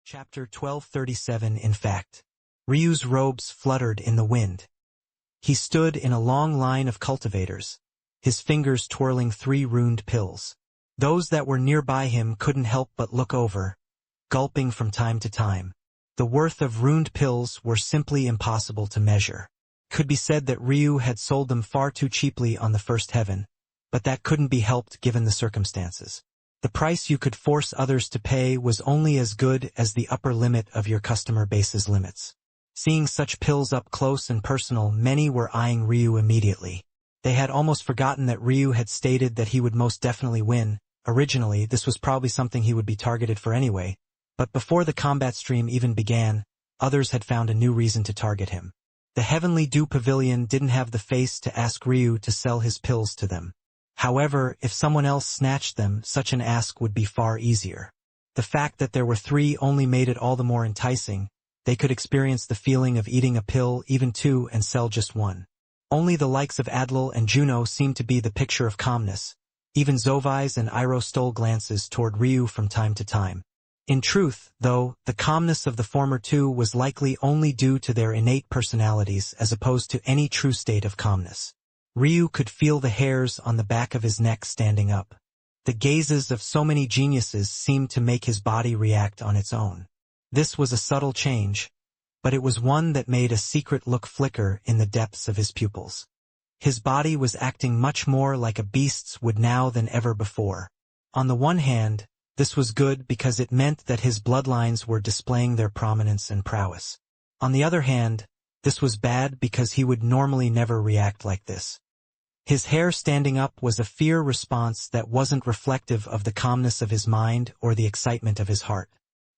Chapter 1237. In fact, Ryu's robes fluttered in the wind. He stood in a long line of cultivators, his fingers twirling 3 runed pills. Those that were nearby him couldn't help but look over, gulping from time to time. The worth of runed pills were simply impossible to measure. Could be said that Ryu had sold them far too cheaply on the first heaven, but that couldn't be helped given the circumstances. The price you could force others to pay was only as good as the upper limit of your customer base's limits. Seeing such pills up close and personal, many were eyeing Ryu immediately. They had almost forgotten that Ryu had stated that he would most definitely win. Originally, this was probably something he would be targeted for anyway, but before the combat stream even began, others had found a new reason to target him. The Heavenly Dew Pavilion didn't have the face to ask Ryu to sell his pills to them. However, if someone else snatched them, such an ask would be far easier. The fact that there were 3 only made it all the more enticing. They could experience the feeling of eating a pill, even 2, and sell just 1. Only the likes of Adlil and Juno seemed to be the picture of calmness. Even Zovais and Iroh stole glances toward Ryu from time to time. In truth, though, the calmness of the former 2 was likely only due to their innate personalities as opposed to any true state of calmness. Ryu could feel the hairs on the back of his neck standing up. The gazes of so many geniuses seemed to make his body react on its own. This was a subtle change, but it was one that made a secret look flicker in the depths of his pupils. His body was acting much more like a beast's would now than ever before. On the one hand, this was good because it meant that his bloodlines were displaying their prominence and prowess. On the other hand, this was bad because he would normally never react like this. His hair standing up was a fear response that wasn't reflective of the calmness of his mind or the excitement of his heart.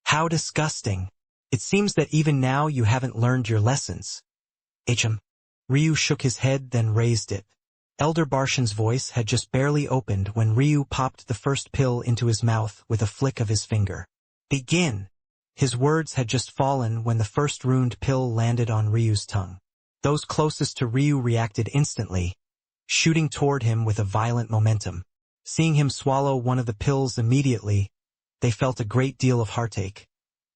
How disgusting! It seems that even now you haven't learned your lessons. Hm. Ryu shook his head, then raised it. Elder Barshan's voice had just barely opened when Ryu popped the first pill into his mouth with a flick of his finger. Begin! His words had just fallen when the first runed pill landed on Ryu's tongue. Those closest to Ryu reacted instantly, shooting toward him with a violent momentum. Seeing him swallow one of the pills immediately, they felt a great deal of heartache,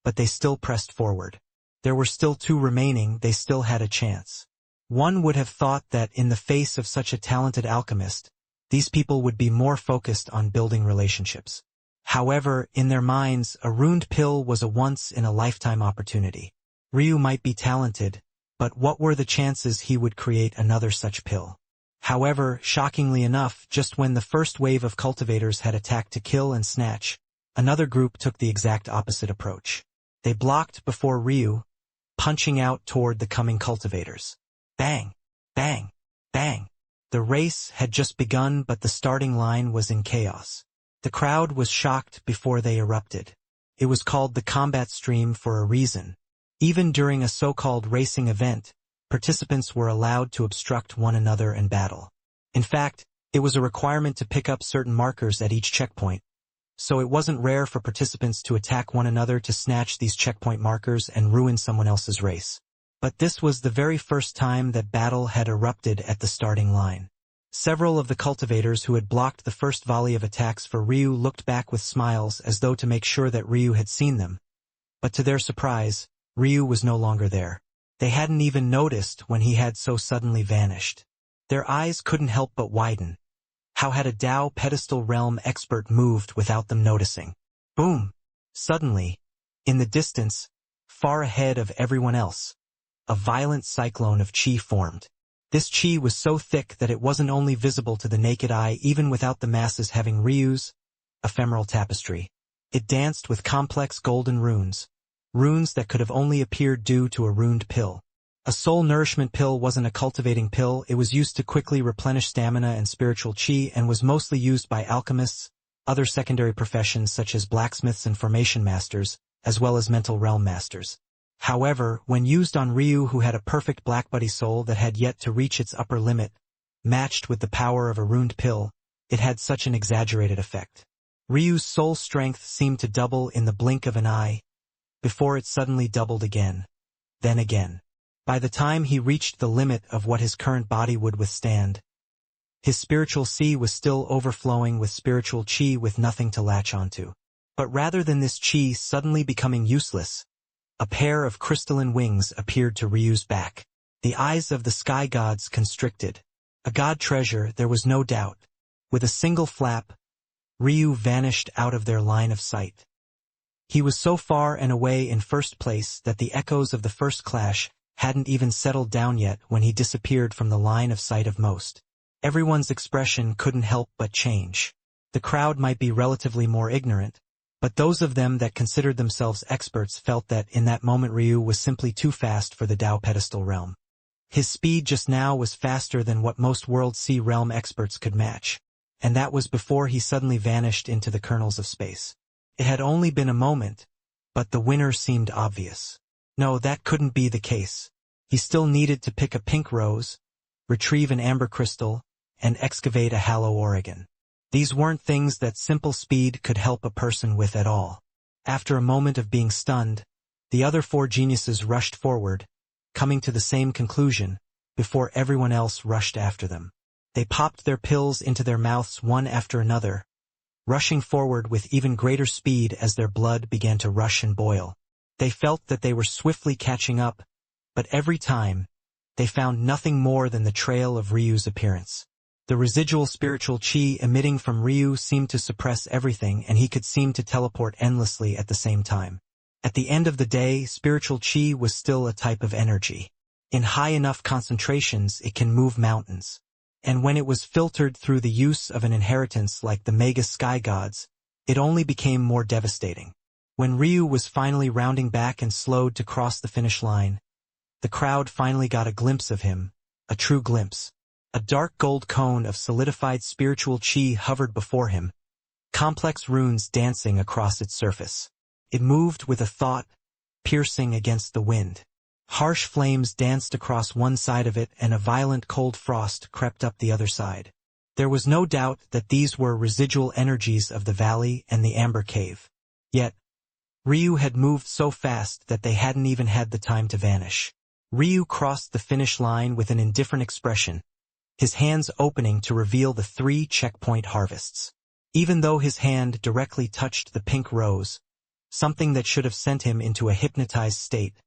but they still pressed forward. There were still 2 remaining, they still had a chance. One would have thought that in the face of such a talented alchemist, these people would be more focused on building relationships. However, in their minds, a runed pill was a once-in-a-lifetime opportunity. Ryu might be talented, but what were the chances he would create another such pill? However, shockingly enough, just when the first wave of cultivators had attacked to kill and snatch, another group took the exact opposite approach. They blocked before Ryu, punching out toward the coming cultivators. Bang! Bang! Bang! The race had just begun, but the starting line was in chaos. The crowd was shocked before they erupted. It was called the combat stream for a reason. Even during a so-called racing event, participants were allowed to obstruct one another and battle. In fact, it was a requirement to pick up certain markers at each checkpoint, so it wasn't rare for participants to attack one another to snatch these checkpoint markers and ruin someone else's race. But this was the very first time that battle had erupted at the starting line. Several of the cultivators who had blocked the first volley of attacks for Ryu looked back with smiles as though to make sure that Ryu had seen them. But to their surprise, Ryu was no longer there. They hadn't even noticed when he had so suddenly vanished. Their eyes couldn't help but widen. How had a Tao pedestal realm expert moved without them noticing? Boom! Suddenly, in the distance, far ahead of everyone else, a violent cyclone of chi formed. This chi was so thick that it wasn't only visible to the naked eye even without the masses having Ryu's ephemeral tapestry. It danced with complex golden runes, runes that could have only appeared due to a runed pill. A soul nourishment pill wasn't a cultivating pill, it was used to quickly replenish stamina and spiritual chi and was mostly used by alchemists, other secondary professions such as blacksmiths and formation masters, as well as mental realm masters. However, when used on Ryu, who had a perfect blackbuddy soul that had yet to reach its upper limit, matched with the power of a runed pill, it had such an exaggerated effect. Ryu's soul strength seemed to double in the blink of an eye, before it suddenly doubled again, then again. By the time he reached the limit of what his current body would withstand, his spiritual sea was still overflowing with spiritual chi with nothing to latch onto. But rather than this chi suddenly becoming useless, a pair of crystalline wings appeared to Ryu's back. The eyes of the sky gods constricted. A god treasure, there was no doubt. With a single flap, Ryu vanished out of their line of sight. He was so far and away in first place that the echoes of the first clash hadn't even settled down yet when he disappeared from the line of sight of most. Everyone's expression couldn't help but change. The crowd might be relatively more ignorant, but those of them that considered themselves experts felt that in that moment Ryu was simply too fast for the Tao pedestal realm. His speed just now was faster than what most World Sea realm experts could match, and that was before he suddenly vanished into the kernels of space. It had only been a moment, but the winner seemed obvious. No, that couldn't be the case. He still needed to pick a pink rose, retrieve an amber crystal, and excavate a hollow Oregon. These weren't things that simple speed could help a person with at all. After a moment of being stunned, the other four geniuses rushed forward, coming to the same conclusion, before everyone else rushed after them. They popped their pills into their mouths one after another, rushing forward with even greater speed as their blood began to rush and boil. They felt that they were swiftly catching up, but every time, they found nothing more than the trail of Ryu's appearance. The residual spiritual chi emitting from Ryu seemed to suppress everything, and he could seem to teleport endlessly at the same time. At the end of the day, spiritual chi was still a type of energy. In high enough concentrations, it can move mountains. And when it was filtered through the use of an inheritance like the mega sky gods, it only became more devastating. When Ryu was finally rounding back and slowed to cross the finish line, the crowd finally got a glimpse of him, a true glimpse. A dark gold cone of solidified spiritual chi hovered before him, complex runes dancing across its surface. It moved with a thought, piercing against the wind. Harsh flames danced across one side of it and a violent cold frost crept up the other side. There was no doubt that these were residual energies of the valley and the amber cave. Yet, Ryu had moved so fast that they hadn't even had the time to vanish. Ryu crossed the finish line with an indifferent expression, his hands opening to reveal the 3 checkpoint harvests. Even though his hand directly touched the pink rose, something that should have sent him into a hypnotized state,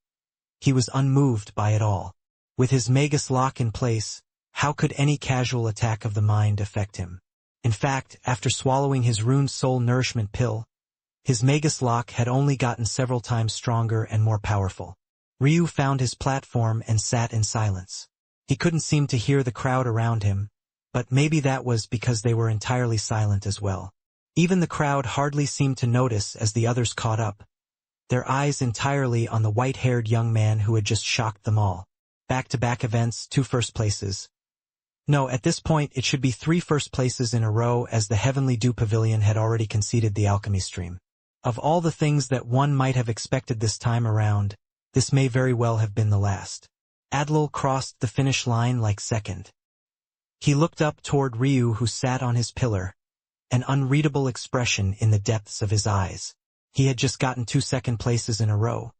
he was unmoved by it all. With his Magus lock in place, how could any casual attack of the mind affect him? In fact, after swallowing his rune soul nourishment pill, his Magus lock had only gotten several times stronger and more powerful. Ryu found his platform and sat in silence. He couldn't seem to hear the crowd around him, but maybe that was because they were entirely silent as well. Even the crowd hardly seemed to notice as the others caught up, their eyes entirely on the white-haired young man who had just shocked them all. Back-to-back events, 2 first places. No, at this point it should be 3 first places in a row, as the Heavenly Dew Pavilion had already conceded the alchemy stream. Of all the things that one might have expected this time around, this may very well have been the last. Adlil crossed the finish line like second. He looked up toward Ryu, who sat on his pillar, an unreadable expression in the depths of his eyes. He had just gotten 2 second places in a row,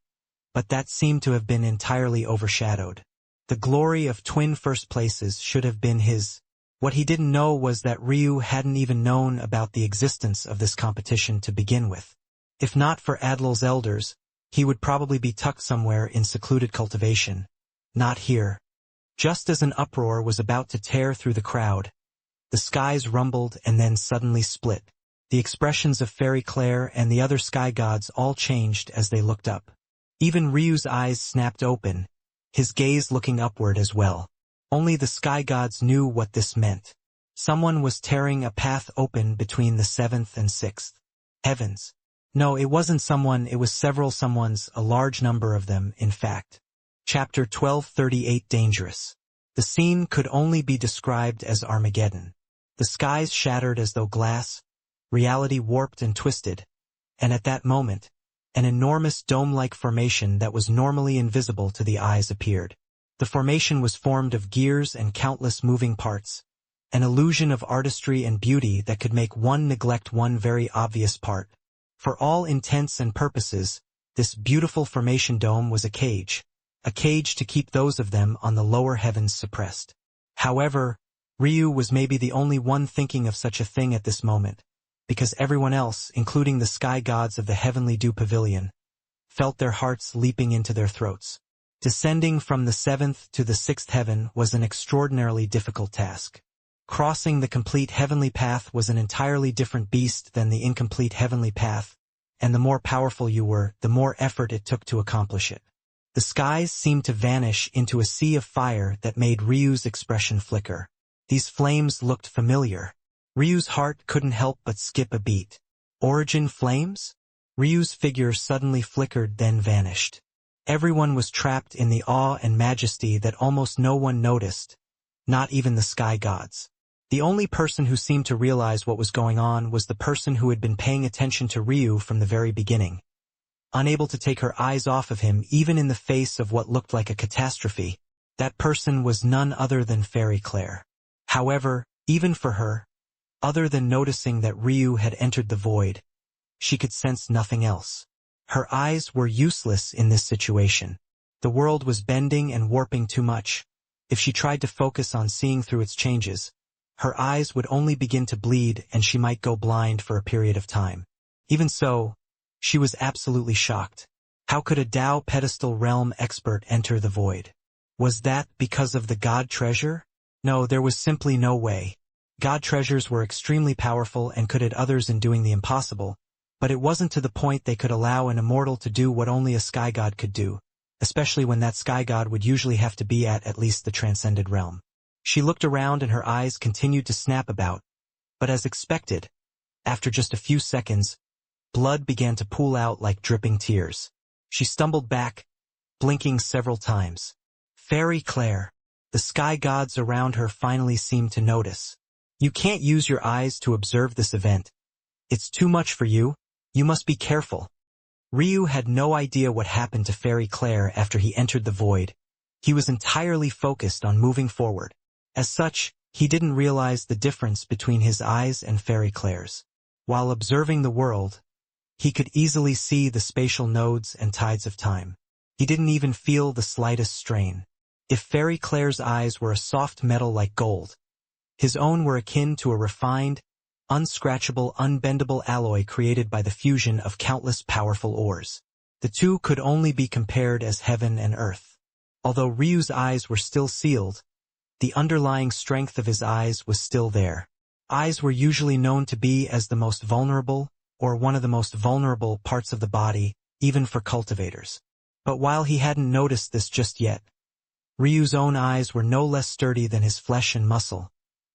but that seemed to have been entirely overshadowed. The glory of twin first places should have been his. What he didn't know was that Ryu hadn't even known about the existence of this competition to begin with. If not for Adlil's elders, he would probably be tucked somewhere in secluded cultivation. Not here. Just as an uproar was about to tear through the crowd, the skies rumbled and then suddenly split. The expressions of Fairy Claire and the other sky gods all changed as they looked up. Even Ryu's eyes snapped open, his gaze looking upward as well. Only the sky gods knew what this meant. Someone was tearing a path open between the 7th and 6th heavens. No, it wasn't someone, it was several someones, a large number of them, in fact. Chapter 1238 Dangerous. The scene could only be described as Armageddon. The skies shattered as though glass, reality warped and twisted, and at that moment, an enormous dome-like formation that was normally invisible to the eyes appeared. The formation was formed of gears and countless moving parts, an illusion of artistry and beauty that could make one neglect one very obvious part. For all intents and purposes, this beautiful formation dome was a cage to keep those of them on the lower heavens suppressed. However, Ryu was maybe the only one thinking of such a thing at this moment, because everyone else, including the sky gods of the heavenly dew pavilion, felt their hearts leaping into their throats. Descending from the 7th to the 6th heaven was an extraordinarily difficult task. Crossing the complete heavenly path was an entirely different beast than the incomplete heavenly path, and the more powerful you were, the more effort it took to accomplish it. The skies seemed to vanish into a sea of fire that made Ryu's expression flicker. These flames looked familiar. Ryu's heart couldn't help but skip a beat. Origin flames? Ryu's figure suddenly flickered, then vanished. Everyone was trapped in the awe and majesty that almost no one noticed, not even the sky gods. The only person who seemed to realize what was going on was the person who had been paying attention to Ryu from the very beginning. Unable to take her eyes off of him even in the face of what looked like a catastrophe, that person was none other than Fairy Claire. However, even for her, other than noticing that Ryu had entered the void, she could sense nothing else. Her eyes were useless in this situation. The world was bending and warping too much. If she tried to focus on seeing through its changes, her eyes would only begin to bleed and she might go blind for a period of time. Even so, she was absolutely shocked. How could a Tao pedestal realm expert enter the void? Was that because of the god treasure? No, there was simply no way. God treasures were extremely powerful and could aid others in doing the impossible, but it wasn't to the point they could allow an immortal to do what only a sky god could do, especially when that sky god would usually have to be at least the transcended realm. She looked around and her eyes continued to snap about, but as expected, after just a few seconds, blood began to pool out like dripping tears. She stumbled back, blinking several times. Fairy Claire. The sky gods around her finally seemed to notice. You can't use your eyes to observe this event. It's too much for you. You must be careful. Ryu had no idea what happened to Fairy Claire after he entered the void. He was entirely focused on moving forward. As such, he didn't realize the difference between his eyes and Fairy Claire's. While observing the world, he could easily see the spatial nodes and tides of time. He didn't even feel the slightest strain. If Fairy Claire's eyes were a soft metal like gold, his own were akin to a refined, unscratchable, unbendable alloy created by the fusion of countless powerful ores. The two could only be compared as heaven and earth. Although Ryu's eyes were still sealed, the underlying strength of his eyes was still there. Eyes were usually known to be as the most vulnerable, or one of the most vulnerable parts of the body, even for cultivators. But while he hadn't noticed this just yet, Ryu's own eyes were no less sturdy than his flesh and muscle.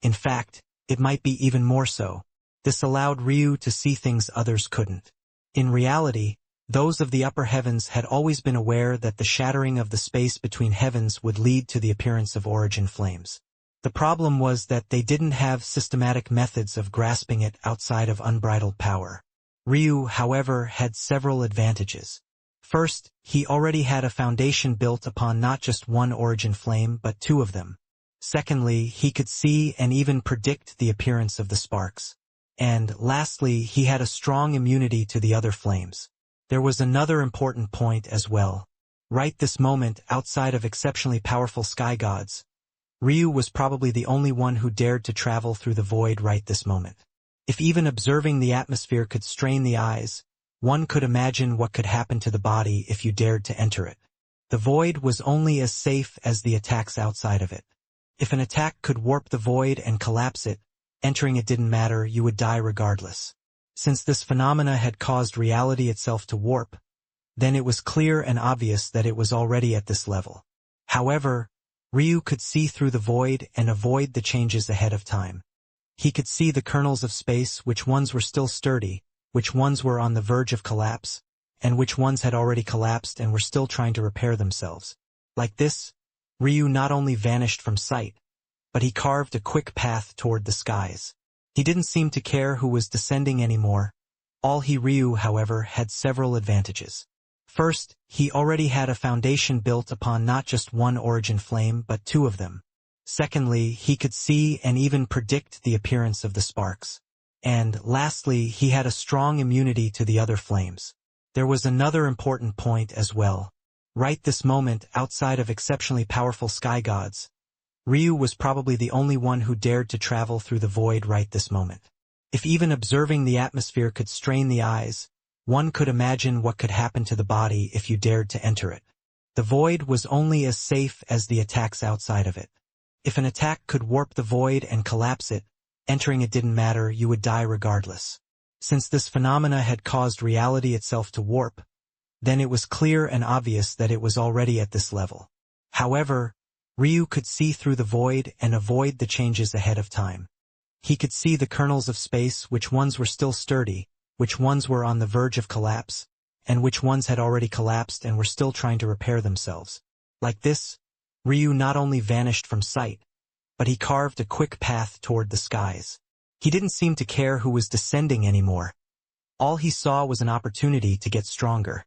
In fact, it might be even more so. This allowed Ryu to see things others couldn't. In reality, those of the upper heavens had always been aware that the shattering of the space between heavens would lead to the appearance of origin flames. The problem was that they didn't have systematic methods of grasping it outside of unbridled power. Ryu, however, had several advantages. First, he already had a foundation built upon not just one origin flame but two of them. Secondly, he could see and even predict the appearance of the sparks. And lastly, he had a strong immunity to the other flames. There was another important point as well. Right this moment, outside of exceptionally powerful sky gods, Ryu was probably the only one who dared to travel through the void right this moment. If even observing the atmosphere could strain the eyes, one could imagine what could happen to the body if you dared to enter it. The void was only as safe as the attacks outside of it. If an attack could warp the void and collapse it, entering it didn't matter, you would die regardless. Since this phenomena had caused reality itself to warp, then it was clear and obvious that it was already at this level. However, Ryu could see through the void and avoid the changes ahead of time. He could see the kernels of space, which ones were still sturdy, which ones were on the verge of collapse, and which ones had already collapsed and were still trying to repair themselves. Like this, Ryu not only vanished from sight, but he carved a quick path toward the skies. He didn't seem to care who was descending anymore. Ryu, however, had several advantages. First, he already had a foundation built upon not just one origin flame but two of them. Secondly, he could see and even predict the appearance of the sparks. And lastly, he had a strong immunity to the other flames. There was another important point as well. Right this moment, outside of exceptionally powerful sky gods, Ryu was probably the only one who dared to travel through the void right this moment. If even observing the atmosphere could strain the eyes, one could imagine what could happen to the body if you dared to enter it. The void was only as safe as the attacks outside of it. If an attack could warp the void and collapse it, entering it didn't matter, you would die regardless. Since this phenomena had caused reality itself to warp, then it was clear and obvious that it was already at this level. However, Ryu could see through the void and avoid the changes ahead of time. He could see the kernels of space, which ones were still sturdy, which ones were on the verge of collapse, and which ones had already collapsed and were still trying to repair themselves. Like this, Ryu not only vanished from sight, but he carved a quick path toward the skies. He didn't seem to care who was descending anymore. All he saw was an opportunity to get stronger.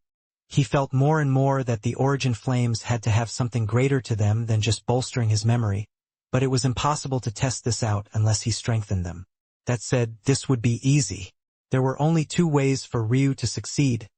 He felt more and more that the origin flames had to have something greater to them than just bolstering his memory, but it was impossible to test this out unless he strengthened them. That said, this would be easy. There were only two ways for Ryu to succeed,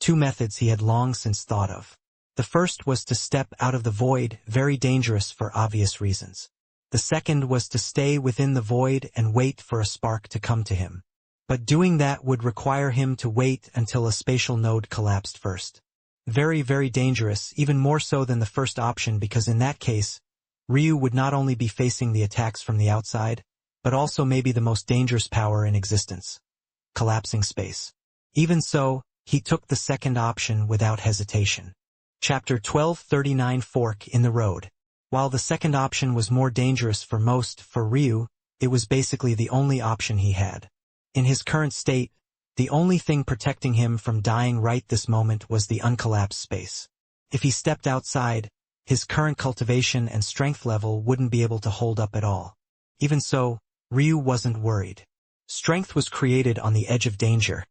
two methods he had long since thought of. The first was to step out of the void, very dangerous for obvious reasons. The second was to stay within the void and wait for a spark to come to him. But doing that would require him to wait until a spatial node collapsed first. Very, very dangerous, even more so than the first option, because in that case, Ryu would not only be facing the attacks from the outside, but also maybe the most dangerous power in existence: collapsing space. Even so, he took the second option without hesitation. Chapter 1239: Fork in the Road. While the second option was more dangerous for most, for Ryu, it was basically the only option he had. In his current state, the only thing protecting him from dying right this moment was the uncollapsed space. If he stepped outside, his current cultivation and strength level wouldn't be able to hold up at all. Even so, Ryu wasn't worried. Strength was created on the edge of danger.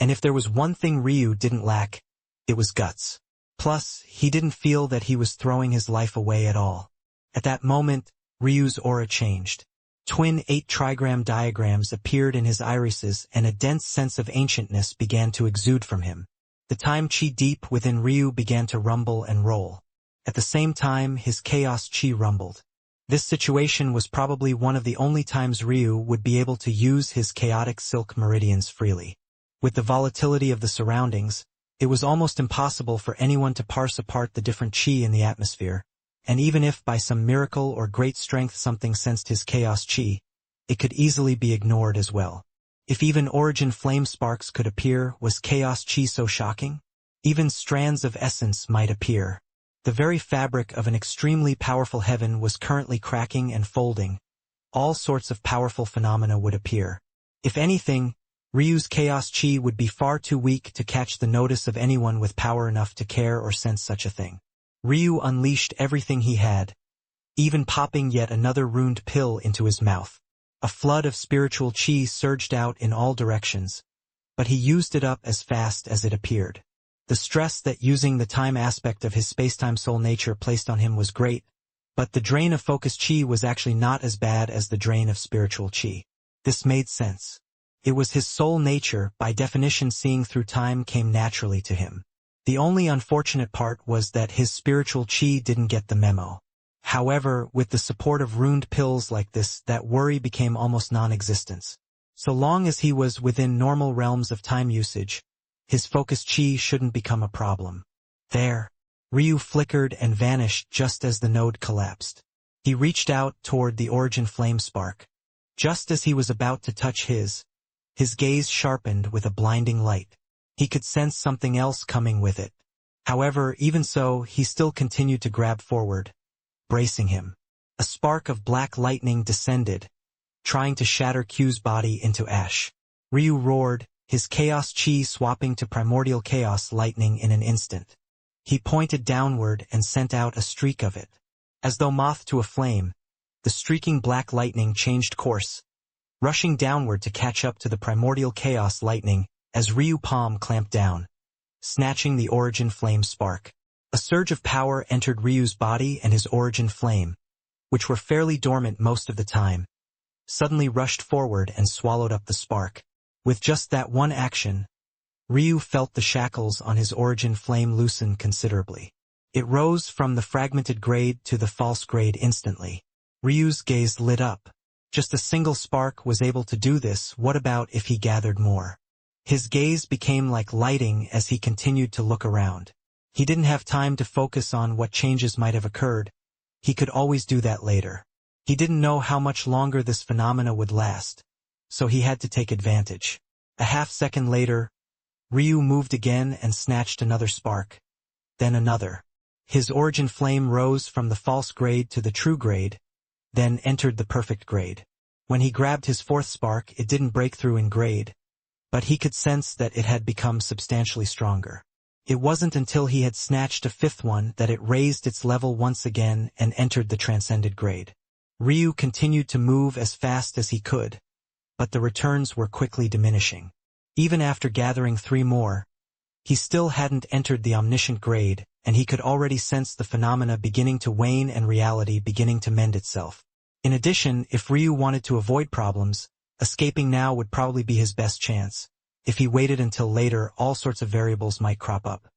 And if there was one thing Ryu didn't lack, it was guts. Plus, he didn't feel that he was throwing his life away at all. At that moment, Ryu's aura changed. Twin 8-trigram diagrams appeared in his irises, and a dense sense of ancientness began to exude from him. The time chi deep within Ryu began to rumble and roll. At the same time, his chaos chi rumbled. This situation was probably one of the only times Ryu would be able to use his chaotic silk meridians freely. With the volatility of the surroundings, it was almost impossible for anyone to parse apart the different chi in the atmosphere, and even if by some miracle or great strength something sensed his chaos chi, it could easily be ignored as well. If even origin flame sparks could appear, was chaos chi so shocking? Even strands of essence might appear. The very fabric of an extremely powerful heaven was currently cracking and folding. All sorts of powerful phenomena would appear. If anything, Ryu's chaos chi would be far too weak to catch the notice of anyone with power enough to care or sense such a thing. Ryu unleashed everything he had, even popping yet another runed pill into his mouth. A flood of spiritual chi surged out in all directions, but he used it up as fast as it appeared. The stress that using the time aspect of his space-time soul nature placed on him was great, but the drain of focus chi was actually not as bad as the drain of spiritual chi. This made sense. It was his soul nature, by definition seeing through time came naturally to him. The only unfortunate part was that his spiritual chi didn't get the memo. However, with the support of runed pills like this, that worry became almost non-existent. So long as he was within normal realms of time usage, his focus chi shouldn't become a problem. There, Ryu flickered and vanished just as the node collapsed. He reached out toward the origin flame spark. Just as he was about to touch his gaze sharpened with a blinding light. He could sense something else coming with it. However, even so, he still continued to grab forward, bracing him. A spark of black lightning descended, trying to shatter Q's body into ash. Ryu roared, his chaos chi swapping to primordial chaos lightning in an instant. He pointed downward and sent out a streak of it. As though moth to a flame, the streaking black lightning changed course, rushing downward to catch up to the primordial chaos lightning as Ryu palm clamped down, snatching the origin flame spark. A surge of power entered Ryu's body, and his origin flame, which were fairly dormant most of the time, suddenly rushed forward and swallowed up the spark. With just that one action, Ryu felt the shackles on his origin flame loosen considerably. It rose from the fragmented grade to the false grade instantly. Ryu's gaze lit up. Just a single spark was able to do this. What about if he gathered more? His gaze became like lighting as he continued to look around. He didn't have time to focus on what changes might have occurred. He could always do that later. He didn't know how much longer this phenomena would last, so he had to take advantage. A half-second later, Ryu moved again and snatched another spark. Then another. His origin flame rose from the false grade to the true grade, then entered the perfect grade. When he grabbed his fourth spark, it didn't break through in grade, but he could sense that it had become substantially stronger. It wasn't until he had snatched a fifth one that it raised its level once again and entered the transcended grade. Ryu continued to move as fast as he could, but the returns were quickly diminishing. Even after gathering 3 more, he still hadn't entered the omniscient grade, and he could already sense the phenomena beginning to wane and reality beginning to mend itself. In addition, if Ryu wanted to avoid problems, escaping now would probably be his best chance. If he waited until later, all sorts of variables might crop up.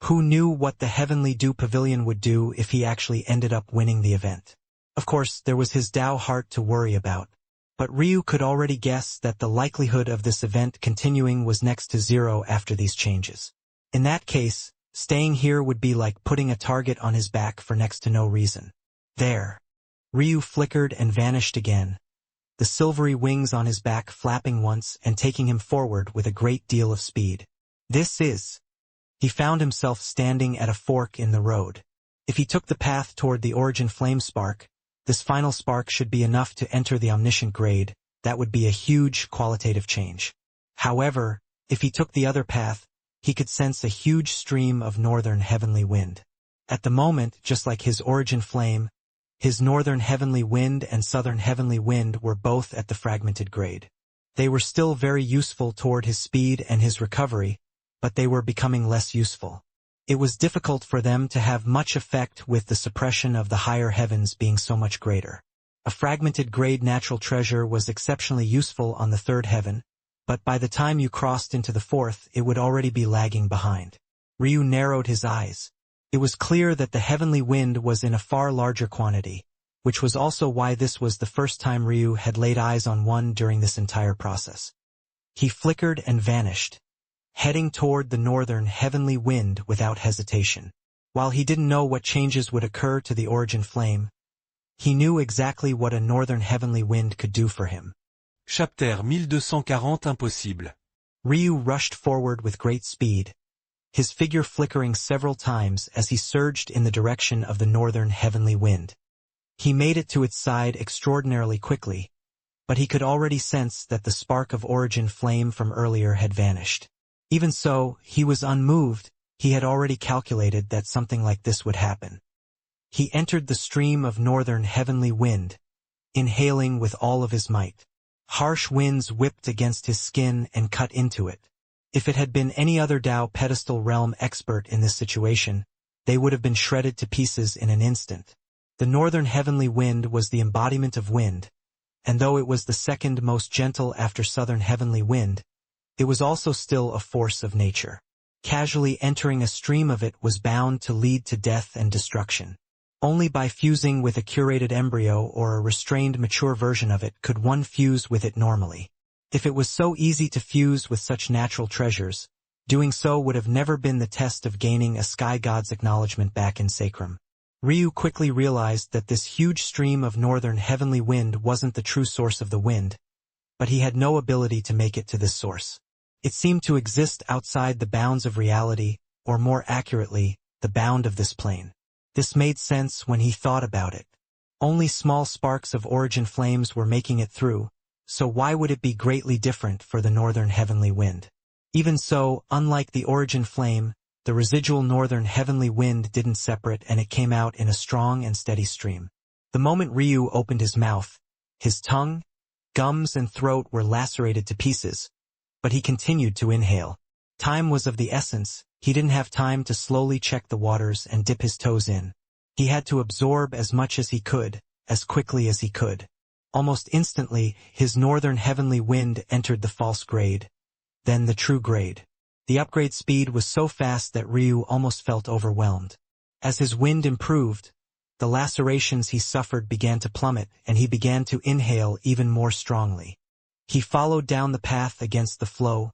Who knew what the Heavenly Dew Pavilion would do if he actually ended up winning the event? Of course, there was his Tao heart to worry about. But Ryu could already guess that the likelihood of this event continuing was next to 0 after these changes. In that case, staying here would be like putting a target on his back for next to no reason. There. Ryu flickered and vanished again, the silvery wings on his back flapping once and taking him forward with a great deal of speed. He found himself standing at a fork in the road. If he took the path toward the origin flame spark, this final spark should be enough to enter the omniscient grade. That would be a huge qualitative change. However, if he took the other path, he could sense a huge stream of northern heavenly wind. At the moment, just like his origin flame, his northern heavenly wind and southern heavenly wind were both at the fragmented grade. They were still very useful toward his speed and his recovery, but they were becoming less useful. It was difficult for them to have much effect with the suppression of the higher heavens being so much greater. A fragmented grade natural treasure was exceptionally useful on the third heaven, but by the time you crossed into the fourth, it would already be lagging behind. Ryu narrowed his eyes. It was clear that the heavenly wind was in a far larger quantity, which was also why this was the first time Ryu had laid eyes on one during this entire process. He flickered and vanished, heading toward the northern heavenly wind without hesitation. While he didn't know what changes would occur to the origin flame, he knew exactly what a northern heavenly wind could do for him. Chapter 1240 Impossible. Ryu rushed forward with great speed, his figure flickering several times as he surged in the direction of the northern heavenly wind. He made it to its side extraordinarily quickly, but he could already sense that the spark of origin flame from earlier had vanished. Even so, he was unmoved. He had already calculated that something like this would happen. He entered the stream of northern heavenly wind, inhaling with all of his might. Harsh winds whipped against his skin and cut into it. If it had been any other Tao pedestal realm expert in this situation, they would have been shredded to pieces in an instant. The northern heavenly wind was the embodiment of wind, and though it was the second most gentle after southern heavenly wind, it was also still a force of nature. Casually entering a stream of it was bound to lead to death and destruction. Only by fusing with a curated embryo or a restrained mature version of it could one fuse with it normally. If it was so easy to fuse with such natural treasures, doing so would have never been the test of gaining a sky god's acknowledgement back in Sacrum. Ryu quickly realized that this huge stream of northern heavenly wind wasn't the true source of the wind, but he had no ability to make it to this source. It seemed to exist outside the bounds of reality, or more accurately, the bound of this plane. This made sense when he thought about it. Only small sparks of origin flames were making it through, so why would it be greatly different for the northern heavenly wind? Even so, unlike the origin flame, the residual northern heavenly wind didn't separate and it came out in a strong and steady stream. The moment Ryu opened his mouth, his tongue, gums and throat were lacerated to pieces, but he continued to inhale. Time was of the essence. He didn't have time to slowly check the waters and dip his toes in. He had to absorb as much as he could, as quickly as he could. Almost instantly, his northern heavenly wind entered the false grade, then the true grade. The upgrade speed was so fast that Ryu almost felt overwhelmed. As his wind improved, The lacerations he suffered began to plummet, and he began to inhale even more strongly. He followed down the path against the flow,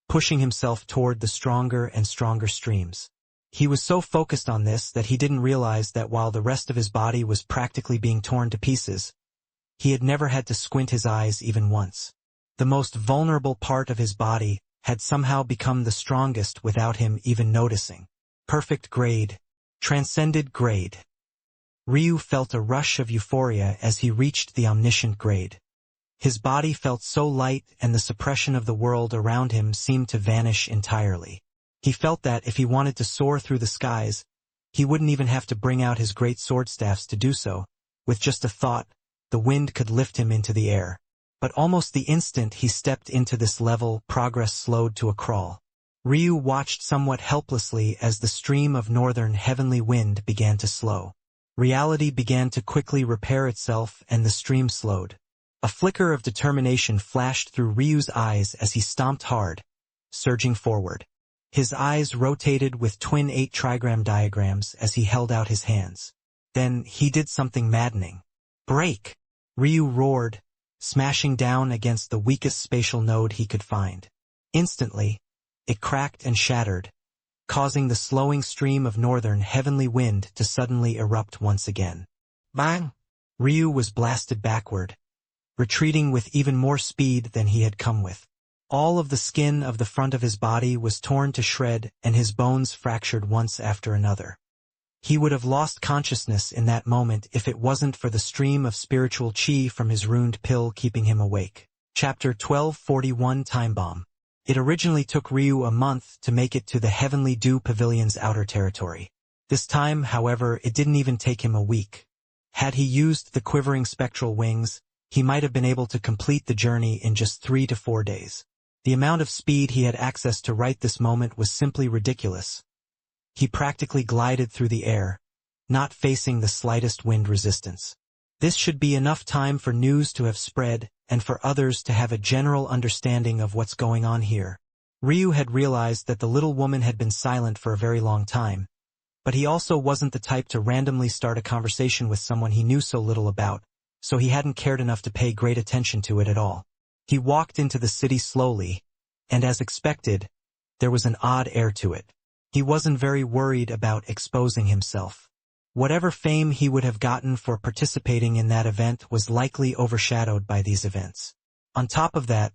pushing himself toward the stronger and stronger streams. He was so focused on this that he didn't realize that while the rest of his body was practically being torn to pieces, he had never had to squint his eyes even once. The most vulnerable part of his body had somehow become the strongest without him even noticing. Perfect grade. Transcended grade. Ryu felt a rush of euphoria as he reached the omniscient grade. His body felt so light and the suppression of the world around him seemed to vanish entirely. He felt that if he wanted to soar through the skies, he wouldn't even have to bring out his great sword staffs to do so. With just a thought, the wind could lift him into the air. But almost the instant he stepped into this level, progress slowed to a crawl. Ryu watched somewhat helplessly as the stream of northern heavenly wind began to slow. Reality began to quickly repair itself and the stream slowed. A flicker of determination flashed through Ryu's eyes as he stomped hard, surging forward. His eyes rotated with twin 8-trigram diagrams as he held out his hands. Then he did something maddening. Break! Ryu roared, smashing down against the weakest spatial node he could find. Instantly, it cracked and shattered, causing the slowing stream of northern heavenly wind to suddenly erupt once again. Bang! Ryu was blasted backward, retreating with even more speed than he had come with. All of the skin of the front of his body was torn to shred and his bones fractured once after another. He would have lost consciousness in that moment if it wasn't for the stream of spiritual chi from his runed pill keeping him awake. Chapter 1241 Time Bomb. It originally took Ryu a month to make it to the Heavenly Dew Pavilion's outer territory. This time, however, it didn't even take him a week. Had he used the quivering spectral wings, he might have been able to complete the journey in just 3 to 4 days. The amount of speed he had access to right this moment was simply ridiculous. He practically glided through the air, not facing the slightest wind resistance. This should be enough time for news to have spread and for others to have a general understanding of what's going on here. Ryu had realized that the little woman had been silent for a very long time, but he also wasn't the type to randomly start a conversation with someone he knew so little about, so he hadn't cared enough to pay great attention to it at all. He walked into the city slowly, and as expected, there was an odd air to it. He wasn't very worried about exposing himself. Whatever fame he would have gotten for participating in that event was likely overshadowed by these events. On top of that,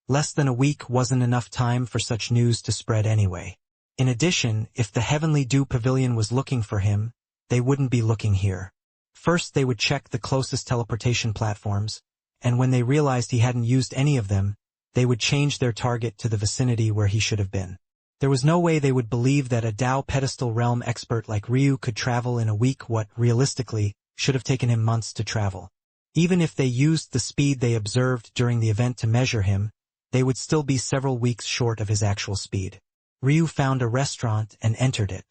less than a week wasn't enough time for such news to spread anyway. In addition, if the Heavenly Dew Pavilion was looking for him, they wouldn't be looking here. First they would check the closest teleportation platforms, and when they realized he hadn't used any of them, they would change their target to the vicinity where he should have been. There was no way they would believe that a Tao pedestal realm expert like Ryu could travel in a week what, realistically, should have taken him months to travel. Even if they used the speed they observed during the event to measure him, they would still be several weeks short of his actual speed. Ryu found a restaurant and entered it.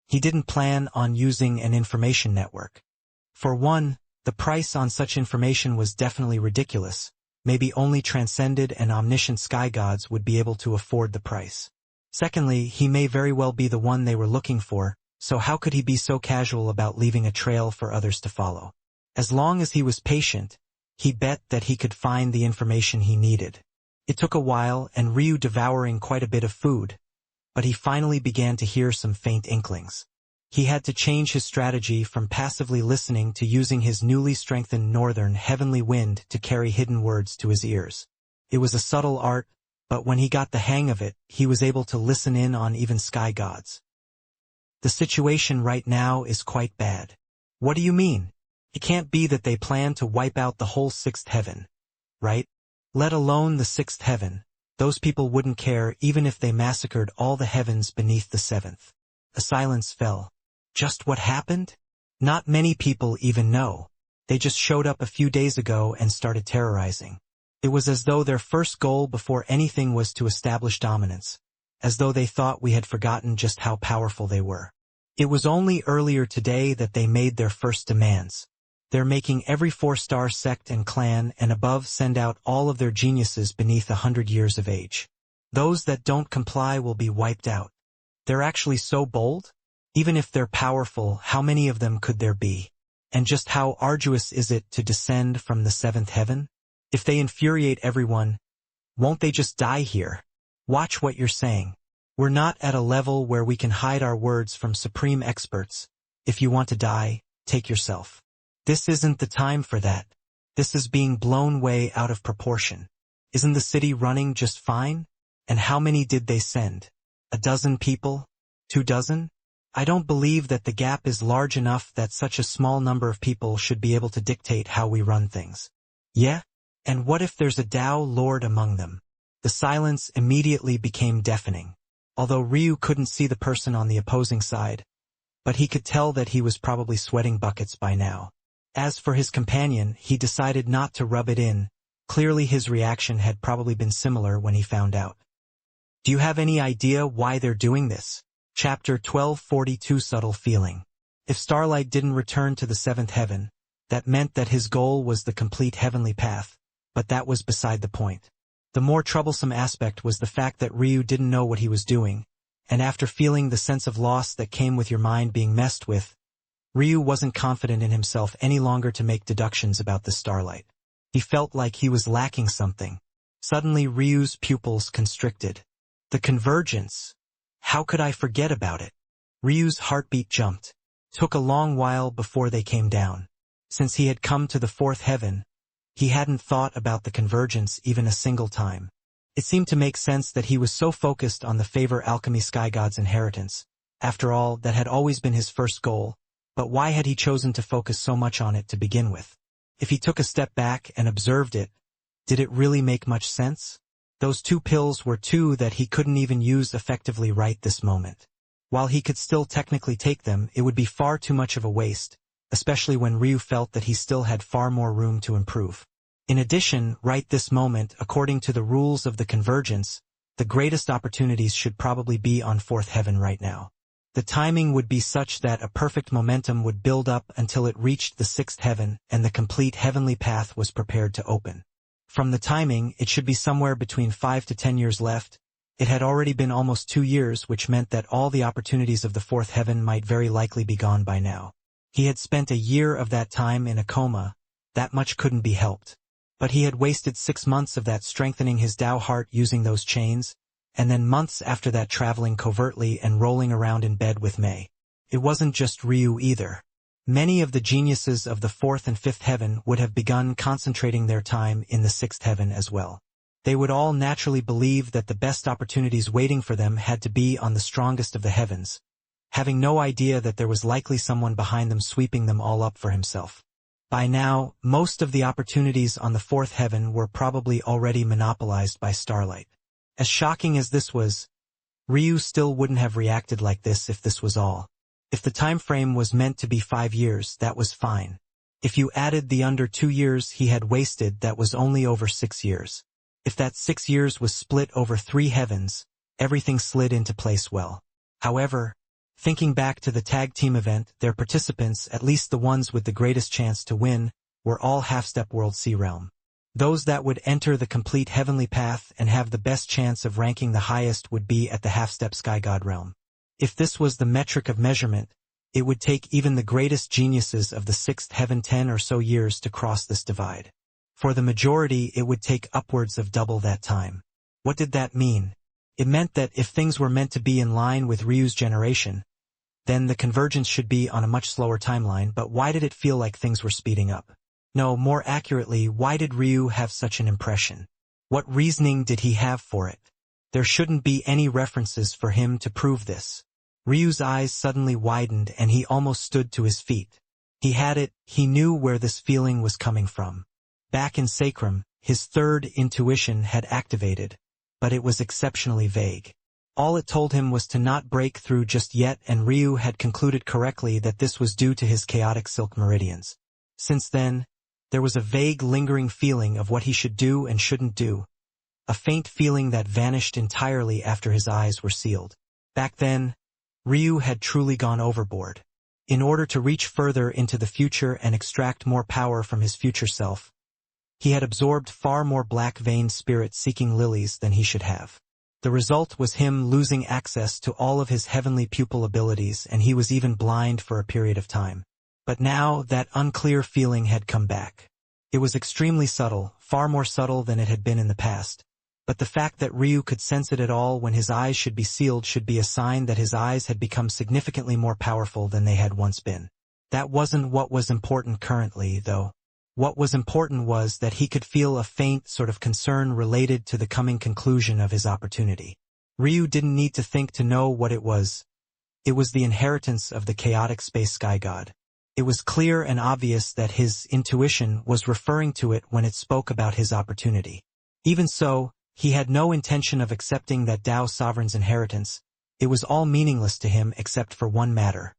He didn't plan on using an information network. For one, the price on such information was definitely ridiculous. Maybe only transcended and omniscient sky gods would be able to afford the price. Secondly, he may very well be the one they were looking for, so how could he be so casual about leaving a trail for others to follow? As long as he was patient, he bet that he could find the information he needed. It took a while, and Ryu devouring quite a bit of food, but he finally began to hear some faint inklings. He had to change his strategy from passively listening to using his newly strengthened northern heavenly wind to carry hidden words to his ears. It was a subtle art, but when he got the hang of it, he was able to listen in on even sky gods. The situation right now is quite bad. What do you mean? It can't be that they plan to wipe out the whole sixth heaven, right? Let alone the sixth heaven. Those people wouldn't care even if they massacred all the heavens beneath the seventh. A silence fell. Just what happened? Not many people even know. They just showed up a few days ago and started terrorizing. It was as though their first goal before anything was to establish dominance, as though they thought we had forgotten just how powerful they were. It was only earlier today that they made their first demands. They're making every 4-star sect and clan and above send out all of their geniuses beneath 100 years of age. Those that don't comply will be wiped out. They're actually so bold? Even if they're powerful, how many of them could there be? And just how arduous is it to descend from the seventh heaven? If they infuriate everyone, won't they just die here? Watch what you're saying. We're not at a level where we can hide our words from supreme experts. If you want to die, take yourself. This isn't the time for that. This is being blown way out of proportion. Isn't the city running just fine? And how many did they send? 12 people? 24? I don't believe that the gap is large enough that such a small number of people should be able to dictate how we run things. Yeah? And what if there's a Tao Lord among them? The silence immediately became deafening. Although Ryu couldn't see the person on the opposing side, but he could tell that he was probably sweating buckets by now. As for his companion, he decided not to rub it in. Clearly his reaction had probably been similar when he found out. Do you have any idea why they're doing this? Chapter 1242 Subtle Feeling. If Starlight didn't return to the seventh heaven, that meant that his goal was the complete heavenly path, but that was beside the point. The more troublesome aspect was the fact that Ryu didn't know what he was doing, and after feeling the sense of loss that came with your mind being messed with, Ryu wasn't confident in himself any longer to make deductions about the Starlight. He felt like he was lacking something. Suddenly Ryu's pupils constricted. The convergence. How could I forget about it? Ryu's heartbeat jumped. Took a long while before they came down. Since he had come to the fourth heaven, he hadn't thought about the convergence even a single time. It seemed to make sense that he was so focused on the favor alchemy sky god's inheritance. After all, that had always been his first goal, but why had he chosen to focus so much on it to begin with? If he took a step back and observed it, did it really make much sense? Those 2 pills were 2 that he couldn't even use effectively right this moment. While he could still technically take them, it would be far too much of a waste, especially when Ryu felt that he still had far more room to improve. In addition, right this moment, according to the rules of the convergence, the greatest opportunities should probably be on fourth heaven right now. The timing would be such that a perfect momentum would build up until it reached the sixth heaven and the complete heavenly path was prepared to open. From the timing, it should be somewhere between 5 to 10 years left. It had already been almost 2 years, which meant that all the opportunities of the fourth heaven might very likely be gone by now. He had spent a year of that time in a coma. That much couldn't be helped. But he had wasted 6 months of that strengthening his Tao heart using those chains, and then months after that traveling covertly and rolling around in bed with Mei. It wasn't just Ryu either. Many of the geniuses of the fourth and fifth heaven would have begun concentrating their time in the sixth heaven as well. They would all naturally believe that the best opportunities waiting for them had to be on the strongest of the heavens, having no idea that there was likely someone behind them sweeping them all up for himself. By now, most of the opportunities on the fourth heaven were probably already monopolized by Starlight. As shocking as this was, Ryu still wouldn't have reacted like this if this was all. If the time frame was meant to be 5 years, that was fine. If you added the under 2 years he had wasted, that was only over 6 years. If that 6 years was split over 3 heavens, everything slid into place well. However, thinking back to the tag team event, their participants, at least the ones with the greatest chance to win, were all half-step World C realm. Those that would enter the complete heavenly path and have the best chance of ranking the highest would be at the half-step sky god realm. If this was the metric of measurement, it would take even the greatest geniuses of the sixth heaven 10 or so years to cross this divide. For the majority, it would take upwards of double that time. What did that mean? It meant that if things were meant to be in line with Ryu's generation, then the convergence should be on a much slower timeline, but why did it feel like things were speeding up? No, more accurately, why did Ryu have such an impression? What reasoning did he have for it? There shouldn't be any references for him to prove this. Ryu's eyes suddenly widened and he almost stood to his feet. He had it, he knew where this feeling was coming from. Back in Sacrum, his third intuition had activated, but it was exceptionally vague. All it told him was to not break through just yet, and Ryu had concluded correctly that this was due to his chaotic silk meridians. Since then, there was a vague lingering feeling of what he should do and shouldn't do. A faint feeling that vanished entirely after his eyes were sealed. Back then, Ryu had truly gone overboard. In order to reach further into the future and extract more power from his future self, he had absorbed far more black-veined spirit-seeking lilies than he should have. The result was him losing access to all of his heavenly pupil abilities, and he was even blind for a period of time. But now that unclear feeling had come back. It was extremely subtle, far more subtle than it had been in the past. But the fact that Ryu could sense it at all when his eyes should be sealed should be a sign that his eyes had become significantly more powerful than they had once been. That wasn't what was important currently, though. What was important was that he could feel a faint sort of concern related to the coming conclusion of his opportunity. Ryu didn't need to think to know what it was. It was the inheritance of the chaotic space sky god. It was clear and obvious that his intuition was referring to it when it spoke about his opportunity. Even so, he had no intention of accepting that Tao sovereign's inheritance. It was all meaningless to him except for one matter: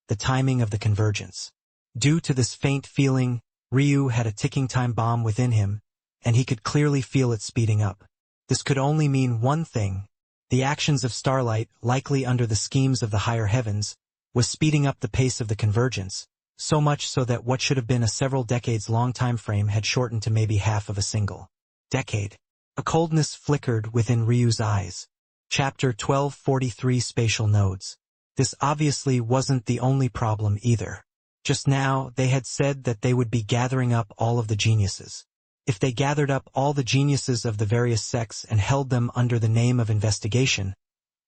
the timing of the convergence. Due to this faint feeling, Ryu had a ticking time bomb within him, and he could clearly feel it speeding up. This could only mean one thing. The actions of Starlight, likely under the schemes of the higher heavens, was speeding up the pace of the convergence, so much so that what should have been a several decades-long time frame had shortened to maybe half of a single decade. A coldness flickered within Ryu's eyes. Chapter 1243 Spatial Nodes. This obviously wasn't the only problem either. Just now, they had said that they would be gathering up all of the geniuses. If they gathered up all the geniuses of the various sects and held them under the name of investigation,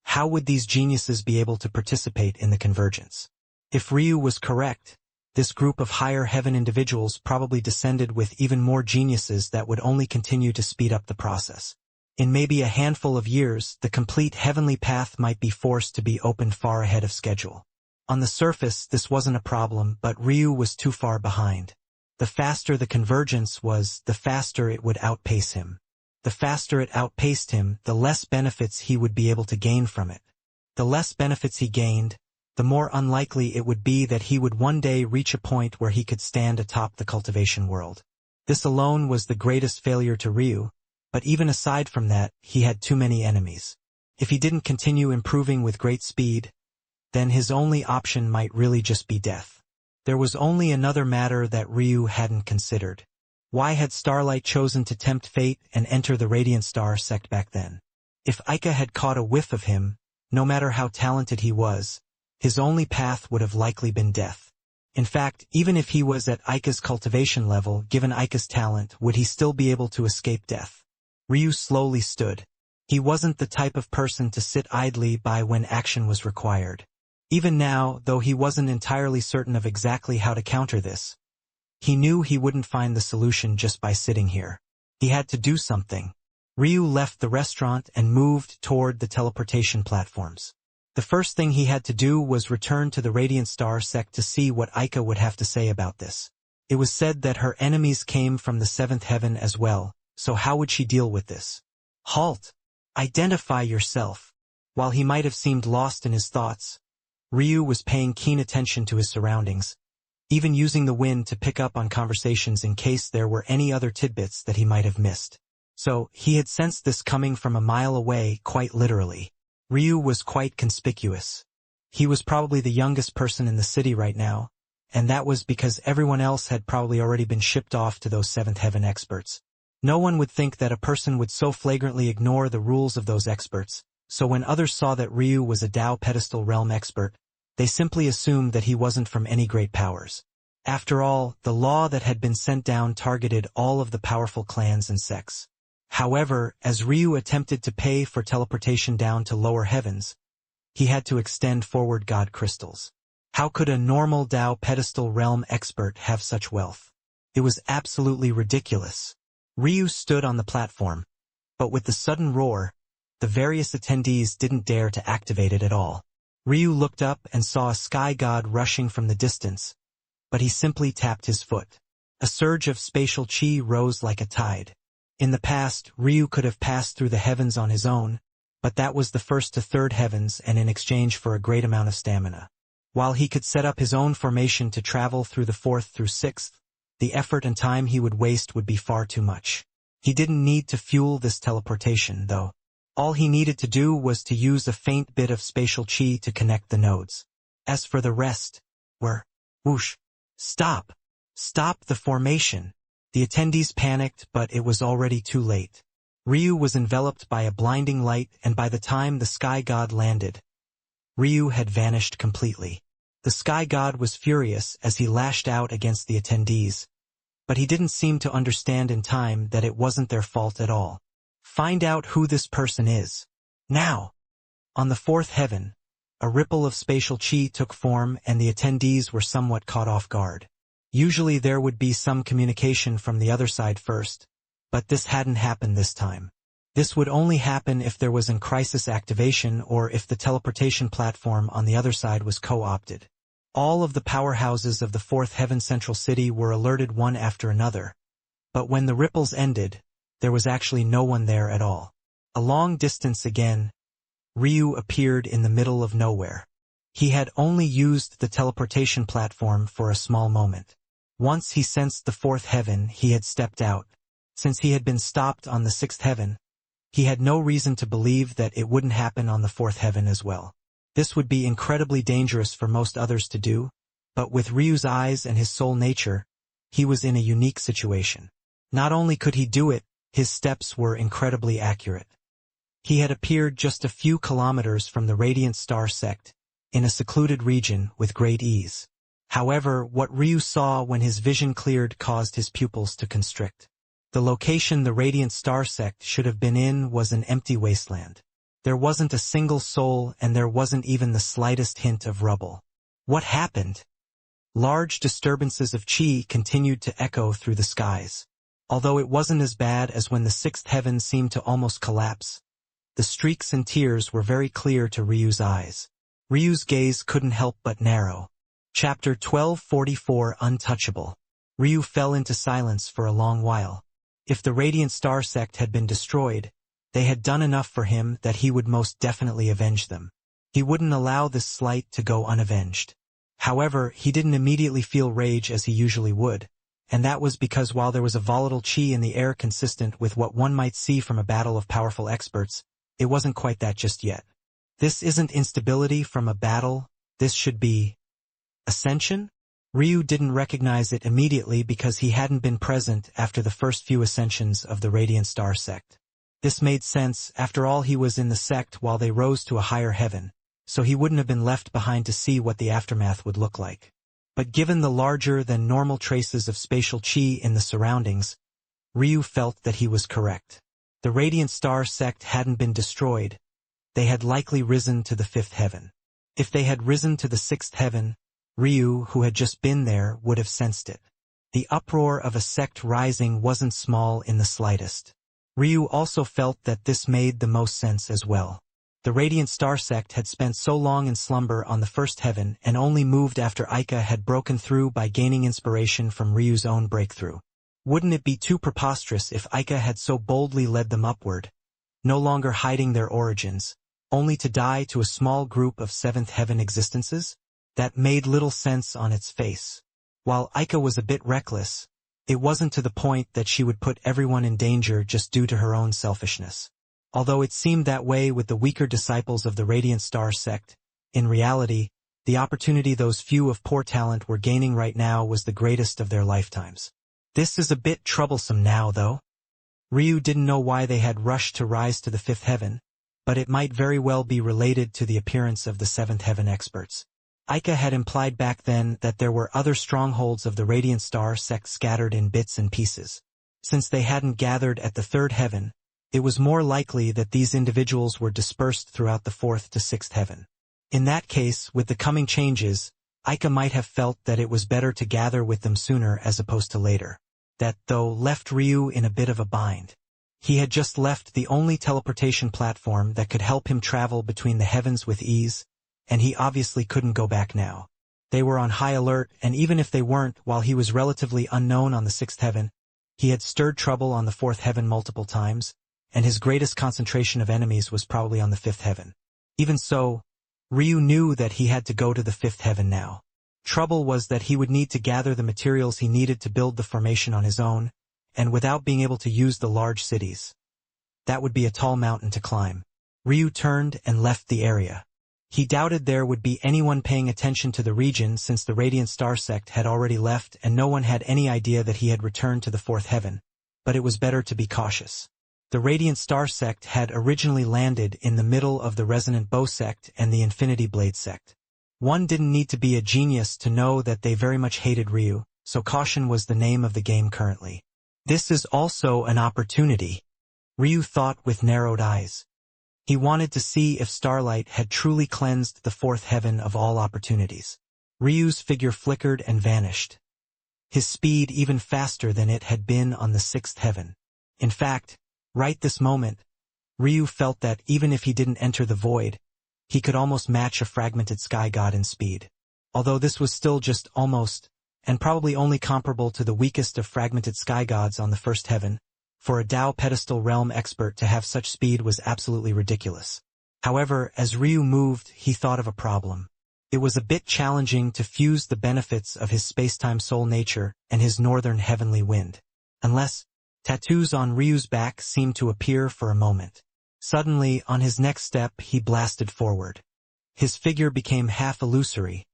how would these geniuses be able to participate in the convergence? If Ryu was correct, this group of higher heaven individuals probably descended with even more geniuses that would only continue to speed up the process. In maybe a handful of years, the complete heavenly path might be forced to be opened far ahead of schedule. On the surface, this wasn't a problem, but Ryu was too far behind. The faster the convergence was, the faster it would outpace him. The faster it outpaced him, the less benefits he would be able to gain from it. The less benefits he gained, the more unlikely it would be that he would one day reach a point where he could stand atop the cultivation world. This alone was the greatest failure to Ryu, but even aside from that, he had too many enemies. If he didn't continue improving with great speed, then his only option might really just be death. There was only another matter that Ryu hadn't considered. Why had Starlight chosen to tempt fate and enter the Radiant Star sect back then? If Aika had caught a whiff of him, no matter how talented he was, his only path would have likely been death. In fact, even if he was at Aika's cultivation level, given Aika's talent, would he still be able to escape death? Ryu slowly stood. He wasn't the type of person to sit idly by when action was required. Even now, though he wasn't entirely certain of exactly how to counter this, he knew he wouldn't find the solution just by sitting here. He had to do something. Ryu left the restaurant and moved toward the teleportation platforms. The first thing he had to do was return to the Radiant Star sect to see what Aika would have to say about this. It was said that her enemies came from the seventh heaven as well, so how would she deal with this? Halt! Identify yourself. While he might have seemed lost in his thoughts, Ryu was paying keen attention to his surroundings, even using the wind to pick up on conversations in case there were any other tidbits that he might have missed. So, he had sensed this coming from a mile away, quite literally. Ryu was quite conspicuous. He was probably the youngest person in the city right now, and that was because everyone else had probably already been shipped off to those seventh heaven experts. No one would think that a person would so flagrantly ignore the rules of those experts, so when others saw that Ryu was a Tao pedestal realm expert, they simply assumed that he wasn't from any great powers. After all, the law that had been sent down targeted all of the powerful clans and sects. However, as Ryu attempted to pay for teleportation down to lower heavens, he had to extend forward god crystals. How could a normal Tao pedestal realm expert have such wealth? It was absolutely ridiculous. Ryu stood on the platform, but with the sudden roar, the various attendees didn't dare to activate it at all. Ryu looked up and saw a sky god rushing from the distance, but he simply tapped his foot. A surge of spatial chi rose like a tide. In the past, Ryu could have passed through the heavens on his own, but that was the first to third heavens and in exchange for a great amount of stamina. While he could set up his own formation to travel through the fourth through sixth, the effort and time he would waste would be far too much. He didn't need to fuel this teleportation, though. All he needed to do was to use a faint bit of spatial chi to connect the nodes. As for the rest, whoosh, stop the formation. The attendees panicked, but it was already too late. Ryu was enveloped by a blinding light, and by the time the sky god landed, Ryu had vanished completely. The Sky God was furious as he lashed out against the attendees, but he didn't seem to understand in time that it wasn't their fault at all. Find out who this person is. Now! On the fourth heaven, a ripple of spatial chi took form and the attendees were somewhat caught off guard. Usually there would be some communication from the other side first, but this hadn't happened this time. This would only happen if there was in crisis activation or if the teleportation platform on the other side was co-opted. All of the powerhouses of the fourth heaven central city were alerted one after another, but when the ripples ended, there was actually no one there at all. A long distance again, Ryu appeared in the middle of nowhere. He had only used the teleportation platform for a small moment. Once he sensed the fourth heaven, he had stepped out. Since he had been stopped on the sixth heaven, he had no reason to believe that it wouldn't happen on the fourth heaven as well. This would be incredibly dangerous for most others to do, but with Ryu's eyes and his soul nature, he was in a unique situation. Not only could he do it, his steps were incredibly accurate. He had appeared just a few kilometers from the Radiant Star Sect, in a secluded region with great ease. However, what Ryu saw when his vision cleared caused his pupils to constrict. The location the Radiant Star Sect should have been in was an empty wasteland. There wasn't a single soul and there wasn't even the slightest hint of rubble. What happened? Large disturbances of chi continued to echo through the skies. Although it wasn't as bad as when the sixth heaven seemed to almost collapse, the streaks and tears were very clear to Ryu's eyes. Ryu's gaze couldn't help but narrow. Chapter 1244 Untouchable. Ryu fell into silence for a long while. If the Radiant Star Sect had been destroyed, they had done enough for him that he would most definitely avenge them. He wouldn't allow this slight to go unavenged. However, he didn't immediately feel rage as he usually would, and that was because while there was a volatile chi in the air consistent with what one might see from a battle of powerful experts, it wasn't quite that just yet. This isn't instability from a battle, this should be ascension? Ryu didn't recognize it immediately because he hadn't been present after the first few ascensions of the Radiant Star Sect. This made sense, after all he was in the sect while they rose to a higher heaven, so he wouldn't have been left behind to see what the aftermath would look like. But given the larger-than-normal traces of spatial chi in the surroundings, Ryu felt that he was correct. The Radiant Star Sect hadn't been destroyed. They had likely risen to the fifth heaven. If they had risen to the sixth heaven, Ryu, who had just been there, would have sensed it. The uproar of a sect rising wasn't small in the slightest. Ryu also felt that this made the most sense as well. The Radiant Star Sect had spent so long in slumber on the first heaven and only moved after Aika had broken through by gaining inspiration from Ryu's own breakthrough. Wouldn't it be too preposterous if Aika had so boldly led them upward, no longer hiding their origins, only to die to a small group of seventh heaven existences? That made little sense on its face. While Aika was a bit reckless, it wasn't to the point that she would put everyone in danger just due to her own selfishness. Although it seemed that way with the weaker disciples of the Radiant Star Sect, in reality, the opportunity those few of poor talent were gaining right now was the greatest of their lifetimes. This is a bit troublesome now, though. Ryu didn't know why they had rushed to rise to the fifth heaven, but it might very well be related to the appearance of the seventh heaven experts. Aika had implied back then that there were other strongholds of the Radiant Star Sect scattered in bits and pieces. Since they hadn't gathered at the third heaven, it was more likely that these individuals were dispersed throughout the fourth to sixth heaven. In that case, with the coming changes, Aika might have felt that it was better to gather with them sooner as opposed to later. That, though, left Ryu in a bit of a bind. He had just left the only teleportation platform that could help him travel between the heavens with ease, and he obviously couldn't go back now. They were on high alert, and even if they weren't, while he was relatively unknown on the sixth heaven, he had stirred trouble on the fourth heaven multiple times, and his greatest concentration of enemies was probably on the fifth heaven. Even so, Ryu knew that he had to go to the fifth heaven now. Trouble was that he would need to gather the materials he needed to build the formation on his own, and without being able to use the large cities. That would be a tall mountain to climb. Ryu turned and left the area. He doubted there would be anyone paying attention to the region since the Radiant Star Sect had already left and no one had any idea that he had returned to the fourth heaven, but it was better to be cautious. The Radiant Star Sect had originally landed in the middle of the Resonant Bow Sect and the Infinity Blade Sect. One didn't need to be a genius to know that they very much hated Ryu, so caution was the name of the game currently. This is also an opportunity, Ryu thought with narrowed eyes. He wanted to see if starlight had truly cleansed the fourth heaven of all opportunities. Ryu's figure flickered and vanished. His speed even faster than it had been on the sixth heaven. In fact, right this moment, Ryu felt that even if he didn't enter the void, he could almost match a fragmented sky god in speed. Although this was still just almost, and probably only comparable to the weakest of fragmented sky gods on the first heaven, for a Tao pedestal realm expert to have such speed was absolutely ridiculous. However, as Ryu moved, he thought of a problem. It was a bit challenging to fuse the benefits of his space-time soul nature and his northern heavenly wind. Unless, tattoos on Ryu's back seemed to appear for a moment. Suddenly, on his next step, he blasted forward. His figure became half illusory,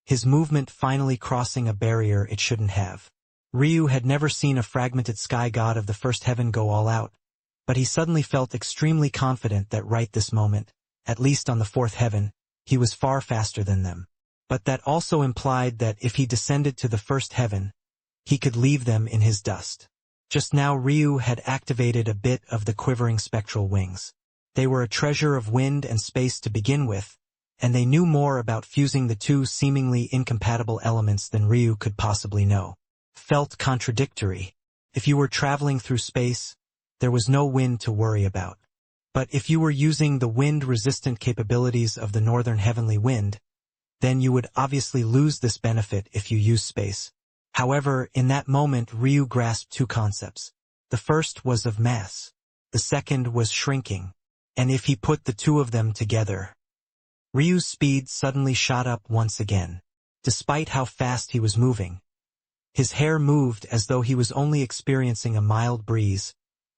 his movement finally crossing a barrier it shouldn't have. Ryu had never seen a fragmented sky god of the first heaven go all out, but he suddenly felt extremely confident that right this moment, at least on the fourth heaven, he was far faster than them. But that also implied that if he descended to the first heaven, he could leave them in his dust. Just now Ryu had activated a bit of the quivering spectral wings. They were a treasure of wind and space to begin with, and they knew more about fusing the two seemingly incompatible elements than Ryu could possibly know. Felt contradictory. If you were traveling through space, there was no wind to worry about. But if you were using the wind-resistant capabilities of the northern heavenly wind, then you would obviously lose this benefit if you use space. However, in that moment Ryu grasped two concepts. The first was of mass. The second was shrinking. And if he put the two of them together, Ryu's speed suddenly shot up once again. Despite how fast he was moving, his hair moved as though he was only experiencing a mild breeze,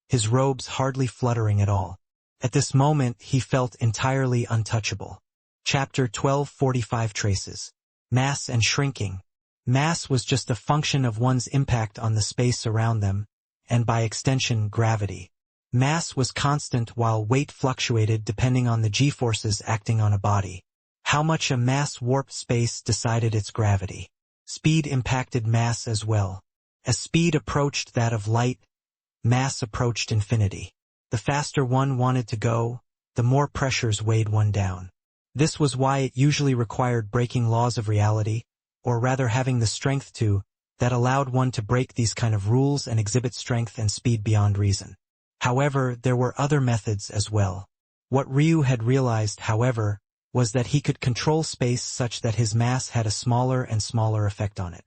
his robes hardly fluttering at all. At this moment he felt entirely untouchable. Chapter 12:45 Traces. Mass and shrinking. Mass was just a function of one's impact on the space around them, and by extension gravity. Mass was constant while weight fluctuated depending on the g-forces acting on a body. How much a mass warped space decided its gravity. Speed impacted mass as well. As speed approached that of light, mass approached infinity. The faster one wanted to go, the more pressures weighed one down. This was why it usually required breaking laws of reality, or rather having the strength to, that allowed one to break these kind of rules and exhibit strength and speed beyond reason. However, there were other methods as well. What Ryu had realized, however, was that he could control space such that his mass had a smaller and smaller effect on it.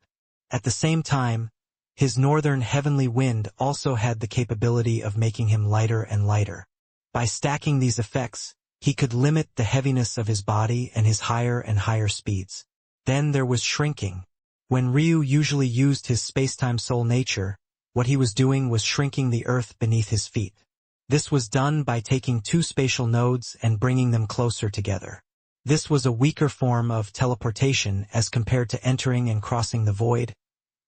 At the same time, his northern heavenly wind also had the capability of making him lighter and lighter. By stacking these effects, he could limit the heaviness of his body and his higher and higher speeds. Then there was shrinking. When Ryu usually used his space-time soul nature, what he was doing was shrinking the earth beneath his feet. This was done by taking two spatial nodes and bringing them closer together. This was a weaker form of teleportation as compared to entering and crossing the void,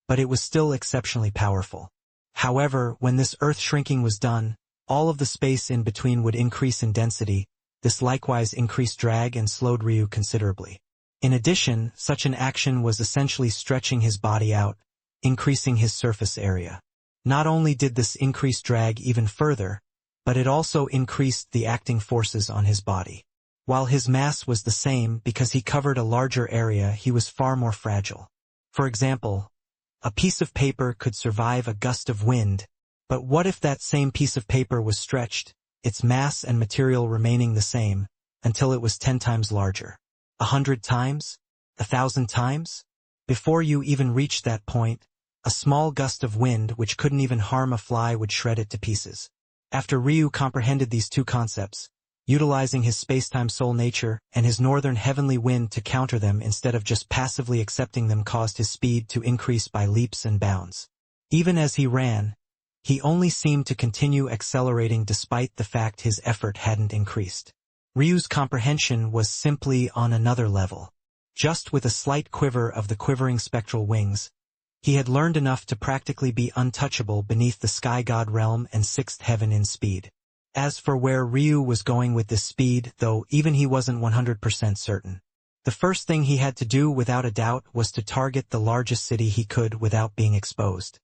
but it was still exceptionally powerful. However, when this earth shrinking was done, all of the space in between would increase in density. This likewise increased drag and slowed Ryu considerably. In addition, such an action was essentially stretching his body out, increasing his surface area. Not only did this increase drag even further, but it also increased the acting forces on his body. While his mass was the same because he covered a larger area, he was far more fragile. For example, a piece of paper could survive a gust of wind, but what if that same piece of paper was stretched, its mass and material remaining the same, until it was 10 times larger? 100 times? 1,000 times? Before you even reached that point, a small gust of wind which couldn't even harm a fly would shred it to pieces. After Ryu comprehended these two concepts, utilizing his space-time soul nature and his northern heavenly wind to counter them instead of just passively accepting them caused his speed to increase by leaps and bounds. Even as he ran, he only seemed to continue accelerating despite the fact his effort hadn't increased. Ryu's comprehension was simply on another level. Just with a slight quiver of the quivering spectral wings, he had learned enough to practically be untouchable beneath the sky god realm and sixth heaven in speed. As for where Ryu was going with this speed, though even he wasn't 100% certain. The first thing he had to do without a doubt was to target the largest city he could without being exposed.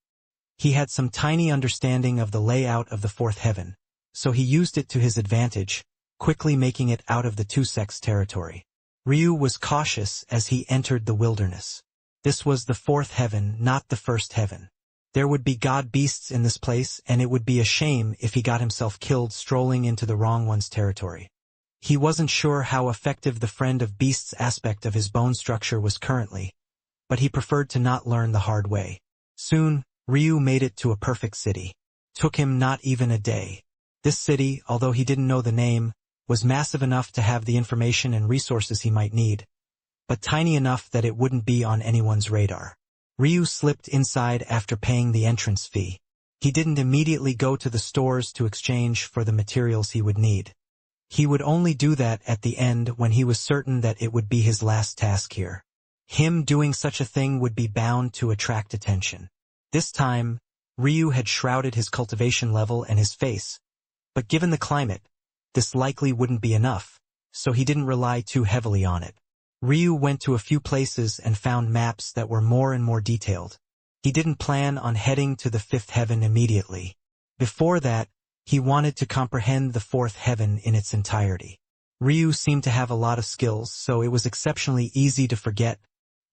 He had some tiny understanding of the layout of the fourth heaven, so he used it to his advantage, quickly making it out of the two-sex territory. Ryu was cautious as he entered the wilderness. This was the fourth heaven, not the first heaven. There would be god-beasts in this place, and it would be a shame if he got himself killed strolling into the wrong one's territory. He wasn't sure how effective the friend of beasts aspect of his bone structure was currently, but he preferred to not learn the hard way. Soon, Ryu made it to a perfect city. Took him not even a day. This city, although he didn't know the name, was massive enough to have the information and resources he might need, but tiny enough that it wouldn't be on anyone's radar. Ryu slipped inside after paying the entrance fee. He didn't immediately go to the stores to exchange for the materials he would need. He would only do that at the end when he was certain that it would be his last task here. Him doing such a thing would be bound to attract attention. This time, Ryu had shrouded his cultivation level and his face, but given the climate, this likely wouldn't be enough, so he didn't rely too heavily on it. Ryu went to a few places and found maps that were more and more detailed. He didn't plan on heading to the fifth heaven immediately. Before that, he wanted to comprehend the fourth heaven in its entirety. Ryu seemed to have a lot of skills, so it was exceptionally easy to forget,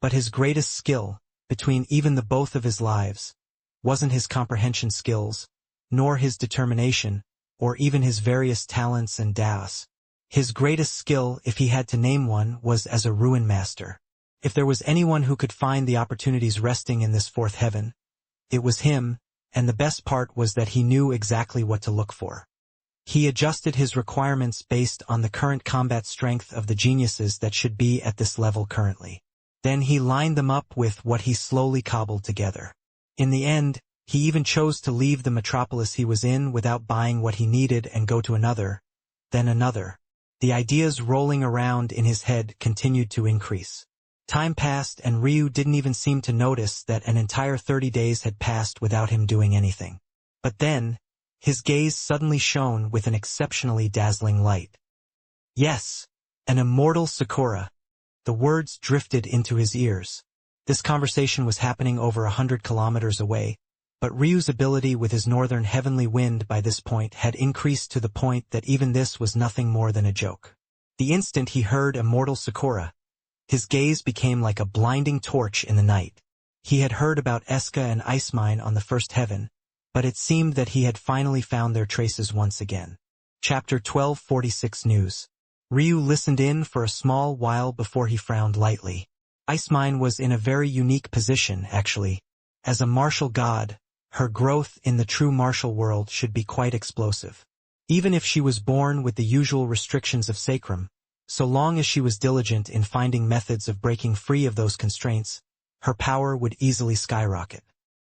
but his greatest skill, between even the both of his lives, wasn't his comprehension skills, nor his determination, or even his various talents and daos. His greatest skill, if he had to name one, was as a ruin master. If there was anyone who could find the opportunities resting in this fourth heaven, it was him, and the best part was that he knew exactly what to look for. He adjusted his requirements based on the current combat strength of the geniuses that should be at this level currently. Then he lined them up with what he slowly cobbled together. In the end, he even chose to leave the metropolis he was in without buying what he needed and go to another, then another. The ideas rolling around in his head continued to increase. Time passed and Ryu didn't even seem to notice that an entire 30 days had passed without him doing anything. But then, his gaze suddenly shone with an exceptionally dazzling light. Yes, an immortal Sakura. The words drifted into his ears. This conversation was happening over 100 kilometers away, but Ryu's ability with his northern heavenly wind by this point had increased to the point that even this was nothing more than a joke. The instant he heard immortal Sakura, his gaze became like a blinding torch in the night. He had heard about Eska and Ice Mine on the first heaven, but it seemed that he had finally found their traces once again. Chapter 1246 News. Ryu listened in for a small while before he frowned lightly. Ice Mine was in a very unique position, actually. As a martial god, her growth in the true martial world should be quite explosive. Even if she was born with the usual restrictions of Sacrum, so long as she was diligent in finding methods of breaking free of those constraints, her power would easily skyrocket.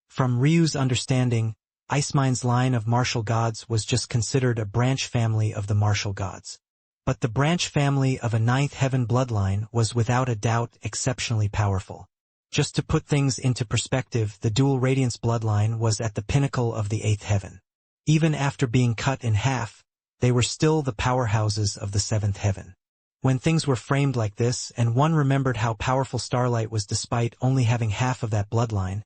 From Ryu's understanding, Ice Mine's line of martial gods was just considered a branch family of the martial gods. But the branch family of a ninth heaven bloodline was without a doubt exceptionally powerful. Just to put things into perspective, the dual radiance bloodline was at the pinnacle of the eighth heaven. Even after being cut in half, they were still the powerhouses of the seventh heaven. When things were framed like this, and one remembered how powerful Starlight was despite only having half of that bloodline,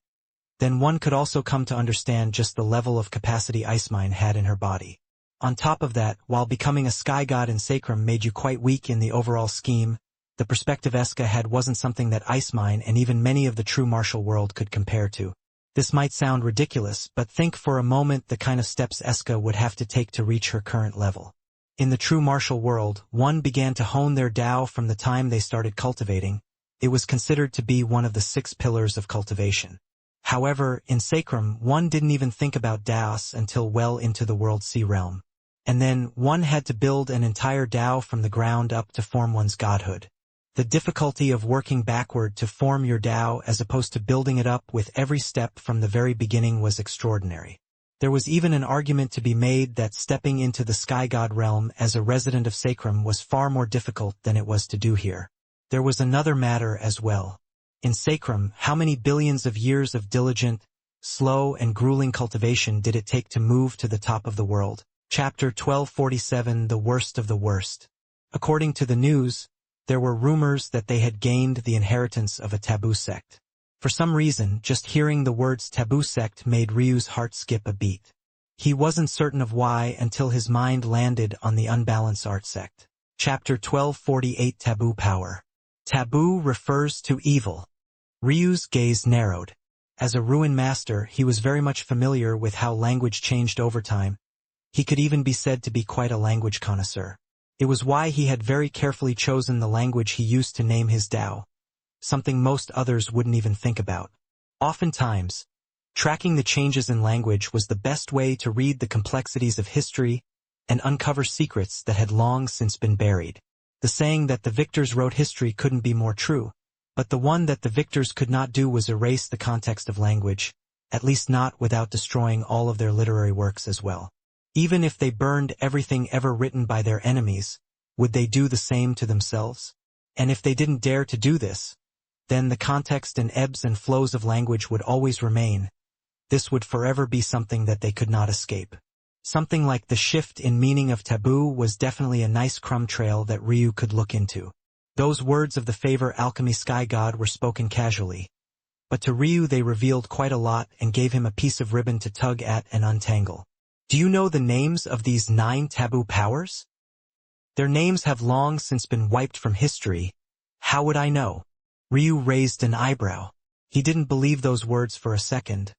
then one could also come to understand just the level of capacity Ice Mine had in her body. On top of that, while becoming a sky god in Sacrum made you quite weak in the overall scheme, the perspective Eska had wasn't something that Ice Mine and even many of the true martial world could compare to. This might sound ridiculous, but think for a moment the kind of steps Eska would have to take to reach her current level. In the true martial world, one began to hone their Tao from the time they started cultivating. It was considered to be one of the 6 pillars of cultivation. However, in Sacrum, one didn't even think about Daos until well into the World Sea realm. And then, one had to build an entire Tao from the ground up to form one's godhood. The difficulty of working backward to form your Tao as opposed to building it up with every step from the very beginning was extraordinary. There was even an argument to be made that stepping into the sky god realm as a resident of Sacrum was far more difficult than it was to do here. There was another matter as well. In Sacrum, how many billions of years of diligent, slow and grueling cultivation did it take to move to the top of the world? Chapter 1247 The Worst of the Worst. According to the news, There were rumors that they had gained the inheritance of a taboo sect. For some reason, just hearing the words taboo sect made Ryu's heart skip a beat. He wasn't certain of why until his mind landed on the unbalanced art sect. Chapter 1248 Taboo Power. Taboo refers to evil. Ryu's gaze narrowed. As a ruin master, he was very much familiar with how language changed over time. He could even be said to be quite a language connoisseur. It was why he had very carefully chosen the language he used to name his Tao, something most others wouldn't even think about. Oftentimes, tracking the changes in language was the best way to read the complexities of history and uncover secrets that had long since been buried. The saying that the victors wrote history couldn't be more true, but the one that the victors could not do was erase the context of language, at least not without destroying all of their literary works as well. Even if they burned everything ever written by their enemies, would they do the same to themselves? And if they didn't dare to do this, then the context and ebbs and flows of language would always remain. This would forever be something that they could not escape. Something like the shift in meaning of taboo was definitely a nice crumb trail that Ryu could look into. Those words of the favor alchemy sky god were spoken casually, but to Ryu they revealed quite a lot and gave him a piece of ribbon to tug at and untangle. Do you know the names of these 9 taboo powers? Their names have long since been wiped from history. How would I know? Ryu raised an eyebrow. He didn't believe those words for a second,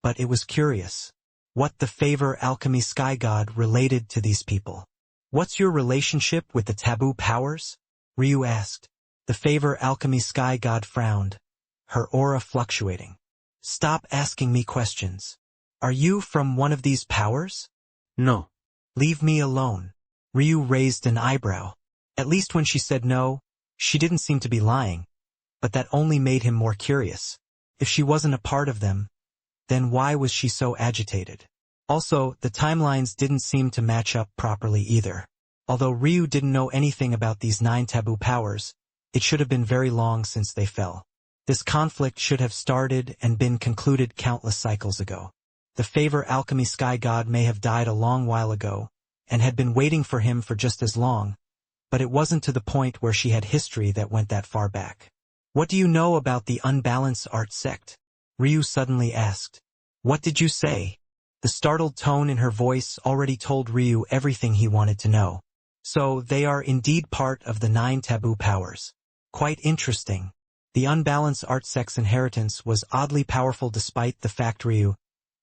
but it was curious. What the favor alchemy sky god related to these people? What's your relationship with the taboo powers? Ryu asked. The favor alchemy sky god frowned, her aura fluctuating. Stop asking me questions. Are you from one of these powers? No. Leave me alone. Ryu raised an eyebrow. At least when she said no, she didn't seem to be lying, but that only made him more curious. If she wasn't a part of them, then why was she so agitated? Also, the timelines didn't seem to match up properly either. Although Ryu didn't know anything about these 9 taboo powers, it should have been very long since they fell. This conflict should have started and been concluded countless cycles ago. The favor alchemy sky god may have died a long while ago, and had been waiting for him for just as long, but it wasn't to the point where she had history that went that far back. What do you know about the unbalanced art sect? Ryu suddenly asked. What did you say? The startled tone in her voice already told Ryu everything he wanted to know. So, they are indeed part of the 9 taboo powers. Quite interesting. The unbalanced art sect's inheritance was oddly powerful despite the fact Ryu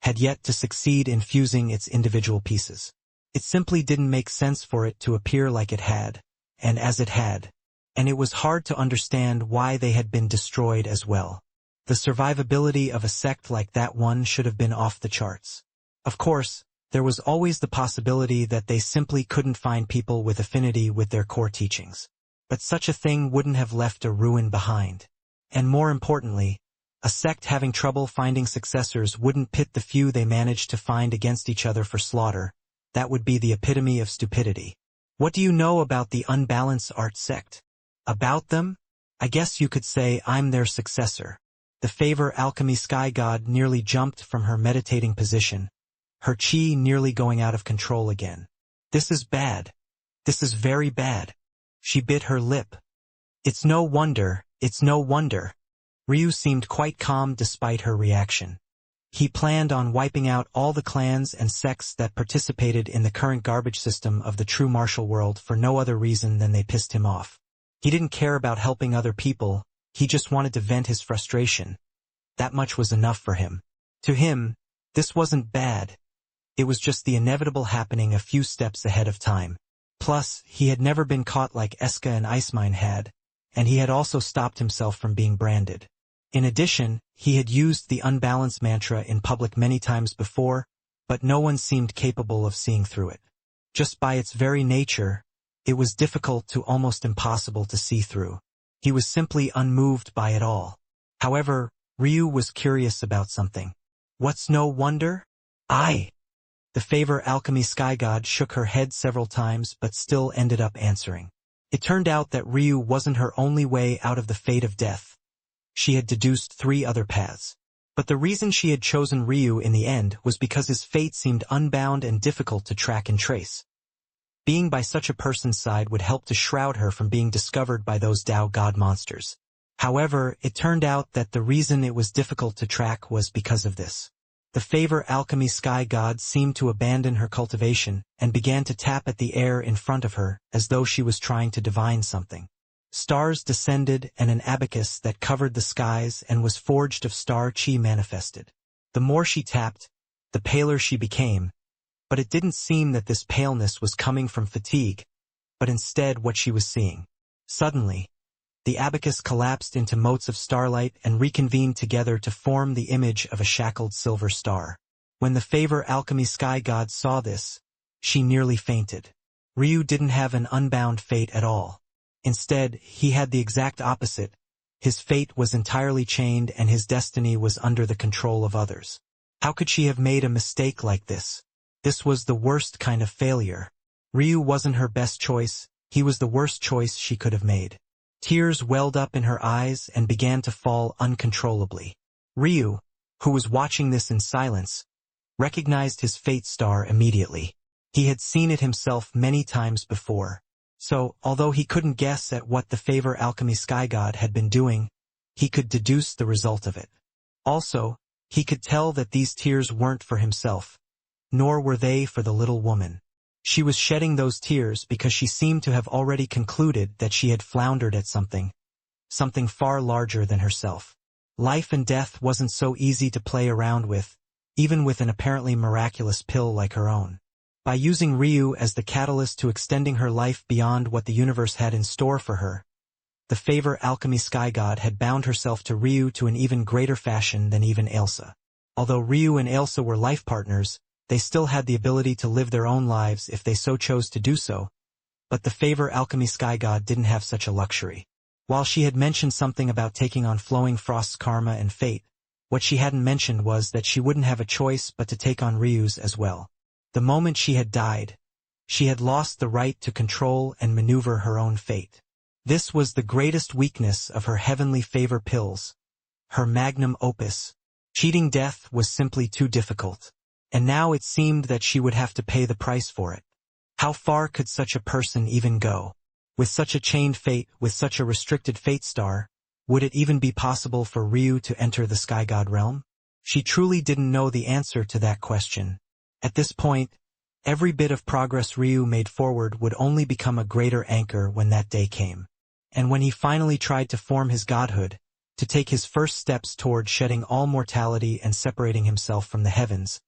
had yet to succeed in fusing its individual pieces. It simply didn't make sense for it to appear like it had, and as it had. And it was hard to understand why they had been destroyed as well. The survivability of a sect like that one should have been off the charts. Of course, there was always the possibility that they simply couldn't find people with affinity with their core teachings. But such a thing wouldn't have left a ruin behind. And more importantly, a sect having trouble finding successors wouldn't pit the few they managed to find against each other for slaughter. That would be the epitome of stupidity. What do you know about the unbalanced art sect? About them? I guess you could say I'm their successor. The favor alchemy sky god nearly jumped from her meditating position, her chi nearly going out of control again. This is bad. This is very bad. She bit her lip. It's no wonder, it's no wonder. Ryu seemed quite calm despite her reaction. He planned on wiping out all the clans and sects that participated in the current garbage system of the true martial world for no other reason than they pissed him off. He didn't care about helping other people, he just wanted to vent his frustration. That much was enough for him. To him, this wasn't bad. It was just the inevitable happening a few steps ahead of time. Plus, he had never been caught like Eska and Icemine had, and he had also stopped himself from being branded. In addition, he had used the unbalanced mantra in public many times before, but no one seemed capable of seeing through it. Just by its very nature, it was difficult to almost impossible to see through. He was simply unmoved by it all. However, Ryu was curious about something. What's no wonder? The favor alchemy sky god shook her head several times but still ended up answering. It turned out that Ryu wasn't her only way out of the fate of death. She had deduced 3 other paths. But the reason she had chosen Ryu in the end was because his fate seemed unbound and difficult to track and trace. Being by such a person's side would help to shroud her from being discovered by those Tao god monsters. However, it turned out that the reason it was difficult to track was because of this. The favor alchemy sky god seemed to abandon her cultivation and began to tap at the air in front of her as though she was trying to divine something. Stars descended and an abacus that covered the skies and was forged of star chi manifested. The more she tapped, the paler she became, but it didn't seem that this paleness was coming from fatigue, but instead what she was seeing. Suddenly, the abacus collapsed into motes of starlight and reconvened together to form the image of a shackled silver star. When the favor alchemy sky god saw this, she nearly fainted. Ryu didn't have an unbound fate at all. Instead, he had the exact opposite. His fate was entirely chained and his destiny was under the control of others. How could she have made a mistake like this? This was the worst kind of failure. Ryu wasn't her best choice, he was the worst choice she could have made. Tears welled up in her eyes and began to fall uncontrollably. Ryu, who was watching this in silence, recognized his fate star immediately. He had seen it himself many times before. So, although he couldn't guess at what the favor alchemy sky god had been doing, he could deduce the result of it. Also, he could tell that these tears weren't for himself, nor were they for the little woman. She was shedding those tears because she seemed to have already concluded that she had floundered at something far larger than herself. Life and death wasn't so easy to play around with, even with an apparently miraculous pill like her own. By using Ryu as the catalyst to extending her life beyond what the universe had in store for her, the favor alchemy sky god had bound herself to Ryu to an even greater fashion than even Ailsa. Although Ryu and Ailsa were life partners, they still had the ability to live their own lives if they so chose to do so, but the favor alchemy sky god didn't have such a luxury. While she had mentioned something about taking on Flowing Frost's karma and fate, what she hadn't mentioned was that she wouldn't have a choice but to take on Ryu's as well. The moment she had died, she had lost the right to control and maneuver her own fate. This was the greatest weakness of her heavenly favor pills, her magnum opus. Cheating death was simply too difficult, and now it seemed that she would have to pay the price for it. How far could such a person even go? With such a chained fate, with such a restricted fate star, would it even be possible for Ryu to enter the sky god realm? She truly didn't know the answer to that question. At this point, every bit of progress Ryu made forward would only become a greater anchor when that day came. And when he finally tried to form his godhood, to take his first steps toward shedding all mortality and separating himself from the heavens,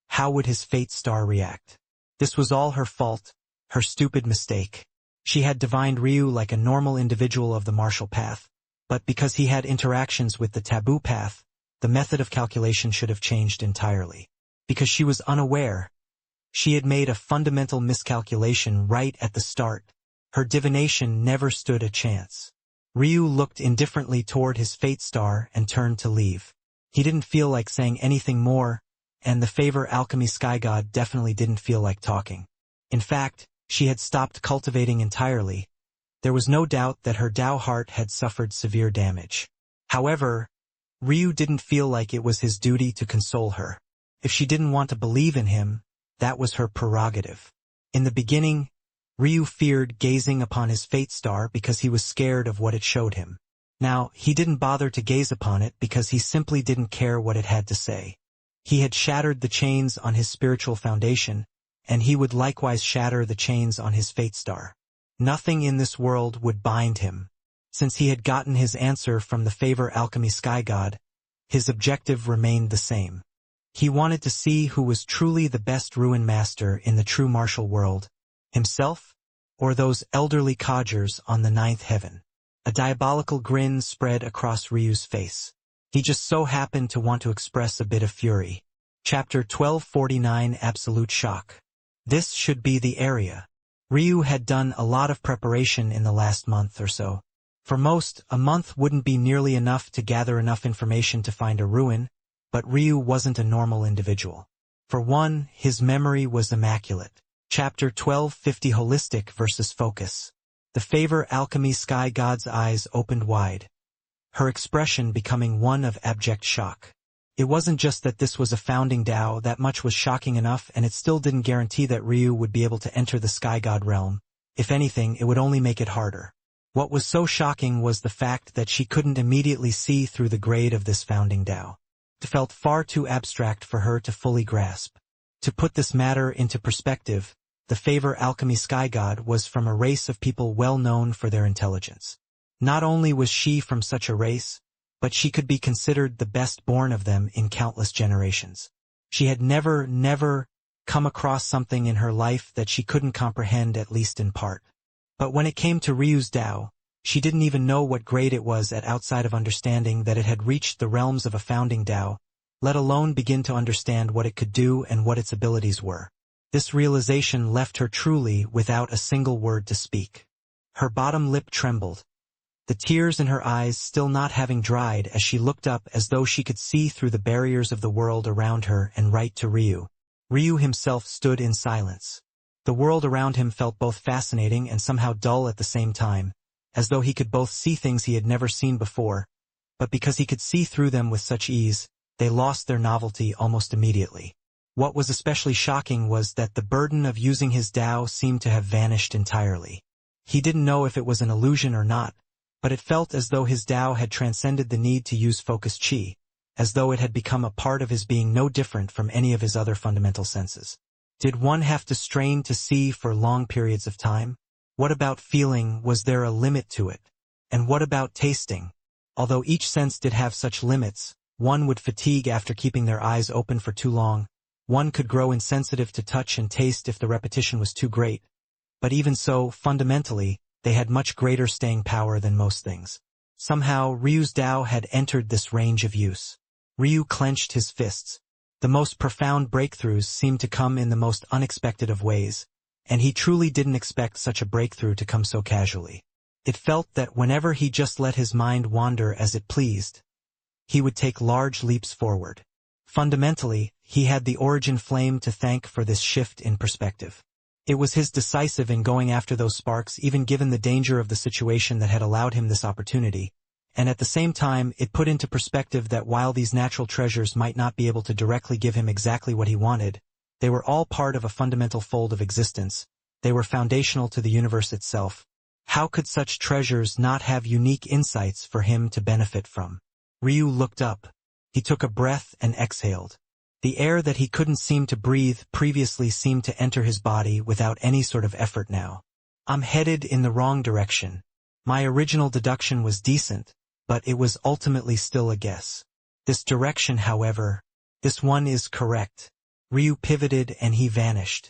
how would his fate star react? This was all her fault, her stupid mistake. She had divined Ryu like a normal individual of the martial path, but because he had interactions with the taboo path, the method of calculation should have changed entirely. Because she was unaware, she had made a fundamental miscalculation right at the start. Her divination never stood a chance. Ryu looked indifferently toward his fate star and turned to leave. He didn't feel like saying anything more, and the favor alchemy sky god definitely didn't feel like talking. In fact, she had stopped cultivating entirely. There was no doubt that her Tao heart had suffered severe damage. However, Ryu didn't feel like it was his duty to console her. If she didn't want to believe in him, that was her prerogative. In the beginning, Ryu feared gazing upon his fate star because he was scared of what it showed him. Now, he didn't bother to gaze upon it because he simply didn't care what it had to say. He had shattered the chains on his spiritual foundation, and he would likewise shatter the chains on his fate star. Nothing in this world would bind him. Since he had gotten his answer from the favor alchemy sky god, his objective remained the same. He wanted to see who was truly the best ruin master in the true martial world, himself, or those elderly codgers on the ninth heaven. A diabolical grin spread across Ryu's face. He just so happened to want to express a bit of fury. Chapter 1249 Absolute Shock. This should be the area. Ryu had done a lot of preparation in the last month or so. For most, a month wouldn't be nearly enough to gather enough information to find a ruin, but Ryu wasn't a normal individual. For one, his memory was immaculate. Chapter 1250 Holistic versus Focus. The favor alchemy sky god's eyes opened wide, her expression becoming one of abject shock. It wasn't just that this was a founding Tao, that much was shocking enough, and it still didn't guarantee that Ryu would be able to enter the Sky God realm. If anything, it would only make it harder. What was so shocking was the fact that she couldn't immediately see through the grade of this founding Tao. It felt far too abstract for her to fully grasp. To put this matter into perspective, the Favor Alchemy Sky God was from a race of people well known for their intelligence. Not only was she from such a race, but she could be considered the best born of them in countless generations. She had never come across something in her life that she couldn't comprehend, at least in part. But when it came to Ryu's Tao, she didn't even know what grade it was at outside of understanding that it had reached the realms of a founding Tao, let alone begin to understand what it could do and what its abilities were. This realization left her truly without a single word to speak. Her bottom lip trembled, the tears in her eyes still not having dried as she looked up as though she could see through the barriers of the world around her and right to Ryu. Ryu himself stood in silence. The world around him felt both fascinating and somehow dull at the same time, as though he could both see things he had never seen before, but because he could see through them with such ease, they lost their novelty almost immediately. What was especially shocking was that the burden of using his Tao seemed to have vanished entirely. He didn't know if it was an illusion or not, but it felt as though his Tao had transcended the need to use focused chi, as though it had become a part of his being no different from any of his other fundamental senses. Did one have to strain to see for long periods of time? What about feeling? Was there a limit to it? And what about tasting? Although each sense did have such limits, one would fatigue after keeping their eyes open for too long, one could grow insensitive to touch and taste if the repetition was too great. But even so, fundamentally, they had much greater staying power than most things. Somehow, Ryu's Tao had entered this range of use. Ryu clenched his fists. The most profound breakthroughs seemed to come in the most unexpected of ways, and he truly didn't expect such a breakthrough to come so casually. It felt that whenever he just let his mind wander as it pleased, he would take large leaps forward. Fundamentally, he had the origin flame to thank for this shift in perspective. It was his decisive in going after those sparks, even given the danger of the situation that had allowed him this opportunity, and at the same time it put into perspective that while these natural treasures might not be able to directly give him exactly what he wanted, they were all part of a fundamental fold of existence. They were foundational to the universe itself. How could such treasures not have unique insights for him to benefit from? Ryu looked up. He took a breath and exhaled. The air that he couldn't seem to breathe previously seemed to enter his body without any sort of effort now. I'm headed in the wrong direction. My original deduction was decent, but it was ultimately still a guess. This direction, however, this one is correct. Ryu pivoted and he vanished.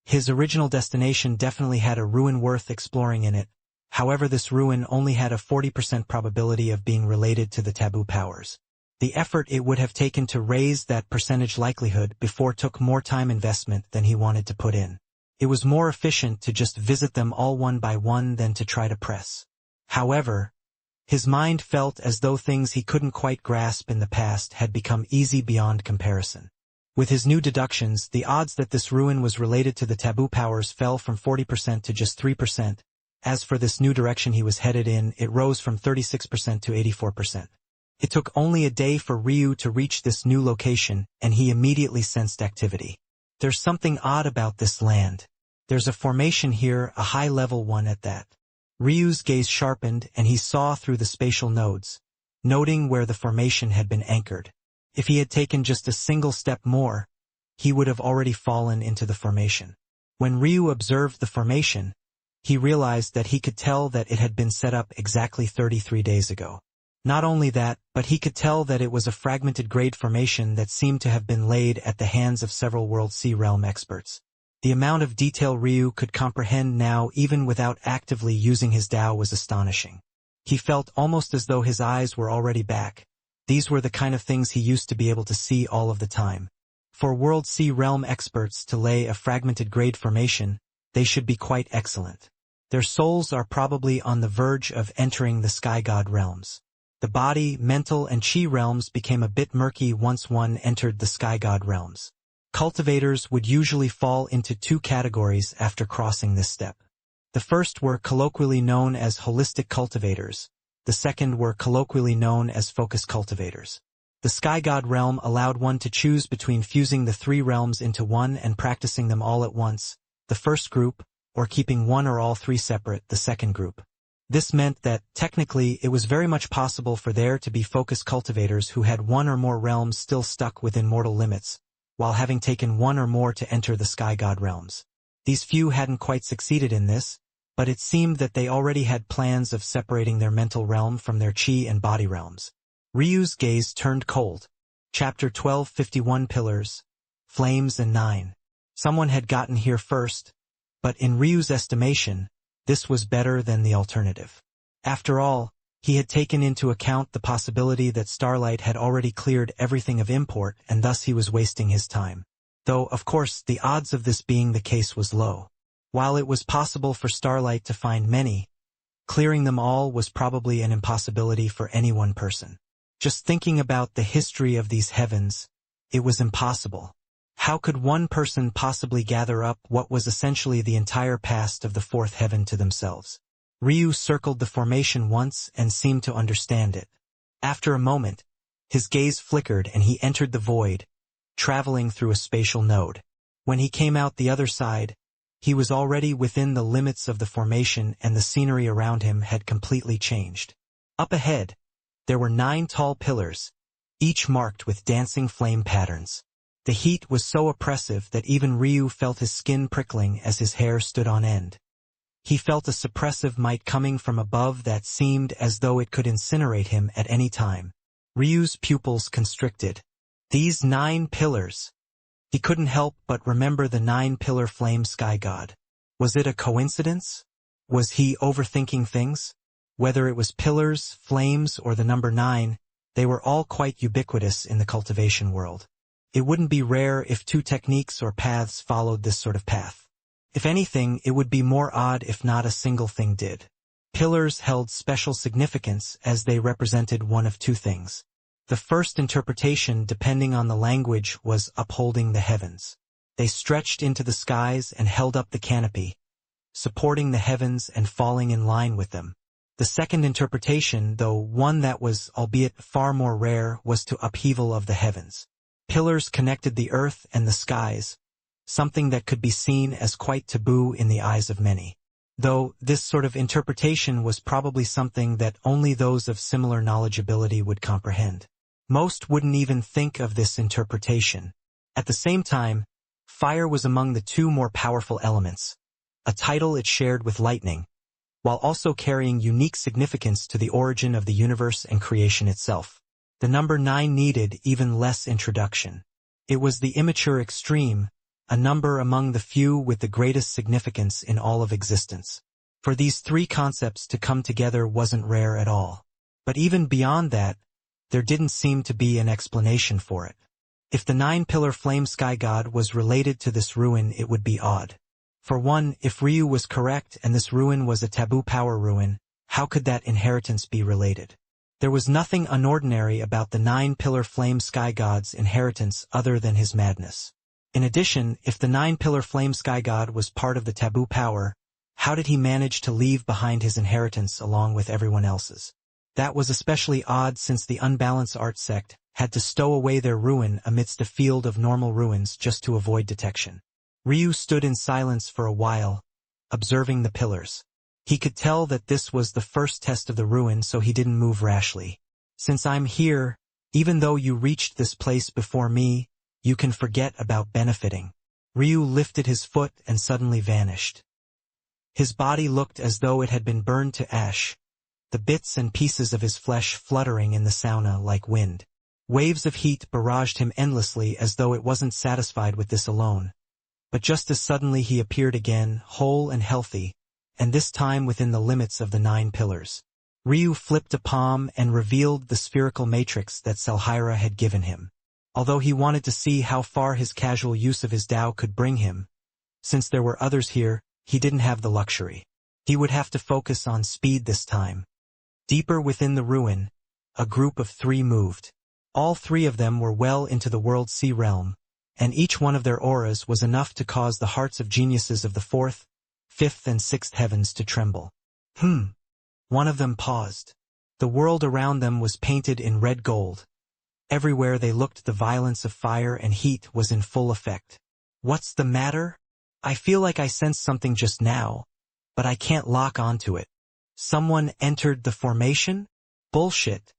His original destination definitely had a ruin worth exploring in it. However, this ruin only had a 40% probability of being related to the taboo powers. The effort it would have taken to raise that percentage likelihood before took more time investment than he wanted to put in. It was more efficient to just visit them all one by one than to try to press. However, his mind felt as though things he couldn't quite grasp in the past had become easy beyond comparison. With his new deductions, the odds that this ruin was related to the taboo powers fell from 40% to just 3%. As for this new direction he was headed in, it rose from 36% to 84%. It took only a day for Ryu to reach this new location, and he immediately sensed activity. There's something odd about this land. There's a formation here, a high-level one at that. Ryu's gaze sharpened, and he saw through the spatial nodes, noting where the formation had been anchored. If he had taken just a single step more, he would have already fallen into the formation. When Ryu observed the formation, he realized that he could tell that it had been set up exactly 33 days ago. Not only that, but he could tell that it was a fragmented grade formation that seemed to have been laid at the hands of several World Sea Realm experts. The amount of detail Ryu could comprehend now even without actively using his Tao was astonishing. He felt almost as though his eyes were already back. These were the kind of things he used to be able to see all of the time. For World Sea Realm experts to lay a fragmented grade formation, they should be quite excellent. Their souls are probably on the verge of entering the Sky God realms. The body, mental, and chi realms became a bit murky once one entered the Sky God realms. Cultivators would usually fall into two categories after crossing this step. The first were colloquially known as holistic cultivators. The second were colloquially known as focus cultivators. The Sky God realm allowed one to choose between fusing the three realms into one and practicing them all at once, the first group, or keeping one or all three separate, the second group. This meant that, technically, it was very much possible for there to be focus cultivators who had one or more realms still stuck within mortal limits, while having taken one or more to enter the Sky God realms. These few hadn't quite succeeded in this, but it seemed that they already had plans of separating their mental realm from their chi and body realms. Ryu's gaze turned cold. Chapter 1251 Pillars, Flames and 9. Someone had gotten here first, but in Ryu's estimation, this was better than the alternative. After all, he had taken into account the possibility that Starlight had already cleared everything of import and thus he was wasting his time. Though, of course, the odds of this being the case was low. While it was possible for Starlight to find many, clearing them all was probably an impossibility for any one person. Just thinking about the history of these heavens, it was impossible. How could one person possibly gather up what was essentially the entire past of the fourth heaven to themselves? Ryu circled the formation once and seemed to understand it. After a moment, his gaze flickered and he entered the void, traveling through a spatial node. When he came out the other side, he was already within the limits of the formation and the scenery around him had completely changed. Up ahead, there were 9 tall pillars, each marked with dancing flame patterns. The heat was so oppressive that even Ryu felt his skin prickling as his hair stood on end. He felt a suppressive might coming from above that seemed as though it could incinerate him at any time. Ryu's pupils constricted. These 9 pillars. He couldn't help but remember the 9-pillar flame sky god. Was it a coincidence? Was he overthinking things? Whether it was pillars, flames, or the number 9, they were all quite ubiquitous in the cultivation world. It wouldn't be rare if 2 techniques or paths followed this sort of path. If anything, it would be more odd if not a single thing did. Pillars held special significance as they represented one of 2 things. The first interpretation, depending on the language, was upholding the heavens. They stretched into the skies and held up the canopy, supporting the heavens and falling in line with them. The second interpretation, though one that was, albeit far more rare, was to upheaval of the heavens. Pillars connected the earth and the skies, something that could be seen as quite taboo in the eyes of many. Though this sort of interpretation was probably something that only those of similar knowledgeability would comprehend. Most wouldn't even think of this interpretation. At the same time, fire was among the 2 more powerful elements, a title it shared with lightning, while also carrying unique significance to the origin of the universe and creation itself. The number 9 needed even less introduction. It was the immature extreme, a number among the few with the greatest significance in all of existence. For these 3 concepts to come together wasn't rare at all. But even beyond that, there didn't seem to be an explanation for it. If the 9-pillar flame sky god was related to this ruin, it would be odd. For one, if Ryu was correct and this ruin was a taboo power ruin, how could that inheritance be related? There was nothing unordinary about the 9-pillar flame sky god's inheritance other than his madness. In addition, if the 9-pillar flame sky god was part of the taboo power, how did he manage to leave behind his inheritance along with everyone else's? That was especially odd since the unbalanced art sect had to stow away their ruin amidst a field of normal ruins just to avoid detection. Ryu stood in silence for a while, observing the pillars. He could tell that this was the first test of the ruin, so he didn't move rashly. Since I'm here, even though you reached this place before me, you can forget about benefiting. Ryu lifted his foot and suddenly vanished. His body looked as though it had been burned to ash, the bits and pieces of his flesh fluttering in the sauna like wind. Waves of heat barraged him endlessly as though it wasn't satisfied with this alone. But just as suddenly he appeared again, whole and healthy, and this time within the limits of the 9 pillars. Ryu flipped a palm and revealed the spherical matrix that Selhira had given him. Although he wanted to see how far his casual use of his Tao could bring him, since there were others here, he didn't have the luxury. He would have to focus on speed this time. Deeper within the ruin, a group of 3 moved. All 3 of them were well into the world sea realm, and each one of their auras was enough to cause the hearts of geniuses of the 4th, 5th and 6th heavens to tremble. One of them paused. The world around them was painted in red gold, Everywhere they looked, the violence of fire and heat was in full effect. What's the matter? I feel like I sensed something just now, but I can't lock onto it. Someone entered the formation? Bullshit.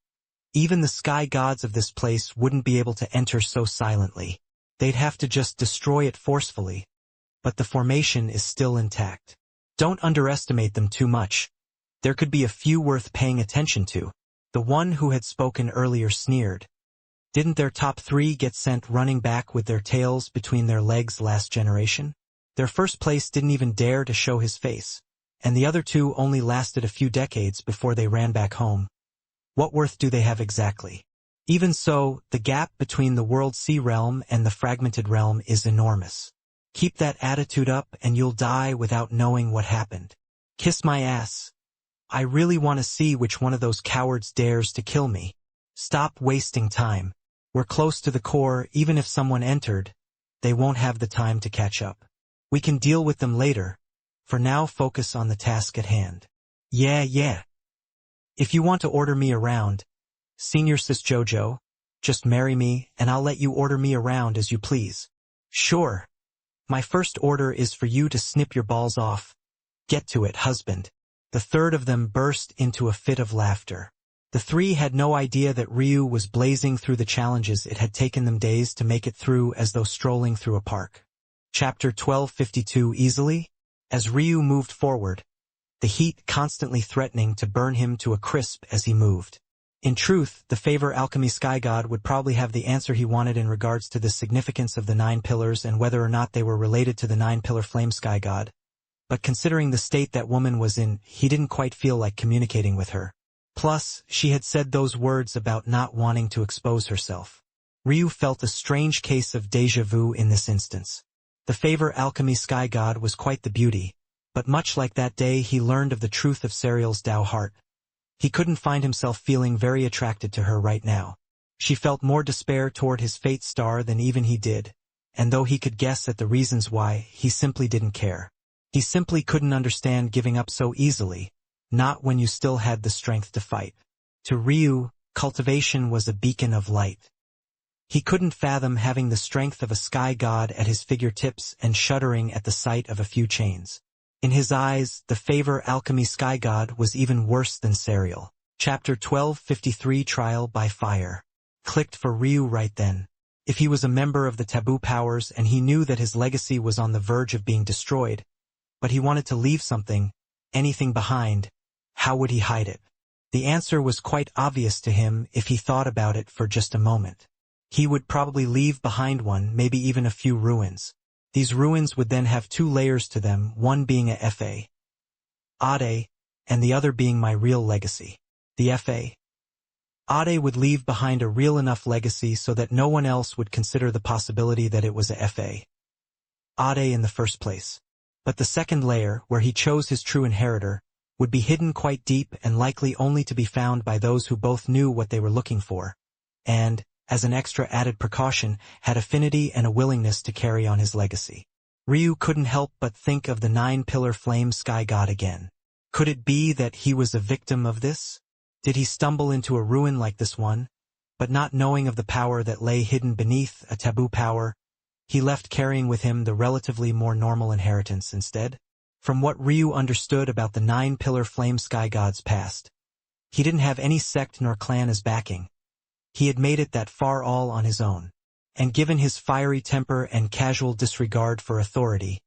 Even the sky gods of this place wouldn't be able to enter so silently. They'd have to just destroy it forcefully. But the formation is still intact. Don't underestimate them too much. There could be a few worth paying attention to. The one who had spoken earlier sneered. Didn't their top 3 get sent running back with their tails between their legs last generation? Their first place didn't even dare to show his face, and the other 2 only lasted a few decades before they ran back home. What worth do they have exactly? Even so, the gap between the World Sea realm and the fragmented realm is enormous. Keep that attitude up and you'll die without knowing what happened. Kiss my ass. I really want to see which one of those cowards dares to kill me. Stop wasting time. We're close to the core. Even if someone entered, they won't have the time to catch up. We can deal with them later. For now, focus on the task at hand. Yeah. If you want to order me around, Senior Sis Jojo, just marry me and I'll let you order me around as you please. Sure. My first order is for you to snip your balls off. Get to it, husband. The third of them burst into a fit of laughter. The 3 had no idea that Ryu was blazing through the challenges it had taken them days to make it through, as though strolling through a park. Chapter 1252. Easily? As Ryu moved forward, the heat constantly threatening to burn him to a crisp as he moved. In truth, the Favor Alchemy Sky God would probably have the answer he wanted in regards to the significance of the 9 pillars and whether or not they were related to the 9-pillar Flame Sky God. But considering the state that woman was in, he didn't quite feel like communicating with her. Plus, she had said those words about not wanting to expose herself. Ryu felt a strange case of déjà vu in this instance. The Favor Alchemy Sky God was quite the beauty, but much like that day he learned of the truth of Serial's Tao heart. He couldn't find himself feeling very attracted to her right now. She felt more despair toward his fate star than even he did, and though he could guess at the reasons why, he simply didn't care. He simply couldn't understand giving up so easily, not when you still had the strength to fight. To Ryu, cultivation was a beacon of light. He couldn't fathom having the strength of a sky god at his fingertips and shuddering at the sight of a few chains. In his eyes, the Favor Alchemy Sky God was even worse than Serial. Chapter 1253. Trial by Fire. Clicked for Ryu right then. If he was a member of the taboo powers and he knew that his legacy was on the verge of being destroyed, but he wanted to leave something, anything behind, how would he hide it? The answer was quite obvious to him if he thought about it for just a moment. He would probably leave behind one, maybe even a few ruins. These ruins would then have 2 layers to them, one being a Fa. Ade, and the other being my real legacy. The Fa. Ade would leave behind a real enough legacy so that no one else would consider the possibility that it was a Fa. Ade in the first place. But the second layer, where he chose his true inheritor, would be hidden quite deep and likely only to be found by those who both knew what they were looking for, and, as an extra added precaution, had affinity and a willingness to carry on his legacy. Ryu couldn't help but think of the 9-pillar Flame Sky God again. Could it be that he was a victim of this? Did he stumble into a ruin like this one, but not knowing of the power that lay hidden beneath, a taboo power, he left carrying with him the relatively more normal inheritance instead? From what Ryu understood about the 9-pillar Flame Sky God's past, he didn't have any sect nor clan as backing. He had made it that far all on his own. And given his fiery temper and casual disregard for authority,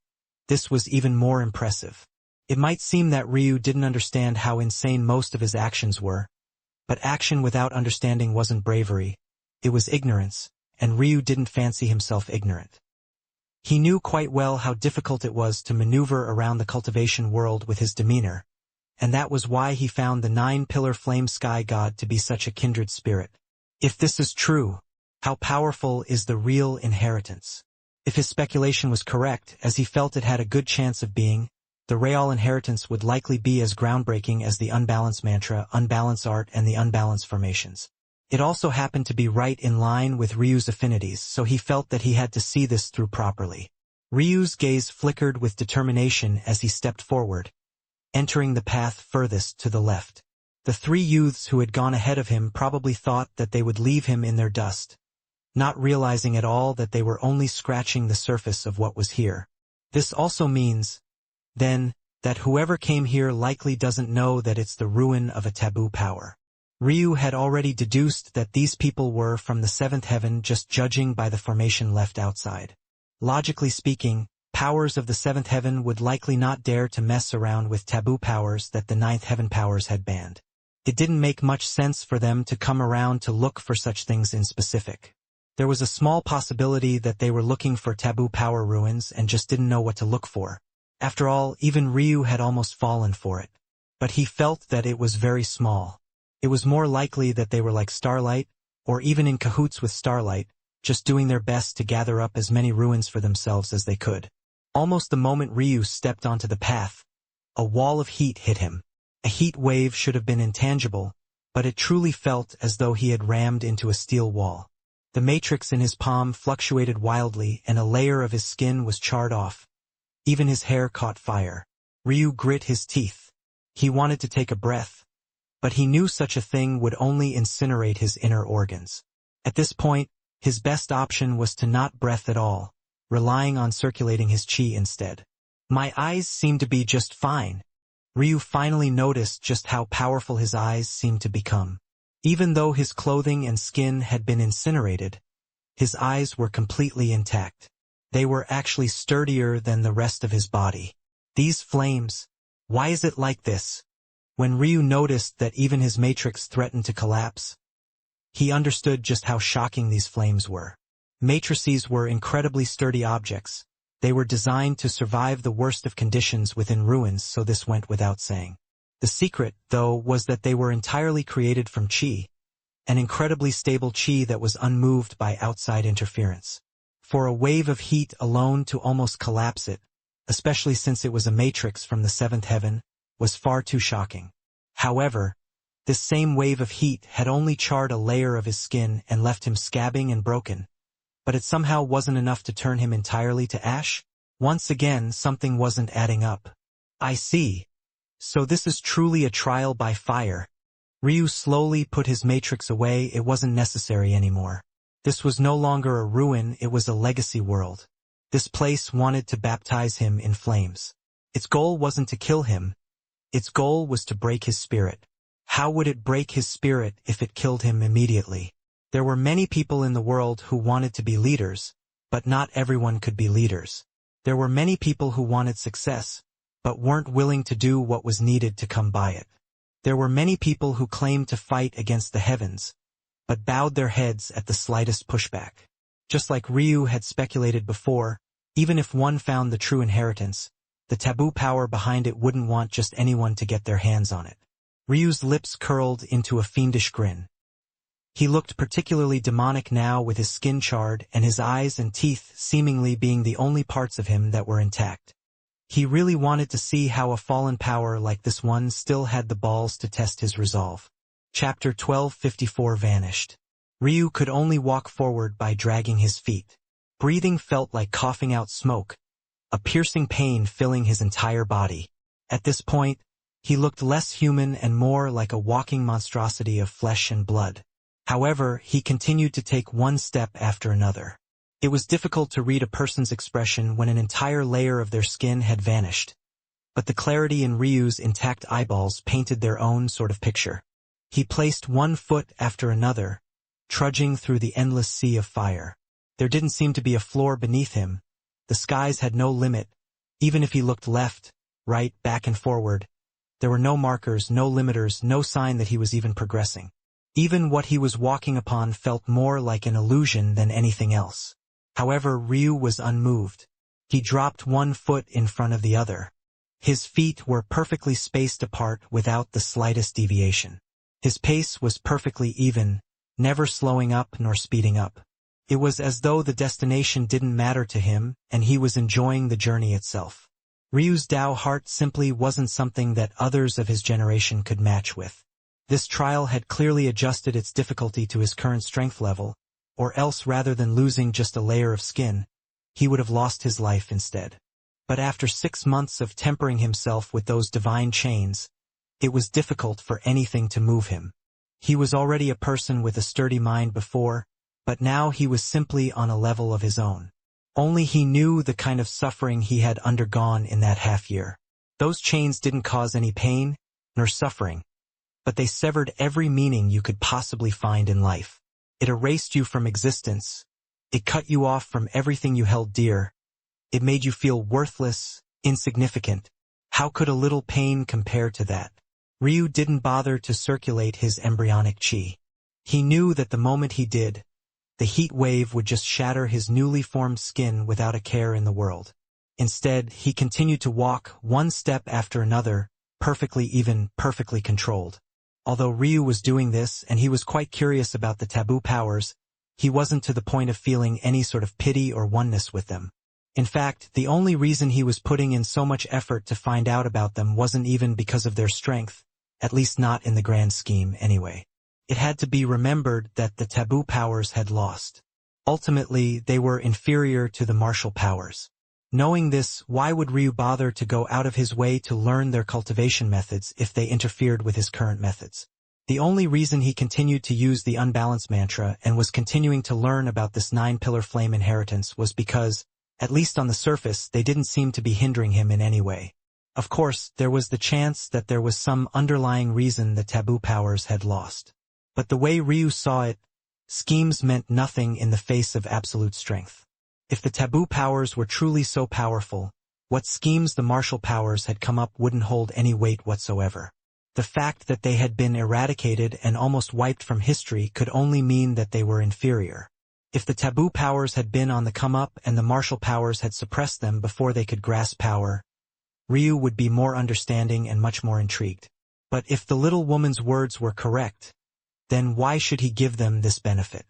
this was even more impressive. It might seem that Ryu didn't understand how insane most of his actions were, but action without understanding wasn't bravery, it was ignorance, and Ryu didn't fancy himself ignorant. He knew quite well how difficult it was to maneuver around the cultivation world with his demeanor, and that was why he found the 9-pillar Flame Sky God to be such a kindred spirit. If this is true, how powerful is the real inheritance? If his speculation was correct, as he felt it had a good chance of being, the Real inheritance would likely be as groundbreaking as the Unbalance Mantra, Unbalance Art, and the Unbalance Formations. It also happened to be right in line with Ryu's affinities, so he felt that he had to see this through properly. Ryu's gaze flickered with determination as he stepped forward, entering the path furthest to the left. The three youths who had gone ahead of him probably thought that they would leave him in their dust, not realizing at all that they were only scratching the surface of what was here. This also means, then, that whoever came here likely doesn't know that it's the ruin of a taboo power. Ryu had already deduced that these people were from the seventh heaven just judging by the formation left outside. Logically speaking, powers of the seventh heaven would likely not dare to mess around with taboo powers that the ninth heaven powers had banned. It didn't make much sense for them to come around to look for such things in specific. There was a small possibility that they were looking for taboo power ruins and just didn't know what to look for. After all, even Ryu had almost fallen for it. But he felt that it was very small. It was more likely that they were like Starlight, or even in cahoots with Starlight, just doing their best to gather up as many ruins for themselves as they could. Almost the moment Ryu stepped onto the path, a wall of heat hit him. A heat wave should have been intangible, but it truly felt as though he had rammed into a steel wall. The matrix in his palm fluctuated wildly and a layer of his skin was charred off. Even his hair caught fire. Ryu grit his teeth. He wanted to take a breath, but he knew such a thing would only incinerate his inner organs. At this point, his best option was to not breath at all, relying on circulating his chi instead. My eyes seem to be just fine. Ryu finally noticed just how powerful his eyes seemed to become. Even though his clothing and skin had been incinerated, his eyes were completely intact. They were actually sturdier than the rest of his body. These flames, why is it like this? When Ryu noticed that even his matrix threatened to collapse, he understood just how shocking these flames were. Matrices were incredibly sturdy objects. They were designed to survive the worst of conditions within ruins, so this went without saying. The secret, though, was that they were entirely created from chi, an incredibly stable chi that was unmoved by outside interference. For a wave of heat alone to almost collapse it, especially since it was a matrix from the seventh heaven, was far too shocking. However, this same wave of heat had only charred a layer of his skin and left him scabbing and broken, but it somehow wasn't enough to turn him entirely to ash. Once again, something wasn't adding up. I see. So this is truly a trial by fire. Ryu slowly put his matrix away. It wasn't necessary anymore. This was no longer a ruin, it was a legacy world. This place wanted to baptize him in flames. Its goal wasn't to kill him. Its goal was to break his spirit. How would it break his spirit if it killed him immediately? There were many people in the world who wanted to be leaders, but not everyone could be leaders. There were many people who wanted success, but weren't willing to do what was needed to come by it. There were many people who claimed to fight against the heavens, but bowed their heads at the slightest pushback. Just like Ryu had speculated before, even if one found the true inheritance, the taboo power behind it wouldn't want just anyone to get their hands on it. Ryu's lips curled into a fiendish grin. He looked particularly demonic now, with his skin charred and his eyes and teeth seemingly being the only parts of him that were intact. He really wanted to see how a fallen power like this one still had the balls to test his resolve. Chapter 1254 vanished. Ryu could only walk forward by dragging his feet. Breathing felt like coughing out smoke, a piercing pain filling his entire body. At this point, he looked less human and more like a walking monstrosity of flesh and blood. However, he continued to take one step after another. It was difficult to read a person's expression when an entire layer of their skin had vanished, but the clarity in Ryu's intact eyeballs painted their own sort of picture. He placed one foot after another, trudging through the endless sea of fire. There didn't seem to be a floor beneath him. The skies had no limit. Even if he looked left, right, back and forward, there were no markers, no limiters, no sign that he was even progressing. Even what he was walking upon felt more like an illusion than anything else. However, Ryu was unmoved. He dropped one foot in front of the other. His feet were perfectly spaced apart without the slightest deviation. His pace was perfectly even, never slowing up nor speeding up. It was as though the destination didn't matter to him, and he was enjoying the journey itself. Ryu's Tao heart simply wasn't something that others of his generation could match with. This trial had clearly adjusted its difficulty to his current strength level, or else rather than losing just a layer of skin, he would have lost his life instead. But after 6 months of tempering himself with those divine chains, It was difficult for anything to move him. He was already a person with a sturdy mind before, but now he was simply on a level of his own. Only he knew the kind of suffering he had undergone in that half-year. Those chains didn't cause any pain, nor suffering, but they severed every meaning you could possibly find in life. It erased you from existence. It cut you off from everything you held dear. It made you feel worthless, insignificant. How could a little pain compare to that? Ryu didn't bother to circulate his embryonic chi. He knew that the moment he did, the heat wave would just shatter his newly formed skin without a care in the world. Instead, he continued to walk one step after another, perfectly even, perfectly controlled. Although Ryu was doing this and he was quite curious about the taboo powers, he wasn't to the point of feeling any sort of pity or oneness with them. In fact, the only reason he was putting in so much effort to find out about them wasn't even because of their strength, at least not in the grand scheme anyway. It had to be remembered that the taboo powers had lost. Ultimately, they were inferior to the martial powers. Knowing this, why would Ryu bother to go out of his way to learn their cultivation methods if they interfered with his current methods? The only reason he continued to use the unbalanced mantra and was continuing to learn about this 9-pillar flame inheritance was because, at least on the surface, they didn't seem to be hindering him in any way. Of course, there was the chance that there was some underlying reason the taboo powers had lost. But the way Ryu saw it, schemes meant nothing in the face of absolute strength. If the taboo powers were truly so powerful, what schemes the martial powers had come up wouldn't hold any weight whatsoever. The fact that they had been eradicated and almost wiped from history could only mean that they were inferior. If the taboo powers had been on the come-up and the martial powers had suppressed them before they could grasp power, Ryu would be more understanding and much more intrigued. But if the little woman's words were correct, then why should he give them this benefit?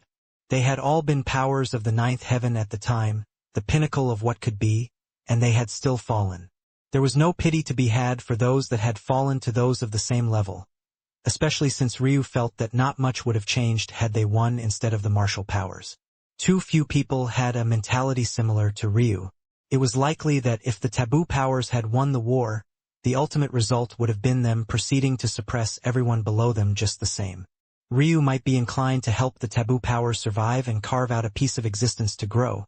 They had all been powers of the 9th heaven at the time, the pinnacle of what could be, and they had still fallen. There was no pity to be had for those that had fallen to those of the same level, especially since Ryu felt that not much would have changed had they won instead of the martial powers. Too few people had a mentality similar to Ryu. It was likely that if the taboo powers had won the war, the ultimate result would have been them proceeding to suppress everyone below them just the same. Ryu might be inclined to help the taboo powers survive and carve out a piece of existence to grow.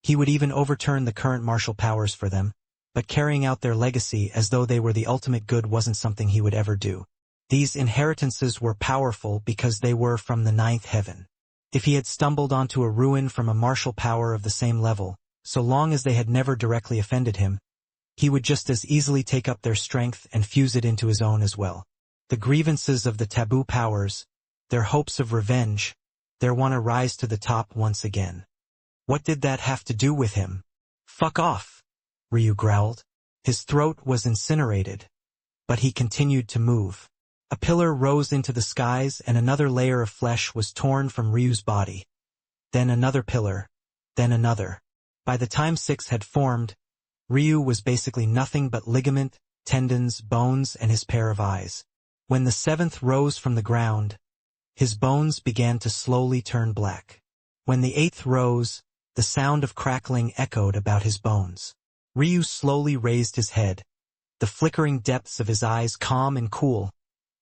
He would even overturn the current martial powers for them, but carrying out their legacy as though they were the ultimate good wasn't something he would ever do. These inheritances were powerful because they were from the 9th heaven. If he had stumbled onto a ruin from a martial power of the same level, so long as they had never directly offended him, he would just as easily take up their strength and fuse it into his own as well. The grievances of the taboo powers, their hopes of revenge, their want to rise to the top once again. What did that have to do with him? Fuck off, Ryu growled. His throat was incinerated, but he continued to move. A pillar rose into the skies and another layer of flesh was torn from Ryu's body. Then another pillar, then another. By the time 6 had formed, Ryu was basically nothing but ligament, tendons, bones, and his pair of eyes. When the 7th rose from the ground, his bones began to slowly turn black. When the 8th rose, the sound of crackling echoed about his bones. Ryu slowly raised his head, the flickering depths of his eyes calm and cool,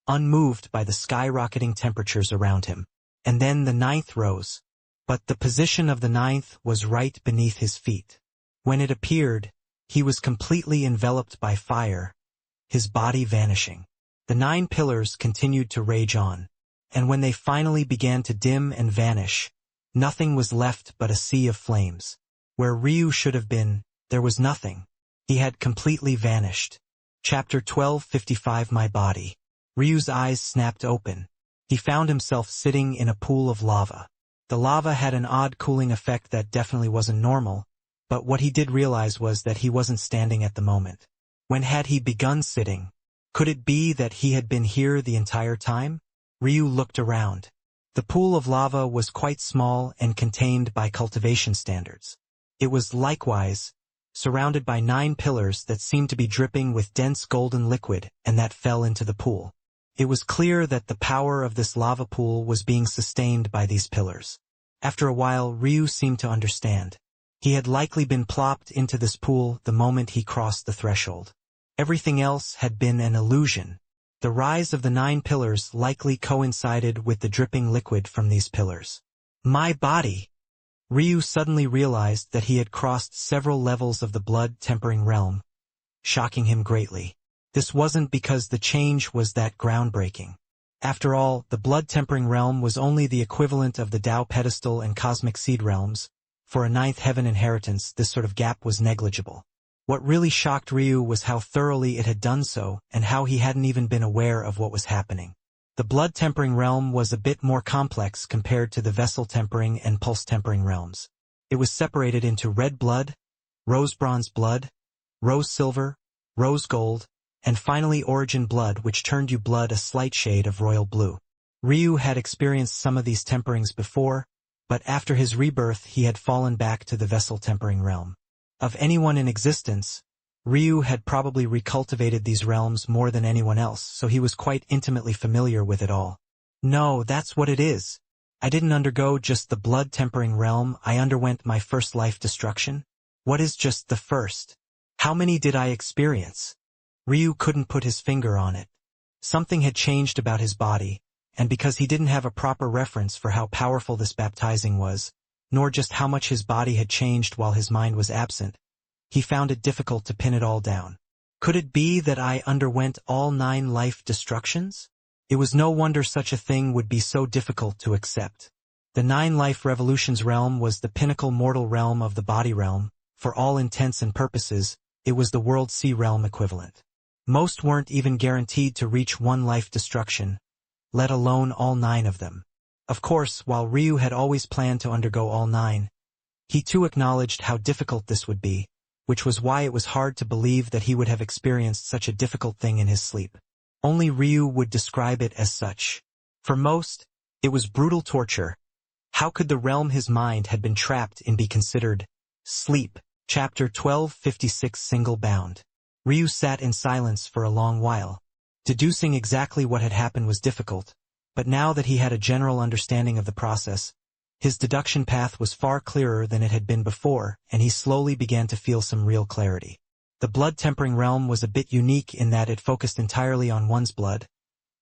unmoved by the skyrocketing temperatures around him. And then the 9th rose. But the position of the 9th was right beneath his feet. When it appeared, he was completely enveloped by fire, his body vanishing. The 9 pillars continued to rage on, and when they finally began to dim and vanish, nothing was left but a sea of flames. Where Ryu should have been, there was nothing. He had completely vanished. Chapter 1255 My Body. Ryu's eyes snapped open. He found himself sitting in a pool of lava. The lava had an odd cooling effect that definitely wasn't normal, but what he did realize was that he wasn't standing at the moment. When had he begun sitting? Could it be that he had been here the entire time? Ryu looked around. The pool of lava was quite small and contained by cultivation standards. It was, likewise, surrounded by 9 pillars that seemed to be dripping with dense golden liquid and that fell into the pool. It was clear that the power of this lava pool was being sustained by these pillars. After a while, Ryu seemed to understand. He had likely been plopped into this pool the moment he crossed the threshold. Everything else had been an illusion, The rise of the 9 pillars likely coincided with the dripping liquid from these pillars. My body! Ryu suddenly realized that he had crossed several levels of the blood-tempering realm, shocking him greatly. This wasn't because the change was that groundbreaking. After all, the blood-tempering realm was only the equivalent of the Tao pedestal and cosmic seed realms. For a 9th heaven inheritance, this sort of gap was negligible. What really shocked Ryu was how thoroughly it had done so, and how he hadn't even been aware of what was happening. The blood-tempering realm was a bit more complex compared to the vessel-tempering and pulse-tempering realms. It was separated into red blood, rose bronze blood, rose silver, rose gold, and finally origin blood, which turned you blood a slight shade of royal blue. Ryu had experienced some of these temperings before, but after his rebirth he had fallen back to the vessel-tempering realm. Of anyone in existence, Ryu had probably recultivated these realms more than anyone else, so he was quite intimately familiar with it all. No, that's what it is. I didn't undergo just the blood-tempering realm, I underwent my first life destruction. What is just the first? How many did I experience? Ryu couldn't put his finger on it. Something had changed about his body, and because he didn't have a proper reference for how powerful this baptizing was, nor just how much his body had changed while his mind was absent, he found it difficult to pin it all down. Could it be that I underwent all 9 life destructions? It was no wonder such a thing would be so difficult to accept. The 9 life revolutions realm was the pinnacle mortal realm of the body realm. For all intents and purposes, it was the world sea realm equivalent. Most weren't even guaranteed to reach 1 life destruction, let alone all 9 of them. Of course, while Ryu had always planned to undergo all 9, he too acknowledged how difficult this would be, which was why it was hard to believe that he would have experienced such a difficult thing in his sleep. Only Ryu would describe it as such. For most, it was brutal torture. How could the realm his mind had been trapped in be considered sleep? Chapter 1256 Single Bound. Ryu sat in silence for a long while. Deducing exactly what had happened was difficult, but now that he had a general understanding of the process, his deduction path was far clearer than it had been before, and he slowly began to feel some real clarity. The blood-tempering realm was a bit unique in that it focused entirely on one's blood,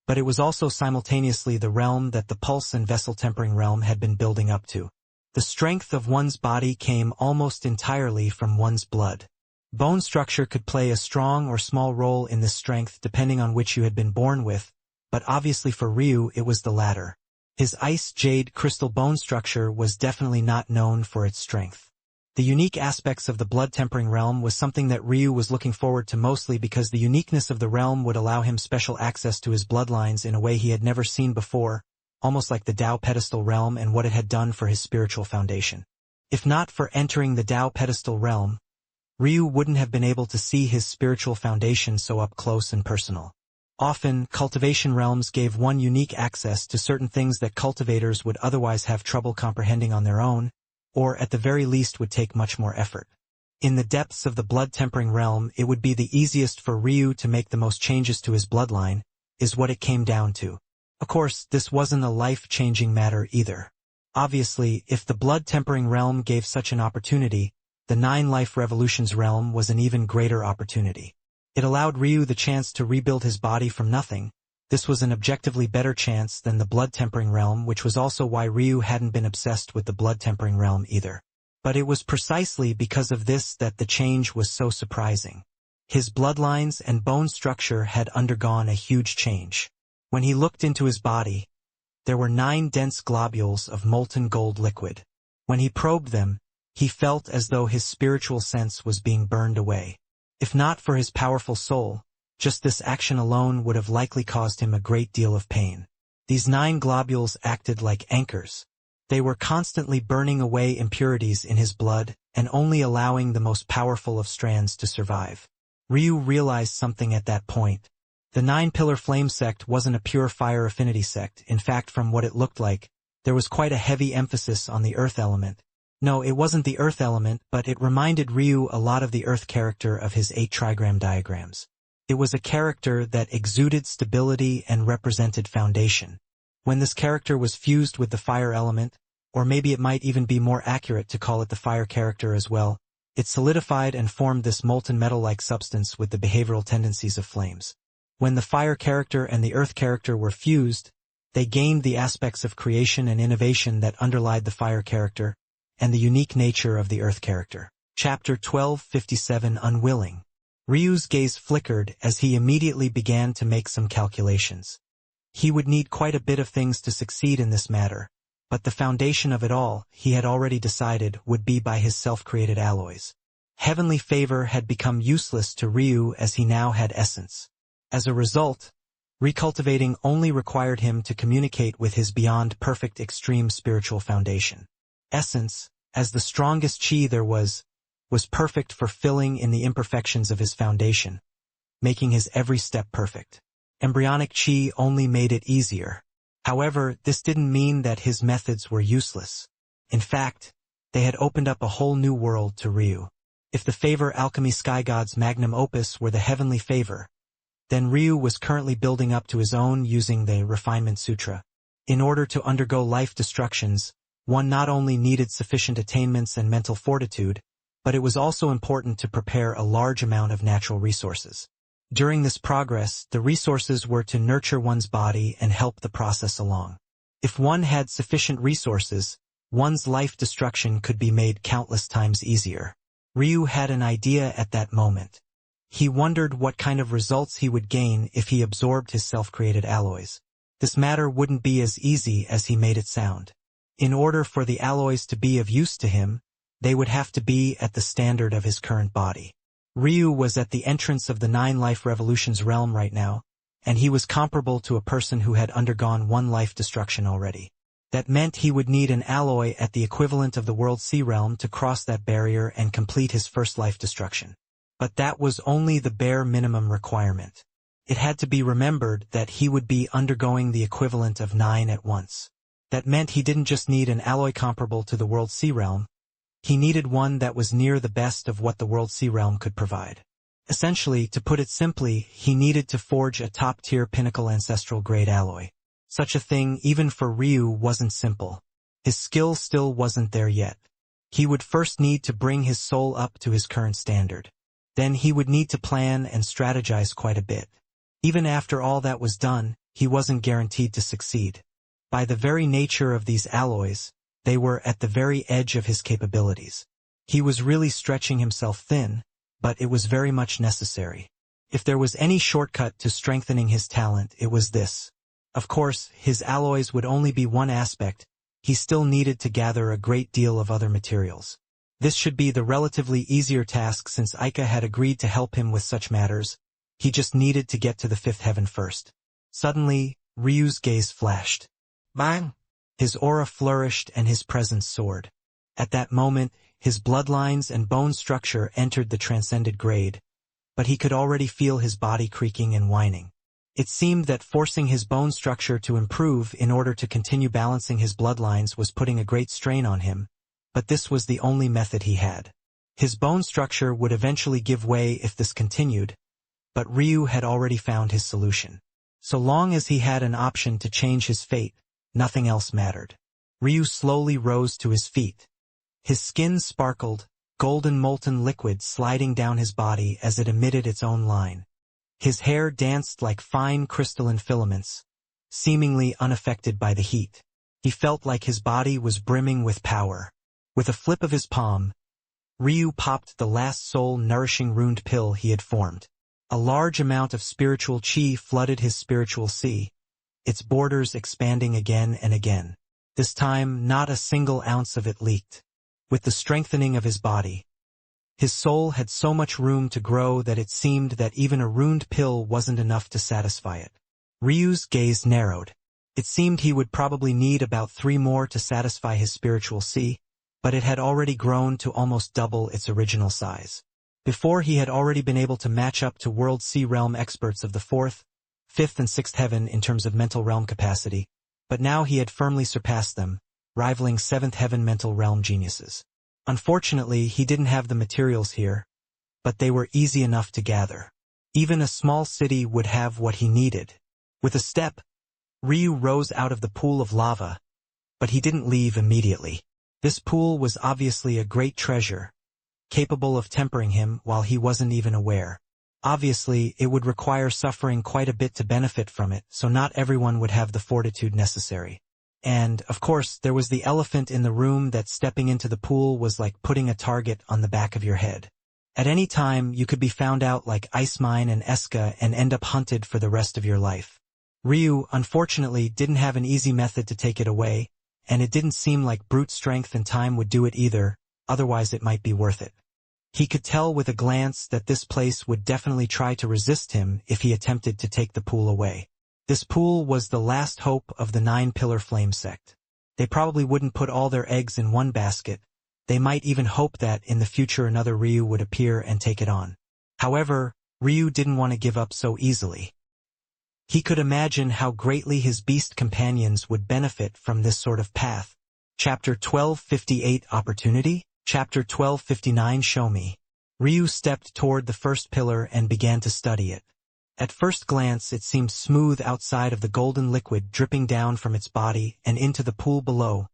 but it was also simultaneously the realm that the pulse and vessel-tempering realm had been building up to. The strength of one's body came almost entirely from one's blood. Bone structure could play a strong or small role in this strength depending on which you had been born with, but obviously for Ryu it was the latter. His ice jade crystal bone structure was definitely not known for its strength. The unique aspects of the blood-tempering realm was something that Ryu was looking forward to mostly because the uniqueness of the realm would allow him special access to his bloodlines in a way he had never seen before, almost like the Tao pedestal realm and what it had done for his spiritual foundation. If not for entering the Tao pedestal realm, Ryu wouldn't have been able to see his spiritual foundation so up close and personal. Often, cultivation realms gave one unique access to certain things that cultivators would otherwise have trouble comprehending on their own, or at the very least would take much more effort. In the depths of the blood-tempering realm, it would be the easiest for Ryu to make the most changes to his bloodline, is what it came down to. Of course, this wasn't a life-changing matter either. Obviously, if the blood-tempering realm gave such an opportunity, the 9 life revolutions realm was an even greater opportunity. It allowed Ryu the chance to rebuild his body from nothing. This was an objectively better chance than the blood-tempering realm, which was also why Ryu hadn't been obsessed with the blood-tempering realm either. But it was precisely because of this that the change was so surprising. His bloodlines and bone structure had undergone a huge change. When he looked into his body, there were 9 dense globules of molten gold liquid. When he probed them, he felt as though his spiritual sense was being burned away. If not for his powerful soul, just this action alone would have likely caused him a great deal of pain. These 9 globules acted like anchors. They were constantly burning away impurities in his blood and only allowing the most powerful of strands to survive. Ryu realized something at that point. The 9-pillar flame sect wasn't a pure fire affinity sect. In fact, from what it looked like, there was quite a heavy emphasis on the earth element. No, it wasn't the earth element, but it reminded Ryu a lot of the earth character of his 8 trigram diagrams. It was a character that exuded stability and represented foundation. When this character was fused with the fire element, or maybe it might even be more accurate to call it the fire character as well, it solidified and formed this molten metal-like substance with the behavioral tendencies of flames. When the fire character and the earth character were fused, they gained the aspects of creation and innovation that underlied the fire character, and the unique nature of the earth character. Chapter 1257 Unwilling. Ryu's gaze flickered as he immediately began to make some calculations. He would need quite a bit of things to succeed in this matter, but the foundation of it all, he had already decided, would be by his self-created alloys. Heavenly favor had become useless to Ryu as he now had essence. As a result, recultivating only required him to communicate with his beyond perfect extreme spiritual foundation. Essence, as the strongest chi there was perfect for filling in the imperfections of his foundation, making his every step perfect. Embryonic chi only made it easier. However, this didn't mean that his methods were useless. In fact, they had opened up a whole new world to Ryu. If the Favor Alchemy Sky God's magnum opus were the heavenly favor, then Ryu was currently building up to his own using the Refinement Sutra. In order to undergo life destructions, one not only needed sufficient attainments and mental fortitude, but it was also important to prepare a large amount of natural resources. During this progress, the resources were to nurture one's body and help the process along. If one had sufficient resources, one's life destruction could be made countless times easier. Ryu had an idea at that moment. He wondered what kind of results he would gain if he absorbed his self-created alloys. This matter wouldn't be as easy as he made it sound. In order for the alloys to be of use to him, they would have to be at the standard of his current body. Ryu was at the entrance of the 9 life revolutions realm right now, and he was comparable to a person who had undergone 1 life destruction already. That meant he would need an alloy at the equivalent of the World Sea realm to cross that barrier and complete his first life destruction. But that was only the bare minimum requirement. It had to be remembered that he would be undergoing the equivalent of 9 at once. That meant he didn't just need an alloy comparable to the World Sea realm, he needed one that was near the best of what the World Sea realm could provide. Essentially, to put it simply, he needed to forge a top-tier pinnacle ancestral grade alloy. Such a thing, even for Ryu, wasn't simple. His skill still wasn't there yet. He would first need to bring his soul up to his current standard. Then he would need to plan and strategize quite a bit. Even after all that was done, he wasn't guaranteed to succeed. By the very nature of these alloys, they were at the very edge of his capabilities. He was really stretching himself thin, but it was very much necessary. If there was any shortcut to strengthening his talent, it was this. Of course, his alloys would only be one aspect. He still needed to gather a great deal of other materials. This should be the relatively easier task since Aika had agreed to help him with such matters. He just needed to get to the 5th heaven first. Suddenly, Ryu's gaze flashed. Bang! His aura flourished and his presence soared. At that moment, his bloodlines and bone structure entered the transcended grade, but he could already feel his body creaking and whining. It seemed that forcing his bone structure to improve in order to continue balancing his bloodlines was putting a great strain on him, but this was the only method he had. His bone structure would eventually give way if this continued, but Ryu had already found his solution. So long as he had an option to change his fate, nothing else mattered. Ryu slowly rose to his feet. His skin sparkled, golden molten liquid sliding down his body as it emitted its own line. His hair danced like fine crystalline filaments, seemingly unaffected by the heat. He felt like his body was brimming with power. With a flip of his palm, Ryu popped the last soul-nourishing runed pill he had formed. A large amount of spiritual chi flooded his spiritual sea, its borders expanding again and again. This time, not a single ounce of it leaked. With the strengthening of his body, his soul had so much room to grow that it seemed that even a runed pill wasn't enough to satisfy it. Ryu's gaze narrowed. It seemed he would probably need about 3 more to satisfy his spiritual sea, but it had already grown to almost double its original size. Before, he had already been able to match up to World Sea Realm experts of the 4th, 5th and 6th heaven in terms of mental realm capacity, but now he had firmly surpassed them, rivaling 7th heaven mental realm geniuses. Unfortunately, he didn't have the materials here, but they were easy enough to gather. Even a small city would have what he needed. With a step, Ryu rose out of the pool of lava, but he didn't leave immediately. This pool was obviously a great treasure, capable of tempering him while he wasn't even aware. Obviously, it would require suffering quite a bit to benefit from it, so not everyone would have the fortitude necessary. And, of course, there was the elephant in the room that stepping into the pool was like putting a target on the back of your head. At any time, you could be found out like Ice Mine and Eska and end up hunted for the rest of your life. Ryu, unfortunately, didn't have an easy method to take it away, and it didn't seem like brute strength and time would do it either, otherwise it might be worth it. He could tell with a glance that this place would definitely try to resist him if he attempted to take the pool away. This pool was the last hope of the 9-pillar flame sect. They probably wouldn't put all their eggs in one basket. They might even hope that in the future another Ryu would appear and take it on. However, Ryu didn't want to give up so easily. He could imagine how greatly his beast companions would benefit from this sort of path. Chapter 1258 Opportunity? Chapter 1259 Show Me. Ryu stepped toward the first pillar and began to study it. At first glance it seemed smooth outside of the golden liquid dripping down from its body and into the pool below,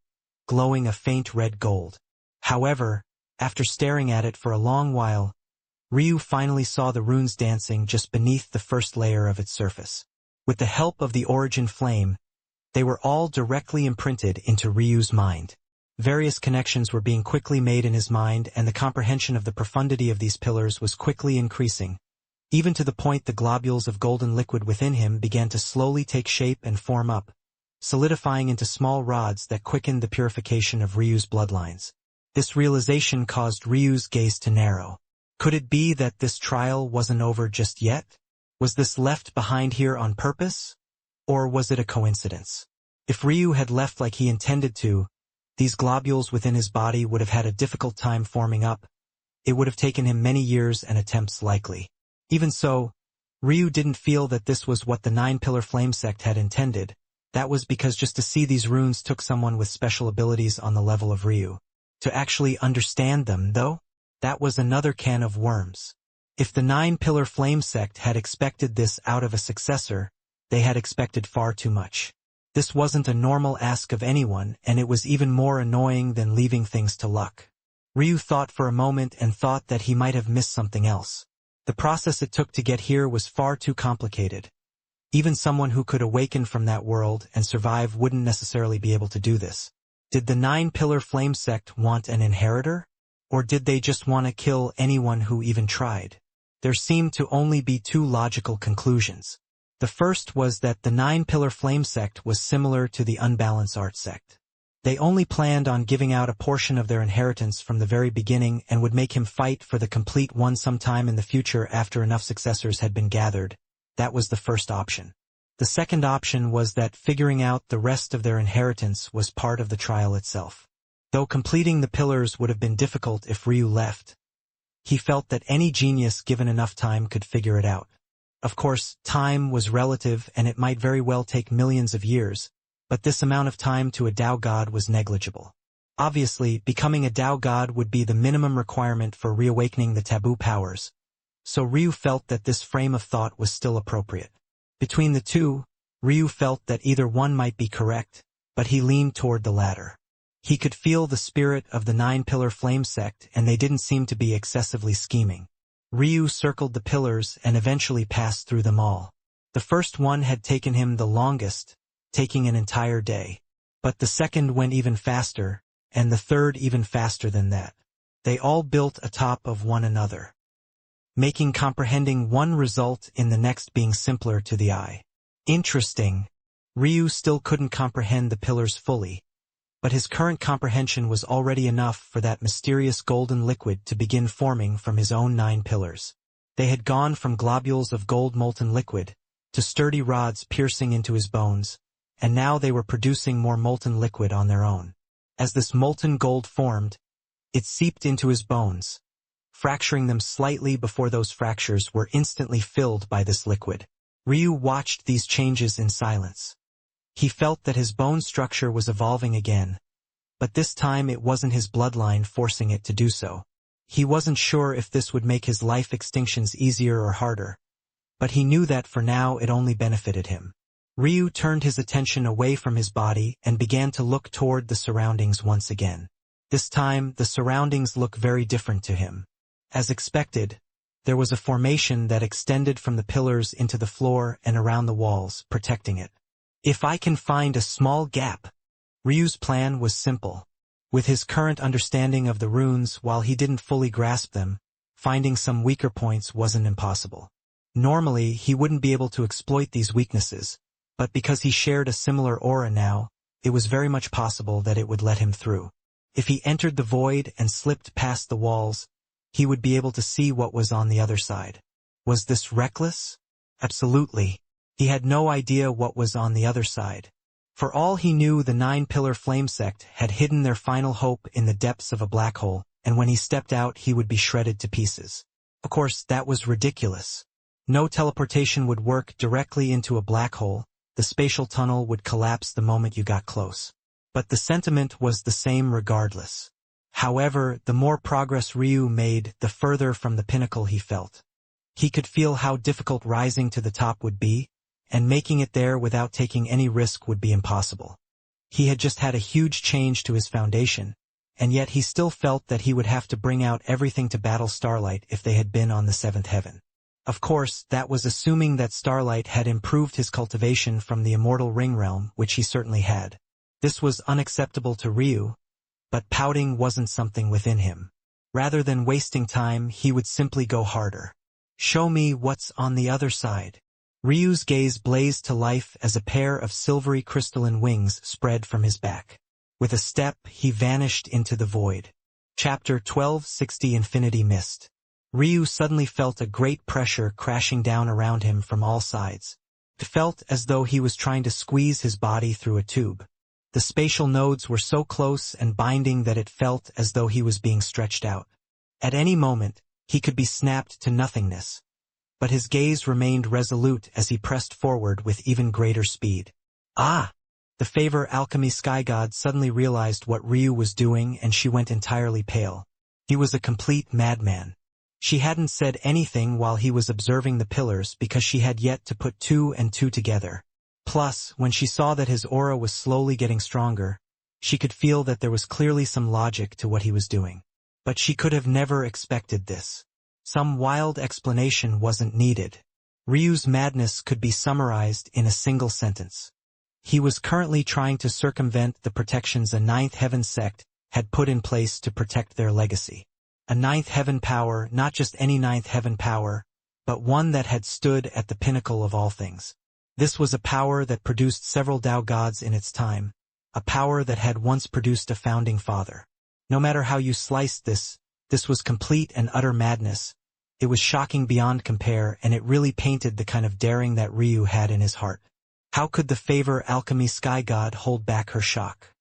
glowing a faint red gold. However, after staring at it for a long while, Ryu finally saw the runes dancing just beneath the first layer of its surface. With the help of the origin flame, they were all directly imprinted into Ryu's mind. Various connections were being quickly made in his mind, and the comprehension of the profundity of these pillars was quickly increasing, even to the point the globules of golden liquid within him began to slowly take shape and form up, solidifying into small rods that quickened the purification of Ryu's bloodlines. This realization caused Ryu's gaze to narrow. Could it be that this trial wasn't over just yet? Was this left behind here on purpose? Or was it a coincidence? If Ryu had left like he intended to, these globules within his body would have had a difficult time forming up. It would have taken him many years and attempts likely. Even so, Ryu didn't feel that this was what the 9-pillar flame sect had intended. That was because just to see these runes took someone with special abilities on the level of Ryu. To actually understand them, though, that was another can of worms. If the 9-pillar flame sect had expected this out of a successor, they had expected far too much. This wasn't a normal ask of anyone, and it was even more annoying than leaving things to luck. Ryu thought for a moment and thought that he might have missed something else. The process it took to get here was far too complicated. Even someone who could awaken from that world and survive wouldn't necessarily be able to do this. Did the 9-pillar flame sect want an inheritor? Or did they just want to kill anyone who even tried? There seemed to only be two logical conclusions. The first was that the 9-pillar flame sect was similar to the unbalanced art sect. They only planned on giving out a portion of their inheritance from the very beginning and would make him fight for the complete one sometime in the future after enough successors had been gathered. That was the first option. The second option was that figuring out the rest of their inheritance was part of the trial itself. Though completing the pillars would have been difficult if Ryu left, he felt that any genius given enough time could figure it out. Of course, time was relative and it might very well take millions of years, but this amount of time to a Tao god was negligible. Obviously, becoming a Tao god would be the minimum requirement for reawakening the taboo powers, so Ryu felt that this frame of thought was still appropriate. Between the two, Ryu felt that either one might be correct, but he leaned toward the latter. He could feel the spirit of the 9-pillar flame sect, and they didn't seem to be excessively scheming. Ryu circled the pillars and eventually passed through them all. The first one had taken him the longest, taking an entire day. But the second went even faster, and the third even faster than that. They all built atop of one another, making comprehending one result in the next being simpler to the eye. Interesting. Ryu still couldn't comprehend the pillars fully, but his current comprehension was already enough for that mysterious golden liquid to begin forming from his own 9 pillars. They had gone from globules of gold molten liquid to sturdy rods piercing into his bones, and now they were producing more molten liquid on their own. As this molten gold formed, it seeped into his bones, fracturing them slightly before those fractures were instantly filled by this liquid. Ryu watched these changes in silence. He felt that his bone structure was evolving again, but this time it wasn't his bloodline forcing it to do so. He wasn't sure if this would make his life extinctions easier or harder, but he knew that for now it only benefited him. Ryu turned his attention away from his body and began to look toward the surroundings once again. This time, the surroundings looked very different to him. As expected, There was a formation that extended from the pillars into the floor and around the walls, protecting it. If I can find a small gap. Ryu's plan was simple. With his current understanding of the runes, while he didn't fully grasp them, finding some weaker points wasn't impossible. Normally, he wouldn't be able to exploit these weaknesses, but because he shared a similar aura now, it was very much possible that it would let him through. If he entered the void and slipped past the walls, he would be able to see what was on the other side. Was this reckless? Absolutely. He had no idea what was on the other side. For all he knew, the Nine-Pillar Flame Sect had hidden their final hope in the depths of a black hole, and when he stepped out he would be shredded to pieces. Of course, that was ridiculous. No teleportation would work directly into a black hole. The spatial tunnel would collapse the moment you got close. But the sentiment was the same regardless. However, the more progress Ryu made, the further from the pinnacle he felt. He could feel how difficult rising to the top would be, and making it there without taking any risk would be impossible. He had just had a huge change to his foundation, and yet he still felt that he would have to bring out everything to battle Starlight if they had been on the seventh heaven. Of course, that was assuming that Starlight had improved his cultivation from the immortal ring realm, which he certainly had. This was unacceptable to Ryu, but pouting wasn't something within him. Rather than wasting time, he would simply go harder. Show me what's on the other side. Ryu's gaze blazed to life as a pair of silvery crystalline wings spread from his back. With a step, he vanished into the void. Chapter 1260 Infinity Mist. Ryu suddenly felt a great pressure crashing down around him from all sides. It felt as though he was trying to squeeze his body through a tube. The spatial nodes were so close and binding that it felt as though he was being stretched out. At any moment, he could be snapped to nothingness. But his gaze remained resolute as he pressed forward with even greater speed. Ah! The Favor Alchemy Sky God suddenly realized what Ryu was doing, and she went entirely pale. He was a complete madman. She hadn't said anything while he was observing the pillars because she had yet to put two and two together. Plus, when she saw that his aura was slowly getting stronger, she could feel that there was clearly some logic to what he was doing. But she could have never expected this. Some wild explanation wasn't needed. Ryu's madness could be summarized in a single sentence. He was currently trying to circumvent the protections a Ninth Heaven sect had put in place to protect their legacy. A Ninth Heaven power, not just any Ninth Heaven power, but one that had stood at the pinnacle of all things. This was a power that produced several Tao gods in its time, a power that had once produced a founding father. No matter how you sliced this was complete and utter madness. It was shocking beyond compare, and it really painted the kind of daring that Ryu had in his heart. How could the Favor Alchemy Sky God hold back her shock?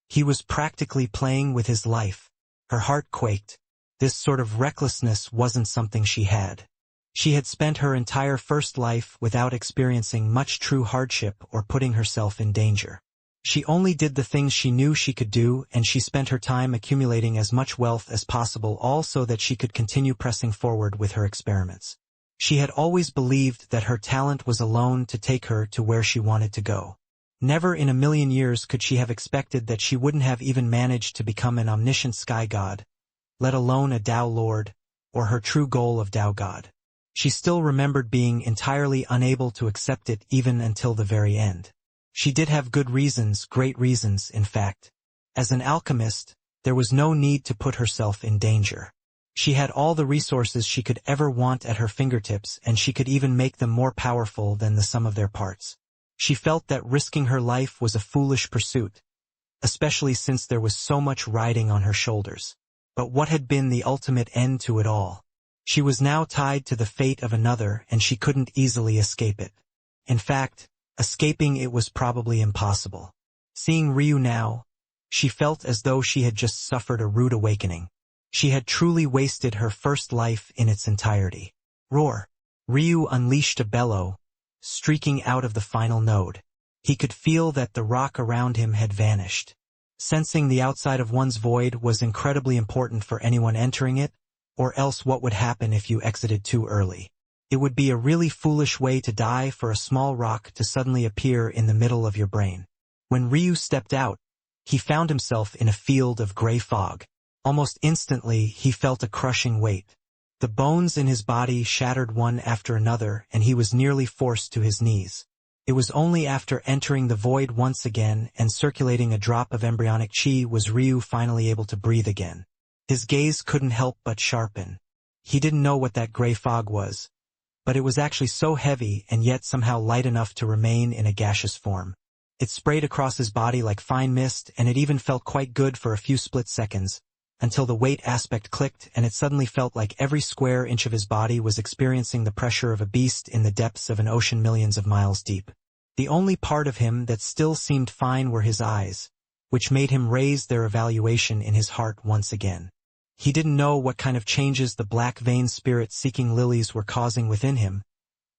He was practically playing with his life. Her heart quaked. This sort of recklessness wasn't something she had. She had spent her entire first life without experiencing much true hardship or putting herself in danger. She only did the things she knew she could do, and she spent her time accumulating as much wealth as possible, all so that she could continue pressing forward with her experiments. She had always believed that her talent was alone to take her to where she wanted to go. Never in a million years could she have expected that she wouldn't have even managed to become an omniscient sky god, let alone a Tao Lord, or her true goal of Tao God. She still remembered being entirely unable to accept it even until the very end. She did have good reasons, great reasons, in fact. As an alchemist, there was no need to put herself in danger. She had all the resources she could ever want at her fingertips, and she could even make them more powerful than the sum of their parts. She felt that risking her life was a foolish pursuit, especially since there was so much riding on her shoulders. But what had been the ultimate end to it all? She was now tied to the fate of another, and she couldn't easily escape it. In fact, escaping it was probably impossible. Seeing Ryu now, she felt as though she had just suffered a rude awakening. She had truly wasted her first life in its entirety. Roar! Ryu unleashed a bellow, streaking out of the final node. He could feel that the rock around him had vanished. Sensing the outside of one's void was incredibly important for anyone entering it, or else what would happen if you exited too early? It would be a really foolish way to die for a small rock to suddenly appear in the middle of your brain. When Ryu stepped out, he found himself in a field of gray fog. Almost instantly, he felt a crushing weight. The bones in his body shattered one after another, and he was nearly forced to his knees. It was only after entering the void once again and circulating a drop of embryonic chi was Ryu finally able to breathe again. His gaze couldn't help but sharpen. He didn't know what that gray fog was, but it was actually so heavy and yet somehow light enough to remain in a gaseous form. It sprayed across his body like fine mist, and it even felt quite good for a few split seconds, until the weight aspect clicked and it suddenly felt like every square inch of his body was experiencing the pressure of a beast in the depths of an ocean millions of miles deep. The only part of him that still seemed fine were his eyes, which made him raise their evaluation in his heart once again. He didn't know what kind of changes the black-veined spirit-seeking lilies were causing within him,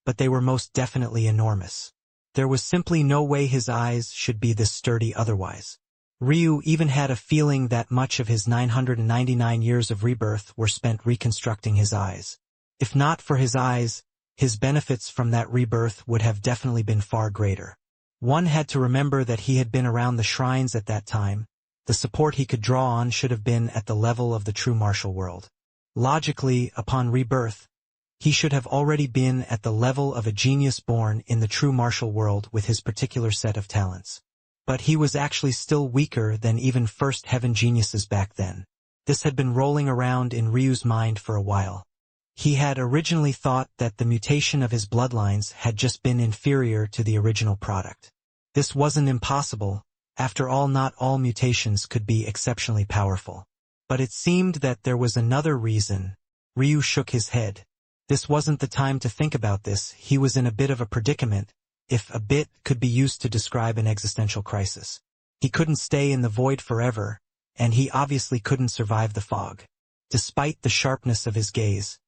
but they were most definitely enormous. There was simply no way his eyes should be this sturdy otherwise. Ryu even had a feeling that much of his 999 years of rebirth were spent reconstructing his eyes. If not for his eyes, his benefits from that rebirth would have definitely been far greater. One had to remember that he had been around the shrines at that time. The support he could draw on should have been at the level of the true martial world. Logically, upon rebirth, he should have already been at the level of a genius born in the true martial world with his particular set of talents. But he was actually still weaker than even first heaven geniuses back then. This had been rolling around in Ryu's mind for a while. He had originally thought that the mutation of his bloodlines had just been inferior to the original product. This wasn't impossible. After all, not all mutations could be exceptionally powerful. But it seemed that there was another reason. Ryu shook his head. This wasn't the time to think about this. He was in a bit of a predicament, if a bit could be used to describe an existential crisis. He couldn't stay in the void forever, and he obviously couldn't survive the fog. Despite the sharpness of his gaze,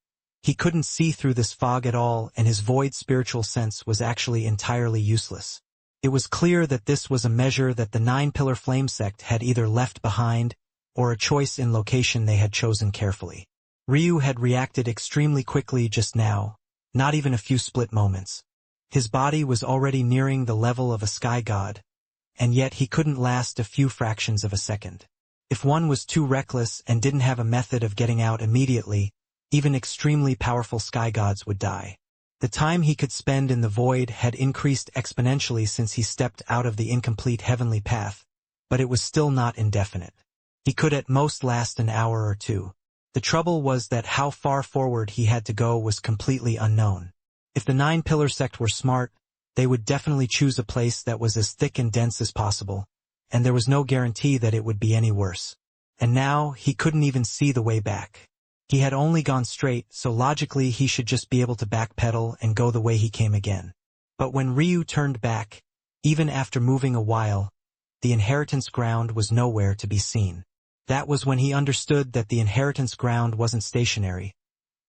he couldn't see through this fog at all, and his void spiritual sense was actually entirely useless. It was clear that this was a measure that the Nine-Pillar Flame sect had either left behind, or a choice in location they had chosen carefully. Ryu had reacted extremely quickly just now, not even a few split moments. His body was already nearing the level of a sky god, and yet he couldn't last a few fractions of a second. If one was too reckless and didn't have a method of getting out immediately, even extremely powerful sky gods would die. The time he could spend in the void had increased exponentially since he stepped out of the incomplete heavenly path, but it was still not indefinite. He could at most last an hour or two. The trouble was that how far forward he had to go was completely unknown. If the Nine-Pillar sect were smart, they would definitely choose a place that was as thick and dense as possible, and there was no guarantee that it would be any worse. And now, he couldn't even see the way back. He had only gone straight, so logically he should just be able to backpedal and go the way he came again. But when Ryu turned back, even after moving a while, the inheritance ground was nowhere to be seen. That was when he understood that the inheritance ground wasn't stationary.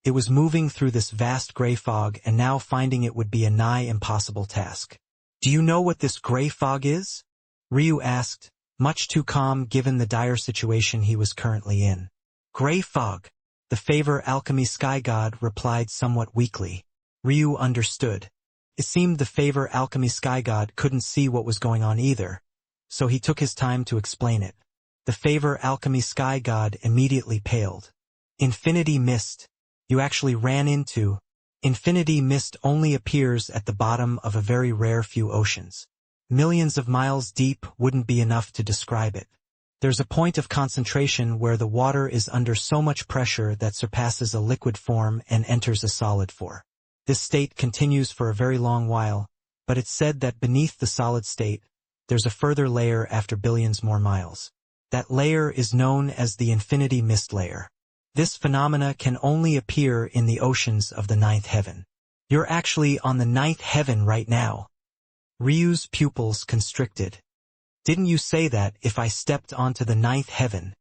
It was moving through this vast gray fog, and now finding it would be a nigh impossible task. "Do you know what this gray fog is?" Ryu asked, much too calm given the dire situation he was currently in. "Gray fog," the Favor Alchemy Sky God replied somewhat weakly. Ryu understood. It seemed the Favor Alchemy Sky God couldn't see what was going on either, so he took his time to explain it. The Favor Alchemy Sky God immediately paled. "Infinity Mist. You actually ran into." Infinity Mist only appears at the bottom of a very rare few oceans. Millions of miles deep wouldn't be enough to describe it. There's a point of concentration where the water is under so much pressure that surpasses a liquid form and enters a solid form. This state continues for a very long while, but it's said that beneath the solid state, there's a further layer after billions more miles. That layer is known as the Infinity Mist layer. This phenomena can only appear in the oceans of the ninth heaven. "You're actually on the ninth heaven right now." Ryu's pupils constricted. "Didn't you say that if I stepped onto the ninth heaven?"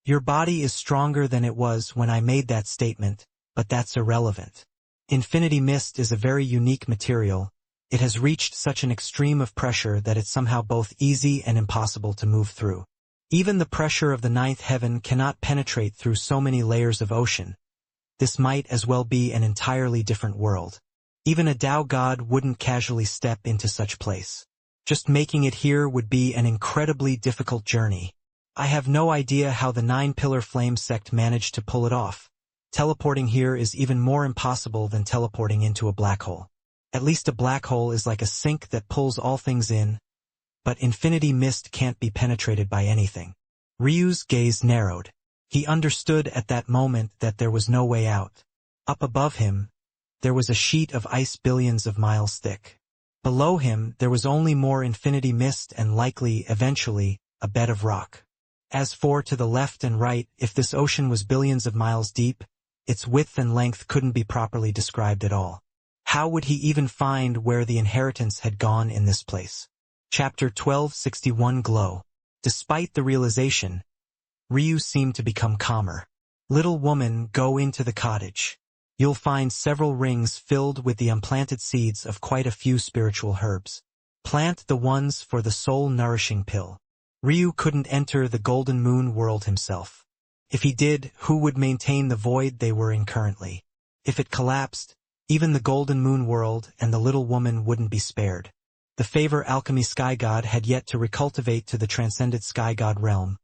"Your body is stronger than it was when I made that statement, but that's irrelevant. Infinity Mist is a very unique material. It has reached such an extreme of pressure that it's somehow both easy and impossible to move through. Even the pressure of the ninth heaven cannot penetrate through so many layers of ocean. This might as well be an entirely different world. Even a Tao god wouldn't casually step into such place. Just making it here would be an incredibly difficult journey. I have no idea how the Nine-Pillar Flame sect managed to pull it off. Teleporting here is even more impossible than teleporting into a black hole. At least a black hole is like a sink that pulls all things in, but infinity mist can't be penetrated by anything. Ryu's gaze narrowed. He understood at that moment that there was no way out. Up above him, there was a sheet of ice billions of miles thick. Below him, there was only more infinity mist and likely, eventually, a bed of rock. As for to the left and right, if this ocean was billions of miles deep, its width and length couldn't be properly described at all. How would he even find where the inheritance had gone in this place? Chapter 1261 Glow. Despite the realization, Ryu seemed to become calmer. Little woman, go into the cottage. You'll find several rings filled with the unplanted seeds of quite a few spiritual herbs. Plant the ones for the soul-nourishing pill. Ryu couldn't enter the Golden Moon world himself. If he did, who would maintain the void they were in currently? If it collapsed, even the Golden Moon world and the little woman wouldn't be spared. The Favor Alchemy Sky God had yet to recultivate to the transcended Sky God realm.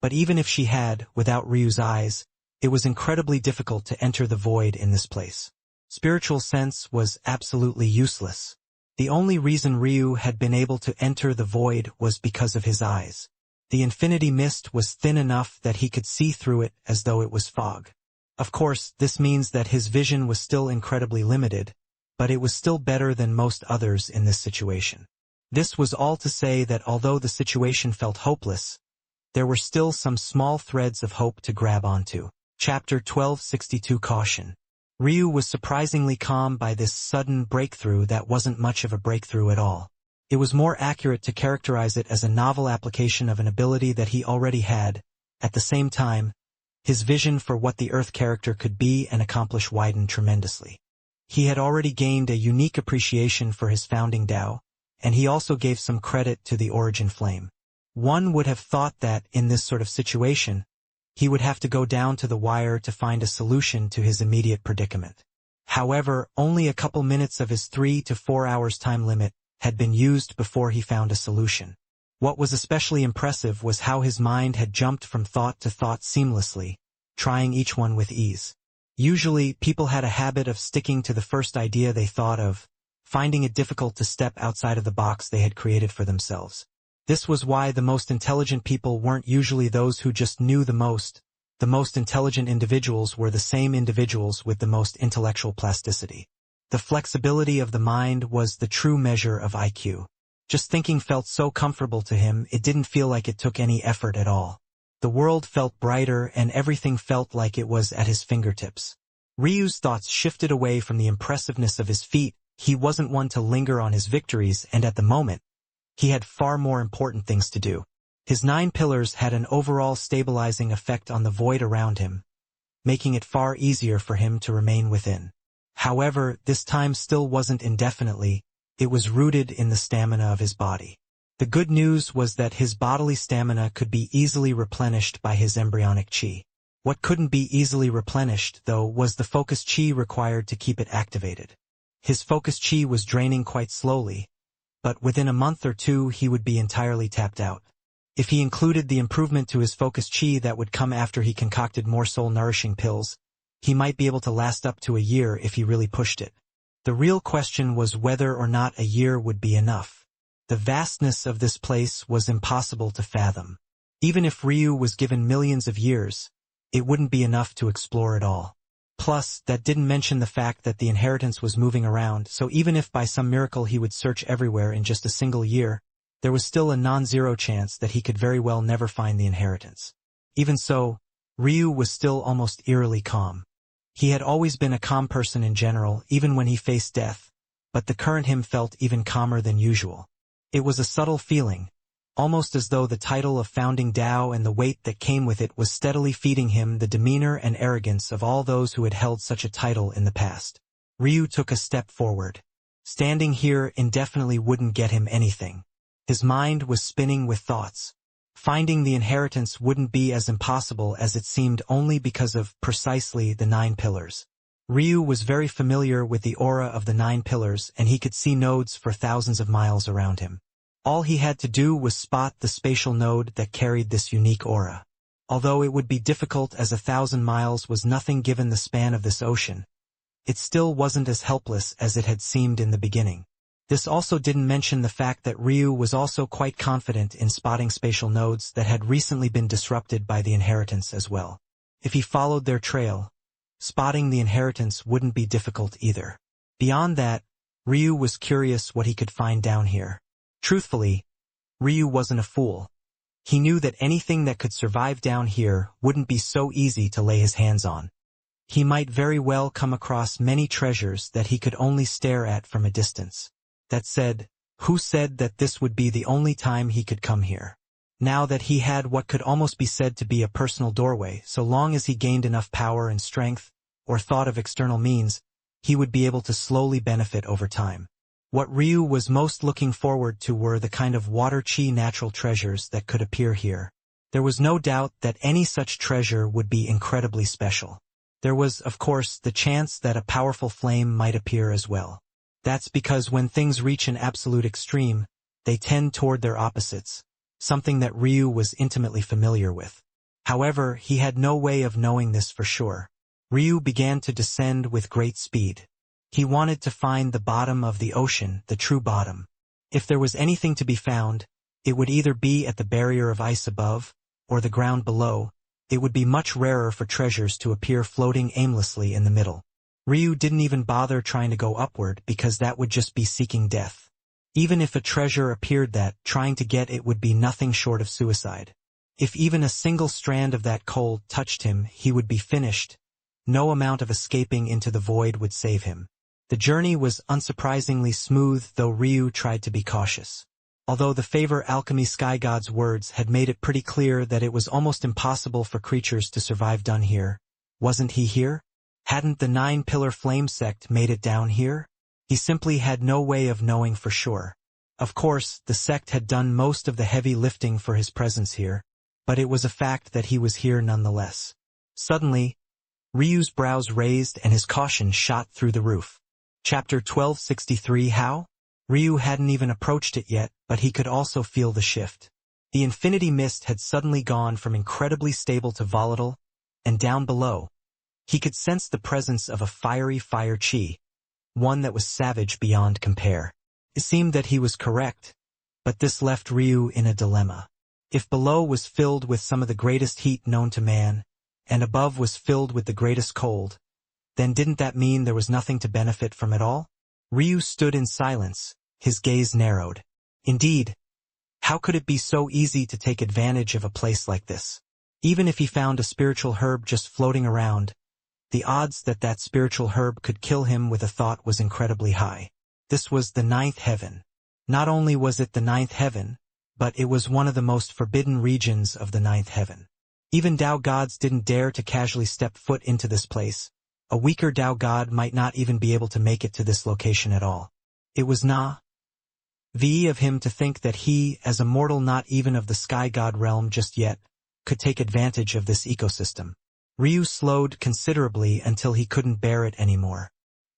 But even if she had, without Ryu's eyes, it was incredibly difficult to enter the void in this place. Spiritual sense was absolutely useless. The only reason Ryu had been able to enter the void was because of his eyes. The infinity mist was thin enough that he could see through it as though it was fog. Of course, this means that his vision was still incredibly limited, but it was still better than most others in this situation. This was all to say that although the situation felt hopeless, there were still some small threads of hope to grab onto. Chapter 1262 Caution. Ryu was surprisingly calm by this sudden breakthrough that wasn't much of a breakthrough at all. It was more accurate to characterize it as a novel application of an ability that he already had. At the same time, his vision for what the Earth character could be and accomplish widened tremendously. He had already gained a unique appreciation for his founding Tao, and he also gave some credit to the origin flame. One would have thought that, in this sort of situation, he would have to go down to the wire to find a solution to his immediate predicament. However, only a couple minutes of his 3 to 4 hours time limit had been used before he found a solution. What was especially impressive was how his mind had jumped from thought to thought seamlessly, trying each one with ease. Usually, people had a habit of sticking to the first idea they thought of, finding it difficult to step outside of the box they had created for themselves. This was why the most intelligent people weren't usually those who just knew the most. The most intelligent individuals were the same individuals with the most intellectual plasticity. The flexibility of the mind was the true measure of IQ. Just thinking felt so comfortable to him, it didn't feel like it took any effort at all. The world felt brighter and everything felt like it was at his fingertips. Ryu's thoughts shifted away from the impressiveness of his feat. He wasn't one to linger on his victories, and at the moment, he had far more important things to do. His 9 pillars had an overall stabilizing effect on the void around him, making it far easier for him to remain within. However, this time still wasn't indefinitely, it was rooted in the stamina of his body. The good news was that his bodily stamina could be easily replenished by his embryonic chi. What couldn't be easily replenished, though, was the focus chi required to keep it activated. His focus chi was draining quite slowly, but within a month or two he would be entirely tapped out. If he included the improvement to his focus chi that would come after he concocted more soul-nourishing pills, he might be able to last up to a year if he really pushed it. The real question was whether or not a year would be enough. The vastness of this place was impossible to fathom. Even if Ryu was given millions of years, it wouldn't be enough to explore it all. Plus, that didn't mention the fact that the inheritance was moving around, so even if by some miracle he would search everywhere in just a single year, there was still a non-zero chance that he could very well never find the inheritance. Even so, Ryu was still almost eerily calm. He had always been a calm person in general, even when he faced death, but the current him felt even calmer than usual. It was a subtle feeling, almost as though the title of founding Tao and the weight that came with it was steadily feeding him the demeanor and arrogance of all those who had held such a title in the past. Ryu took a step forward. Standing here indefinitely wouldn't get him anything. His mind was spinning with thoughts. Finding the inheritance wouldn't be as impossible as it seemed only because of, precisely, the 9 pillars. Ryu was very familiar with the aura of the 9 pillars, and he could see nodes for thousands of miles around him. All he had to do was spot the spatial node that carried this unique aura. Although it would be difficult as 1,000 miles was nothing given the span of this ocean, it still wasn't as helpless as it had seemed in the beginning. This also didn't mention the fact that Ryu was also quite confident in spotting spatial nodes that had recently been disrupted by the inheritance as well. If he followed their trail, spotting the inheritance wouldn't be difficult either. Beyond that, Ryu was curious what he could find down here. Truthfully, Ryu wasn't a fool. He knew that anything that could survive down here wouldn't be so easy to lay his hands on. He might very well come across many treasures that he could only stare at from a distance. That said, who said that this would be the only time he could come here? Now that he had what could almost be said to be a personal doorway, so long as he gained enough power and strength, or thought of external means, he would be able to slowly benefit over time. What Ryu was most looking forward to were the kind of water-chi natural treasures that could appear here. There was no doubt that any such treasure would be incredibly special. There was, of course, the chance that a powerful flame might appear as well. That's because when things reach an absolute extreme, they tend toward their opposites, something that Ryu was intimately familiar with. However, he had no way of knowing this for sure. Ryu began to descend with great speed. He wanted to find the bottom of the ocean, the true bottom. If there was anything to be found, it would either be at the barrier of ice above, or the ground below. It would be much rarer for treasures to appear floating aimlessly in the middle. Ryu didn't even bother trying to go upward because that would just be seeking death. Even if a treasure appeared that, trying to get it would be nothing short of suicide. If even a single strand of that coal touched him, he would be finished. No amount of escaping into the void would save him. The journey was unsurprisingly smooth, though Ryu tried to be cautious. Although the favor alchemy sky god's words had made it pretty clear that it was almost impossible for creatures to survive down here, wasn't he here? Hadn't the 9-pillar flame sect made it down here? He simply had no way of knowing for sure. Of course, the sect had done most of the heavy lifting for his presence here, but it was a fact that he was here nonetheless. Suddenly, Ryu's brows raised and his caution shot through the roof. Chapter 1263 How? Ryu hadn't even approached it yet, but he could also feel the shift. The infinity mist had suddenly gone from incredibly stable to volatile, and down below, he could sense the presence of a fiery fire chi, one that was savage beyond compare. It seemed that he was correct, but this left Ryu in a dilemma. If below was filled with some of the greatest heat known to man, and above was filled with the greatest cold, then didn't that mean there was nothing to benefit from it all? Ryu stood in silence, his gaze narrowed. Indeed, how could it be so easy to take advantage of a place like this? Even if he found a spiritual herb just floating around, the odds that that spiritual herb could kill him with a thought was incredibly high. This was the 9th heaven. Not only was it the 9th heaven, but it was one of the most forbidden regions of the 9th heaven. Even Tao gods didn't dare to casually step foot into this place. A weaker Tao god might not even be able to make it to this location at all. It was naive of him to think that he, as a mortal not even of the sky god realm just yet, could take advantage of this ecosystem. Ryu slowed considerably until he couldn't bear it anymore.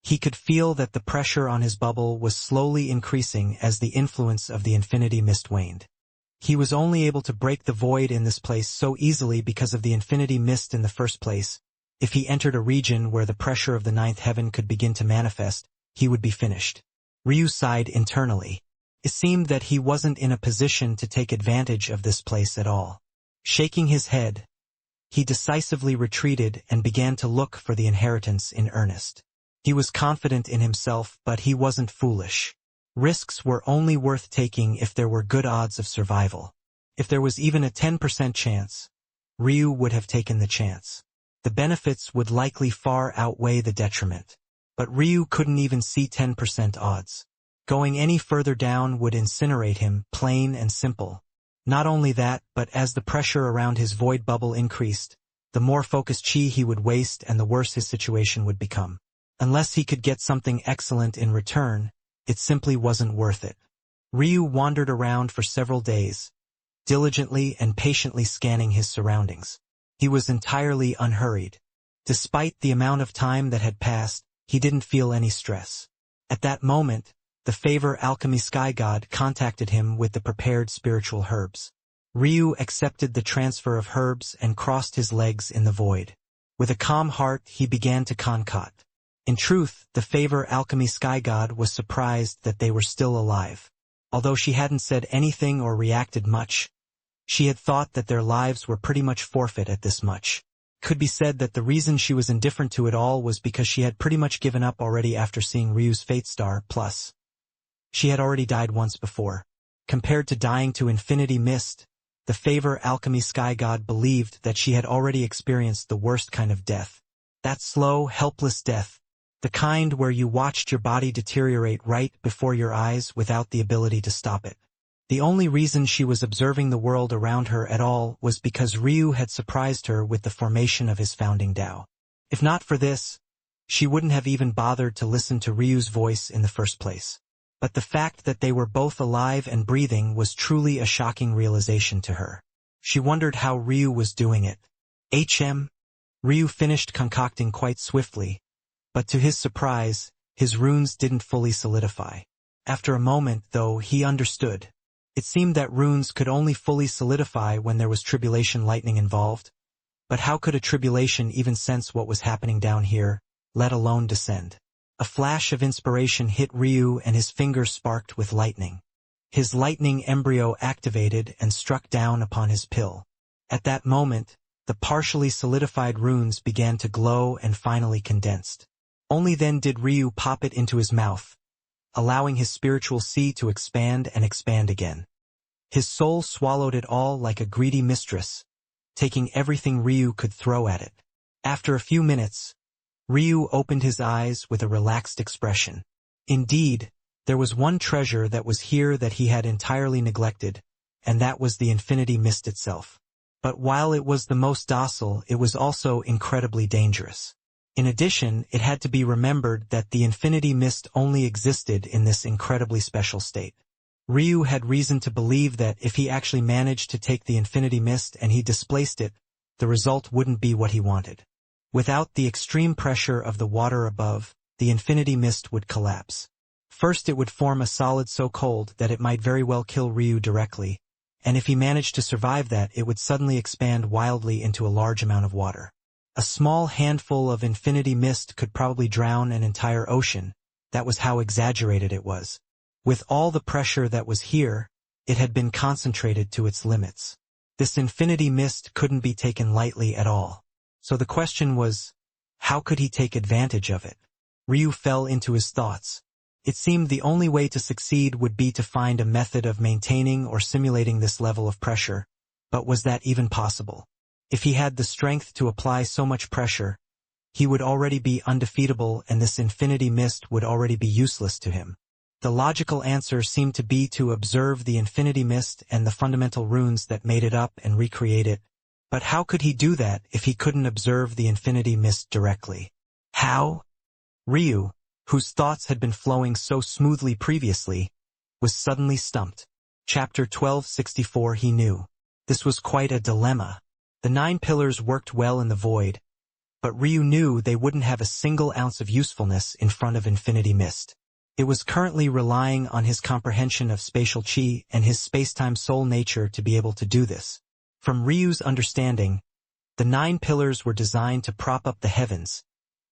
He could feel that the pressure on his bubble was slowly increasing as the influence of the infinity mist waned. He was only able to break the void in this place so easily because of the infinity mist in the first place. If he entered a region where the pressure of the 9th heaven could begin to manifest, he would be finished. Ryu sighed internally. It seemed that he wasn't in a position to take advantage of this place at all. Shaking his head, he decisively retreated and began to look for the inheritance in earnest. He was confident in himself, but he wasn't foolish. Risks were only worth taking if there were good odds of survival. If there was even a 10% chance, Ryu would have taken the chance. The benefits would likely far outweigh the detriment. But Ryu couldn't even see 10% odds. Going any further down would incinerate him, plain and simple. Not only that, but as the pressure around his void bubble increased, the more focused chi he would waste and the worse his situation would become. Unless he could get something excellent in return, it simply wasn't worth it. Ryu wandered around for several days, diligently and patiently scanning his surroundings. He was entirely unhurried. Despite the amount of time that had passed, he didn't feel any stress. At that moment, the favor alchemy sky god contacted him with the prepared spiritual herbs. Ryu accepted the transfer of herbs and crossed his legs in the void. With a calm heart, he began to concoct. In truth, the favor alchemy sky god was surprised that they were still alive. Although she hadn't said anything or reacted much, she had thought that their lives were pretty much forfeit at this much. Could be said that the reason she was indifferent to it all was because she had pretty much given up already after seeing Ryu's fate star, plus she had already died once before. Compared to dying to infinity mist, the favor alchemy sky god believed that she had already experienced the worst kind of death. That slow, helpless death, the kind where you watched your body deteriorate right before your eyes without the ability to stop it. The only reason she was observing the world around her at all was because Ryu had surprised her with the formation of his founding Tao. If not for this, she wouldn't have even bothered to listen to Ryu's voice in the first place. But the fact that they were both alive and breathing was truly a shocking realization to her. She wondered how Ryu was doing it. Ryu finished concocting quite swiftly, but to his surprise, his runes didn't fully solidify. After a moment, though, he understood. It seemed that runes could only fully solidify when there was tribulation lightning involved. But how could a tribulation even sense what was happening down here, let alone descend? A flash of inspiration hit Ryu and his fingers sparked with lightning. His lightning embryo activated and struck down upon his pill. At that moment, the partially solidified runes began to glow and finally condensed. Only then did Ryu pop it into his mouth, allowing his spiritual sea to expand and expand again. His soul swallowed it all like a greedy mistress, taking everything Ryu could throw at it. After a few minutes, Ryu opened his eyes with a relaxed expression. Indeed, there was one treasure that was here that he had entirely neglected, and that was the infinity mist itself. But while it was the most docile, it was also incredibly dangerous. In addition, it had to be remembered that the infinity mist only existed in this incredibly special state. Ryu had reason to believe that if he actually managed to take the infinity mist and he displaced it, the result wouldn't be what he wanted. Without the extreme pressure of the water above, the infinity mist would collapse. First, it would form a solid so cold that it might very well kill Ryu directly, and if he managed to survive that, it would suddenly expand wildly into a large amount of water. A small handful of infinity mist could probably drown an entire ocean. That was how exaggerated it was. With all the pressure that was here, it had been concentrated to its limits. This infinity mist couldn't be taken lightly at all. So the question was, how could he take advantage of it? Ryu fell into his thoughts. It seemed the only way to succeed would be to find a method of maintaining or simulating this level of pressure. But was that even possible? If he had the strength to apply so much pressure, he would already be undefeatable and this infinity mist would already be useless to him. The logical answer seemed to be to observe the infinity mist and the fundamental runes that made it up and recreate it. But how could he do that if he couldn't observe the infinity mist directly? How? Ryu, whose thoughts had been flowing so smoothly previously, was suddenly stumped. Chapter 1264. He knew. This was quite a dilemma. The 9 pillars worked well in the void, but Ryu knew they wouldn't have a single ounce of usefulness in front of infinity mist. It was currently relying on his comprehension of spatial chi and his spacetime soul nature to be able to do this. From Ryu's understanding, the 9 pillars were designed to prop up the heavens,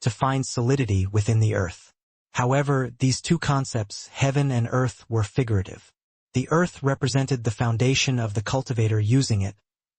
to find solidity within the earth. However, these two concepts, heaven and earth, were figurative. The earth represented the foundation of the cultivator using it,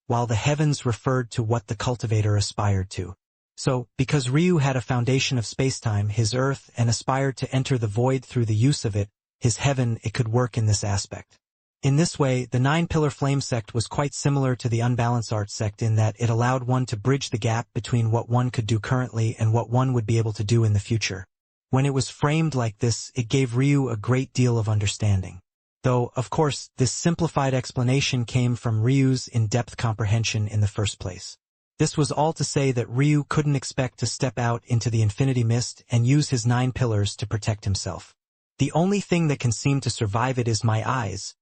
while the heavens referred to what the cultivator aspired to. So, because Ryu had a foundation of spacetime, his earth, and aspired to enter the void through the use of it, his heaven, it could work in this aspect. In this way, the 9-pillar flame sect was quite similar to the unbalanced art sect in that it allowed one to bridge the gap between what one could do currently and what one would be able to do in the future. When it was framed like this, it gave Ryu a great deal of understanding. Though, of course, this simplified explanation came from Ryu's in-depth comprehension in the first place. This was all to say that Ryu couldn't expect to step out into the infinity mist and use his 9 pillars to protect himself. The only thing that can seem to survive it is my eyes,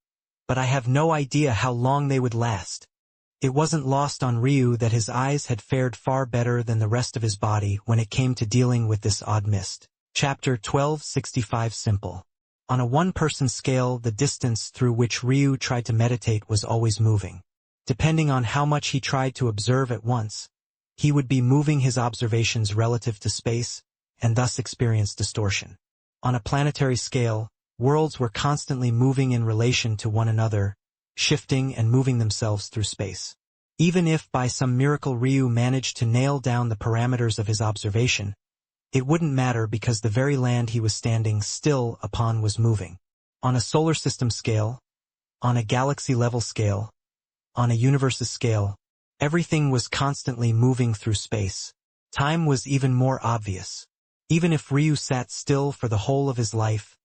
but I have no idea how long they would last. It wasn't lost on Ryu that his eyes had fared far better than the rest of his body when it came to dealing with this odd mist. Chapter 1265. Simple. On a one-person scale, the distance through which Ryu tried to meditate was always moving. Depending on how much he tried to observe at once, he would be moving his observations relative to space, and thus experience distortion. On a planetary scale, worlds were constantly moving in relation to one another, shifting and moving themselves through space. Even if by some miracle Ryu managed to nail down the parameters of his observation, it wouldn't matter because the very land he was standing still upon was moving. On a solar system scale, on a galaxy-level scale, on a universe's scale, everything was constantly moving through space. Time was even more obvious. Even if Ryu sat still for the whole of his life,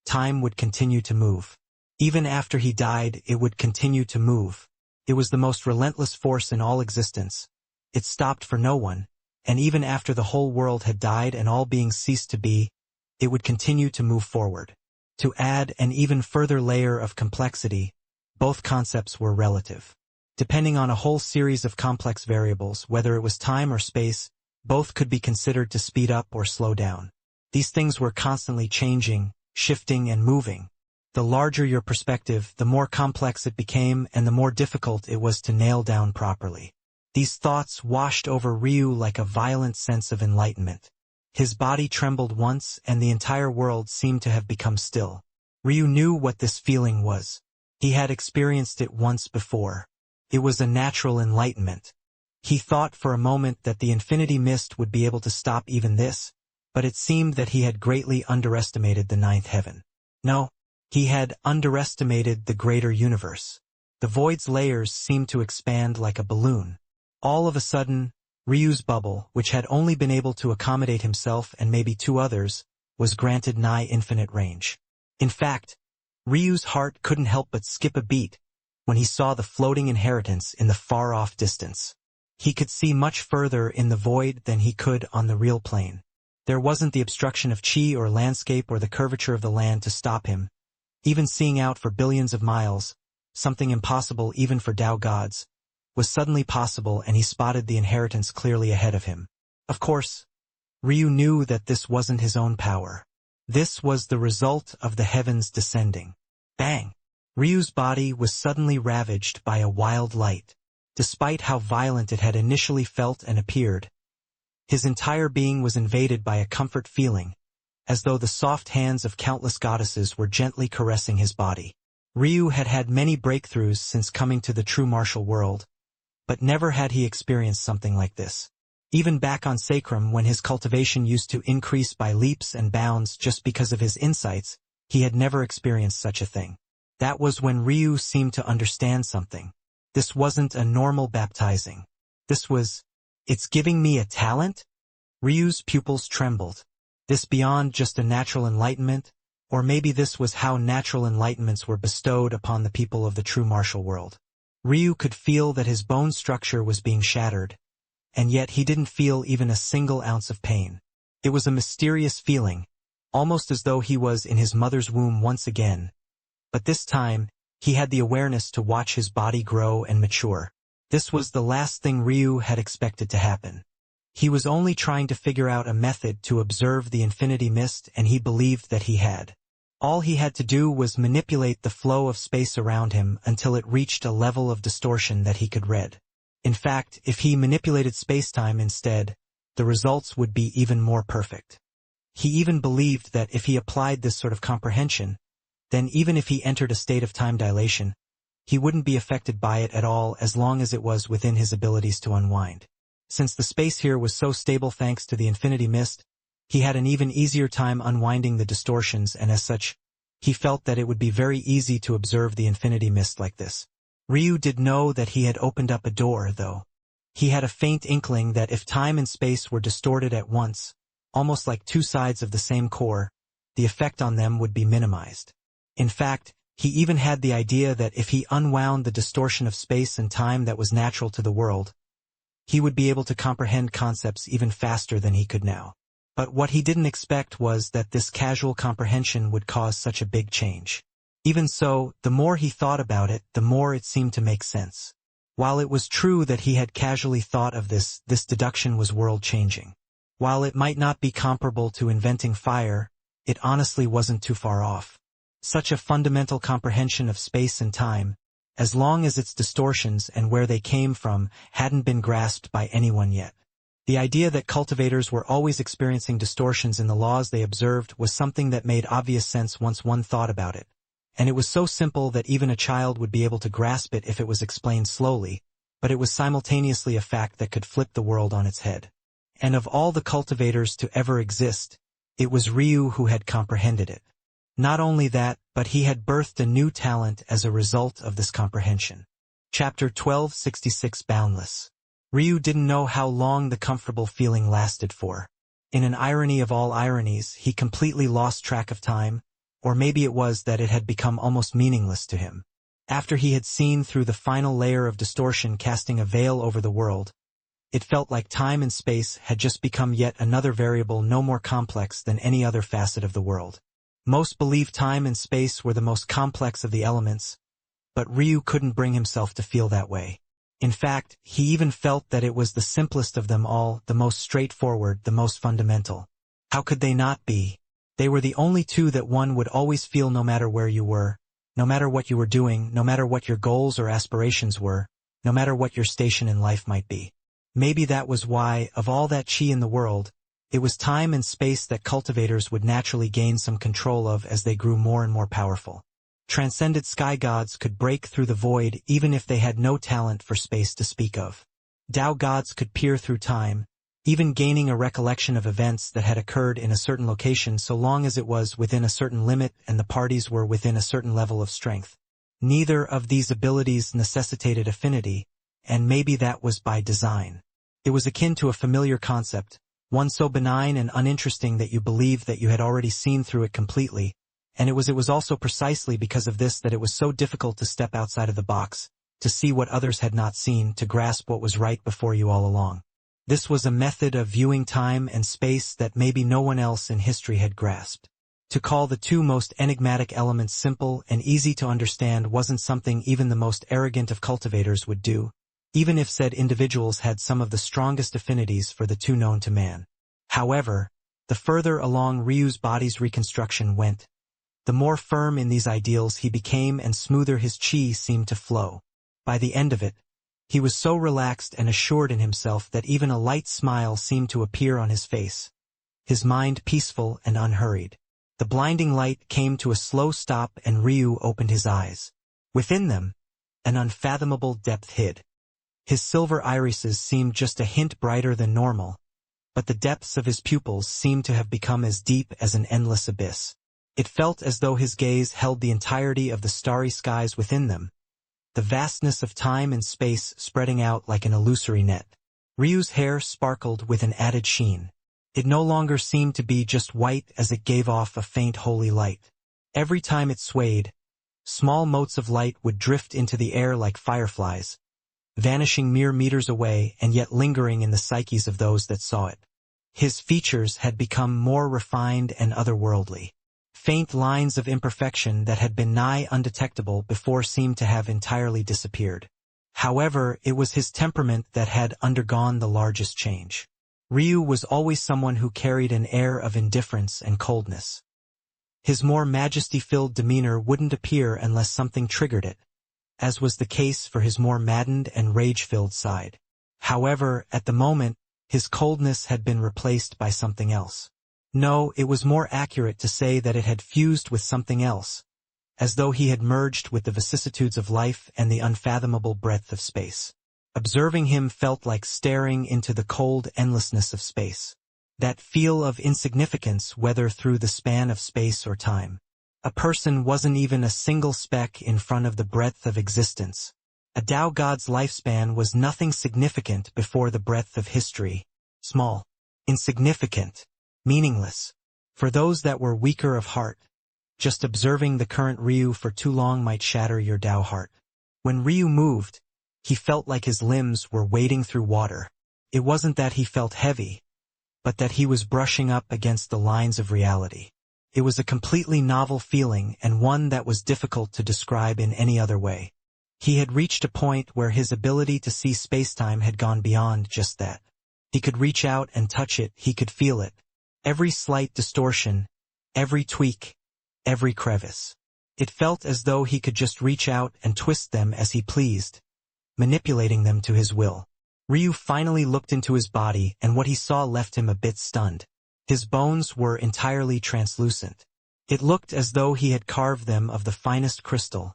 time would continue to move. Even after he died, it would continue to move. It was the most relentless force in all existence. It stopped for no one, and even after the whole world had died and all beings ceased to be, it would continue to move forward. To add an even further layer of complexity, both concepts were relative. Depending on a whole series of complex variables, whether it was time or space, both could be considered to speed up or slow down. These things were constantly changing, shifting and moving. The larger your perspective, the more complex it became and the more difficult it was to nail down properly. These thoughts washed over Ryu like a violent sense of enlightenment. His body trembled once and the entire world seemed to have become still. Ryu knew what this feeling was. He had experienced it once before. It was a natural enlightenment. He thought for a moment that the infinity mist would be able to stop even this, but it seemed that he had greatly underestimated the ninth heaven. No, he had underestimated the greater universe. The void's layers seemed to expand like a balloon. All of a sudden, Ryu's bubble, which had only been able to accommodate himself and maybe two others, was granted nigh infinite range. In fact, Ryu's heart couldn't help but skip a beat when he saw the floating inheritance in the far-off distance. He could see much further in the void than he could on the real plane. There wasn't the obstruction of chi or landscape or the curvature of the land to stop him. Even seeing out for billions of miles, something impossible even for Tao gods, was suddenly possible, and he spotted the inheritance clearly ahead of him. Of course, Ryu knew that this wasn't his own power. This was the result of the heavens descending. Bang! Ryu's body was suddenly ravaged by a wild light. Despite how violent it had initially felt and appeared, his entire being was invaded by a comfort feeling, as though the soft hands of countless goddesses were gently caressing his body. Ryu had had many breakthroughs since coming to the true martial world, but never had he experienced something like this. Even back on Sacrum, when his cultivation used to increase by leaps and bounds just because of his insights, he had never experienced such a thing. That was when Ryu seemed to understand something. This wasn't a normal baptizing. This was, "It's giving me a talent?" Ryu's pupils trembled. This beyond just a natural enlightenment? Or maybe this was how natural enlightenments were bestowed upon the people of the true martial world. Ryu could feel that his bone structure was being shattered, and yet he didn't feel even a single ounce of pain. It was a mysterious feeling, almost as though he was in his mother's womb once again. But this time, he had the awareness to watch his body grow and mature. This was the last thing Ryu had expected to happen. He was only trying to figure out a method to observe the infinity mist, and he believed that he had. All he had to do was manipulate the flow of space around him until it reached a level of distortion that he could read. In fact, if he manipulated spacetime instead, the results would be even more perfect. He even believed that if he applied this sort of comprehension, then even if he entered a state of time dilation, he wouldn't be affected by it at all as long as it was within his abilities to unwind. Since the space here was so stable thanks to the infinity mist, he had an even easier time unwinding the distortions, and as such, he felt that it would be very easy to observe the infinity mist like this. Ryu did know that he had opened up a door, though. He had a faint inkling that if time and space were distorted at once, almost like two sides of the same core, the effect on them would be minimized. In fact, he even had the idea that if he unwound the distortion of space and time that was natural to the world, he would be able to comprehend concepts even faster than he could now. But what he didn't expect was that this casual comprehension would cause such a big change. Even so, the more he thought about it, the more it seemed to make sense. While it was true that he had casually thought of this deduction was world-changing. While it might not be comparable to inventing fire, it honestly wasn't too far off. Such a fundamental comprehension of space and time, as long as its distortions and where they came from hadn't been grasped by anyone yet. The idea that cultivators were always experiencing distortions in the laws they observed was something that made obvious sense once one thought about it, and it was so simple that even a child would be able to grasp it if it was explained slowly, but it was simultaneously a fact that could flip the world on its head. And of all the cultivators to ever exist, it was Ryu who had comprehended it. Not only that, but he had birthed a new talent as a result of this comprehension. Chapter 1266 Boundless. Ryu didn't know how long the comfortable feeling lasted for. In an irony of all ironies, he completely lost track of time, or maybe it was that it had become almost meaningless to him. After he had seen through the final layer of distortion casting a veil over the world, it felt like time and space had just become yet another variable no more complex than any other facet of the world. Most believed time and space were the most complex of the elements, but Ryu couldn't bring himself to feel that way. In fact, he even felt that it was the simplest of them all, the most straightforward, the most fundamental. How could they not be? They were the only two that one would always feel no matter where you were, no matter what you were doing, no matter what your goals or aspirations were, no matter what your station in life might be. Maybe that was why, of all that chi in the world, it was time and space that cultivators would naturally gain some control of as they grew more and more powerful. Transcended sky gods could break through the void even if they had no talent for space to speak of. Tao gods could peer through time, even gaining a recollection of events that had occurred in a certain location so long as it was within a certain limit and the parties were within a certain level of strength. Neither of these abilities necessitated affinity, and maybe that was by design. It was akin to a familiar concept, one so benign and uninteresting that you believed that you had already seen through it completely, and it was also precisely because of this that it was so difficult to step outside of the box, to see what others had not seen, to grasp what was right before you all along. This was a method of viewing time and space that maybe no one else in history had grasped. To call the two most enigmatic elements simple and easy to understand wasn't something even the most arrogant of cultivators would do, even if said individuals had some of the strongest affinities for the two known to man. However, the further along Ryu's body's reconstruction went, the more firm in these ideals he became and smoother his chi seemed to flow. By the end of it, he was so relaxed and assured in himself that even a light smile seemed to appear on his face. His mind peaceful and unhurried. The blinding light came to a slow stop and Ryu opened his eyes. Within them, an unfathomable depth hid. His silver irises seemed just a hint brighter than normal, but the depths of his pupils seemed to have become as deep as an endless abyss. It felt as though his gaze held the entirety of the starry skies within them, the vastness of time and space spreading out like an illusory net. Ryu's hair sparkled with an added sheen. It no longer seemed to be just white as it gave off a faint holy light. Every time it swayed, small motes of light would drift into the air like fireflies, vanishing mere meters away and yet lingering in the psyches of those that saw it. His features had become more refined and otherworldly. Faint lines of imperfection that had been nigh undetectable before seemed to have entirely disappeared. However, it was his temperament that had undergone the largest change. Ryu was always someone who carried an air of indifference and coldness. His more majesty-filled demeanor wouldn't appear unless something triggered it, as was the case for his more maddened and rage-filled side. However, at the moment, his coldness had been replaced by something else. No, it was more accurate to say that it had fused with something else, as though he had merged with the vicissitudes of life and the unfathomable breadth of space. Observing him felt like staring into the cold endlessness of space. That feel of insignificance whether through the span of space or time. A person wasn't even a single speck in front of the breadth of existence. A Tao god's lifespan was nothing significant before the breadth of history. Small. Insignificant. Meaningless. For those that were weaker of heart, just observing the current Ryu for too long might shatter your Tao heart. When Ryu moved, he felt like his limbs were wading through water. It wasn't that he felt heavy, but that he was brushing up against the lines of reality. It was a completely novel feeling and one that was difficult to describe in any other way. He had reached a point where his ability to see spacetime had gone beyond just that. He could reach out and touch it, he could feel it. Every slight distortion, every tweak, every crevice. It felt as though he could just reach out and twist them as he pleased, manipulating them to his will. Ryu finally looked into his body, and what he saw left him a bit stunned. His bones were entirely translucent. It looked as though he had carved them of the finest crystal,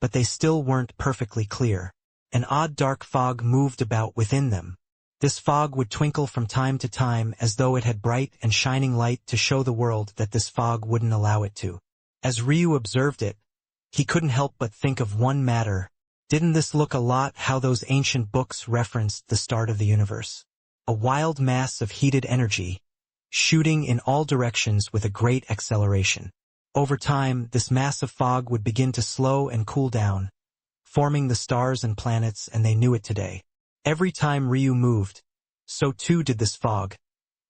but they still weren't perfectly clear. An odd dark fog moved about within them. This fog would twinkle from time to time as though it had bright and shining light to show the world that this fog wouldn't allow it to. As Ryu observed it, he couldn't help but think of one matter. Didn't this look a lot how those ancient books referenced the start of the universe? A wild mass of heated energy, shooting in all directions with a great acceleration. Over time, this mass of fog would begin to slow and cool down, forming the stars and planets, and they knew it today. Every time Ryu moved, so too did this fog,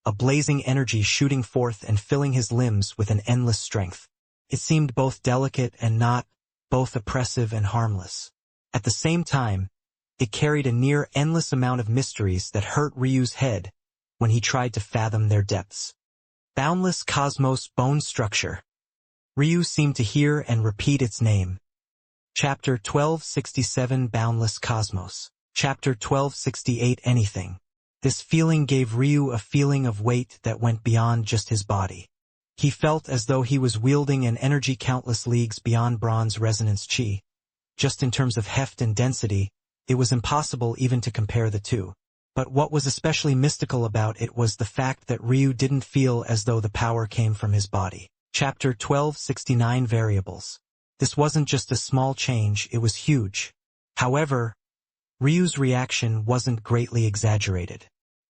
a blazing energy shooting forth and filling his limbs with an endless strength. It seemed both delicate and not, both oppressive and harmless. At the same time, it carried a near-endless amount of mysteries that hurt Ryu's head when he tried to fathom their depths. Boundless Cosmos Bone Structure. Ryu seemed to hear and repeat its name. Chapter 1267 Boundless Cosmos. Chapter 1268 Anything. This feeling gave Ryu a feeling of weight that went beyond just his body. He felt as though he was wielding an energy countless leagues beyond bronze resonance chi. Just in terms of heft and density, it was impossible even to compare the two. But what was especially mystical about it was the fact that Ryu didn't feel as though the power came from his body. Chapter 1269 Variables. This wasn't just a small change, it was huge. However, Ryu's reaction wasn't greatly exaggerated.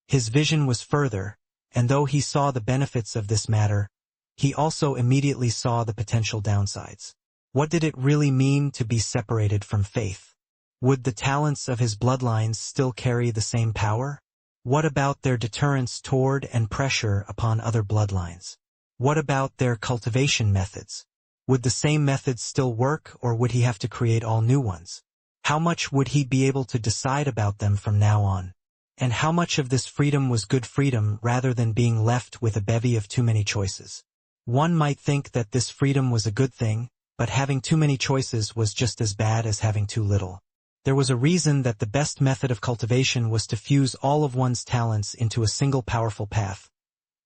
His vision was further, and though he saw the benefits of this matter, he also immediately saw the potential downsides. What did it really mean to be separated from faith? Would the talents of his bloodlines still carry the same power? What about their deterrence toward and pressure upon other bloodlines? What about their cultivation methods? Would the same methods still work, or would he have to create all new ones? How much would he be able to decide about them from now on? And how much of this freedom was good freedom rather than being left with a bevy of too many choices? One might think that this freedom was a good thing, but having too many choices was just as bad as having too little. There was a reason that the best method of cultivation was to fuse all of one's talents into a single powerful path.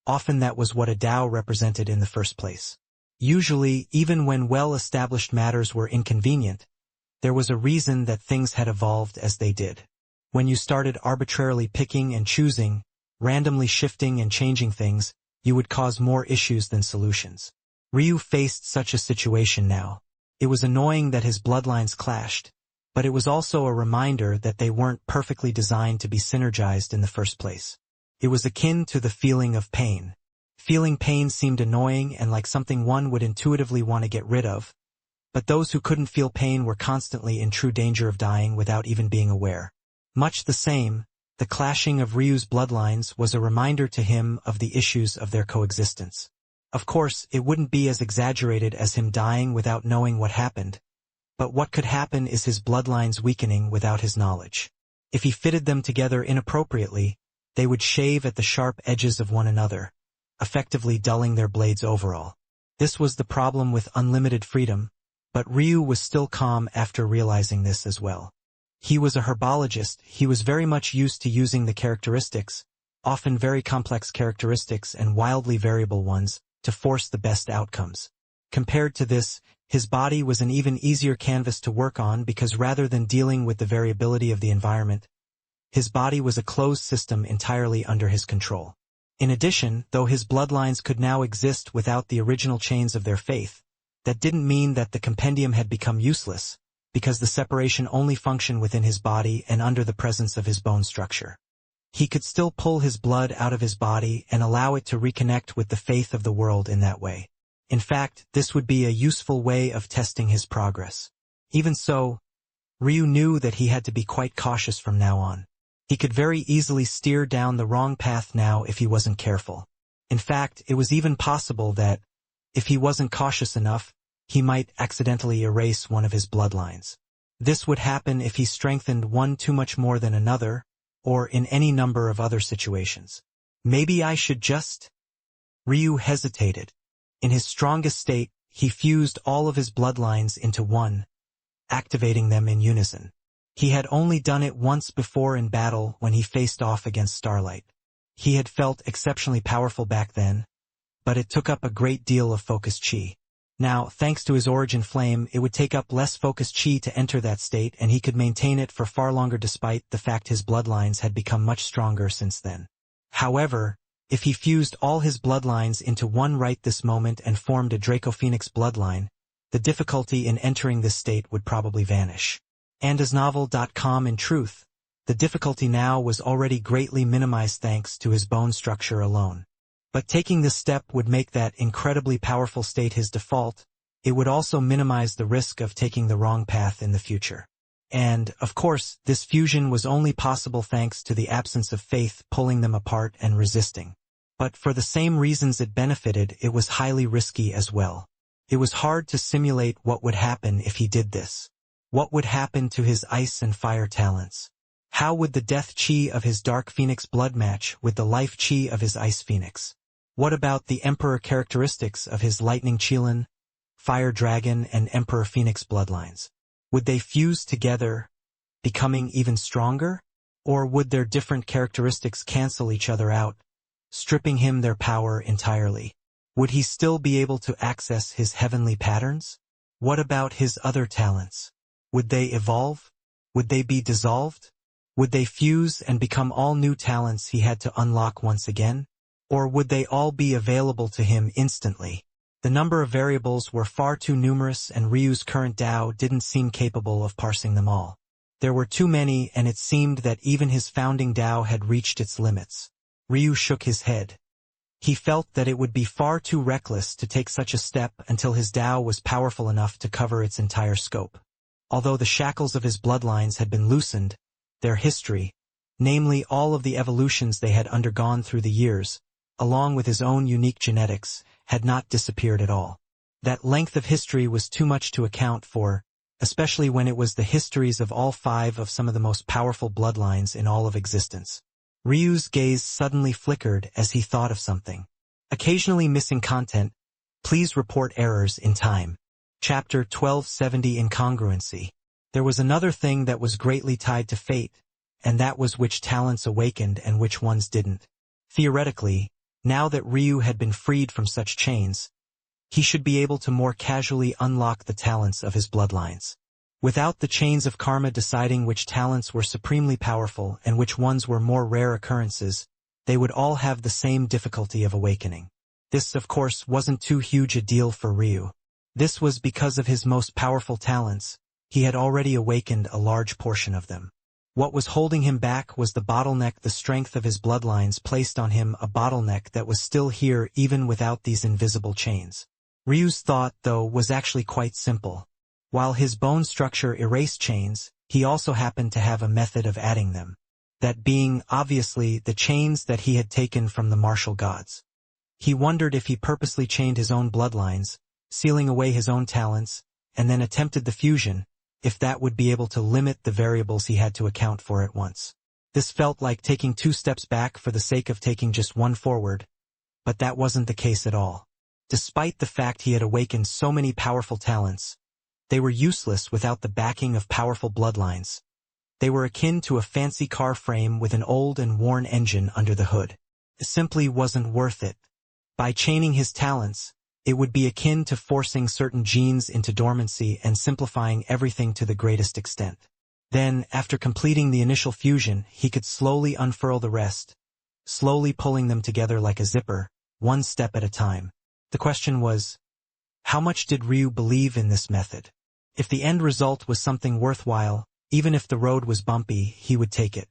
Often that was what a Dao represented in the first place. Usually, even when well-established matters were inconvenient, there was a reason that things had evolved as they did. When you started arbitrarily picking and choosing, randomly shifting and changing things, you would cause more issues than solutions. Ryu faced such a situation now. It was annoying that his bloodlines clashed, but it was also a reminder that they weren't perfectly designed to be synergized in the first place. It was akin to the feeling of pain. Feeling pain seemed annoying and like something one would intuitively want to get rid of, but those who couldn't feel pain were constantly in true danger of dying without even being aware. Much the same, the clashing of Ryu's bloodlines was a reminder to him of the issues of their coexistence. Of course, it wouldn't be as exaggerated as him dying without knowing what happened, but what could happen is his bloodlines weakening without his knowledge. If he fitted them together inappropriately, they would shave at the sharp edges of one another, effectively dulling their blades overall. This was the problem with unlimited freedom, but Ryu was still calm after realizing this as well. He was a herbologist. He was very much used to using the characteristics, often very complex characteristics and wildly variable ones, to force the best outcomes. Compared to this, his body was an even easier canvas to work on because rather than dealing with the variability of the environment, his body was a closed system entirely under his control. In addition, though his bloodlines could now exist without the original chains of their faith, that didn't mean that the compendium had become useless, because the separation only functioned within his body and under the presence of his bone structure. He could still pull his blood out of his body and allow it to reconnect with the faith of the world in that way. In fact, this would be a useful way of testing his progress. Even so, Ryu knew that he had to be quite cautious from now on. He could very easily steer down the wrong path now if he wasn't careful. In fact, it was even possible that, if he wasn't cautious enough, he might accidentally erase one of his bloodlines. This would happen if he strengthened one too much more than another, or in any number of other situations. Maybe I should just... Ryu hesitated. In his strongest state, he fused all of his bloodlines into one, activating them in unison. He had only done it once before in battle when he faced off against Starlight. He had felt exceptionally powerful back then, but it took up a great deal of focus chi. Now, thanks to his origin flame, it would take up less focus chi to enter that state, and he could maintain it for far longer despite the fact his bloodlines had become much stronger since then. However, if he fused all his bloodlines into one right this moment and formed a Draco Phoenix bloodline, the difficulty in entering this state would probably vanish. And as novel.com in truth, the difficulty now was already greatly minimized thanks to his bone structure alone. But taking this step would make that incredibly powerful state his default. It would also minimize the risk of taking the wrong path in the future. And, of course, this fusion was only possible thanks to the absence of faith pulling them apart and resisting. But for the same reasons it benefited, it was highly risky as well. It was hard to simulate what would happen if he did this. What would happen to his ice and fire talents? How would the death chi of his Dark Phoenix blood match with the life chi of his Ice Phoenix? What about the Emperor characteristics of his Lightning Qilin, Fire Dragon, and Emperor Phoenix bloodlines? Would they fuse together, becoming even stronger? Or would their different characteristics cancel each other out, stripping him their power entirely? Would he still be able to access his heavenly patterns? What about his other talents? Would they evolve? Would they be dissolved? Would they fuse and become all new talents he had to unlock once again? Or would they all be available to him instantly? The number of variables were far too numerous, and Ryu's current Tao didn't seem capable of parsing them all. There were too many, and it seemed that even his founding Tao had reached its limits. Ryu shook his head. He felt that it would be far too reckless to take such a step until his Tao was powerful enough to cover its entire scope. Although the shackles of his bloodlines had been loosened, their history, namely all of the evolutions they had undergone through the years, along with his own unique genetics, had not disappeared at all. That length of history was too much to account for, especially when it was the histories of all 5 of some of the most powerful bloodlines in all of existence. Ryu's gaze suddenly flickered as he thought of something. Occasionally missing content. Please report errors in time. Chapter 1270 Incongruency. There was another thing that was greatly tied to fate, and that was which talents awakened and which ones didn't. Theoretically, now that Ryu had been freed from such chains, he should be able to more casually unlock the talents of his bloodlines. Without the chains of karma deciding which talents were supremely powerful and which ones were more rare occurrences, they would all have the same difficulty of awakening. This, of course, wasn't too huge a deal for Ryu. This was because of his most powerful talents. He had already awakened a large portion of them. What was holding him back was the bottleneck the strength of his bloodlines placed on him, a bottleneck that was still here even without these invisible chains. Ryu's thought, though, was actually quite simple. While his bone structure erased chains, he also happened to have a method of adding them. That being, obviously, the chains that he had taken from the martial gods. He wondered if he purposely chained his own bloodlines, sealing away his own talents, and then attempted the fusion, if that would be able to limit the variables he had to account for at once. This felt like taking 2 steps back for the sake of taking just 1 forward, but that wasn't the case at all. Despite the fact he had awakened so many powerful talents, they were useless without the backing of powerful bloodlines. They were akin to a fancy car frame with an old and worn engine under the hood. It simply wasn't worth it. By chaining his talents, it would be akin to forcing certain genes into dormancy and simplifying everything to the greatest extent. Then, after completing the initial fusion, he could slowly unfurl the rest, slowly pulling them together like a zipper, 1 step at a time. The question was, how much did Ryu believe in this method? If the end result was something worthwhile, even if the road was bumpy, he would take it.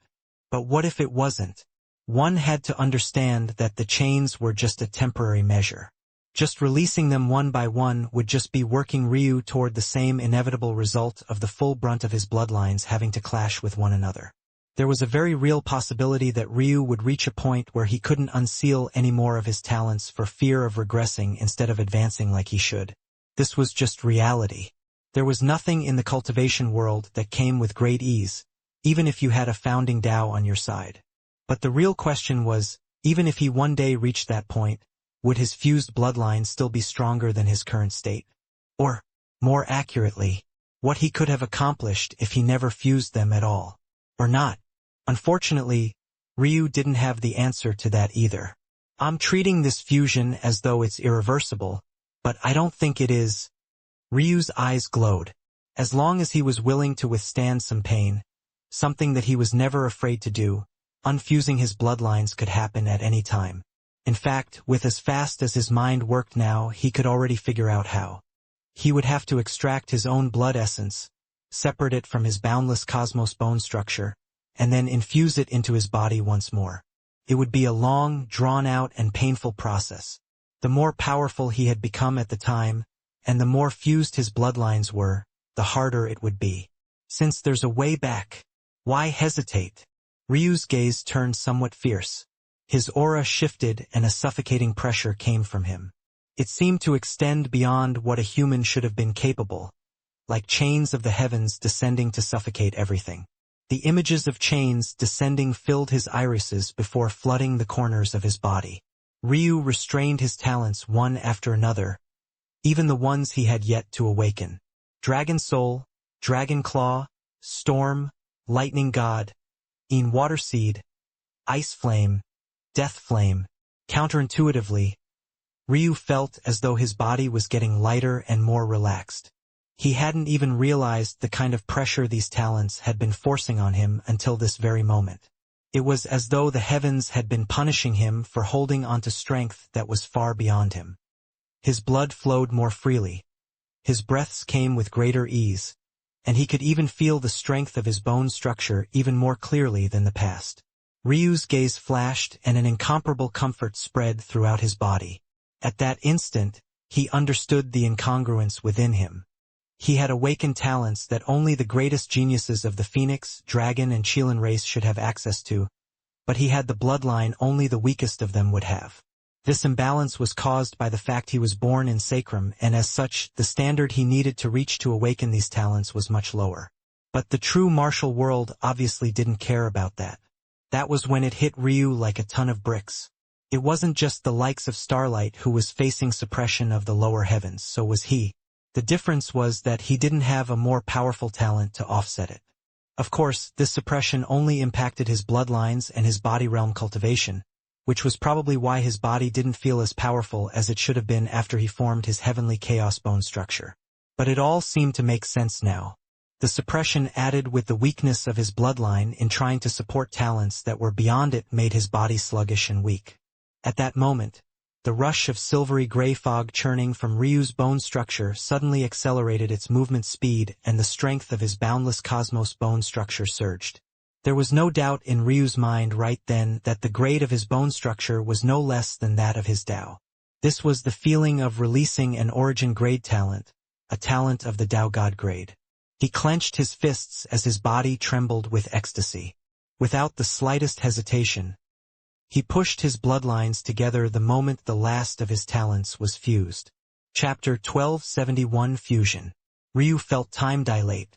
But what if it wasn't? One had to understand that the chains were just a temporary measure. Just releasing them one by one would just be working Ryu toward the same inevitable result of the full brunt of his bloodlines having to clash with one another. There was a very real possibility that Ryu would reach a point where he couldn't unseal any more of his talents for fear of regressing instead of advancing like he should. This was just reality. There was nothing in the cultivation world that came with great ease, even if you had a founding Tao on your side. But the real question was, even if he one day reached that point, would his fused bloodline still be stronger than his current state? Or, more accurately, what he could have accomplished if he never fused them at all? Or not? Unfortunately, Ryu didn't have the answer to that either. I'm treating this fusion as though it's irreversible, but I don't think it is. Ryu's eyes glowed. As long as he was willing to withstand some pain, something that he was never afraid to do, unfusing his bloodlines could happen at any time. In fact, with as fast as his mind worked now, he could already figure out how. He would have to extract his own blood essence, separate it from his boundless cosmos bone structure, and then infuse it into his body once more. It would be a long, drawn-out, and painful process. The more powerful he had become at the time, and the more fused his bloodlines were, the harder it would be. Since there's a way back, why hesitate? Ryu's gaze turned somewhat fierce. His aura shifted and a suffocating pressure came from him. It seemed to extend beyond what a human should have been capable, like chains of the heavens descending to suffocate everything. The images of chains descending filled his irises before flooding the corners of his body. Ryu restrained his talents one after another, even the ones he had yet to awaken. Dragon Soul, Dragon Claw, Storm, Lightning God, Water Seed, Ice Flame, Death Flame. Counterintuitively, Ryu felt as though his body was getting lighter and more relaxed. He hadn't even realized the kind of pressure these talents had been forcing on him until this very moment. It was as though the heavens had been punishing him for holding onto strength that was far beyond him. His blood flowed more freely. His breaths came with greater ease, and he could even feel the strength of his bone structure even more clearly than the past. Ryu's gaze flashed and an incomparable comfort spread throughout his body. At that instant, he understood the incongruence within him. He had awakened talents that only the greatest geniuses of the Phoenix, Dragon, and Qilin race should have access to, but he had the bloodline only the weakest of them would have. This imbalance was caused by the fact he was born in Sacrum, and as such, the standard he needed to reach to awaken these talents was much lower. But the true martial world obviously didn't care about that. That was when it hit Ryu like a ton of bricks. It wasn't just the likes of Starlight who was facing suppression of the lower heavens, so was he. The difference was that he didn't have a more powerful talent to offset it. Of course, this suppression only impacted his bloodlines and his body realm cultivation, which was probably why his body didn't feel as powerful as it should have been after he formed his heavenly chaos bone structure. But it all seemed to make sense now. The suppression added with the weakness of his bloodline in trying to support talents that were beyond it made his body sluggish and weak. At that moment, the rush of silvery gray fog churning from Ryu's bone structure suddenly accelerated its movement speed and the strength of his boundless cosmos bone structure surged. There was no doubt in Ryu's mind right then that the grade of his bone structure was no less than that of his Tao. This was the feeling of releasing an origin grade talent, a talent of the Tao God grade. He clenched his fists as his body trembled with ecstasy. Without the slightest hesitation, he pushed his bloodlines together the moment the last of his talents was fused. Chapter 1271 Fusion. Ryu felt time dilate.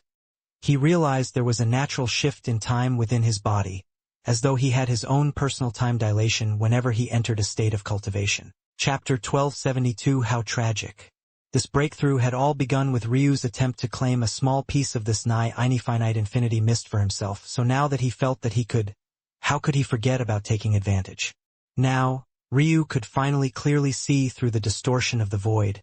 He realized there was a natural shift in time within his body, as though he had his own personal time dilation whenever he entered a state of cultivation. Chapter 1272 How Tragic. This breakthrough had all begun with Ryu's attempt to claim a small piece of this nigh infinite infinity mist for himself, so now that he felt that he could, how could he forget about taking advantage? Now, Ryu could finally clearly see through the distortion of the void.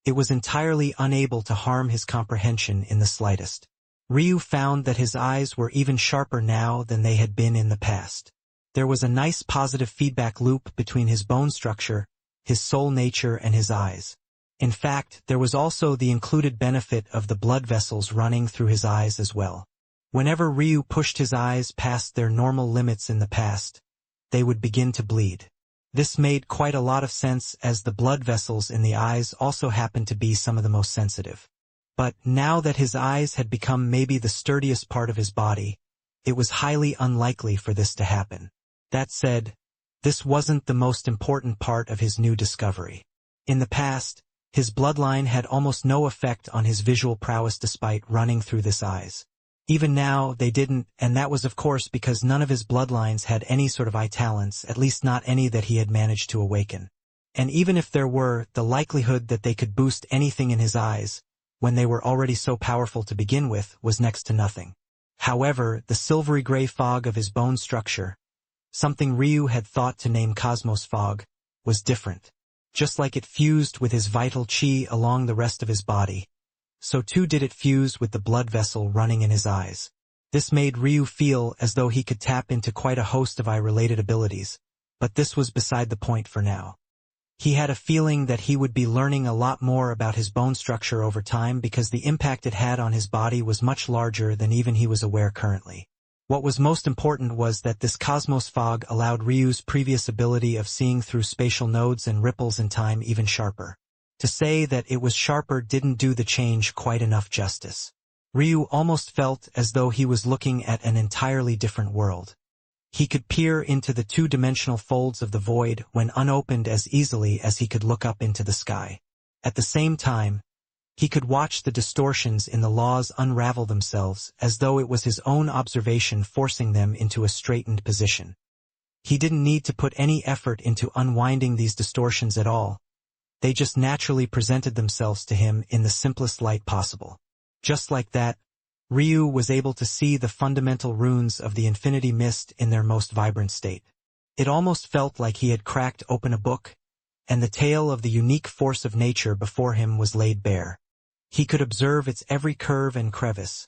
It was entirely unable to harm his comprehension in the slightest. Ryu found that his eyes were even sharper now than they had been in the past. There was a nice positive feedback loop between his bone structure, his soul nature, and his eyes. In fact, there was also the included benefit of the blood vessels running through his eyes as well. Whenever Ryu pushed his eyes past their normal limits in the past, they would begin to bleed. This made quite a lot of sense as the blood vessels in the eyes also happened to be some of the most sensitive. But now that his eyes had become maybe the sturdiest part of his body, it was highly unlikely for this to happen. That said, this wasn't the most important part of his new discovery. In the past, his bloodline had almost no effect on his visual prowess despite running through his eyes. Even now, they didn't, and that was of course because none of his bloodlines had any sort of eye talents, at least not any that he had managed to awaken. And even if there were, the likelihood that they could boost anything in his eyes, when they were already so powerful to begin with, was next to nothing. However, the silvery gray fog of his bone structure, something Ryu had thought to name Cosmos Fog, was different. Just like it fused with his vital chi along the rest of his body, so too did it fuse with the blood vessel running in his eyes. This made Ryu feel as though he could tap into quite a host of eye-related abilities, but this was beside the point for now. He had a feeling that he would be learning a lot more about his bone structure over time because the impact it had on his body was much larger than even he was aware currently. What was most important was that this Cosmos Fog allowed Ryu's previous ability of seeing through spatial nodes and ripples in time even sharper. To say that it was sharper didn't do the change quite enough justice. Ryu almost felt as though he was looking at an entirely different world. He could peer into the two-dimensional folds of the void when unopened as easily as he could look up into the sky. At the same time, he could watch the distortions in the laws unravel themselves as though it was his own observation forcing them into a straightened position. He didn't need to put any effort into unwinding these distortions at all. They just naturally presented themselves to him in the simplest light possible. Just like that, Ryu was able to see the fundamental runes of the Infinity Mist in their most vibrant state. It almost felt like he had cracked open a book, and the tale of the unique force of nature before him was laid bare. He could observe its every curve and crevice,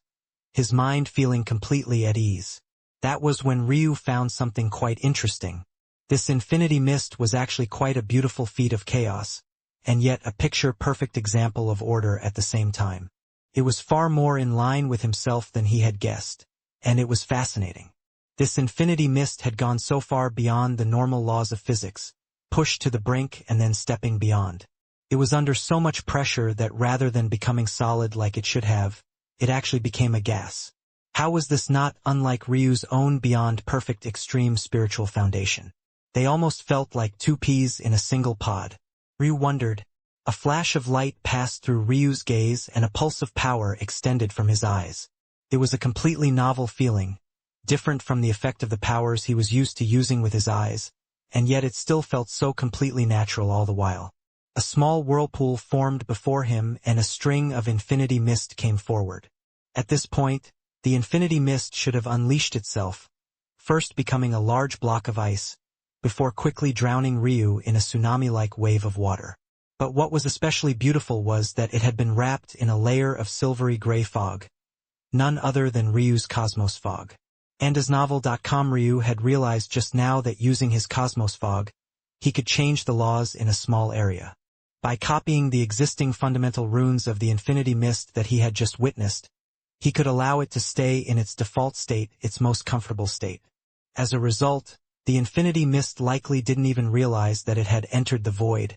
his mind feeling completely at ease. That was when Ryu found something quite interesting. This Infinity Mist was actually quite a beautiful feat of chaos, and yet a picture-perfect example of order at the same time. It was far more in line with himself than he had guessed, and it was fascinating. This Infinity Mist had gone so far beyond the normal laws of physics, pushed to the brink and then stepping beyond. It was under so much pressure that rather than becoming solid like it should have, it actually became a gas. How was this not unlike Ryu's own beyond perfect extreme spiritual foundation? They almost felt like two peas in a single pod. Ryu wondered. A flash of light passed through Ryu's gaze and a pulse of power extended from his eyes. It was a completely novel feeling, different from the effect of the powers he was used to using with his eyes, and yet it still felt so completely natural all the while. A small whirlpool formed before him and a string of Infinity Mist came forward. At this point, the Infinity Mist should have unleashed itself, first becoming a large block of ice, before quickly drowning Ryu in a tsunami-like wave of water. But what was especially beautiful was that it had been wrapped in a layer of silvery gray fog, none other than Ryu's Cosmos Fog. And as Novel.com Ryu had realized just now that using his Cosmos Fog, he could change the laws in a small area. By copying the existing fundamental runes of the Infinity Mist that he had just witnessed, he could allow it to stay in its default state, its most comfortable state. As a result, the Infinity Mist likely didn't even realize that it had entered the void.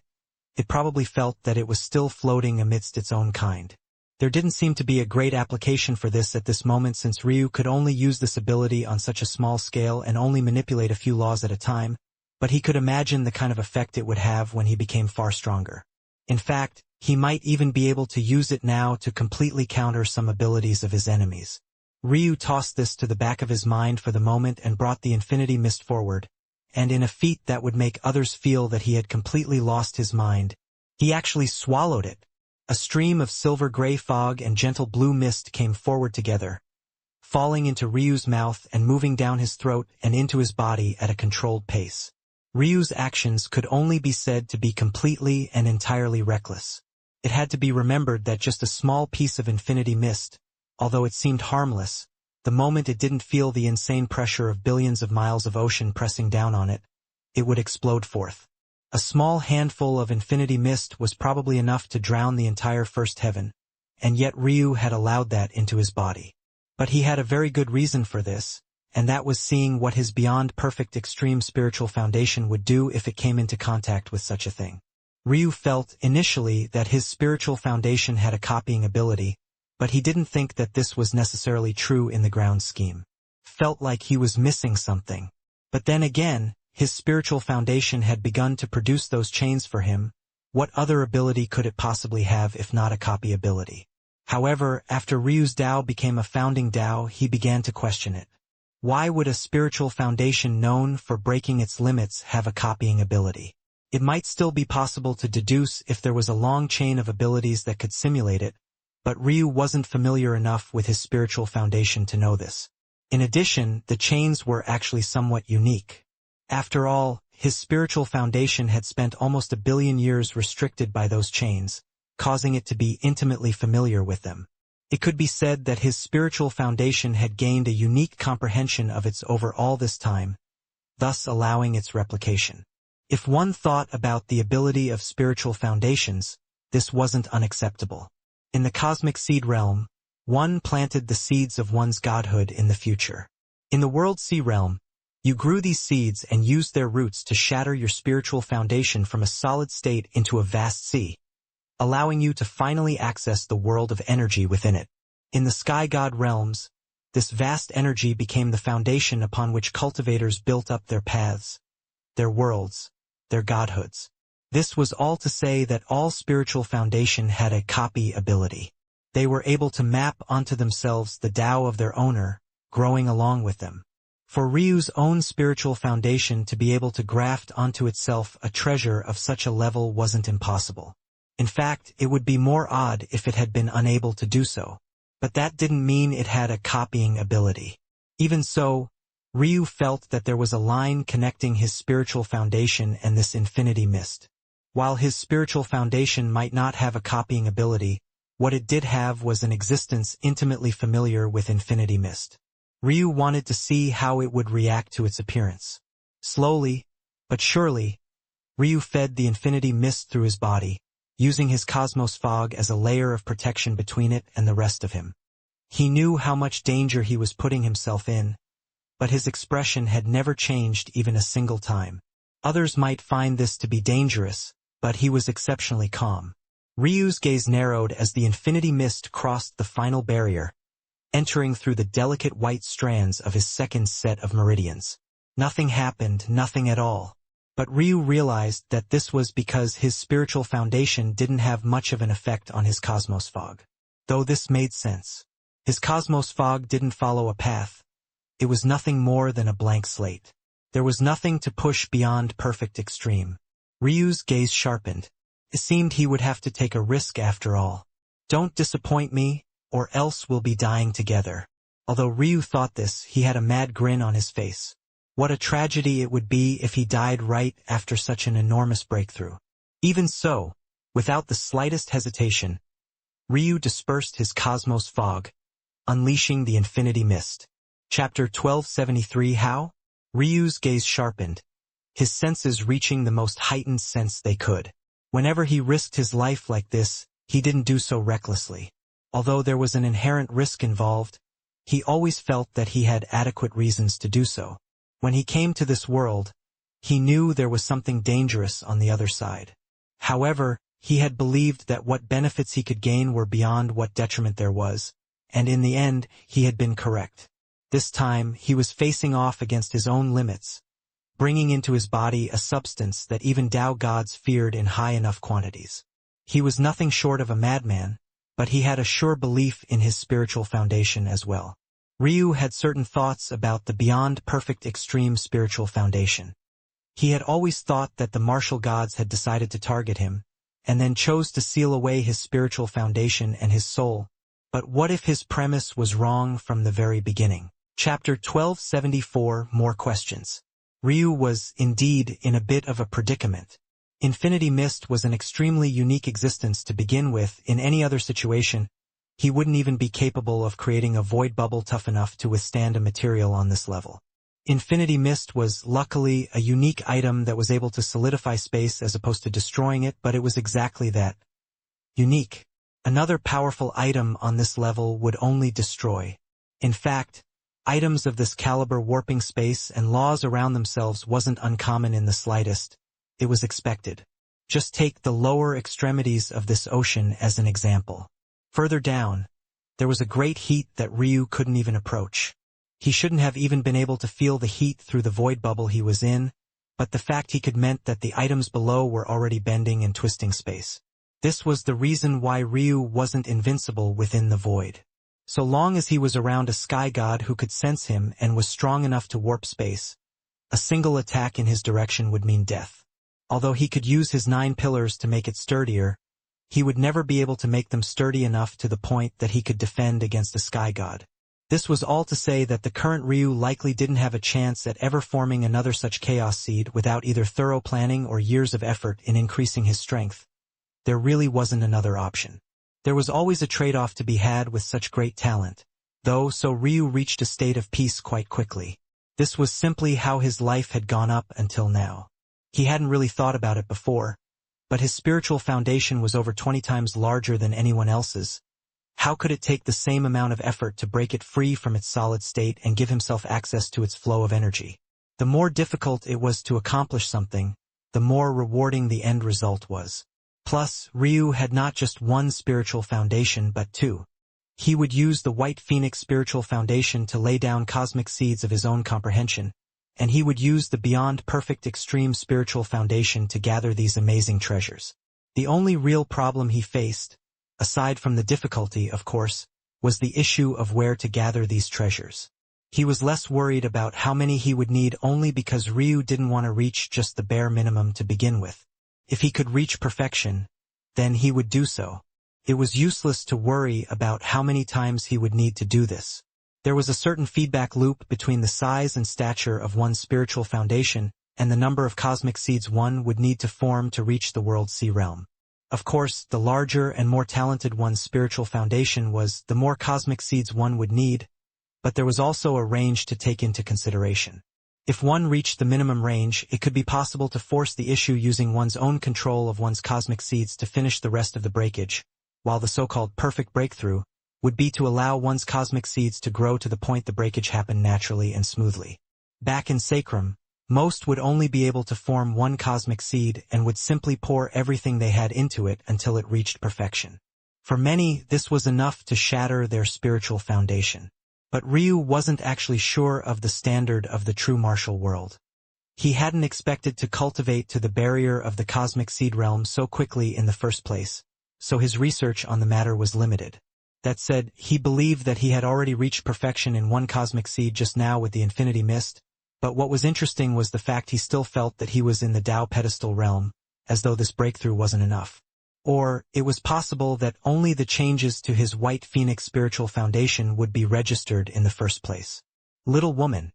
It probably felt that it was still floating amidst its own kind. There didn't seem to be a great application for this at this moment since Ryu could only use this ability on such a small scale and only manipulate a few laws at a time, but he could imagine the kind of effect it would have when he became far stronger. In fact, he might even be able to use it now to completely counter some abilities of his enemies. Ryu tossed this to the back of his mind for the moment and brought the Infinity Mist forward, and in a feat that would make others feel that he had completely lost his mind, he actually swallowed it. A stream of silver gray fog and gentle blue mist came forward together, falling into Ryu's mouth and moving down his throat and into his body at a controlled pace. Ryu's actions could only be said to be completely and entirely reckless. It had to be remembered that just a small piece of Infinity Mist, although it seemed harmless, the moment it didn't feel the insane pressure of billions of miles of ocean pressing down on it, it would explode forth. A small handful of Infinity Mist was probably enough to drown the entire first heaven, and yet Ryu had allowed that into his body. But he had a very good reason for this, and that was seeing what his beyond perfect extreme spiritual foundation would do if it came into contact with such a thing. Ryu felt initially that his spiritual foundation had a copying ability, but he didn't think that this was necessarily true in the ground scheme. Felt like he was missing something. But then again, his spiritual foundation had begun to produce those chains for him. What other ability could it possibly have if not a copy ability? However, after Ryu's Tao became a founding Tao, he began to question it. Why would a spiritual foundation known for breaking its limits have a copying ability? It might still be possible to deduce if there was a long chain of abilities that could simulate it, but Ryu wasn't familiar enough with his spiritual foundation to know this. In addition, the chains were actually somewhat unique. After all, his spiritual foundation had spent almost 1 billion years restricted by those chains, causing it to be intimately familiar with them. It could be said that his spiritual foundation had gained a unique comprehension of its over all this time, thus allowing its replication. If one thought about the ability of spiritual foundations, this wasn't unacceptable. In the cosmic seed realm, one planted the seeds of one's godhood in the future. In the world sea realm, you grew these seeds and used their roots to shatter your spiritual foundation from a solid state into a vast sea, allowing you to finally access the world of energy within it. In the sky god realms, this vast energy became the foundation upon which cultivators built up their paths, their worlds, their godhoods. This was all to say that all spiritual foundation had a copy ability. They were able to map onto themselves the Tao of their owner, growing along with them. For Ryu's own spiritual foundation to be able to graft onto itself a treasure of such a level wasn't impossible. In fact, it would be more odd if it had been unable to do so. But that didn't mean it had a copying ability. Even so, Ryu felt that there was a line connecting his spiritual foundation and this infinity mist. While his spiritual foundation might not have a copying ability, what it did have was an existence intimately familiar with infinity mist. Ryu wanted to see how it would react to its appearance. Slowly, but surely, Ryu fed the infinity mist through his body, using his cosmos fog as a layer of protection between it and the rest of him. He knew how much danger he was putting himself in, but his expression had never changed even a single time. Others might find this to be dangerous, but he was exceptionally calm. Ryu's gaze narrowed as the infinity mist crossed the final barrier, entering through the delicate white strands of his second set of meridians. Nothing happened, nothing at all. But Ryu realized that this was because his spiritual foundation didn't have much of an effect on his cosmos fog. Though this made sense. His cosmos fog didn't follow a path. It was nothing more than a blank slate. There was nothing to push beyond perfect extreme. Ryu's gaze sharpened. It seemed he would have to take a risk after all. Don't disappoint me, or else we'll be dying together. Although Ryu thought this, he had a mad grin on his face. What a tragedy it would be if he died right after such an enormous breakthrough. Even so, without the slightest hesitation, Ryu dispersed his cosmos fog, unleashing the infinity mist. Chapter 1273 How? Ryu's gaze sharpened, his senses reaching the most heightened sense they could. Whenever he risked his life like this, he didn't do so recklessly. Although there was an inherent risk involved, he always felt that he had adequate reasons to do so. When he came to this world, he knew there was something dangerous on the other side. However, he had believed that what benefits he could gain were beyond what detriment there was, and in the end, he had been correct. This time, he was facing off against his own limits, bringing into his body a substance that even Tao gods feared in high enough quantities. He was nothing short of a madman, but he had a sure belief in his spiritual foundation as well. Ryu had certain thoughts about the beyond perfect extreme spiritual foundation. He had always thought that the martial gods had decided to target him, and then chose to seal away his spiritual foundation and his soul. But what if his premise was wrong from the very beginning? Chapter 1274 More Questions. Ryu was, indeed, in a bit of a predicament. Infinity Mist was an extremely unique existence to begin with. In any other situation, he wouldn't even be capable of creating a void bubble tough enough to withstand a material on this level. Infinity Mist was, luckily, a unique item that was able to solidify space as opposed to destroying it, but it was exactly that. Unique. Another powerful item on this level would only destroy. In fact, items of this caliber warping space and laws around themselves wasn't uncommon in the slightest. It was expected. Just take the lower extremities of this ocean as an example. Further down, there was a great heat that Ryu couldn't even approach. He shouldn't have even been able to feel the heat through the void bubble he was in, but the fact he could meant that the items below were already bending and twisting space. This was the reason why Ryu wasn't invincible within the void. So long as he was around a sky god who could sense him and was strong enough to warp space, a single attack in his direction would mean death. Although he could use his 9 pillars to make it sturdier, he would never be able to make them sturdy enough to the point that he could defend against a sky god. This was all to say that the current Ryu likely didn't have a chance at ever forming another such chaos seed without either thorough planning or years of effort in increasing his strength. There really wasn't another option. There was always a trade-off to be had with such great talent, though, so Ryu reached a state of peace quite quickly. This was simply how his life had gone up until now. He hadn't really thought about it before, but his spiritual foundation was over 20 times larger than anyone else's. How could it take the same amount of effort to break it free from its solid state and give himself access to its flow of energy? The more difficult it was to accomplish something, the more rewarding the end result was. Plus, Ryu had not just one spiritual foundation but 2. He would use the White Phoenix spiritual foundation to lay down cosmic seeds of his own comprehension, and he would use the Beyond Perfect Extreme spiritual foundation to gather these amazing treasures. The only real problem he faced, aside from the difficulty, of course, was the issue of where to gather these treasures. He was less worried about how many he would need only because Ryu didn't want to reach just the bare minimum to begin with. If he could reach perfection, then he would do so. It was useless to worry about how many times he would need to do this. There was a certain feedback loop between the size and stature of one's spiritual foundation and the number of cosmic seeds one would need to form to reach the World Sea realm. Of course, the larger and more talented one's spiritual foundation was, the more cosmic seeds one would need, but there was also a range to take into consideration. If one reached the minimum range, it could be possible to force the issue using one's own control of one's cosmic seeds to finish the rest of the breakage, while the so-called perfect breakthrough would be to allow one's cosmic seeds to grow to the point the breakage happened naturally and smoothly. Back in Sacrum, most would only be able to form one cosmic seed and would simply pour everything they had into it until it reached perfection. For many, this was enough to shatter their spiritual foundation. But Ryu wasn't actually sure of the standard of the true martial world. He hadn't expected to cultivate to the barrier of the cosmic seed realm so quickly in the first place, so his research on the matter was limited. That said, he believed that he had already reached perfection in one cosmic seed just now with the Infinity Mist, but what was interesting was the fact he still felt that he was in the Tao pedestal realm, as though this breakthrough wasn't enough. Or, it was possible that only the changes to his White Phoenix spiritual foundation would be registered in the first place. Little woman,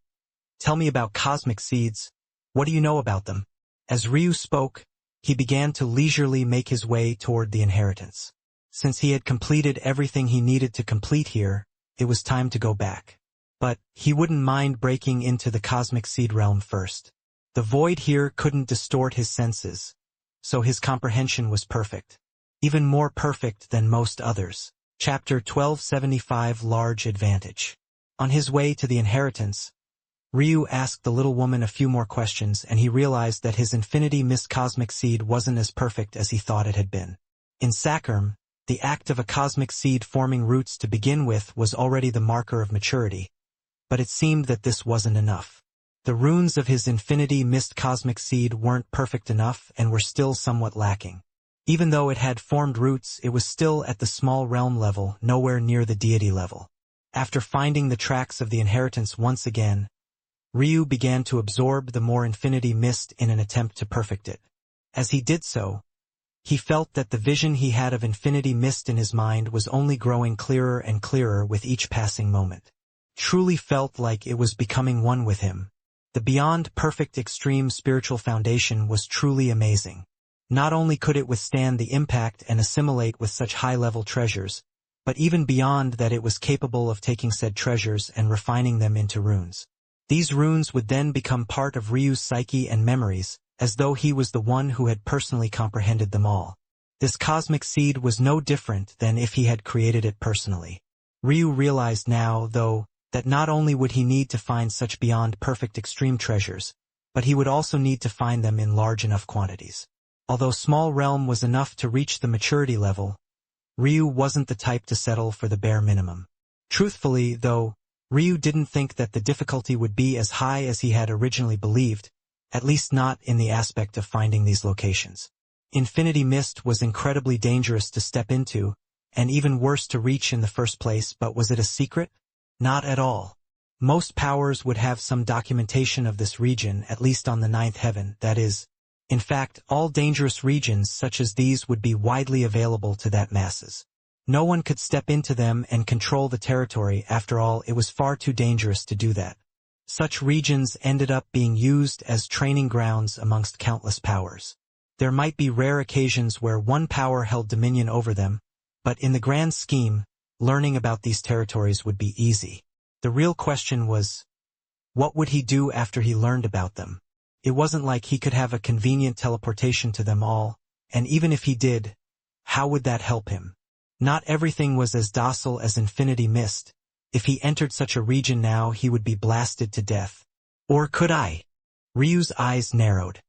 tell me about cosmic seeds. What do you know about them? As Ryu spoke, he began to leisurely make his way toward the inheritance. Since he had completed everything he needed to complete here, it was time to go back. But he wouldn't mind breaking into the cosmic seed realm first. The void here couldn't distort his senses, so his comprehension was perfect. Even more perfect than most others. Chapter 1275 Large Advantage. On his way to the inheritance, Ryu asked the little woman a few more questions and he realized that his Infinity Mist cosmic seed wasn't as perfect as he thought it had been. In Sacrum, the act of a cosmic seed forming roots to begin with was already the marker of maturity, but it seemed that this wasn't enough. The runes of his Infinity Mist cosmic seed weren't perfect enough and were still somewhat lacking. Even though it had formed roots, it was still at the small realm level, nowhere near the deity level. After finding the tracks of the inheritance once again, Ryu began to absorb the more Infinity Mist in an attempt to perfect it. As he did so, he felt that the vision he had of Infinity Mist in his mind was only growing clearer and clearer with each passing moment. Truly felt like it was becoming one with him. The Beyond Perfect Extreme spiritual foundation was truly amazing. Not only could it withstand the impact and assimilate with such high-level treasures, but even beyond that it was capable of taking said treasures and refining them into runes. These runes would then become part of Ryu's psyche and memories, as though he was the one who had personally comprehended them all. This cosmic seed was no different than if he had created it personally. Ryu realized now, though, that not only would he need to find such beyond perfect extreme treasures, but he would also need to find them in large enough quantities. Although small realm was enough to reach the maturity level, Ryu wasn't the type to settle for the bare minimum. Truthfully, though, Ryu didn't think that the difficulty would be as high as he had originally believed, at least not in the aspect of finding these locations. Infinity Mist was incredibly dangerous to step into, and even worse to reach in the first place, but was it a secret? Not at all. Most powers would have some documentation of this region, at least on the ninth heaven, that is, In fact, all dangerous regions such as these would be widely available to that masses. No one could step into them and control the territory. After all, it was far too dangerous to do that. Such regions ended up being used as training grounds amongst countless powers. There might be rare occasions where one power held dominion over them, but in the grand scheme, learning about these territories would be easy. The real question was, what would he do after he learned about them? It wasn't like he could have a convenient teleportation to them all, and even if he did, how would that help him? Not everything was as docile as Infinity Mist. If he entered such a region now, he would be blasted to death. Or could I? Ryu's eyes narrowed.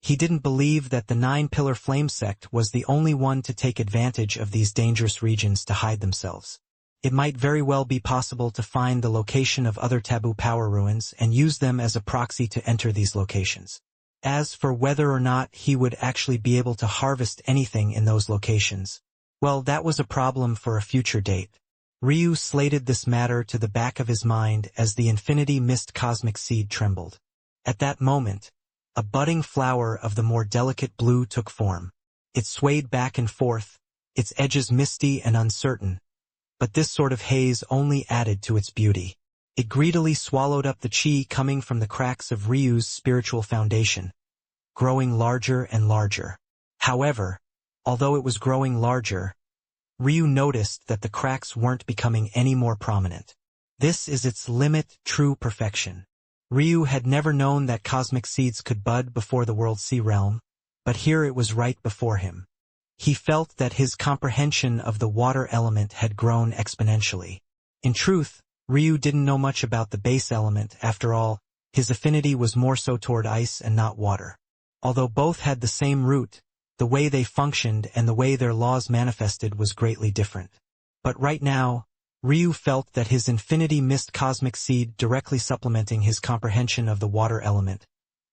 He didn't believe that the Nine-Pillar Flame Sect was the only one to take advantage of these dangerous regions to hide themselves. It might very well be possible to find the location of other taboo power ruins and use them as a proxy to enter these locations. As for whether or not he would actually be able to harvest anything in those locations, well, that was a problem for a future date. Ryu slated this matter to the back of his mind as the Infinity Mist cosmic seed trembled. At that moment, a budding flower of the more delicate blue took form. It swayed back and forth, its edges misty and uncertain, but this sort of haze only added to its beauty. It greedily swallowed up the chi coming from the cracks of Ryu's spiritual foundation, growing larger and larger. However, although it was growing larger, Ryu noticed that the cracks weren't becoming any more prominent. This is its limit, true perfection. Ryu had never known that cosmic seeds could bud before the World Sea Realm, but here it was right before him. He felt that his comprehension of the water element had grown exponentially. In truth, Ryu didn't know much about the base element. After all, his affinity was more so toward ice and not water. Although both had the same root, the way they functioned and the way their laws manifested was greatly different. But right now, Ryu felt that his Infinity Mist cosmic seed directly supplementing his comprehension of the water element,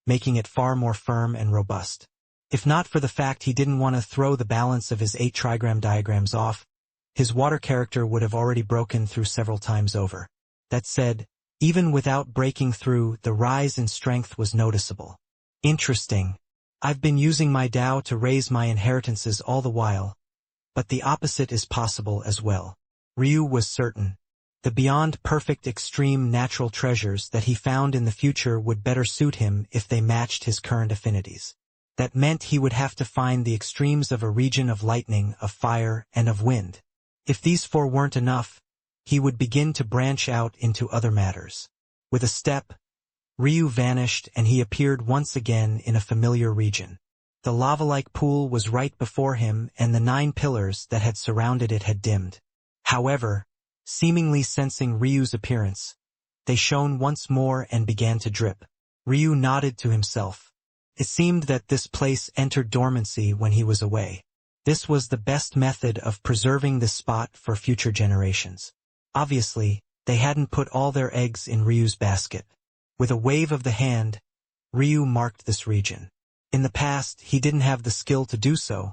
making it far more firm and robust. If not for the fact he didn't want to throw the balance of his 8 trigram diagrams off, his water character would have already broken through several times over. That said, even without breaking through, the rise in strength was noticeable. Interesting. I've been using my Tao to raise my inheritances all the while, but the opposite is possible as well. Ryu was certain. The beyond perfect extreme natural treasures that he found in the future would better suit him if they matched his current affinities. That meant he would have to find the extremes of a region of lightning, of fire, and of wind. If these 4 weren't enough, he would begin to branch out into other matters. With a step, Ryu vanished and he appeared once again in a familiar region. The lava-like pool was right before him and the 9 pillars that had surrounded it had dimmed. However, seemingly sensing Ryu's appearance, they shone once more and began to drip. Ryu nodded to himself. It seemed that this place entered dormancy when he was away. This was the best method of preserving this spot for future generations. Obviously, they hadn't put all their eggs in Ryu's basket. With a wave of the hand, Ryu marked this region. In the past, he didn't have the skill to do so,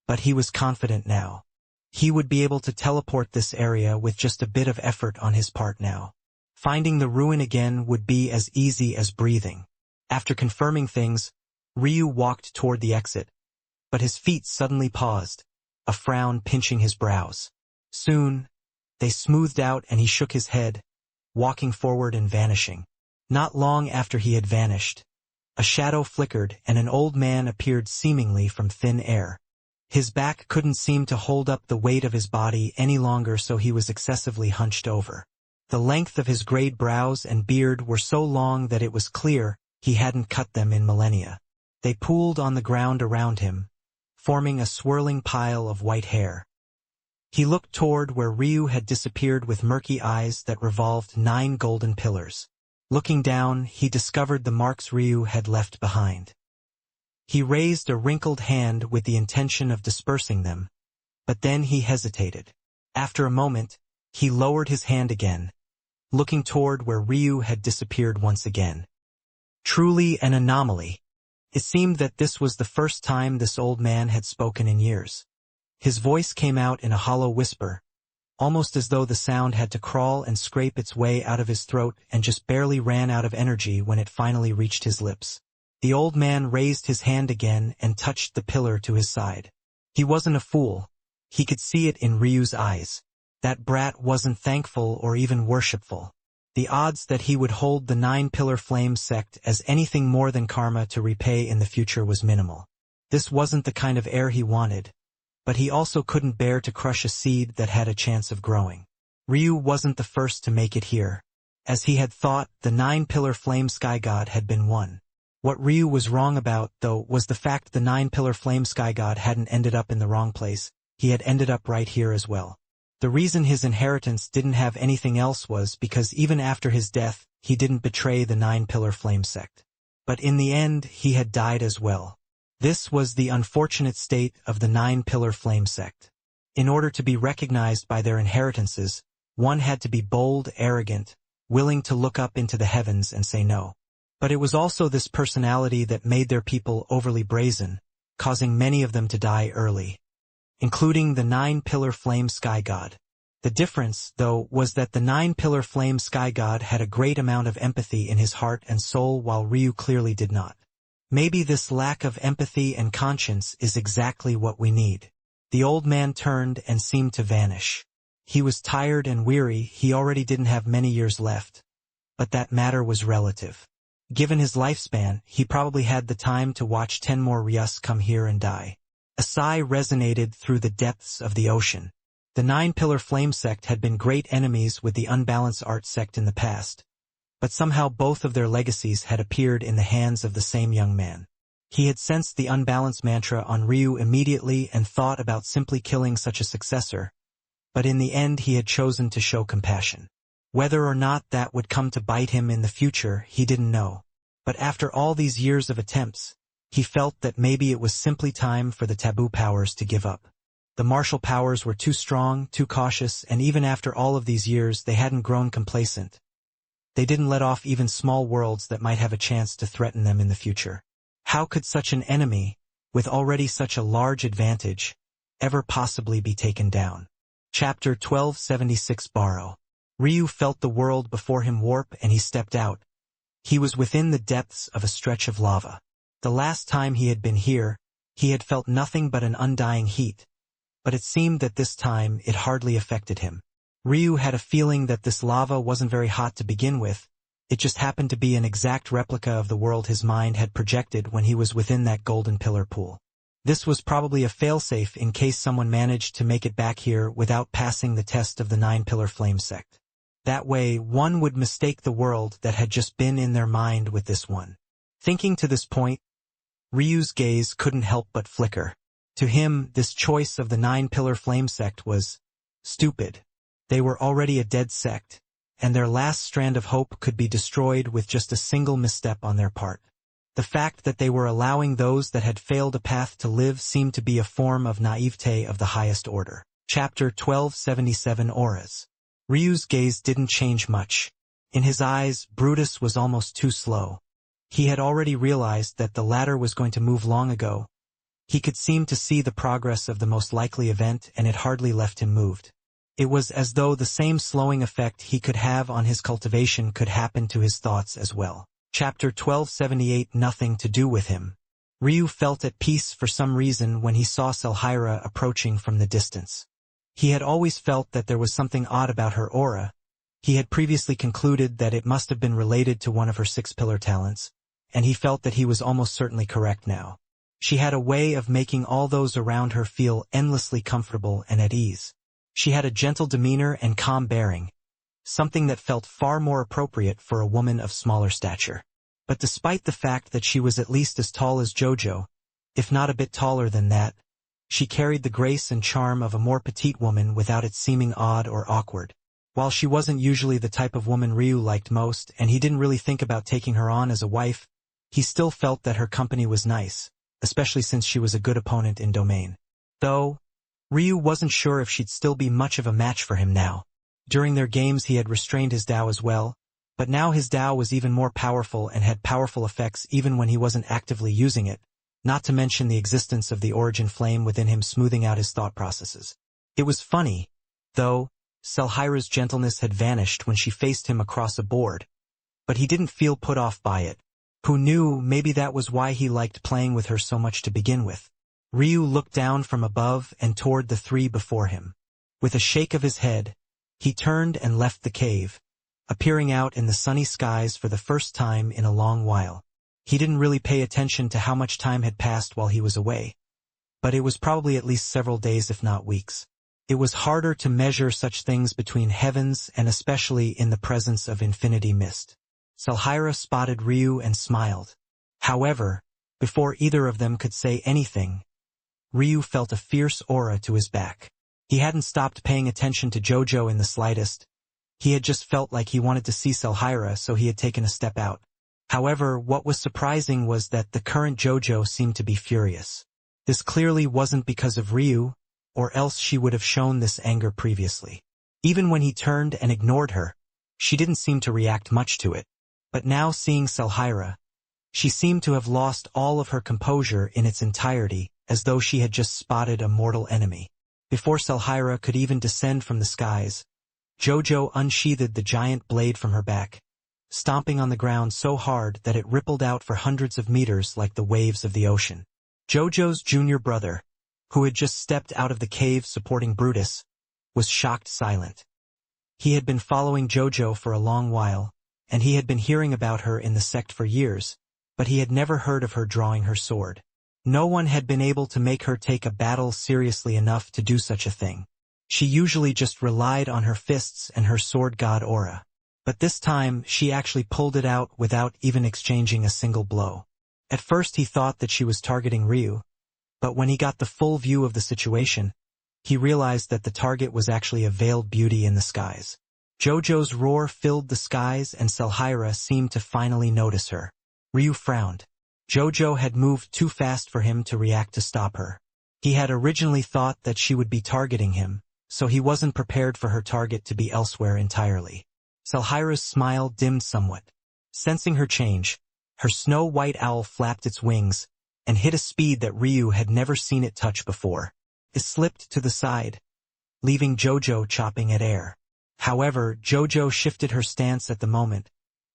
but he was confident now. He would be able to teleport this area with just a bit of effort on his part now. Finding the ruin again would be as easy as breathing. After confirming things, Ryu walked toward the exit, but his feet suddenly paused, a frown pinching his brows. Soon, they smoothed out and he shook his head, walking forward and vanishing. Not long after he had vanished, a shadow flickered and an old man appeared seemingly from thin air. His back couldn't seem to hold up the weight of his body any longer, so he was excessively hunched over. The length of his grayed brows and beard were so long that it was clear he hadn't cut them in millennia. They pooled on the ground around him, forming a swirling pile of white hair. He looked toward where Ryu had disappeared with murky eyes that revolved 9 golden pillars. Looking down, he discovered the marks Ryu had left behind. He raised a wrinkled hand with the intention of dispersing them, but then he hesitated. After a moment, he lowered his hand again, looking toward where Ryu had disappeared once again. Truly an anomaly. It seemed that this was the first time this old man had spoken in years. His voice came out in a hollow whisper, almost as though the sound had to crawl and scrape its way out of his throat and just barely ran out of energy when it finally reached his lips. The old man raised his hand again and touched the pillar to his side. He wasn't a fool. He could see it in Ryu's eyes. That brat wasn't thankful or even worshipful. The odds that he would hold the 9-pillar flame sect as anything more than karma to repay in the future was minimal. This wasn't the kind of heir he wanted, but he also couldn't bear to crush a seed that had a chance of growing. Ryu wasn't the first to make it here. As he had thought, the 9-pillar flame sky god had been one. What Ryu was wrong about, though, was the fact the 9-pillar flame sky god hadn't ended up in the wrong place. He had ended up right here as well. The reason his inheritance didn't have anything else was because even after his death, he didn't betray the 9-pillar flame sect. But in the end, he had died as well. This was the unfortunate state of the 9-pillar flame sect. In order to be recognized by their inheritances, one had to be bold, arrogant, willing to look up into the heavens and say no. But it was also this personality that made their people overly brazen, causing many of them to die early, including the 9-pillar flame sky god. The difference, though, was that the 9-pillar flame sky god had a great amount of empathy in his heart and soul while Ryu clearly did not. Maybe this lack of empathy and conscience is exactly what we need. The old man turned and seemed to vanish. He was tired and weary, he already didn't have many years left. But that matter was relative. Given his lifespan, he probably had the time to watch 10 more Ryus come here and die. A sigh resonated through the depths of the ocean. The 9-pillar flame sect had been great enemies with the unbalanced art sect in the past, but somehow both of their legacies had appeared in the hands of the same young man. He had sensed the unbalanced mantra on Ryu immediately and thought about simply killing such a successor, but in the end he had chosen to show compassion. Whether or not that would come to bite him in the future, he didn't know. But after all these years of attempts, he felt that maybe it was simply time for the taboo powers to give up. The martial powers were too strong, too cautious, and even after all of these years they hadn't grown complacent. They didn't let off even small worlds that might have a chance to threaten them in the future. How could such an enemy, with already such a large advantage, ever possibly be taken down? Chapter 1276 Borrow. Ryu felt the world before him warp and he stepped out. He was within the depths of a stretch of lava. The last time he had been here, he had felt nothing but an undying heat, but it seemed that this time it hardly affected him. Ryu had a feeling that this lava wasn't very hot to begin with, it just happened to be an exact replica of the world his mind had projected when he was within that golden pillar pool. This was probably a failsafe in case someone managed to make it back here without passing the test of the 9-pillar flame sect. That way, one would mistake the world that had just been in their mind with this one. Thinking to this point, Ryu's gaze couldn't help but flicker. To him, this choice of the 9-pillar flame sect was stupid. They were already a dead sect, and their last strand of hope could be destroyed with just a single misstep on their part. The fact that they were allowing those that had failed a path to live seemed to be a form of naivete of the highest order. Chapter 1277 Auras. Ryu's gaze didn't change much. In his eyes, Brutus was almost too slow. He had already realized that the latter was going to move long ago. He could seem to see the progress of the most likely event and it hardly left him moved. It was as though the same slowing effect he could have on his cultivation could happen to his thoughts as well. Chapter 1278 Nothing to do with him. Ryu felt at peace for some reason when he saw Selhira approaching from the distance. He had always felt that there was something odd about her aura. He had previously concluded that it must have been related to one of her 6-pillar talents, and he felt that he was almost certainly correct now. She had a way of making all those around her feel endlessly comfortable and at ease. She had a gentle demeanor and calm bearing, something that felt far more appropriate for a woman of smaller stature. But despite the fact that she was at least as tall as Jojo, if not a bit taller than that, she carried the grace and charm of a more petite woman without it seeming odd or awkward. While she wasn't usually the type of woman Ryu liked most and he didn't really think about taking her on as a wife, he still felt that her company was nice, especially since she was a good opponent in Domain. Though, Ryu wasn't sure if she'd still be much of a match for him now. During their games he had restrained his Dao as well, but now his Dao was even more powerful and had powerful effects even when he wasn't actively using it, not to mention the existence of the origin flame within him smoothing out his thought processes. It was funny, though, Selhira's gentleness had vanished when she faced him across a board, but he didn't feel put off by it. Who knew, maybe that was why he liked playing with her so much to begin with. Ryu looked down from above and toward the three before him. With a shake of his head, he turned and left the cave, appearing out in the sunny skies for the first time in a long while. He didn't really pay attention to how much time had passed while he was away, but it was probably at least several days if not weeks. It was harder to measure such things between heavens and especially in the presence of infinity mist. Selhira spotted Ryu and smiled. However, before either of them could say anything, Ryu felt a fierce aura to his back. He hadn't stopped paying attention to Jojo in the slightest. He had just felt like he wanted to see Selhira, so he had taken a step out. However, what was surprising was that the current Jojo seemed to be furious. This clearly wasn't because of Ryu, or else she would have shown this anger previously. Even when he turned and ignored her, she didn't seem to react much to it. But now seeing Selhira, she seemed to have lost all of her composure in its entirety, as though she had just spotted a mortal enemy. Before Selhira could even descend from the skies, Jojo unsheathed the giant blade from her back, stomping on the ground so hard that it rippled out for hundreds of meters like the waves of the ocean. Jojo's junior brother, who had just stepped out of the cave supporting Brutus, was shocked silent. He had been following Jojo for a long while, and he had been hearing about her in the sect for years, but he had never heard of her drawing her sword. No one had been able to make her take a battle seriously enough to do such a thing. She usually just relied on her fists and her sword god aura. But this time, she actually pulled it out without even exchanging a single blow. At first he thought that she was targeting Ryu, but when he got the full view of the situation, he realized that the target was actually a veiled beauty in the skies. Jojo's roar filled the skies and Selhira seemed to finally notice her. Ryu frowned. Jojo had moved too fast for him to react to stop her. He had originally thought that she would be targeting him, so he wasn't prepared for her target to be elsewhere entirely. Selhira's smile dimmed somewhat. Sensing her change, her snow-white owl flapped its wings and hit a speed that Ryu had never seen it touch before. It slipped to the side, leaving Jojo chopping at air. However, Jojo shifted her stance at the moment,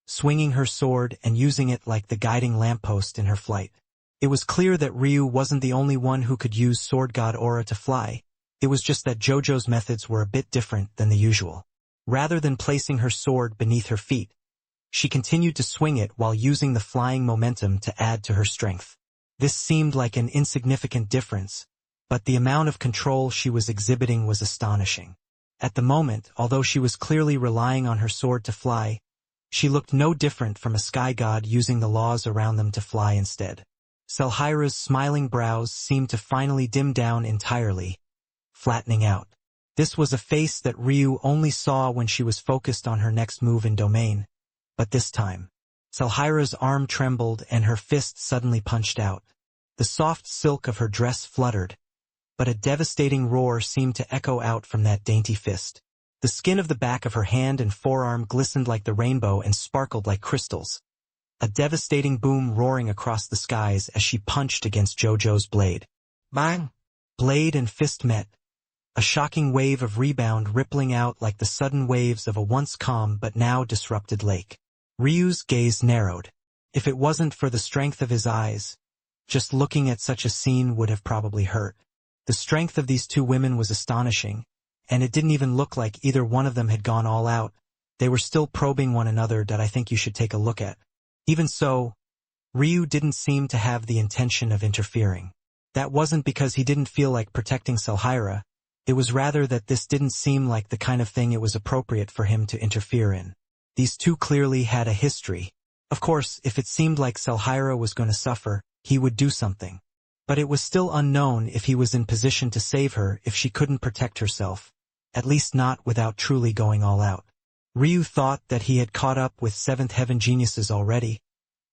swinging her sword and using it like the guiding lamppost in her flight. It was clear that Ryu wasn't the only one who could use sword god aura to fly. It was just that Jojo's methods were a bit different than the usual. Rather than placing her sword beneath her feet, she continued to swing it while using the flying momentum to add to her strength. This seemed like an insignificant difference, but the amount of control she was exhibiting was astonishing. At the moment, although she was clearly relying on her sword to fly, she looked no different from a sky god using the laws around them to fly instead. Selhira's smiling brows seemed to finally dim down entirely, flattening out. This was a face that Ryu only saw when she was focused on her next move in domain, but this time, Selhira's arm trembled and her fist suddenly punched out. The soft silk of her dress fluttered, but a devastating roar seemed to echo out from that dainty fist. The skin of the back of her hand and forearm glistened like the rainbow and sparkled like crystals. A devastating boom roaring across the skies as she punched against Jojo's blade. Bang! Blade and fist met, a shocking wave of rebound rippling out like the sudden waves of a once calm but now disrupted lake. Ryu's gaze narrowed. If it wasn't for the strength of his eyes, just looking at such a scene would have probably hurt. The strength of these two women was astonishing, and it didn't even look like either one of them had gone all out. They were still probing one another that I think you should take a look at. Even so, Ryu didn't seem to have the intention of interfering. That wasn't because he didn't feel like protecting Selhira. It was rather that this didn't seem like the kind of thing it was appropriate for him to interfere in. These two clearly had a history. Of course, if it seemed like Selhira was going to suffer, he would do something. But it was still unknown if he was in position to save her if she couldn't protect herself, at least not without truly going all out. Ryu thought that he had caught up with Seventh Heaven geniuses already,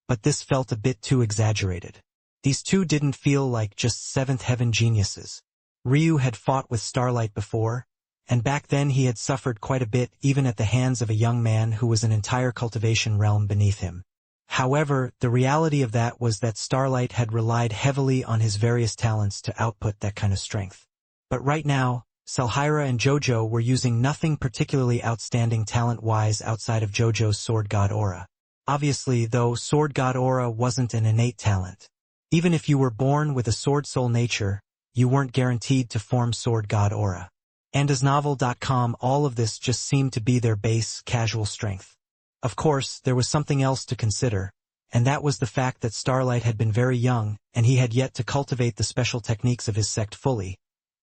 but this felt a bit too exaggerated. These two didn't feel like just Seventh Heaven geniuses. Ryu had fought with Starlight before, and back then he had suffered quite a bit even at the hands of a young man who was an entire cultivation realm beneath him. However, the reality of that was that Starlight had relied heavily on his various talents to output that kind of strength. But right now, Selhira and Jojo were using nothing particularly outstanding talent-wise outside of Jojo's sword god aura. Obviously, though, sword god aura wasn't an innate talent. Even if you were born with a sword soul nature, you weren't guaranteed to form sword god aura. And as novel.com, all of this just seemed to be their base, casual strength. Of course, there was something else to consider, and that was the fact that Starlight had been very young, and he had yet to cultivate the special techniques of his sect fully,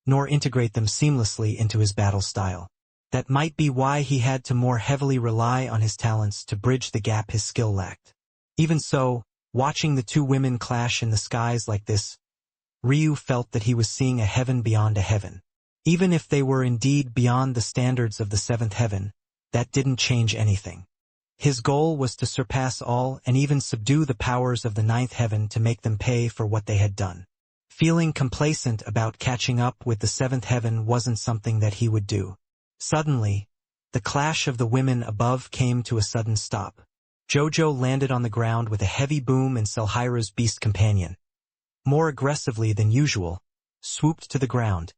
nor integrate them seamlessly into his battle style. That might be why he had to more heavily rely on his talents to bridge the gap his skill lacked. Even so, watching the two women clash in the skies like this, Ryu felt that he was seeing a heaven beyond a heaven. Even if they were indeed beyond the standards of the seventh heaven, that didn't change anything. His goal was to surpass all and even subdue the powers of the ninth heaven to make them pay for what they had done. Feeling complacent about catching up with the seventh heaven wasn't something that he would do. Suddenly, the clash of the women above came to a sudden stop. Jojo landed on the ground with a heavy boom and Selhira's beast companion, more aggressively than usual, swooped to the ground,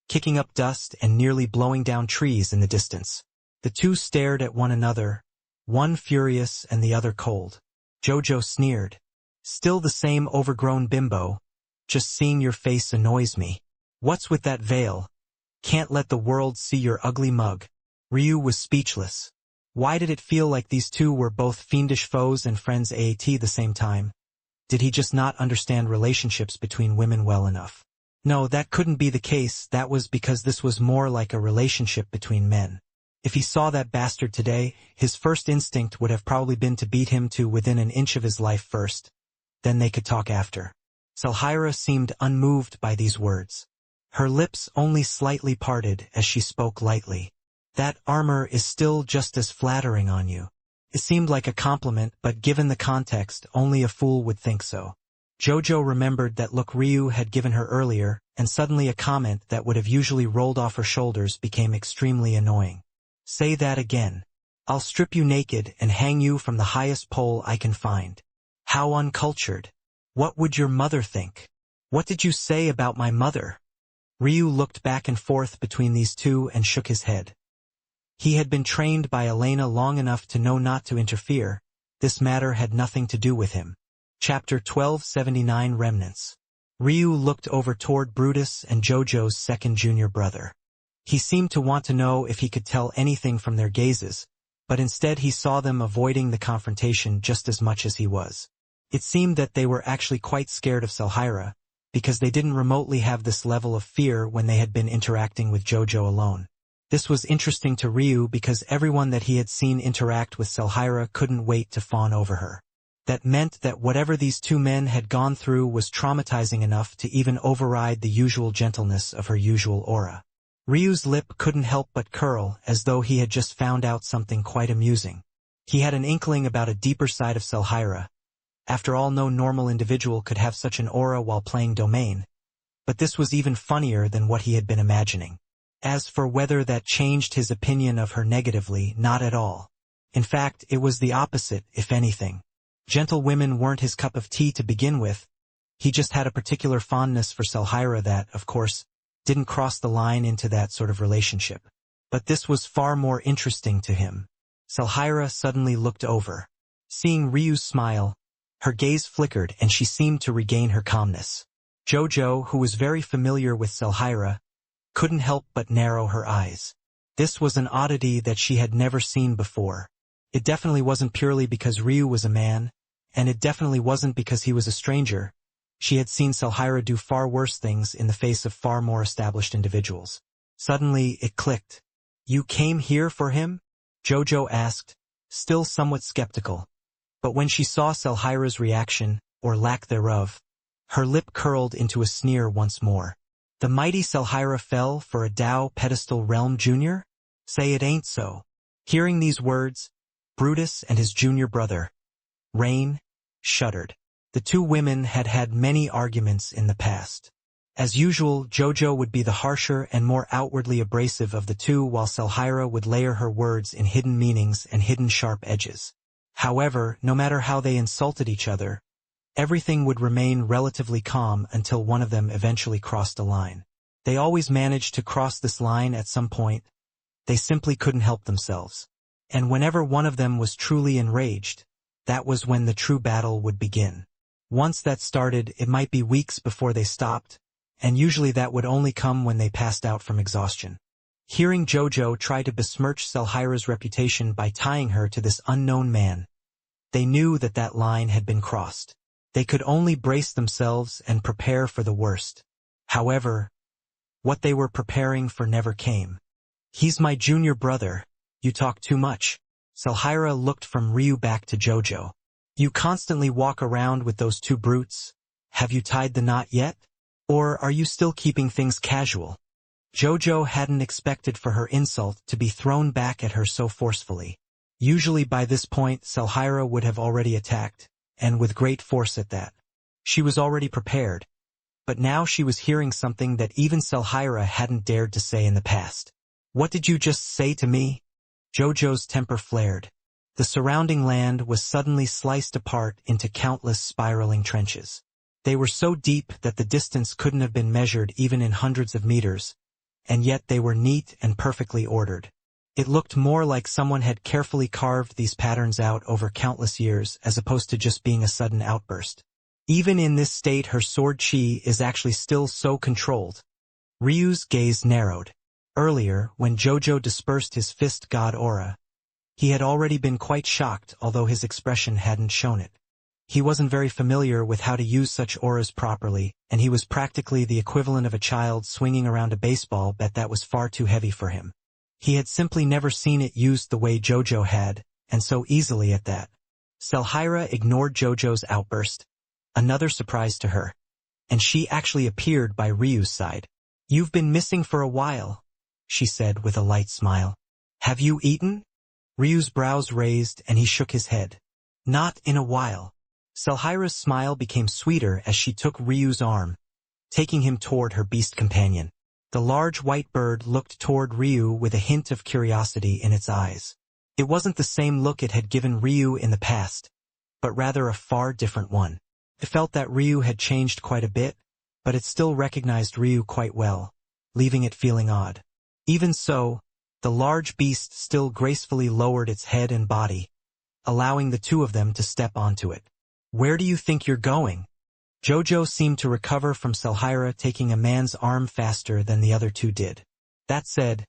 kicking up dust and nearly blowing down trees in the distance. The two stared at one another, one furious and the other cold. Jojo sneered. "Still the same overgrown bimbo. Just seeing your face annoys me. What's with that veil? Can't let the world see your ugly mug." Ryu was speechless. Why did it feel like these two were both fiendish foes and friends at the same time? Did he just not understand relationships between women well enough? No, that couldn't be the case. That was because this was more like a relationship between men. If he saw that bastard today, his first instinct would have probably been to beat him to within an inch of his life first. Then they could talk after. Selhira seemed unmoved by these words. Her lips only slightly parted as she spoke lightly. "That armor is still just as flattering on you." It seemed like a compliment, but given the context, only a fool would think so. Jojo remembered that look Ryu had given her earlier, and suddenly a comment that would have usually rolled off her shoulders became extremely annoying. "Say that again. I'll strip you naked and hang you from the highest pole I can find." How uncultured. What would your mother think? What did you say about my mother? Ryu looked back and forth between these two and shook his head. He had been trained by Elena long enough to know not to interfere. This matter had nothing to do with him. Chapter 1279 Remnants. Ryu looked over toward Brutus and Jojo's second junior brother. He seemed to want to know if he could tell anything from their gazes, but instead he saw them avoiding the confrontation just as much as he was. It seemed that they were actually quite scared of Selhira, because they didn't remotely have this level of fear when they had been interacting with Jojo alone. This was interesting to Ryu because everyone that he had seen interact with Selhira couldn't wait to fawn over her. That meant that whatever these two men had gone through was traumatizing enough to even override the usual gentleness of her usual aura. Ryu's lip couldn't help but curl, as though he had just found out something quite amusing. He had an inkling about a deeper side of Selhira. After all, no normal individual could have such an aura while playing Domain. But this was even funnier than what he had been imagining. As for whether that changed his opinion of her negatively, not at all. In fact, it was the opposite, if anything. Gentle women weren't his cup of tea to begin with. He just had a particular fondness for Selhira that, of course, didn't cross the line into that sort of relationship. But this was far more interesting to him. Selhira suddenly looked over. Seeing Ryu smile, her gaze flickered and she seemed to regain her calmness. Jojo, who was very familiar with Selhira, couldn't help but narrow her eyes. This was an oddity that she had never seen before. It definitely wasn't purely because Ryu was a man, and it definitely wasn't because he was a stranger. She had seen Selhira do far worse things in the face of far more established individuals. Suddenly, it clicked. "You came here for him?" Jojo asked, still somewhat skeptical. But when she saw Selhira's reaction, or lack thereof, her lip curled into a sneer once more. "The mighty Selhira fell for a Dao pedestal realm junior? Say it ain't so." Hearing these words, Brutus and his junior brother, Rain, shuddered. The two women had had many arguments in the past. As usual, Jojo would be the harsher and more outwardly abrasive of the two, while Selhira would layer her words in hidden meanings and hidden sharp edges. However, no matter how they insulted each other, everything would remain relatively calm until one of them eventually crossed a line. They always managed to cross this line at some point. They simply couldn't help themselves. And whenever one of them was truly enraged, that was when the true battle would begin. Once that started, it might be weeks before they stopped, and usually that would only come when they passed out from exhaustion. Hearing Jojo try to besmirch Selhira's reputation by tying her to this unknown man, they knew that that line had been crossed. They could only brace themselves and prepare for the worst. However, what they were preparing for never came. "He's my junior brother. You talk too much." Selhira looked from Ryu back to Jojo. "You constantly walk around with those two brutes. Have you tied the knot yet? Or are you still keeping things casual?" Jojo hadn't expected for her insult to be thrown back at her so forcefully. Usually by this point, Selhira would have already attacked, and with great force at that. She was already prepared, but now she was hearing something that even Selhira hadn't dared to say in the past. "What did you just say to me?" Jojo's temper flared. The surrounding land was suddenly sliced apart into countless spiraling trenches. They were so deep that the distance couldn't have been measured even in hundreds of meters, and yet they were neat and perfectly ordered. It looked more like someone had carefully carved these patterns out over countless years as opposed to just being a sudden outburst. Even in this state, her sword chi is actually still so controlled. Ryu's gaze narrowed. Earlier, when Jojo dispersed his fist god aura, he had already been quite shocked, although his expression hadn't shown it. He wasn't very familiar with how to use such auras properly, and he was practically the equivalent of a child swinging around a baseball bat that was far too heavy for him. He had simply never seen it used the way Jojo had, and so easily at that. Selhira ignored Jojo's outburst, another surprise to her, and she actually appeared by Ryu's side. "You've been missing for a while," she said with a light smile. "Have you eaten?" Ryu's brows raised and he shook his head. "Not in a while." Selhira's smile became sweeter as she took Ryu's arm, taking him toward her beast companion. The large white bird looked toward Ryu with a hint of curiosity in its eyes. It wasn't the same look it had given Ryu in the past, but rather a far different one. It felt that Ryu had changed quite a bit, but it still recognized Ryu quite well, leaving it feeling odd. Even so, the large beast still gracefully lowered its head and body, allowing the two of them to step onto it. "Where do you think you're going?" Jojo seemed to recover from Selhira taking a man's arm faster than the other two did. That said,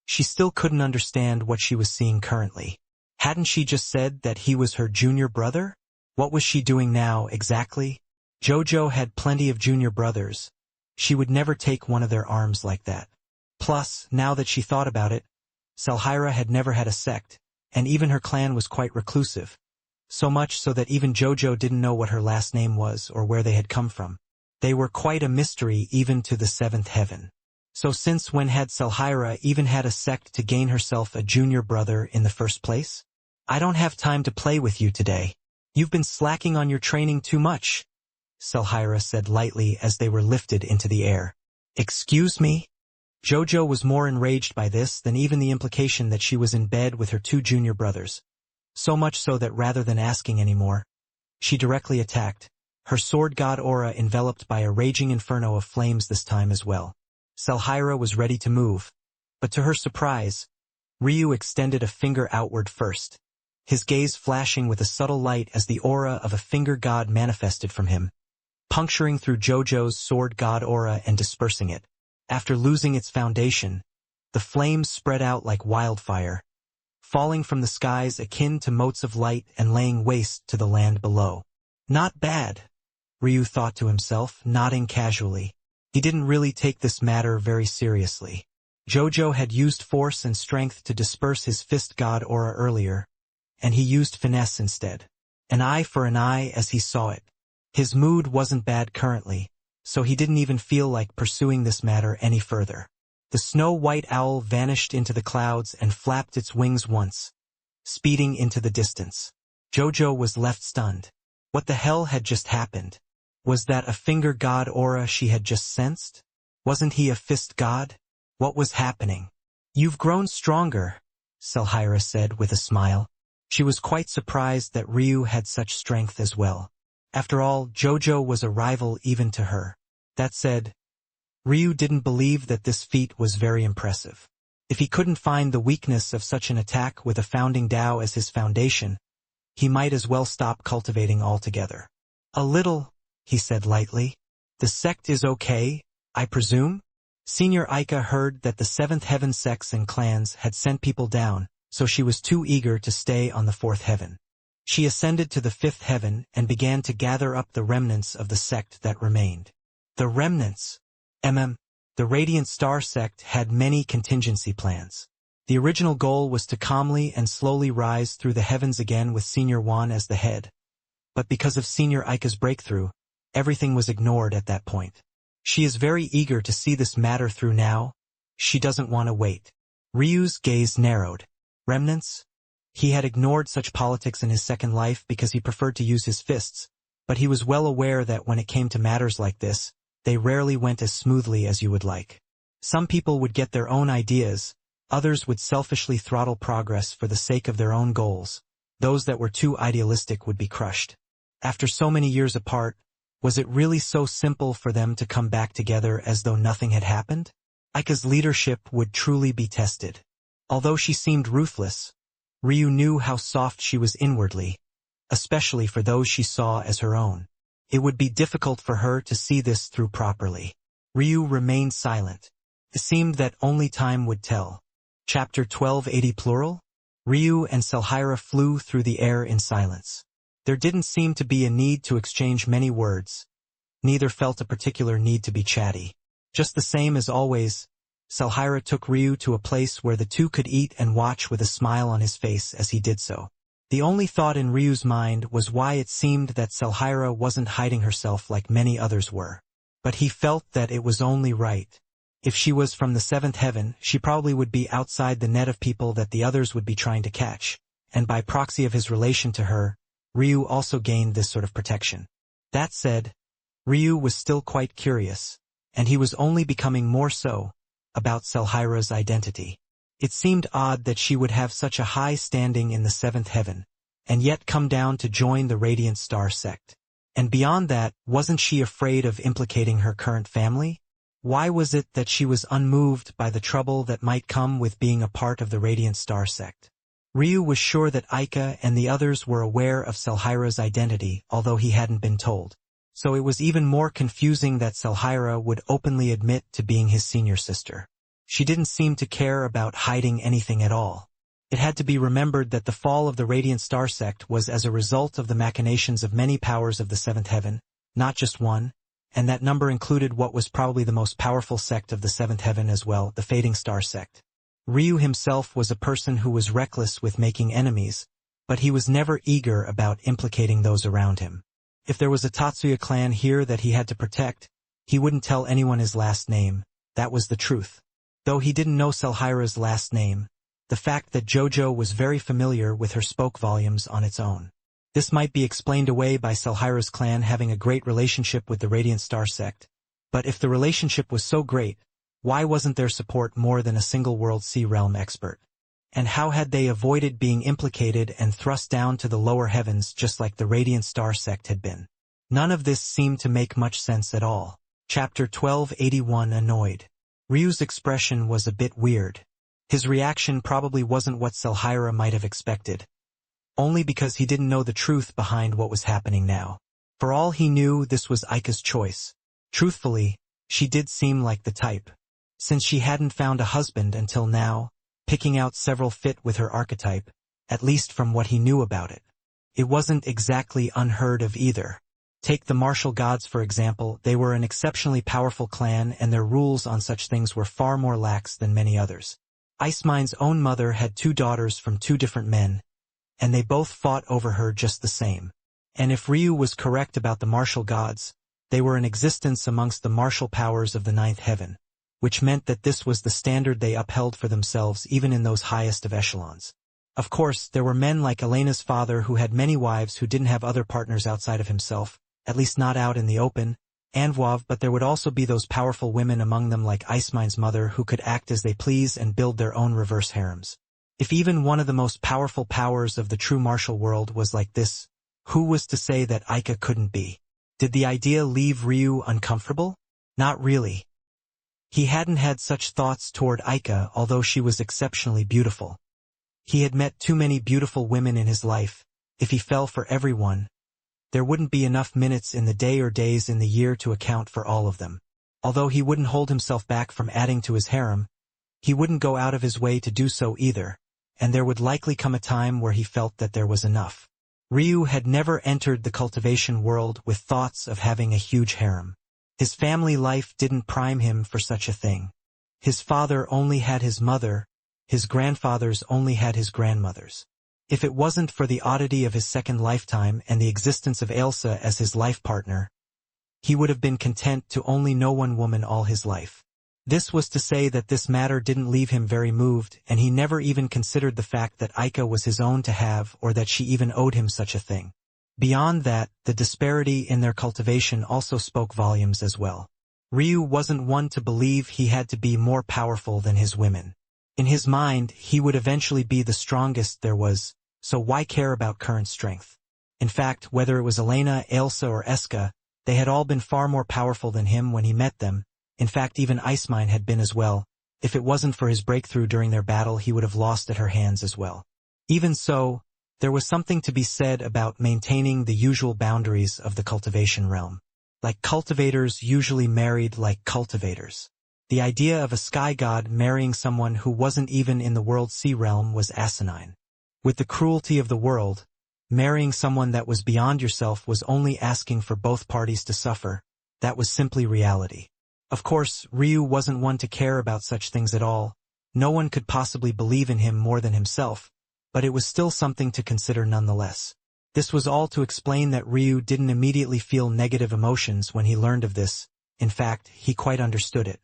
she still couldn't understand what she was seeing currently. Hadn't she just said that he was her junior brother? What was she doing now, exactly? Jojo had plenty of junior brothers. She would never take one of their arms like that. Plus, now that she thought about it, Selhira had never had a sect, and even her clan was quite reclusive. So much so that even Jojo didn't know what her last name was or where they had come from. They were quite a mystery even to the seventh heaven. So since when had Selhira even had a sect to gain herself a junior brother in the first place? "I don't have time to play with you today. You've been slacking on your training too much," Selhira said lightly as they were lifted into the air. "Excuse me?" Jojo was more enraged by this than even the implication that she was in bed with her two junior brothers. So much so that rather than asking anymore, she directly attacked, her sword god aura enveloped by a raging inferno of flames this time as well. Selhira was ready to move, but to her surprise, Ryu extended a finger outward first, his gaze flashing with a subtle light as the aura of a finger god manifested from him, puncturing through Jojo's sword god aura and dispersing it. After losing its foundation, the flames spread out like wildfire, falling from the skies akin to motes of light and laying waste to the land below. Not bad, Ryu thought to himself, nodding casually. He didn't really take this matter very seriously. Jojo had used force and strength to disperse his fist god aura earlier, and he used finesse instead. An eye for an eye as he saw it. His mood wasn't bad currently, so he didn't even feel like pursuing this matter any further. The snow-white owl vanished into the clouds and flapped its wings once, speeding into the distance. Jojo was left stunned. What the hell had just happened? Was that a finger god aura she had just sensed? Wasn't he a fist god? What was happening? "You've grown stronger," Selhira said with a smile. She was quite surprised that Ryu had such strength as well. After all, Jojo was a rival even to her. That said, Ryu didn't believe that this feat was very impressive. If he couldn't find the weakness of such an attack with a founding Tao as his foundation, he might as well stop cultivating altogether. A little, he said lightly. The sect is okay, I presume? Senior Aika heard that the seventh heaven sects and clans had sent people down, so she was too eager to stay on the fourth heaven. She ascended to the fifth heaven and began to gather up the remnants of the sect that remained. The remnants? The Radiant Star sect had many contingency plans. The original goal was to calmly and slowly rise through the heavens again with Senior Juan as the head. But because of Senior Aika's breakthrough, everything was ignored at that point. She is very eager to see this matter through now. She doesn't want to wait. Ryu's gaze narrowed. Remnants? He had ignored such politics in his second life because he preferred to use his fists, but he was well aware that when it came to matters like this, they rarely went as smoothly as you would like. Some people would get their own ideas, others would selfishly throttle progress for the sake of their own goals. Those that were too idealistic would be crushed. After so many years apart, was it really so simple for them to come back together as though nothing had happened? Aika's leadership would truly be tested. Although she seemed ruthless, Ryu knew how soft she was inwardly, especially for those she saw as her own. It would be difficult for her to see this through properly. Ryu remained silent. It seemed that only time would tell. Chapter 1280 plural? Ryu and Selhira flew through the air in silence. There didn't seem to be a need to exchange many words. Neither felt a particular need to be chatty. Just the same as always, Selhira took Ryu to a place where the two could eat and watch with a smile on his face as he did so. The only thought in Ryu's mind was why it seemed that Selhira wasn't hiding herself like many others were. But he felt that it was only right. If she was from the seventh heaven, she probably would be outside the net of people that the others would be trying to catch, and by proxy of his relation to her, Ryu also gained this sort of protection. That said, Ryu was still quite curious, and he was only becoming more so, about Selhira's identity. It seemed odd that she would have such a high standing in the seventh heaven, and yet come down to join the Radiant Star sect. And beyond that, wasn't she afraid of implicating her current family? Why was it that she was unmoved by the trouble that might come with being a part of the Radiant Star sect? Ryu was sure that Aika and the others were aware of Selhira's identity, although he hadn't been told. So it was even more confusing that Selhira would openly admit to being his senior sister. She didn't seem to care about hiding anything at all. It had to be remembered that the fall of the Radiant Star sect was as a result of the machinations of many powers of the seventh heaven, not just one, and that number included what was probably the most powerful sect of the seventh heaven as well, the Fading Star sect. Ryu himself was a person who was reckless with making enemies, but he was never eager about implicating those around him. If there was a Tatsuya clan here that he had to protect, he wouldn't tell anyone his last name. That was the truth. Though he didn't know Selhira's last name, the fact that Jojo was very familiar with her spoke volumes on its own. This might be explained away by Selhira's clan having a great relationship with the Radiant Star sect, but if the relationship was so great, why wasn't their support more than a single World Sea Realm expert? And how had they avoided being implicated and thrust down to the lower heavens just like the Radiant Star sect had been? None of this seemed to make much sense at all. Chapter 1281 Annoyed. Ryu's expression was a bit weird. His reaction probably wasn't what Selhira might have expected, only because he didn't know the truth behind what was happening now. For all he knew, this was Aika's choice. Truthfully, she did seem like the type. Since she hadn't found a husband until now, picking out several fit with her archetype, at least from what he knew about it. It wasn't exactly unheard of either. Take the martial gods for example. They were an exceptionally powerful clan and their rules on such things were far more lax than many others. Icemine's own mother had 2 daughters from 2 different men, and they both fought over her just the same. And if Ryu was correct about the martial gods, they were in existence amongst the martial powers of the ninth heaven, which meant that this was the standard they upheld for themselves even in those highest of echelons. Of course, there were men like Elena's father who had many wives who didn't have other partners outside of himself, at least not out in the open, but there would also be those powerful women among them like Icemine's mother who could act as they please and build their own reverse harems. If even one of the most powerful powers of the true martial world was like this, who was to say that Aika couldn't be? Did the idea leave Ryu uncomfortable? Not really. He hadn't had such thoughts toward Aika, although she was exceptionally beautiful. He had met too many beautiful women in his life, If he fell for everyone, there wouldn't be enough minutes in the day or days in the year to account for all of them. Although he wouldn't hold himself back from adding to his harem, he wouldn't go out of his way to do so either, and there would likely come a time where he felt that there was enough. Ryu had never entered the cultivation world with thoughts of having a huge harem. His family life didn't prime him for such a thing. His father only had his mother, his grandfathers only had his grandmothers. If it wasn't for the oddity of his second lifetime and the existence of Ailsa as his life partner, he would have been content to only know one woman all his life. This was to say that this matter didn't leave him very moved, and he never even considered the fact that Aika was his own to have or that she even owed him such a thing. Beyond that, the disparity in their cultivation also spoke volumes as well. Ryu wasn't one to believe he had to be more powerful than his women. In his mind, he would eventually be the strongest there was, so why care about current strength? In fact, whether it was Elena, Ailsa, or Eska, they had all been far more powerful than him when he met them. In fact, even Icemine had been as well. If it wasn't for his breakthrough during their battle, he would have lost at her hands as well. Even so, there was something to be said about maintaining the usual boundaries of the cultivation realm. Like cultivators usually married like cultivators. The idea of a sky god marrying someone who wasn't even in the world sea realm was asinine. With the cruelty of the world, marrying someone that was beyond yourself was only asking for both parties to suffer. That was simply reality. Of course, Ryu wasn't one to care about such things at all. No one could possibly believe in him more than himself, but it was still something to consider nonetheless. This was all to explain that Ryu didn't immediately feel negative emotions when he learned of this. In fact, he quite understood it.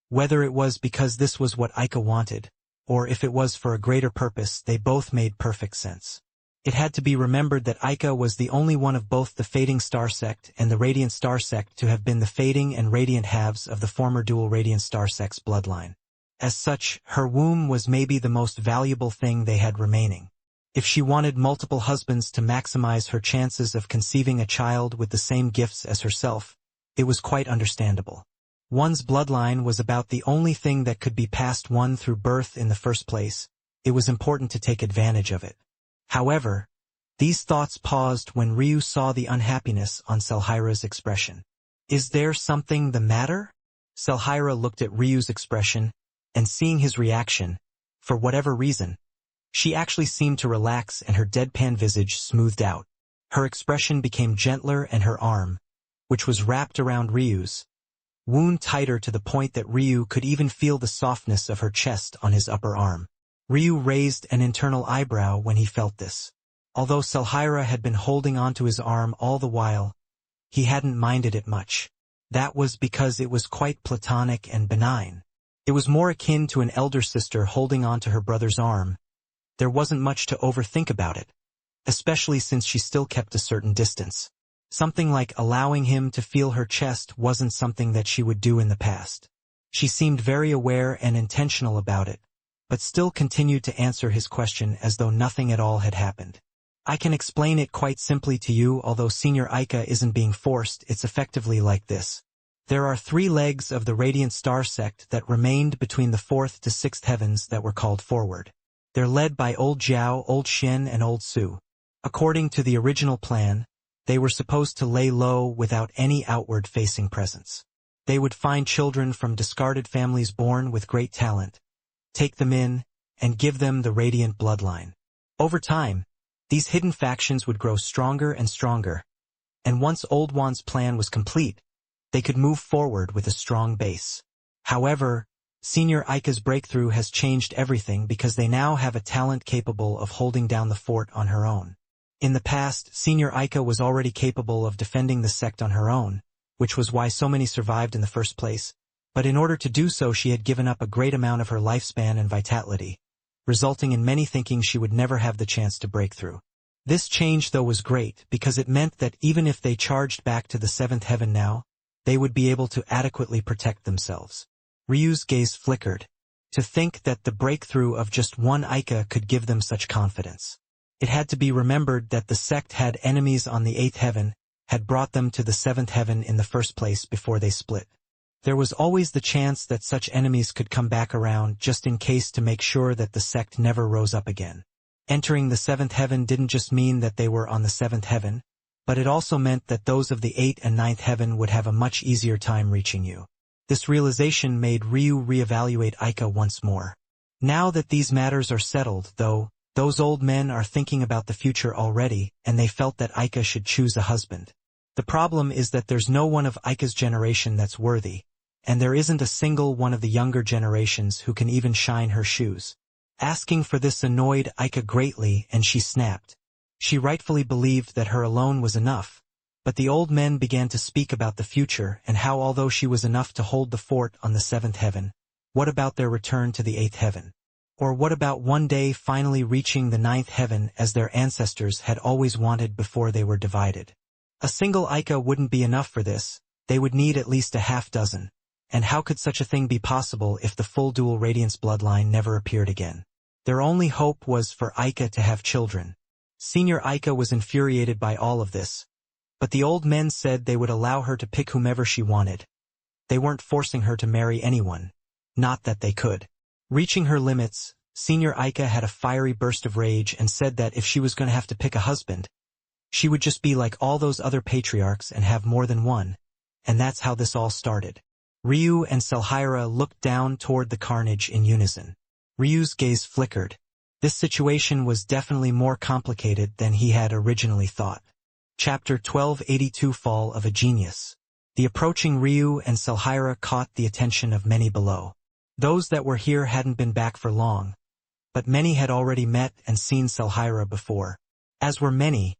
Whether it was because this was what Aika wanted, or if it was for a greater purpose, they both made perfect sense. It had to be remembered that Aika was the only one of both the Fading Star Sect and the Radiant Star Sect to have been the fading and radiant halves of the former dual Radiant Star Sect's bloodline. As such, her womb was maybe the most valuable thing they had remaining. If she wanted multiple husbands to maximize her chances of conceiving a child with the same gifts as herself, it was quite understandable. One's bloodline was about the only thing that could be passed one through birth in the first place. It was important to take advantage of it. However, these thoughts paused when Ryu saw the unhappiness on Selhira's expression. "Is there something the matter?" Selhira looked at Ryu's expression, and seeing his reaction, for whatever reason, she actually seemed to relax and her deadpan visage smoothed out. Her expression became gentler and her arm, which was wrapped around Ryu's, wound tighter to the point that Ryu could even feel the softness of her chest on his upper arm. Ryu raised an internal eyebrow when he felt this. Although Selhira had been holding onto his arm all the while, he hadn't minded it much. That was because it was quite platonic and benign. It was more akin to an elder sister holding onto her brother's arm. There wasn't much to overthink about it, especially since she still kept a certain distance. Something like allowing him to feel her chest wasn't something that she would do in the past. She seemed very aware and intentional about it, but still continued to answer his question as though nothing at all had happened. "I can explain it quite simply to you. Although Senior Aika isn't being forced, it's effectively like this. There are 3 legs of the Radiant Star Sect that remained between the 4th to 6th heavens that were called forward. They're led by Old Jiao, Old Shen, and Old Su. According to the original plan, they were supposed to lay low without any outward-facing presence. They would find children from discarded families born with great talent, take them in, and give them the radiant bloodline. Over time, these hidden factions would grow stronger and stronger, and once Old Wan's plan was complete, they could move forward with a strong base. However, Senior Aika's breakthrough has changed everything because they now have a talent capable of holding down the fort on her own. In the past, Senior Aika was already capable of defending the sect on her own, which was why so many survived in the first place, but in order to do so she had given up a great amount of her lifespan and vitality, resulting in many thinking she would never have the chance to break through. This change though was great because it meant that even if they charged back to the 7th heaven now, they would be able to adequately protect themselves. Ryu's gaze flickered. To think that the breakthrough of just one Aika could give them such confidence. It had to be remembered that the sect had enemies on the 8th heaven, had brought them to the 7th heaven in the first place before they split. There was always the chance that such enemies could come back around just in case to make sure that the sect never rose up again. Entering the seventh heaven didn't just mean that they were on the seventh heaven, but it also meant that those of the eighth and ninth heaven would have a much easier time reaching you. This realization made Ryu reevaluate Aika once more. Now that these matters are settled, though, those old men are thinking about the future already, and they felt that Aika should choose a husband. The problem is that there's no one of Aika's generation that's worthy, and there isn't a single one of the younger generations who can even shine her shoes. Asking for this annoyed Aika greatly, and she snapped. She rightfully believed that her alone was enough, but the old men began to speak about the future and how although she was enough to hold the fort on the seventh heaven, what about their return to the eighth heaven? Or what about one day finally reaching the ninth heaven as their ancestors had always wanted before they were divided? A single Aika wouldn't be enough for this, they would need at least a half dozen. And how could such a thing be possible if the full dual radiance bloodline never appeared again? Their only hope was for Aika to have children. Senior Aika was infuriated by all of this, but the old men said they would allow her to pick whomever she wanted. They weren't forcing her to marry anyone. Not that they could. Reaching her limits, Senior Aika had a fiery burst of rage and said that if she was going to have to pick a husband, she would just be like all those other patriarchs and have more than one. And that's how this all started. Ryu and Selhira looked down toward the carnage in unison. Ryu's gaze flickered. This situation was definitely more complicated than he had originally thought. Chapter 1282 Fall of a Genius. The approaching Ryu and Selhira caught the attention of many below. Those that were here hadn't been back for long, but many had already met and seen Selhira before. As were many,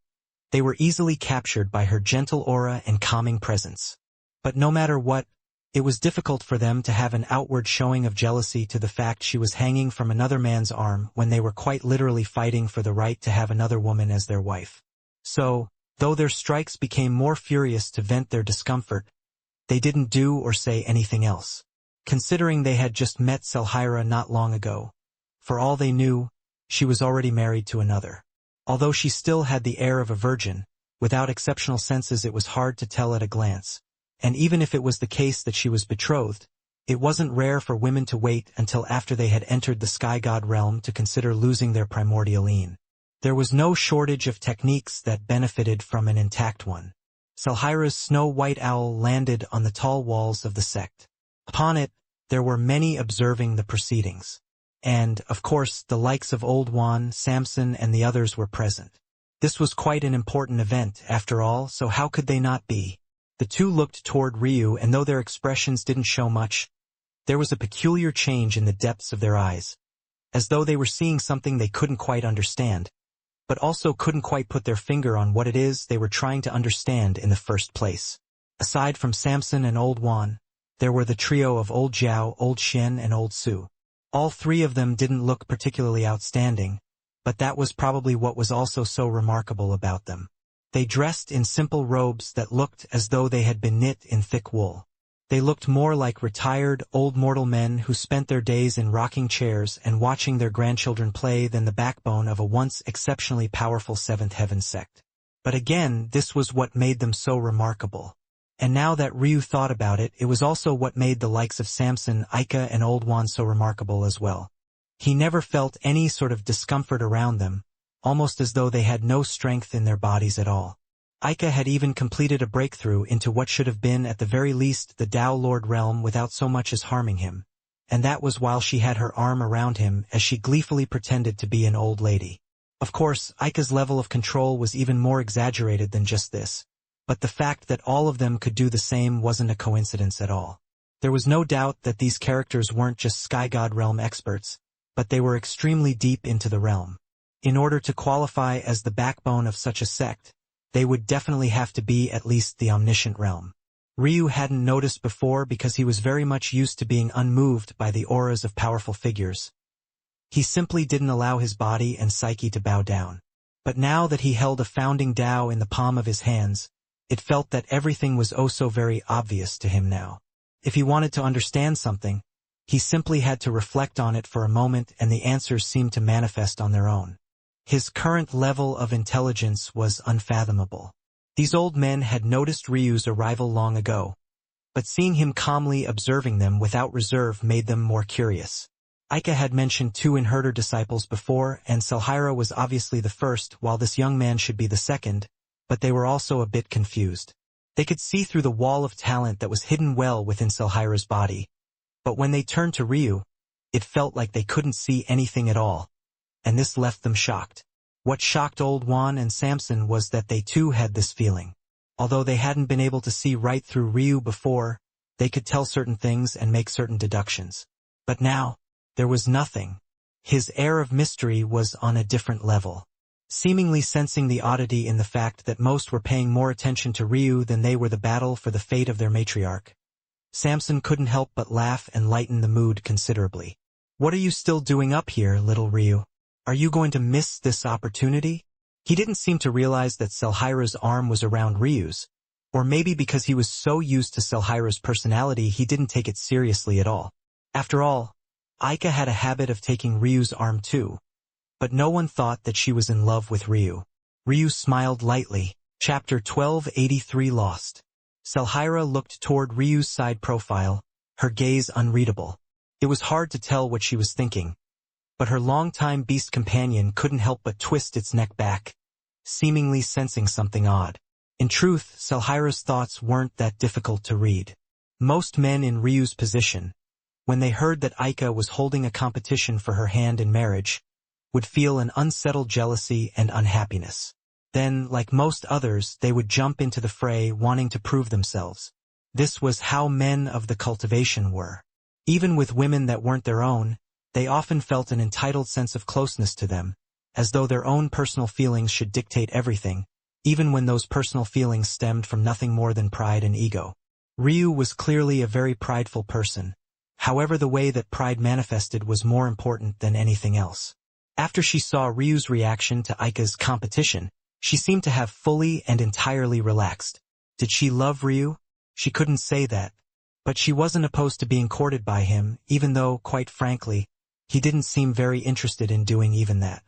they were easily captured by her gentle aura and calming presence. But no matter what, it was difficult for them to have an outward showing of jealousy to the fact she was hanging from another man's arm when they were quite literally fighting for the right to have another woman as their wife. So, though their strikes became more furious to vent their discomfort, they didn't do or say anything else. Considering they had just met Selhira not long ago, for all they knew, she was already married to another. Although she still had the air of a virgin, without exceptional senses it was hard to tell at a glance. And even if it was the case that she was betrothed, it wasn't rare for women to wait until after they had entered the sky god realm to consider losing their primordial Qilin. There was no shortage of techniques that benefited from an intact one. Selhira's snow-white owl landed on the tall walls of the sect. Upon it, there were many observing the proceedings. And, of course, the likes of Old Juan, Samson, and the others were present. This was quite an important event, after all, so how could they not be? The two looked toward Ryu, and though their expressions didn't show much, there was a peculiar change in the depths of their eyes, as though they were seeing something they couldn't quite understand, but also couldn't quite put their finger on what it is they were trying to understand in the first place. Aside from Samson and Old Juan, there were the trio of Old Jiao, Old Shen, and Old Su. All three of them didn't look particularly outstanding, but that was probably what was also so remarkable about them. They dressed in simple robes that looked as though they had been knit in thick wool. They looked more like retired, old mortal men who spent their days in rocking chairs and watching their grandchildren play than the backbone of a once exceptionally powerful Seventh Heaven sect. But again, this was what made them so remarkable. And now that Ryu thought about it, it was also what made the likes of Samson, Aika, and Old Juan so remarkable as well. He never felt any sort of discomfort around them, almost as though they had no strength in their bodies at all. Aika had even completed a breakthrough into what should have been at the very least the Tao Lord realm without so much as harming him, and that was while she had her arm around him as she gleefully pretended to be an old lady. Of course, Aika's level of control was even more exaggerated than just this, but the fact that all of them could do the same wasn't a coincidence at all. There was no doubt that these characters weren't just Sky God realm experts, but they were extremely deep into the realm. In order to qualify as the backbone of such a sect, they would definitely have to be at least the omniscient realm. Ryu hadn't noticed before because he was very much used to being unmoved by the auras of powerful figures. He simply didn't allow his body and psyche to bow down. But now that he held a founding Tao in the palm of his hands, it felt that everything was oh so very obvious to him now. If he wanted to understand something, he simply had to reflect on it for a moment and the answers seemed to manifest on their own. His current level of intelligence was unfathomable. These old men had noticed Ryu's arrival long ago, but seeing him calmly observing them without reserve made them more curious. Aika had mentioned 2 inheriter disciples before, and Selhira was obviously the first, while this young man should be the second, but they were also a bit confused. They could see through the wall of talent that was hidden well within Selhira's body, but when they turned to Ryu, it felt like they couldn't see anything at all, and this left them shocked. What shocked Old Juan and Samson was that they too had this feeling. Although they hadn't been able to see right through Ryu before, they could tell certain things and make certain deductions. But now, there was nothing. His air of mystery was on a different level. Seemingly sensing the oddity in the fact that most were paying more attention to Ryu than they were the battle for the fate of their matriarch, Samson couldn't help but laugh and lighten the mood considerably. "What are you still doing up here, little Ryu? Are you going to miss this opportunity?" He didn't seem to realize that Selhira's arm was around Ryu's, or maybe because he was so used to Selhira's personality he didn't take it seriously at all. After all, Aika had a habit of taking Ryu's arm too, but no one thought that she was in love with Ryu. Ryu smiled lightly. Chapter 1283 Lost. Selhira looked toward Ryu's side profile, her gaze unreadable. It was hard to tell what she was thinking, but her longtime beast companion couldn't help but twist its neck back, seemingly sensing something odd. In truth, Selhira's thoughts weren't that difficult to read. Most men in Ryu's position, when they heard that Aika was holding a competition for her hand in marriage, would feel an unsettled jealousy and unhappiness. Then, like most others, they would jump into the fray wanting to prove themselves. This was how men of the cultivation were. Even with women that weren't their own, they often felt an entitled sense of closeness to them, as though their own personal feelings should dictate everything, even when those personal feelings stemmed from nothing more than pride and ego. Ryu was clearly a very prideful person. However, the way that pride manifested was more important than anything else. After she saw Ryu's reaction to Aika's competition, she seemed to have fully and entirely relaxed. Did she love Ryu? She couldn't say that. But she wasn't opposed to being courted by him, even though, quite frankly, he didn't seem very interested in doing even that.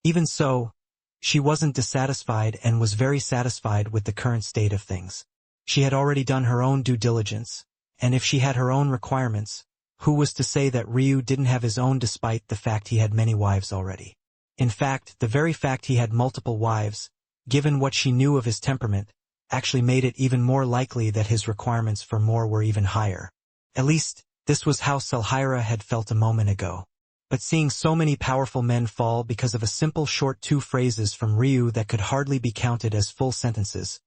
Even so, she wasn't dissatisfied and was very satisfied with the current state of things. She had already done her own due diligence, and if she had her own requirements, who was to say that Ryu didn't have his own despite the fact he had many wives already? In fact, the very fact he had multiple wives, given what she knew of his temperament, actually made it even more likely that his requirements for more were even higher. At least, this was how Selhira had felt a moment ago. But seeing so many powerful men fall because of a simple short 2 phrases from Ryu that could hardly be counted as full sentences,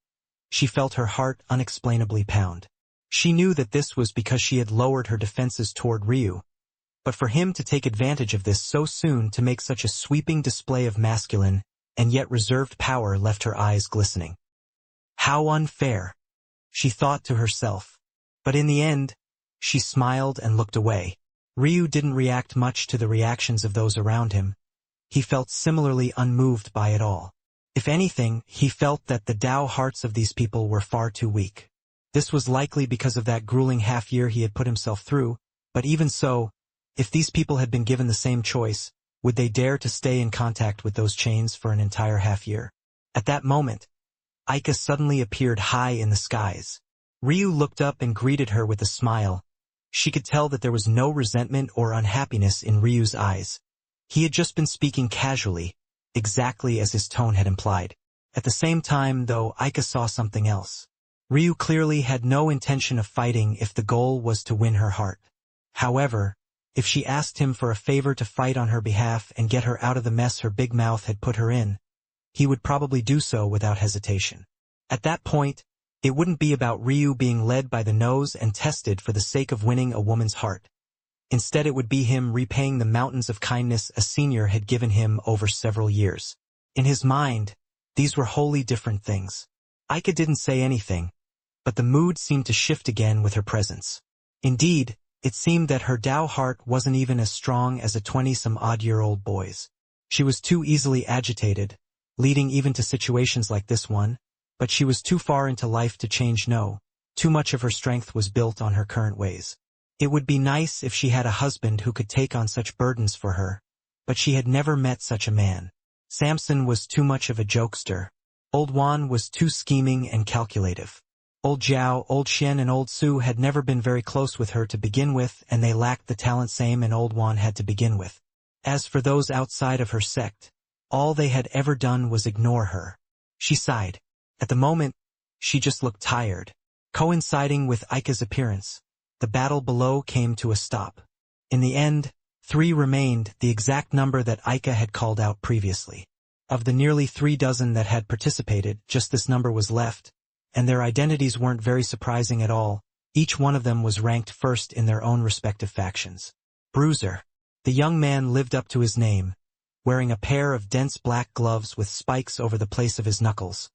she felt her heart unexplainably pound. She knew that this was because she had lowered her defenses toward Ryu, but for him to take advantage of this so soon to make such a sweeping display of masculine and yet reserved power left her eyes glistening. How unfair, she thought to herself. But in the end, she smiled and looked away. Ryu didn't react much to the reactions of those around him. He felt similarly unmoved by it all. If anything, he felt that the Tao hearts of these people were far too weak. This was likely because of that grueling half-year he had put himself through, but even so, if these people had been given the same choice, would they dare to stay in contact with those chains for an entire half-year? At that moment, Aika suddenly appeared high in the skies. Ryu looked up and greeted her with a smile. She could tell that there was no resentment or unhappiness in Ryu's eyes. He had just been speaking casually, exactly as his tone had implied. At the same time, though, Aika saw something else. Ryu clearly had no intention of fighting if the goal was to win her heart. However, if she asked him for a favor to fight on her behalf and get her out of the mess her big mouth had put her in, he would probably do so without hesitation. At that point, it wouldn't be about Ryu being led by the nose and tested for the sake of winning a woman's heart. Instead, it would be him repaying the mountains of kindness a senior had given him over several years. In his mind, these were wholly different things. Aika didn't say anything, but the mood seemed to shift again with her presence. Indeed, it seemed that her Tao heart wasn't even as strong as a 20-some-odd-year-old boy's. She was too easily agitated, leading even to situations like this one, but she was too far into life to change. No, too much of her strength was built on her current ways. It would be nice if she had a husband who could take on such burdens for her, but she had never met such a man. Samson was too much of a jokester. Old Juan was too scheming and calculative. Old Zhao, Old Xian and Old Su had never been very close with her to begin with, and they lacked the talent same and Old Wan had to begin with. As for those outside of her sect, all they had ever done was ignore her. She sighed. At the moment, she just looked tired. Coinciding with Aika's appearance, the battle below came to a stop. In the end, 3 remained, the exact number that Aika had called out previously. Of the nearly 3 dozen that had participated, just this number was left, and their identities weren't very surprising at all. Each one of them was ranked first in their own respective factions. Bruiser. The young man lived up to his name, wearing a pair of dense black gloves with spikes over the place of his knuckles.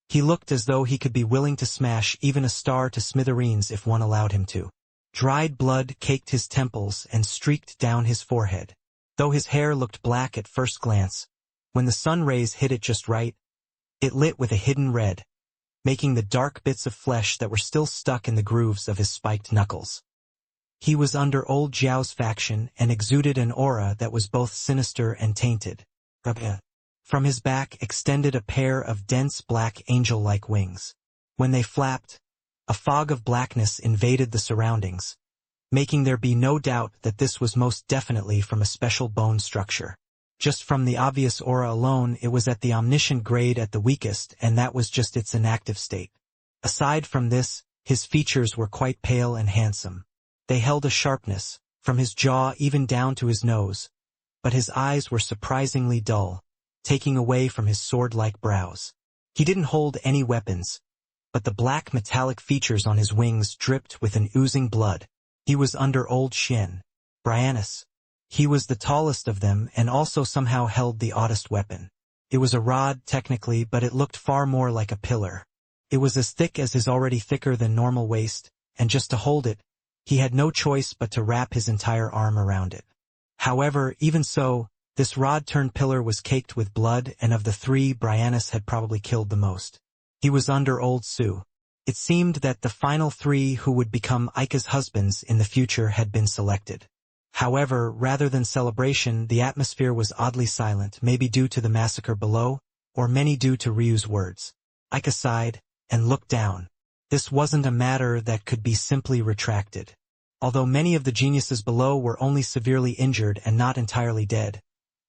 He looked as though he could be willing to smash even a star to smithereens if one allowed him to. Dried blood caked his temples and streaked down his forehead. Though his hair looked black at first glance, when the sun rays hit it just right, it lit with a hidden red, making the dark bits of flesh that were still stuck in the grooves of his spiked knuckles. He was under Old Zhao's faction and exuded an aura that was both sinister and tainted. From his back extended a pair of dense black angel-like wings. When they flapped, a fog of blackness invaded the surroundings, making there be no doubt that this was most definitely from a special bone structure. Just from the obvious aura alone, it was at the omniscient grade at the weakest, and that was just its inactive state. Aside from this, his features were quite pale and handsome. They held a sharpness, from his jaw even down to his nose, but his eyes were surprisingly dull, taking away from his sword-like brows. He didn't hold any weapons, but the black metallic features on his wings dripped with an oozing blood. He was under Old Xian, Bryanus. He was the tallest of them and also somehow held the oddest weapon. It was a rod technically, but it looked far more like a pillar. It was as thick as his already thicker than normal waist, and just to hold it, he had no choice but to wrap his entire arm around it. However, even so, this rod-turned-pillar was caked with blood, and of the 3, Bryanus had probably killed the most. He was under Old Su. It seemed that the final 3 who would become Aika's husbands in the future had been selected. However, rather than celebration, the atmosphere was oddly silent, maybe due to the massacre below, or many due to Ryu's words. Aika sighed and looked down. This wasn't a matter that could be simply retracted. Although many of the geniuses below were only severely injured and not entirely dead,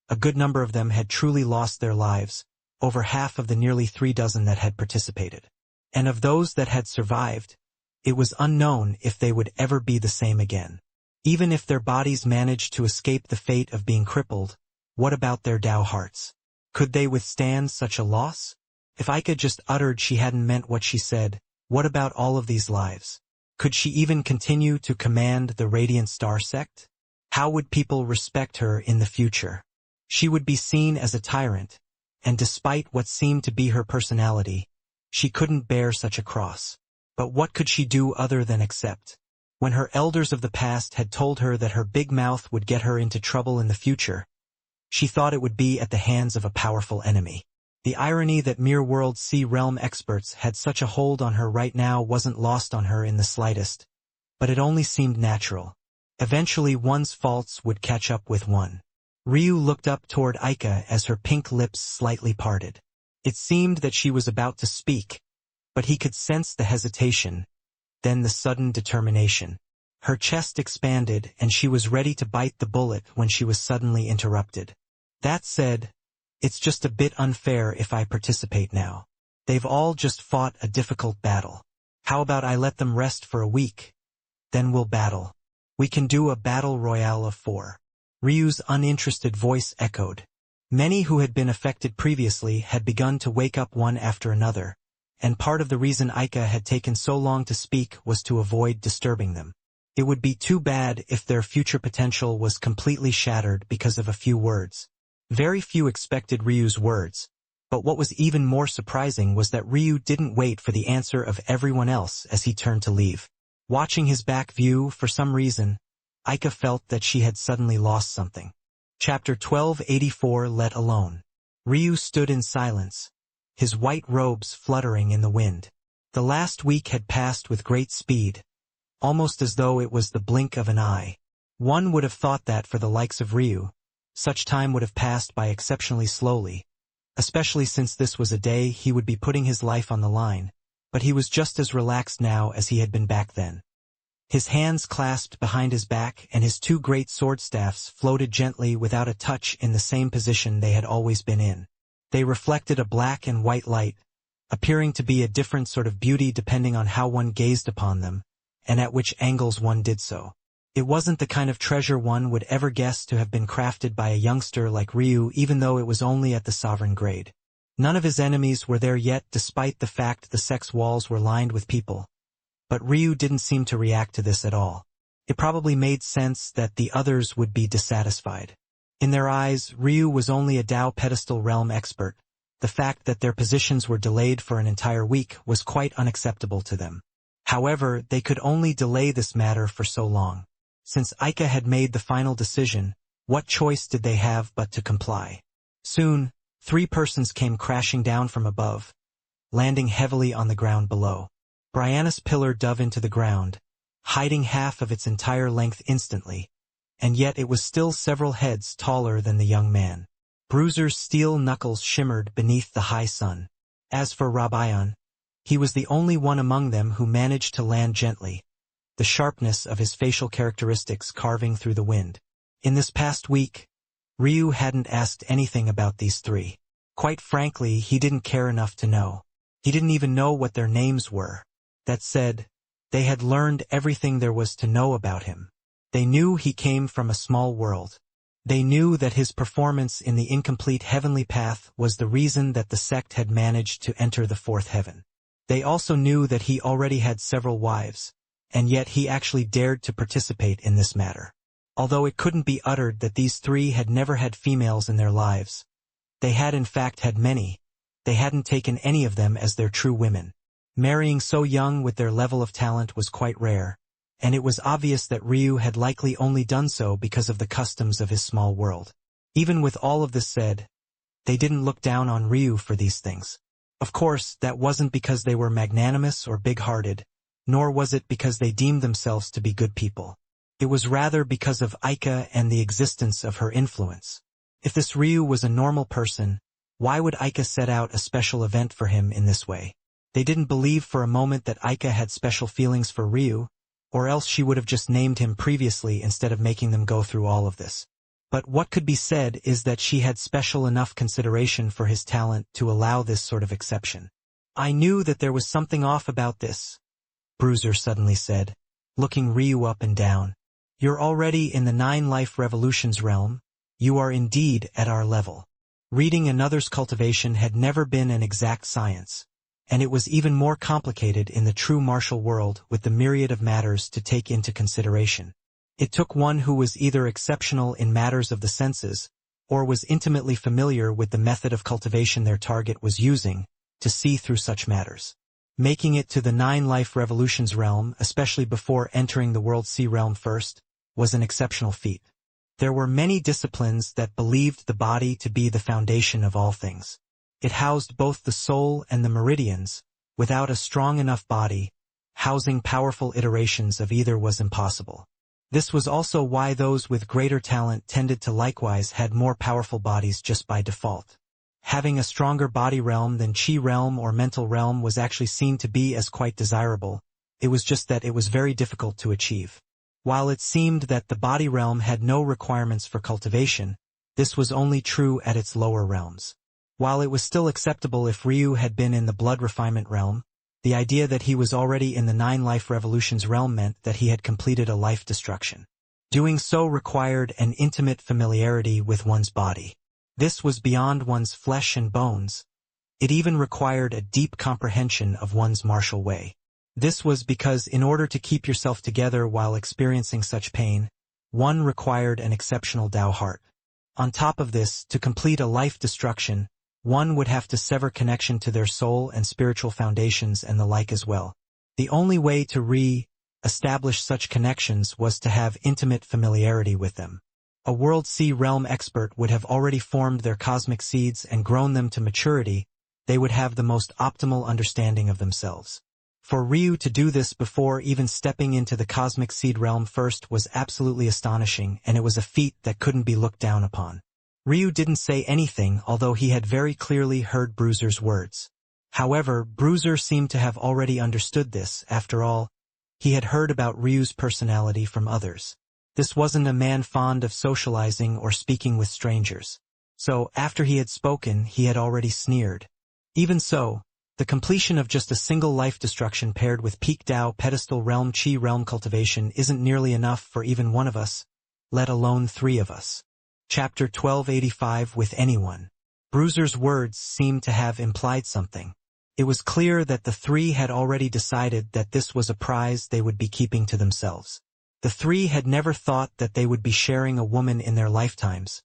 a good number of them had truly lost their lives, over half of the nearly 3 dozen that had participated. And of those that had survived, it was unknown if they would ever be the same again. Even if their bodies managed to escape the fate of being crippled, what about their Tao hearts? Could they withstand such a loss? If Aika just uttered she hadn't meant what she said, what about all of these lives? Could she even continue to command the Radiant Star sect? How would people respect her in the future? She would be seen as a tyrant, and despite what seemed to be her personality, she couldn't bear such a cross. But what could she do other than accept? When her elders of the past had told her that her big mouth would get her into trouble in the future, she thought it would be at the hands of a powerful enemy. The irony that mere World Sea Realm experts had such a hold on her right now wasn't lost on her in the slightest, but it only seemed natural. Eventually one's faults would catch up with one. Ryu looked up toward Aika as her pink lips slightly parted. It seemed that she was about to speak, but he could sense the hesitation, then the sudden determination. Her chest expanded and she was ready to bite the bullet when she was suddenly interrupted. That said, it's just a bit unfair if I participate now. They've all just fought a difficult battle. How about I let them rest for a week? Then we'll battle. We can do a battle royale of 4. Ryu's uninterested voice echoed. Many who had been affected previously had begun to wake up one after another, and part of the reason Aika had taken so long to speak was to avoid disturbing them. It would be too bad if their future potential was completely shattered because of a few words. Very few expected Ryu's words, but what was even more surprising was that Ryu didn't wait for the answer of everyone else as he turned to leave. Watching his back view, for some reason, Aika felt that she had suddenly lost something. Chapter 1284 Let Alone. Ryu stood in silence, his white robes fluttering in the wind. The last week had passed with great speed, almost as though it was the blink of an eye. One would have thought that for the likes of Ryu, such time would have passed by exceptionally slowly, especially since this was a day he would be putting his life on the line. but he was just as relaxed now as he had been back then. His hands clasped behind his back and his two great sword staffs floated gently without a touch in the same position they had always been in. They reflected a black and white light, appearing to be a different sort of beauty depending on how one gazed upon them, and at which angles one did so. It wasn't the kind of treasure one would ever guess to have been crafted by a youngster like Ryu, even though it was only at the sovereign grade. None of his enemies were there yet, despite the fact the sex walls were lined with people. But Ryu didn't seem to react to this at all. It probably made sense that the others would be dissatisfied. In their eyes, Ryu was only a Dao pedestal realm expert. The fact that their positions were delayed for an entire week was quite unacceptable to them. However, they could only delay this matter for so long. Since Aika had made the final decision, what choice did they have but to comply? Soon, 3 persons came crashing down from above, landing heavily on the ground below. Bryanna's pillar dove into the ground, hiding half of its entire length instantly, and yet it was still several heads taller than the young man. Bruiser's steel knuckles shimmered beneath the high sun. As for Rabayan, he was the only one among them who managed to land gently, the sharpness of his facial characteristics carving through the wind. In this past week, Ryu hadn't asked anything about these 3. Quite frankly, he didn't care enough to know. He didn't even know what their names were. That said, they had learned everything there was to know about him. They knew he came from a small world. They knew that his performance in the incomplete heavenly path was the reason that the sect had managed to enter the 4th heaven. They also knew that he already had several wives, and yet he actually dared to participate in this matter. Although it couldn't be uttered that these 3 had never had females in their lives, they had in fact had many. They hadn't taken any of them as their true women. Marrying so young with their level of talent was quite rare, and it was obvious that Ryu had likely only done so because of the customs of his small world. Even with all of this said, they didn't look down on Ryu for these things. Of course, that wasn't because they were magnanimous or big-hearted, nor was it because they deemed themselves to be good people. It was rather because of Aika and the existence of her influence. If this Ryu was a normal person, why would Aika set out a special event for him in this way? They didn't believe for a moment that Aika had special feelings for Ryu, or else she would have just named him previously instead of making them go through all of this. But what could be said is that she had special enough consideration for his talent to allow this sort of exception. I knew that there was something off about this, Bruiser suddenly said, looking Ryu up and down. You're already in the 9 life revolutions realm. You are indeed at our level. Reading another's cultivation had never been an exact science, and it was even more complicated in the true martial world with the myriad of matters to take into consideration. It took one who was either exceptional in matters of the senses, or was intimately familiar with the method of cultivation their target was using, to see through such matters. Making it to the 9 life revolutions realm, especially before entering the World Sea realm first, was an exceptional feat. There were many disciplines that believed the body to be the foundation of all things. It housed both the soul and the Meridians. Without a strong enough body, housing powerful iterations of either was impossible. This was also why those with greater talent tended to likewise had more powerful bodies just by default. Having a stronger body realm than chi realm or mental realm was actually seen to be as quite desirable. It was just that it was very difficult to achieve. While it seemed that the body realm had no requirements for cultivation, this was only true at its lower realms. While it was still acceptable if Ryu had been in the blood refinement realm, the idea that he was already in the 9 life revolutions realm meant that he had completed a life destruction. Doing so required an intimate familiarity with one's body. This was beyond one's flesh and bones. It even required a deep comprehension of one's martial way. This was because in order to keep yourself together while experiencing such pain, one required an exceptional Dao heart. On top of this, to complete a life destruction, one would have to sever connection to their soul and spiritual foundations and the like as well. The only way to re-establish such connections was to have intimate familiarity with them. A World Sea realm expert would have already formed their cosmic seeds and grown them to maturity. They would have the most optimal understanding of themselves. For Ryu to do this before even stepping into the cosmic seed realm first was absolutely astonishing, and it was a feat that couldn't be looked down upon. Ryu didn't say anything, although he had very clearly heard Bruiser's words. However, Bruiser seemed to have already understood this. After all, he had heard about Ryu's personality from others. This wasn't a man fond of socializing or speaking with strangers. So, after he had spoken, he had already sneered. Even so, the completion of just a single life destruction paired with peak Dao pedestal realm Qi realm cultivation isn't nearly enough for even one of us, let alone three of us. Chapter 1285 With anyone. Bruiser's words seemed to have implied something. It was clear that the three had already decided that this was a prize they would be keeping to themselves. The three had never thought that they would be sharing a woman in their lifetimes,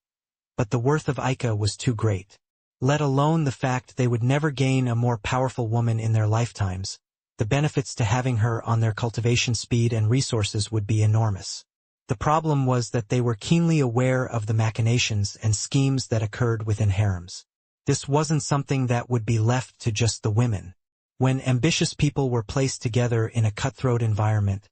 but the worth of Aika was too great. Let alone the fact they would never gain a more powerful woman in their lifetimes. The benefits to having her on their cultivation speed and resources would be enormous. The problem was that they were keenly aware of the machinations and schemes that occurred within harems. This wasn't something that would be left to just the women. When ambitious people were placed together in a cutthroat environment,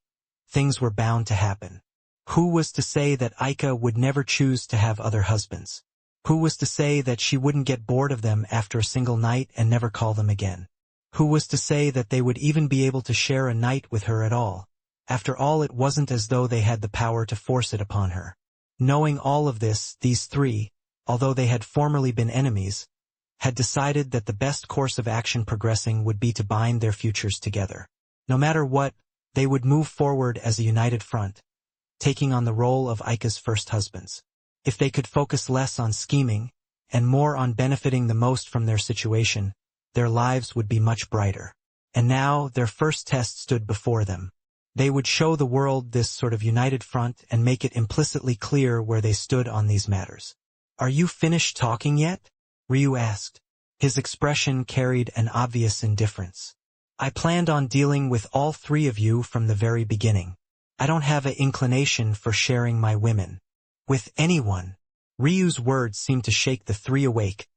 things were bound to happen. Who was to say that Aika would never choose to have other husbands? Who was to say that she wouldn't get bored of them after a single night and never call them again? Who was to say that they would even be able to share a night with her at all? After all, it wasn't as though they had the power to force it upon her. Knowing all of this, these three, although they had formerly been enemies, had decided that the best course of action progressing would be to bind their futures together. No matter what, they would move forward as a united front, taking on the role of Aika's first husbands. If they could focus less on scheming, and more on benefiting the most from their situation, their lives would be much brighter. And now, their first test stood before them. They would show the world this sort of united front and make it implicitly clear where they stood on these matters. "Are you finished talking yet?" Ryu asked. His expression carried an obvious indifference. "I planned on dealing with all three of you from the very beginning. I don't have an inclination for sharing my women with anyone." Ryu's words seemed to shake the three awake,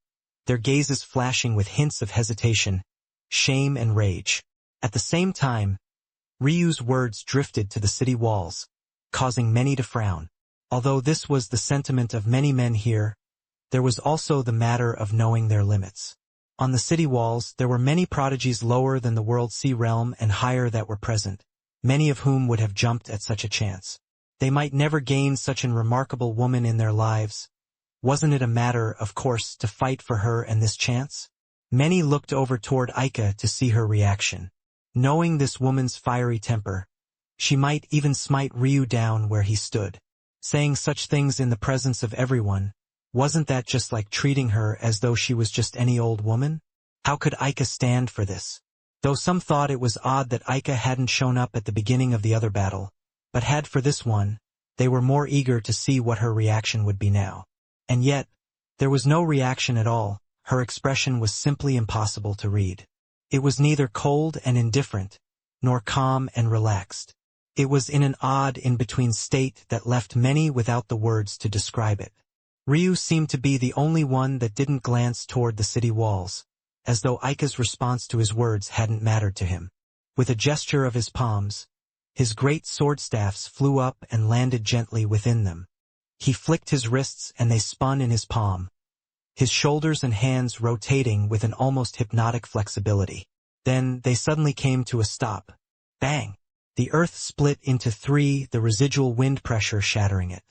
their gazes flashing with hints of hesitation, shame and rage. At the same time, Ryu's words drifted to the city walls, causing many to frown. Although this was the sentiment of many men here, there was also the matter of knowing their limits. On the city walls, there were many prodigies lower than the World Sea realm and higher that were present, many of whom would have jumped at such a chance. They might never gain such an remarkable woman in their lives. Wasn't it a matter, of course, to fight for her and this chance? Many looked over toward Aika to see her reaction. Knowing this woman's fiery temper, she might even smite Ryu down where he stood. Saying such things in the presence of everyone, wasn't that just like treating her as though she was just any old woman? How could Aika stand for this? Though some thought it was odd that Aika hadn't shown up at the beginning of the other battle, but had for this one, they were more eager to see what her reaction would be now. And yet, there was no reaction at all. Her expression was simply impossible to read. It was neither cold and indifferent, nor calm and relaxed. It was in an odd in-between state that left many without the words to describe it. Ryu seemed to be the only one that didn't glance toward the city walls, as though Aika's response to his words hadn't mattered to him. With a gesture of his palms, his great sword staffs flew up and landed gently within them. He flicked his wrists and they spun in his palm, his shoulders and hands rotating with an almost hypnotic flexibility. Then they suddenly came to a stop. Bang! The earth split into three, the residual wind pressure shattering it.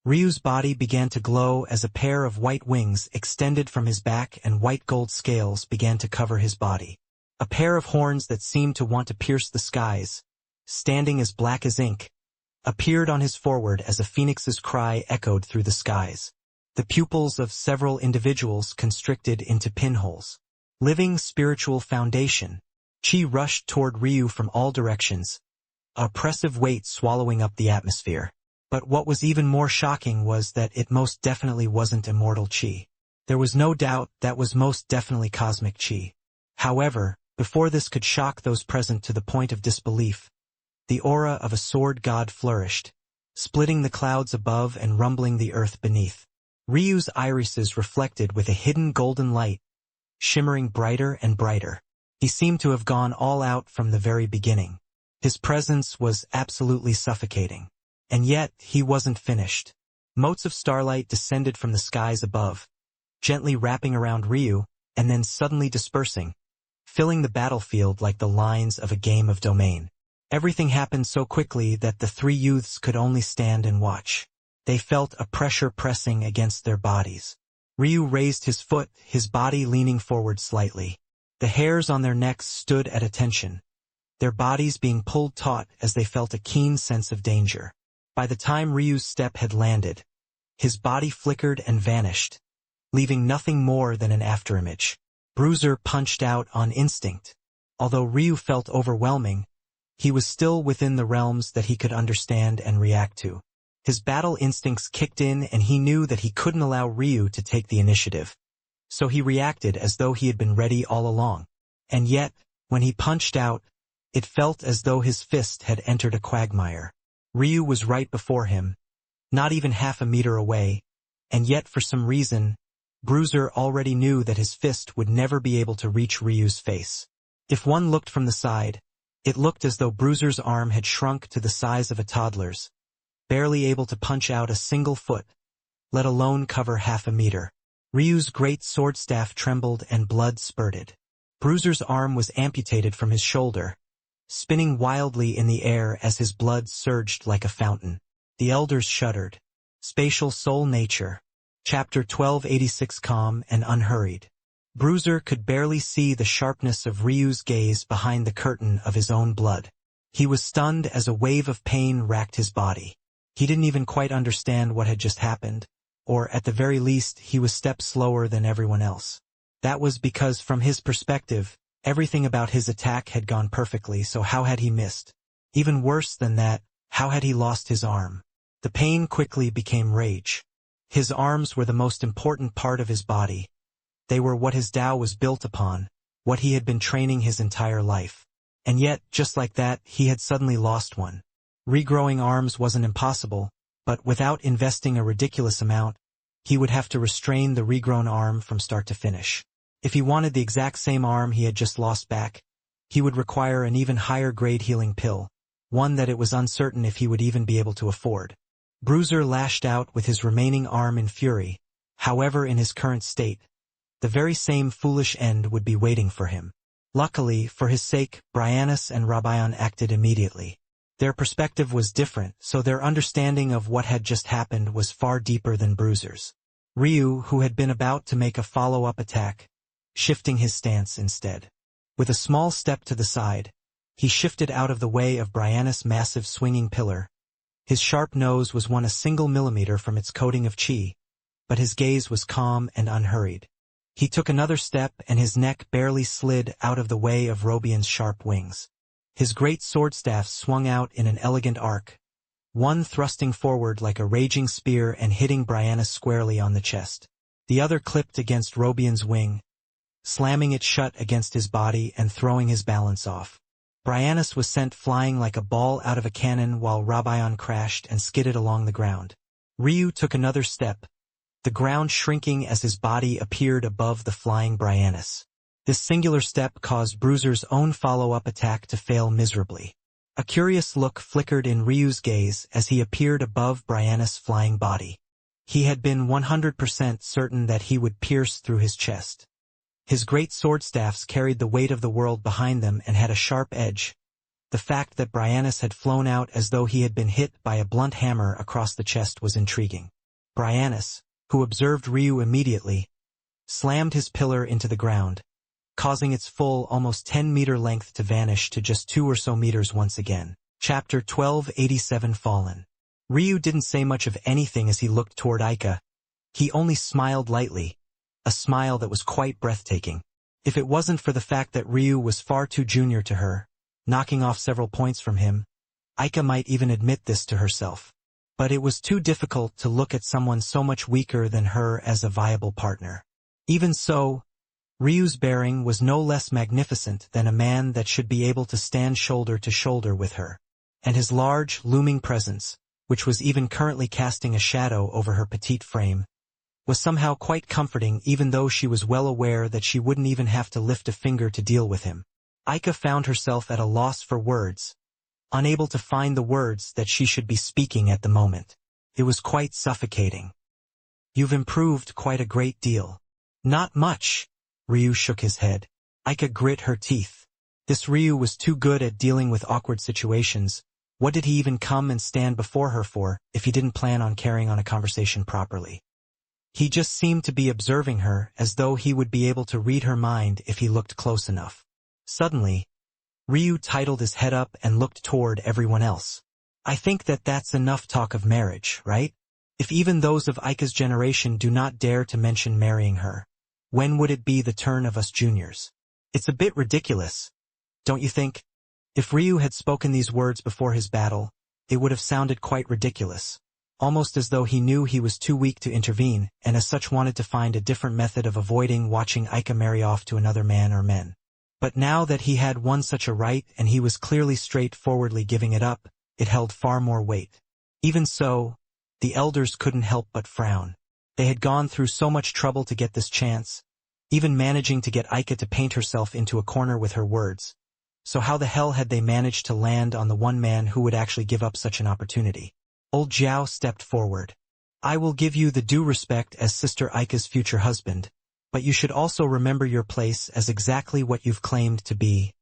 Ryu's body began to glow as a pair of white wings extended from his back and white gold scales began to cover his body. A pair of horns that seemed to want to pierce the skies, standing as black as ink, appeared on his forehead as a phoenix's cry echoed through the skies. The pupils of several individuals constricted into pinholes. Living spiritual foundation. Qi rushed toward Ryu from all directions, a oppressive weight swallowing up the atmosphere. But what was even more shocking was that it most definitely wasn't immortal Qi. There was no doubt that was most definitely cosmic Qi. However, before this could shock those present to the point of disbelief, the aura of a sword god flourished, splitting the clouds above and rumbling the earth beneath. Ryu's irises reflected with a hidden golden light, shimmering brighter and brighter. He seemed to have gone all out from the very beginning. His presence was absolutely suffocating. And yet, he wasn't finished. Motes of starlight descended from the skies above, gently wrapping around Ryu, and then suddenly dispersing, filling the battlefield like the lines of a game of domain. Everything happened so quickly that the three youths could only stand and watch. They felt a pressure pressing against their bodies. Ryu raised his foot, his body leaning forward slightly. The hairs on their necks stood at attention, their bodies being pulled taut as they felt a keen sense of danger. By the time Ryu's step had landed, his body flickered and vanished, leaving nothing more than an afterimage. Bruiser punched out on instinct. Although Ryu felt overwhelming, he was still within the realms that he could understand and react to. His battle instincts kicked in and he knew that he couldn't allow Ryu to take the initiative. So he reacted as though he had been ready all along. And yet, when he punched out, it felt as though his fist had entered a quagmire. Ryu was right before him, not even half a meter away, and yet for some reason, Bruiser already knew that his fist would never be able to reach Ryu's face. If one looked from the side, it looked as though Bruiser's arm had shrunk to the size of a toddler's, barely able to punch out a single foot, let alone cover half a meter. Ryu's great sword staff trembled and blood spurted. Bruiser's arm was amputated from his shoulder, spinning wildly in the air as his blood surged like a fountain. The elders shuddered. Spatial Soul Nature. Chapter 1286. Calm and unhurried. Bruiser could barely see the sharpness of Ryu's gaze behind the curtain of his own blood. He was stunned as a wave of pain racked his body. He didn't even quite understand what had just happened, or at the very least he was steps slower than everyone else. That was because from his perspective, everything about his attack had gone perfectly, so how had he missed? Even worse than that, how had he lost his arm? The pain quickly became rage. His arms were the most important part of his body. They were what his Tao was built upon, what he had been training his entire life. And yet, just like that, he had suddenly lost one. Regrowing arms wasn't impossible, but without investing a ridiculous amount, he would have to restrain the regrown arm from start to finish. If he wanted the exact same arm he had just lost back, he would require an even higher grade healing pill, one that it was uncertain if he would even be able to afford. Bruiser lashed out with his remaining arm in fury. However, in his current state, the very same foolish end would be waiting for him. Luckily, for his sake, Bryanus and Rabion acted immediately. Their perspective was different, so their understanding of what had just happened was far deeper than Bruiser's. Ryu, who had been about to make a follow-up attack, shifting his stance instead. With a small step to the side, he shifted out of the way of Bryanus' massive swinging pillar. His sharp nose was 1 single millimeter from its coating of chi, but his gaze was calm and unhurried. He took another step and his neck barely slid out of the way of Robion's sharp wings. His great sword staff swung out in an elegant arc, one thrusting forward like a raging spear and hitting Bryanus squarely on the chest. The other clipped against Robion's wing, slamming it shut against his body and throwing his balance off. Bryanus was sent flying like a ball out of a cannon while Rabion crashed and skidded along the ground. Ryu took another step, the ground shrinking as his body appeared above the flying Bryanus. This singular step caused Bruiser's own follow-up attack to fail miserably. A curious look flickered in Ryu's gaze as he appeared above Bryanus' flying body. He had been 100% certain that he would pierce through his chest. His great sword staffs carried the weight of the world behind them and had a sharp edge. The fact that Bryanus had flown out as though he had been hit by a blunt hammer across the chest was intriguing. Bryanus, who observed Ryu immediately, slammed his pillar into the ground, causing its full almost 10-meter length to vanish to just 2 or so meters once again. Chapter 1287. Fallen. Ryu didn't say much of anything as he looked toward Aika. He only smiled lightly, a smile that was quite breathtaking. If it wasn't for the fact that Ryu was far too junior to her, knocking off several points from him, Aika might even admit this to herself. But it was too difficult to look at someone so much weaker than her as a viable partner. Even so, Ryu's bearing was no less magnificent than a man that should be able to stand shoulder to shoulder with her. And his large, looming presence, which was even currently casting a shadow over her petite frame, was somehow quite comforting even though she was well aware that she wouldn't even have to lift a finger to deal with him. Aika found herself at a loss for words, unable to find the words that she should be speaking at the moment. It was quite suffocating. "You've improved quite a great deal." "Not much." Ryu shook his head. Aika grit her teeth. This Ryu was too good at dealing with awkward situations. What did he even come and stand before her for, if he didn't plan on carrying on a conversation properly? He just seemed to be observing her, as though he would be able to read her mind if he looked close enough. Suddenly, Ryu titled his head up and looked toward everyone else. I think that that's enough talk of marriage, right? If even those of Aika's generation do not dare to mention marrying her, when would it be the turn of us juniors? It's a bit ridiculous, don't you think? If Ryu had spoken these words before his battle, it would have sounded quite ridiculous, almost as though he knew he was too weak to intervene, and as such wanted to find a different method of avoiding watching Aika marry off to another man or men. But now that he had won such a right and he was clearly straightforwardly giving it up, it held far more weight. Even so, the elders couldn't help but frown. They had gone through so much trouble to get this chance, even managing to get Aika to paint herself into a corner with her words. So how the hell had they managed to land on the one man who would actually give up such an opportunity? Old Zhao stepped forward. I will give you the due respect as Sister Aika's future husband, but you should also remember your place as exactly what you've claimed to be,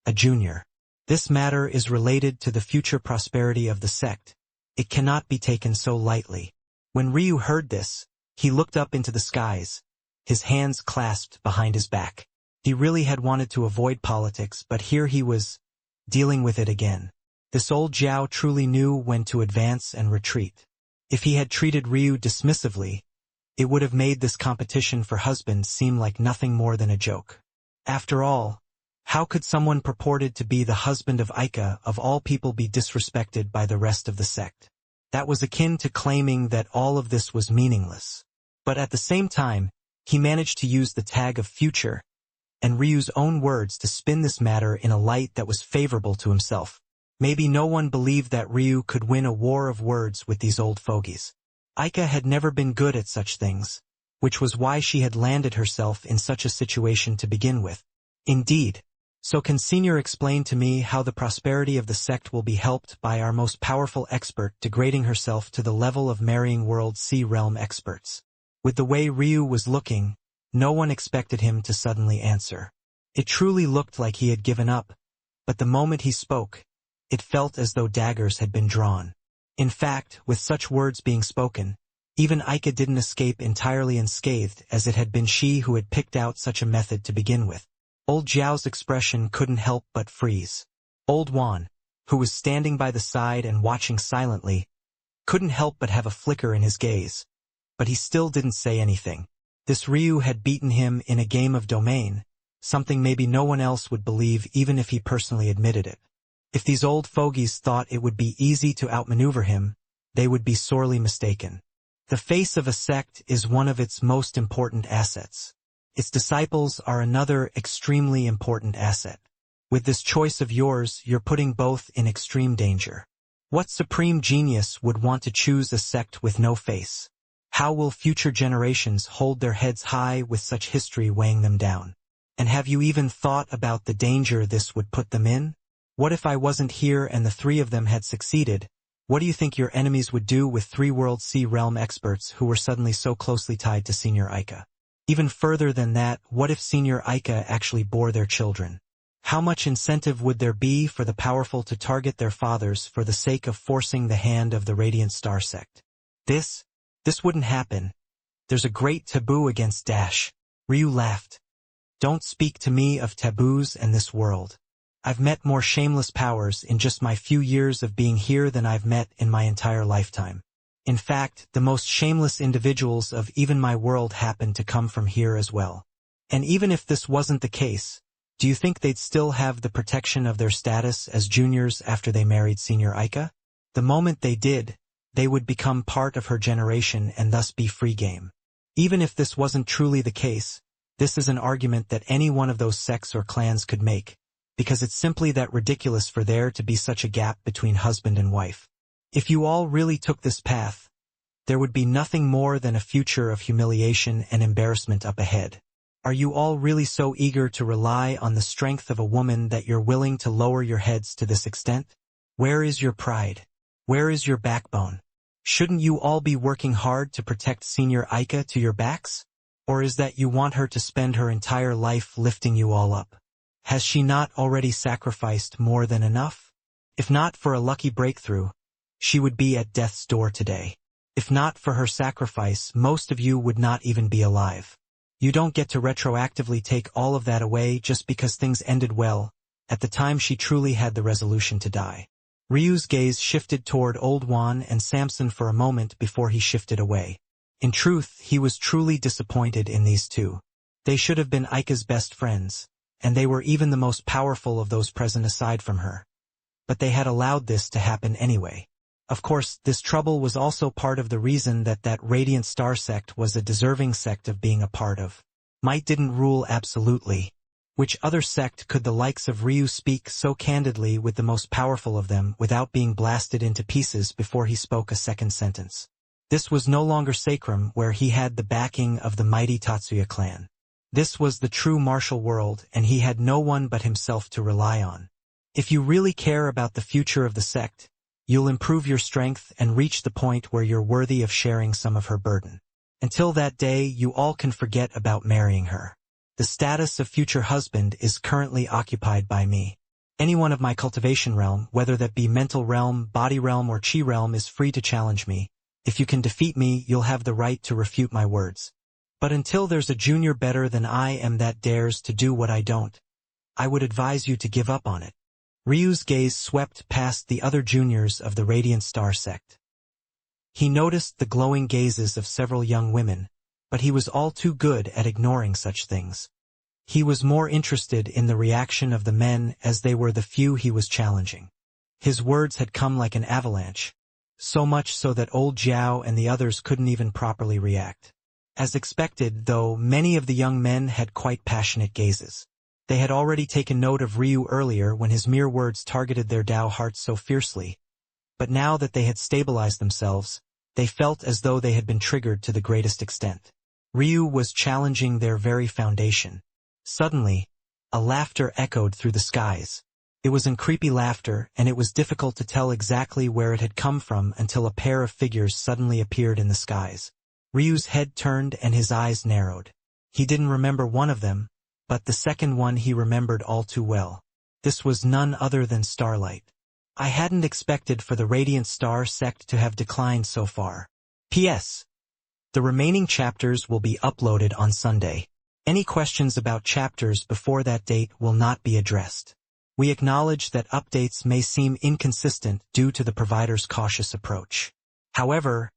a junior. This matter is related to the future prosperity of the sect. It cannot be taken so lightly. When Ryu heard this, he looked up into the skies, his hands clasped behind his back. He really had wanted to avoid politics, but here he was, dealing with it again. This old Zhao truly knew when to advance and retreat. If he had treated Ryu dismissively, it would have made this competition for husbands seem like nothing more than a joke. After all, how could someone purported to be the husband of Aika of all people be disrespected by the rest of the sect? That was akin to claiming that all of this was meaningless. But at the same time, he managed to use the tag of future and Ryu's own words to spin this matter in a light that was favorable to himself. Maybe no one believed that Ryu could win a war of words with these old fogies. Aika had never been good at such things, which was why she had landed herself in such a situation to begin with. Indeed. So can Senior explain to me how the prosperity of the sect will be helped by our most powerful expert degrading herself to the level of marrying World Sea Realm experts? With the way Ryu was looking, no one expected him to suddenly answer. It truly looked like he had given up, but the moment he spoke, it felt as though daggers had been drawn. In fact, with such words being spoken, even Aika didn't escape entirely unscathed, as it had been she who had picked out such a method to begin with. Old Zhao's expression couldn't help but freeze. Old Wan, who was standing by the side and watching silently, couldn't help but have a flicker in his gaze. But he still didn't say anything. This Ryu had beaten him in a game of domain, something maybe no one else would believe even if he personally admitted it. If these old fogies thought it would be easy to outmaneuver him, they would be sorely mistaken. The face of a sect is one of its most important assets. Its disciples are another extremely important asset. With this choice of yours, you're putting both in extreme danger. What supreme genius would want to choose a sect with no face? How will future generations hold their heads high with such history weighing them down? And have you even thought about the danger this would put them in? What if I wasn't here and the three of them had succeeded? What do you think your enemies would do with 3 World Sea Realm experts who were suddenly so closely tied to Senior Aika? Even further than that, what if Senior Aika actually bore their children? How much incentive would there be for the powerful to target their fathers for the sake of forcing the hand of the Radiant Star Sect? This wouldn't happen. There's a great taboo against Dash. Ryu laughed. Don't speak to me of taboos and this world. I've met more shameless powers in just my few years of being here than I've met in my entire lifetime. In fact, the most shameless individuals of even my world happen to come from here as well. And even if this wasn't the case, do you think they'd still have the protection of their status as juniors after they married Senior Aika? The moment they did, they would become part of her generation and thus be free game. Even if this wasn't truly the case, this is an argument that any one of those sects or clans could make, because it's simply that ridiculous for there to be such a gap between husband and wife. If you all really took this path, there would be nothing more than a future of humiliation and embarrassment up ahead. Are you all really so eager to rely on the strength of a woman that you're willing to lower your heads to this extent? Where is your pride? Where is your backbone? Shouldn't you all be working hard to protect Senior Aika to your backs? Or is that you want her to spend her entire life lifting you all up? Has she not already sacrificed more than enough? If not for a lucky breakthrough, she would be at death's door today. If not for her sacrifice, most of you would not even be alive. You don't get to retroactively take all of that away just because things ended well. At the time she truly had the resolution to die. Ryu's gaze shifted toward Old Juan and Samson for a moment before he shifted away. In truth, he was truly disappointed in these two. They should have been Aika's best friends, and they were even the most powerful of those present aside from her. But they had allowed this to happen anyway. Of course, this trouble was also part of the reason that Radiant Star sect was a deserving sect of being a part of. Might didn't rule absolutely. Which other sect could the likes of Ryu speak so candidly with the most powerful of them without being blasted into pieces before he spoke a second sentence? This was no longer sacrum where he had the backing of the mighty Tatsuya clan. This was the true martial world and he had no one but himself to rely on. If you really care about the future of the sect, you'll improve your strength and reach the point where you're worthy of sharing some of her burden. Until that day, you all can forget about marrying her. The status of future husband is currently occupied by me. Anyone of my cultivation realm, whether that be mental realm, body realm, or chi realm, is free to challenge me. If you can defeat me, you'll have the right to refute my words. But until there's a junior better than I am that dares to do what I don't, I would advise you to give up on it. Ryu's gaze swept past the other juniors of the Radiant Star sect. He noticed the glowing gazes of several young women, but he was all too good at ignoring such things. He was more interested in the reaction of the men as they were the few he was challenging. His words had come like an avalanche, so much so that old Jiao and the others couldn't even properly react. As expected, though, many of the young men had quite passionate gazes. They had already taken note of Ryu earlier when his mere words targeted their Dao hearts so fiercely, but now that they had stabilized themselves, they felt as though they had been triggered to the greatest extent. Ryu was challenging their very foundation. Suddenly, a laughter echoed through the skies. It was creepy laughter, and it was difficult to tell exactly where it had come from until a pair of figures suddenly appeared in the skies. Ryu's head turned and his eyes narrowed. He didn't remember one of them, but the second one he remembered all too well. This was none other than Starlight. I hadn't expected for the Radiant Star sect to have declined so far. P.S. The remaining chapters will be uploaded on Sunday. Any questions about chapters before that date will not be addressed. We acknowledge that updates may seem inconsistent due to the provider's cautious approach. However,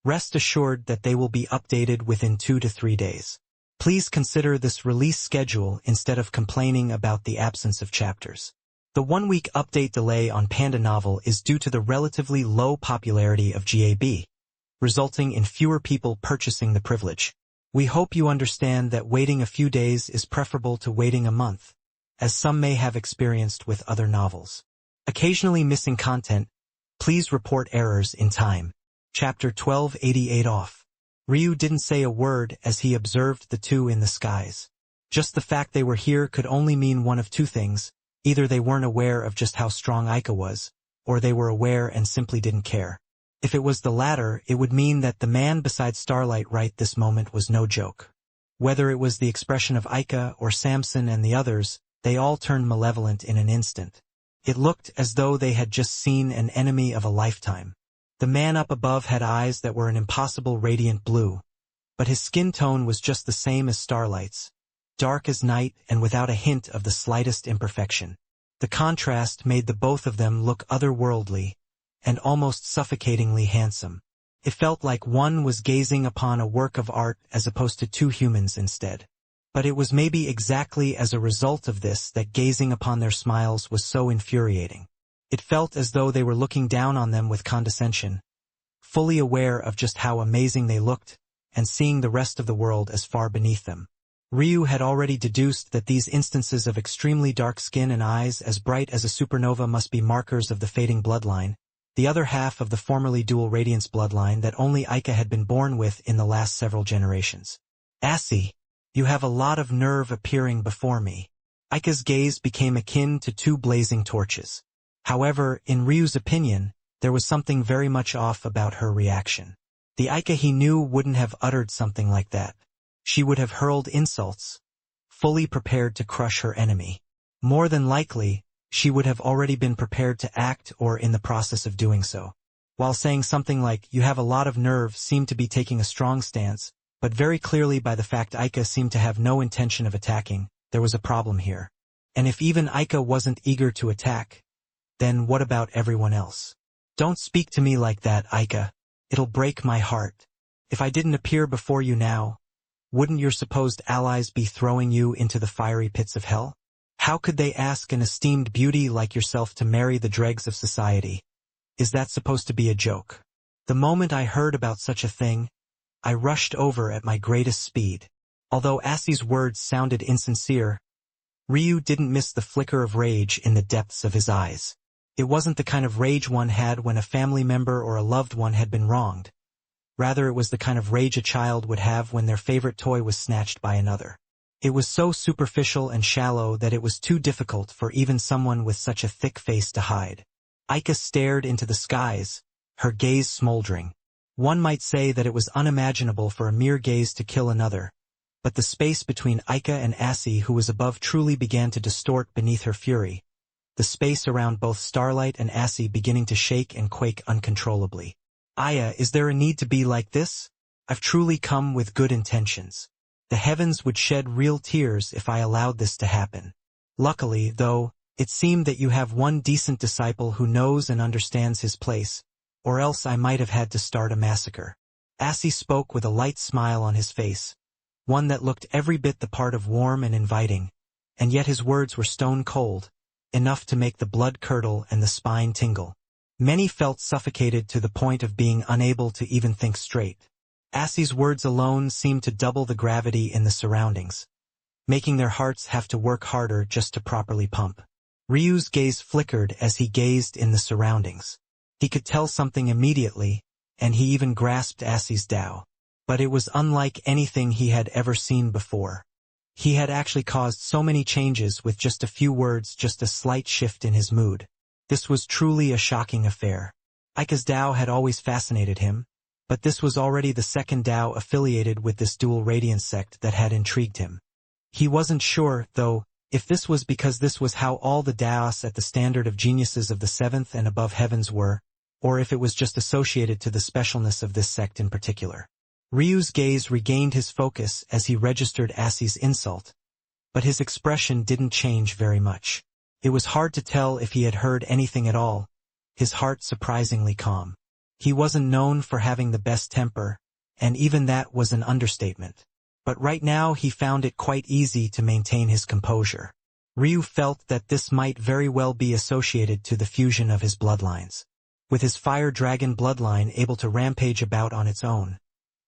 rest assured that they will be updated within 2 to 3 days. Please consider this release schedule instead of complaining about the absence of chapters. The 1-week update delay on Panda Novel is due to the relatively low popularity of GAB, resulting in fewer people purchasing the privilege. We hope you understand that waiting a few days is preferable to waiting a month, as some may have experienced with other novels. Occasionally missing content, please report errors in time. Chapter 1288 off. Ryu didn't say a word as he observed the two in the skies. Just the fact they were here could only mean one of two things. Either they weren't aware of just how strong Aika was, or they were aware and simply didn't care. If it was the latter, it would mean that the man beside Starlight right this moment was no joke. Whether it was the expression of Aika or Samson and the others, they all turned malevolent in an instant. It looked as though they had just seen an enemy of a lifetime. The man up above had eyes that were an impossible radiant blue, but his skin tone was just the same as Starlight's, dark as night and without a hint of the slightest imperfection. The contrast made the both of them look otherworldly and almost suffocatingly handsome. It felt like one was gazing upon a work of art as opposed to two humans instead. But it was maybe exactly as a result of this that gazing upon their smiles was so infuriating. It felt as though they were looking down on them with condescension, fully aware of just how amazing they looked, and seeing the rest of the world as far beneath them. Ryu had already deduced that these instances of extremely dark skin and eyes as bright as a supernova must be markers of the fading bloodline, the other half of the formerly dual radiance bloodline that only Aika had been born with in the last several generations. Assy, you have a lot of nerve appearing before me. Aika's gaze became akin to two blazing torches. However, in Ryu's opinion, there was something very much off about her reaction. The Aika he knew wouldn't have uttered something like that. she would have hurled insults, fully prepared to crush her enemy. More than likely, she would have already been prepared to act or in the process of doing so. While saying something like, "You have a lot of nerve," seemed to be taking a strong stance, but very clearly by the fact Aika seemed to have no intention of attacking, there was a problem here. And if even Aika wasn't eager to attack, then what about everyone else? "Don't speak to me like that, Aika. It'll break my heart. If I didn't appear before you now, wouldn't your supposed allies be throwing you into the fiery pits of hell? How could they ask an esteemed beauty like yourself to marry the dregs of society? Is that supposed to be a joke?" The moment I heard about such a thing, I rushed over at my greatest speed. Although Asi's words sounded insincere, Ryu didn't miss the flicker of rage in the depths of his eyes. It wasn't the kind of rage one had when a family member or a loved one had been wronged. Rather, it was the kind of rage a child would have when their favorite toy was snatched by another. It was so superficial and shallow that it was too difficult for even someone with such a thick face to hide. Aika stared into the skies, her gaze smoldering. One might say that it was unimaginable for a mere gaze to kill another, but the space between Aika and Asi, who was above, truly began to distort beneath her fury, the space around both Starlight and Asi beginning to shake and quake uncontrollably. "Aya, is there a need to be like this? I've truly come with good intentions. The heavens would shed real tears if I allowed this to happen. Luckily, though, it seemed that you have one decent disciple who knows and understands his place, or else I might have had to start a massacre." Asi spoke with a light smile on his face, one that looked every bit the part of warm and inviting, and yet his words were stone cold, enough to make the blood curdle and the spine tingle. Many felt suffocated to the point of being unable to even think straight. Asi's words alone seemed to double the gravity in the surroundings, making their hearts have to work harder just to properly pump. Ryu's gaze flickered as he gazed in the surroundings. He could tell something immediately, and he even grasped Asi's Tao. But it was unlike anything he had ever seen before. He had actually caused so many changes with just a few words, just a slight shift in his mood. This was truly a shocking affair. Aika's Tao had always fascinated him, but this was already the second Tao affiliated with this dual radiance sect that had intrigued him. He wasn't sure, though, if this was because this was how all the Taos at the standard of geniuses of the seventh and above heavens were, or if it was just associated to the specialness of this sect in particular. Ryu's gaze regained his focus as he registered Asi's insult, but his expression didn't change very much. It was hard to tell if he had heard anything at all, his heart surprisingly calm. He wasn't known for having the best temper, and even that was an understatement. But right now he found it quite easy to maintain his composure. Ryu felt that this might very well be associated to the fusion of his bloodlines. With his fire dragon bloodline able to rampage about on its own,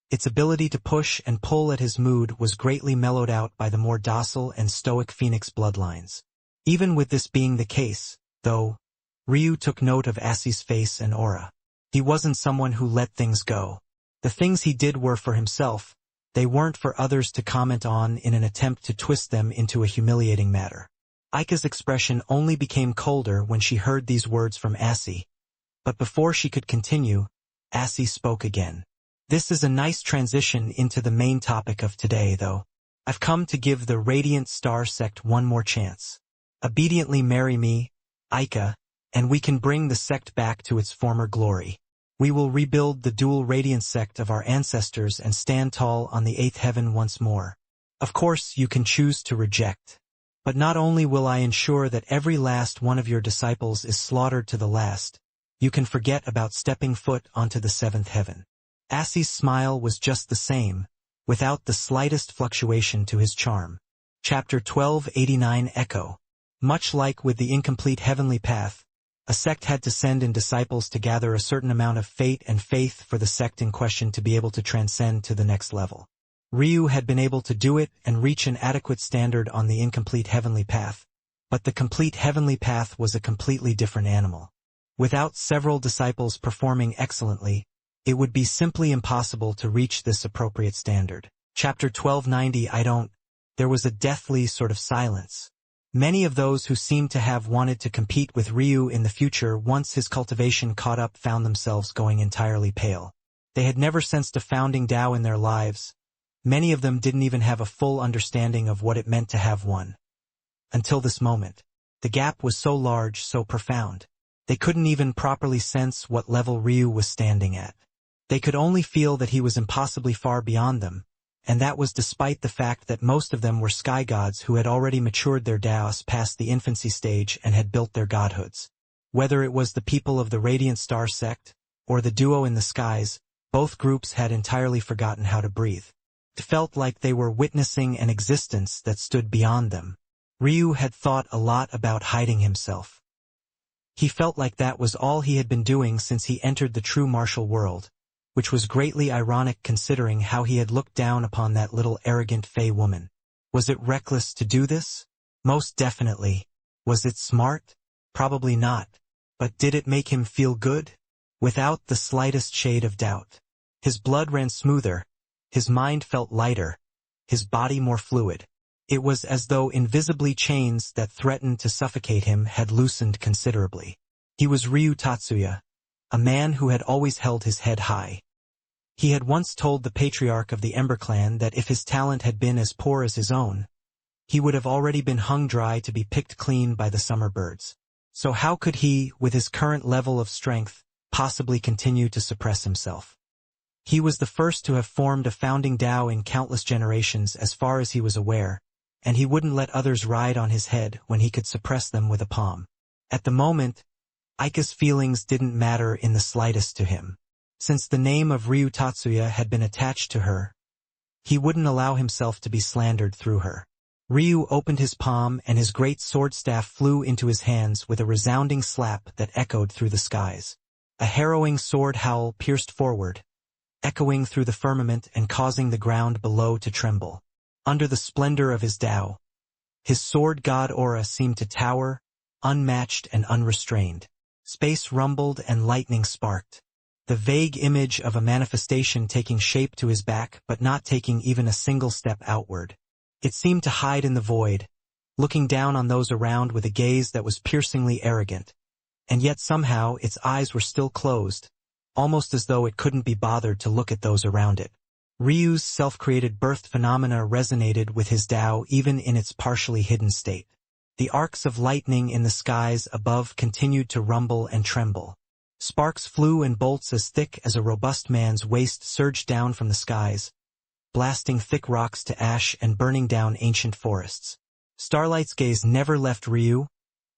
its ability to push and pull at his mood was greatly mellowed out by the more docile and stoic phoenix bloodlines. Even with this being the case, though, Ryu took note of Asi's face and aura. He wasn't someone who let things go. The things he did were for himself, they weren't for others to comment on in an attempt to twist them into a humiliating matter. Aika's expression only became colder when she heard these words from Asi, but before she could continue, Asi spoke again. "This is a nice transition into the main topic of today, though. I've come to give the Radiant Star sect one more chance. Obediently marry me, Aika, and we can bring the sect back to its former glory. We will rebuild the dual radiance sect of our ancestors and stand tall on the eighth heaven once more. Of course, you can choose to reject. But not only will I ensure that every last one of your disciples is slaughtered to the last, you can forget about stepping foot onto the seventh heaven." Asi's smile was just the same, without the slightest fluctuation to his charm. Chapter 1289 Echo. Much like with the incomplete heavenly path, a sect had to send in disciples to gather a certain amount of fate and faith for the sect in question to be able to transcend to the next level. Ryu had been able to do it and reach an adequate standard on the incomplete heavenly path, but the complete heavenly path was a completely different animal. Without several disciples performing excellently, it would be simply impossible to reach this appropriate standard. Chapter 1290 There was a deathly sort of silence. Many of those who seemed to have wanted to compete with Ryu in the future once his cultivation caught up found themselves going entirely pale. They had never sensed a founding Tao in their lives. Many of them didn't even have a full understanding of what it meant to have one. Until this moment, the gap was so large, so profound. They couldn't even properly sense what level Ryu was standing at. They could only feel that he was impossibly far beyond them, and that was despite the fact that most of them were sky gods who had already matured their Daos past the infancy stage and had built their godhoods. Whether it was the people of the Radiant Star sect, or the duo in the skies, both groups had entirely forgotten how to breathe. It felt like they were witnessing an existence that stood beyond them. Ryu had thought a lot about hiding himself. He felt like that was all he had been doing since he entered the true martial world, which was greatly ironic considering how he had looked down upon that little arrogant Fey woman. Was it reckless to do this? Most definitely. Was it smart? Probably not. But did it make him feel good? Without the slightest shade of doubt. His blood ran smoother, his mind felt lighter, his body more fluid. It was as though invisibly chains that threatened to suffocate him had loosened considerably. He was Ryu Tatsuya, a man who had always held his head high. He had once told the patriarch of the Ember Clan that if his talent had been as poor as his own, he would have already been hung dry to be picked clean by the summer birds. So how could he, with his current level of strength, possibly continue to suppress himself? He was the first to have formed a founding Dao in countless generations as far as he was aware, and he wouldn't let others ride on his head when he could suppress them with a palm. At the moment, Aika's feelings didn't matter in the slightest to him. Since the name of Ryu Tatsuya had been attached to her, he wouldn't allow himself to be slandered through her. Ryu opened his palm and his great sword staff flew into his hands with a resounding slap that echoed through the skies. A harrowing sword howl pierced forward, echoing through the firmament and causing the ground below to tremble. Under the splendor of his Dao, his sword god aura seemed to tower, unmatched and unrestrained. Space rumbled and lightning sparked. The vague image of a manifestation taking shape to his back but not taking even a single step outward. It seemed to hide in the void, looking down on those around with a gaze that was piercingly arrogant. And yet somehow its eyes were still closed, almost as though it couldn't be bothered to look at those around it. Ryu's self-created birth phenomena resonated with his Dao even in its partially hidden state. The arcs of lightning in the skies above continued to rumble and tremble. Sparks flew and bolts as thick as a robust man's waist surged down from the skies, blasting thick rocks to ash and burning down ancient forests. Starlight's gaze never left Ryu,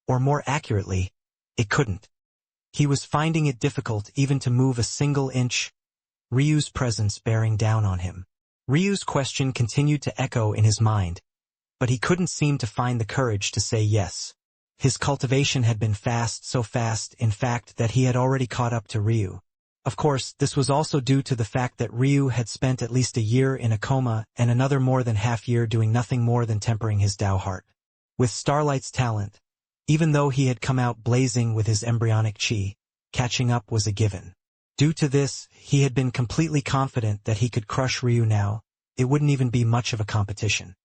or more accurately, it couldn't. He was finding it difficult even to move a single inch, Ryu's presence bearing down on him. Ryu's question continued to echo in his mind, but he couldn't seem to find the courage to say yes. His cultivation had been fast, so fast, in fact, that he had already caught up to Ryu. Of course, this was also due to the fact that Ryu had spent at least a year in a coma and another more than half year doing nothing more than tempering his Dao heart. With Starlight's talent, even though he had come out blazing with his embryonic chi, catching up was a given. Due to this, he had been completely confident that he could crush Ryu now. It wouldn't even be much of a competition.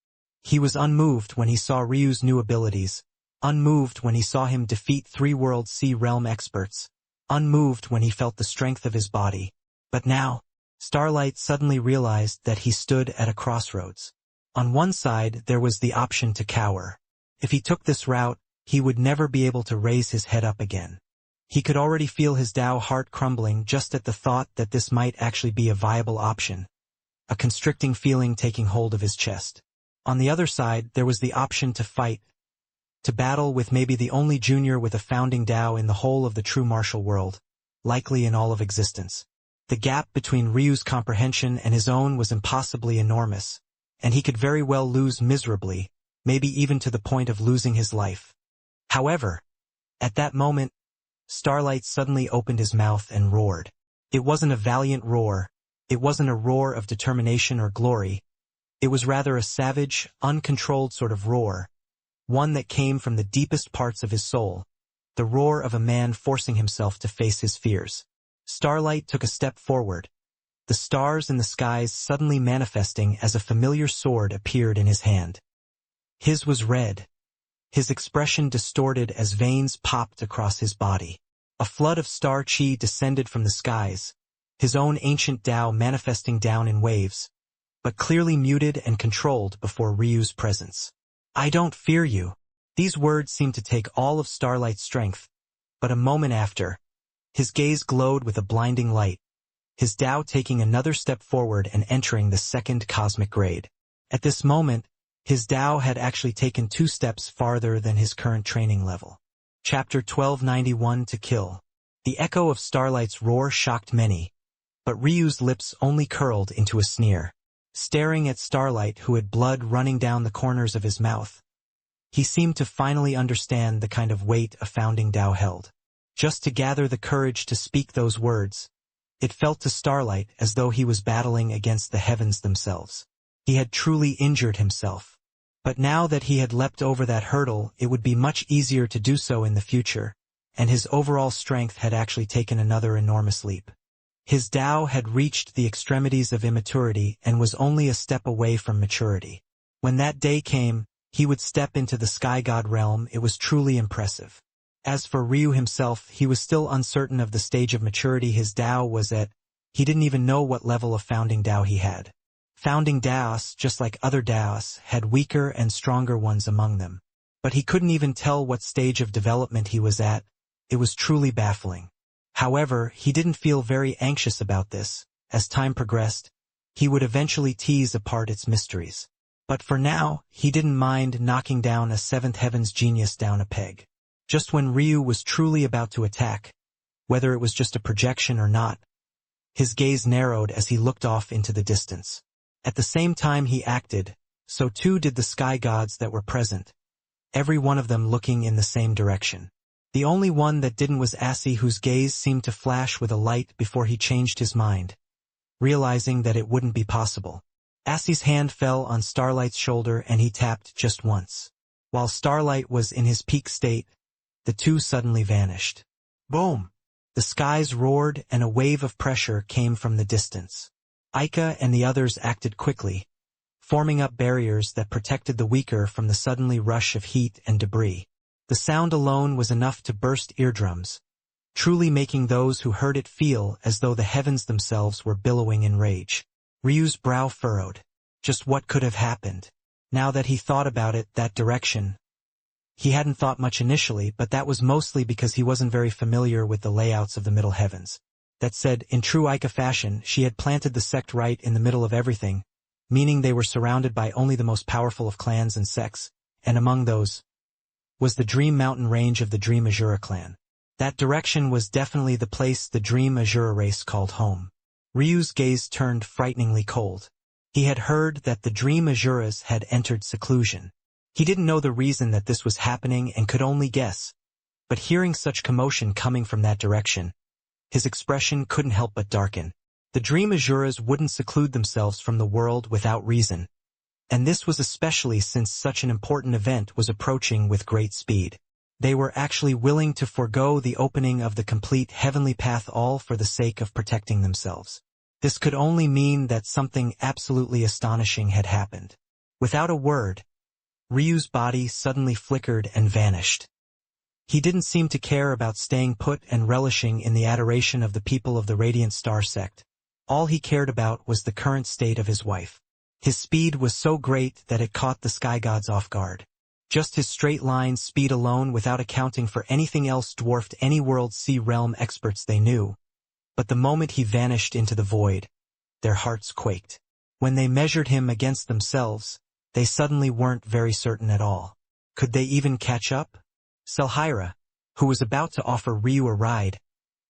He was unmoved when he saw Ryu's new abilities, unmoved when he saw him defeat 3 World Sea Realm experts, unmoved when he felt the strength of his body. But now, Starlight suddenly realized that he stood at a crossroads. On one side there was the option to cower. If he took this route, he would never be able to raise his head up again. He could already feel his Dao heart crumbling just at the thought that this might actually be a viable option, a constricting feeling taking hold of his chest. On the other side, there was the option to fight, to battle with maybe the only junior with a founding Dao in the whole of the true martial world, likely in all of existence. The gap between Ryu's comprehension and his own was impossibly enormous, and he could very well lose miserably, maybe even to the point of losing his life. However, at that moment, Starlight suddenly opened his mouth and roared. It wasn't a valiant roar. It wasn't a roar of determination or glory. It was rather a savage, uncontrolled sort of roar, one that came from the deepest parts of his soul, the roar of a man forcing himself to face his fears. Starlight took a step forward, the stars in the skies suddenly manifesting as a familiar sword appeared in his hand. His was red. His expression distorted as veins popped across his body. A flood of star chi descended from the skies, his own ancient Dao manifesting down in waves, but clearly muted and controlled before Ryu's presence. "I don't fear you." These words seemed to take all of Starlight's strength, but a moment after, his gaze glowed with a blinding light, his Tao taking another step forward and entering the second cosmic grade. At this moment, his Tao had actually taken 2 steps farther than his current training level. Chapter 1291 To Kill. The echo of Starlight's roar shocked many, but Ryu's lips only curled into a sneer. Staring at Starlight, who had blood running down the corners of his mouth, he seemed to finally understand the kind of weight a founding Tao held. Just to gather the courage to speak those words, it felt to Starlight as though he was battling against the heavens themselves. He had truly injured himself. But now that he had leapt over that hurdle, it would be much easier to do so in the future, and his overall strength had actually taken another enormous leap. His Tao had reached the extremities of immaturity and was only a step away from maturity. When that day came, he would step into the Sky God realm. It was truly impressive. As for Ryu himself, he was still uncertain of the stage of maturity his Tao was at. He didn't even know what level of founding Tao he had. Founding Taos, just like other Taos, had weaker and stronger ones among them. But he couldn't even tell what stage of development he was at. It was truly baffling. However, he didn't feel very anxious about this. As time progressed, he would eventually tease apart its mysteries. But for now, he didn't mind knocking down a 7th Heaven's genius down a peg. Just when Ryu was truly about to attack, whether it was just a projection or not, his gaze narrowed as he looked off into the distance. At the same time he acted, so too did the sky gods that were present, every one of them looking in the same direction. The only one that didn't was Asi, whose gaze seemed to flash with a light before he changed his mind, realizing that it wouldn't be possible. Asi's hand fell on Starlight's shoulder and he tapped just once. While Starlight was in his peak state, the two suddenly vanished. Boom! The skies roared and a wave of pressure came from the distance. Aika and the others acted quickly, forming up barriers that protected the weaker from the suddenly rush of heat and debris. The sound alone was enough to burst eardrums, truly making those who heard it feel as though the heavens themselves were billowing in rage. Ryu's brow furrowed. Just what could have happened? Now that he thought about it, that direction. He hadn't thought much initially, but that was mostly because he wasn't very familiar with the layouts of the Middle Heavens. That said, in true Aika fashion, she had planted the sect right in the middle of everything, meaning they were surrounded by only the most powerful of clans and sects, and among those was the Dream Mountain range of the Dream Azura clan. That direction was definitely the place the Dream Azura race called home. Ryu's gaze turned frighteningly cold. He had heard that the Dream Azuras had entered seclusion. He didn't know the reason that this was happening and could only guess, but hearing such commotion coming from that direction, his expression couldn't help but darken. The Dream Azuras wouldn't seclude themselves from the world without reason, and this was especially since such an important event was approaching with great speed. They were actually willing to forego the opening of the complete heavenly path, all for the sake of protecting themselves. This could only mean that something absolutely astonishing had happened. Without a word, Ryu's body suddenly flickered and vanished. He didn't seem to care about staying put and relishing in the adoration of the people of the Radiant Star sect. All he cared about was the current state of his wife. His speed was so great that it caught the sky gods off guard. Just his straight-line speed alone, without accounting for anything else, dwarfed any World Sea Realm experts they knew. But the moment he vanished into the void, their hearts quaked. When they measured him against themselves, they suddenly weren't very certain at all. Could they even catch up? Selhira, who was about to offer Ryu a ride,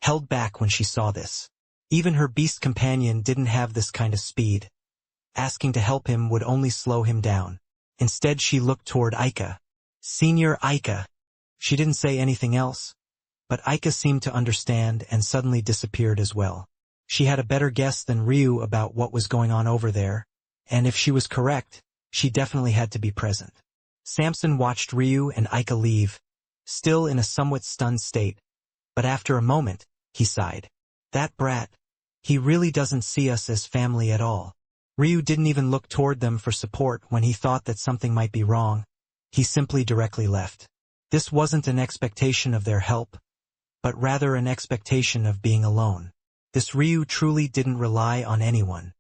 held back when she saw this. Even her beast companion didn't have this kind of speed. Asking to help him would only slow him down. Instead, she looked toward Aika. Senior Aika. She didn't say anything else, but Aika seemed to understand and suddenly disappeared as well. She had a better guess than Ryu about what was going on over there, and if she was correct, she definitely had to be present. Samson watched Ryu and Aika leave, still in a somewhat stunned state, but after a moment, he sighed. That brat. He really doesn't see us as family at all. Ryu didn't even look toward them for support when he thought that something might be wrong. He simply directly left. This wasn't an expectation of their help, but rather an expectation of being alone. This Ryu truly didn't rely on anyone.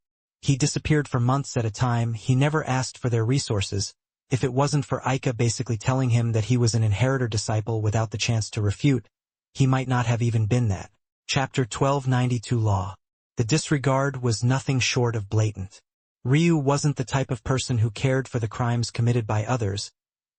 He disappeared for months at a time. He never asked for their resources. If it wasn't for Aika basically telling him that he was an inheritor disciple without the chance to refute, he might not have even been that. Chapter 1292 Law. The disregard was nothing short of blatant. Ryu wasn't the type of person who cared for the crimes committed by others.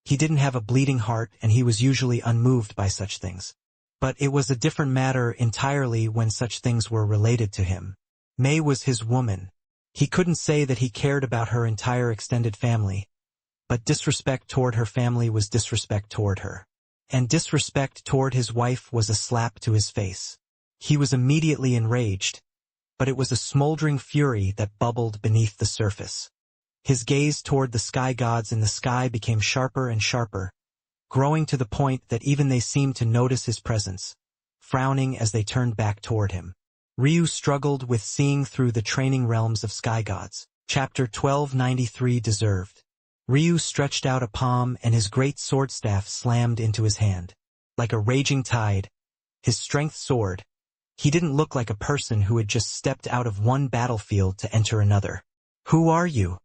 He didn't have a bleeding heart, and he was usually unmoved by such things. But it was a different matter entirely when such things were related to him. Mei was his woman. He couldn't say that he cared about her entire extended family, but disrespect toward her family was disrespect toward her. And disrespect toward his wife was a slap to his face. He was immediately enraged, but it was a smoldering fury that bubbled beneath the surface. His gaze toward the sky gods in the sky became sharper and sharper, growing to the point that even they seemed to notice his presence, frowning as they turned back toward him. Ryu struggled with seeing through the training realms of sky gods. Chapter 1293 Deserved. Ryu stretched out a palm and his great sword staff slammed into his hand. Like a raging tide, his strength soared. He didn't look like a person who had just stepped out of one battlefield to enter another. "Who are you?"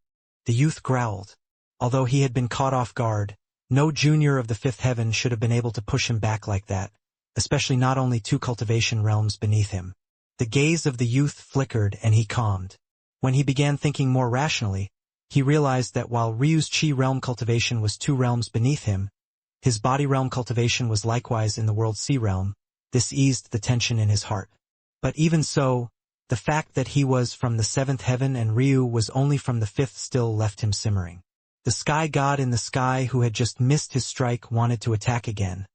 The youth growled. Although he had been caught off guard, no junior of the fifth heaven should have been able to push him back like that, especially not only 2 cultivation realms beneath him. The gaze of the youth flickered and he calmed. When he began thinking more rationally, he realized that while Ryu's chi realm cultivation was 2 realms beneath him, his body realm cultivation was likewise in the world sea realm. This eased the tension in his heart. But even so, the fact that he was from the 7th heaven and Ryu was only from the 5th still left him simmering. The sky god in the sky who had just missed his strike wanted to attack again,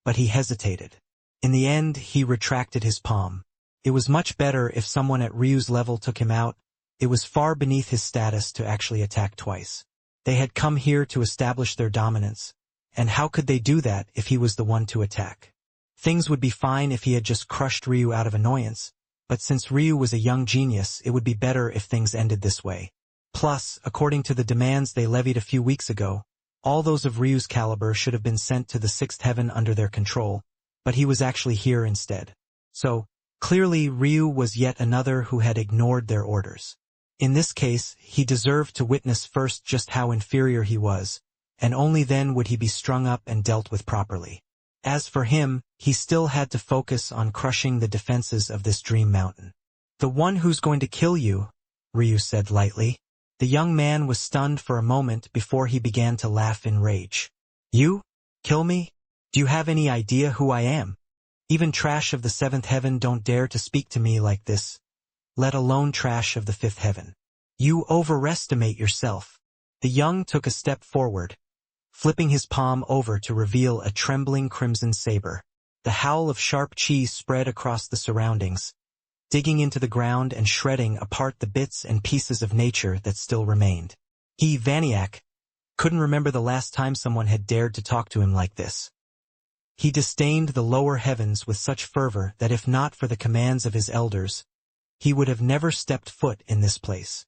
but he hesitated. In the end, he retracted his palm. It was much better if someone at Ryu's level took him out. It was far beneath his status to actually attack twice. They had come here to establish their dominance, and how could they do that if he was the one to attack? Things would be fine if he had just crushed Ryu out of annoyance, but since Ryu was a young genius, it would be better if things ended this way. Plus, according to the demands they levied a few weeks ago, all those of Ryu's caliber should have been sent to the 6th heaven under their control, but he was actually here instead. So, clearly Ryu was yet another who had ignored their orders. In this case, he deserved to witness first just how inferior he was, and only then would he be strung up and dealt with properly. As for him, he still had to focus on crushing the defenses of this dream mountain. "The one who's going to kill you," Ryu said lightly. The young man was stunned for a moment before he began to laugh in rage. "You? Kill me? Do you have any idea who I am? Even trash of the 7th heaven don't dare to speak to me like this, let alone trash of the 5th heaven. You overestimate yourself." The young took a step forward, flipping his palm over to reveal a trembling crimson saber. The howl of sharp chi spread across the surroundings, digging into the ground and shredding apart the bits and pieces of nature that still remained. He, Vaniac, couldn't remember the last time someone had dared to talk to him like this. He disdained the lower heavens with such fervor that if not for the commands of his elders, he would have never stepped foot in this place.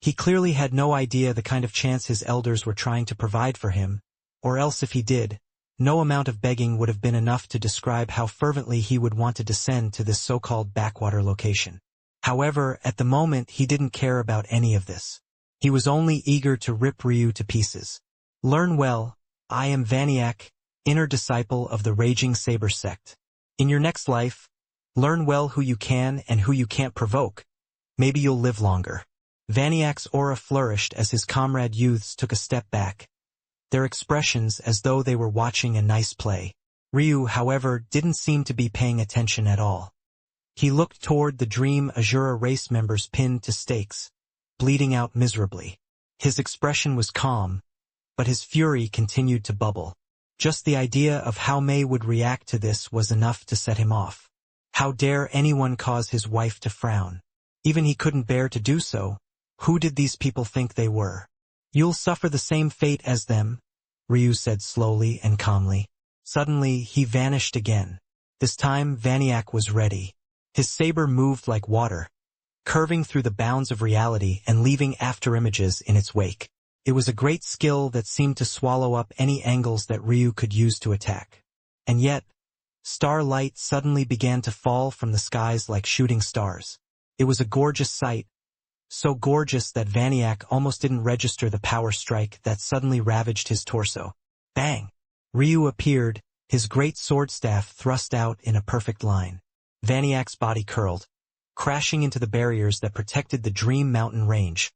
He clearly had no idea the kind of chance his elders were trying to provide for him, or else if he did, no amount of begging would have been enough to describe how fervently he would want to descend to this so-called backwater location. However, at the moment he didn't care about any of this. He was only eager to rip Ryu to pieces. "Learn well, I am Vaniac, inner disciple of the Raging Saber sect. In your next life, learn well who you can and who you can't provoke. Maybe you'll live longer." Vaniac's aura flourished as his comrade youths took a step back, their expressions as though they were watching a nice play. Ryu, however, didn't seem to be paying attention at all. He looked toward the Dream Azura race members pinned to stakes, bleeding out miserably. His expression was calm, but his fury continued to bubble. Just the idea of how Mei would react to this was enough to set him off. How dare anyone cause his wife to frown? Even he couldn't bear to do so. Who did these people think they were? "You'll suffer the same fate as them," Ryu said slowly and calmly. Suddenly, he vanished again. This time, Vaniac was ready. His saber moved like water, curving through the bounds of reality and leaving afterimages in its wake. It was a great skill that seemed to swallow up any angles that Ryu could use to attack. And yet, starlight suddenly began to fall from the skies like shooting stars. It was a gorgeous sight, so gorgeous that Vaniac almost didn't register the power strike that suddenly ravaged his torso. Bang! Ryu appeared, his great sword staff thrust out in a perfect line. Vaniac's body curled, crashing into the barriers that protected the Dream Mountain range,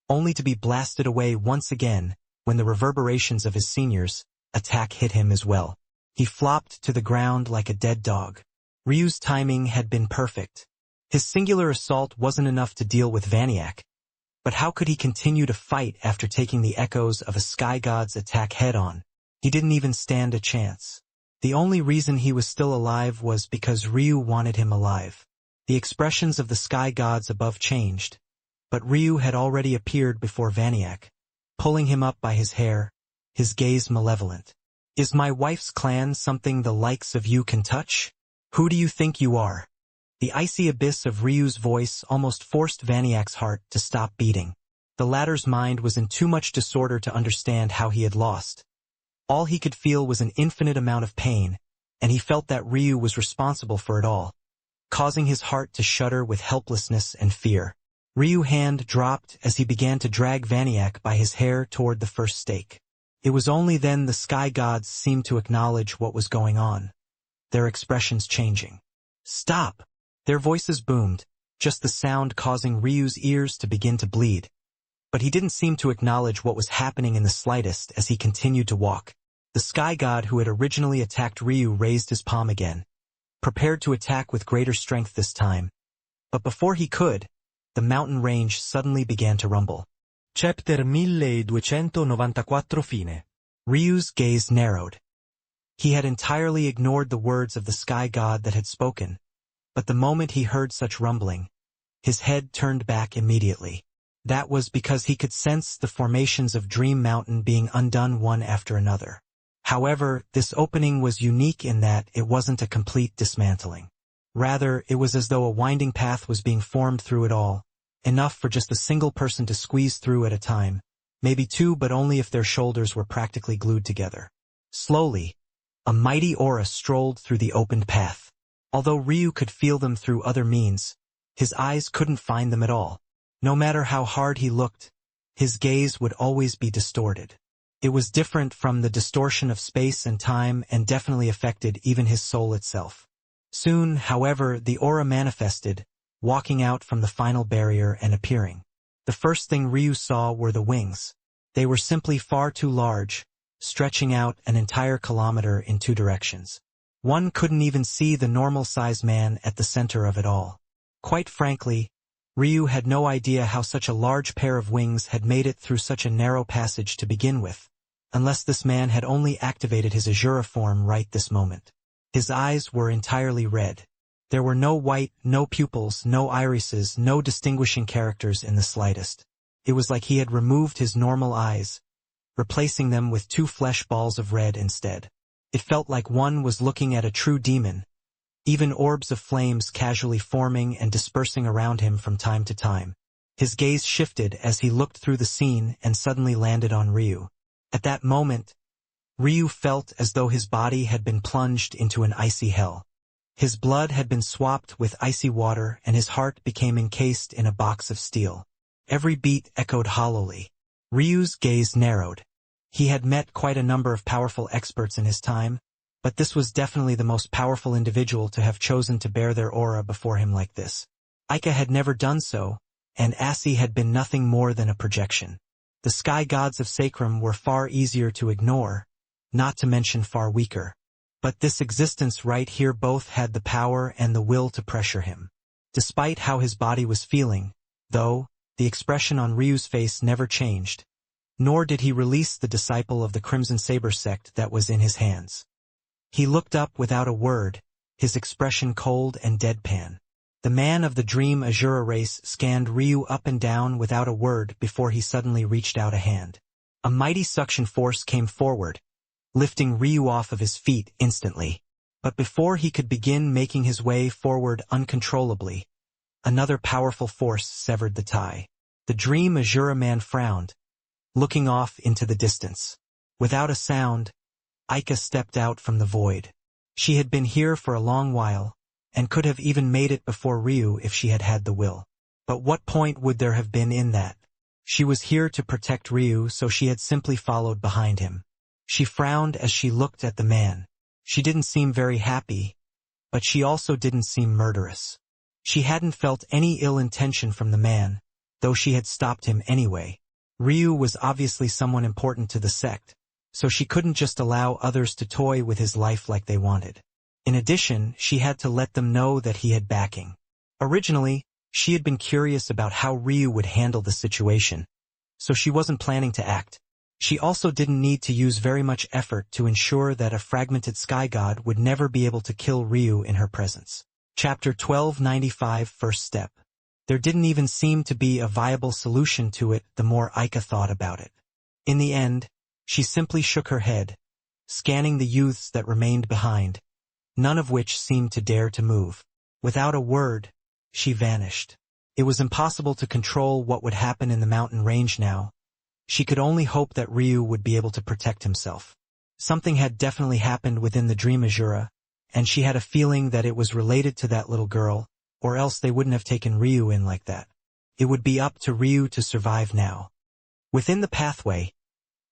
only to be blasted away once again when the reverberations of his senior's attack hit him as well. He flopped to the ground like a dead dog. Ryu's timing had been perfect. His singular assault wasn't enough to deal with Vaniac, but how could he continue to fight after taking the echoes of a sky god's attack head-on? He didn't even stand a chance. The only reason he was still alive was because Ryu wanted him alive. The expressions of the sky gods above changed, but Ryu had already appeared before Vaniac, pulling him up by his hair, his gaze malevolent. Is my wife's clan something the likes of you can touch? Who do you think you are? The icy abyss of Ryu's voice almost forced Vaniac's heart to stop beating. The latter's mind was in too much disorder to understand how he had lost. All he could feel was an infinite amount of pain, and he felt that Ryu was responsible for it all, causing his heart to shudder with helplessness and fear. Ryu's hand dropped as he began to drag Vaniac by his hair toward the first stake. It was only then the sky gods seemed to acknowledge what was going on, their expressions changing. Stop! Their voices boomed, just the sound causing Ryu's ears to begin to bleed. But he didn't seem to acknowledge what was happening in the slightest as he continued to walk. The sky god who had originally attacked Ryu raised his palm again, prepared to attack with greater strength this time. But before he could, the mountain range suddenly began to rumble. Chapter 1294 fine. Ryu's gaze narrowed. He had entirely ignored the words of the sky god that had spoken, but the moment he heard such rumbling, his head turned back immediately. That was because he could sense the formations of Dream Mountain being undone one after another. However, this opening was unique in that it wasn't a complete dismantling. Rather, it was as though a winding path was being formed through it all, enough for just a single person to squeeze through at a time, maybe two, but only if their shoulders were practically glued together. Slowly, a mighty aura strolled through the opened path. Although Ryu could feel them through other means, his eyes couldn't find them at all. No matter how hard he looked, his gaze would always be distorted. It was different from the distortion of space and time and definitely affected even his soul itself. Soon, however, the aura manifested, walking out from the final barrier and appearing. The first thing Ryu saw were the wings. They were simply far too large, stretching out an entire kilometer in two directions. One couldn't even see the normal-sized man at the center of it all. Quite frankly, Ryu had no idea how such a large pair of wings had made it through such a narrow passage to begin with, unless this man had only activated his Azura form right this moment. His eyes were entirely red. There were no white, no pupils, no irises, no distinguishing characters in the slightest. It was like he had removed his normal eyes, replacing them with two flesh balls of red instead. It felt like one was looking at a true demon, even orbs of flames casually forming and dispersing around him from time to time. His gaze shifted as he looked through the scene and suddenly landed on Ryu. At that moment, Ryu felt as though his body had been plunged into an icy hell. His blood had been swapped with icy water and his heart became encased in a box of steel. Every beat echoed hollowly. Ryu's gaze narrowed. He had met quite a number of powerful experts in his time, but this was definitely the most powerful individual to have chosen to bear their aura before him like this. Aika had never done so, and Asi had been nothing more than a projection. The sky gods of Sacrum were far easier to ignore, not to mention far weaker. But this existence right here both had the power and the will to pressure him. Despite how his body was feeling, though, the expression on Ryu's face never changed, nor did he release the disciple of the Crimson Saber sect that was in his hands. He looked up without a word, his expression cold and deadpan. The man of the Dream Azura race scanned Ryu up and down without a word before he suddenly reached out a hand. A mighty suction force came forward, lifting Ryu off of his feet instantly. But before he could begin making his way forward uncontrollably, another powerful force severed the tie. The Dream Azura man frowned, looking off into the distance. Without a sound, Aika stepped out from the void. She had been here for a long while, and could have even made it before Ryu if she had had the will. But what point would there have been in that? She was here to protect Ryu, so she had simply followed behind him. She frowned as she looked at the man. She didn't seem very happy, but she also didn't seem murderous. She hadn't felt any ill intention from the man, though she had stopped him anyway. Ryu was obviously someone important to the sect, so she couldn't just allow others to toy with his life like they wanted. In addition, she had to let them know that he had backing. Originally, she had been curious about how Ryu would handle the situation, so she wasn't planning to act. She also didn't need to use very much effort to ensure that a fragmented sky god would never be able to kill Ryu in her presence. Chapter 1295 First Step. There didn't even seem to be a viable solution to it the more Aika thought about it. In the end, she simply shook her head, scanning the youths that remained behind, none of which seemed to dare to move. Without a word, she vanished. It was impossible to control what would happen in the mountain range now. She could only hope that Ryu would be able to protect himself. Something had definitely happened within the Dream Azura, and she had a feeling that it was related to that little girl, or else they wouldn't have taken Ryu in like that. It would be up to Ryu to survive now. Within the pathway,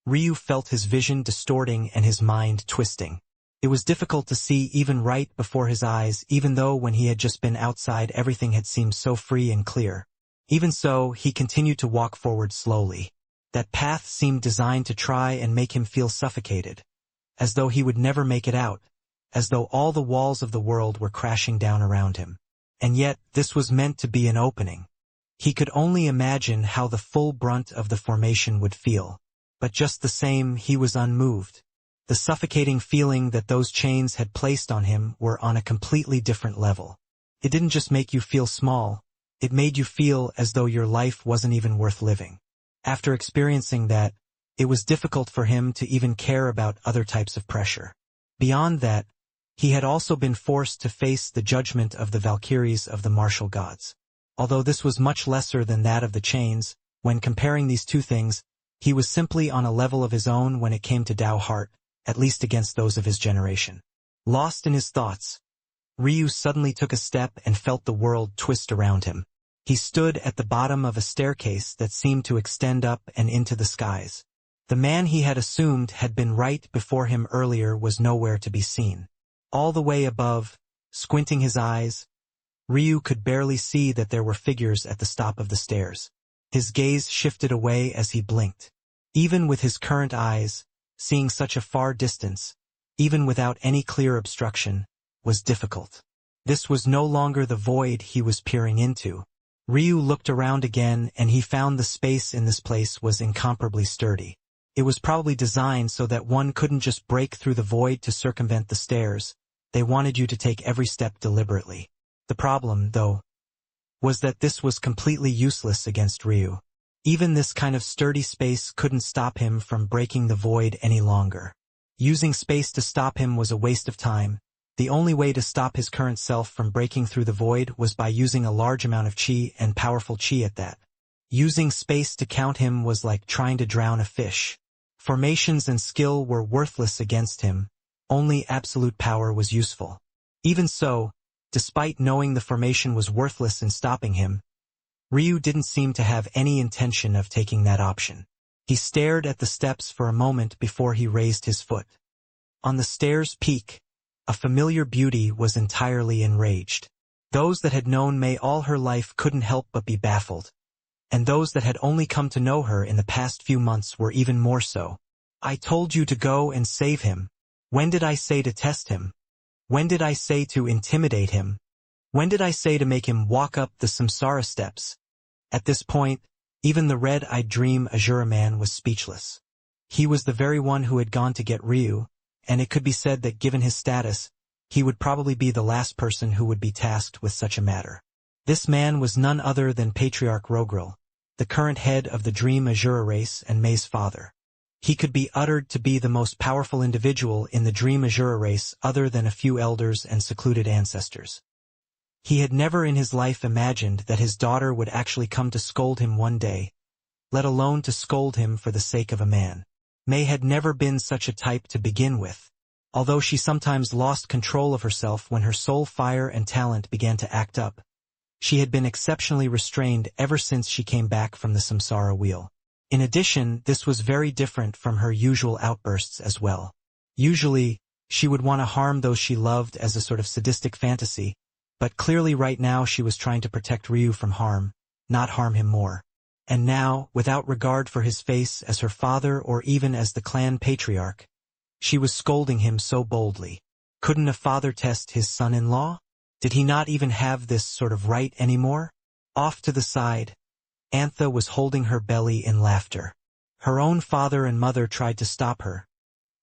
Ryu felt his vision distorting and his mind twisting. It was difficult to see even right before his eyes, even though when he had just been outside everything had seemed so free and clear. Even so, he continued to walk forward slowly. That path seemed designed to try and make him feel suffocated, as though he would never make it out, as though all the walls of the world were crashing down around him. And yet, this was meant to be an opening. He could only imagine how the full brunt of the formation would feel. But just the same, he was unmoved. The suffocating feeling that those chains had placed on him were on a completely different level. It didn't just make you feel small, it made you feel as though your life wasn't even worth living. After experiencing that, it was difficult for him to even care about other types of pressure. Beyond that, he had also been forced to face the judgment of the Valkyries of the martial gods. Although this was much lesser than that of the chains, when comparing these two things, he was simply on a level of his own when it came to Tao heart, at least against those of his generation. Lost in his thoughts, Ryu suddenly took a step and felt the world twist around him. He stood at the bottom of a staircase that seemed to extend up and into the skies. The man he had assumed had been right before him earlier was nowhere to be seen. All the way above, squinting his eyes, Ryu could barely see that there were figures at the top of the stairs. His gaze shifted away as he blinked. Even with his current eyes, seeing such a far distance, even without any clear obstruction, was difficult. This was no longer the void he was peering into. Ryu looked around again and he found the space in this place was incomparably sturdy. It was probably designed so that one couldn't just break through the void to circumvent the stairs. They wanted you to take every step deliberately. The problem, though, was that this was completely useless against Ryu. Even this kind of sturdy space couldn't stop him from breaking the void any longer. Using space to stop him was a waste of time. The only way to stop his current self from breaking through the void was by using a large amount of chi and powerful chi at that. Using space to count him was like trying to drown a fish. Formations and skill were worthless against him. Only absolute power was useful. Even so, despite knowing the formation was worthless in stopping him, Ryu didn't seem to have any intention of taking that option. He stared at the steps for a moment before he raised his foot. On the stairs' peak, a familiar beauty was entirely enraged. Those that had known Mei all her life couldn't help but be baffled. And those that had only come to know her in the past few months were even more so. I told you to go and save him. When did I say to test him? When did I say to intimidate him? When did I say to make him walk up the samsara steps? At this point, even the red-eyed Dream Azura man was speechless. He was the very one who had gone to get Ryu, and it could be said that given his status, he would probably be the last person who would be tasked with such a matter. This man was none other than Patriarch Rogril, the current head of the Dream Azura race and Mei's father. He could be uttered to be the most powerful individual in the Dream Azura race other than a few elders and secluded ancestors. He had never in his life imagined that his daughter would actually come to scold him one day, let alone to scold him for the sake of a man. Mei had never been such a type to begin with, although she sometimes lost control of herself when her soul fire and talent began to act up. She had been exceptionally restrained ever since she came back from the samsara wheel. In addition, this was very different from her usual outbursts as well. Usually, she would want to harm those she loved as a sort of sadistic fantasy, but clearly right now she was trying to protect Ryu from harm, not harm him more. And now, without regard for his face as her father or even as the clan patriarch, she was scolding him so boldly. Couldn't a father test his son-in-law? Did he not even have this sort of right anymore? Off to the side, Auther was holding her belly in laughter. Her own father and mother tried to stop her,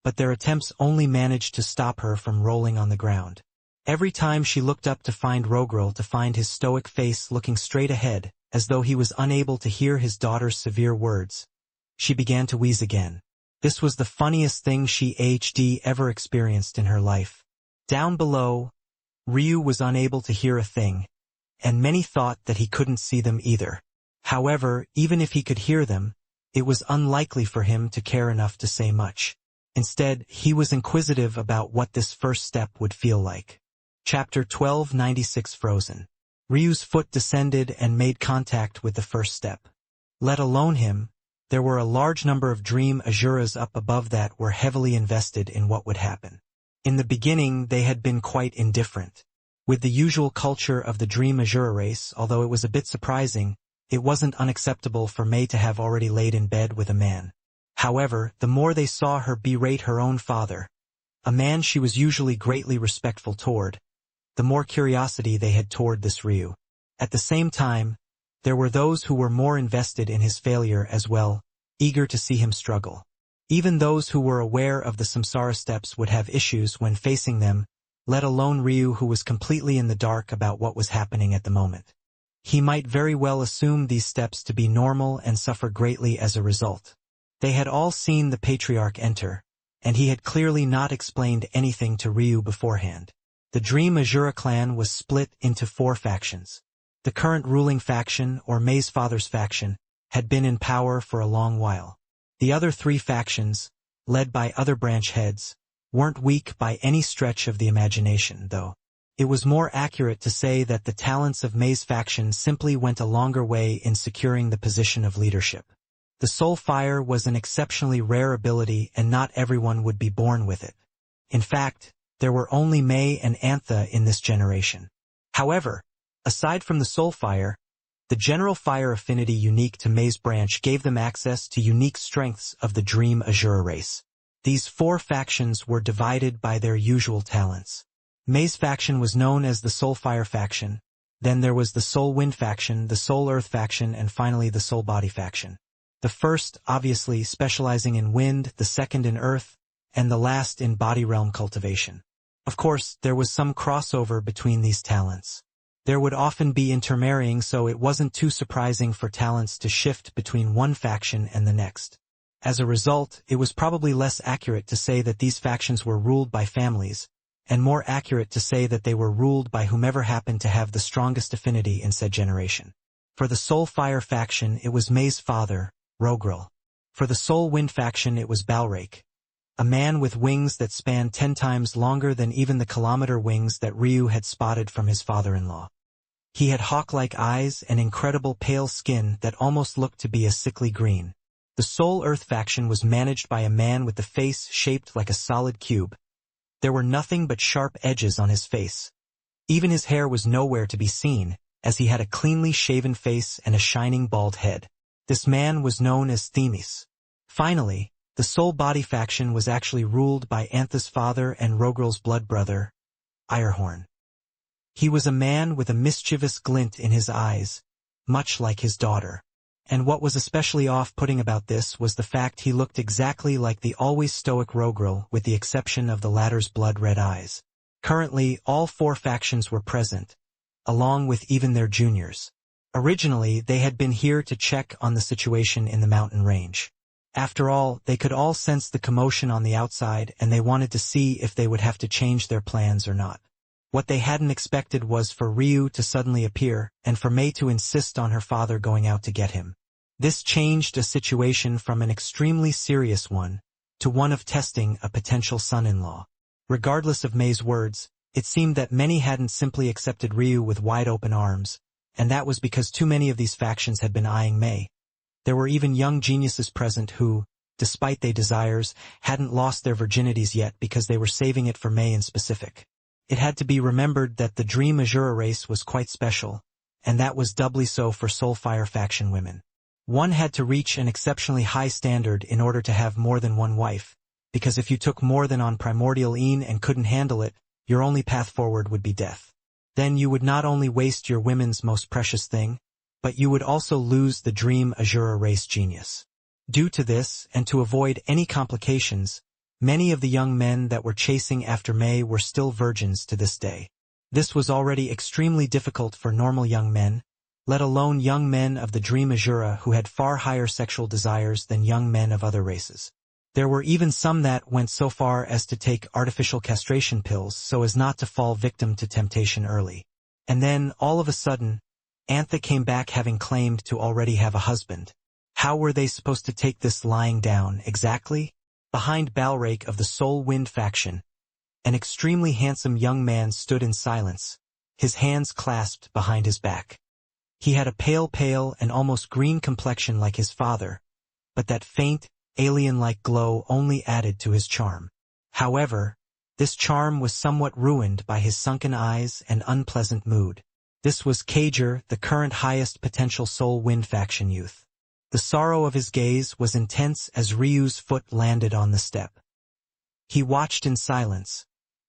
but their attempts only managed to stop her from rolling on the ground. Every time she looked up to find Rogrel to find his stoic face looking straight ahead, as though he was unable to hear his daughter's severe words, she began to wheeze again. This was the funniest thing she ever experienced in her life. Down below, Ryu was unable to hear a thing, and many thought that he couldn't see them either. However, even if he could hear them, it was unlikely for him to care enough to say much. Instead, he was inquisitive about what this first step would feel like. Chapter 1296 Frozen. Ryu's foot descended and made contact with the first step. Let alone him, there were a large number of dream Azuras up above that were heavily invested in what would happen. In the beginning, they had been quite indifferent. With the usual culture of the dream Azura race, although it was a bit surprising, it wasn't unacceptable for May to have already laid in bed with a man. However, the more they saw her berate her own father, a man she was usually greatly respectful toward, the more curiosity they had toward this Ryu. At the same time, there were those who were more invested in his failure as well, eager to see him struggle. Even those who were aware of the samsara steps would have issues when facing them, let alone Ryu, who was completely in the dark about what was happening at the moment. He might very well assume these steps to be normal and suffer greatly as a result. They had all seen the patriarch enter, and he had clearly not explained anything to Ryu beforehand. The Dream Azura clan was split into 4 factions. The current ruling faction, or May's father's faction, had been in power for a long while. The other 3 factions, led by other branch heads, weren't weak by any stretch of the imagination, though. It was more accurate to say that the talents of May's faction simply went a longer way in securing the position of leadership. The Soul Fire was an exceptionally rare ability and not everyone would be born with it. In fact, there were only May and Auther in this generation. However, aside from the Soul Fire, the general fire affinity unique to May's branch gave them access to unique strengths of the Dream Azura race. These 4 factions were divided by their usual talents. May's faction was known as the Soul Fire faction, then there was the Soul Wind faction, the Soul Earth faction, and finally the Soul Body faction. The first, obviously, specializing in wind, the second in earth, and the last in body realm cultivation. Of course, there was some crossover between these talents. There would often be intermarrying, so it wasn't too surprising for talents to shift between one faction and the next. As a result, it was probably less accurate to say that these factions were ruled by families, and more accurate to say that they were ruled by whomever happened to have the strongest affinity in said generation. For the Soul Fire faction, it was May's father, Rogrel. For the Soul Wind faction, it was Balrake, a man with wings that spanned 10 times longer than even the kilometer wings that Ryu had spotted from his father-in-law. He had hawk-like eyes and incredible pale skin that almost looked to be a sickly green. The Soul Earth faction was managed by a man with the face shaped like a solid cube. There were nothing but sharp edges on his face. Even his hair was nowhere to be seen, as he had a cleanly shaven face and a shining bald head. This man was known as Themis. Finally, the Soul Body faction was actually ruled by Auther's father and Rogrel's blood brother, Irehorn. He was a man with a mischievous glint in his eyes, much like his daughter. And what was especially off-putting about this was the fact he looked exactly like the always stoic Rogrel, with the exception of the latter's blood-red eyes. Currently, all 4 factions were present, along with even their juniors. Originally, they had been here to check on the situation in the mountain range. After all, they could all sense the commotion on the outside, and they wanted to see if they would have to change their plans or not. What they hadn't expected was for Ryu to suddenly appear, and for May to insist on her father going out to get him. This changed a situation from an extremely serious one to one of testing a potential son-in-law. Regardless of May's words, it seemed that many hadn't simply accepted Ryu with wide-open arms. and that was because too many of these factions had been eyeing Mei. There were even young geniuses present who, despite their desires, hadn't lost their virginities yet because they were saving it for Mei in specific. It had to be remembered that the Dream Azura race was quite special, and that was doubly so for Soulfire faction women. One had to reach an exceptionally high standard in order to have more than one wife, because if you took more than on Primordial Een and couldn't handle it, your only path forward would be death. Then you would not only waste your women's most precious thing, but you would also lose the Dream Azura race genius. Due to this, and to avoid any complications, many of the young men that were chasing after Mei were still virgins to this day. This was already extremely difficult for normal young men, let alone young men of the Dream Azura who had far higher sexual desires than young men of other races. There were even some that went so far as to take artificial castration pills so as not to fall victim to temptation early. And then, all of a sudden, Auther came back having claimed to already have a husband. How were they supposed to take this lying down, exactly? Behind Balrake of the Soul Wind faction, an extremely handsome young man stood in silence, his hands clasped behind his back. He had a pale and almost green complexion like his father, but that faint, alien-like glow only added to his charm. However, this charm was somewhat ruined by his sunken eyes and unpleasant mood. This was Kager, the current highest potential Soul Wind faction youth. The sorrow of his gaze was intense as Ryu's foot landed on the step. He watched in silence,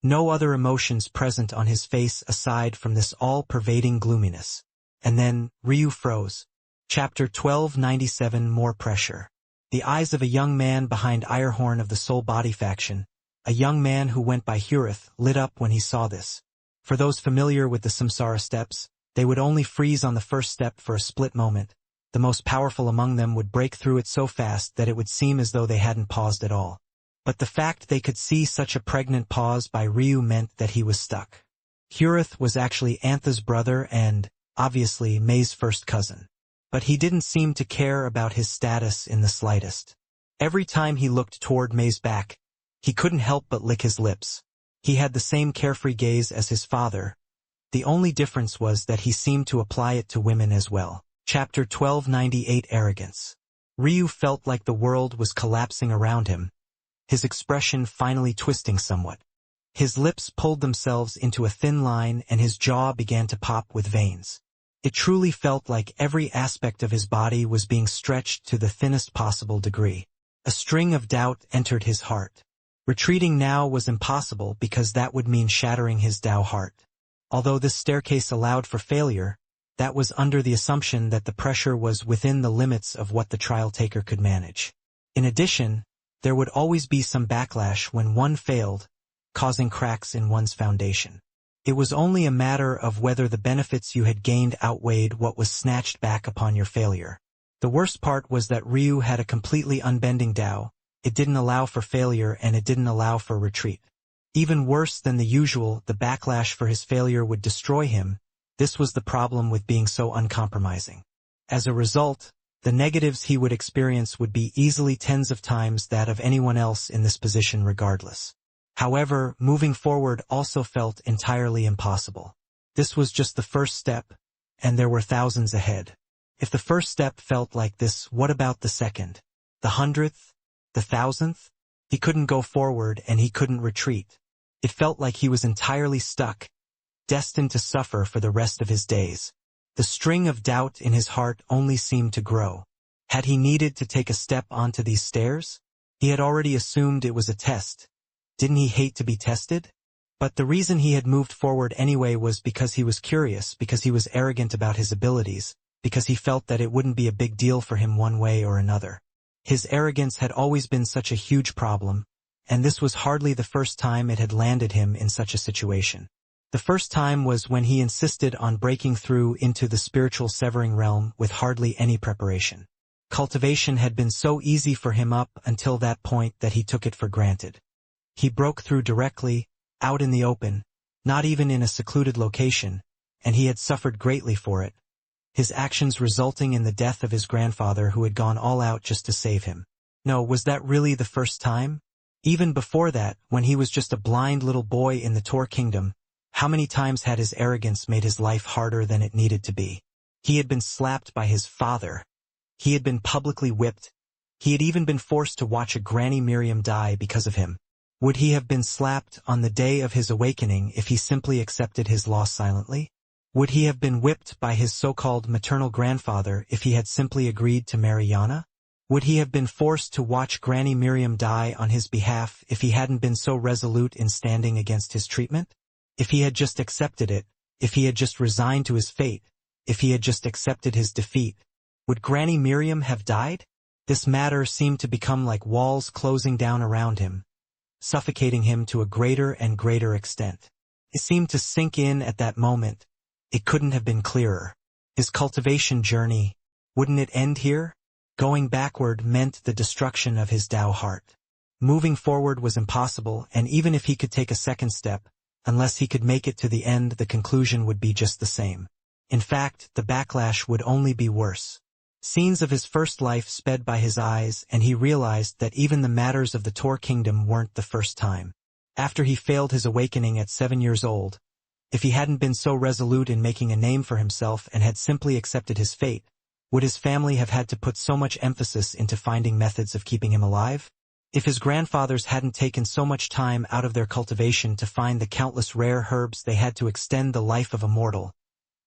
no other emotions present on his face aside from this all-pervading gloominess. And then, Ryu froze. Chapter 1297 More Pressure. The eyes of a young man behind Irehorn of the Soul Body faction, a young man who went by Hurith, lit up when he saw this. For those familiar with the Samsara steps, they would only freeze on the first step for a split moment. The most powerful among them would break through it so fast that it would seem as though they hadn't paused at all. But the fact they could see such a pregnant pause by Ryu meant that he was stuck. Hurith was actually Auther's brother and, obviously, Mei's first cousin. But he didn't seem to care about his status in the slightest. Every time he looked toward Mei's back, he couldn't help but lick his lips. He had the same carefree gaze as his father. The only difference was that he seemed to apply it to women as well. Chapter 1298 Arrogance. Ryu felt like the world was collapsing around him, his expression finally twisting somewhat. His lips pulled themselves into a thin line and his jaw began to pop with veins. It truly felt like every aspect of his body was being stretched to the thinnest possible degree. A string of doubt entered his heart. Retreating now was impossible because that would mean shattering his Tao heart. Although this staircase allowed for failure, that was under the assumption that the pressure was within the limits of what the trial taker could manage. In addition, there would always be some backlash when one failed, causing cracks in one's foundation. It was only a matter of whether the benefits you had gained outweighed what was snatched back upon your failure. The worst part was that Ryu had a completely unbending Tao. It didn't allow for failure and it didn't allow for retreat. Even worse than the usual, the backlash for his failure would destroy him. This was the problem with being so uncompromising. As a result, the negatives he would experience would be easily tens of times that of anyone else in this position regardless. However, moving forward also felt entirely impossible. This was just the first step, and there were thousands ahead. If the first step felt like this, what about the second? The 100th? The 1000th? He couldn't go forward and he couldn't retreat. It felt like he was entirely stuck, destined to suffer for the rest of his days. The string of doubt in his heart only seemed to grow. Had he needed to take a step onto these stairs? He had already assumed it was a test. Didn't he hate to be tested? But the reason he had moved forward anyway was because he was curious, because he was arrogant about his abilities, because he felt that it wouldn't be a big deal for him one way or another. His arrogance had always been such a huge problem, and this was hardly the first time it had landed him in such a situation. The first time was when he insisted on breaking through into the spiritual severing realm with hardly any preparation. Cultivation had been so easy for him up until that point that he took it for granted. He broke through directly, out in the open, not even in a secluded location, and he had suffered greatly for it, his actions resulting in the death of his grandfather who had gone all out just to save him. No, was that really the first time? Even before that, when he was just a blind little boy in the Tor Kingdom, how many times had his arrogance made his life harder than it needed to be? He had been slapped by his father. He had been publicly whipped. He had even been forced to watch a Granny Miriam die because of him. Would he have been slapped on the day of his awakening if he simply accepted his loss silently? Would he have been whipped by his so-called maternal grandfather if he had simply agreed to marry Yana? Would he have been forced to watch Granny Miriam die on his behalf if he hadn't been so resolute in standing against his treatment? If he had just accepted it, if he had just resigned to his fate, if he had just accepted his defeat, would Granny Miriam have died? This matter seemed to become like walls closing down around him, suffocating him to a greater and greater extent. It seemed to sink in at that moment. It couldn't have been clearer. His cultivation journey, wouldn't it end here? Going backward meant the destruction of his Tao heart. Moving forward was impossible, and even if he could take a second step, unless he could make it to the end, the conclusion would be just the same. In fact, the backlash would only be worse. Scenes of his first life sped by his eyes, and he realized that even the matters of the Tor kingdom weren't the first time. After he failed his awakening at 7 years old, if he hadn't been so resolute in making a name for himself and had simply accepted his fate, would his family have had to put so much emphasis into finding methods of keeping him alive? If his grandfathers hadn't taken so much time out of their cultivation to find the countless rare herbs they had to extend the life of a mortal,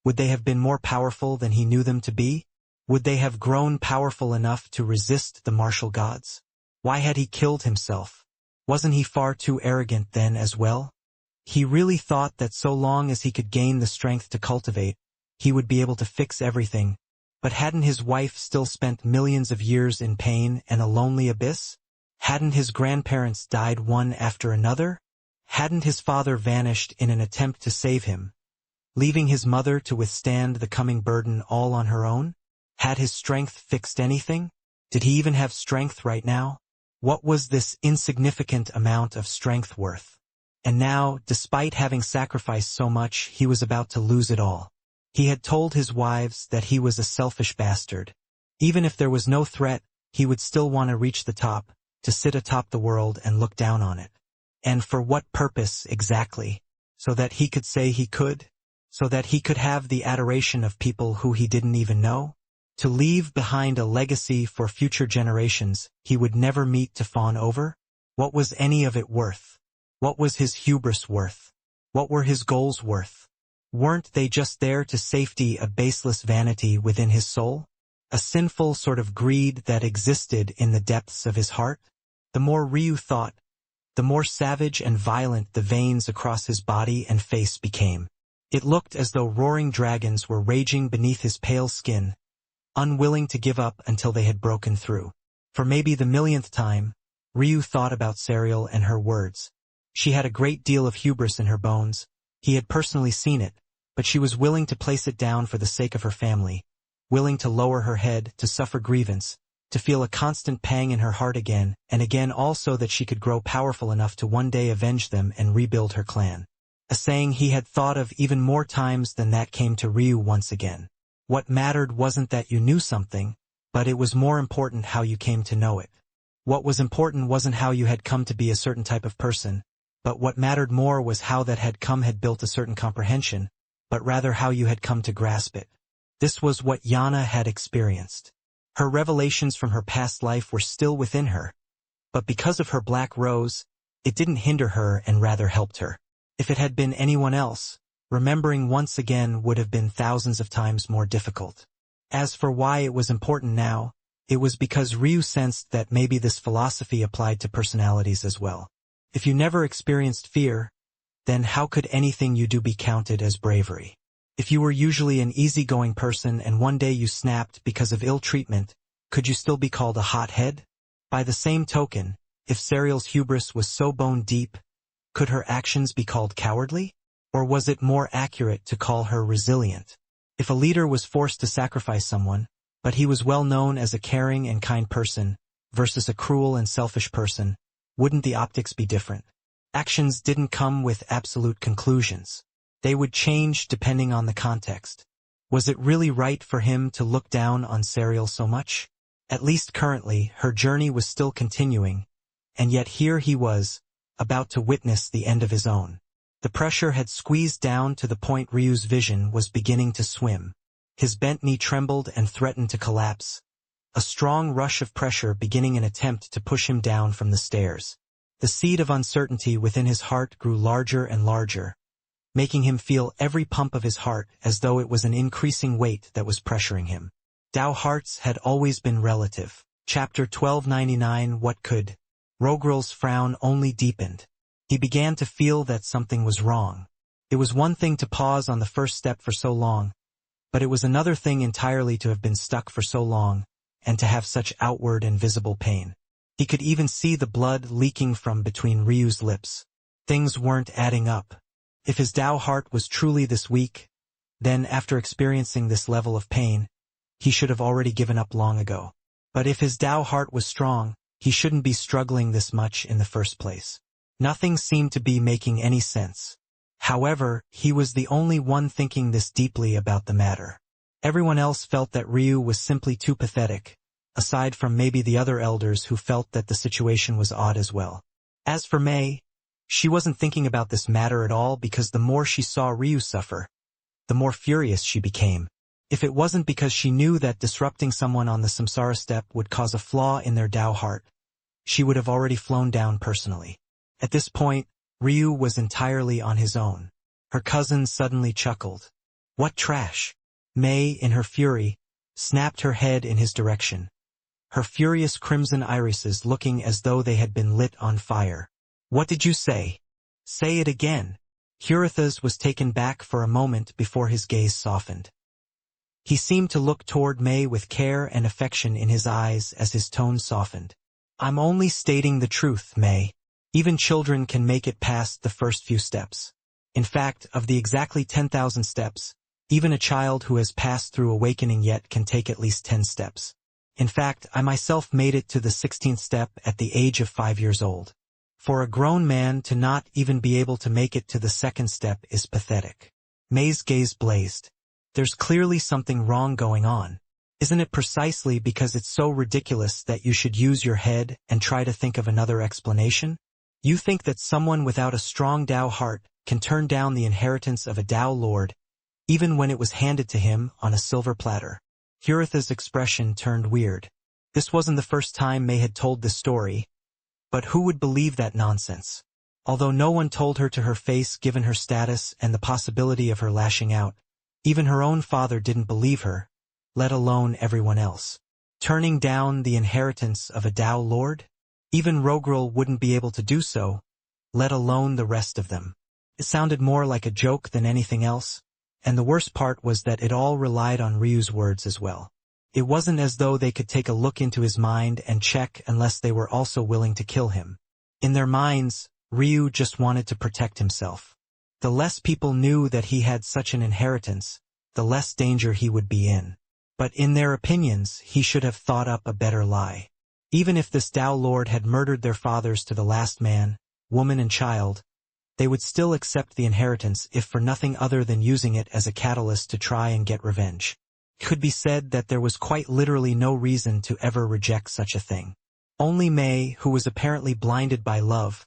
would they have been more powerful than he knew them to be? Would they have grown powerful enough to resist the martial gods? Why had he killed himself? Wasn't he far too arrogant then as well? He really thought that so long as he could gain the strength to cultivate, he would be able to fix everything. But hadn't his wife still spent millions of years in pain and a lonely abyss? Hadn't his grandparents died one after another? Hadn't his father vanished in an attempt to save him, leaving his mother to withstand the coming burden all on her own? Had his strength fixed anything? Did he even have strength right now? What was this insignificant amount of strength worth? And now, despite having sacrificed so much, he was about to lose it all. He had told his wives that he was a selfish bastard. Even if there was no threat, he would still want to reach the top, to sit atop the world and look down on it. And for what purpose exactly? So that he could say he could? So that he could have the adoration of people who he didn't even know? To leave behind a legacy for future generations he would never meet to fawn over? What was any of it worth? What was his hubris worth? What were his goals worth? Weren't they just there to safety a baseless vanity within his soul? A sinful sort of greed that existed in the depths of his heart? The more Ryu thought, the more savage and violent the veins across his body and face became. It looked as though roaring dragons were raging beneath his pale skin, unwilling to give up until they had broken through. For maybe the millionth time, Ryu thought about Serial and her words. She had a great deal of hubris in her bones. He had personally seen it, but she was willing to place it down for the sake of her family, willing to lower her head, to suffer grievance, to feel a constant pang in her heart again and again, all so that she could grow powerful enough to one day avenge them and rebuild her clan. A saying he had thought of even more times than that came to Ryu once again. What mattered wasn't that you knew something, but it was more important how you came to know it. What was important wasn't how you had come to be a certain type of person, but what mattered more was how that had come had built a certain comprehension, but rather how you had come to grasp it. This was what Yana had experienced. Her revelations from her past life were still within her, but because of her black rose, it didn't hinder her and rather helped her. If it had been anyone else, remembering once again would have been thousands of times more difficult. As for why it was important now, it was because Ryu sensed that maybe this philosophy applied to personalities as well. If you never experienced fear, then how could anything you do be counted as bravery? If you were usually an easygoing person and one day you snapped because of ill treatment, could you still be called a hothead? By the same token, if Serial's hubris was so bone deep, could her actions be called cowardly? Or was it more accurate to call her resilient? If a leader was forced to sacrifice someone, but he was well known as a caring and kind person, versus a cruel and selfish person, wouldn't the optics be different? Actions didn't come with absolute conclusions. They would change depending on the context. Was it really right for him to look down on Serial so much? At least currently, her journey was still continuing, and yet here he was, about to witness the end of his own. The pressure had squeezed down to the point Ryu's vision was beginning to swim. His bent knee trembled and threatened to collapse, a strong rush of pressure beginning an attempt to push him down from the stairs. The seed of uncertainty within his heart grew larger and larger, making him feel every pump of his heart as though it was an increasing weight that was pressuring him. Tao hearts had always been relative. Chapter 1299. What could? Rogrul's frown only deepened. He began to feel that something was wrong. It was one thing to pause on the first step for so long, but it was another thing entirely to have been stuck for so long, and to have such outward and visible pain. He could even see the blood leaking from between Ryu's lips. Things weren't adding up. If his Tao heart was truly this weak, then after experiencing this level of pain, he should have already given up long ago. But if his Tao heart was strong, he shouldn't be struggling this much in the first place. Nothing seemed to be making any sense. However, he was the only one thinking this deeply about the matter. Everyone else felt that Ryu was simply too pathetic, aside from maybe the other elders who felt that the situation was odd as well. As for Mei, she wasn't thinking about this matter at all because the more she saw Ryu suffer, the more furious she became. If it wasn't because she knew that disrupting someone on the samsara step would cause a flaw in their Tao heart, she would have already flown down personally. At this point, Ryu was entirely on his own. Her cousin suddenly chuckled. What trash! Mei, in her fury, snapped her head in his direction, her furious crimson irises looking as though they had been lit on fire. What did you say? Say it again. Huritha's was taken back for a moment before his gaze softened. He seemed to look toward Mei with care and affection in his eyes as his tone softened. I'm only stating the truth, Mei. Even children can make it past the first few steps. In fact, of the exactly 10,000 steps, even a child who has passed through awakening yet can take at least 10 steps. In fact, I myself made it to the 16th step at the age of 5 years old. For a grown man to not even be able to make it to the second step is pathetic. Mei's gaze blazed. There's clearly something wrong going on. Isn't it precisely because it's so ridiculous that you should use your head and try to think of another explanation? You think that someone without a strong Tao heart can turn down the inheritance of a Tao lord, even when it was handed to him on a silver platter. Huritha's expression turned weird. This wasn't the first time Mei had told this story, but who would believe that nonsense? Although no one told her to her face given her status and the possibility of her lashing out, even her own father didn't believe her, let alone everyone else. Turning down the inheritance of a Tao lord? Even Rogrul wouldn't be able to do so, let alone the rest of them. It sounded more like a joke than anything else, and the worst part was that it all relied on Ryu's words as well. It wasn't as though they could take a look into his mind and check unless they were also willing to kill him. In their minds, Ryu just wanted to protect himself. The less people knew that he had such an inheritance, the less danger he would be in. But in their opinions, he should have thought up a better lie. Even if this Tao Lord had murdered their fathers to the last man, woman and child, they would still accept the inheritance if for nothing other than using it as a catalyst to try and get revenge. It could be said that there was quite literally no reason to ever reject such a thing. Only Mei, who was apparently blinded by love,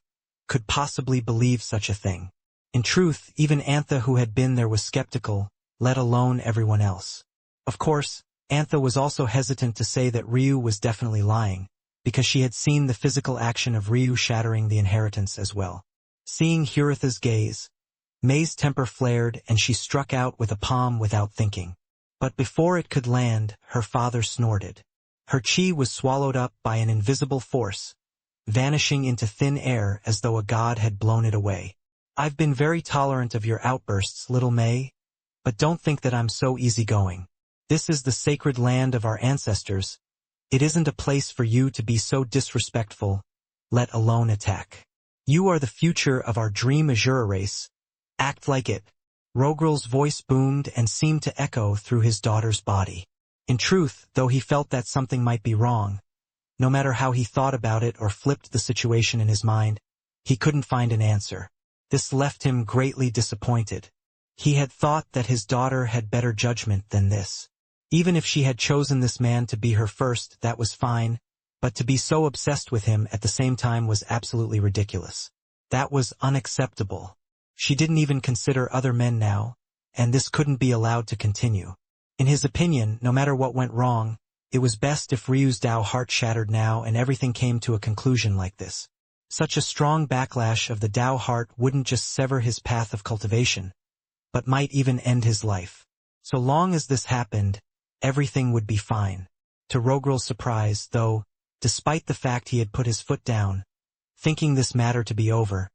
could possibly believe such a thing. In truth, even Auther who had been there was skeptical, let alone everyone else. Of course, Auther was also hesitant to say that Ryu was definitely lying, because she had seen the physical action of Ryu shattering the inheritance as well. Seeing Huritha's gaze, Mei's temper flared and she struck out with a palm without thinking. But before it could land, her father snorted. Her chi was swallowed up by an invisible force, vanishing into thin air as though a god had blown it away. I've been very tolerant of your outbursts, little Mei, but don't think that I'm so easygoing. This is the sacred land of our ancestors. It isn't a place for you to be so disrespectful, let alone attack. You are the future of our dream Azura race. Act like it. Rogrul's voice boomed and seemed to echo through his daughter's body. In truth, though he felt that something might be wrong, no matter how he thought about it or flipped the situation in his mind, he couldn't find an answer. This left him greatly disappointed. He had thought that his daughter had better judgment than this. Even if she had chosen this man to be her first, that was fine, but to be so obsessed with him at the same time was absolutely ridiculous. That was unacceptable. She didn't even consider other men now, and this couldn't be allowed to continue. In his opinion, no matter what went wrong, it was best if Ryu's Tao heart shattered now and everything came to a conclusion like this. Such a strong backlash of the Tao heart wouldn't just sever his path of cultivation, but might even end his life. So long as this happened, everything would be fine. To Rogrel's surprise, though, despite the fact he had put his foot down, thinking this matter to be over,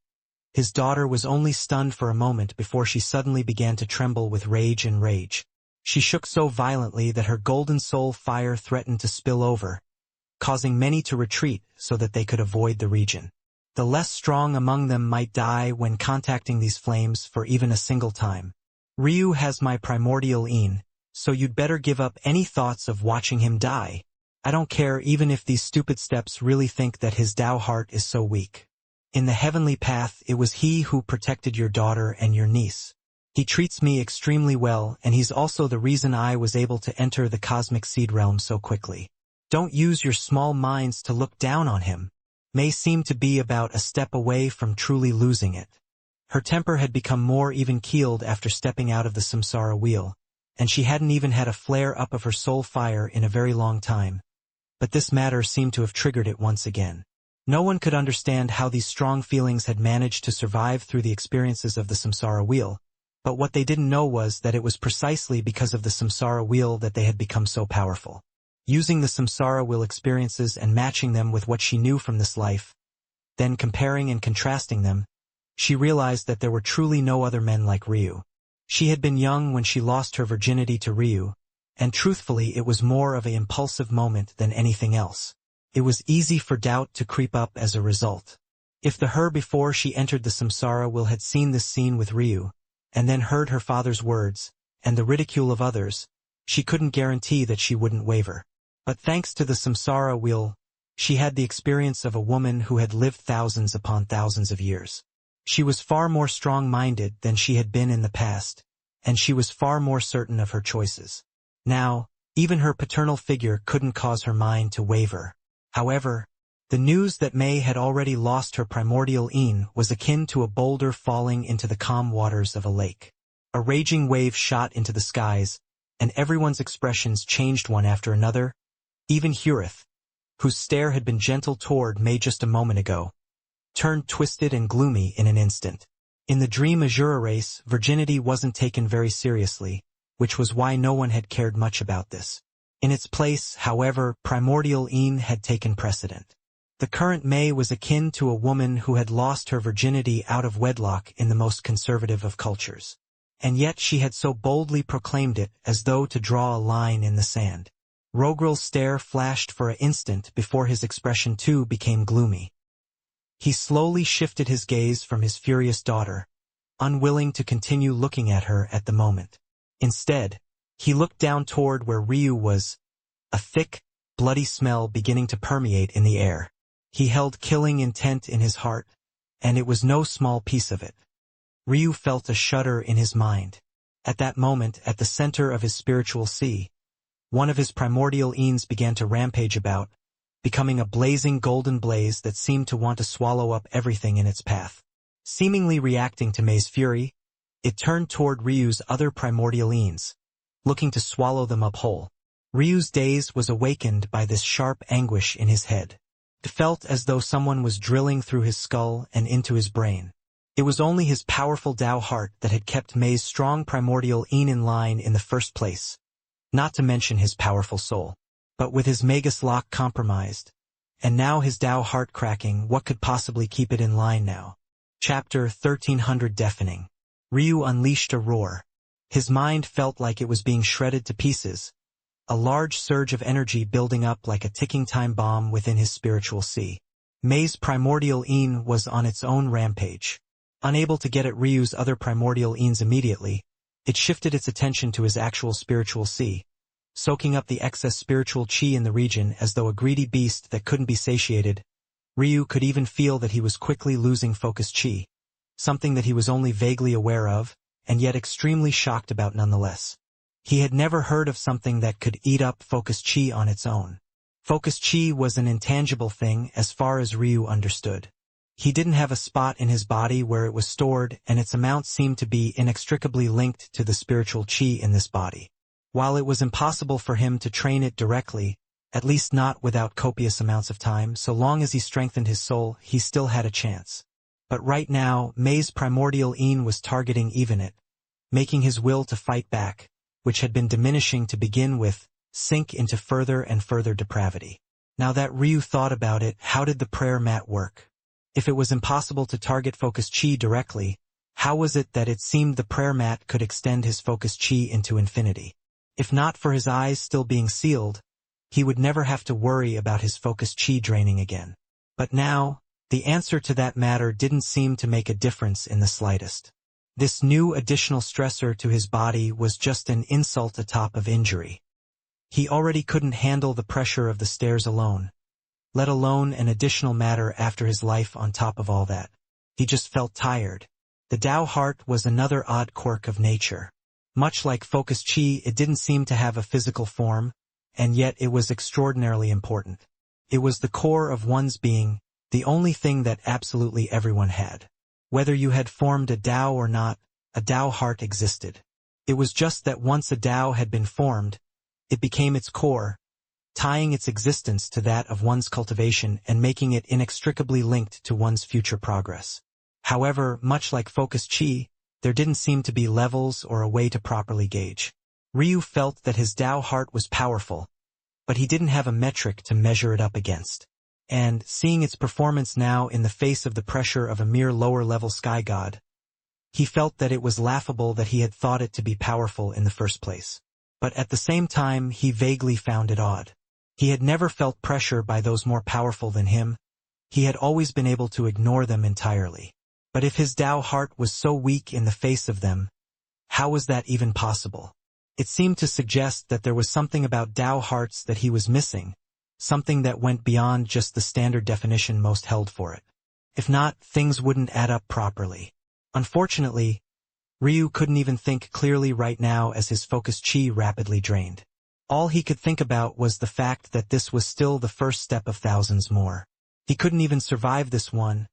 his daughter was only stunned for a moment before she suddenly began to tremble with rage and rage. She shook so violently that her golden soul fire threatened to spill over, causing many to retreat so that they could avoid the region. The less strong among them might die when contacting these flames for even a single time. Ryu has my primordial Qilin, so you'd better give up any thoughts of watching him die. I don't care even if these stupid steps really think that his Tao heart is so weak. In the heavenly path, it was he who protected your daughter and your niece. He treats me extremely well, and he's also the reason I was able to enter the cosmic seed realm so quickly. Don't use your small minds to look down on him. May seem to be about a step away from truly losing it. Her temper had become more even-keeled after stepping out of the samsara wheel, and she hadn't even had a flare-up of her soul fire in a very long time. But this matter seemed to have triggered it once again. No one could understand how these strong feelings had managed to survive through the experiences of the samsara wheel, but what they didn't know was that it was precisely because of the samsara wheel that they had become so powerful. Using the samsara wheel experiences and matching them with what she knew from this life, then comparing and contrasting them, she realized that there were truly no other men like Ryu. She had been young when she lost her virginity to Ryu, and truthfully it was more of an impulsive moment than anything else. It was easy for doubt to creep up as a result. If the her before she entered the samsara wheel had seen this scene with Ryu, and then heard her father's words, and the ridicule of others, she couldn't guarantee that she wouldn't waver. But thanks to the samsara wheel, she had the experience of a woman who had lived thousands upon thousands of years. She was far more strong-minded than she had been in the past, and she was far more certain of her choices. Now, even her paternal figure couldn't cause her mind to waver. However, the news that May had already lost her primordial Qilin was akin to a boulder falling into the calm waters of a lake. A raging wave shot into the skies, and everyone's expressions changed one after another. Even Hurith, whose stare had been gentle toward May just a moment ago, turned twisted and gloomy in an instant. In the Dream Azura race, virginity wasn't taken very seriously, which was why no one had cared much about this. In its place, however, primordial Qilin had taken precedent. The current May was akin to a woman who had lost her virginity out of wedlock in the most conservative of cultures. And yet she had so boldly proclaimed it as though to draw a line in the sand. Rogrel's stare flashed for an instant before his expression too became gloomy. He slowly shifted his gaze from his furious daughter, unwilling to continue looking at her at the moment. Instead, he looked down toward where Ryu was, a thick, bloody smell beginning to permeate in the air. He held killing intent in his heart, and it was no small piece of it. Ryu felt a shudder in his mind. At that moment, at the center of his spiritual sea, one of his primordial Qilins began to rampage about, becoming a blazing golden blaze that seemed to want to swallow up everything in its path. Seemingly reacting to May's fury, it turned toward Ryu's other primordial Qilins, looking to swallow them up whole. Ryu's daze was awakened by this sharp anguish in his head. It felt as though someone was drilling through his skull and into his brain. It was only his powerful Tao heart that had kept May's strong primordial Qilin in line in the first place, not to mention his powerful soul. But with his Magus lock compromised, and now his Tao heart cracking, what could possibly keep it in line now? Chapter 1300 Deafening. Ryu unleashed a roar. His mind felt like it was being shredded to pieces, a large surge of energy building up like a ticking time bomb within his spiritual sea. May's primordial Qilin was on its own rampage. Unable to get at Ryu's other primordial Qilins immediately, it shifted its attention to his actual spiritual sea, soaking up the excess spiritual chi in the region as though a greedy beast that couldn't be satiated. Ryu could even feel that he was quickly losing focus chi, something that he was only vaguely aware of, and yet extremely shocked about nonetheless. He had never heard of something that could eat up focus chi on its own. Focus chi was an intangible thing as far as Ryu understood. He didn't have a spot in his body where it was stored, and its amount seemed to be inextricably linked to the spiritual chi in this body. While it was impossible for him to train it directly, at least not without copious amounts of time, so long as he strengthened his soul, he still had a chance. But right now, May's primordial Een was targeting even it, making his will to fight back, which had been diminishing to begin with, sink into further and further depravity. Now that Ryu thought about it, how did the prayer mat work? If it was impossible to target focus chi directly, how was it that it seemed the prayer mat could extend his focus chi into infinity? If not for his eyes still being sealed, he would never have to worry about his focus chi draining again. But now, the answer to that matter didn't seem to make a difference in the slightest. This new additional stressor to his body was just an insult atop of injury. He already couldn't handle the pressure of the stairs alone, let alone an additional matter after his life on top of all that. He just felt tired. The Tao heart was another odd quirk of nature. Much like focus chi, it didn't seem to have a physical form, and yet it was extraordinarily important. It was the core of one's being, the only thing that absolutely everyone had. Whether you had formed a Tao or not, a Tao heart existed. It was just that once a Tao had been formed, it became its core, tying its existence to that of one's cultivation and making it inextricably linked to one's future progress. However, much like focus chi, there didn't seem to be levels or a way to properly gauge. Ryu felt that his Tao heart was powerful, but he didn't have a metric to measure it up against. And, seeing its performance now in the face of the pressure of a mere lower-level sky god, he felt that it was laughable that he had thought it to be powerful in the first place. But at the same time, he vaguely found it odd. He had never felt pressure by those more powerful than him. He had always been able to ignore them entirely. But if his Tao heart was so weak in the face of them, how was that even possible? It seemed to suggest that there was something about Tao hearts that he was missing, something that went beyond just the standard definition most held for it. If not, things wouldn't add up properly. Unfortunately, Ryu couldn't even think clearly right now as his focus chi rapidly drained. All he could think about was the fact that this was still the first step of thousands more. He couldn't even survive this one.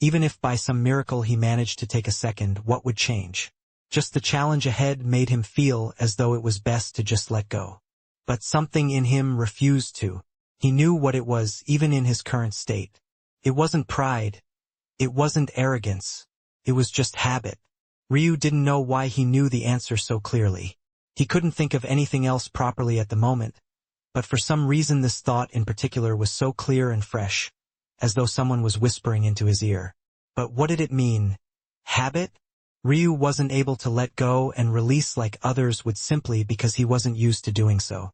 Even if by some miracle he managed to take a second, what would change? Just the challenge ahead made him feel as though it was best to just let go. But something in him refused to. He knew what it was, even in his current state. It wasn't pride. It wasn't arrogance. It was just habit. Ryu didn't know why he knew the answer so clearly. He couldn't think of anything else properly at the moment, but for some reason this thought in particular was so clear and fresh, as though someone was whispering into his ear. But what did it mean? Habit? Ryu wasn't able to let go and release like others would simply because he wasn't used to doing so.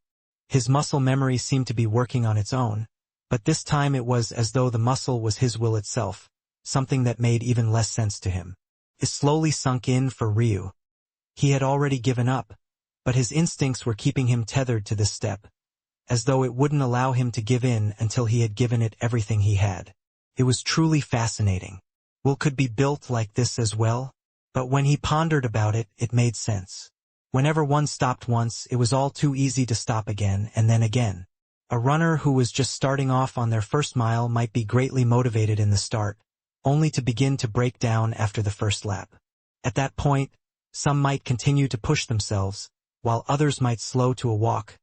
His muscle memory seemed to be working on its own, but this time it was as though the muscle was his will itself, something that made even less sense to him. It slowly sunk in for Ryu. He had already given up, but his instincts were keeping him tethered to this step, as though it wouldn't allow him to give in until he had given it everything he had. It was truly fascinating. Will could be built like this as well? But when he pondered about it, it made sense. Whenever one stopped once, it was all too easy to stop again and then again. A runner who was just starting off on their first mile might be greatly motivated in the start, only to begin to break down after the first lap. At that point, some might continue to push themselves, while others might slow to a walk,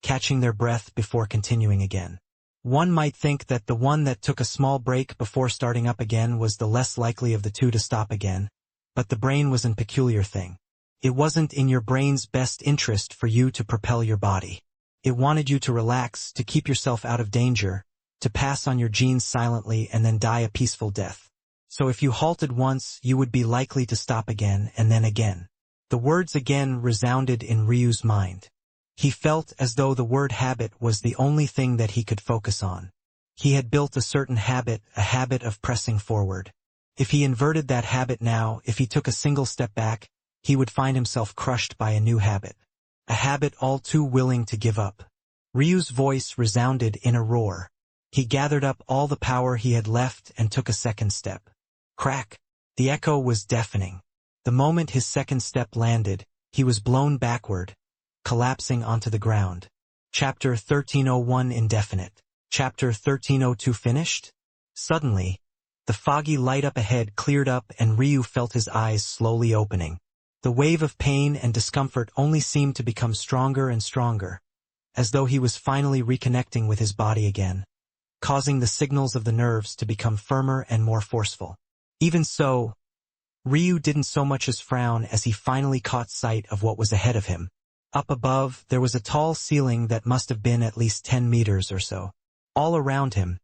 catching their breath before continuing again. One might think that the one that took a small break before starting up again was the less likely of the two to stop again, but the brain was a peculiar thing. It wasn't in your brain's best interest for you to propel your body. It wanted you to relax, to keep yourself out of danger, to pass on your genes silently and then die a peaceful death. So if you halted once, you would be likely to stop again and then again. The words again resounded in Ryu's mind. He felt as though the word habit was the only thing that he could focus on. He had built a certain habit, a habit of pressing forward. If he inverted that habit now, if he took a single step back, he would find himself crushed by a new habit. A habit all too willing to give up. Ryu's voice resounded in a roar. He gathered up all the power he had left and took a second step. Crack! The echo was deafening. The moment his second step landed, he was blown backward, collapsing onto the ground. Chapter 1301 Indefinite. Chapter 1302 Finished? Suddenly, the foggy light up ahead cleared up and Ryu felt his eyes slowly opening. The wave of pain and discomfort only seemed to become stronger and stronger, as though he was finally reconnecting with his body again, causing the signals of the nerves to become firmer and more forceful. Even so, Ryu didn't so much as frown as he finally caught sight of what was ahead of him. Up above, there was a tall ceiling that must have been at least 10 meters or so. All around him,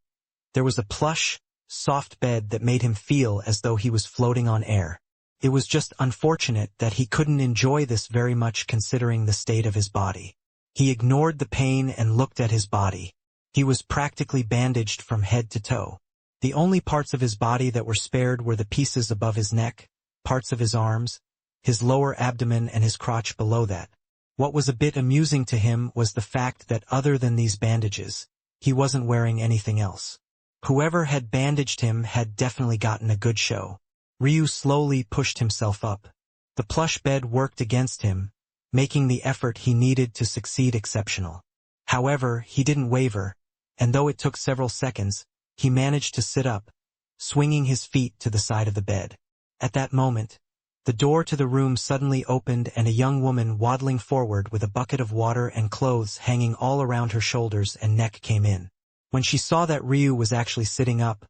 there was a plush, soft bed that made him feel as though he was floating on air. It was just unfortunate that he couldn't enjoy this very much considering the state of his body. He ignored the pain and looked at his body. He was practically bandaged from head to toe. The only parts of his body that were spared were the pieces above his neck, parts of his arms, his lower abdomen and his crotch below that. What was a bit amusing to him was the fact that other than these bandages, he wasn't wearing anything else. Whoever had bandaged him had definitely gotten a good show. Ryu slowly pushed himself up. The plush bed worked against him, making the effort he needed to succeed exceptional. However, he didn't waver, and though it took several seconds, he managed to sit up, swinging his feet to the side of the bed. At that moment, the door to the room suddenly opened and a young woman waddling forward with a bucket of water and clothes hanging all around her shoulders and neck came in. When she saw that Ryu was actually sitting up,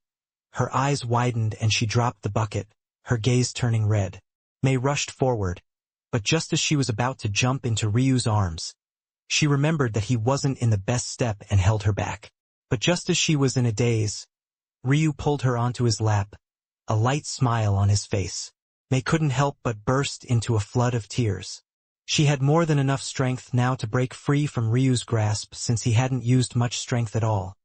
her eyes widened and she dropped the bucket, her gaze turning red. Mei rushed forward, but just as she was about to jump into Ryu's arms, she remembered that he wasn't in the best step and held her back. But just as she was in a daze, Ryu pulled her onto his lap, a light smile on his face. Mei couldn't help but burst into a flood of tears. She had more than enough strength now to break free from Ryu's grasp since he hadn't used much strength at all.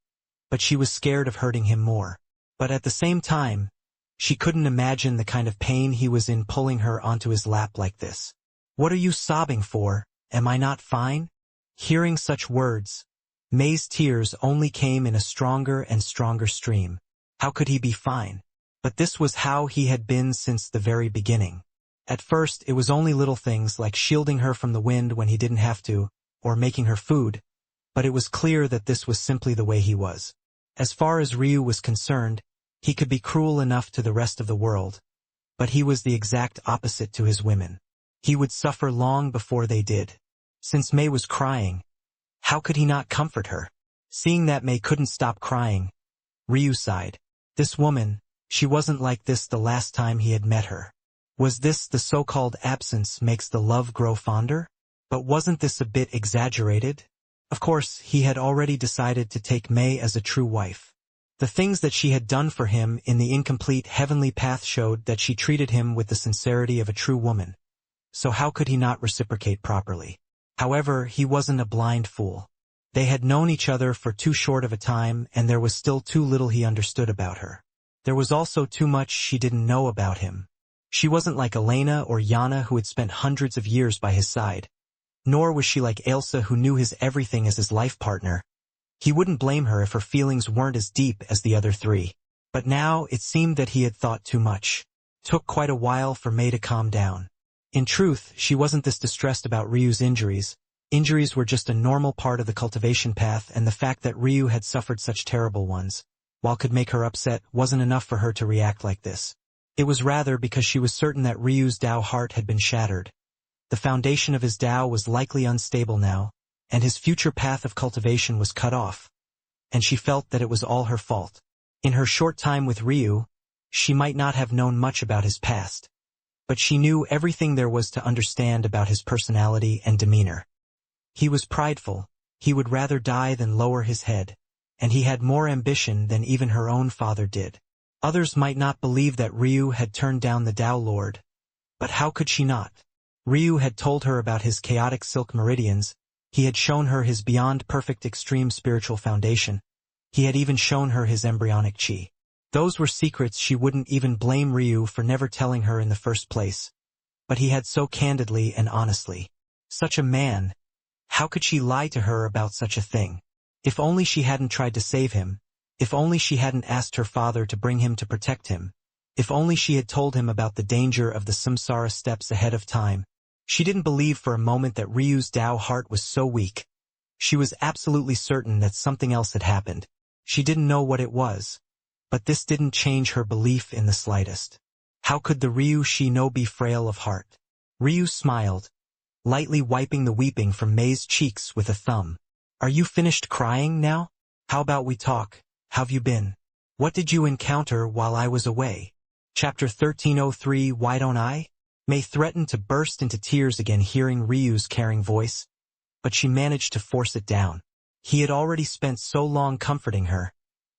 But she was scared of hurting him more. But at the same time, she couldn't imagine the kind of pain he was in pulling her onto his lap like this. "What are you sobbing for? Am I not fine?" Hearing such words, Mei's tears only came in a stronger and stronger stream. How could he be fine? But this was how he had been since the very beginning. At first, it was only little things like shielding her from the wind when he didn't have to, or making her food, but it was clear that this was simply the way he was. As far as Ryu was concerned, he could be cruel enough to the rest of the world, but he was the exact opposite to his women. He would suffer long before they did. Since Mei was crying, how could he not comfort her? Seeing that Mei couldn't stop crying, Ryu sighed. This woman, she wasn't like this the last time he had met her. Was this the so-called absence makes the love grow fonder? But wasn't this a bit exaggerated? Of course, he had already decided to take Mei as a true wife. The things that she had done for him in the incomplete heavenly path showed that she treated him with the sincerity of a true woman. So how could he not reciprocate properly? However, he wasn't a blind fool. They had known each other for too short of a time and there was still too little he understood about her. There was also too much she didn't know about him. She wasn't like Elena or Yana who had spent hundreds of years by his side. Nor was she like Ailsa who knew his everything as his life partner. He wouldn't blame her if her feelings weren't as deep as the other three. But now it seemed that he had thought too much. It took quite a while for Mei to calm down. In truth, she wasn't this distressed about Ryu's injuries. Injuries were just a normal part of the cultivation path, and the fact that Ryu had suffered such terrible ones, while could make her upset, wasn't enough for her to react like this. It was rather because she was certain that Ryu's Tao heart had been shattered. The foundation of his Tao was likely unstable now, and his future path of cultivation was cut off. And she felt that it was all her fault. In her short time with Ryu, she might not have known much about his past, but she knew everything there was to understand about his personality and demeanor. He was prideful, he would rather die than lower his head, and he had more ambition than even her own father did. Others might not believe that Ryu had turned down the Tao Lord, but how could she not? Ryu had told her about his chaotic silk meridians, he had shown her his beyond perfect extreme spiritual foundation, he had even shown her his embryonic chi. Those were secrets she wouldn't even blame Ryu for never telling her in the first place. But he had so candidly and honestly. Such a man. How could she lie to her about such a thing? If only she hadn't tried to save him. If only she hadn't asked her father to bring him to protect him. If only she had told him about the danger of the samsara steps ahead of time. She didn't believe for a moment that Ryu's Tao heart was so weak. She was absolutely certain that something else had happened. She didn't know what it was. But this didn't change her belief in the slightest. How could the Ryu she know be frail of heart? Ryu smiled, lightly wiping the weeping from Mei's cheeks with a thumb. Are you finished crying now? How about we talk? How've you been? What did you encounter while I was away? Chapter 1303 Why Don't I? Mei threatened to burst into tears again hearing Ryu's caring voice, but she managed to force it down. He had already spent so long comforting her.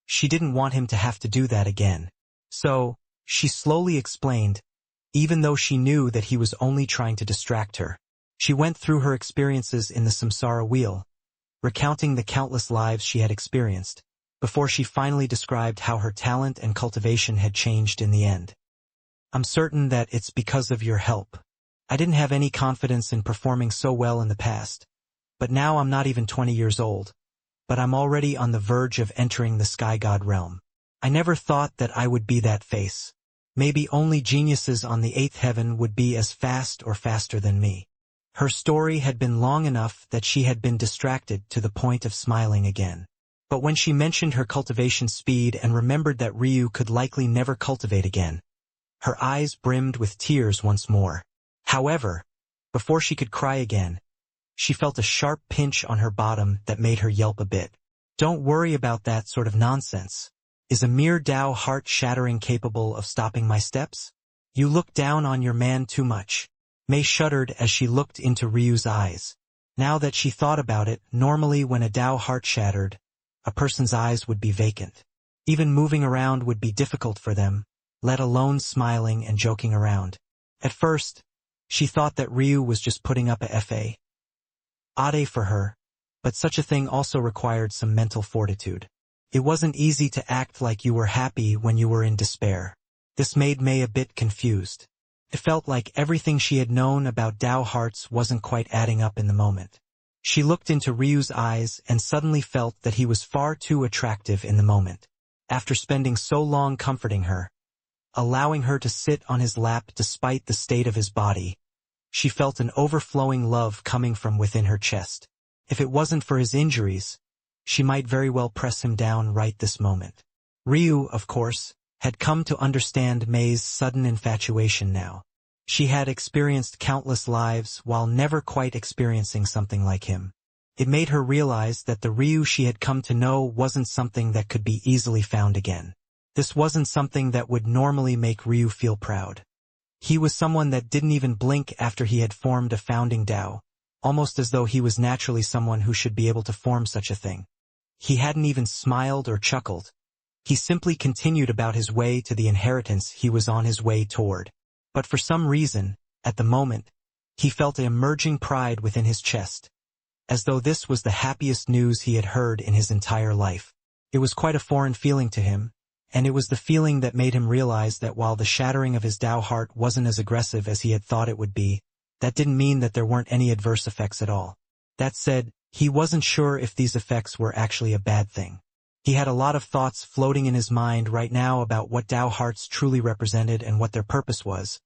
She didn't want him to have to do that again. So, she slowly explained, even though she knew that he was only trying to distract her. She went through her experiences in the samsara wheel, recounting the countless lives she had experienced, before she finally described how her talent and cultivation had changed in the end. I'm certain that it's because of your help. I didn't have any confidence in performing so well in the past, but now I'm not even 20 years old, but I'm already on the verge of entering the sky god realm. I never thought that I would be that face. Maybe only geniuses on the 8th heaven would be as fast or faster than me. Her story had been long enough that she had been distracted to the point of smiling again. But when she mentioned her cultivation speed and remembered that Ryu could likely never cultivate again, her eyes brimmed with tears once more. However, before she could cry again, she felt a sharp pinch on her bottom that made her yelp a bit. Don't worry about that sort of nonsense. Is a mere Tao heart shattering capable of stopping my steps? You look down on your man too much. Mei shuddered as she looked into Ryu's eyes. Now that she thought about it, normally when a Tao heart shattered, a person's eyes would be vacant. Even moving around would be difficult for them, let alone smiling and joking around. At first, she thought that Ryu was just putting up a fa. Ade for her, but such a thing also required some mental fortitude. It wasn't easy to act like you were happy when you were in despair. This made Mei a bit confused. It felt like everything she had known about Tao hearts wasn't quite adding up in the moment. She looked into Ryu's eyes and suddenly felt that he was far too attractive in the moment. After spending so long comforting her, allowing her to sit on his lap despite the state of his body, she felt an overflowing love coming from within her chest. If it wasn't for his injuries, she might very well press him down right this moment. Ryu, of course, had come to understand Mei's sudden infatuation now. She had experienced countless lives while never quite experiencing something like him. It made her realize that the Ryu she had come to know wasn't something that could be easily found again. This wasn't something that would normally make Ryu feel proud. He was someone that didn't even blink after he had formed a founding Tao, almost as though he was naturally someone who should be able to form such a thing. He hadn't even smiled or chuckled. He simply continued about his way to the inheritance he was on his way toward. But for some reason, at the moment, he felt an emerging pride within his chest, as though this was the happiest news he had heard in his entire life. It was quite a foreign feeling to him, and it was the feeling that made him realize that while the shattering of his Tao heart wasn't as aggressive as he had thought it would be, that didn't mean that there weren't any adverse effects at all. That said, he wasn't sure if these effects were actually a bad thing. He had a lot of thoughts floating in his mind right now about what Tao hearts truly represented and what their purpose was,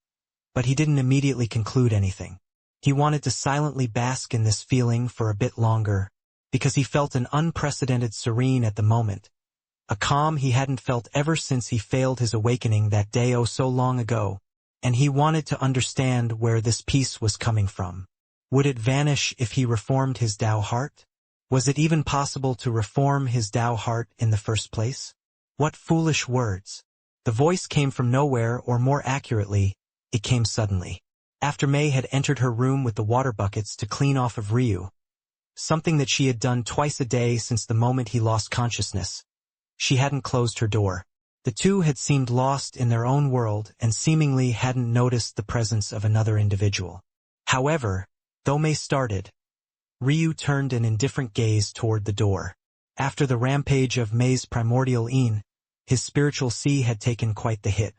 but he didn't immediately conclude anything. He wanted to silently bask in this feeling for a bit longer, because he felt an unprecedented serene at the moment, a calm he hadn't felt ever since he failed his awakening that day oh so long ago, and he wanted to understand where this peace was coming from. Would it vanish if he reformed his Tao heart? Was it even possible to reform his Tao heart in the first place? What foolish words! The voice came from nowhere, or more accurately, it came suddenly. After Mei had entered her room with the water buckets to clean off of Ryu, something that she had done twice a day since the moment he lost consciousness, she hadn't closed her door. The two had seemed lost in their own world and seemingly hadn't noticed the presence of another individual. However, though Mei started, Ryu turned an indifferent gaze toward the door. After the rampage of Mei's primordial Yin, his spiritual sea had taken quite the hit.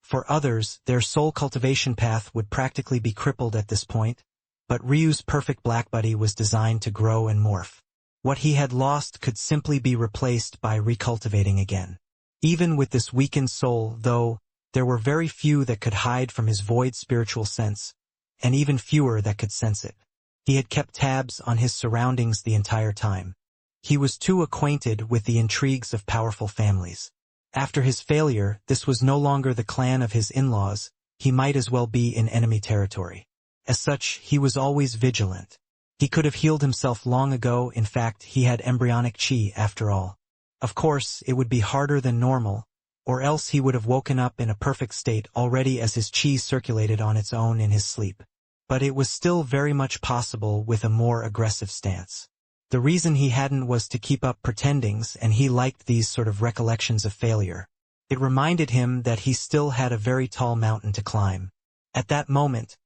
For others, their soul cultivation path would practically be crippled at this point, but Ryu's perfect black buddy was designed to grow and morph. What he had lost could simply be replaced by recultivating again. Even with this weakened soul, though, there were very few that could hide from his void spiritual sense, and even fewer that could sense it. He had kept tabs on his surroundings the entire time. He was too acquainted with the intrigues of powerful families. After his failure, this was no longer the clan of his in-laws, he might as well be in enemy territory. As such, he was always vigilant. He could have healed himself long ago. In fact, he had embryonic qi after all. Of course, it would be harder than normal, or else he would have woken up in a perfect state already as his qi circulated on its own in his sleep. But it was still very much possible with a more aggressive stance. The reason he hadn't was to keep up pretendings, and he liked these sort of recollections of failure. It reminded him that he still had a very tall mountain to climb. At that moment,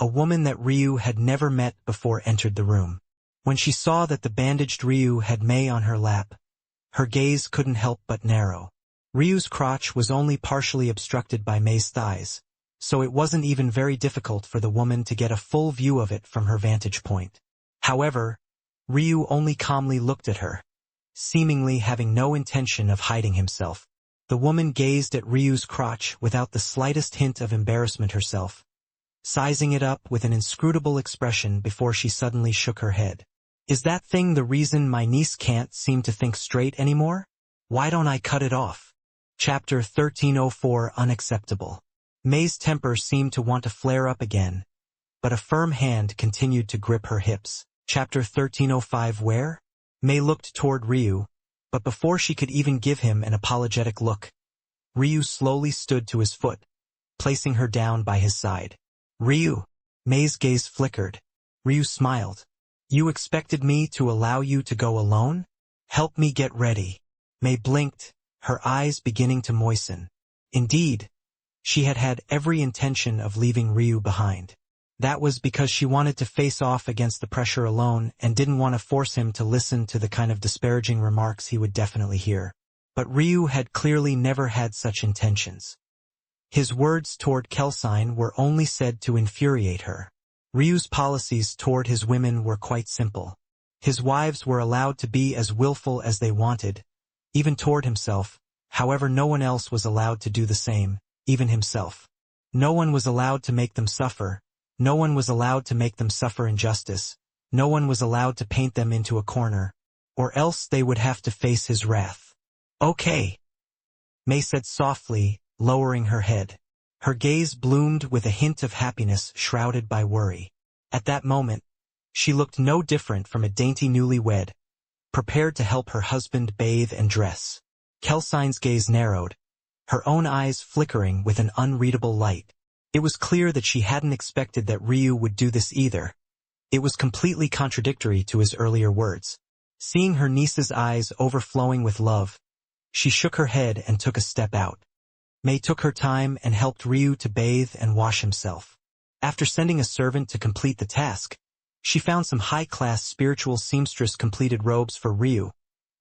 a woman that Ryu had never met before entered the room. When she saw that the bandaged Ryu had Mei on her lap, her gaze couldn't help but narrow. Ryu's crotch was only partially obstructed by Mei's thighs, so it wasn't even very difficult for the woman to get a full view of it from her vantage point. However, Ryu only calmly looked at her, seemingly having no intention of hiding himself. The woman gazed at Ryu's crotch without the slightest hint of embarrassment herself, sizing it up with an inscrutable expression before she suddenly shook her head. Is that thing the reason my niece can't seem to think straight anymore? Why don't I cut it off? Chapter 1304 Unacceptable. Mei's temper seemed to want to flare up again, but a firm hand continued to grip her hips. Chapter 1305 Where? Mei looked toward Ryu, but before she could even give him an apologetic look, Ryu slowly stood to his foot, placing her down by his side. Ryu. Mei's gaze flickered. Ryu smiled. You expected me to allow you to go alone? Help me get ready. Mei blinked, her eyes beginning to moisten. Indeed, she had had every intention of leaving Ryu behind. That was because she wanted to face off against the pressure alone and didn't want to force him to listen to the kind of disparaging remarks he would definitely hear. But Ryu had clearly never had such intentions. His words toward Kelsine were only said to infuriate her. Ryu's policies toward his women were quite simple. His wives were allowed to be as willful as they wanted, even toward himself. However, no one else was allowed to do the same, even himself. No one was allowed to make them suffer. No one was allowed to make them suffer injustice. No one was allowed to paint them into a corner, or else they would have to face his wrath. Okay, Mei said softly, lowering her head. Her gaze bloomed with a hint of happiness shrouded by worry. At that moment, she looked no different from a dainty newlywed, prepared to help her husband bathe and dress. Kelsine's gaze narrowed, her own eyes flickering with an unreadable light. It was clear that she hadn't expected that Ryu would do this either. It was completely contradictory to his earlier words. Seeing her niece's eyes overflowing with love, she shook her head and took a step out. Mei took her time and helped Ryu to bathe and wash himself. After sending a servant to complete the task, she found some high-class spiritual seamstress-completed robes for Ryu,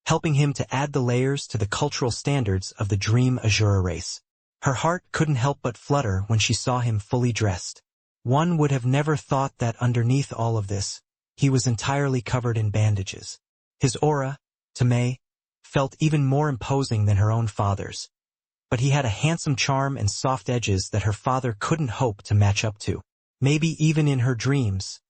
helping him to add the layers to the cultural standards of the Dream Azura race. Her heart couldn't help but flutter when she saw him fully dressed. One would have never thought that underneath all of this, he was entirely covered in bandages. His aura, to Mei, felt even more imposing than her own father's. But he had a handsome charm and soft edges that her father couldn't hope to match up to. Maybe even in her dreams,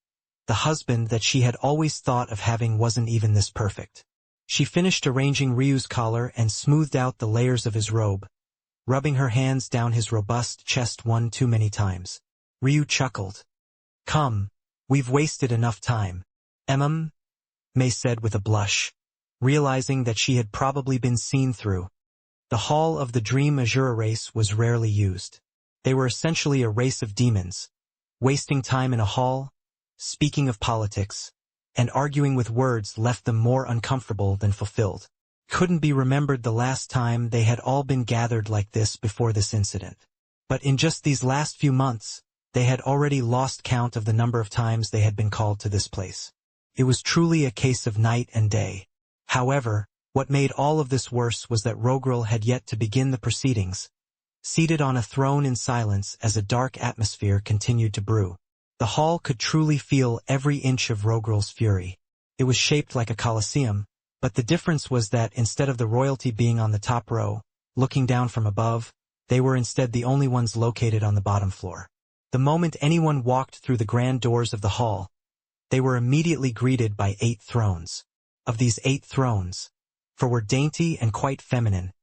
the husband that she had always thought of having wasn't even this perfect. She finished arranging Ryu's collar and smoothed out the layers of his robe, rubbing her hands down his robust chest one too many times. Ryu chuckled. Come, we've wasted enough time. Mei said with a blush, realizing that she had probably been seen through. The hall of the Dream Azura race was rarely used. They were essentially a race of demons, wasting time in a hall, speaking of politics, and arguing with words left them more uncomfortable than fulfilled. Couldn't be remembered the last time they had all been gathered like this before this incident. But in just these last few months, they had already lost count of the number of times they had been called to this place. It was truly a case of night and day. However, what made all of this worse was that Rogrel had yet to begin the proceedings, seated on a throne in silence as a dark atmosphere continued to brew. The hall could truly feel every inch of Rogrel's fury. It was shaped like a coliseum, but the difference was that instead of the royalty being on the top row, looking down from above, they were instead the only ones located on the bottom floor. The moment anyone walked through the grand doors of the hall, they were immediately greeted by 8 thrones. Of these 8 thrones, 4 were dainty and quite feminine,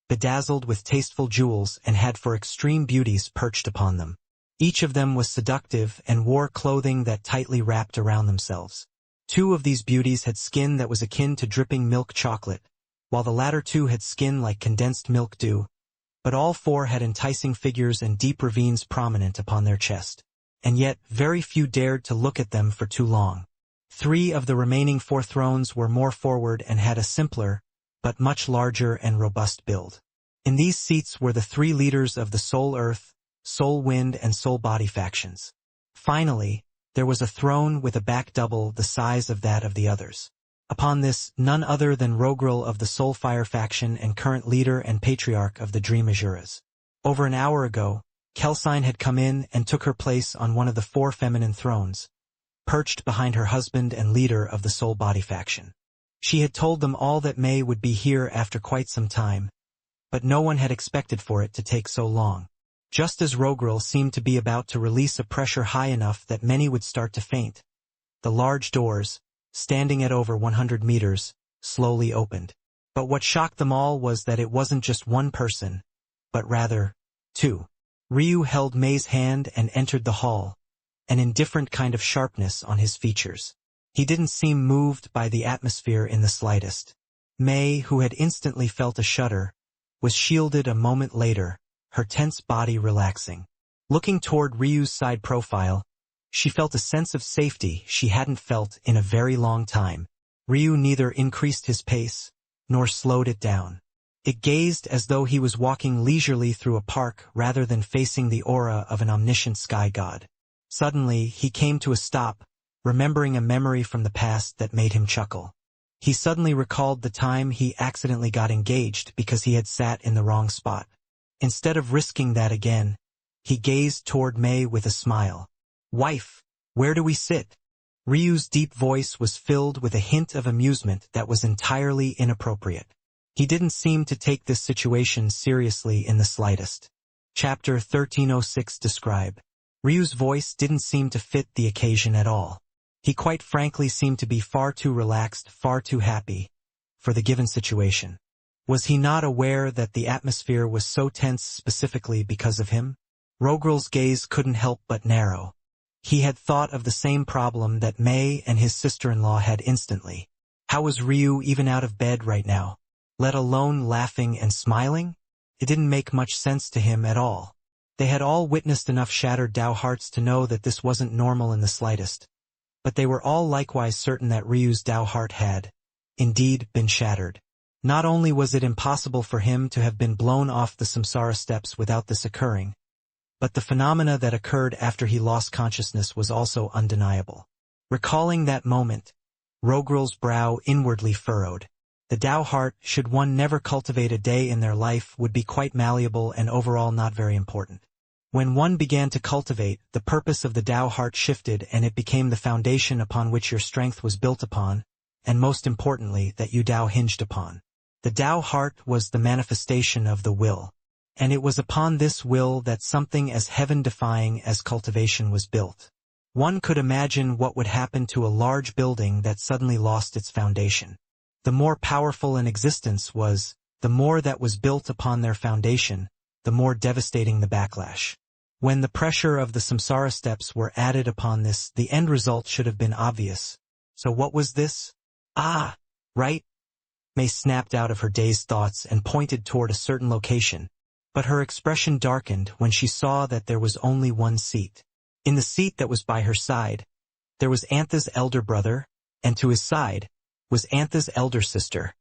bedazzled with tasteful jewels and had 4 extreme beauties perched upon them. Each of them was seductive and wore clothing that tightly wrapped around themselves. Two of these beauties had skin that was akin to dripping milk chocolate, while the latter two had skin like condensed milk dew, but all four had enticing figures and deep ravines prominent upon their chest. And yet, very few dared to look at them for too long. Three of the remaining four thrones were more forward and had a simpler, but much larger and robust build. In these seats were the three leaders of the Soul Earth, Soul Wind and Soul Body factions. Finally, there was a throne with a back double the size of that of the others. Upon this, none other than Rogrel of the Soulfire faction and current leader and patriarch of the Dream Azuras. Over an hour ago, Kelsine had come in and took her place on one of the four feminine thrones, perched behind her husband and leader of the Soul Body faction. She had told them all that May would be here after quite some time, but no one had expected for it to take so long. Just as Rogrel seemed to be about to release a pressure high enough that many would start to faint, the large doors, standing at over 100 meters, slowly opened. But what shocked them all was that it wasn't just one person, but rather, two. Ryu held May's hand and entered the hall, an indifferent kind of sharpness on his features. He didn't seem moved by the atmosphere in the slightest. May, who had instantly felt a shudder, was shielded a moment later, her tense body relaxing. Looking toward Ryu's side profile, she felt a sense of safety she hadn't felt in a very long time. Ryu neither increased his pace, nor slowed it down. It gazed as though he was walking leisurely through a park rather than facing the aura of an omniscient sky god. Suddenly, he came to a stop, remembering a memory from the past that made him chuckle. He suddenly recalled the time he accidentally got engaged because he had sat in the wrong spot. Instead of risking that again, he gazed toward May with a smile. "Wife, where do we sit?" Ryu's deep voice was filled with a hint of amusement that was entirely inappropriate. He didn't seem to take this situation seriously in the slightest. Chapter 1306 Describe. Ryu's voice didn't seem to fit the occasion at all. He quite frankly seemed to be far too relaxed, far too happy, for the given situation. Was he not aware that the atmosphere was so tense specifically because of him? Rogrel's gaze couldn't help but narrow. He had thought of the same problem that May and his sister-in-law had instantly. How was Ryu even out of bed right now, let alone laughing and smiling? It didn't make much sense to him at all. They had all witnessed enough shattered Dao hearts to know that this wasn't normal in the slightest. But they were all likewise certain that Ryu's Dao heart had, indeed, been shattered. Not only was it impossible for him to have been blown off the samsara steps without this occurring, but the phenomena that occurred after he lost consciousness was also undeniable. Recalling that moment, Rogrel's brow inwardly furrowed. The Dao heart, should one never cultivate a day in their life, would be quite malleable and overall not very important. When one began to cultivate, the purpose of the Dao heart shifted and it became the foundation upon which your strength was built upon, and most importantly, that you Dao hinged upon. The Dao heart was the manifestation of the will, and it was upon this will that something as heaven-defying as cultivation was built. One could imagine what would happen to a large building that suddenly lost its foundation. The more powerful an existence was, the more that was built upon their foundation, the more devastating the backlash. When the pressure of the samsara steps were added upon this, the end result should have been obvious. So what was this? Ah, right. May snapped out of her dazed thoughts and pointed toward a certain location, but her expression darkened when she saw that there was only one seat. In the seat that was by her side, there was Antha's elder brother, and to his side was Antha's elder sister,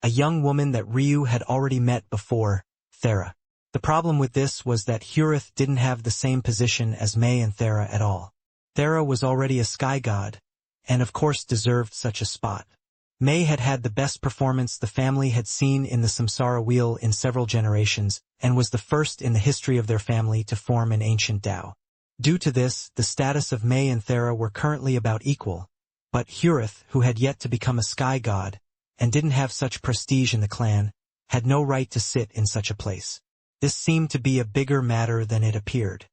a young woman that Ryu had already met before, Thera. The problem with this was that Hurith didn't have the same position as May and Thera at all. Thera was already a sky god, and of course deserved such a spot. May had had the best performance the family had seen in the samsara wheel in several generations, and was the first in the history of their family to form an ancient Dao. Due to this, the status of May and Thera were currently about equal, but Hurith, who had yet to become a sky god, and didn't have such prestige in the clan, had no right to sit in such a place. This seemed to be a bigger matter than it appeared.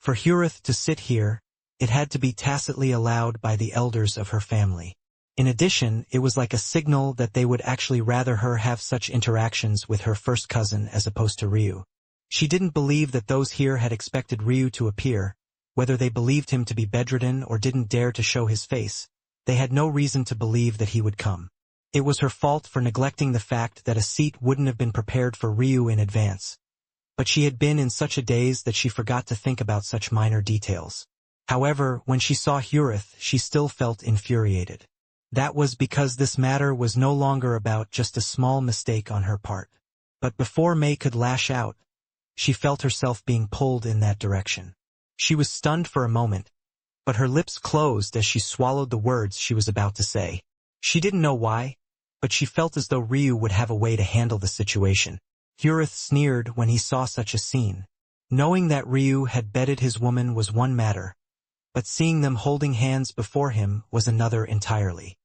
For Hurith to sit here, it had to be tacitly allowed by the elders of her family. In addition, it was like a signal that they would actually rather her have such interactions with her first cousin as opposed to Ryu. She didn't believe that those here had expected Ryu to appear, Whether they believed him to be bedridden or didn't dare to show his face, they had no reason to believe that he would come. It was her fault for neglecting the fact that a seat wouldn't have been prepared for Ryu in advance. But she had been in such a daze that she forgot to think about such minor details. However, when she saw Hurith, she still felt infuriated. That was because this matter was no longer about just a small mistake on her part. But before May could lash out, she felt herself being pulled in that direction. She was stunned for a moment, but her lips closed as she swallowed the words she was about to say. She didn't know why, but she felt as though Ryu would have a way to handle the situation. Hurith sneered when he saw such a scene. Knowing that Ryu had bedded his woman was one matter, but seeing them holding hands before him was another entirely.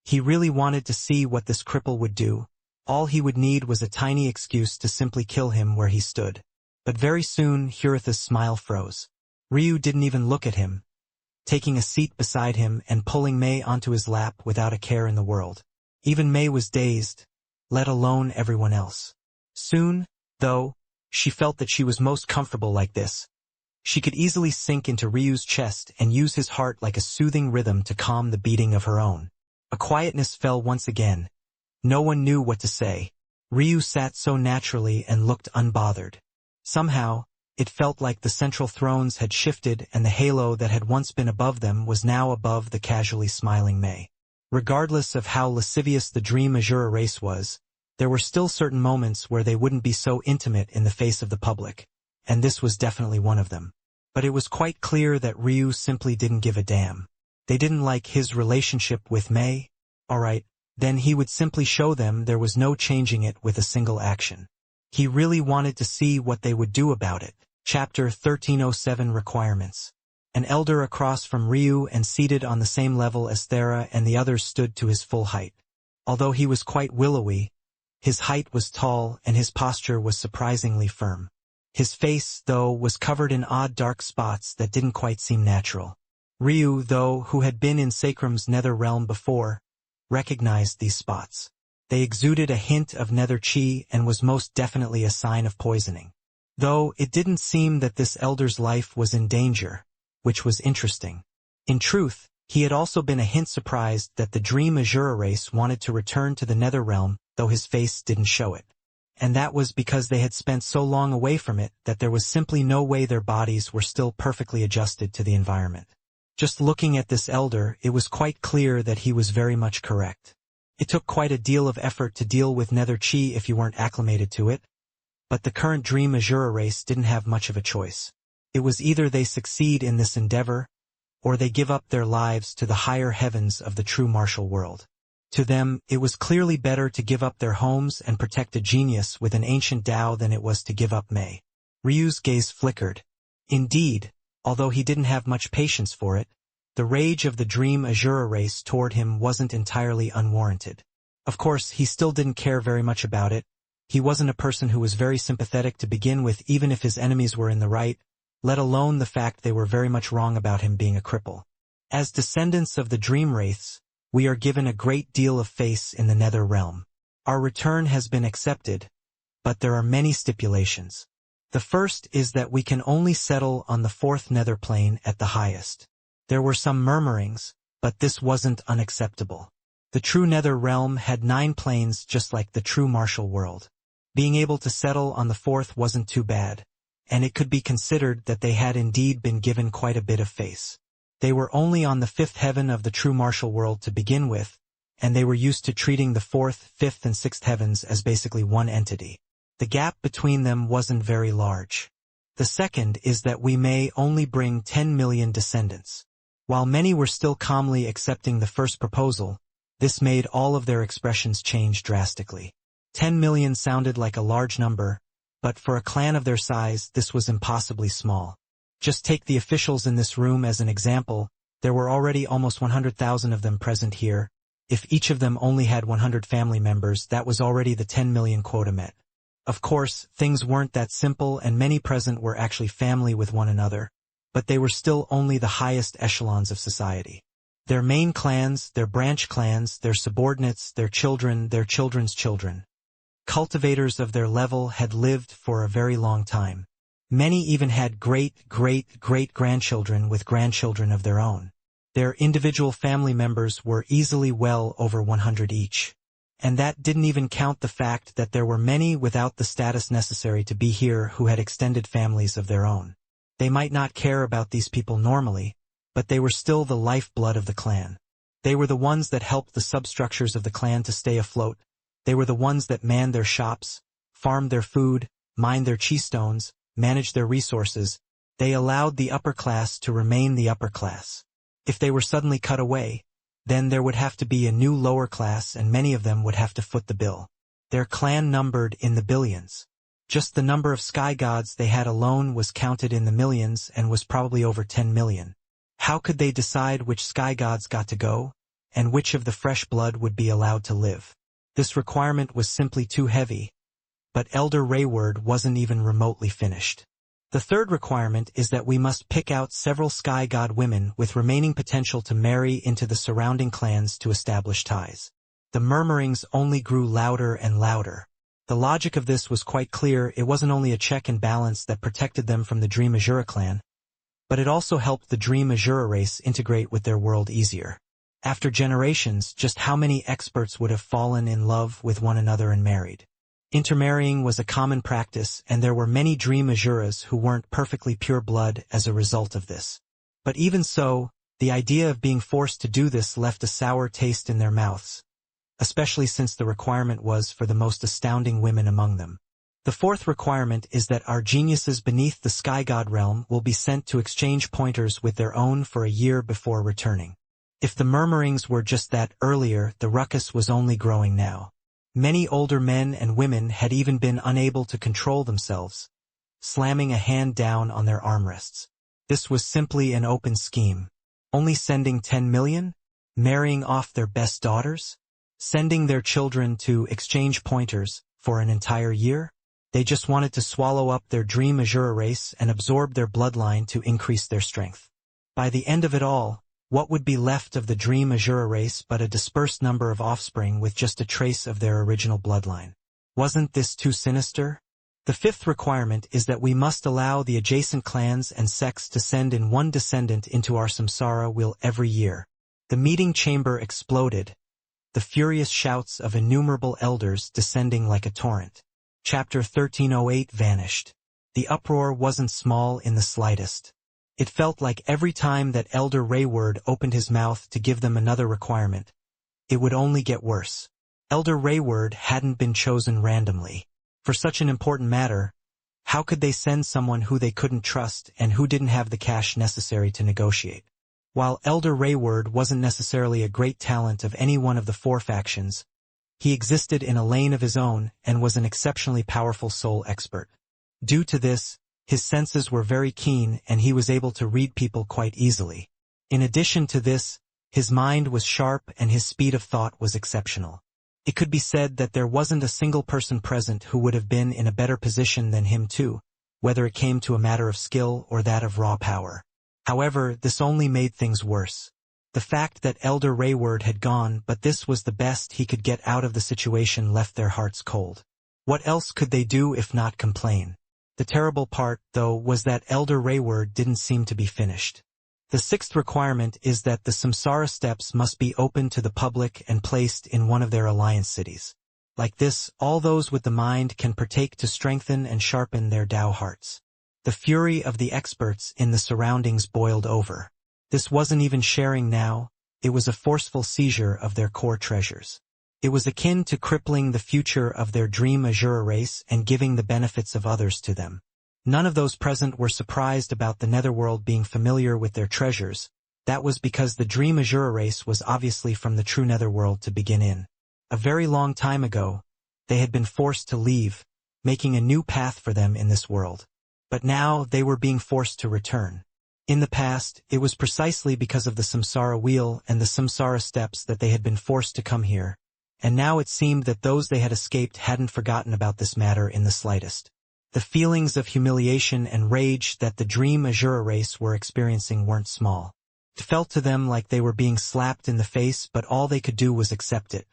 He really wanted to see what this cripple would do. All he would need was a tiny excuse to simply kill him where he stood. But very soon Hurith's smile froze. Ryu didn't even look at him, taking a seat beside him and pulling May onto his lap without a care in the world. Even May was dazed, let alone everyone else. Soon, though, she felt that she was most comfortable like this. She could easily sink into Ryu's chest and use his heart like a soothing rhythm to calm the beating of her own. A quietness fell once again. No one knew what to say. Ryu sat so naturally and looked unbothered. Somehow, it felt like the central thrones had shifted and the halo that had once been above them was now above the casually smiling May. Regardless of how lascivious the Dream Azura race was, there were still certain moments where they wouldn't be so intimate in the face of the public, and this was definitely one of them. But it was quite clear that Ryu simply didn't give a damn. They didn't like his relationship with May? Alright, then he would simply show them there was no changing it with a single action. He really wanted to see what they would do about it. Chapter 1307 Requirements. An elder across from Ryu and seated on the same level as Thera and the others stood to his full height. Although he was quite willowy, his height was tall and his posture was surprisingly firm. His face, though, was covered in odd dark spots that didn't quite seem natural. Ryu, though, who had been in Sacrum's nether realm before, recognized these spots. They exuded a hint of nether chi and was most definitely a sign of poisoning. Though it didn't seem that this elder's life was in danger, which was interesting. In truth, he had also been a hint surprised that the Dream Azura race wanted to return to the nether realm, though his face didn't show it. And that was because they had spent so long away from it that there was simply no way their bodies were still perfectly adjusted to the environment. Just looking at this elder, it was quite clear that he was very much correct. It took quite a deal of effort to deal with nether chi if you weren't acclimated to it, but the current Dream Azura race didn't have much of a choice. It was either they succeed in this endeavor, or they give up their lives to the higher heavens of the true martial world. To them, it was clearly better to give up their homes and protect a genius with an ancient Tao than it was to give up May. Ryu's gaze flickered. Indeed, although he didn't have much patience for it, the rage of the Dream Azura race toward him wasn't entirely unwarranted. Of course, he still didn't care very much about it. He wasn't a person who was very sympathetic to begin with, even if his enemies were in the right, let alone the fact they were very much wrong about him being a cripple. As descendants of the Dream Wraiths, we are given a great deal of face in the nether realm. Our return has been accepted, but there are many stipulations. The first is that we can only settle on the fourth nether plane at the highest. There were some murmurings, but this wasn't unacceptable. The true nether realm had 9 planes just like the true martial world. Being able to settle on the fourth wasn't too bad, and it could be considered that they had indeed been given quite a bit of face. They were only on the 5th heaven of the true martial world to begin with, and they were used to treating the 4th, 5th, and 6th heavens as basically one entity. The gap between them wasn't very large. The second is that we may only bring 10 million descendants. While many were still calmly accepting the first proposal, this made all of their expressions change drastically. 10 million sounded like a large number, but for a clan of their size, this was impossibly small. Just take the officials in this room as an example. There were already almost 100,000 of them present here. If each of them only had 100 family members, that was already the 10 million quota met. Of course, things weren't that simple and many present were actually family with one another, but they were still only the highest echelons of society. Their main clans, their branch clans, their subordinates, their children, their children's children. Cultivators of their level had lived for a very long time. Many even had great-great-great-grandchildren with grandchildren of their own. Their individual family members were easily well over 100 each. And that didn't even count the fact that there were many without the status necessary to be here who had extended families of their own. They might not care about these people normally, but they were still the lifeblood of the clan. They were the ones that helped the substructures of the clan to stay afloat. They were the ones that manned their shops, farmed their food, mined their chi stones, managed their resources. They allowed the upper class to remain the upper class. If they were suddenly cut away, then there would have to be a new lower class and many of them would have to foot the bill. Their clan numbered in the billions. Just the number of sky gods they had alone was counted in the millions and was probably over 10 million. How could they decide which sky gods got to go, and which of the fresh blood would be allowed to live? This requirement was simply too heavy, but Elder Rayward wasn't even remotely finished. The third requirement is that we must pick out several sky god women with remaining potential to marry into the surrounding clans to establish ties. The murmurings only grew louder and louder. The logic of this was quite clear. It wasn't only a check and balance that protected them from the Dream Azura clan, but it also helped the Dream Azura race integrate with their world easier. After generations, just how many experts would have fallen in love with one another and married? Intermarrying was a common practice, and there were many Dream Azuras who weren't perfectly pure blood as a result of this. But even so, the idea of being forced to do this left a sour taste in their mouths, especially since the requirement was for the most astounding women among them. The fourth requirement is that our geniuses beneath the Sky God realm will be sent to exchange pointers with their own for a year before returning. If the murmurings were just that earlier, the ruckus was only growing now. Many older men and women had even been unable to control themselves, slamming a hand down on their armrests. This was simply an open scheme. Only sending 10 million? Marrying off their best daughters? Sending their children to exchange pointers for an entire year? They just wanted to swallow up their Dream Azura race and absorb their bloodline to increase their strength. By the end of it all, what would be left of the Dream Azura race but a dispersed number of offspring with just a trace of their original bloodline? Wasn't this too sinister? The fifth requirement is that we must allow the adjacent clans and sects to send in one descendant into our samsara wheel every year. The meeting chamber exploded, the furious shouts of innumerable elders descending like a torrent. Chapter 1308 vanished. The uproar wasn't small in the slightest. It felt like every time that Elder Rayward opened his mouth to give them another requirement, it would only get worse. Elder Rayward hadn't been chosen randomly. For such an important matter, how could they send someone who they couldn't trust and who didn't have the cash necessary to negotiate? While Elder Rayward wasn't necessarily a great talent of any one of the four factions, he existed in a lane of his own and was an exceptionally powerful soul expert. Due to this, his senses were very keen and he was able to read people quite easily. In addition to this, his mind was sharp and his speed of thought was exceptional. It could be said that there wasn't a single person present who would have been in a better position than him too, whether it came to a matter of skill or that of raw power. However, this only made things worse. The fact that Elder Rayward had gone but this was the best he could get out of the situation left their hearts cold. What else could they do if not complain? The terrible part, though, was that Elder Rayward didn't seem to be finished. The sixth requirement is that the samsara steps must be open to the public and placed in one of their alliance cities. Like this, all those with the mind can partake to strengthen and sharpen their Tao hearts. The fury of the experts in the surroundings boiled over. This wasn't even sharing now, it was a forceful seizure of their core treasures. It was akin to crippling the future of their Dream Azura race and giving the benefits of others to them. None of those present were surprised about the netherworld being familiar with their treasures. That was because the Dream Azura race was obviously from the true netherworld to begin in. A very long time ago, they had been forced to leave, making a new path for them in this world. But now they were being forced to return. In the past, it was precisely because of the samsara wheel and the samsara steps that they had been forced to come here. And now it seemed that those they had escaped hadn't forgotten about this matter in the slightest. The feelings of humiliation and rage that the Dream Azura race were experiencing weren't small. It felt to them like they were being slapped in the face, but all they could do was accept it.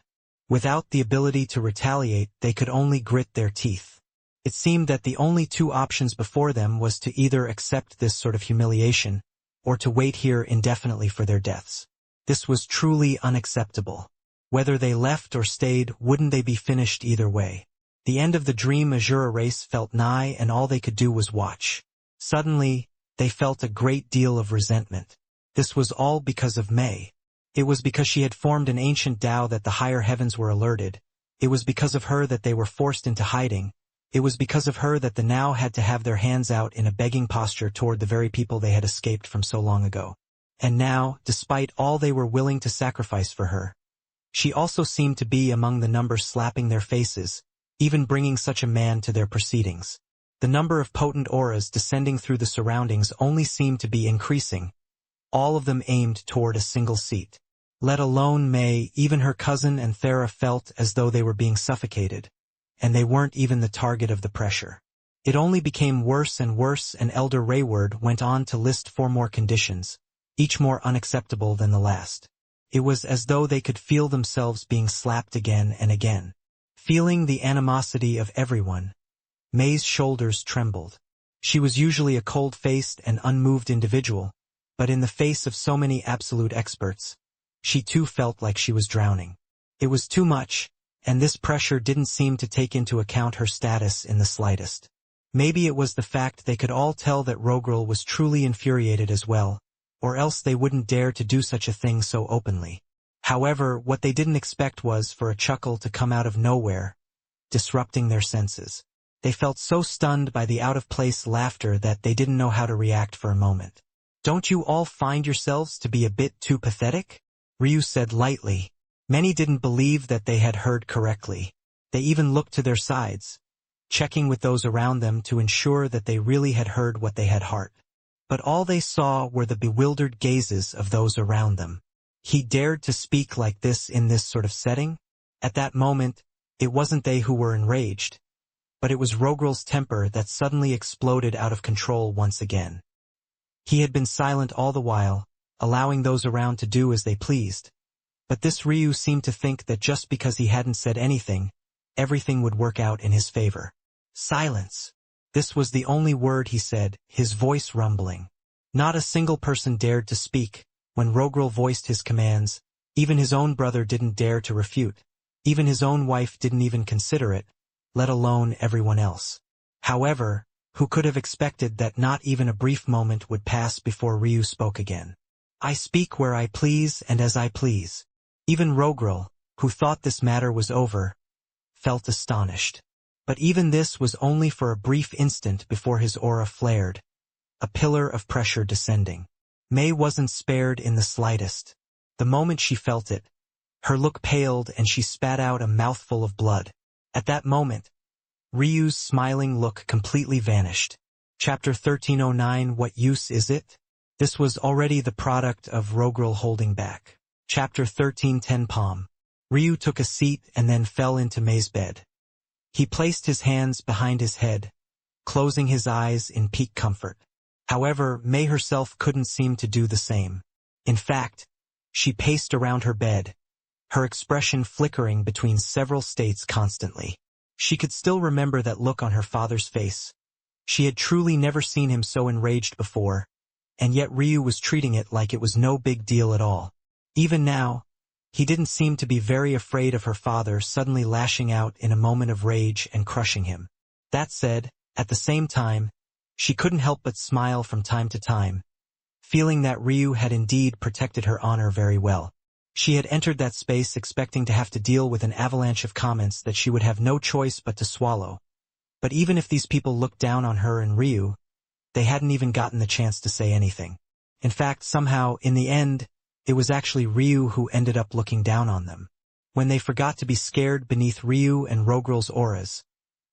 Without the ability to retaliate, they could only grit their teeth. It seemed that the only two options before them was to either accept this sort of humiliation, or to wait here indefinitely for their deaths. This was truly unacceptable. Whether they left or stayed, wouldn't they be finished either way? The end of the Dream Azura race felt nigh, and all they could do was watch. Suddenly, they felt a great deal of resentment. This was all because of Mei. It was because she had formed an ancient Tao that the higher heavens were alerted. It was because of her that they were forced into hiding. It was because of her that the now had to have their hands out in a begging posture toward the very people they had escaped from so long ago. And now, despite all they were willing to sacrifice for her, she also seemed to be among the number slapping their faces, even bringing such a man to their proceedings. The number of potent auras descending through the surroundings only seemed to be increasing, all of them aimed toward a single seat. Let alone Mei, even her cousin and Thera felt as though they were being suffocated, and they weren't even the target of the pressure. It only became worse, and Elder Rayward went on to list 4 more conditions, each more unacceptable than the last. It was as though they could feel themselves being slapped again and again. Feeling the animosity of everyone, Mei's shoulders trembled. She was usually a cold-faced and unmoved individual, but in the face of so many absolute experts, she too felt like she was drowning. It was too much, and this pressure didn't seem to take into account her status in the slightest. Maybe it was the fact they could all tell that Rogrel was truly infuriated as well, or else they wouldn't dare to do such a thing so openly. However, what they didn't expect was for a chuckle to come out of nowhere, disrupting their senses. They felt so stunned by the out-of-place laughter that they didn't know how to react for a moment. "Don't you all find yourselves to be a bit too pathetic?" Ryu said lightly. Many didn't believe that they had heard correctly. They even looked to their sides, checking with those around them to ensure that they really had heard what they had heard. But all they saw were the bewildered gazes of those around them. He dared to speak like this in this sort of setting? At that moment, it wasn't they who were enraged, but it was Rogrel's temper that suddenly exploded out of control once again. He had been silent all the while, allowing those around to do as they pleased. But this Ryu seemed to think that just because he hadn't said anything, everything would work out in his favor. Silence. This was the only word he said, his voice rumbling. Not a single person dared to speak. When Rogrel voiced his commands, even his own brother didn't dare to refute. Even his own wife didn't even consider it, let alone everyone else. However, who could have expected that not even a brief moment would pass before Ryu spoke again? "I speak where I please and as I please." Even Rogrel, who thought this matter was over, felt astonished. But even this was only for a brief instant before his aura flared, a pillar of pressure descending. Mei wasn't spared in the slightest. The moment she felt it, her look paled and she spat out a mouthful of blood. At that moment, Ryu's smiling look completely vanished. Chapter 1309 What Use Is It? This was already the product of Rogrel holding back. Chapter 1310 Palm. Ryu took a seat and then fell into Mei's bed. He placed his hands behind his head, closing his eyes in peak comfort. However, Mei herself couldn't seem to do the same. In fact, she paced around her bed, her expression flickering between several states constantly. She could still remember that look on her father's face. She had truly never seen him so enraged before, and yet Ryu was treating it like it was no big deal at all. Even now, he didn't seem to be very afraid of her father suddenly lashing out in a moment of rage and crushing him. That said, at the same time, she couldn't help but smile from time to time, feeling that Ryu had indeed protected her honor very well. She had entered that space expecting to have to deal with an avalanche of comments that she would have no choice but to swallow. But even if these people looked down on her and Ryu, they hadn't even gotten the chance to say anything. In fact, somehow, in the end, it was actually Ryu who ended up looking down on them. When they forgot to be scared beneath Ryu and Rogrel's auras,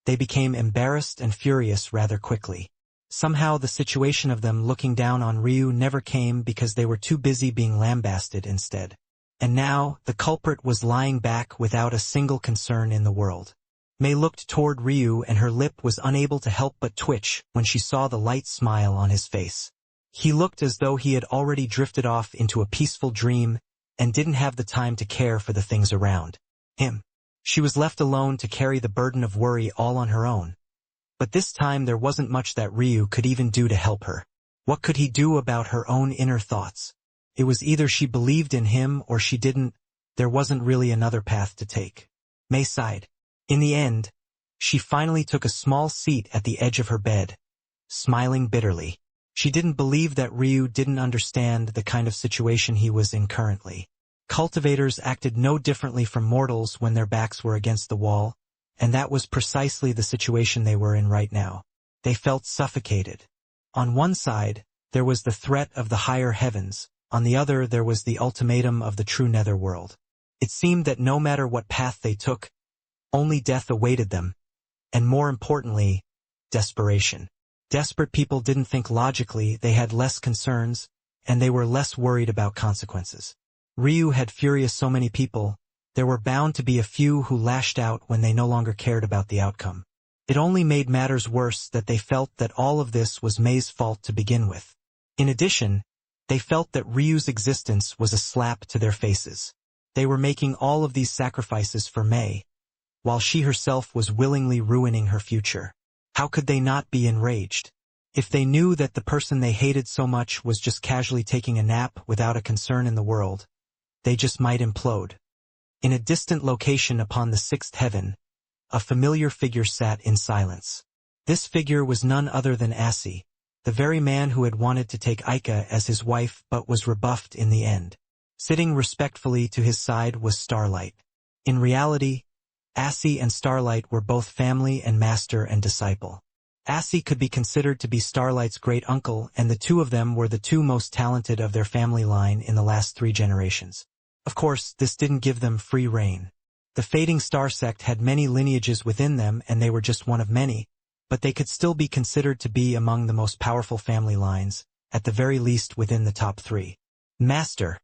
they became embarrassed and furious rather quickly. Somehow the situation of them looking down on Ryu never came because they were too busy being lambasted instead. And now, the culprit was lying back without a single concern in the world. Mei looked toward Ryu and her lip was unable to help but twitch when she saw the light smile on his face. He looked as though he had already drifted off into a peaceful dream and didn't have the time to care for the things around him. She was left alone to carry the burden of worry all on her own. But this time there wasn't much that Ryu could even do to help her. What could he do about her own inner thoughts? It was either she believed in him or she didn't. There wasn't really another path to take. Mei sighed. In the end, she finally took a small seat at the edge of her bed, smiling bitterly. She didn't believe that Ryu didn't understand the kind of situation he was in currently. Cultivators acted no differently from mortals when their backs were against the wall, and that was precisely the situation they were in right now. They felt suffocated. On one side, there was the threat of the higher heavens, on the other there was the ultimatum of the true netherworld. It seemed that no matter what path they took, only death awaited them, and more importantly, desperation. Desperate people didn't think logically, they had less concerns, and they were less worried about consequences. Ryu had furious so many people, there were bound to be a few who lashed out when they no longer cared about the outcome. It only made matters worse that they felt that all of this was Mei's fault to begin with. In addition, they felt that Ryu's existence was a slap to their faces. They were making all of these sacrifices for Mei, while she herself was willingly ruining her future. How could they not be enraged? If they knew that the person they hated so much was just casually taking a nap without a concern in the world, they just might implode. In a distant location upon the sixth heaven, a familiar figure sat in silence. This figure was none other than Assi, the very man who had wanted to take Aika as his wife but was rebuffed in the end. Sitting respectfully to his side was Starlight. In reality, Assi and Starlight were both family and master and disciple. Assi could be considered to be Starlight's great uncle, and the two of them were the two most talented of their family line in the last 3 generations. Of course, this didn't give them free rein. The Fading Star sect had many lineages within them and they were just one of many, but they could still be considered to be among the most powerful family lines, at the very least within the top 3. Master,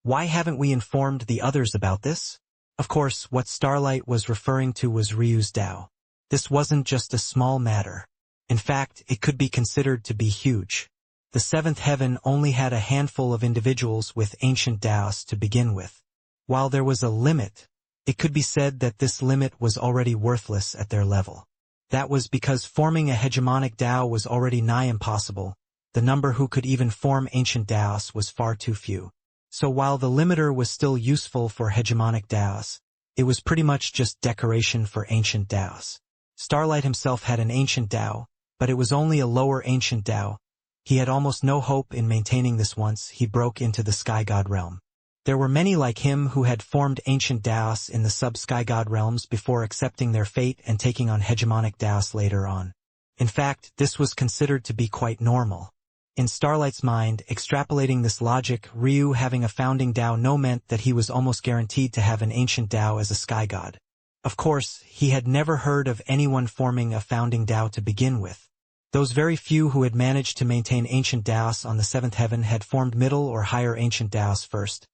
why haven't we informed the others about this? Of course, what Starlight was referring to was Ryu's Tao. This wasn't just a small matter. In fact, it could be considered to be huge. The 7th heaven only had a handful of individuals with ancient Taos to begin with. While there was a limit, it could be said that this limit was already worthless at their level. That was because forming a hegemonic Tao was already nigh impossible. The number who could even form ancient Taos was far too few. So while the limiter was still useful for hegemonic Taos, it was pretty much just decoration for ancient Taos. Starlight himself had an ancient Tao, but it was only a lower ancient Tao. He had almost no hope in maintaining this once he broke into the Sky God realm. There were many like him who had formed ancient Taos in the sub-Sky God realms before accepting their fate and taking on hegemonic Taos later on. In fact, this was considered to be quite normal. In Starlight's mind, extrapolating this logic, Ryu having a founding Tao no meant that he was almost guaranteed to have an ancient Tao as a sky god. Of course, he had never heard of anyone forming a founding Tao to begin with. Those very few who had managed to maintain ancient Taos on the 7th heaven had formed middle or higher ancient Taos first.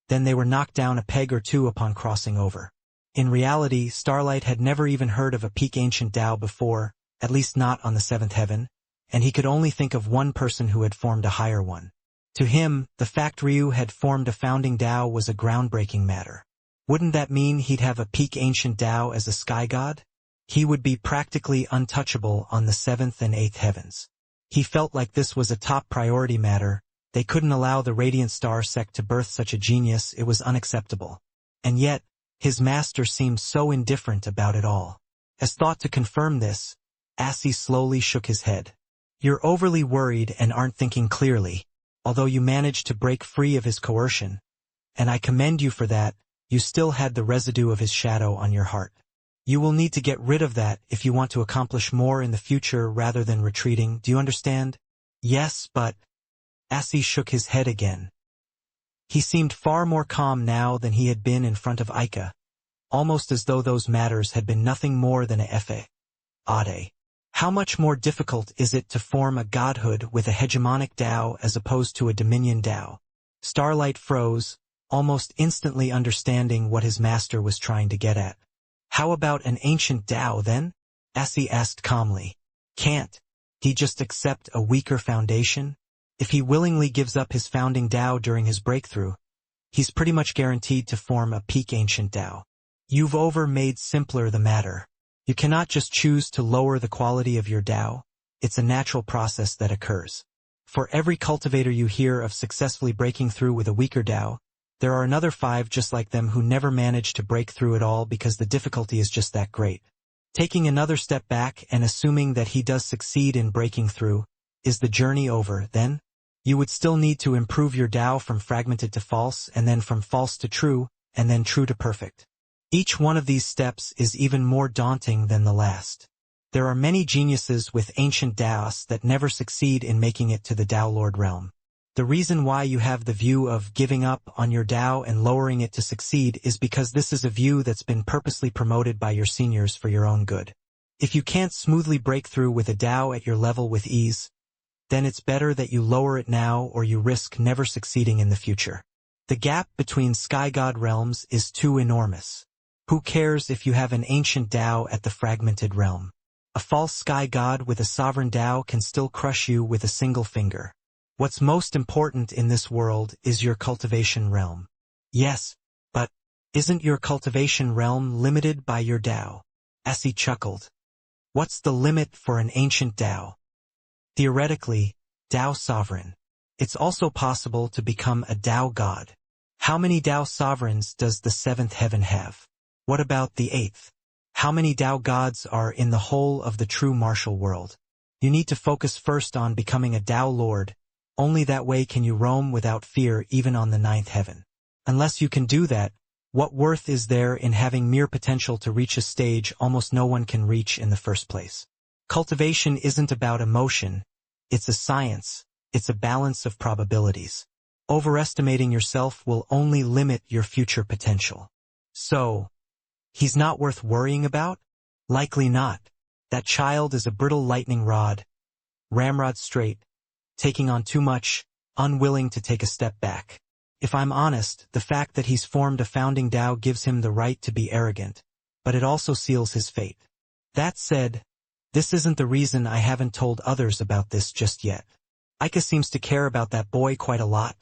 Then they were knocked down a peg or two upon crossing over. In reality, Starlight had never even heard of a peak ancient Tao before, at least not on the 7th heaven, and he could only think of one person who had formed a higher one. To him, the fact Ryu had formed a founding Tao was a groundbreaking matter. Wouldn't that mean he'd have a peak ancient Tao as a sky god? He would be practically untouchable on the 7th and 8th heavens. He felt like this was a top priority matter. They couldn't allow the Radiant Star sect to birth such a genius, it was unacceptable. And yet, his master seemed so indifferent about it all. As thought to confirm this, Assi slowly shook his head. You're overly worried and aren't thinking clearly, although you managed to break free of his coercion. And I commend you for that, you still had the residue of his shadow on your heart. You will need to get rid of that if you want to accomplish more in the future rather than retreating, do you understand? Yes, but... Assi shook his head again. He seemed far more calm now than he had been in front of Aika, almost as though those matters had been nothing more than a effet. Ade. How much more difficult is it to form a godhood with a hegemonic Tao as opposed to a dominion Tao? Starlight froze, almost instantly understanding what his master was trying to get at. How about an ancient Tao then? Assi asked calmly. Can't he just accept a weaker foundation? If he willingly gives up his founding Tao during his breakthrough, he's pretty much guaranteed to form a peak ancient Tao. You've made simpler the matter. You cannot just choose to lower the quality of your Tao. It's a natural process that occurs. For every cultivator you hear of successfully breaking through with a weaker Tao, there are another 5 just like them who never manage to break through at all because the difficulty is just that great. Taking another step back and assuming that he does succeed in breaking through, is the journey over, then? You would still need to improve your Tao from fragmented to false, and then from false to true, and then true to perfect. Each one of these steps is even more daunting than the last. There are many geniuses with ancient Taoists that never succeed in making it to the Tao Lord realm. The reason why you have the view of giving up on your Tao and lowering it to succeed is because this is a view that's been purposely promoted by your seniors for your own good. If you can't smoothly break through with a Tao at your level with ease, then it's better that you lower it now or you risk never succeeding in the future. The gap between sky god realms is too enormous. Who cares if you have an ancient Tao at the fragmented realm? A false sky god with a sovereign Tao can still crush you with a single finger. What's most important in this world is your cultivation realm. Yes, but isn't your cultivation realm limited by your Tao? Essie chuckled. What's the limit for an ancient Tao? Theoretically, Tao sovereign. It's also possible to become a Tao god. How many Tao sovereigns does the 7th heaven have? What about the 8th? How many Tao gods are in the whole of the true martial world? You need to focus first on becoming a Tao lord. Only that way can you roam without fear even on the 9th heaven. Unless you can do that, what worth is there in having mere potential to reach a stage almost no one can reach in the first place? Cultivation isn't about emotion, it's a science, it's a balance of probabilities. Overestimating yourself will only limit your future potential. So, he's not worth worrying about? Likely not. That child is a brittle lightning rod, ramrod straight, taking on too much, unwilling to take a step back. If I'm honest, the fact that he's formed a founding Tao gives him the right to be arrogant, but it also seals his fate. That said, this isn't the reason I haven't told others about this just yet. Ika seems to care about that boy quite a lot,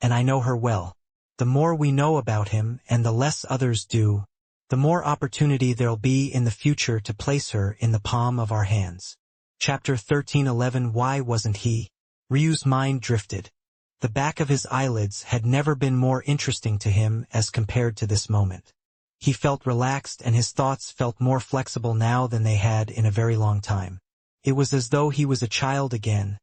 and I know her well. The more we know about him and the less others do, the more opportunity there'll be in the future to place her in the palm of our hands. Chapter 1311. Why wasn't he? Ryu's mind drifted. The back of his eyelids had never been more interesting to him as compared to this moment. He felt relaxed and his thoughts felt more flexible now than they had in a very long time. It was as though he was a child again,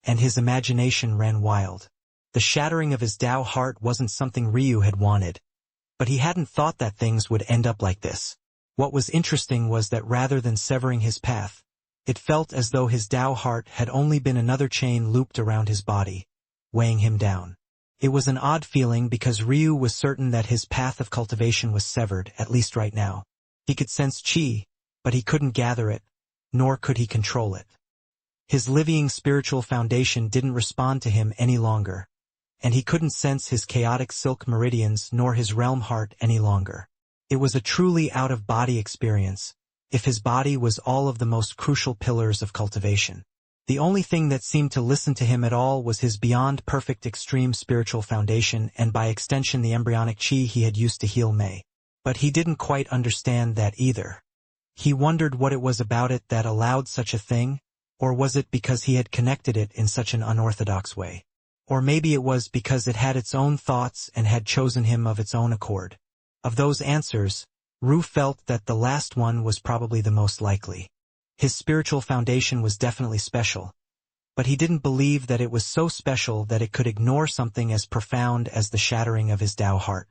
and his imagination ran wild. The shattering of his Tao heart wasn't something Ryu had wanted, but he hadn't thought that things would end up like this. What was interesting was that rather than severing his path, it felt as though his Tao heart had only been another chain looped around his body, weighing him down. It was an odd feeling because Ryu was certain that his path of cultivation was severed, at least right now. He could sense chi, but he couldn't gather it, nor could he control it. His living spiritual foundation didn't respond to him any longer, and he couldn't sense his chaotic silk meridians nor his realm heart any longer. It was a truly out-of-body experience, if his body was all of the most crucial pillars of cultivation. The only thing that seemed to listen to him at all was his beyond perfect extreme spiritual foundation and by extension the embryonic chi he had used to heal Mei. But he didn't quite understand that either. He wondered what it was about it that allowed such a thing, or was it because he had connected it in such an unorthodox way? Or maybe it was because it had its own thoughts and had chosen him of its own accord. Of those answers, Ryu felt that the last one was probably the most likely. His spiritual foundation was definitely special, but he didn't believe that it was so special that it could ignore something as profound as the shattering of his Tao heart.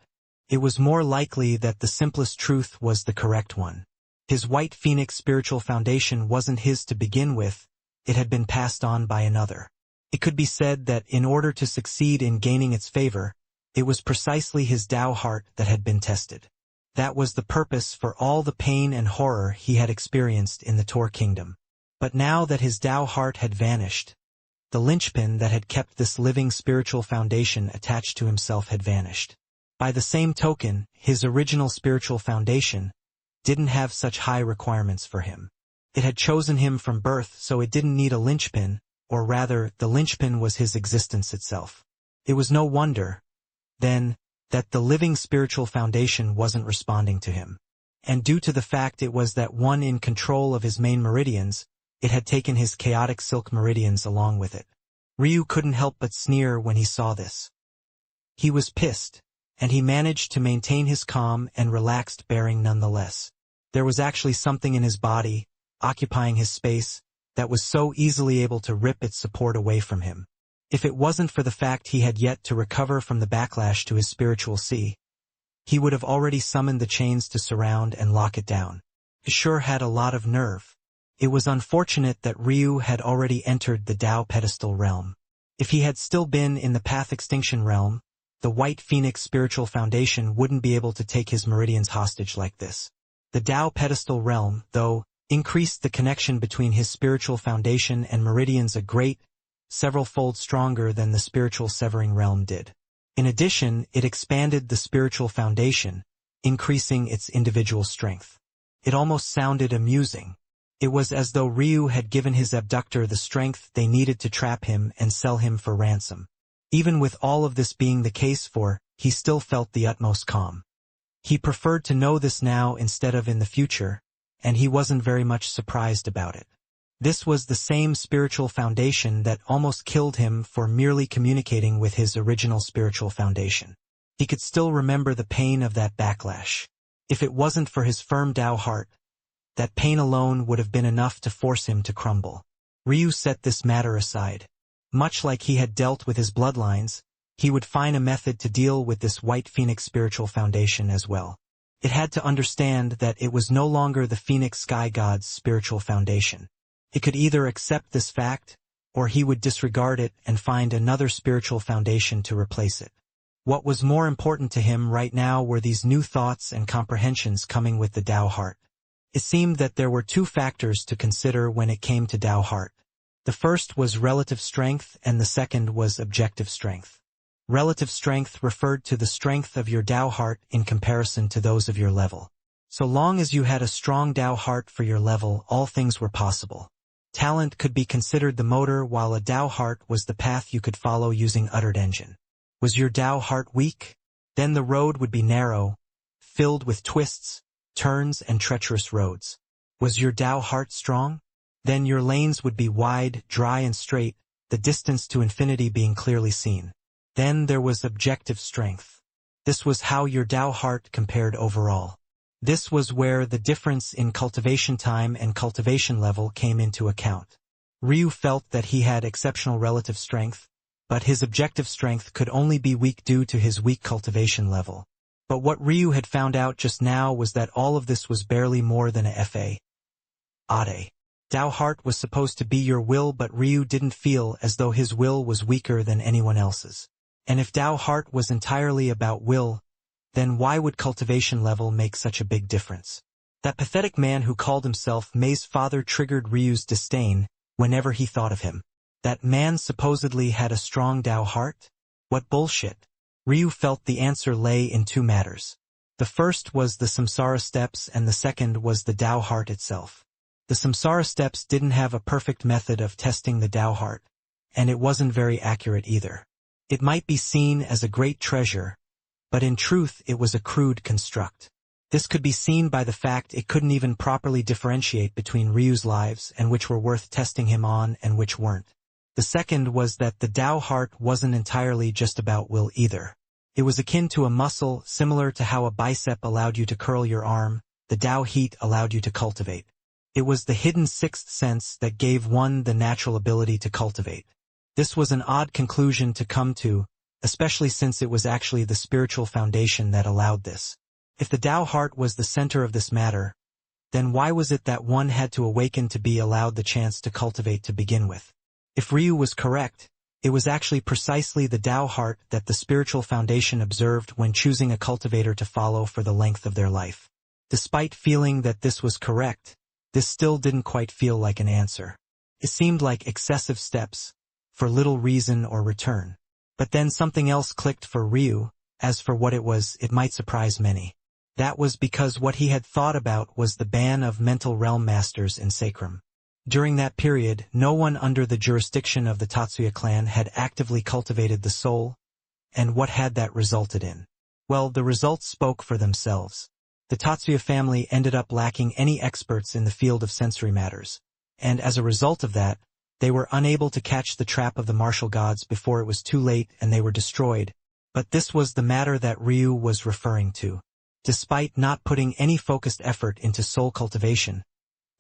It was more likely that the simplest truth was the correct one. His white phoenix spiritual foundation wasn't his to begin with, it had been passed on by another. It could be said that in order to succeed in gaining its favor, it was precisely his Tao heart that had been tested. That was the purpose for all the pain and horror he had experienced in the Tor Kingdom. But now that his Tao heart had vanished, the linchpin that had kept this living spiritual foundation attached to himself had vanished. By the same token, his original spiritual foundation didn't have such high requirements for him. It had chosen him from birth, so it didn't need a linchpin, or rather, the linchpin was his existence itself. It was no wonder, then, that the living spiritual foundation wasn't responding to him. and due to the fact it was that one in control of his main meridians, it had taken his chaotic silk meridians along with it. Ryu couldn't help but sneer when he saw this. He was pissed, and he managed to maintain his calm and relaxed bearing nonetheless. There was actually something in his body, occupying his space, that was so easily able to rip its support away from him. If it wasn't for the fact he had yet to recover from the backlash to his spiritual sea, he would have already summoned the chains to surround and lock it down. He sure had a lot of nerve. It was unfortunate that Ryu had already entered the Tao pedestal realm. If he had still been in the Path Extinction realm, the White Phoenix Spiritual Foundation wouldn't be able to take his meridians hostage like this. The Tao pedestal realm, though, increased the connection between his spiritual foundation and meridians several-fold stronger than the spiritual severing realm did. In addition, it expanded the spiritual foundation, increasing its individual strength. It almost sounded amusing. It was as though Ryu had given his abductor the strength they needed to trap him and sell him for ransom. Even with all of this being the case he still felt the utmost calm. He preferred to know this now instead of in the future, and he wasn't very much surprised about it. This was the same spiritual foundation that almost killed him for merely communicating with his original spiritual foundation. He could still remember the pain of that backlash. If it wasn't for his firm Tao heart, that pain alone would have been enough to force him to crumble. Ryu set this matter aside. Much like he had dealt with his bloodlines, he would find a method to deal with this White Phoenix spiritual foundation as well. It had to understand that it was no longer the Phoenix Sky God's spiritual foundation. It could either accept this fact, or he would disregard it and find another spiritual foundation to replace it. What was more important to him right now were these new thoughts and comprehensions coming with the Tao heart. It seemed that there were two factors to consider when it came to Tao heart. The first was relative strength and the second was objective strength. Relative strength referred to the strength of your Tao heart in comparison to those of your level. So long as you had a strong Tao heart for your level, all things were possible. Talent could be considered the motor while a Tao heart was the path you could follow using uttered engine. Was your Tao heart weak? Then the road would be narrow, filled with twists, turns and treacherous roads. Was your Tao heart strong? Then your lanes would be wide, dry and straight, the distance to infinity being clearly seen. Then there was objective strength. This was how your Tao heart compared overall. This was where the difference in cultivation time and cultivation level came into account. Ryu felt that he had exceptional relative strength, but his objective strength could only be weak due to his weak cultivation level. But what Ryu had found out just now was that all of this was barely more than a fa. Ade. Tao heart was supposed to be your will, but Ryu didn't feel as though his will was weaker than anyone else's. And if Tao heart was entirely about will, then why would cultivation level make such a big difference? That pathetic man who called himself Mei's father triggered Ryu's disdain whenever he thought of him. That man supposedly had a strong Tao heart? What bullshit. Ryu felt the answer lay in two matters. The first was the samsara steps and the second was the Tao heart itself. The samsara steps didn't have a perfect method of testing the Tao heart, and it wasn't very accurate either. It might be seen as a great treasure, but in truth it was a crude construct. This could be seen by the fact it couldn't even properly differentiate between Ryu's lives and which were worth testing him on and which weren't. The second was that the Tao heart wasn't entirely just about will either. It was akin to a muscle, similar to how a bicep allowed you to curl your arm, the Tao heat allowed you to cultivate. It was the hidden sixth sense that gave one the natural ability to cultivate. This was an odd conclusion to come to, especially since it was actually the spiritual foundation that allowed this. If the Tao heart was the center of this matter, then why was it that one had to awaken to be allowed the chance to cultivate to begin with? If Ryu was correct, it was actually precisely the Tao heart that the spiritual foundation observed when choosing a cultivator to follow for the length of their life. Despite feeling that this was correct, this still didn't quite feel like an answer. It seemed like excessive steps, for little reason or return. But then something else clicked for Ryu. As for what it was, it might surprise many. That was because what he had thought about was the ban of mental realm masters in Sacrum. During that period, no one under the jurisdiction of the Tatsuya clan had actively cultivated the soul, and what had that resulted in? Well, the results spoke for themselves. The Tatsuya family ended up lacking any experts in the field of sensory matters, and as a result of that, they were unable to catch the trap of the martial gods before it was too late and they were destroyed. But this was the matter that Ryu was referring to. Despite not putting any focused effort into soul cultivation,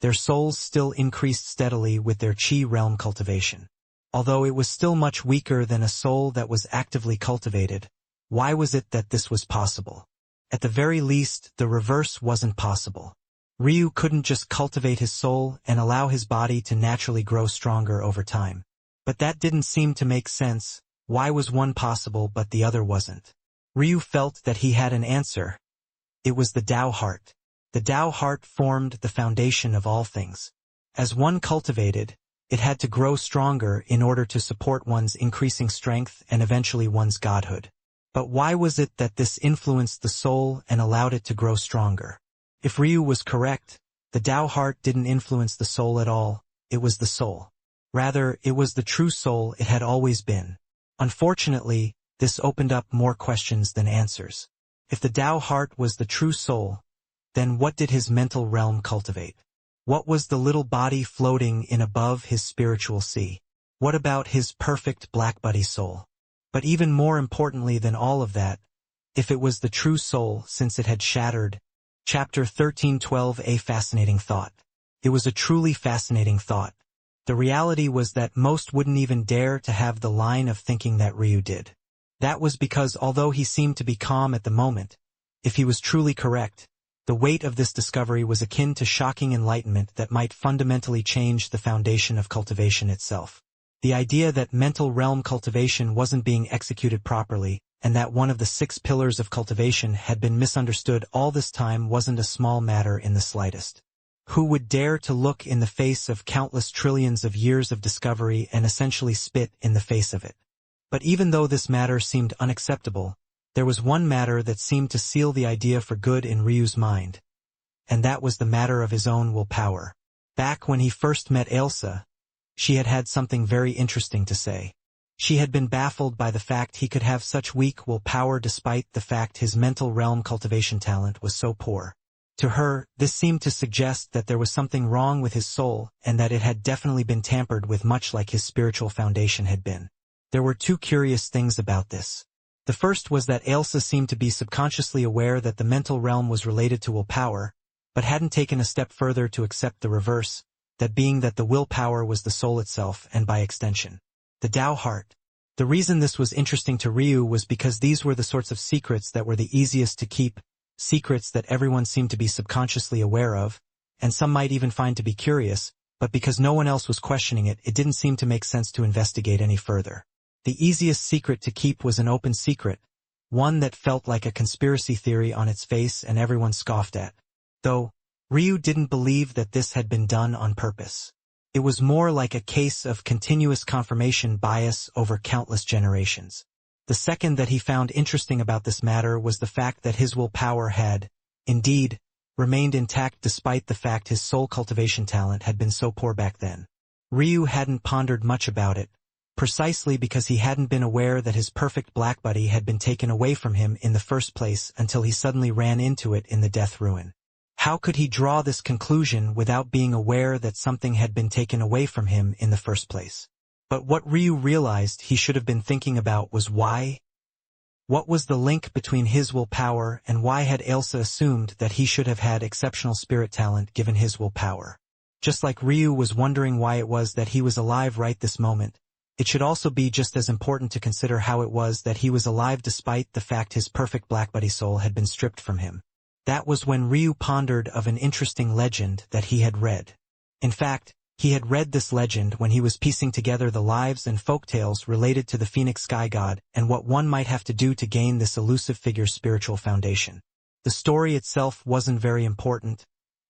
their souls still increased steadily with their chi realm cultivation. Although it was still much weaker than a soul that was actively cultivated, why was it that this was possible? At the very least, the reverse wasn't possible. Ryu couldn't just cultivate his soul and allow his body to naturally grow stronger over time. But that didn't seem to make sense. Why was one possible but the other wasn't? Ryu felt that he had an answer. It was the Tao heart. The Tao heart formed the foundation of all things. As one cultivated, it had to grow stronger in order to support one's increasing strength and eventually one's godhood. But why was it that this influenced the soul and allowed it to grow stronger? If Ryu was correct, the Tao heart didn't influence the soul at all, it was the soul. Rather, it was the true soul it had always been. Unfortunately, this opened up more questions than answers. If the Tao heart was the true soul, then what did his mental realm cultivate? What was the little body floating in above his spiritual sea? What about his perfect black buddy soul? But even more importantly than all of that, if it was the true soul since it had shattered, Chapter 13:12 A fascinating thought. It was a truly fascinating thought. The reality was that most wouldn't even dare to have the line of thinking that Ryu did. That was because although he seemed to be calm at the moment, if he was truly correct, the weight of this discovery was akin to shocking enlightenment that might fundamentally change the foundation of cultivation itself. The idea that mental realm cultivation wasn't being executed properly, and that one of the 6 pillars of cultivation had been misunderstood all this time wasn't a small matter in the slightest. Who would dare to look in the face of countless trillions of years of discovery and essentially spit in the face of it? But even though this matter seemed unacceptable, there was one matter that seemed to seal the idea for good in Ryu's mind, and that was the matter of his own willpower. Back when he first met Ailsa, she had had something very interesting to say. She had been baffled by the fact he could have such weak willpower despite the fact his mental realm cultivation talent was so poor. To her, this seemed to suggest that there was something wrong with his soul and that it had definitely been tampered with much like his spiritual foundation had been. There were 2 curious things about this. The first was that Ailsa seemed to be subconsciously aware that the mental realm was related to willpower, but hadn't taken a step further to accept the reverse, that being that the willpower was the soul itself and by extension, the Tao heart. The reason this was interesting to Ryu was because these were the sorts of secrets that were the easiest to keep, secrets that everyone seemed to be subconsciously aware of, and some might even find to be curious, but because no one else was questioning it, it didn't seem to make sense to investigate any further. The easiest secret to keep was an open secret, one that felt like a conspiracy theory on its face and everyone scoffed at. Though, Ryu didn't believe that this had been done on purpose. It was more like a case of continuous confirmation bias over countless generations. The second that he found interesting about this matter was the fact that his willpower had, indeed, remained intact despite the fact his soul cultivation talent had been so poor back then. Ryu hadn't pondered much about it, precisely because he hadn't been aware that his perfect black buddy had been taken away from him in the first place until he suddenly ran into it in the death ruin. How could he draw this conclusion without being aware that something had been taken away from him in the first place? But what Ryu realized he should have been thinking about was why? What was the link between his willpower and why had Ailsa assumed that he should have had exceptional spirit talent given his willpower? Just like Ryu was wondering why it was that he was alive right this moment, it should also be just as important to consider how it was that he was alive despite the fact his perfect black buddy soul had been stripped from him. That was when Ryu pondered of an interesting legend that he had read. In fact, he had read this legend when he was piecing together the lives and folktales related to the Phoenix Sky God and what one might have to do to gain this elusive figure's spiritual foundation. The story itself wasn't very important,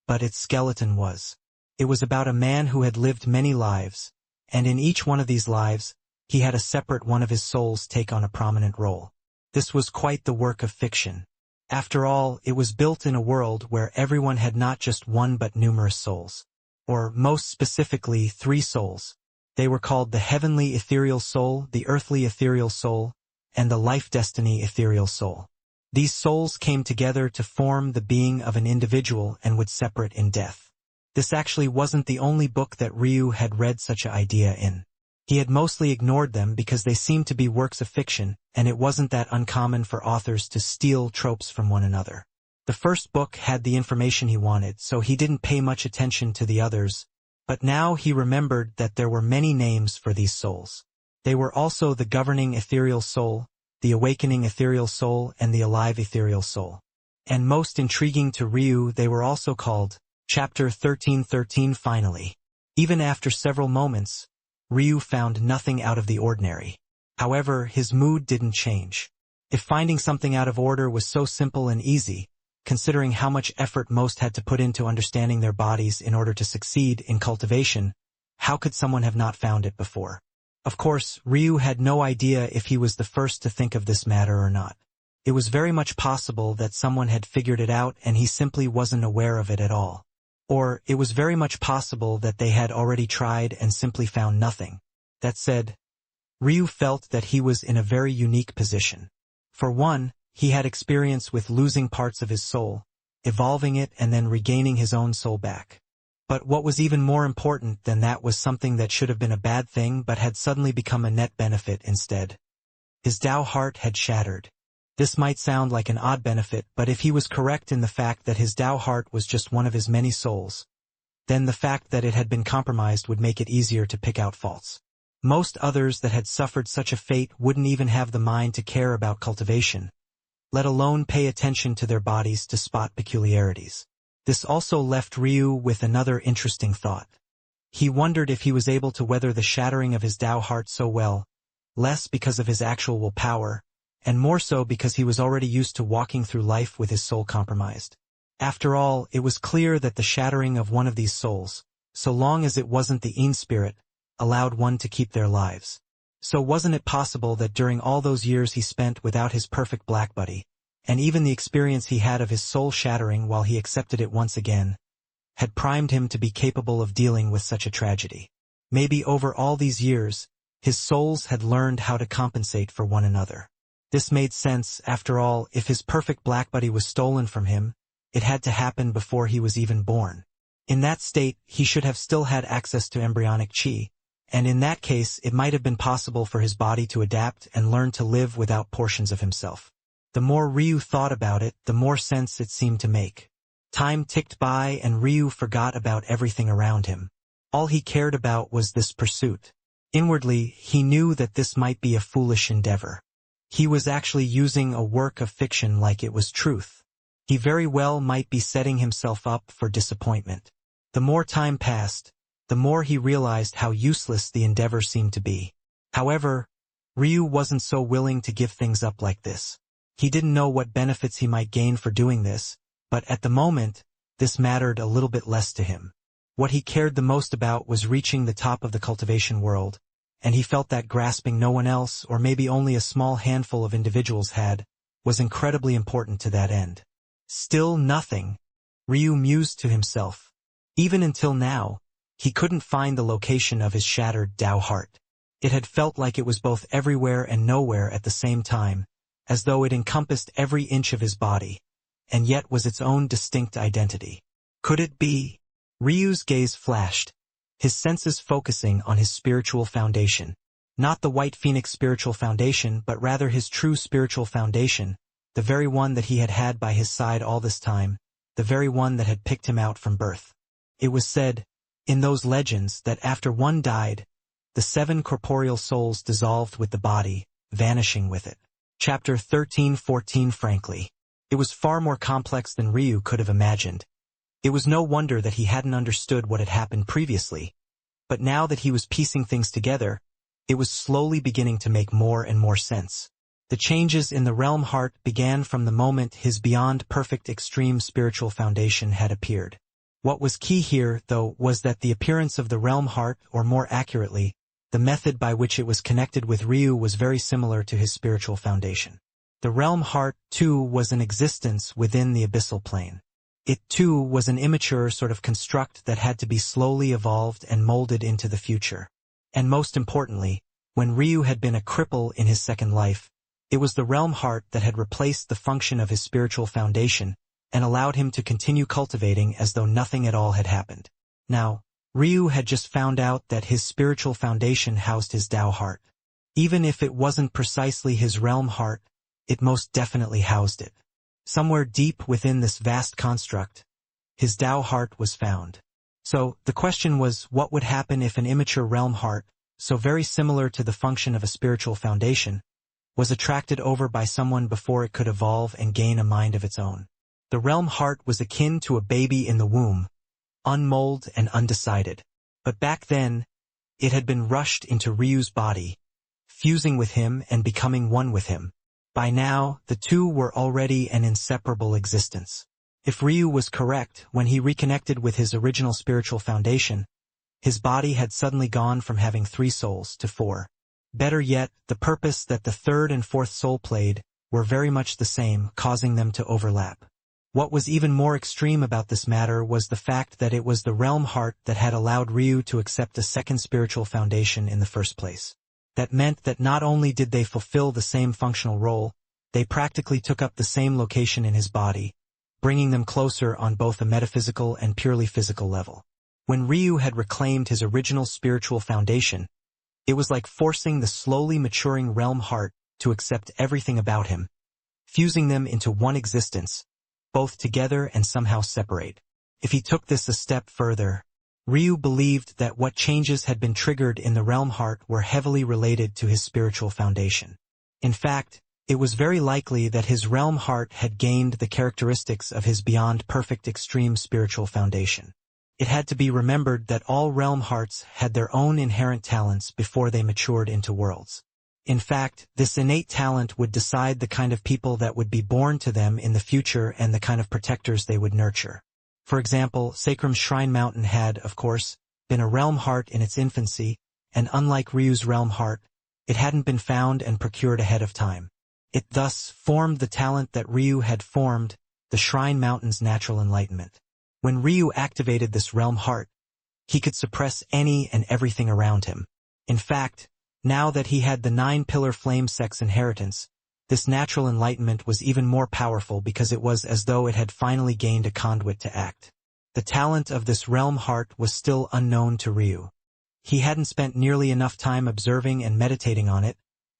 but its skeleton was. It was about a man who had lived many lives, and in each one of these lives, he had a separate one of his souls take on a prominent role. This was quite the work of fiction. After all, it was built in a world where everyone had not just one but numerous souls. Or, most specifically, 3 souls. They were called the heavenly ethereal soul, the earthly ethereal soul, and the life destiny ethereal soul. These souls came together to form the being of an individual and would separate in death. This actually wasn't the only book that Ryu had read such an idea in. He had mostly ignored them because they seemed to be works of fiction, and it wasn't that uncommon for authors to steal tropes from one another. The first book had the information he wanted, so he didn't pay much attention to the others, but now he remembered that there were many names for these souls. They were also the governing ethereal soul, the awakening ethereal soul, and the alive ethereal soul. And most intriguing to Ryu, they were also called Chapter 1313. Finally, even after several moments, Ryu found nothing out of the ordinary. However, his mood didn't change. If finding something out of order was so simple and easy, considering how much effort most had to put into understanding their bodies in order to succeed in cultivation, how could someone have not found it before? Of course, Ryu had no idea if he was the first to think of this matter or not. It was very much possible that someone had figured it out and he simply wasn't aware of it at all. Or, it was very much possible that they had already tried and simply found nothing. That said, Ryu felt that he was in a very unique position. For one, he had experience with losing parts of his soul, evolving it and then regaining his own soul back. But what was even more important than that was something that should have been a bad thing but had suddenly become a net benefit instead. His Tao heart had shattered. This might sound like an odd benefit, but if he was correct in the fact that his Tao heart was just one of his many souls, then the fact that it had been compromised would make it easier to pick out faults. Most others that had suffered such a fate wouldn't even have the mind to care about cultivation, let alone pay attention to their bodies to spot peculiarities. This also left Ryu with another interesting thought. He wondered if he was able to weather the shattering of his Tao heart so well, less because of his actual willpower, and more so because he was already used to walking through life with his soul compromised. After all, it was clear that the shattering of one of these souls, so long as it wasn't the Een spirit, allowed one to keep their lives. So wasn't it possible that during all those years he spent without his perfect black buddy, and even the experience he had of his soul shattering while he accepted it once again, had primed him to be capable of dealing with such a tragedy? Maybe over all these years, his souls had learned how to compensate for one another. This made sense. After all, if his perfect black buddy was stolen from him, it had to happen before he was even born. In that state, he should have still had access to embryonic chi, and in that case it might have been possible for his body to adapt and learn to live without portions of himself. The more Ryu thought about it, the more sense it seemed to make. Time ticked by and Ryu forgot about everything around him. All he cared about was this pursuit. Inwardly, he knew that this might be a foolish endeavor. He was actually using a work of fiction like it was truth. He very well might be setting himself up for disappointment. The more time passed, the more he realized how useless the endeavor seemed to be. However, Ryu wasn't so willing to give things up like this. He didn't know what benefits he might gain for doing this, but at the moment, this mattered a little bit less to him. What he cared the most about was reaching the top of the cultivation world, and he felt that grasping no one else, or maybe only a small handful of individuals had, was incredibly important to that end. Still nothing, Ryu mused to himself. Even until now, he couldn't find the location of his shattered Tao heart. It had felt like it was both everywhere and nowhere at the same time, as though it encompassed every inch of his body, and yet was its own distinct identity. Could it be? Ryu's gaze flashed, his senses focusing on his spiritual foundation. Not the White Phoenix spiritual foundation, but rather his true spiritual foundation, the very one that he had had by his side all this time, the very one that had picked him out from birth. It was said, in those legends, that after one died, the 7 corporeal souls dissolved with the body, vanishing with it. Chapter 1314. Frankly, it was far more complex than Ryu could have imagined. It was no wonder that he hadn't understood what had happened previously, but now that he was piecing things together, it was slowly beginning to make more and more sense. The changes in the realm heart began from the moment his beyond perfect extreme spiritual foundation had appeared. What was key here, though, was that the appearance of the realm heart, or more accurately, the method by which it was connected with Ryu, was very similar to his spiritual foundation. The realm heart, too, was an existence within the abyssal plane. It, too, was an immature sort of construct that had to be slowly evolved and molded into the future. And most importantly, when Ryu had been a cripple in his second life, It was the realm heart that had replaced the function of his spiritual foundation and allowed him to continue cultivating as though nothing at all had happened. Now, Ryu had just found out that his spiritual foundation housed his Tao heart. Even if it wasn't precisely his realm heart, it most definitely housed it. Somewhere deep within this vast construct, his Tao heart was found. So, the question was, what would happen if an immature realm heart, so very similar to the function of a spiritual foundation, was attracted over by someone before it could evolve and gain a mind of its own? The realm heart was akin to a baby in the womb, unmolded and undecided. But back then, it had been rushed into Ryu's body, fusing with him and becoming one with him. By now, the two were already an inseparable existence. If Ryu was correct, when he reconnected with his original spiritual foundation, his body had suddenly gone from having 3 souls to 4. Better yet, the purpose that the 3rd and 4th soul played were very much the same, causing them to overlap. What was even more extreme about this matter was the fact that it was the realm heart that had allowed Ryu to accept a second spiritual foundation in the first place. That meant that not only did they fulfill the same functional role, they practically took up the same location in his body, bringing them closer on both a metaphysical and purely physical level. When Ryu had reclaimed his original spiritual foundation, it was like forcing the slowly maturing realm heart to accept everything about him, fusing them into one existence, both together and somehow separate. If he took this a step further, Ryu believed that what changes had been triggered in the realm heart were heavily related to his spiritual foundation. In fact, it was very likely that his realm heart had gained the characteristics of his beyond perfect extreme spiritual foundation. It had to be remembered that all realm hearts had their own inherent talents before they matured into worlds. In fact, this innate talent would decide the kind of people that would be born to them in the future and the kind of protectors they would nurture. For example, Sacram's Shrine Mountain had, of course, been a realm heart in its infancy, and unlike Ryu's realm heart, it hadn't been found and procured ahead of time. It thus formed the talent that Ryu had formed, the Shrine Mountain's natural enlightenment. When Ryu activated this realm heart, he could suppress any and everything around him. In fact, now that he had the 9-pillar flame sex inheritance, this natural enlightenment was even more powerful because it was as though it had finally gained a conduit to act. The talent of this realm heart was still unknown to Ryu. He hadn't spent nearly enough time observing and meditating on it,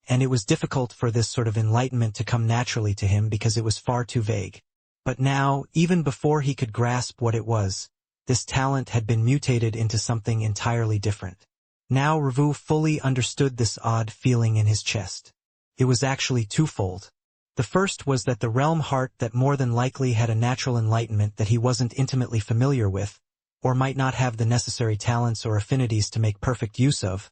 and it was difficult for this sort of enlightenment to come naturally to him because it was far too vague. But now, even before he could grasp what it was, this talent had been mutated into something entirely different. Now Ryu fully understood this odd feeling in his chest. It was actually twofold. The first was that the realm heart that more than likely had a natural enlightenment that he wasn't intimately familiar with, or might not have the necessary talents or affinities to make perfect use of,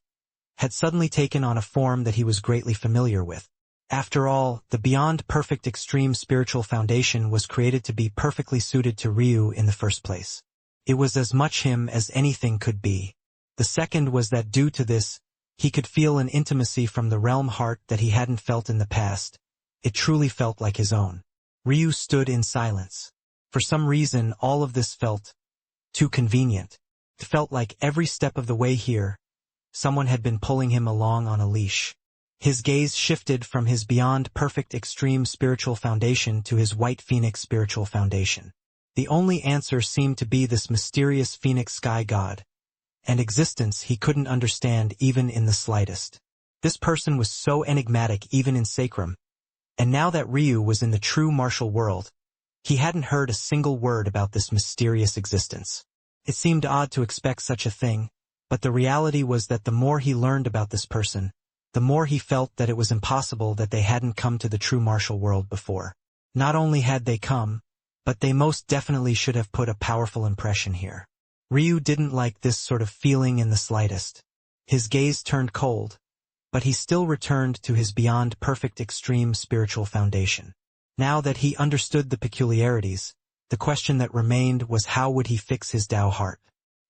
had suddenly taken on a form that he was greatly familiar with. After all, the beyond perfect extreme spiritual foundation was created to be perfectly suited to Ryu in the first place. It was as much him as anything could be. The second was that due to this, he could feel an intimacy from the realm heart that he hadn't felt in the past. It truly felt like his own. Ryu stood in silence. For some reason, all of this felt too convenient. It felt like every step of the way here, someone had been pulling him along on a leash. His gaze shifted from his beyond perfect extreme spiritual foundation to his white phoenix spiritual foundation. The only answer seemed to be this mysterious phoenix sky god, an existence he couldn't understand even in the slightest. This person was so enigmatic even in Sacram, and now that Ryu was in the true martial world, he hadn't heard a single word about this mysterious existence. It seemed odd to expect such a thing, but the reality was that the more he learned about this person, the more he felt that it was impossible that they hadn't come to the true martial world before. Not only had they come, but they most definitely should have put a powerful impression here. Ryu didn't like this sort of feeling in the slightest. His gaze turned cold, but he still returned to his beyond perfect extreme spiritual foundation. Now that he understood the peculiarities, the question that remained was how would he fix his Tao heart.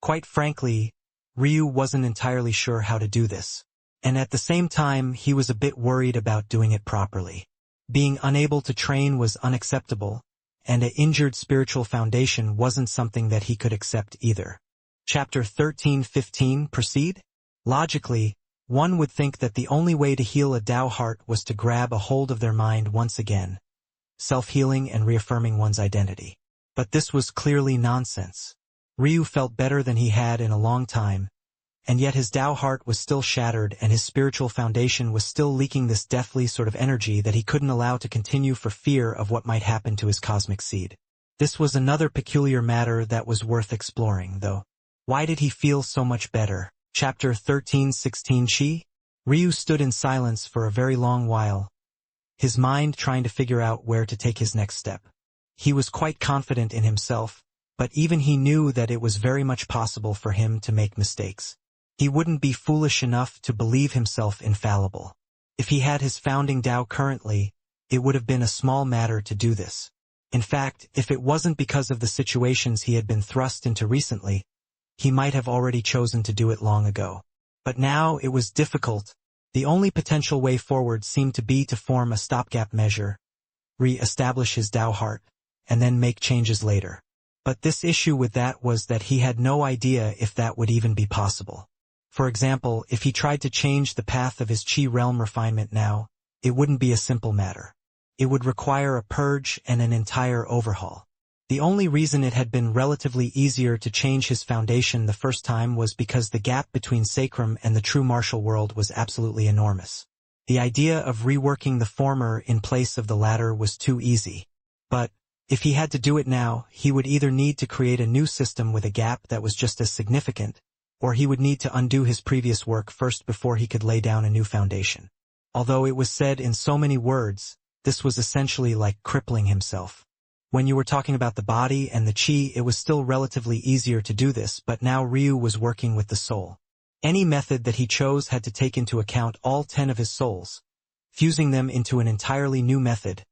Quite frankly, Ryu wasn't entirely sure how to do this, and at the same time he was a bit worried about doing it properly. Being unable to train was unacceptable, and an injured spiritual foundation wasn't something that he could accept either. Chapter 13-15 Proceed? Logically, One would think that the only way to heal a Tao heart was to grab a hold of their mind once again, self-healing and reaffirming one's identity. But this was clearly nonsense. Ryu felt better than he had in a long time, and yet his Tao heart was still shattered and his spiritual foundation was still leaking this deathly sort of energy that he couldn't allow to continue for fear of what might happen to his cosmic seed. This was another peculiar matter that was worth exploring, though. Why did he feel so much better? Chapter 13:16 Chi? Ryu stood in silence for a very long while, his mind trying to figure out where to take his next step. He was quite confident in himself, but even he knew that it was very much possible for him to make mistakes. He wouldn't be foolish enough to believe himself infallible. If he had his founding Tao currently, it would have been a small matter to do this. In fact, if it wasn't because of the situations he had been thrust into recently, he might have already chosen to do it long ago. But now it was difficult. The only potential way forward seemed to be to form a stopgap measure, re-establish his Tao heart, and then make changes later. But this issue with that was that he had no idea if that would even be possible. For example, if he tried to change the path of his Qi realm refinement now, it wouldn't be a simple matter. It would require a purge and an entire overhaul. The only reason it had been relatively easier to change his foundation the first time was because the gap between Sacrum and the true martial world was absolutely enormous. The idea of reworking the former in place of the latter was too easy. But, if he had to do it now, he would either need to create a new system with a gap that was just as significant, or he would need to undo his previous work first before he could lay down a new foundation. Although it was said in so many words, this was essentially like crippling himself. When you were talking about the body and the Qi, it was still relatively easier to do this, but now Ryu was working with the soul. Any method that he chose had to take into account all 10 of his souls, fusing them into an entirely new method,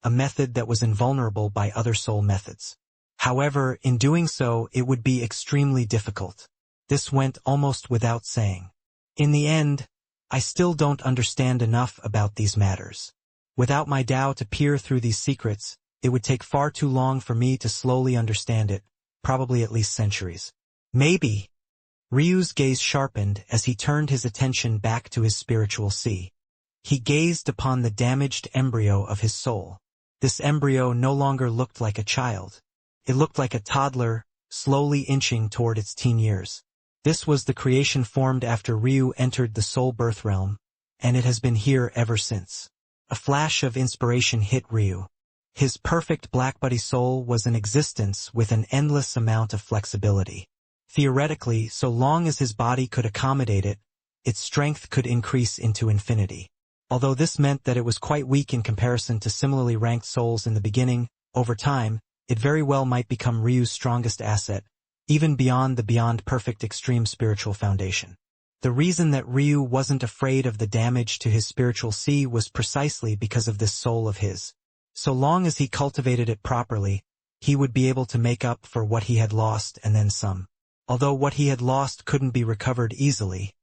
a method that was invulnerable by other soul methods. However, in doing so, it would be extremely difficult. This went almost without saying. In the end, I still don't understand enough about these matters. Without my Tao to peer through these secrets, it would take far too long for me to slowly understand it, probably at least centuries. Maybe. Ryu's gaze sharpened as he turned his attention back to his spiritual sea. He gazed upon the damaged embryo of his soul. This embryo no longer looked like a child. It looked like a toddler, slowly inching toward its teen years. This was the creation formed after Ryu entered the soul birth realm, and it has been here ever since. A flash of inspiration hit Ryu. His perfect blackbody soul was an existence with an endless amount of flexibility. Theoretically, so long as his body could accommodate it, its strength could increase into infinity. Although this meant that it was quite weak in comparison to similarly ranked souls in the beginning, over time, it very well might become Ryu's strongest asset, even beyond the beyond-perfect extreme spiritual foundation. The reason that Ryu wasn't afraid of the damage to his spiritual sea was precisely because of this soul of his. So long as he cultivated it properly, he would be able to make up for what he had lost and then some. Although what he had lost couldn't be recovered easily,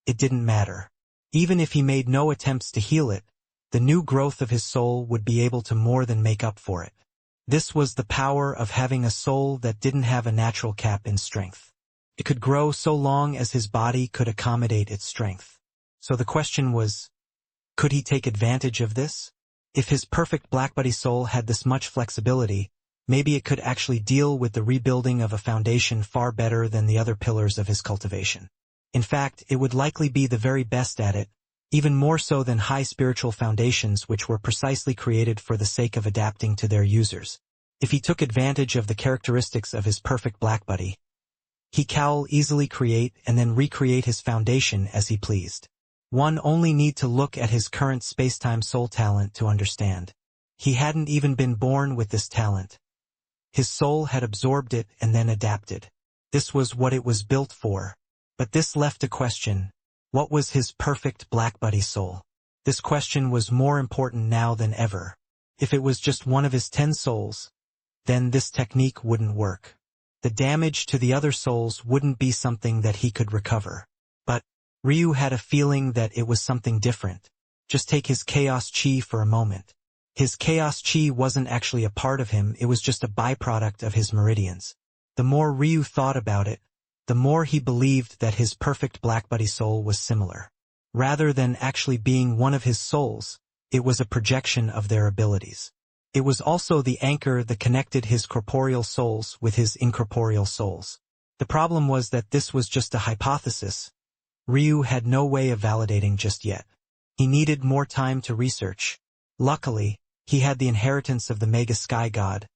it didn't matter. Even if he made no attempts to heal it, the new growth of his soul would be able to more than make up for it. This was the power of having a soul that didn't have a natural cap in strength. It could grow so long as his body could accommodate its strength. So the question was, could he take advantage of this? If his perfect blackbody soul had this much flexibility, maybe it could actually deal with the rebuilding of a foundation far better than the other pillars of his cultivation. In fact, it would likely be the very best at it, even more so than high spiritual foundations which were precisely created for the sake of adapting to their users. If he took advantage of the characteristics of his perfect blackbody, he could easily create and then recreate his foundation as he pleased. One only need to look at his current space-time soul talent to understand. He hadn't even been born with this talent. His soul had absorbed it and then adapted. This was what it was built for. But this left a question. What was his perfect blackbody soul? This question was more important now than ever. If it was just one of his 10 souls, then this technique wouldn't work. The damage to the other souls wouldn't be something that he could recover. But Ryu had a feeling that it was something different. Just take his Chaos Chi for a moment. His Chaos Chi wasn't actually a part of him, it was just a byproduct of his Meridians. The more Ryu thought about it, the more he believed that his perfect blackbody soul was similar. Rather than actually being one of his souls, it was a projection of their abilities. It was also the anchor that connected his corporeal souls with his incorporeal souls. The problem was that this was just a hypothesis. Ryu had no way of validating just yet. He needed more time to research. Luckily, he had the inheritance of the Mega Sky God,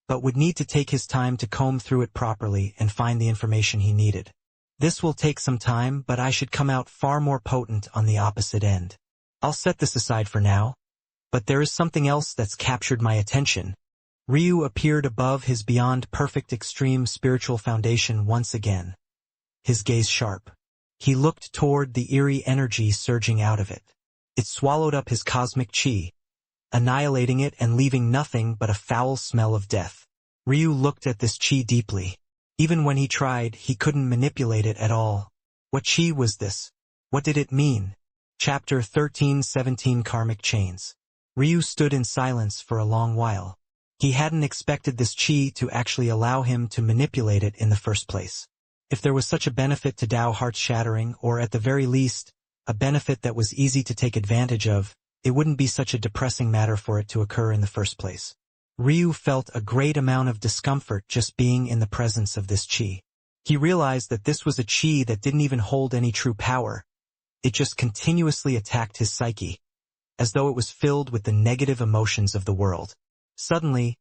but would need to take his time to comb through it properly and find the information he needed. This will take some time, but I should come out far more potent on the opposite end. I'll set this aside for now. But there is something else that's captured my attention. Ryu appeared above his beyond perfect extreme spiritual foundation once again. His gaze sharp. He looked toward the eerie energy surging out of it. It swallowed up his cosmic chi, annihilating it and leaving nothing but a foul smell of death. Ryu looked at this chi deeply. Even when he tried, he couldn't manipulate it at all. What chi was this? What did it mean? Chapter 13:17 Karmic Chains. Ryu stood in silence for a long while. He hadn't expected this chi to actually allow him to manipulate it in the first place. If there was such a benefit to Tao heart-shattering, or at the very least, a benefit that was easy to take advantage of, it wouldn't be such a depressing matter for it to occur in the first place. Ryu felt a great amount of discomfort just being in the presence of this chi. He realized that this was a chi that didn't even hold any true power. It just continuously attacked his psyche, as though it was filled with the negative emotions of the world. Suddenly,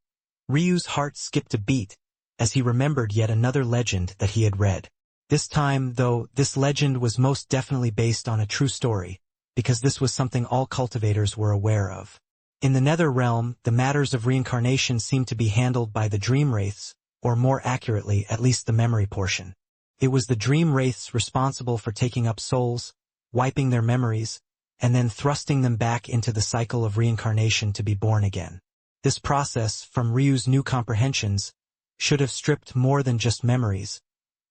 Ryu's heart skipped a beat, as he remembered yet another legend that he had read. This time, though, this legend was most definitely based on a true story, because this was something all cultivators were aware of. In the nether realm, the matters of reincarnation seemed to be handled by the dream wraiths, or more accurately, at least the memory portion. It was the dream wraiths responsible for taking up souls, wiping their memories, and then thrusting them back into the cycle of reincarnation to be born again. This process, from Ryu's new comprehensions, should have stripped more than just memories,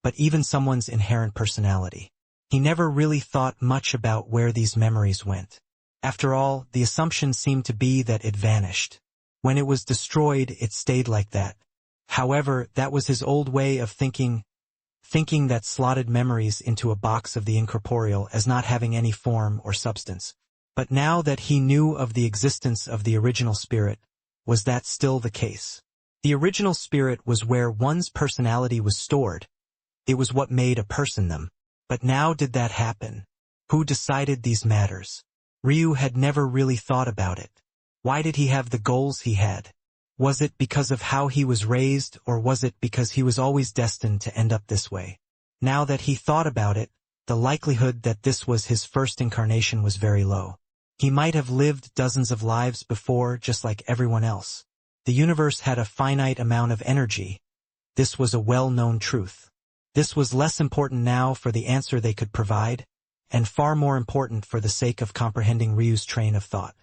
but even someone's inherent personality. He never really thought much about where these memories went. After all, the assumption seemed to be that it vanished. When it was destroyed, it stayed like that. However, that was his old way of thinking that slotted memories into a box of the incorporeal as not having any form or substance. But now that he knew of the existence of the original spirit, was that still the case? The original spirit was where one's personality was stored. It was what made a person them. But now did that happen? Who decided these matters? Ryu had never really thought about it. Why did he have the goals he had? Was it because of how he was raised, or was it because he was always destined to end up this way? Now that he thought about it, the likelihood that this was his first incarnation was very low. He might have lived dozens of lives before, just like everyone else. The universe had a finite amount of energy. This was a well-known truth. This was less important now for the answer they could provide, and far more important for the sake of comprehending Ryu's train of thought.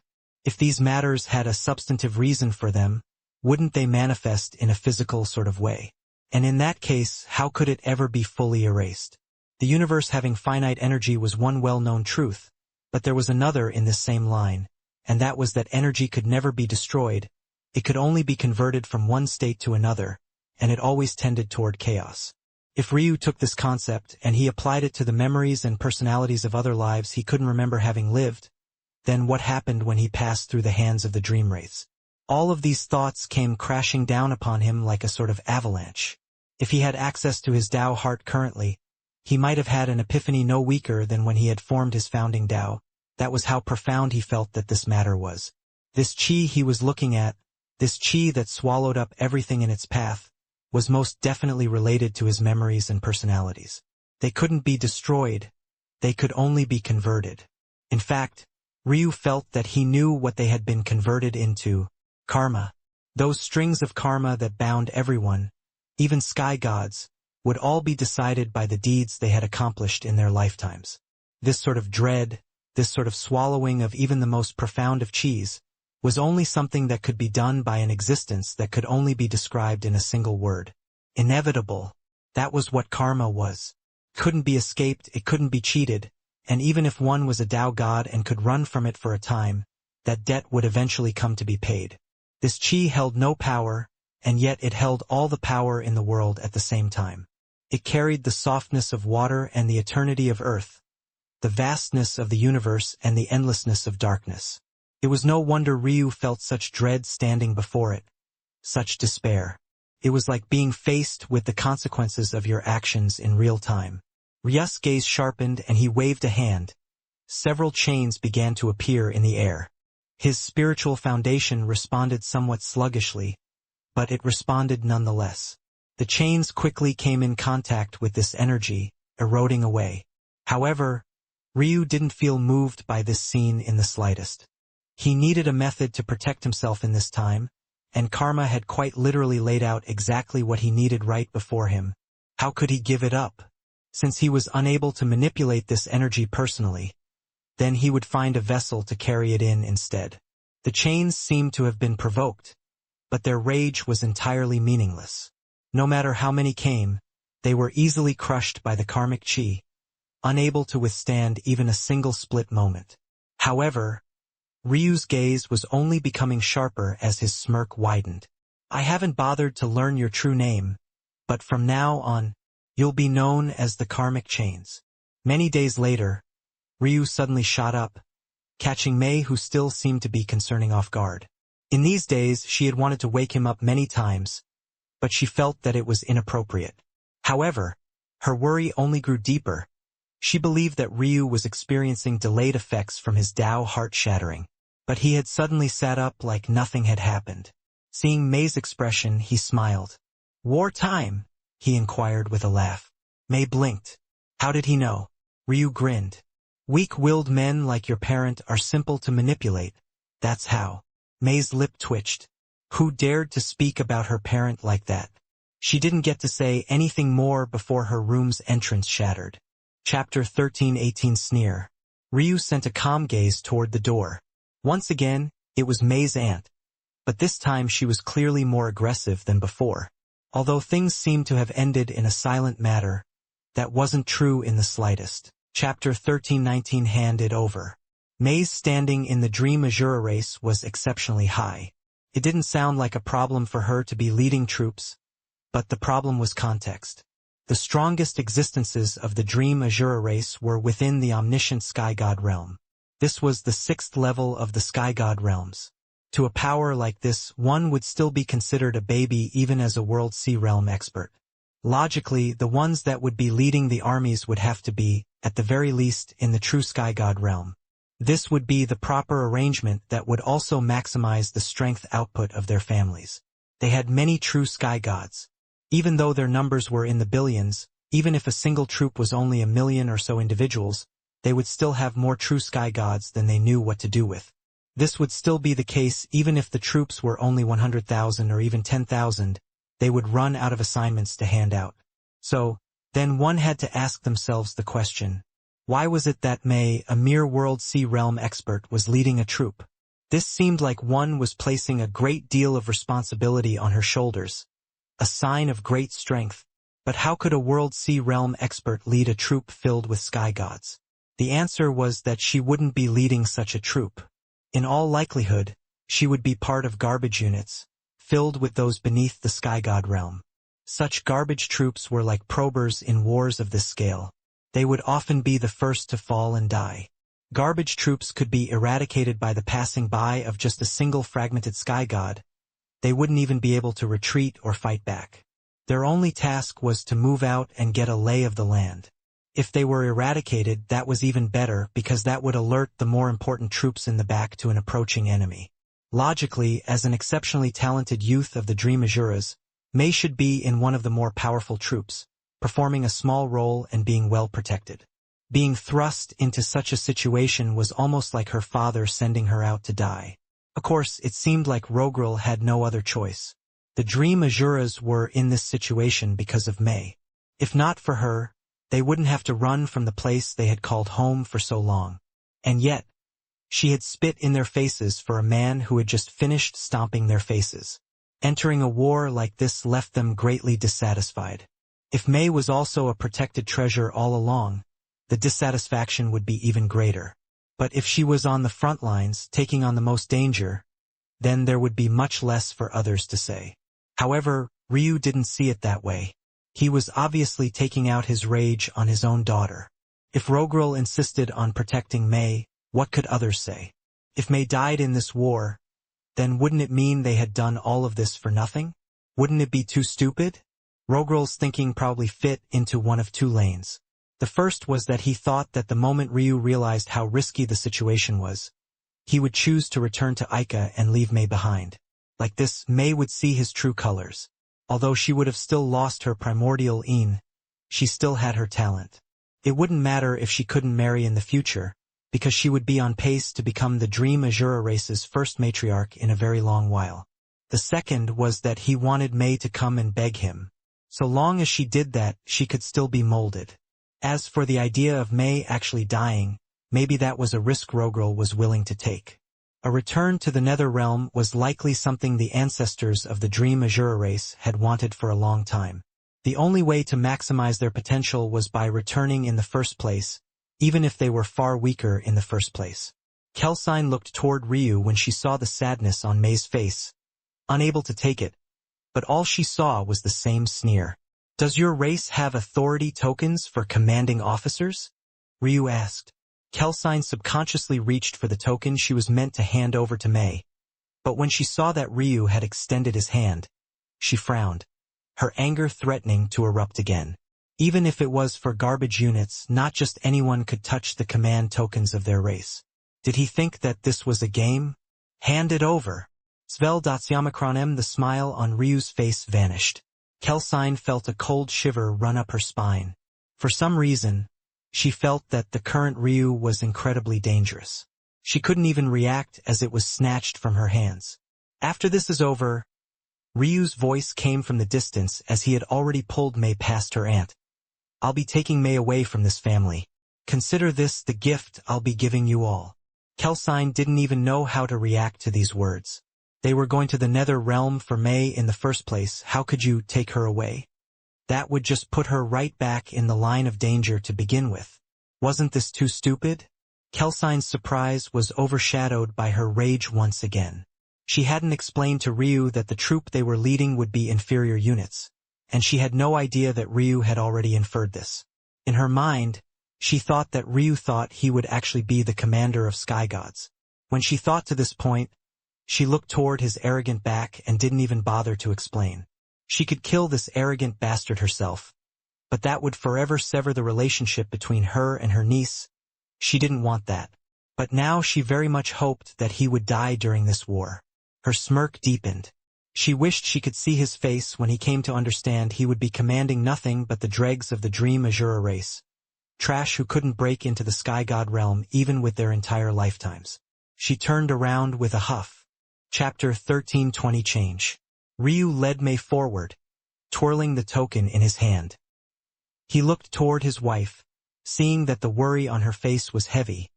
If these matters had a substantive reason for them, wouldn't they manifest in a physical sort of way? And in that case, how could it ever be fully erased? The universe having finite energy was one well-known truth, but there was another in this same line, and that was that energy could never be destroyed. It could only be converted from one state to another, and it always tended toward chaos. If Ryu took this concept and he applied it to the memories and personalities of other lives he couldn't remember having lived, then what happened when he passed through the hands of the dream wraiths? All of these thoughts came crashing down upon him like a sort of avalanche. If he had access to his Tao heart currently, he might have had an epiphany no weaker than when he had formed his founding Tao. That was how profound he felt that this matter was. This chi he was looking at, this chi that swallowed up everything in its path, was most definitely related to his memories and personalities. They couldn't be destroyed. They could only be converted. In fact, Ryu felt that he knew what they had been converted into: karma. Those strings of karma that bound everyone, even sky gods, would all be decided by the deeds they had accomplished in their lifetimes. This sort of dread, this sort of swallowing of even the most profound of chis, was only something that could be done by an existence that could only be described in a single word. Inevitable. That was what karma was. Couldn't be escaped, it couldn't be cheated, and even if one was a Tao god and could run from it for a time, that debt would eventually come to be paid. This chi held no power, and yet it held all the power in the world at the same time. It carried the softness of water and the eternity of earth. the vastness of the universe and the endlessness of darkness. It was no wonder Ryu felt such dread standing before it, such despair. It was like being faced with the consequences of your actions in real time. Ryu's gaze sharpened and he waved a hand. Several chains began to appear in the air. His spiritual foundation responded somewhat sluggishly, but it responded nonetheless. The chains quickly came in contact with this energy, eroding away. However, Ryu didn't feel moved by this scene in the slightest. He needed a method to protect himself in this time, and karma had quite literally laid out exactly what he needed right before him. How could he give it up? Since he was unable to manipulate this energy personally, then he would find a vessel to carry it in instead. The chains seemed to have been provoked, but their rage was entirely meaningless. No matter how many came, they were easily crushed by the karmic chi, unable to withstand even a single split moment. However, Ryu's gaze was only becoming sharper as his smirk widened. I haven't bothered to learn your true name, but from now on, you'll be known as the karmic chains. Many days later, Ryu suddenly shot up, catching Mei, who still seemed to be concerning off guard. In these days, she had wanted to wake him up many times, but she felt that it was inappropriate. However, her worry only grew deeper. She believed that Ryu was experiencing delayed effects from his Tao heart shattering, but he had suddenly sat up like nothing had happened. Seeing Mei's expression, he smiled. "Wartime?" he inquired with a laugh. Mei blinked. How did he know? Ryu grinned. "Weak-willed men like your parent are simple to manipulate. That's how." Mei's lip twitched. Who dared to speak about her parent like that? She didn't get to say anything more before her room's entrance shattered. Chapter 13-18 Sneer. Ryu sent a calm gaze toward the door. Once again, it was Mei's aunt. But this time she was clearly more aggressive than before. Although things seemed to have ended in a silent manner, that wasn't true in the slightest. Chapter 13-19 Hand it over. Mei's standing in the Dream Azura race was exceptionally high. It didn't sound like a problem for her to be leading troops, but the problem was context. The strongest existences of the Dream Azura race were within the omniscient Sky God realm. This was the 6th level of the Sky God realms. To a power like this, one would still be considered a baby even as a World Sea realm expert. Logically, the ones that would be leading the armies would have to be, at the very least, in the true Sky God realm. This would be the proper arrangement that would also maximize the strength output of their families. They had many true Sky Gods. Even though their numbers were in the billions, even if a single troop was only 1,000,000 or so individuals, they would still have more true Sky Gods than they knew what to do with. This would still be the case even if the troops were only 100,000 or even 10,000, they would run out of assignments to hand out. So, then one had to ask themselves the question, why was it that Mei, a mere World Sea realm expert, was leading a troop? This seemed like one was placing a great deal of responsibility on her shoulders, a sign of great strength. But how could a World Sea realm expert lead a troop filled with Sky Gods? The answer was that she wouldn't be leading such a troop. In all likelihood, she would be part of garbage units, filled with those beneath the Sky God realm. Such garbage troops were like probers in wars of this scale. They would often be the first to fall and die. Garbage troops could be eradicated by the passing by of just a single fragmented Sky God. They wouldn't even be able to retreat or fight back. Their only task was to move out and get a lay of the land. If they were eradicated, that was even better because that would alert the more important troops in the back to an approaching enemy. Logically, as an exceptionally talented youth of the Dream Azuras, Mei should be in one of the more powerful troops, performing a small role and being well protected. Being thrust into such a situation was almost like her father sending her out to die. Of course, it seemed like Rogrel had no other choice. The Dream Azuras were in this situation because of Mei. If not for her, they wouldn't have to run from the place they had called home for so long. And yet, she had spit in their faces for a man who had just finished stomping their faces. Entering a war like this left them greatly dissatisfied. If Mei was also a protected treasure all along, the dissatisfaction would be even greater. But if she was on the front lines, taking on the most danger, then there would be much less for others to say. However, Ryu didn't see it that way. He was obviously taking out his rage on his own daughter. If Rogrul insisted on protecting May, what could others say? If May died in this war, then wouldn't it mean they had done all of this for nothing? Wouldn't it be too stupid? Rogrul's thinking probably fit into one of two lanes. The first was that he thought that the moment Ryu realized how risky the situation was, he would choose to return to Ica and leave May behind. Like this, May would see his true colors. Although she would have still lost her primordial Een, she still had her talent. It wouldn't matter if she couldn't marry in the future, because she would be on pace to become the Dream Azura race's first matriarch in a very long while. The second was that he wanted May to come and beg him. So long as she did that, she could still be molded. As for the idea of May actually dying, maybe that was a risk Rogrul was willing to take. A return to the Nether Realm was likely something the ancestors of the Dream Azura race had wanted for a long time. The only way to maximize their potential was by returning in the first place, even if they were far weaker in the first place. Kelsine looked toward Ryu when she saw the sadness on May's face, unable to take it, but all she saw was the same sneer. "Does your race have authority tokens for commanding officers?" Ryu asked. Kelsine subconsciously reached for the token she was meant to hand over to May, but when she saw that Ryu had extended his hand, she frowned, her anger threatening to erupt again. Even if it was for garbage units, not just anyone could touch the command tokens of their race. Did he think that this was a game? Hand it over. Svel.Yamacronem, the smile on Ryu's face vanished. Kelsine felt a cold shiver run up her spine. For some reason, she felt that the current Ryu was incredibly dangerous. She couldn't even react as it was snatched from her hands. "After this is over," Ryu's voice came from the distance as he had already pulled May past her aunt. "I'll be taking May away from this family. Consider this the gift I'll be giving you all." Kelsine didn't even know how to react to these words. They were going to the Nether Realm for May in the first place. How could you take her away? That would just put her right back in the line of danger to begin with. Wasn't this too stupid? Kelsine's surprise was overshadowed by her rage once again. She hadn't explained to Ryu that the troop they were leading would be inferior units, and she had no idea that Ryu had already inferred this. In her mind, she thought that Ryu thought he would actually be the commander of sky gods. When she thought to this point, she looked toward his arrogant back and didn't even bother to explain. She could kill this arrogant bastard herself, but that would forever sever the relationship between her and her niece. She didn't want that. But now she very much hoped that he would die during this war. Her smirk deepened. She wished she could see his face when he came to understand he would be commanding nothing but the dregs of the Dream Azura race. Trash who couldn't break into the Sky God realm even with their entire lifetimes. She turned around with a huff. Chapter 1320 Change. Ryu led May forward, twirling the token in his hand. He looked toward his wife, seeing that the worry on her face was heavy,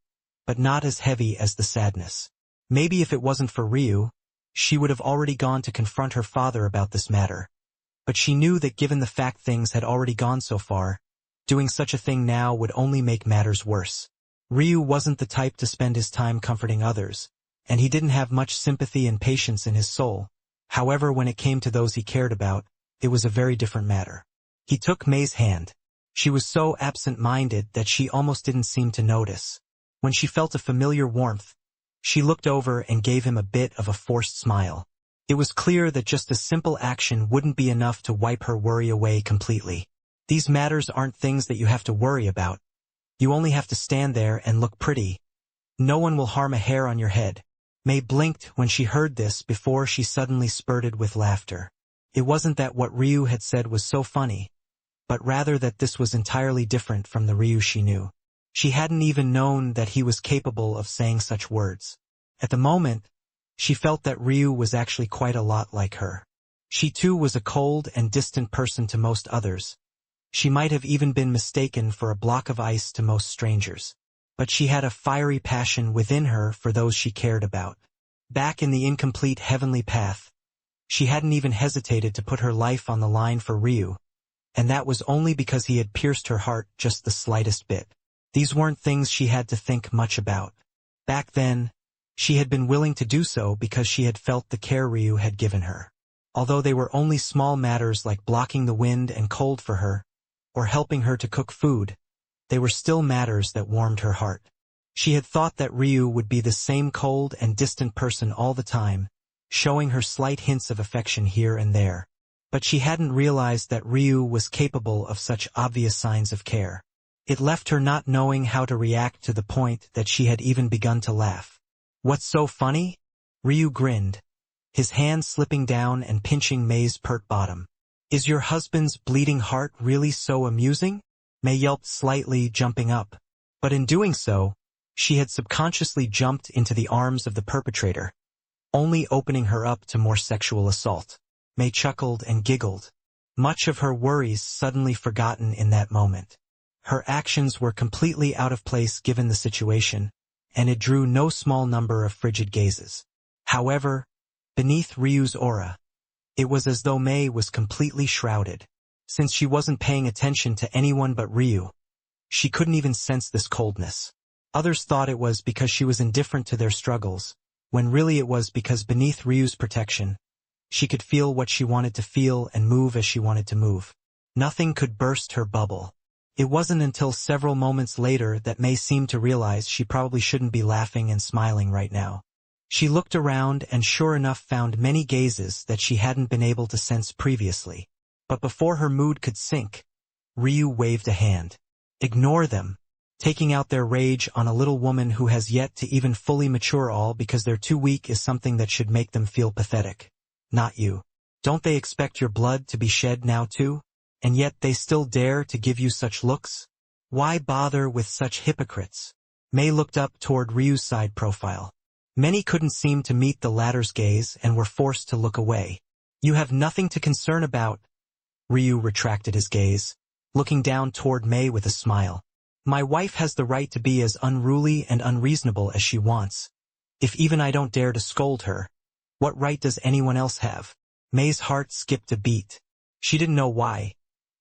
but not as heavy as the sadness. Maybe if it wasn't for Ryu, she would have already gone to confront her father about this matter. But she knew that given the fact things had already gone so far, doing such a thing now would only make matters worse. Ryu wasn't the type to spend his time comforting others, and he didn't have much sympathy and patience in his soul. However, when it came to those he cared about, it was a very different matter. He took May's hand. She was so absent-minded that she almost didn't seem to notice. When she felt a familiar warmth, she looked over and gave him a bit of a forced smile. It was clear that just a simple action wouldn't be enough to wipe her worry away completely. These matters aren't things that you have to worry about. You only have to stand there and look pretty. No one will harm a hair on your head. May blinked when she heard this before she suddenly spurted with laughter. It wasn't that what Ryu had said was so funny, but rather that this was entirely different from the Ryu she knew. She hadn't even known that he was capable of saying such words. At the moment, she felt that Ryu was actually quite a lot like her. She too was a cold and distant person to most others. She might have even been mistaken for a block of ice to most strangers. But she had a fiery passion within her for those she cared about. Back in the incomplete heavenly path, she hadn't even hesitated to put her life on the line for Ryu, and that was only because he had pierced her heart just the slightest bit. These weren't things she had to think much about. Back then, she had been willing to do so because she had felt the care Ryu had given her. Although they were only small matters like blocking the wind and cold for her, or helping her to cook food, they were still matters that warmed her heart. She had thought that Ryu would be the same cold and distant person all the time, showing her slight hints of affection here and there. But she hadn't realized that Ryu was capable of such obvious signs of care. It left her not knowing how to react to the point that she had even begun to laugh. "What's so funny?" Ryu grinned, his hand slipping down and pinching Mei's pert bottom. "Is your husband's bleeding heart really so amusing?" Mei yelped slightly, jumping up. But in doing so, she had subconsciously jumped into the arms of the perpetrator, only opening her up to more sexual assault. Mei chuckled and giggled, much of her worries suddenly forgotten in that moment. Her actions were completely out of place given the situation, and it drew no small number of frigid gazes. However, beneath Ryu's aura, it was as though Mei was completely shrouded. Since she wasn't paying attention to anyone but Ryu, she couldn't even sense this coldness. Others thought it was because she was indifferent to their struggles, when really it was because beneath Ryu's protection, she could feel what she wanted to feel and move as she wanted to move. Nothing could burst her bubble. It wasn't until several moments later that Mei seemed to realize she probably shouldn't be laughing and smiling right now. She looked around and sure enough found many gazes that she hadn't been able to sense previously. But before her mood could sink, Ryu waved a hand. "Ignore them," taking out their rage on a little woman who has yet to even fully mature, all because they're too weak is something that should make them feel pathetic. "Not you. Don't they expect your blood to be shed now too? And yet they still dare to give you such looks? Why bother with such hypocrites?" Mei looked up toward Ryu's side profile. Many couldn't seem to meet the latter's gaze and were forced to look away. "You have nothing to concern about." Ryu retracted his gaze, looking down toward Mei with a smile. "My wife has the right to be as unruly and unreasonable as she wants. If even I don't dare to scold her, what right does anyone else have?" Mei's heart skipped a beat. She didn't know why,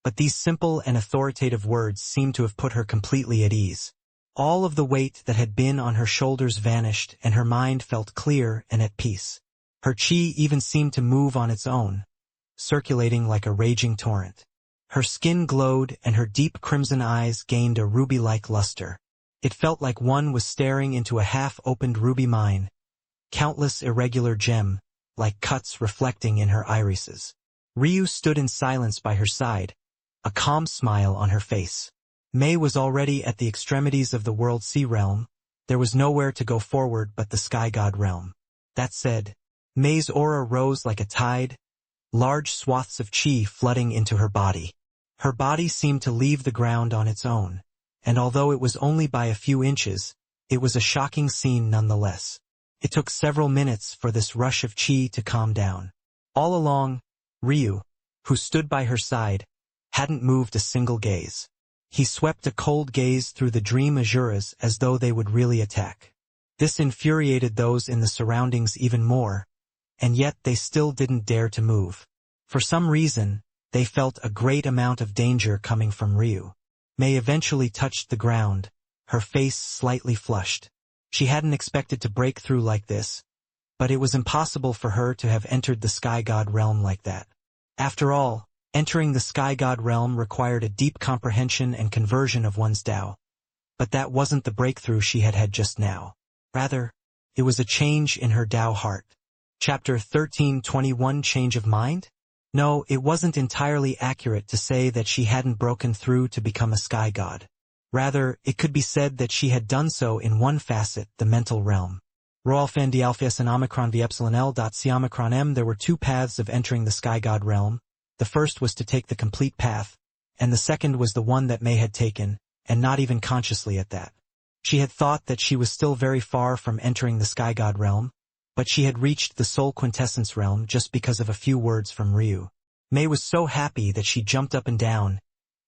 but these simple and authoritative words seemed to have put her completely at ease. All of the weight that had been on her shoulders vanished and her mind felt clear and at peace. Her chi even seemed to move on its own, circulating like a raging torrent. Her skin glowed and her deep crimson eyes gained a ruby-like luster. It felt like one was staring into a half-opened ruby mine, countless irregular gem-like cuts reflecting in her irises. Ryu stood in silence by her side, a calm smile on her face. Mei was already at the extremities of the World Sea Realm. There was nowhere to go forward but the Sky God Realm. That said, Mei's aura rose like a tide, large swaths of chi flooding into her body. Her body seemed to leave the ground on its own, and although it was only by a few inches, it was a shocking scene nonetheless. It took several minutes for this rush of chi to calm down. All along, Ryu, who stood by her side, hadn't moved a single gaze. He swept a cold gaze through the dream azuras as though they would really attack. This infuriated those in the surroundings even more, and yet they still didn't dare to move. For some reason, they felt a great amount of danger coming from Ryu. Mei eventually touched the ground, her face slightly flushed. She hadn't expected to break through like this, but it was impossible for her to have entered the Sky God Realm like that. After all, entering the Sky God Realm required a deep comprehension and conversion of one's Tao. But that wasn't the breakthrough she had had just now. Rather, it was a change in her Tao heart. Chapter 13:21 Change of Mind? No, it wasn't entirely accurate to say that she hadn't broken through to become a sky god. Rather, it could be said that she had done so in one facet, the mental realm. Roalfan d alpha and omicron v epsilon l dot c omicron m. There were two paths of entering the sky god realm. The first was to take the complete path, and the second was the one that Mei had taken, and not even consciously at that. She had thought that she was still very far from entering the sky god realm, but she had reached the soul quintessence realm just because of a few words from Ryu. Mei was so happy that she jumped up and down,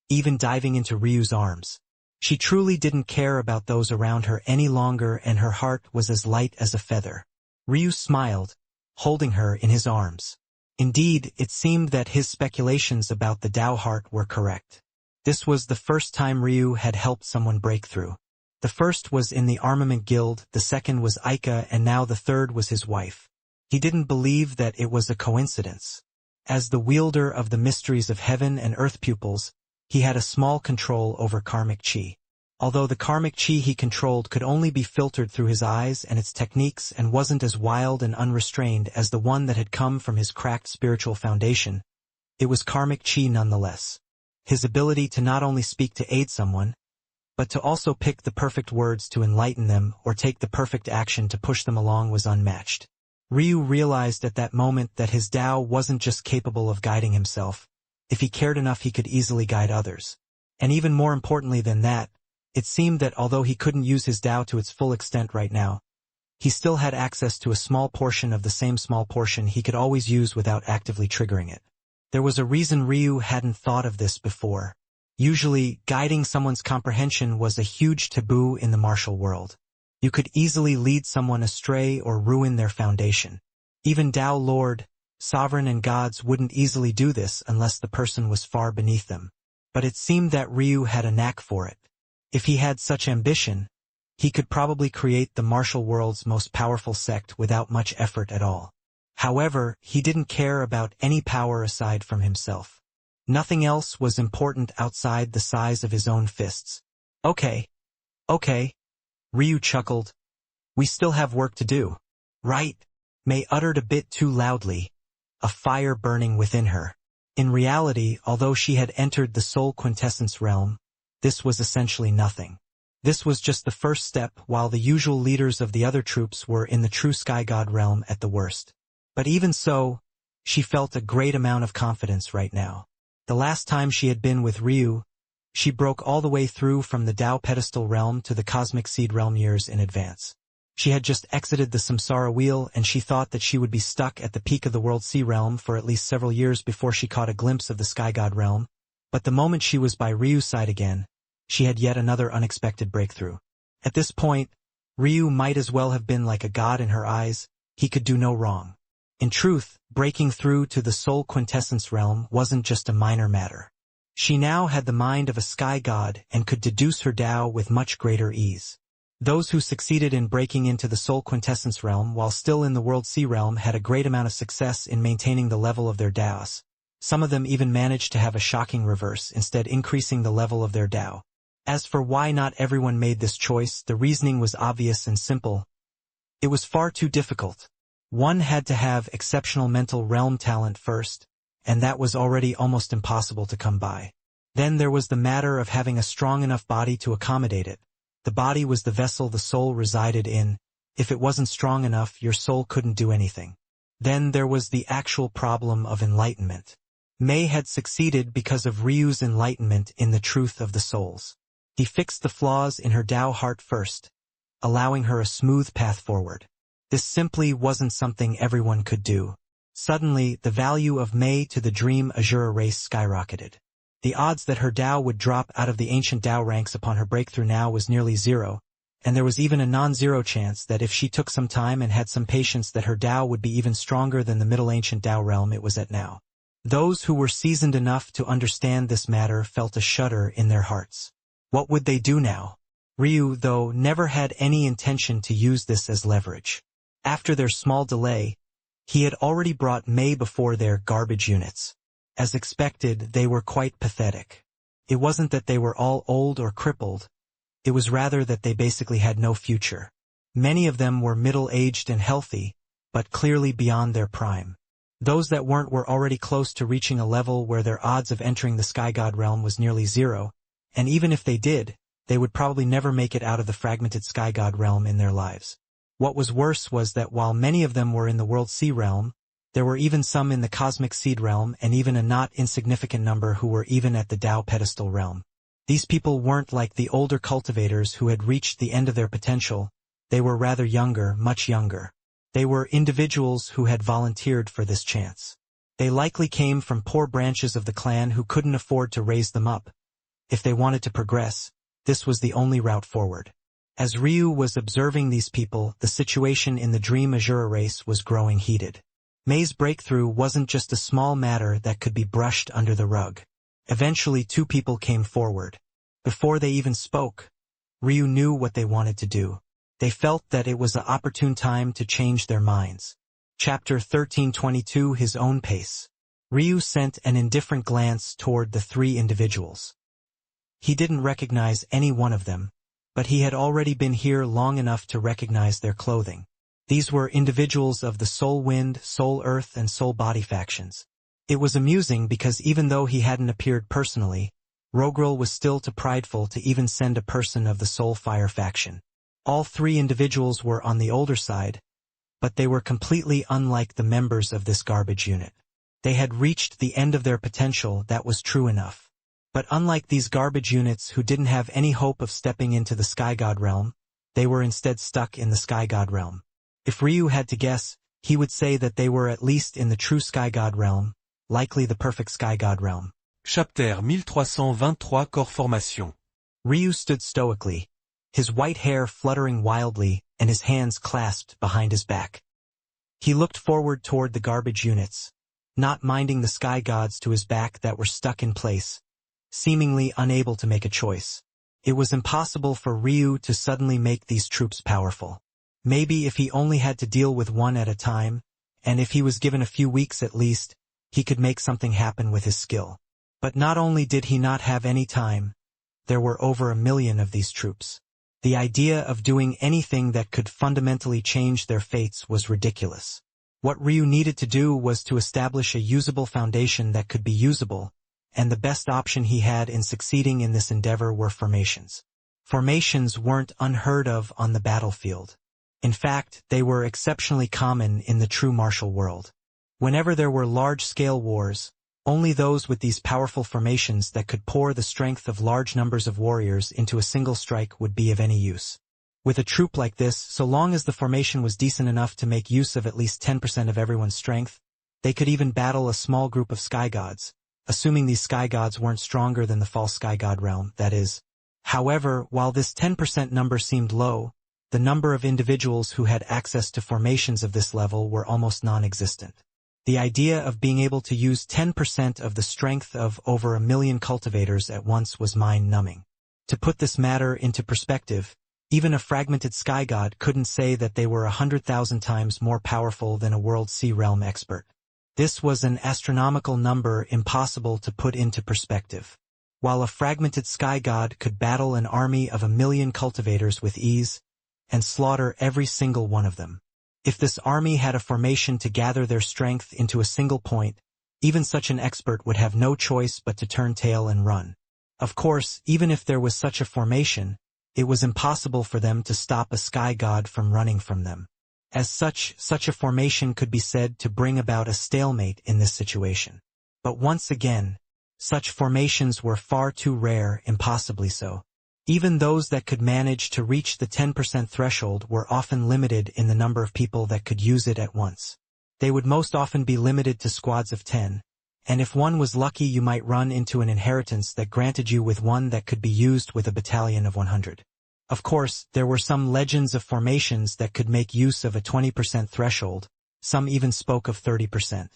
even diving into Ryu's arms. She truly didn't care about those around her any longer, and her heart was as light as a feather. Ryu smiled, holding her in his arms. Indeed, it seemed that his speculations about the Tao heart were correct. This was the first time Ryu had helped someone break through. The first was in the Armament Guild, the second was Aika, and now the third was his wife. He didn't believe that it was a coincidence. As the wielder of the mysteries of heaven and earth pupils, he had a small control over karmic chi. although the karmic chi he controlled could only be filtered through his eyes and its techniques and wasn't as wild and unrestrained as the one that had come from his cracked spiritual foundation, it was karmic chi nonetheless. His ability to not only speak to aid someone, but to also pick the perfect words to enlighten them or take the perfect action to push them along was unmatched. Ryu realized at that moment that his Tao wasn't just capable of guiding himself. If he cared enough, he could easily guide others. And even more importantly than that, it seemed that although he couldn't use his Tao to its full extent right now, he still had access to a small portion of the same small portion he could always use without actively triggering it. There was a reason Ryu hadn't thought of this before. Usually, guiding someone's comprehension was a huge taboo in the martial world. You could easily lead someone astray or ruin their foundation. Even Tao Lord, Sovereign and gods wouldn't easily do this unless the person was far beneath them. But it seemed that Ryu had a knack for it. If he had such ambition, he could probably create the martial world's most powerful sect without much effort at all. However, he didn't care about any power aside from himself. Nothing else was important outside the size of his own fists. Okay. Ryu chuckled. We still have work to do. Right? Mei uttered a bit too loudly, a fire burning within her. In reality, although she had entered the soul quintessence realm, this was essentially nothing. This was just the first step, while the usual leaders of the other troops were in the true sky god realm at the worst. But even so, she felt a great amount of confidence right now. The last time she had been with Ryu, she broke all the way through from the Tao pedestal realm to the cosmic seed realm years in advance. She had just exited the samsara wheel and she thought that she would be stuck at the peak of the world sea realm for at least several years before she caught a glimpse of the sky god realm. But the moment she was by Ryu's side again, she had yet another unexpected breakthrough. At this point, Ryu might as well have been like a god in her eyes. He could do no wrong. In truth, breaking through to the soul quintessence realm wasn't just a minor matter. She now had the mind of a sky god and could deduce her Tao with much greater ease. Those who succeeded in breaking into the soul quintessence realm while still in the world sea realm had a great amount of success in maintaining the level of their Taos. Some of them even managed to have a shocking reverse, instead increasing the level of their Tao. As for why not everyone made this choice, the reasoning was obvious and simple. It was far too difficult. One had to have exceptional mental realm talent first, and that was already almost impossible to come by. Then there was the matter of having a strong enough body to accommodate it. The body was the vessel the soul resided in. If it wasn't strong enough, your soul couldn't do anything. Then there was the actual problem of enlightenment. Mei had succeeded because of Ryu's enlightenment in the truth of the souls. He fixed the flaws in her Tao heart first, allowing her a smooth path forward. This simply wasn't something everyone could do. Suddenly, the value of Mei to the Dream Azura race skyrocketed. The odds that her Tao would drop out of the ancient Tao ranks upon her breakthrough now was nearly zero, and there was even a non-zero chance that if she took some time and had some patience that her Tao would be even stronger than the middle ancient Tao realm it was at now. Those who were seasoned enough to understand this matter felt a shudder in their hearts. What would they do now? Ryu, though, never had any intention to use this as leverage. After their small delay, he had already brought Mei before their garbage units. As expected, they were quite pathetic. It wasn't that they were all old or crippled. It was rather that they basically had no future. Many of them were middle-aged and healthy, but clearly beyond their prime. Those that weren't were already close to reaching a level where their odds of entering the Sky God realm was nearly zero, and even if they did, they would probably never make it out of the fragmented Sky God realm in their lives. What was worse was that while many of them were in the World Sea realm, there were even some in the Cosmic Seed realm and even a not insignificant number who were even at the Tao Pedestal realm. These people weren't like the older cultivators who had reached the end of their potential. They were rather younger, much younger. They were individuals who had volunteered for this chance. They likely came from poor branches of the clan who couldn't afford to raise them up. If they wanted to progress, this was the only route forward. As Ryu was observing these people, the situation in the Dream Azura race was growing heated. Mei's breakthrough wasn't just a small matter that could be brushed under the rug. Eventually 2 people came forward. Before they even spoke, Ryu knew what they wanted to do. They felt that it was the opportune time to change their minds. Chapter 1322 His Own Pace. Ryu sent an indifferent glance toward the 3 individuals. He didn't recognize any one of them, but he had already been here long enough to recognize their clothing. These were individuals of the Soul Wind, Soul Earth, and Soul Body factions. It was amusing because even though he hadn't appeared personally, Rogrel was still too prideful to even send a person of the Soul Fire faction. All three individuals were on the older side, but they were completely unlike the members of this garbage unit. They had reached the end of their potential, that was true enough. But unlike these garbage units who didn't have any hope of stepping into the Sky God realm, they were instead stuck in the Sky God realm. If Ryu had to guess, he would say that they were at least in the true Sky God realm, likely the perfect Sky God realm. Chapter 1323 Corps Formation. Ryu stood stoically, his white hair fluttering wildly and his hands clasped behind his back. He looked forward toward the garbage units, not minding the Sky Gods to his back that were stuck in place, seemingly unable to make a choice. It was impossible for Ryu to suddenly make these troops powerful. Maybe if he only had to deal with one at a time, and if he was given a few weeks at least, he could make something happen with his skill. But not only did he not have any time, there were over 1 million of these troops. The idea of doing anything that could fundamentally change their fates was ridiculous. What Ryu needed to do was to establish a usable foundation that could be usable, and the best option he had in succeeding in this endeavor were formations. Formations weren't unheard of on the battlefield. In fact, they were exceptionally common in the true martial world. Whenever there were large-scale wars, only those with these powerful formations that could pour the strength of large numbers of warriors into a single strike would be of any use. With a troop like this, so long as the formation was decent enough to make use of at least 10% of everyone's strength, they could even battle a small group of Sky Gods, assuming these Sky Gods weren't stronger than the false Sky God realm, that is. However, while this 10% number seemed low, the number of individuals who had access to formations of this level were almost non-existent. The idea of being able to use 10% of the strength of over 1 million cultivators at once was mind-numbing. To put this matter into perspective, even a fragmented Sky God couldn't say that they were 100,000 times more powerful than a World Sea Realm expert. This was an astronomical number impossible to put into perspective. While a fragmented Sky God could battle an army of 1 million cultivators with ease, and slaughter every single one of them. If this army had a formation to gather their strength into a single point, even such an expert would have no choice but to turn tail and run. Of course, even if there was such a formation, it was impossible for them to stop a Sky God from running from them. As such a formation could be said to bring about a stalemate in this situation. But once again, such formations were far too rare, impossibly so. Even those that could manage to reach the 10% threshold were often limited in the number of people that could use it at once. They would most often be limited to squads of 10, and if one was lucky you might run into an inheritance that granted you with one that could be used with a battalion of 100. Of course, there were some legends of formations that could make use of a 20% threshold, some even spoke of 30%.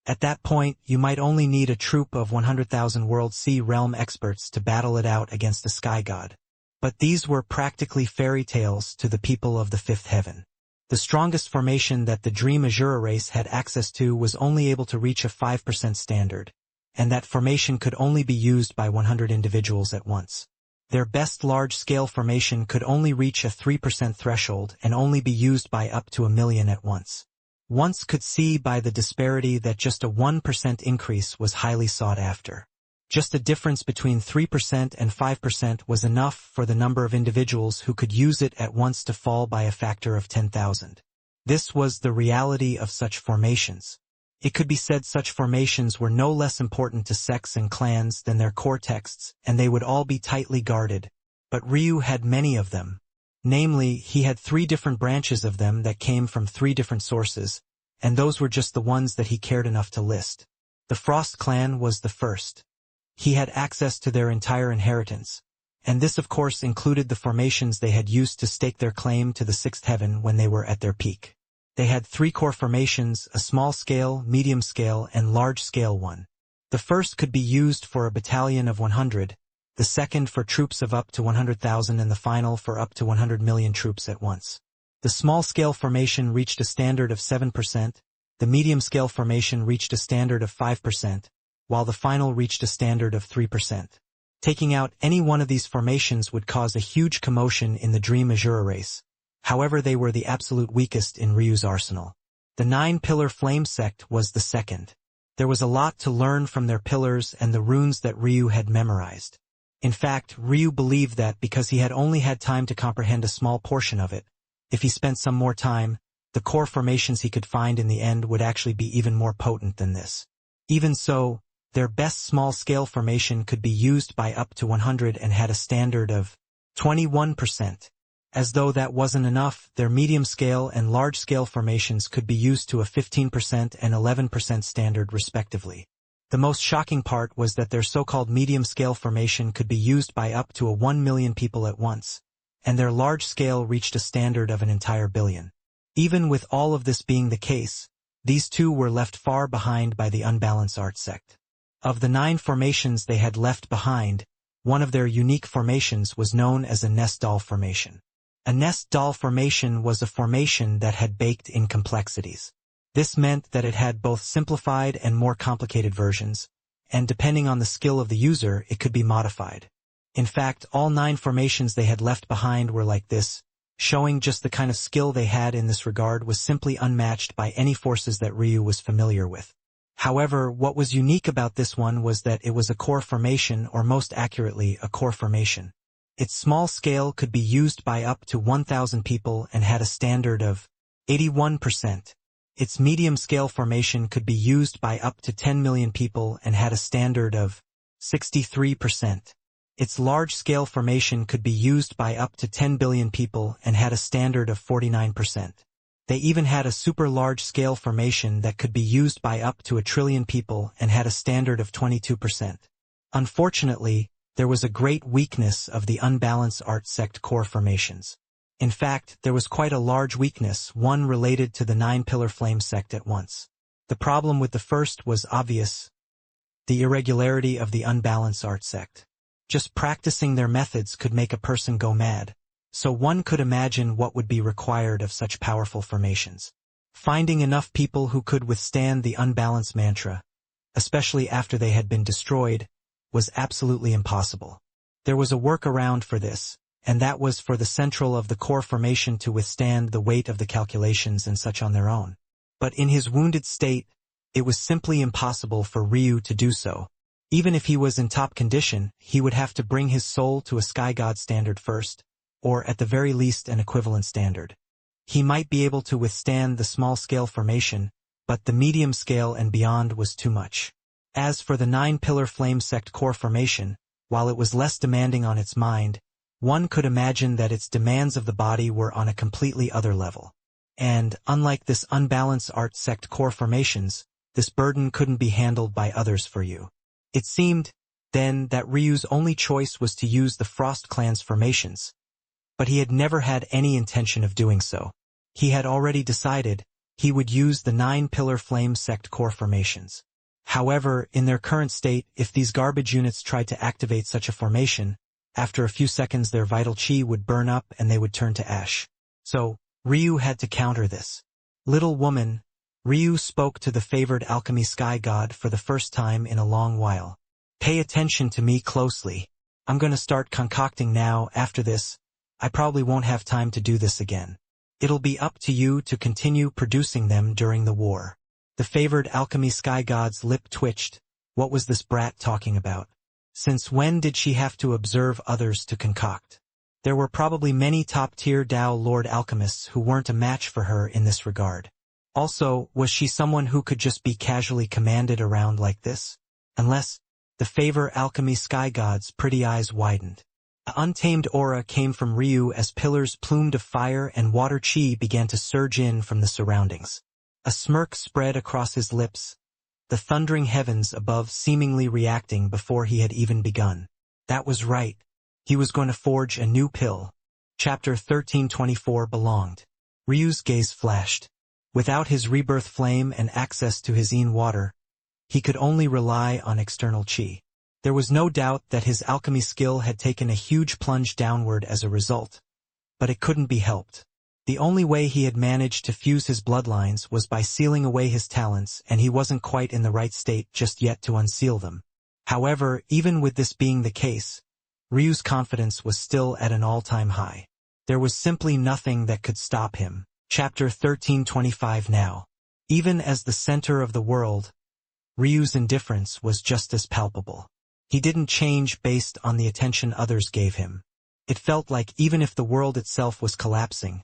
At that point, you might only need a troop of 100,000 World Sea Realm experts to battle it out against a Sky God. But these were practically fairy tales to the people of the Fifth Heaven. The strongest formation that the Dream Azura race had access to was only able to reach a 5% standard, and that formation could only be used by 100 individuals at once. Their best large-scale formation could only reach a 3% threshold and only be used by up to 1 million at once. Once could see by the disparity that just a 1% increase was highly sought after. Just a difference between 3% and 5% was enough for the number of individuals who could use it at once to fall by a factor of 10,000. This was the reality of such formations. It could be said such formations were no less important to sects and clans than their core texts, and they would all be tightly guarded. But Ryu had many of them. Namely, he had 3 different branches of them that came from 3 different sources, and those were just the ones that he cared enough to list. The Frost clan was the first. He had access to their entire inheritance, and this of course included the formations they had used to stake their claim to the 6th heaven when they were at their peak. They had 3 core formations, a small-scale, medium-scale, and large-scale one. The first could be used for a battalion of 100, the second for troops of up to 100,000 and the final for up to 100 million troops at once. The small-scale formation reached a standard of 7%, the medium-scale formation reached a standard of 5%, while the final reached a standard of 3%. Taking out any one of these formations would cause a huge commotion in the Dream Azura race. However, they were the absolute weakest in Ryu's arsenal. The 9-pillar flame sect was the second. There was a lot to learn from their pillars and the runes that Ryu had memorized. In fact, Ryu believed that because he had only had time to comprehend a small portion of it, if he spent some more time, the core formations he could find in the end would actually be even more potent than this. Even so, their best small-scale formation could be used by up to 100 and had a standard of 21%. As though that wasn't enough, their medium-scale and large-scale formations could be used to a 15% and 11% standard respectively. The most shocking part was that their so-called medium-scale formation could be used by up to 1 million people at once, and their large-scale reached a standard of an entire billion. Even with all of this being the case, these two were left far behind by the Unbalanced Art sect. Of the 9 formations they had left behind, one of their unique formations was known as a nest doll formation. A nest doll formation was a formation that had baked-in complexities. This meant that it had both simplified and more complicated versions, and depending on the skill of the user, it could be modified. In fact, all 9 formations they had left behind were like this, showing just the kind of skill they had in this regard was simply unmatched by any forces that Ryu was familiar with. However, what was unique about this one was that it was a core formation, or most accurately, a core formation. Its small scale could be used by up to 1,000 people and had a standard of 81%. Its medium-scale formation could be used by up to 10 million people and had a standard of 63%. Its large-scale formation could be used by up to 10 billion people and had a standard of 49%. They even had a super large-scale formation that could be used by up to 1 trillion people and had a standard of 22%. Unfortunately, there was a great weakness of the Unbalanced Art sect core formations. In fact, there was quite a large weakness, one related to the 9-pillar flame sect at once. The problem with the first was obvious: the irregularity of the Unbalanced Art sect. Just practicing their methods could make a person go mad, so one could imagine what would be required of such powerful formations. Finding enough people who could withstand the unbalanced mantra, especially after they had been destroyed, was absolutely impossible. There was a workaround for this, and that was for the central of the core formation to withstand the weight of the calculations and such on their own. But in his wounded state, it was simply impossible for Ryu to do so. Even if he was in top condition, he would have to bring his soul to a sky god standard first, or at the very least an equivalent standard. He might be able to withstand the small-scale formation, but the medium scale and beyond was too much. As for the 9-pillar flame sect core formation, while it was less demanding on its mind, one could imagine that its demands of the body were on a completely other level. And, unlike this Unbalanced Art sect core formations, this burden couldn't be handled by others for you. It seemed, then, that Ryu's only choice was to use the Frost Clan's formations. But he had never had any intention of doing so. He had already decided he would use the 9-pillar flame sect core formations. However, in their current state, if these garbage units tried to activate such a formation, after a few seconds their vital chi would burn up and they would turn to ash. So, Ryu had to counter this. Little woman, Ryu spoke to the favored alchemy sky god for the first time in a long while. Pay attention to me closely. I'm gonna start concocting now. After this, I probably won't have time to do this again. It'll be up to you to continue producing them during the war. The favored alchemy sky god's lip twitched. What was this brat talking about? Since when did she have to observe others to concoct? There were probably many top-tier Tao Lord alchemists who weren't a match for her in this regard. Also, was she someone who could just be casually commanded around like this? Unless, the favor alchemy sky god's pretty eyes widened. An untamed aura came from Ryu as pillars plumed of fire and water chi began to surge in from the surroundings. A smirk spread across his lips, the thundering heavens above seemingly reacting before he had even begun. That was right. He was going to forge a new pill. Chapter 1324 belonged. Ryu's gaze flashed. Without his rebirth flame and access to his Een water, he could only rely on external chi. There was no doubt that his alchemy skill had taken a huge plunge downward as a result, but it couldn't be helped. The only way he had managed to fuse his bloodlines was by sealing away his talents, and he wasn't quite in the right state just yet to unseal them. However, even with this being the case, Ryu's confidence was still at an all-time high. There was simply nothing that could stop him. Chapter 1325 Now. Even as the center of the world, Ryu's indifference was just as palpable. He didn't change based on the attention others gave him. It felt like even if the world itself was collapsing,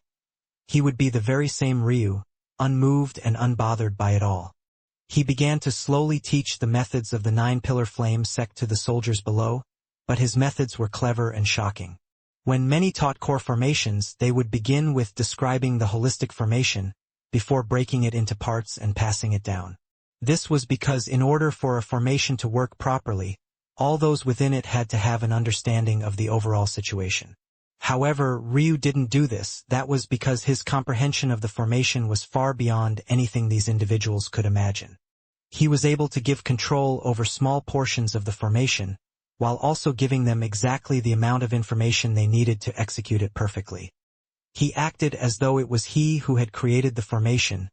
he would be the very same Ryu, unmoved and unbothered by it all. He began to slowly teach the methods of the Nine-Pillar Flame sect to the soldiers below, but his methods were clever and shocking. When many taught core formations, they would begin with describing the holistic formation, before breaking it into parts and passing it down. This was because in order for a formation to work properly, all those within it had to have an understanding of the overall situation. However, Ryu didn't do this. That was because his comprehension of the formation was far beyond anything these individuals could imagine. He was able to give control over small portions of the formation, while also giving them exactly the amount of information they needed to execute it perfectly. He acted as though it was he who had created the formation,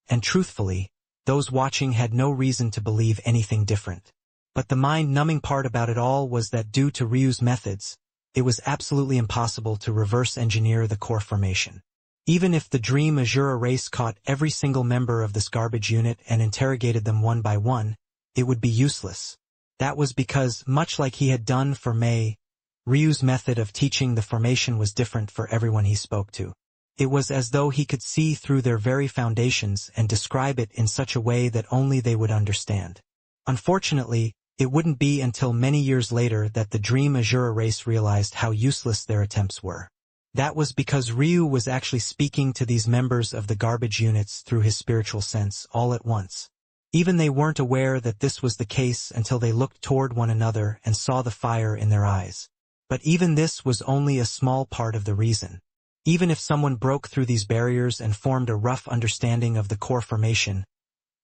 and truthfully, those watching had no reason to believe anything different. But the mind-numbing part about it all was that due to Ryu's methods, it was absolutely impossible to reverse-engineer the core formation. Even if the Dream Azura race caught every single member of this garbage unit and interrogated them one by one, it would be useless. That was because, much like he had done for Mei, Ryu's method of teaching the formation was different for everyone he spoke to. It was as though he could see through their very foundations and describe it in such a way that only they would understand. Unfortunately, it wouldn't be until many years later that the Dream Azura race realized how useless their attempts were. That was because Ryu was actually speaking to these members of the garbage units through his spiritual sense all at once. Even they weren't aware that this was the case until they looked toward one another and saw the fire in their eyes. But even this was only a small part of the reason. Even if someone broke through these barriers and formed a rough understanding of the core formation,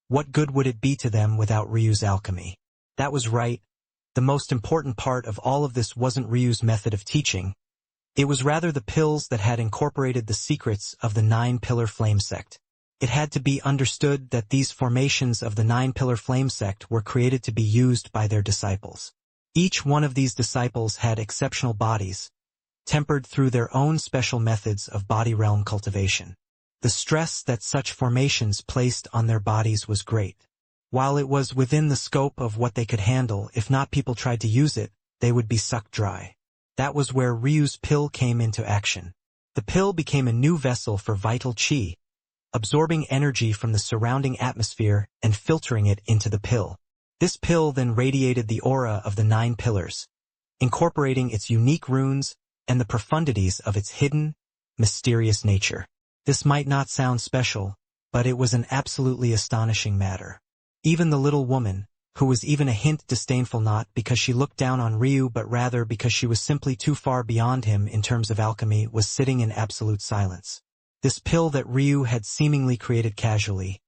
what good would it be to them without Ryu's alchemy? That was right. The most important part of all of this wasn't Ryu's method of teaching. It was rather the pills that had incorporated the secrets of the Nine-Pillar Flame sect. It had to be understood that these formations of the Nine-Pillar Flame sect were created to be used by their disciples. Each one of these disciples had exceptional bodies, tempered through their own special methods of body realm cultivation. The stress that such formations placed on their bodies was great. While it was within the scope of what they could handle, if not people tried to use it, they would be sucked dry. That was where Ryu's pill came into action. The pill became a new vessel for vital qi, absorbing energy from the surrounding atmosphere and filtering it into the pill. This pill then radiated the aura of the 9 pillars, incorporating its unique runes and the profundities of its hidden, mysterious nature. This might not sound special, but it was an absolutely astonishing matter. Even the little woman, who was even a hint disdainful not because she looked down on Ryu but rather because she was simply too far beyond him in terms of alchemy, was sitting in absolute silence. This pill that Ryu had seemingly created casually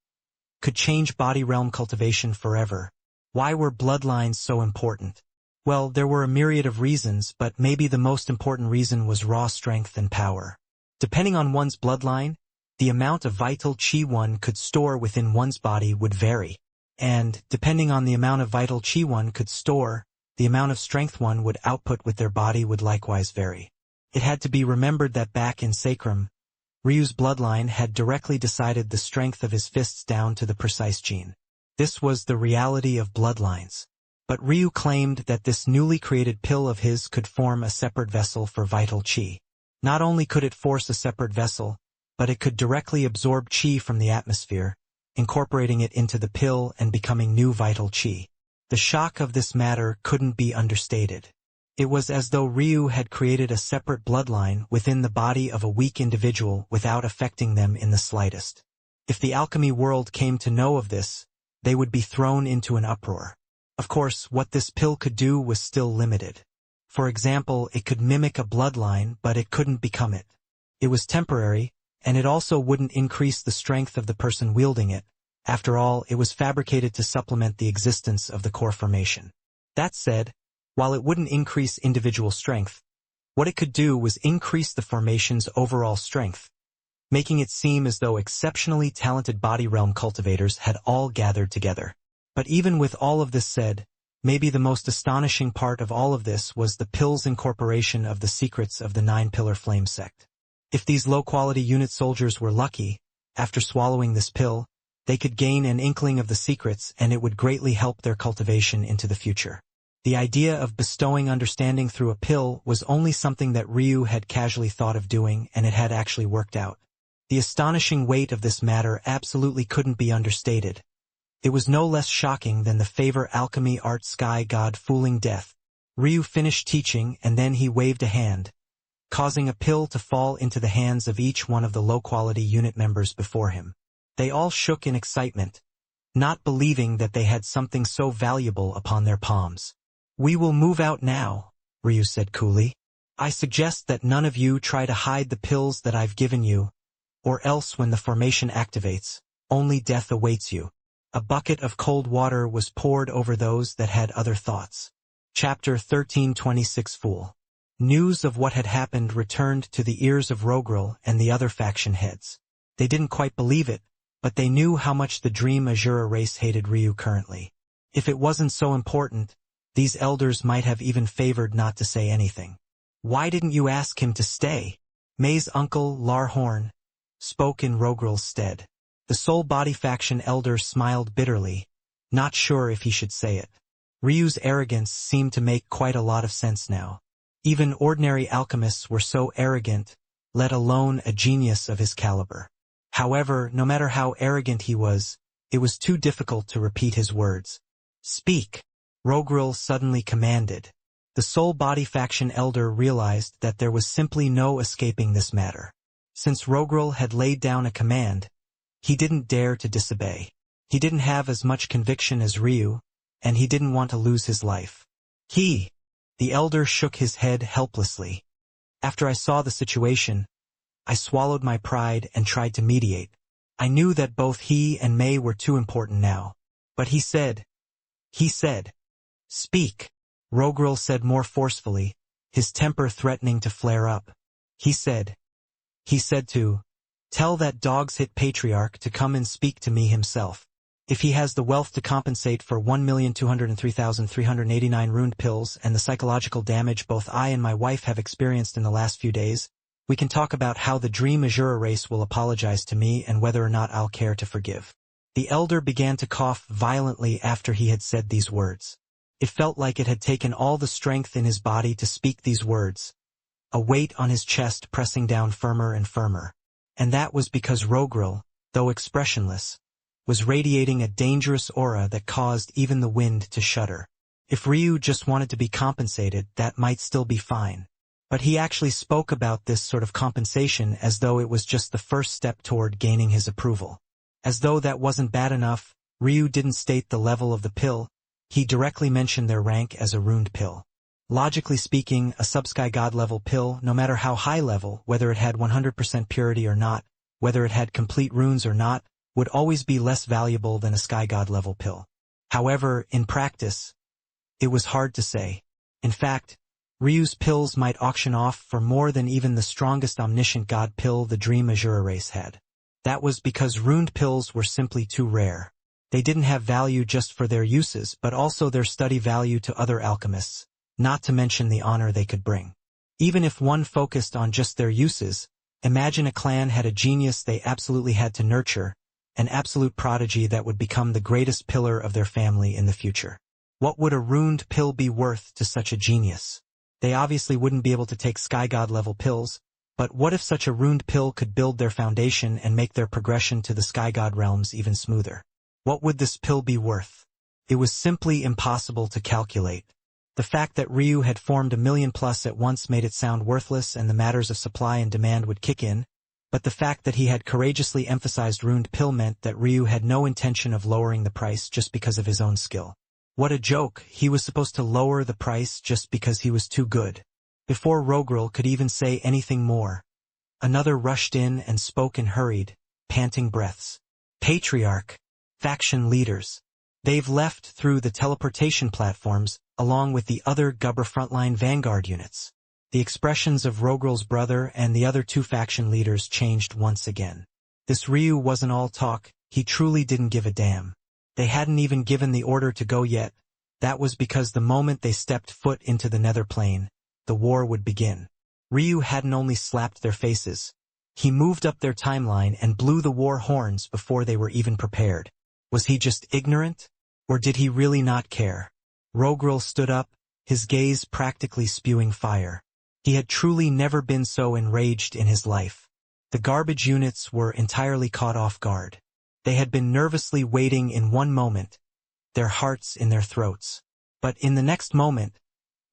could change body realm cultivation forever. Why were bloodlines so important? Well, there were a myriad of reasons, but maybe the most important reason was raw strength and power. Depending on one's bloodline, the amount of vital qi one could store within one's body would vary. And, depending on the amount of vital qi one could store, the amount of strength one would output with their body would likewise vary. It had to be remembered that back in Sacrum, Ryu's bloodline had directly decided the strength of his fists down to the precise gene. This was the reality of bloodlines. But Ryu claimed that this newly created pill of his could form a separate vessel for vital qi. Not only could it force a separate vessel, but it could directly absorb qi from the atmosphere, incorporating it into the pill and becoming new vital qi. The shock of this matter couldn't be understated. It was as though Ryu had created a separate bloodline within the body of a weak individual without affecting them in the slightest. If the alchemy world came to know of this, they would be thrown into an uproar. Of course, what this pill could do was still limited. For example, it could mimic a bloodline, but it couldn't become it. It was temporary, and it also wouldn't increase the strength of the person wielding it. After all, it was fabricated to supplement the existence of the core formation. That said, while it wouldn't increase individual strength, what it could do was increase the formation's overall strength, making it seem as though exceptionally talented body realm cultivators had all gathered together. But even with all of this said, Maybe the most astonishing part of all of this was the Pill's incorporation of the secrets of the Nine-Pillar Flame sect. If these low-quality unit soldiers were lucky, after swallowing this pill, they could gain an inkling of the secrets and it would greatly help their cultivation into the future. The idea of bestowing understanding through a pill was only something that Ryu had casually thought of doing, and it had actually worked out. The astonishing weight of this matter absolutely couldn't be understated. It was no less shocking than the favor alchemy art sky god fooling death. Ryu finished teaching and then he waved a hand, causing a pill to fall into the hands of each one of the low-quality unit members before him. They all shook in excitement, not believing that they had something so valuable upon their palms. "We will move out now," Ryu said coolly. "I suggest that none of you try to hide the pills that I've given you, or else when the formation activates, only death awaits you." A bucket of cold water was poured over those that had other thoughts. Chapter 1326 Fool. News of what had happened returned to the ears of Rogrel and the other faction heads. They didn't quite believe it, but they knew how much the Dream Azura race hated Ryu currently. If it wasn't so important, these elders might have even favored not to say anything. "Why didn't you ask him to stay?" May's uncle, Larhorn, spoke in Rogrel's stead. The Soul Body faction elder smiled bitterly, not sure if he should say it. Ryu's arrogance seemed to make quite a lot of sense now. Even ordinary alchemists were so arrogant, let alone a genius of his caliber. However, no matter how arrogant he was, it was too difficult to repeat his words. "Speak," Rogrel suddenly commanded. The Soul Body faction elder realized that there was simply no escaping this matter. Since Rogrel had laid down a command, he didn't dare to disobey. He didn't have as much conviction as Ryu, and he didn't want to lose his life. The elder shook his head helplessly. "After I saw the situation, I swallowed my pride and tried to mediate. I knew that both he and May were too important now. But he said, "Speak," Rogrel said more forcefully, his temper threatening to flare up. He said to tell that dog's hit patriarch to come and speak to me himself. If he has the wealth to compensate for 1,203,389 ruined pills and the psychological damage both I and my wife have experienced in the last few days, we can talk about how the Dream Azura race will apologize to me and whether or not I'll care to forgive." The elder began to cough violently after he had said these words. It felt like it had taken all the strength in his body to speak these words, a weight on his chest pressing down firmer and firmer. And that was because Rogrel, though expressionless, was radiating a dangerous aura that caused even the wind to shudder. If Ryu just wanted to be compensated, that might still be fine. But he actually spoke about this sort of compensation as though it was just the first step toward gaining his approval. As though that wasn't bad enough, Ryu didn't state the level of the pill, he directly mentioned their rank as a ruined pill. Logically speaking, a sub-sky god level pill, no matter how high level, whether it had 100% purity or not, whether it had complete runes or not, would always be less valuable than a sky god level pill. However, in practice, it was hard to say. In fact, Ryu's pills might auction off for more than even the strongest omniscient god pill the Dream Azura race had. That was because ruined pills were simply too rare. They didn't have value just for their uses but also their study value to other alchemists, not to mention the honor they could bring. Even if one focused on just their uses, imagine a clan had a genius they absolutely had to nurture, an absolute prodigy that would become the greatest pillar of their family in the future. What would a ruined pill be worth to such a genius? They obviously wouldn't be able to take sky god level pills, but what if such a ruined pill could build their foundation and make their progression to the sky god realms even smoother? What would this pill be worth? It was simply impossible to calculate. The fact that Ryu had formed 1,000,000+ at once made it sound worthless and the matters of supply and demand would kick in, but the fact that he had courageously emphasized ruined pill meant that Ryu had no intention of lowering the price just because of his own skill. What a joke, he was supposed to lower the price just because he was too good. Before Rogrel could even say anything more, another rushed in and spoke in hurried, panting breaths. "Patriarch, faction leaders. They've left through the teleportation platforms, along with the other Gubber frontline vanguard units." The expressions of Rogrel's brother and the other two faction leaders changed once again. This Ryu wasn't all talk, he truly didn't give a damn. They hadn't even given the order to go yet, That was because the moment they stepped foot into the nether plane, the war would begin. Ryu hadn't only slapped their faces. He moved up their timeline and blew the war horns before they were even prepared. Was he just ignorant? Or did he really not care? Rogrel stood up, his gaze practically spewing fire. He had truly never been so enraged in his life. The garbage units were entirely caught off guard. They had been nervously waiting in one moment, their hearts in their throats. But in the next moment,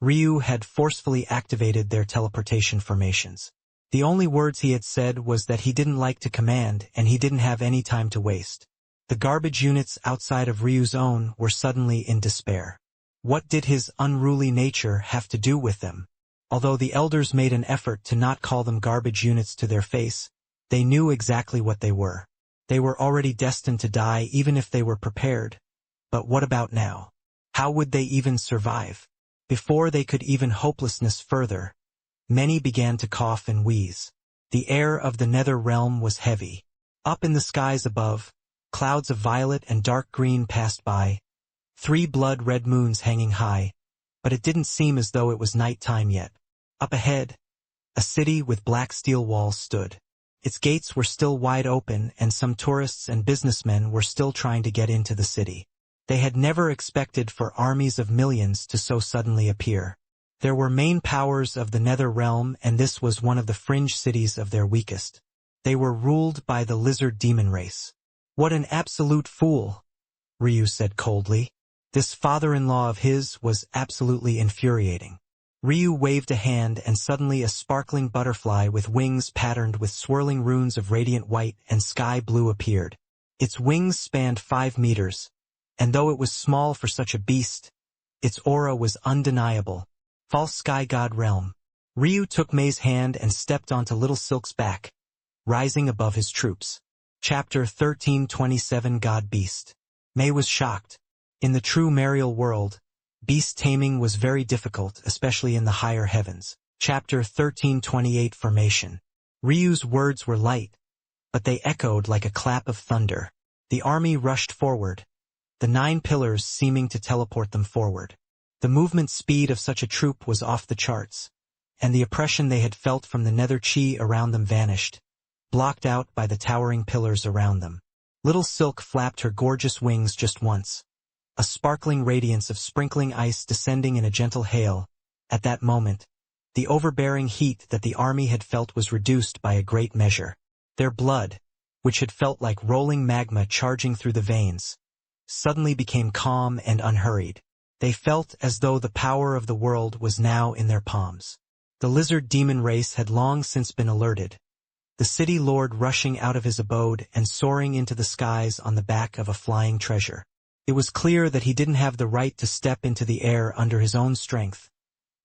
Ryu had forcefully activated their teleportation formations. The only words he had said was that he didn't like to command and he didn't have any time to waste. The garbage units outside of Ryu's own were suddenly in despair. What did his unruly nature have to do with them? Although the elders made an effort to not call them garbage units to their face, they knew exactly what they were. They were already destined to die even if they were prepared. But what about now? How would they even survive? Before they could even hopelessness further, many began to cough and wheeze. The air of the nether realm was heavy. Up in the skies above, clouds of violet and dark green passed by, 3 blood-red moons hanging high, but it didn't seem as though it was night time yet. Up ahead, a city with black steel walls stood. Its gates were still wide open and some tourists and businessmen were still trying to get into the city. They had never expected for armies of millions to so suddenly appear. There were main powers of the nether realm and this was one of the fringe cities of their weakest. They were ruled by the lizard demon race. What an absolute fool, Ryu said coldly. This father-in-law of his was absolutely infuriating. Ryu waved a hand and suddenly a sparkling butterfly with wings patterned with swirling runes of radiant white and sky blue appeared. Its wings spanned 5 meters, and though it was small for such a beast, its aura was undeniable. False sky god realm. Ryu took Mei's hand and stepped onto Little Silk's back, rising above his troops. Chapter 1327 God Beast. Mei was shocked. In the true Mariel world, beast taming was very difficult, especially in the higher heavens. Chapter 1328 Formation. Ryu's words were light, but they echoed like a clap of thunder. The army rushed forward, the 9 pillars seeming to teleport them forward. The movement speed of such a troop was off the charts, and the oppression they had felt from the nether chi around them vanished, blocked out by the towering pillars around them. Little Silk flapped her gorgeous wings just once, a sparkling radiance of sprinkling ice descending in a gentle hail. At that moment, the overbearing heat that the army had felt was reduced by a great measure. Their blood, which had felt like rolling magma charging through the veins, suddenly became calm and unhurried. They felt as though the power of the world was now in their palms. The lizard demon race had long since been alerted. The city lord rushing out of his abode and soaring into the skies on the back of a flying treasure. It was clear that he didn't have the right to step into the air under his own strength,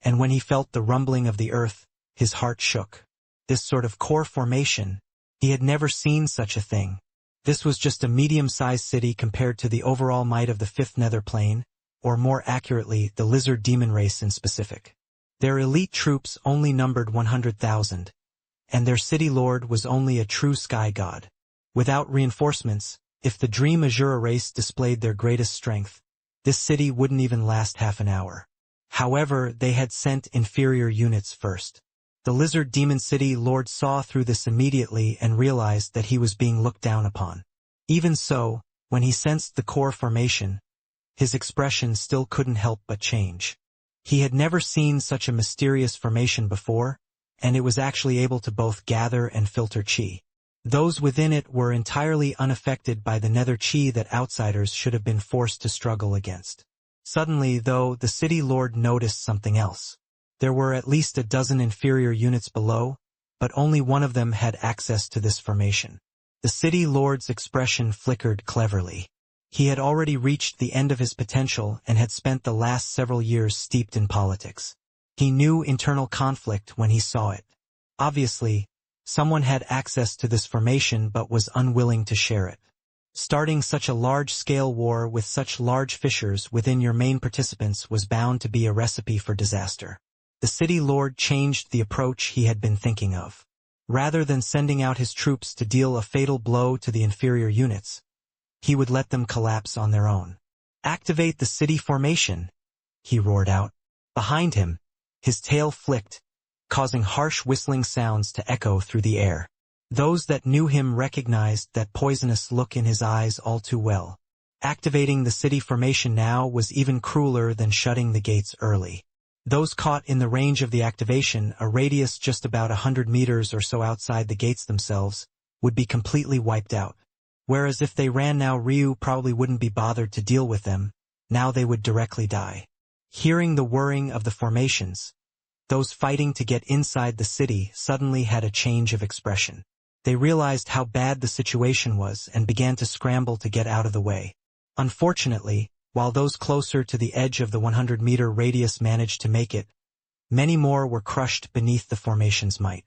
and when he felt the rumbling of the earth, his heart shook. This sort of core formation, he had never seen such a thing. This was just a medium-sized city compared to the overall might of the 5th nether plane, or more accurately, the lizard demon race in specific. Their elite troops only numbered 100,000, and their city lord was only a true sky god. Without reinforcements, if the Dream Azura race displayed their greatest strength, this city wouldn't even last half an hour. However, they had sent inferior units first. The lizard demon city lord saw through this immediately and realized that he was being looked down upon. Even so, when he sensed the core formation, his expression still couldn't help but change. He had never seen such a mysterious formation before, and it was actually able to both gather and filter chi. Those within it were entirely unaffected by the nether chi that outsiders should have been forced to struggle against. Suddenly, though, the city lord noticed something else. There were at least a dozen inferior units below, but only one of them had access to this formation. The city lord's expression flickered cleverly. He had already reached the end of his potential and had spent the last several years steeped in politics. He knew internal conflict when he saw it. Obviously, someone had access to this formation but was unwilling to share it. Starting such a large-scale war with such large fissures within your main participants was bound to be a recipe for disaster. The city lord changed the approach he had been thinking of. Rather than sending out his troops to deal a fatal blow to the inferior units, he would let them collapse on their own. "Activate the city formation," he roared out. Behind him, his tail flicked, causing harsh whistling sounds to echo through the air. Those that knew him recognized that poisonous look in his eyes all too well. Activating the city formation now was even crueler than shutting the gates early. Those caught in the range of the activation, a radius just about 100 meters or so outside the gates themselves, would be completely wiped out. Whereas if they ran now, Ryu probably wouldn't be bothered to deal with them. Now they would directly die. Hearing the whirring of the formations, those fighting to get inside the city suddenly had a change of expression. They realized how bad the situation was and began to scramble to get out of the way. Unfortunately, while those closer to the edge of the 100-meter radius managed to make it, many more were crushed beneath the formation's might.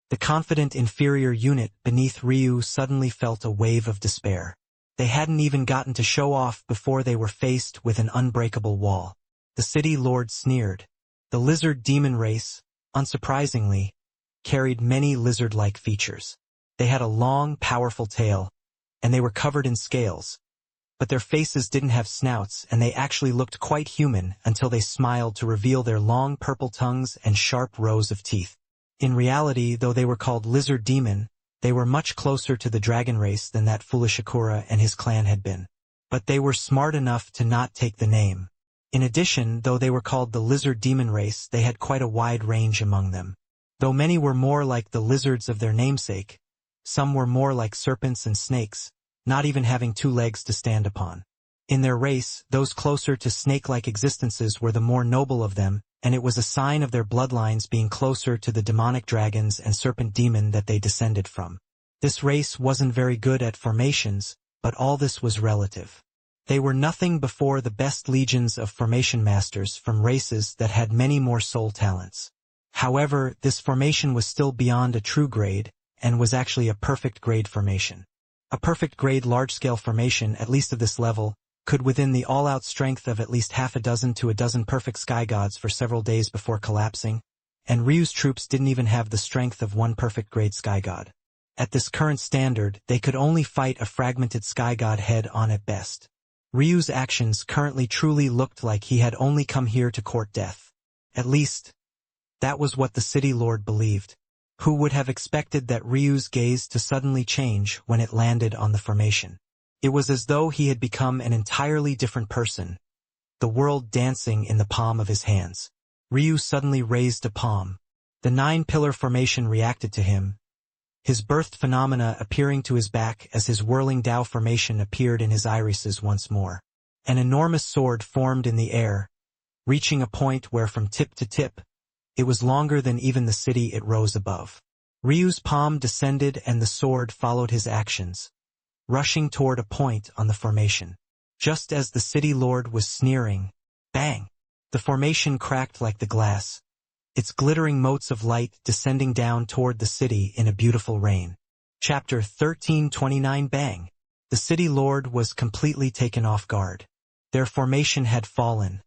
The confident inferior unit beneath Ryu suddenly felt a wave of despair. They hadn't even gotten to show off before they were faced with an unbreakable wall. The city lord sneered. The lizard demon race, unsurprisingly, carried many lizard-like features. They had a long, powerful tail, and they were covered in scales. But their faces didn't have snouts, and they actually looked quite human until they smiled to reveal their long purple tongues and sharp rows of teeth. In reality, though they were called lizard demon, they were much closer to the dragon race than that foolish Akura and his clan had been. But they were smart enough to not take the name. In addition, though they were called the lizard demon race, they had quite a wide range among them. Though many were more like the lizards of their namesake, some were more like serpents and snakes, not even having 2 legs to stand upon. In their race, those closer to snake-like existences were the more noble of them, and it was a sign of their bloodlines being closer to the demonic dragons and serpent demon that they descended from. This race wasn't very good at formations, but all this was relative. They were nothing before the best legions of formation masters from races that had many more soul talents. However, this formation was still beyond a true grade, and was actually a perfect grade formation. A perfect grade large-scale formation, at least of this level, could within the all-out strength of at least half a dozen to a dozen perfect sky gods for several days before collapsing, and Ryu's troops didn't even have the strength of one perfect grade sky god. At this current standard, they could only fight a fragmented sky god head-on at best. Ryu's actions currently truly looked like he had only come here to court death. At least, that was what the city lord believed. Who would have expected that Ryu's gaze to suddenly change when it landed on the formation? It was as though he had become an entirely different person, the world dancing in the palm of his hands. Ryu suddenly raised a palm. The 9-pillar formation reacted to him, his birthed phenomena appearing to his back as his whirling Tao formation appeared in his irises once more. An enormous sword formed in the air, reaching a point where from tip to tip, it was longer than even the city it rose above. Ryu's palm descended and the sword followed his actions, rushing toward a point on the formation. Just as the city lord was sneering, bang! The formation cracked like the glass, its glittering motes of light descending down toward the city in a beautiful rain. Chapter 1329 Bang! The city lord was completely taken off guard. Their formation had fallen.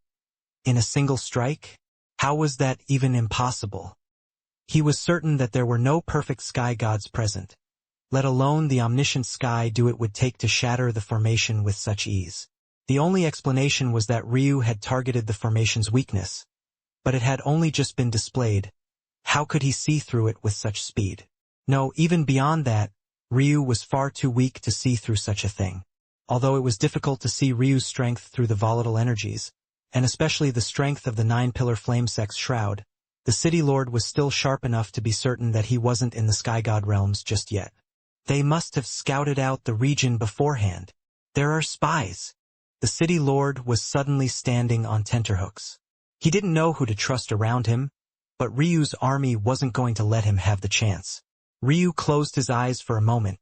In a single strike? How was that even impossible? He was certain that there were no perfect sky gods present, let alone the omniscient sky do it would take to shatter the formation with such ease. The only explanation was that Ryu had targeted the formation's weakness, but it had only just been displayed. How could he see through it with such speed? No, even beyond that, Ryu was far too weak to see through such a thing. Although it was difficult to see Ryu's strength through the volatile energies, and especially the strength of the 9-pillar flame-sex shroud, the city lord was still sharp enough to be certain that he wasn't in the sky god realms just yet. They must have scouted out the region beforehand. There are spies. The city lord was suddenly standing on tenterhooks. He didn't know who to trust around him, but Ryu's army wasn't going to let him have the chance. Ryu closed his eyes for a moment,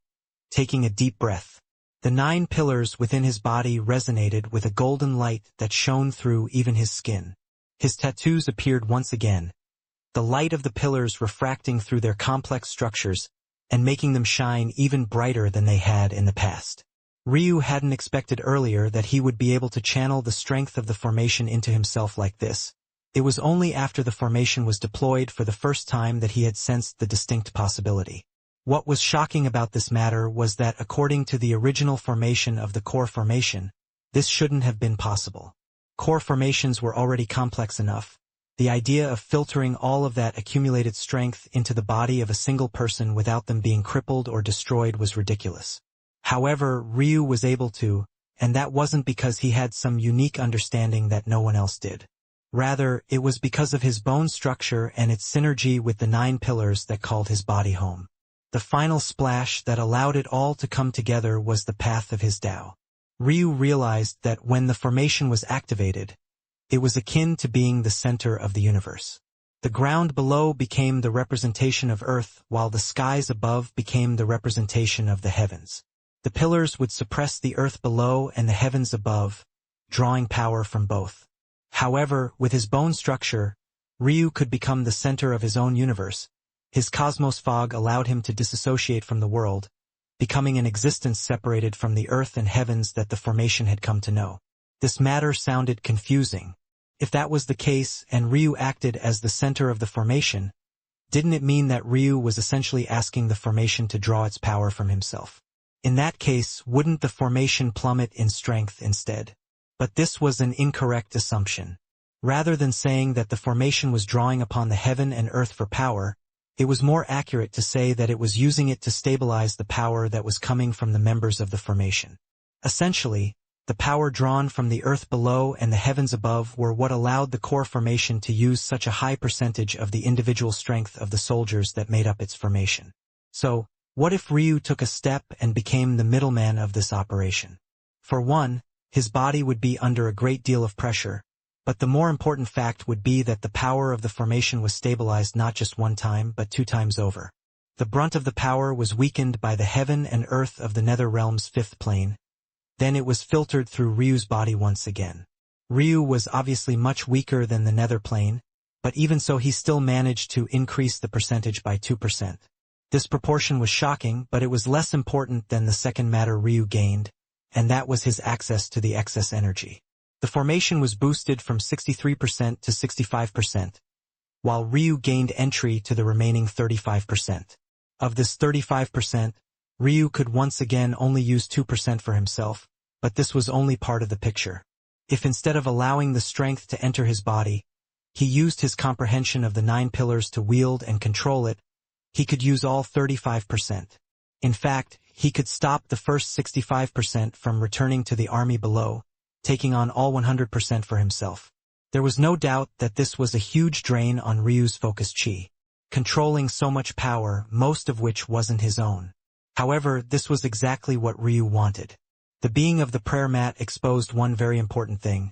taking a deep breath. The 9 pillars within his body resonated with a golden light that shone through even his skin. His tattoos appeared once again, the light of the pillars refracting through their complex structures and making them shine even brighter than they had in the past. Ryu hadn't expected earlier that he would be able to channel the strength of the formation into himself like this. It was only after the formation was deployed for the first time that he had sensed the distinct possibility. What was shocking about this matter was that according to the original formation of the core formation, This shouldn't have been possible. Core formations were already complex enough. The idea of filtering all of that accumulated strength into the body of a single person without them being crippled or destroyed was ridiculous. However, Ryu was able to, and that wasn't because he had some unique understanding that no one else did. Rather, it was because of his bone structure and its synergy with the 9 pillars that called his body home. The final splash that allowed it all to come together was the path of his Tao. Ryu realized that when the formation was activated, it was akin to being the center of the universe. The ground below became the representation of Earth, while the skies above became the representation of the heavens. The pillars would suppress the Earth below and the heavens above, drawing power from both. However, with his bone structure, Ryu could become the center of his own universe. His cosmos fog allowed him to disassociate from the world, becoming an existence separated from the earth and heavens that the formation had come to know. This matter sounded confusing. If that was the case and Ryu acted as the center of the formation, didn't it mean that Ryu was essentially asking the formation to draw its power from himself? In that case, wouldn't the formation plummet in strength instead? But this was an incorrect assumption. Rather than saying that the formation was drawing upon the heaven and earth for power, it was more accurate to say that it was using it to stabilize the power that was coming from the members of the formation. Essentially, the power drawn from the earth below and the heavens above were what allowed the core formation to use such a high percentage of the individual strength of the soldiers that made up its formation. So, what if Ryu took a step and became the middleman of this operation? For one, his body would be under a great deal of pressure, but the more important fact would be that the power of the formation was stabilized not just one time but 2 times over. The brunt of the power was weakened by the heaven and earth of the nether realm's 5th plane. Then it was filtered through Ryu's body once again. Ryu was obviously much weaker than the nether plane, but even so he still managed to increase the percentage by 2%. This proportion was shocking, but it was less important than the second matter Ryu gained, and that was his access to the excess energy. The formation was boosted from 63% to 65%, while Ryu gained entry to the remaining 35%. Of this 35%, Ryu could once again only use 2% for himself, but this was only part of the picture. If instead of allowing the strength to enter his body, he used his comprehension of the 9 pillars to wield and control it, he could use all 35%. In fact, he could stop the first 65% from returning to the army below, taking on all 100% for himself. There was no doubt that this was a huge drain on Ryu's focus chi, controlling so much power, most of which wasn't his own. However, this was exactly what Ryu wanted. The being of the prayer mat exposed one very important thing.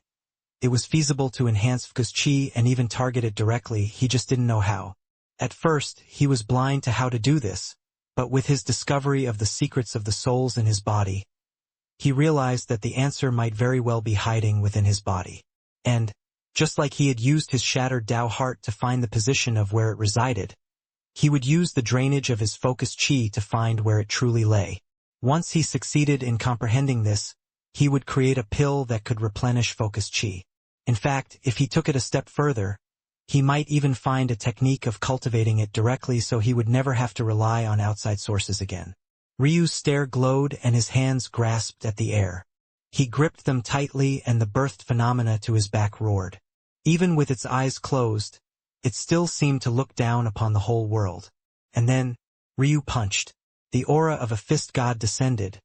It was feasible to enhance focus chi and even target it directly, he just didn't know how. At first, he was blind to how to do this, but with his discovery of the secrets of the souls in his body, he realized that the answer might very well be hiding within his body. And, just like he had used his shattered Tao heart to find the position of where it resided, he would use the drainage of his focus chi to find where it truly lay. Once he succeeded in comprehending this, he would create a pill that could replenish focus chi. In fact, if he took it a step further, he might even find a technique of cultivating it directly so he would never have to rely on outside sources again. Ryu's stare glowed and his hands grasped at the air. He gripped them tightly and the birthed phenomena to his back roared. Even with its eyes closed, it still seemed to look down upon the whole world. And then, Ryu punched. The aura of a fist god descended,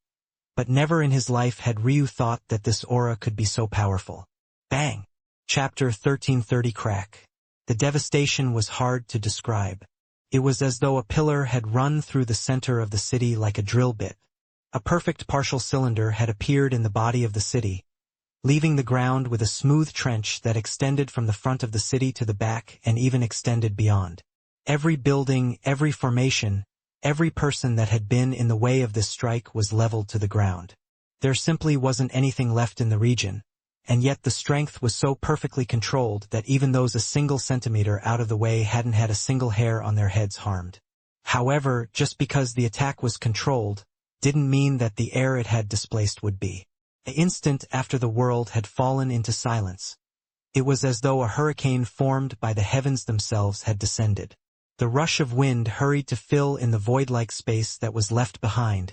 but never in his life had Ryu thought that this aura could be so powerful. Bang! Chapter 1330 Crack. The devastation was hard to describe. It was as though a pillar had run through the center of the city like a drill bit. A perfect partial cylinder had appeared in the body of the city, leaving the ground with a smooth trench that extended from the front of the city to the back and even extended beyond. Every building, every formation, every person that had been in the way of this strike was leveled to the ground. There simply wasn't anything left in the region, and yet the strength was so perfectly controlled that even those a single centimeter out of the way hadn't had a single hair on their heads harmed. However, just because the attack was controlled, didn't mean that the air it had displaced would be. An instant after the world had fallen into silence, it was as though a hurricane formed by the heavens themselves had descended. The rush of wind hurried to fill in the void-like space that was left behind,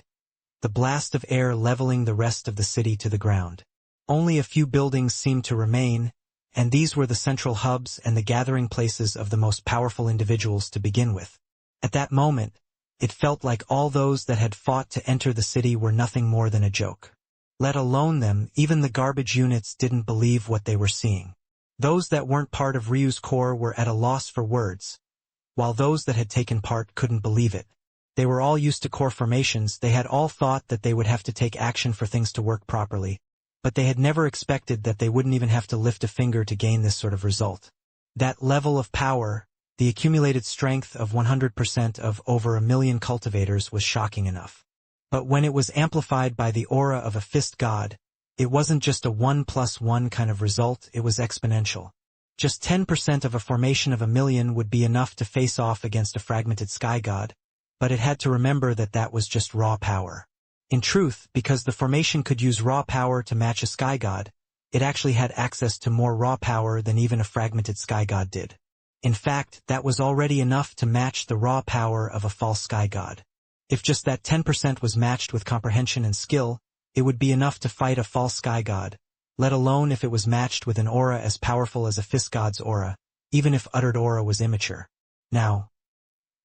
the blast of air leveling the rest of the city to the ground. Only a few buildings seemed to remain, and these were the central hubs and the gathering places of the most powerful individuals to begin with. At that moment, it felt like all those that had fought to enter the city were nothing more than a joke. Let alone them, even the garbage units didn't believe what they were seeing. Those that weren't part of Ryu's core were at a loss for words, while those that had taken part couldn't believe it. They were all used to core formations, they had all thought that they would have to take action for things to work properly, but they had never expected that they wouldn't even have to lift a finger to gain this sort of result. That level of power, the accumulated strength of 100% of over 1 million cultivators, was shocking enough. But when it was amplified by the aura of a fist god, it wasn't just a 1+1 kind of result, it was exponential. Just 10% of a formation of 1 million would be enough to face off against a fragmented sky god, but it had to remember that that was just raw power. In truth, because the formation could use raw power to match a sky god, it actually had access to more raw power than even a fragmented sky god did. In fact, that was already enough to match the raw power of a false sky god. If just that 10% was matched with comprehension and skill, it would be enough to fight a false sky god, let alone if it was matched with an aura as powerful as a fist god's aura, even if uttered aura was immature. Now,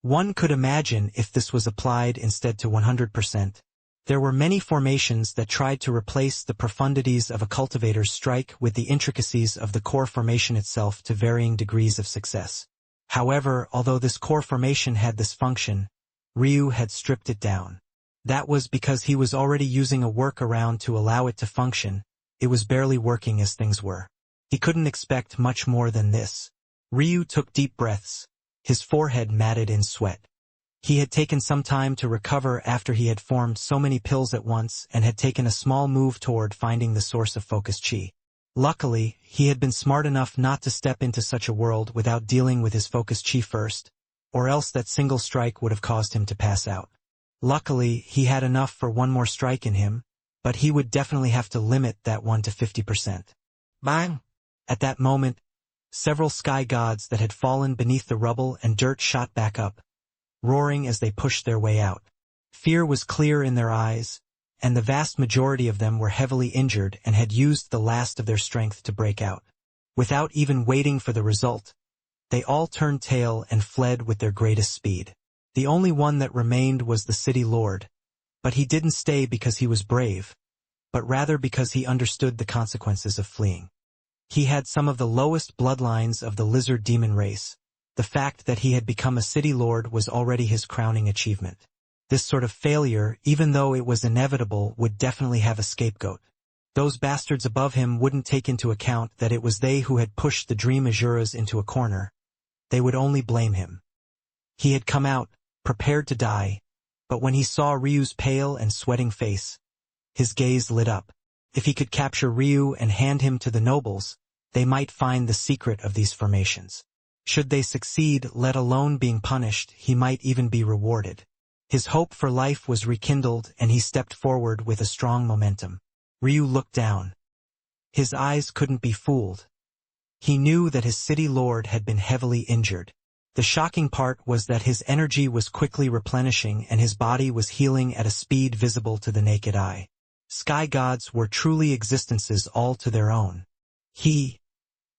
one could imagine if this was applied instead to 100%. There were many formations that tried to replace the profundities of a cultivator's strike with the intricacies of the core formation itself to varying degrees of success. However, although this core formation had this function, Ryu had stripped it down. That was because he was already using a workaround to allow it to function. It was barely working as things were. He couldn't expect much more than this. Ryu took deep breaths, his forehead matted in sweat. He had taken some time to recover after he had formed so many pills at once and had taken a small move toward finding the source of focused chi. Luckily, he had been smart enough not to step into such a world without dealing with his focused chi first, or else that single strike would have caused him to pass out. Luckily, he had enough for one more strike in him, but he would definitely have to limit that one to 50%. Bang! At that moment, several sky gods that had fallen beneath the rubble and dirt shot back up, roaring as they pushed their way out. Fear was clear in their eyes, and the vast majority of them were heavily injured and had used the last of their strength to break out. Without even waiting for the result, they all turned tail and fled with their greatest speed. The only one that remained was the city lord, but he didn't stay because he was brave, but rather because he understood the consequences of fleeing. He had some of the lowest bloodlines of the lizard demon race. The fact that he had become a city lord was already his crowning achievement. This sort of failure, even though it was inevitable, would definitely have a scapegoat. Those bastards above him wouldn't take into account that it was they who had pushed the Dream Azuras into a corner. They would only blame him. He had come out, prepared to die, but when he saw Ryu's pale and sweating face, his gaze lit up. If he could capture Ryu and hand him to the nobles, they might find the secret of these formations. Should they succeed, let alone being punished, he might even be rewarded. His hope for life was rekindled and he stepped forward with a strong momentum. Ryu looked down. His eyes couldn't be fooled. He knew that his city lord had been heavily injured. The shocking part was that his energy was quickly replenishing and his body was healing at a speed visible to the naked eye. Sky gods were truly existences all to their own. He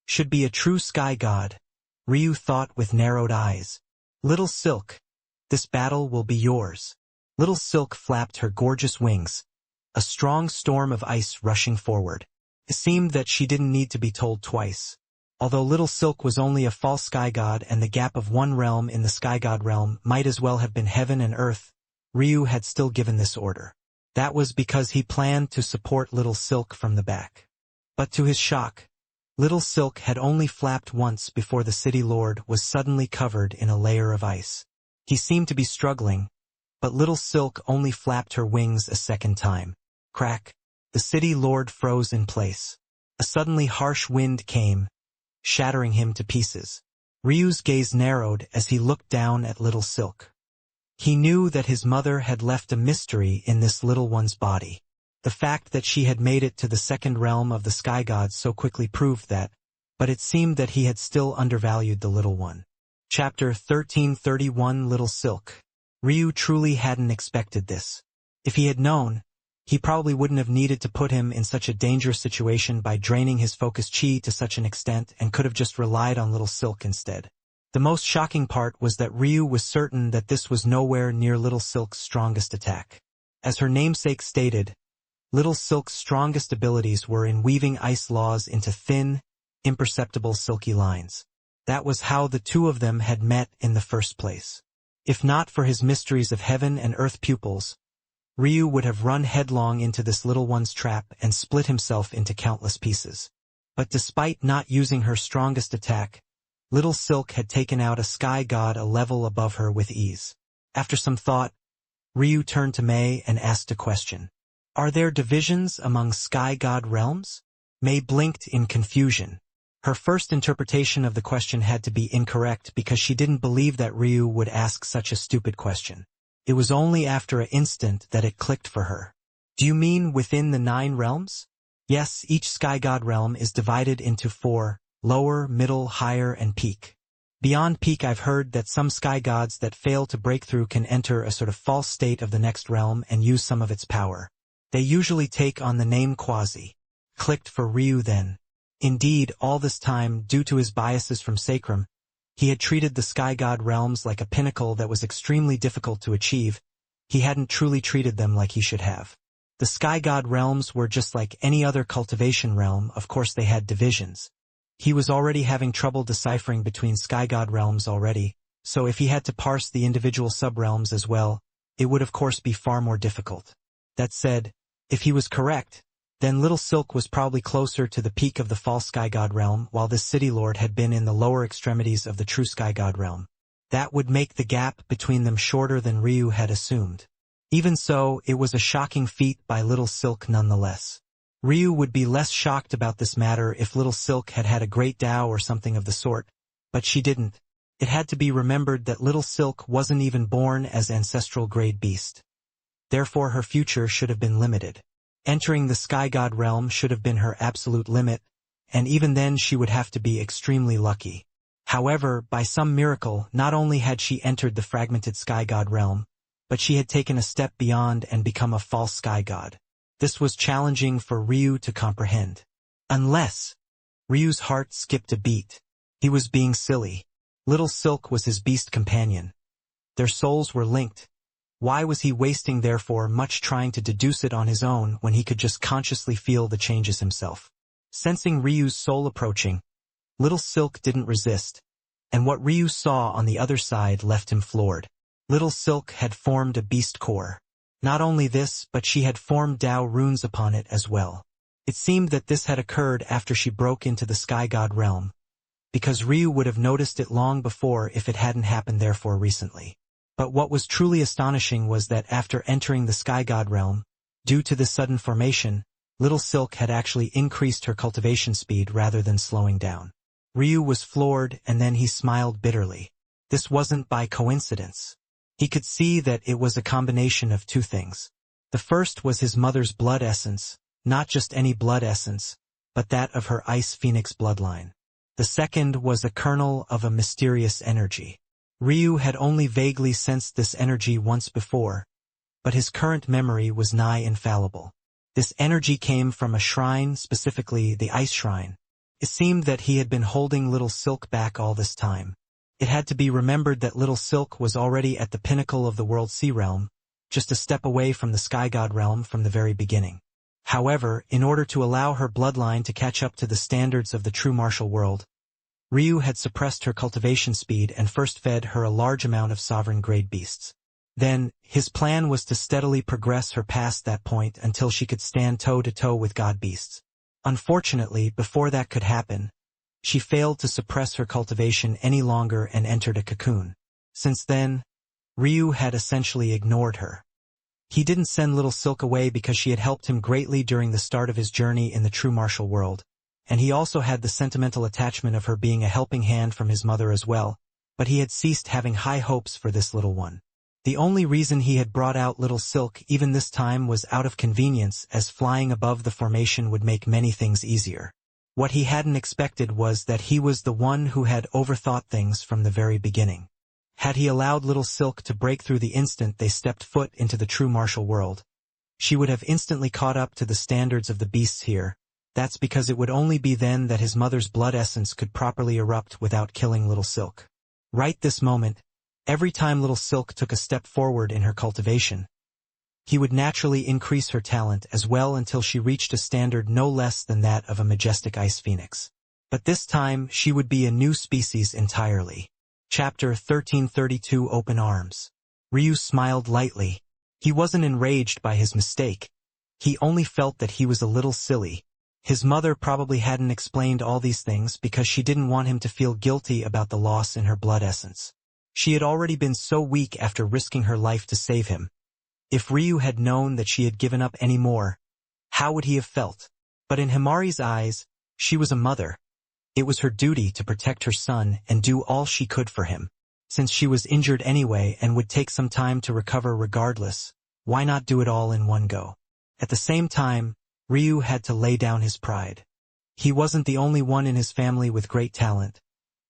should be a true sky god, Ryu thought with narrowed eyes. Little Silk, this battle will be yours. Little Silk flapped her gorgeous wings, a strong storm of ice rushing forward. It seemed that she didn't need to be told twice. Although Little Silk was only a false sky god and the gap of one realm in the sky god realm might as well have been heaven and earth, Ryu had still given this order. That was because he planned to support Little Silk from the back. But to his shock, Little Silk had only flapped once before the city lord was suddenly covered in a layer of ice. He seemed to be struggling, but Little Silk only flapped her wings a second time. Crack! The city lord froze in place. A suddenly harsh wind came, shattering him to pieces. Ryu's gaze narrowed as he looked down at Little Silk. He knew that his mother had left a mystery in this little one's body. The fact that she had made it to the second realm of the sky gods so quickly proved that, but it seemed that he had still undervalued the little one. Chapter 1331 Little Silk. Ryu truly hadn't expected this. If he had known, he probably wouldn't have needed to put him in such a dangerous situation by draining his focus chi to such an extent and could have just relied on Little Silk instead. The most shocking part was that Ryu was certain that this was nowhere near Little Silk's strongest attack. As her namesake stated, Little Silk's strongest abilities were in weaving ice laws into thin, imperceptible silky lines. That was how the two of them had met in the first place. If not for his mysteries of heaven and earth pupils, Ryu would have run headlong into this little one's trap and split himself into countless pieces. But despite not using her strongest attack, Little Silk had taken out a sky god a level above her with ease. After some thought, Ryu turned to Mei and asked a question. Are there divisions among sky god realms? Mei blinked in confusion. Her first interpretation of the question had to be incorrect because she didn't believe that Ryu would ask such a stupid question. It was only after an instant that it clicked for her. Do you mean within the 9 realms? Yes, each sky god realm is divided into 4, lower, middle, higher, and peak. Beyond peak, I've heard that some sky gods that fail to break through can enter a sort of false state of the next realm and use some of its power. They usually take on the name Quasi. Clicked for Ryu then. Indeed, all this time, due to his biases from Sacrum, he had treated the sky god realms like a pinnacle that was extremely difficult to achieve. He hadn't truly treated them like he should have. The sky god realms were just like any other cultivation realm. Of course they had divisions. He was already having trouble deciphering between sky god realms already, so if he had to parse the individual sub-realms as well, it would of course be far more difficult. That said, if he was correct, then Little Silk was probably closer to the peak of the false sky god realm, while this city lord had been in the lower extremities of the true sky god realm. That would make the gap between them shorter than Ryu had assumed. Even so, it was a shocking feat by Little Silk nonetheless. Ryu would be less shocked about this matter if Little Silk had had a great Tao or something of the sort, but she didn't. It had to be remembered that Little Silk wasn't even born as ancestral grade beast. Therefore her future should have been limited. Entering the sky god realm should have been her absolute limit, and even then she would have to be extremely lucky. However, by some miracle, not only had she entered the fragmented sky god realm, but she had taken a step beyond and become a false sky god. This was challenging for Ryu to comprehend. Unless... Ryu's heart skipped a beat. He was being silly. Little Silk was his beast companion. Their souls were linked. Why was he wasting therefore much trying to deduce it on his own when he could just consciously feel the changes himself? Sensing Ryu's soul approaching, Little Silk didn't resist, and what Ryu saw on the other side left him floored. Little Silk had formed a beast core. Not only this, but she had formed Tao runes upon it as well. It seemed that this had occurred after she broke into the sky god realm, because Ryu would have noticed it long before if it hadn't happened therefore recently. But what was truly astonishing was that after entering the sky god realm, due to this sudden formation, Little Silk had actually increased her cultivation speed rather than slowing down. Ryu was floored, and then he smiled bitterly. This wasn't by coincidence. He could see that it was a combination of two things. The first was his mother's blood essence, not just any blood essence, but that of her Ice Phoenix bloodline. The second was a kernel of a mysterious energy. Ryu had only vaguely sensed this energy once before, but his current memory was nigh infallible. This energy came from a shrine, specifically the Ice Shrine. It seemed that he had been holding Little Silk back all this time. It had to be remembered that Little Silk was already at the pinnacle of the World Sea Realm, just a step away from the Sky God Realm from the very beginning. However, in order to allow her bloodline to catch up to the standards of the true martial world, Ryu had suppressed her cultivation speed and first fed her a large amount of sovereign-grade beasts. Then, his plan was to steadily progress her past that point until she could stand toe-to-toe with god beasts. Unfortunately, before that could happen, she failed to suppress her cultivation any longer and entered a cocoon. Since then, Ryu had essentially ignored her. He didn't send Little Silk away because she had helped him greatly during the start of his journey in the true martial world, and he also had the sentimental attachment of her being a helping hand from his mother as well, but he had ceased having high hopes for this little one. The only reason he had brought out Little Silk even this time was out of convenience, as flying above the formation would make many things easier. What he hadn't expected was that he was the one who had overthought things from the very beginning. Had he allowed Little Silk to break through the instant they stepped foot into the true martial world, she would have instantly caught up to the standards of the beasts here. That's because it would only be then that his mother's blood essence could properly erupt without killing Little Silk. Right this moment, every time Little Silk took a step forward in her cultivation, he would naturally increase her talent as well until she reached a standard no less than that of a majestic ice phoenix. But this time, she would be a new species entirely. Chapter 1332 Open Arms. Ryu smiled lightly. He wasn't enraged by his mistake. He only felt that he was a little silly. His mother probably hadn't explained all these things because she didn't want him to feel guilty about the loss in her blood essence. She had already been so weak after risking her life to save him. If Ryu had known that she had given up any more, how would he have felt? But in Himari's eyes, she was a mother. It was her duty to protect her son and do all she could for him. Since she was injured anyway and would take some time to recover regardless, why not do it all in one go? At the same time, Ryu had to lay down his pride. He wasn't the only one in his family with great talent,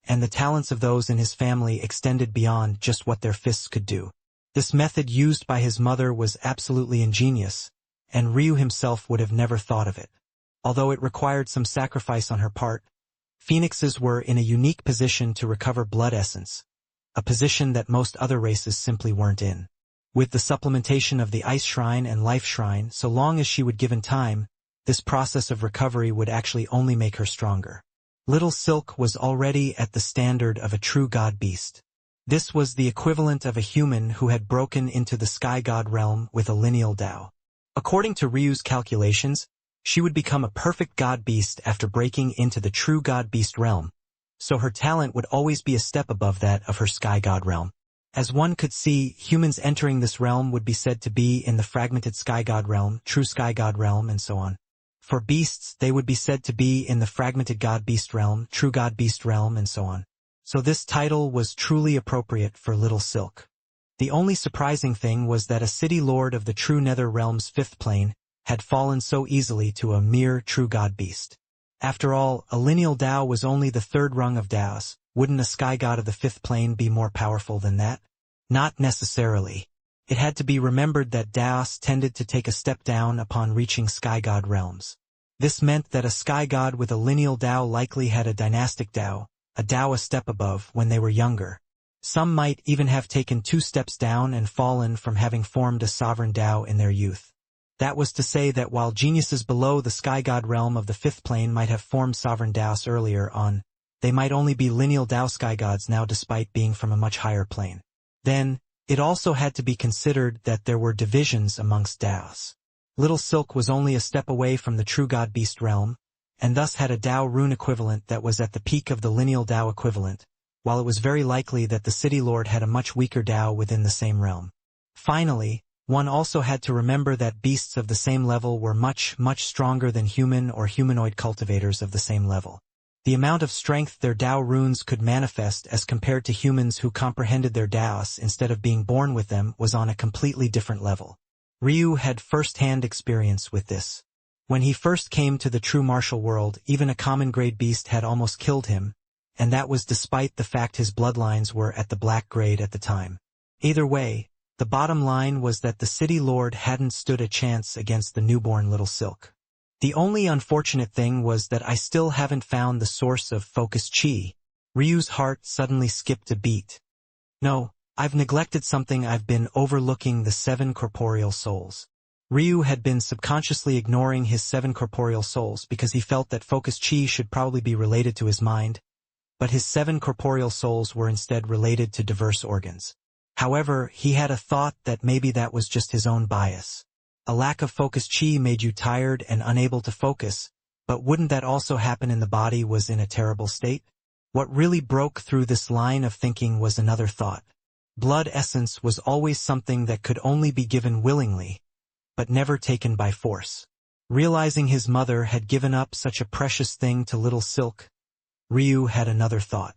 and the talents of those in his family extended beyond just what their fists could do. This method used by his mother was absolutely ingenious, and Ryu himself would have never thought of it. Although it required some sacrifice on her part, phoenixes were in a unique position to recover blood essence, a position that most other races simply weren't in. With the supplementation of the Ice Shrine and Life Shrine, so long as she would give in time, this process of recovery would actually only make her stronger. Little Silk was already at the standard of a true god beast. This was the equivalent of a human who had broken into the sky god realm with a lineal Tao. According to Ryu's calculations, she would become a perfect god beast after breaking into the true god beast realm, so her talent would always be a step above that of her sky god realm. As one could see, humans entering this realm would be said to be in the fragmented sky god realm, true sky god realm, and so on. For beasts, they would be said to be in the fragmented god beast realm, true god beast realm, and so on. So this title was truly appropriate for Little Silk. The only surprising thing was that a city lord of the true nether realm's fifth plane had fallen so easily to a mere true god beast. After all, a lineal Tao was only the third rung of Taos. Wouldn't a sky god of the fifth plane be more powerful than that? Not necessarily. It had to be remembered that Taos tended to take a step down upon reaching sky god realms. This meant that a sky god with a lineal Tao likely had a dynastic Tao, a Tao a step above, when they were younger. Some might even have taken 2 steps down and fallen from having formed a sovereign Tao in their youth. That was to say that while geniuses below the sky god realm of the fifth plane might have formed sovereign Taos earlier on, they might only be lineal Tao sky gods now despite being from a much higher plane. Then, it also had to be considered that there were divisions amongst Taos. Little Silk was only a step away from the true god beast realm, and thus had a Tao rune equivalent that was at the peak of the lineal Tao equivalent, while it was very likely that the city lord had a much weaker Tao within the same realm. Finally, one also had to remember that beasts of the same level were much, much stronger than human or humanoid cultivators of the same level. The amount of strength their Tao runes could manifest as compared to humans who comprehended their Taos instead of being born with them was on a completely different level. Ryu had first-hand experience with this. When he first came to the true martial world, even a common grade beast had almost killed him, and that was despite the fact his bloodlines were at the black grade at the time. Either way, the bottom line was that the city lord hadn't stood a chance against the newborn Little Silk. The only unfortunate thing was that I still haven't found the source of focus chi. Ryu's heart suddenly skipped a beat. No, I've neglected something. I've been overlooking the 7 corporeal souls. Ryu had been subconsciously ignoring his 7 corporeal souls because he felt that focus chi should probably be related to his mind, but his 7 corporeal souls were instead related to diverse organs. However, he had a thought that maybe that was just his own bias. A lack of focus chi made you tired and unable to focus, but wouldn't that also happen in the body was in a terrible state? What really broke through this line of thinking was another thought. Blood essence was always something that could only be given willingly, but never taken by force. Realizing his mother had given up such a precious thing to Little Silk, Ryu had another thought.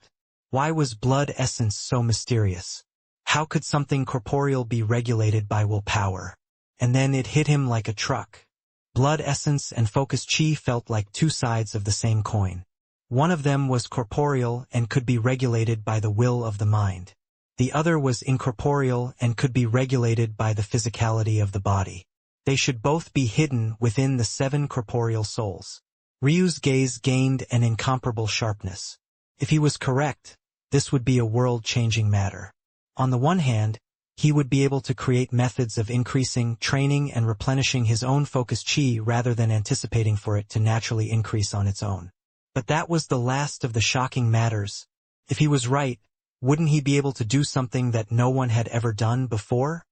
Why was blood essence so mysterious? How could something corporeal be regulated by willpower? And then it hit him like a truck. Blood essence and focus chi felt like 2 sides of the same coin. One of them was corporeal and could be regulated by the will of the mind. The other was incorporeal and could be regulated by the physicality of the body. They should both be hidden within the 7 corporeal souls. Ryu's gaze gained an incomparable sharpness. If he was correct, this would be a world-changing matter. On the one hand, he would be able to create methods of increasing, training, and replenishing his own focus chi rather than anticipating for it to naturally increase on its own. But that was the last of the shocking matters. If he was right, wouldn't he be able to do something that no one had ever done before?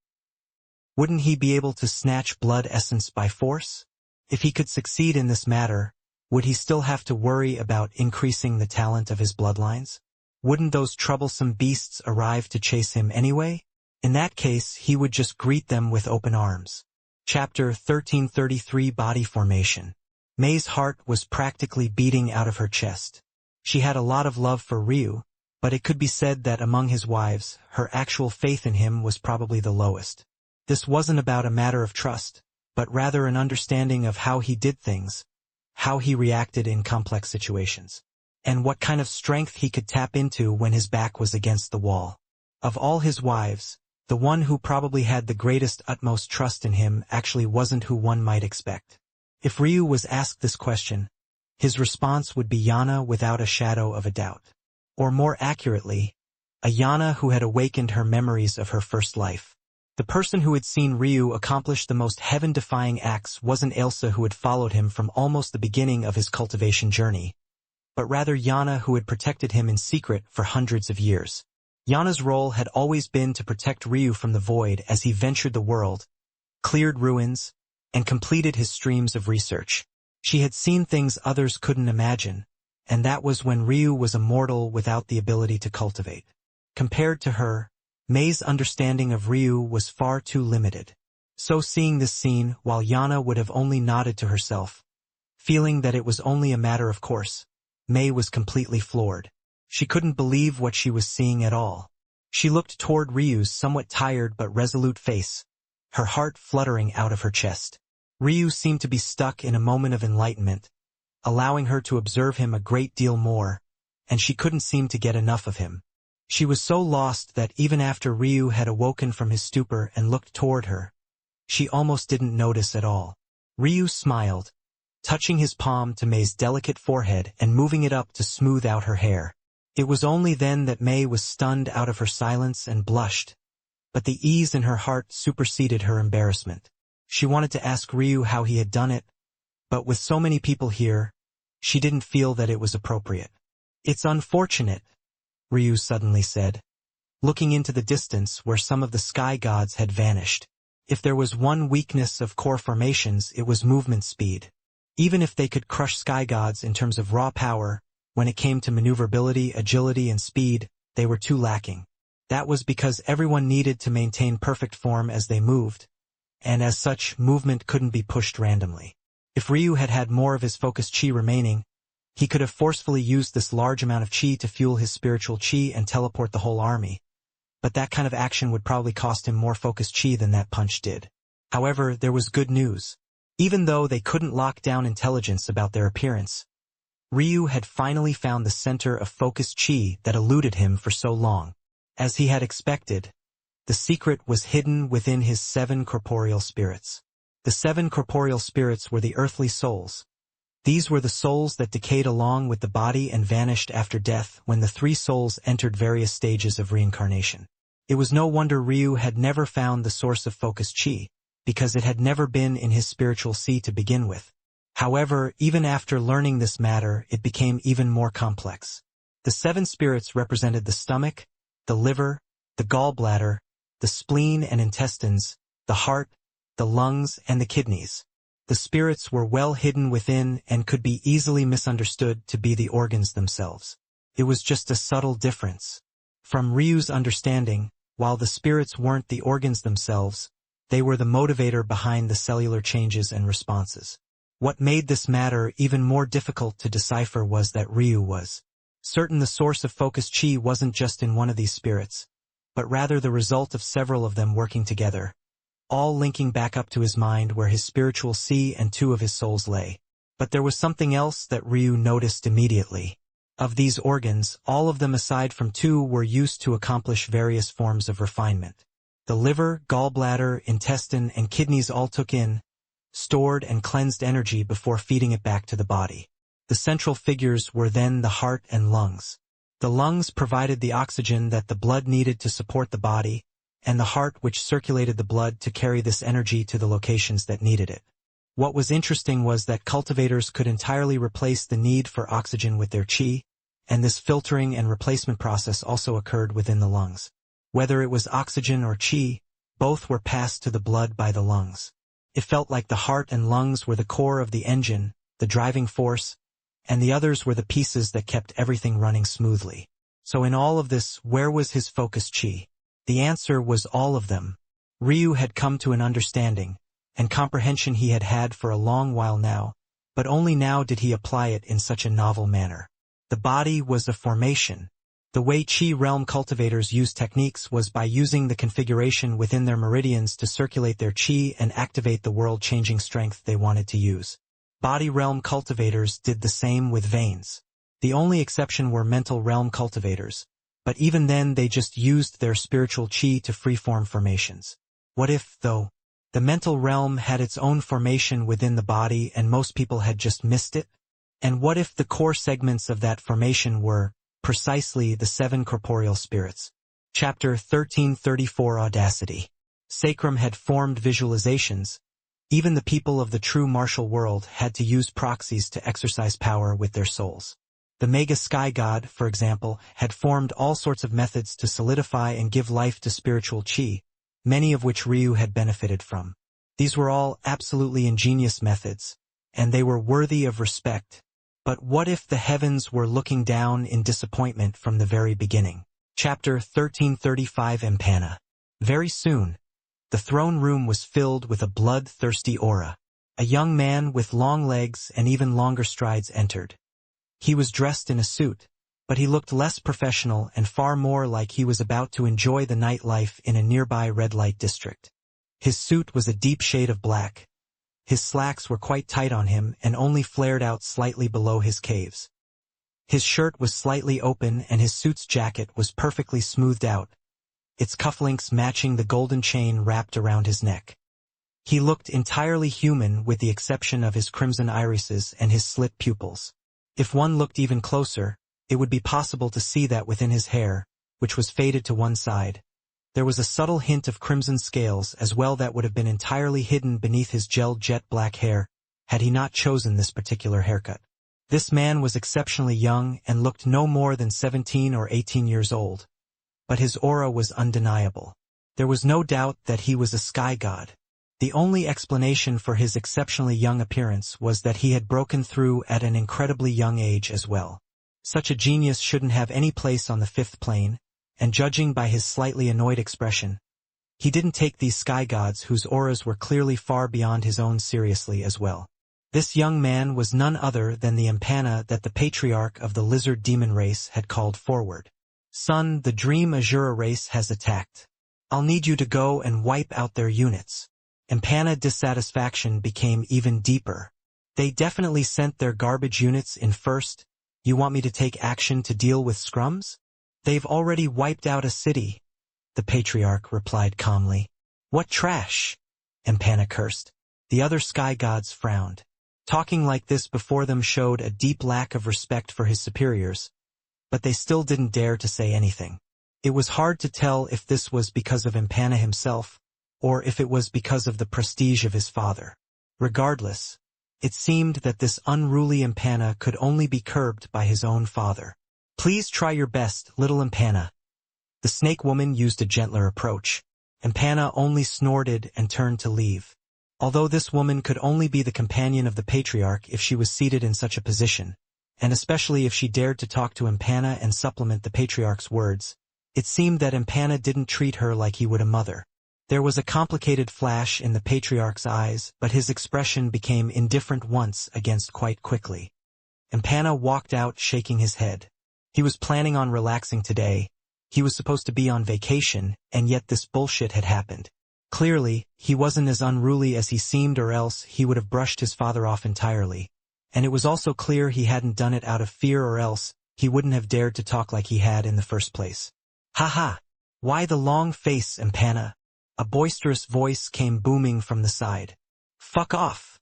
Wouldn't he be able to snatch blood essence by force? If he could succeed in this matter, would he still have to worry about increasing the talent of his bloodlines? Wouldn't those troublesome beasts arrive to chase him anyway? In that case, he would just greet them with open arms. Chapter 1333 Body Formation. Mei's heart was practically beating out of her chest. She had a lot of love for Ryu, but it could be said that among his wives, her actual faith in him was probably the lowest. This wasn't about a matter of trust, but rather an understanding of how he did things, how he reacted in complex situations, and what kind of strength he could tap into when his back was against the wall. Of all his wives, the one who probably had the greatest utmost trust in him actually wasn't who one might expect. If Ryu was asked this question, his response would be Yana without a shadow of a doubt. Or more accurately, a Yana who had awakened her memories of her first life. The person who had seen Ryu accomplish the most heaven-defying acts wasn't Ailsa, who had followed him from almost the beginning of his cultivation journey, but rather Yana, who had protected him in secret for hundreds of years. Yana's role had always been to protect Ryu from the void as he ventured the world, cleared ruins, and completed his streams of research. She had seen things others couldn't imagine, and that was when Ryu was a mortal without the ability to cultivate. Compared to her, Mei's understanding of Ryu was far too limited. So seeing this scene, while Yana would have only nodded to herself, feeling that it was only a matter of course, Mei was completely floored. She couldn't believe what she was seeing at all. She looked toward Ryu's somewhat tired but resolute face, her heart fluttering out of her chest. Ryu seemed to be stuck in a moment of enlightenment, allowing her to observe him a great deal more, and she couldn't seem to get enough of him. She was so lost that even after Ryu had awoken from his stupor and looked toward her, she almost didn't notice at all. Ryu smiled, touching his palm to Mei's delicate forehead and moving it up to smooth out her hair. It was only then that Mei was stunned out of her silence and blushed, but the ease in her heart superseded her embarrassment. She wanted to ask Ryu how he had done it, but with so many people here, she didn't feel that it was appropriate. "It's unfortunate," Ryu suddenly said, looking into the distance where some of the sky gods had vanished. If there was one weakness of core formations, it was movement speed. Even if they could crush sky gods in terms of raw power, when it came to maneuverability, agility, and speed, they were too lacking. That was because everyone needed to maintain perfect form as they moved, and as such, movement couldn't be pushed randomly. If Ryu had had more of his focus chi remaining, he could have forcefully used this large amount of chi to fuel his spiritual chi and teleport the whole army, but that kind of action would probably cost him more focus chi than that punch did. However, there was good news. Even though they couldn't lock down intelligence about their appearance, Ryu had finally found the center of focus chi that eluded him for so long. As he had expected, the secret was hidden within his 7 corporeal spirits. The 7 corporeal spirits were the earthly souls. These were the souls that decayed along with the body and vanished after death when the 3 souls entered various stages of reincarnation. It was no wonder Ryu had never found the source of focus chi, because it had never been in his spiritual sea to begin with. However, even after learning this matter, it became even more complex. The 7 spirits represented the stomach, the liver, the gallbladder, the spleen and intestines, the heart, the lungs, and the kidneys. The spirits were well hidden within and could be easily misunderstood to be the organs themselves. It was just a subtle difference. From Ryu's understanding, while the spirits weren't the organs themselves, they were the motivator behind the cellular changes and responses. What made this matter even more difficult to decipher was that Ryu was certain the source of focus chi wasn't just in one of these spirits, but rather the result of several of them working together, all linking back up to his mind where his spiritual sea and 2 of his souls lay. But there was something else that Ryu noticed immediately. Of these organs, all of them aside from 2 were used to accomplish various forms of refinement. The liver, gallbladder, intestine, and kidneys all took in, stored and cleansed energy before feeding it back to the body. The central figures were then the heart and lungs. The lungs provided the oxygen that the blood needed to support the body, and the heart which circulated the blood to carry this energy to the locations that needed it. What was interesting was that cultivators could entirely replace the need for oxygen with their qi, and this filtering and replacement process also occurred within the lungs. Whether it was oxygen or qi, both were passed to the blood by the lungs. It felt like the heart and lungs were the core of the engine, the driving force, and the others were the pieces that kept everything running smoothly. So in all of this, where was his focus qi? The answer was all of them. Ryu had come to an understanding and comprehension he had had for a long while now, but only now did he apply it in such a novel manner. The body was a formation. The way Qi realm cultivators used techniques was by using the configuration within their meridians to circulate their Qi and activate the world-changing strength they wanted to use. Body realm cultivators did the same with veins. The only exception were mental realm cultivators, but even then they just used their spiritual Qi to freeform formations. What if, though, the mental realm had its own formation within the body and most people had just missed it? And what if the core segments of that formation were precisely the 7 corporeal spirits? Chapter 1334 Audacity. Sacrum had formed visualizations. Even the people of the true martial world had to use proxies to exercise power with their souls. The Mega Sky God, for example, had formed all sorts of methods to solidify and give life to spiritual Qi, many of which Ryu had benefited from. These were all absolutely ingenious methods, and they were worthy of respect. But what if the heavens were looking down in disappointment from the very beginning? Chapter 1335 Empana. Very soon, the throne room was filled with a blood-thirsty aura. A young man with long legs and even longer strides entered. He was dressed in a suit, but he looked less professional and far more like he was about to enjoy the nightlife in a nearby red-light district. His suit was a deep shade of black. His slacks were quite tight on him and only flared out slightly below his caves. His shirt was slightly open and his suit's jacket was perfectly smoothed out, its cufflinks matching the golden chain wrapped around his neck. He looked entirely human with the exception of his crimson irises and his slit pupils. If one looked even closer, it would be possible to see that within his hair, which was faded to one side, there was a subtle hint of crimson scales as well that would have been entirely hidden beneath his gelled jet black hair, had he not chosen this particular haircut. This man was exceptionally young and looked no more than 17 or 18 years old. But his aura was undeniable. There was no doubt that he was a sky god. The only explanation for his exceptionally young appearance was that he had broken through at an incredibly young age as well. Such a genius shouldn't have any place on the 5th plane, and judging by his slightly annoyed expression, he didn't take these sky gods whose auras were clearly far beyond his own seriously as well. This young man was none other than the Empana that the patriarch of the lizard demon race had called forward. Son, the Dream Azura race has attacked. I'll need you to go and wipe out their units. Empana dissatisfaction became even deeper. They definitely sent their garbage units in first. You want me to take action to deal with scrums? They've already wiped out a city, the patriarch replied calmly. What trash? Empana cursed. The other sky gods frowned. Talking like this before them showed a deep lack of respect for his superiors, but they still didn't dare to say anything. It was hard to tell if this was because of Empana himself, or if it was because of the prestige of his father. Regardless, it seemed that this unruly Empana could only be curbed by his own father. Please try your best, little Empana. The snake woman used a gentler approach. Empana only snorted and turned to leave. Although this woman could only be the companion of the patriarch if she was seated in such a position, and especially if she dared to talk to Empana and supplement the patriarch's words, it seemed that Empana didn't treat her like he would a mother. There was a complicated flash in the patriarch's eyes, but his expression became indifferent once against quite quickly. Empana walked out shaking his head. He was planning on relaxing today. He was supposed to be on vacation, and yet this bullshit had happened. Clearly, he wasn't as unruly as he seemed, or else he would have brushed his father off entirely. And it was also clear he hadn't done it out of fear, or else he wouldn't have dared to talk like he had in the first place. Ha ha! Why the long face, Empana? A boisterous voice came booming from the side. "Fuck off,"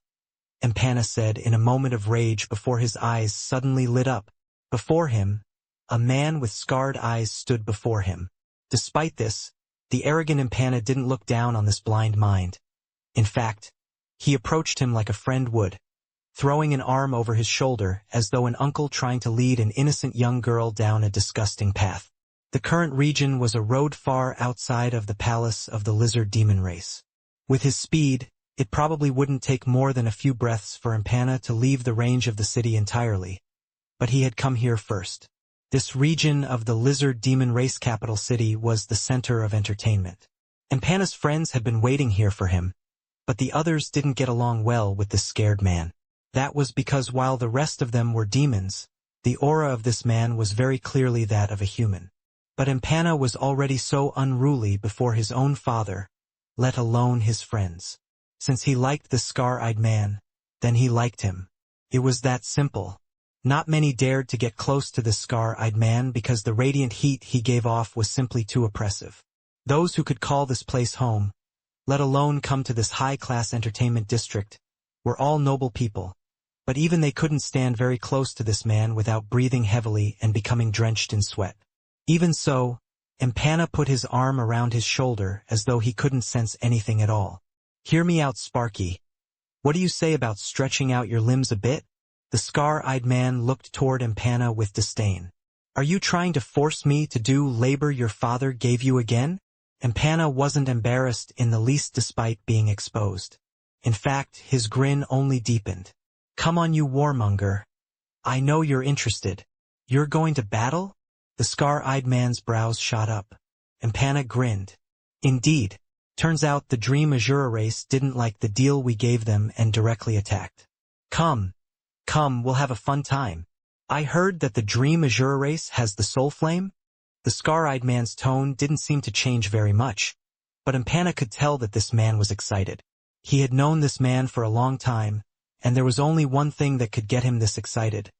Empana said in a moment of rage before his eyes suddenly lit up. Before him, a man with scarred eyes stood before him. Despite this, the arrogant Empana didn't look down on this blind mind. In fact, he approached him like a friend would, throwing an arm over his shoulder as though an uncle trying to lead an innocent young girl down a disgusting path. The current region was a road far outside of the palace of the lizard demon race. With his speed, it probably wouldn't take more than a few breaths for Empana to leave the range of the city entirely. But he had come here first. This region of the lizard demon race capital city was the center of entertainment. Empana's friends had been waiting here for him, but the others didn't get along well with this scared man. That was because while the rest of them were demons, the aura of this man was very clearly that of a human. But Empana was already so unruly before his own father, let alone his friends. Since he liked the scar-eyed man, then he liked him. It was that simple. Not many dared to get close to the scar-eyed man because the radiant heat he gave off was simply too oppressive. Those who could call this place home, let alone come to this high-class entertainment district, were all noble people. But even they couldn't stand very close to this man without breathing heavily and becoming drenched in sweat. Even so, Empana put his arm around his shoulder as though he couldn't sense anything at all. "Hear me out, Sparky. What do you say about stretching out your limbs a bit?" The scar-eyed man looked toward Empana with disdain. "Are you trying to force me to do labor your father gave you again?" Empana wasn't embarrassed in the least despite being exposed. In fact, his grin only deepened. "Come on, you warmonger. I know you're interested. You're going to battle?" The scar-eyed man's brows shot up. Empana grinned. "Indeed. Turns out the Dream Azura race didn't like the deal we gave them and directly attacked. Come, we'll have a fun time. I heard that the Dream Azura race has the Soul Flame?" The scar-eyed man's tone didn't seem to change very much, but Empana could tell that this man was excited. He had known this man for a long time, and there was only one thing that could get him this excited,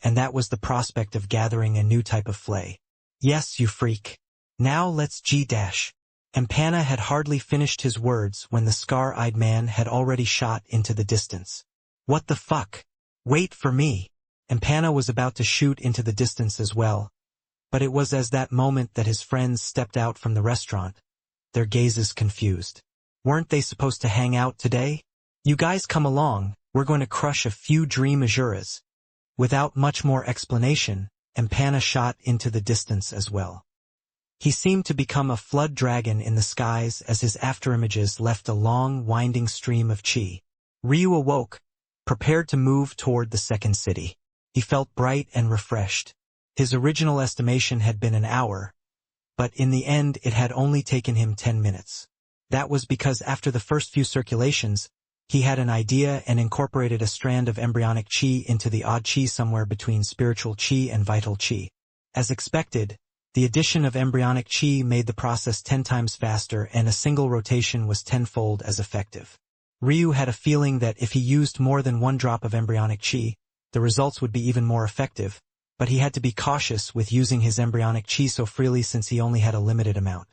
and that was the prospect of gathering a new type of flay. "Yes, you freak. Now let's G-dash." Empana had hardly finished his words when the scar-eyed man had already shot into the distance. "What the fuck? Wait for me." Empana was about to shoot into the distance as well, but it was at that moment that his friends stepped out from the restaurant, their gazes confused. Weren't they supposed to hang out today? "You guys come along, we're going to crush a few Dream Azuras." Without much more explanation, Empana shot into the distance as well. He seemed to become a flood dragon in the skies as his afterimages left a long, winding stream of chi. Ryu awoke, prepared to move toward the second city. He felt bright and refreshed. His original estimation had been an hour, but in the end it had only taken him 10 minutes. That was because after the first few circulations, he had an idea and incorporated a strand of embryonic chi into the odd chi somewhere between spiritual chi and vital chi. As expected, the addition of embryonic chi made the process 10 times faster, and a single rotation was 10-fold as effective. Ryu had a feeling that if he used more than one drop of embryonic chi, the results would be even more effective, but he had to be cautious with using his embryonic chi so freely since he only had a limited amount.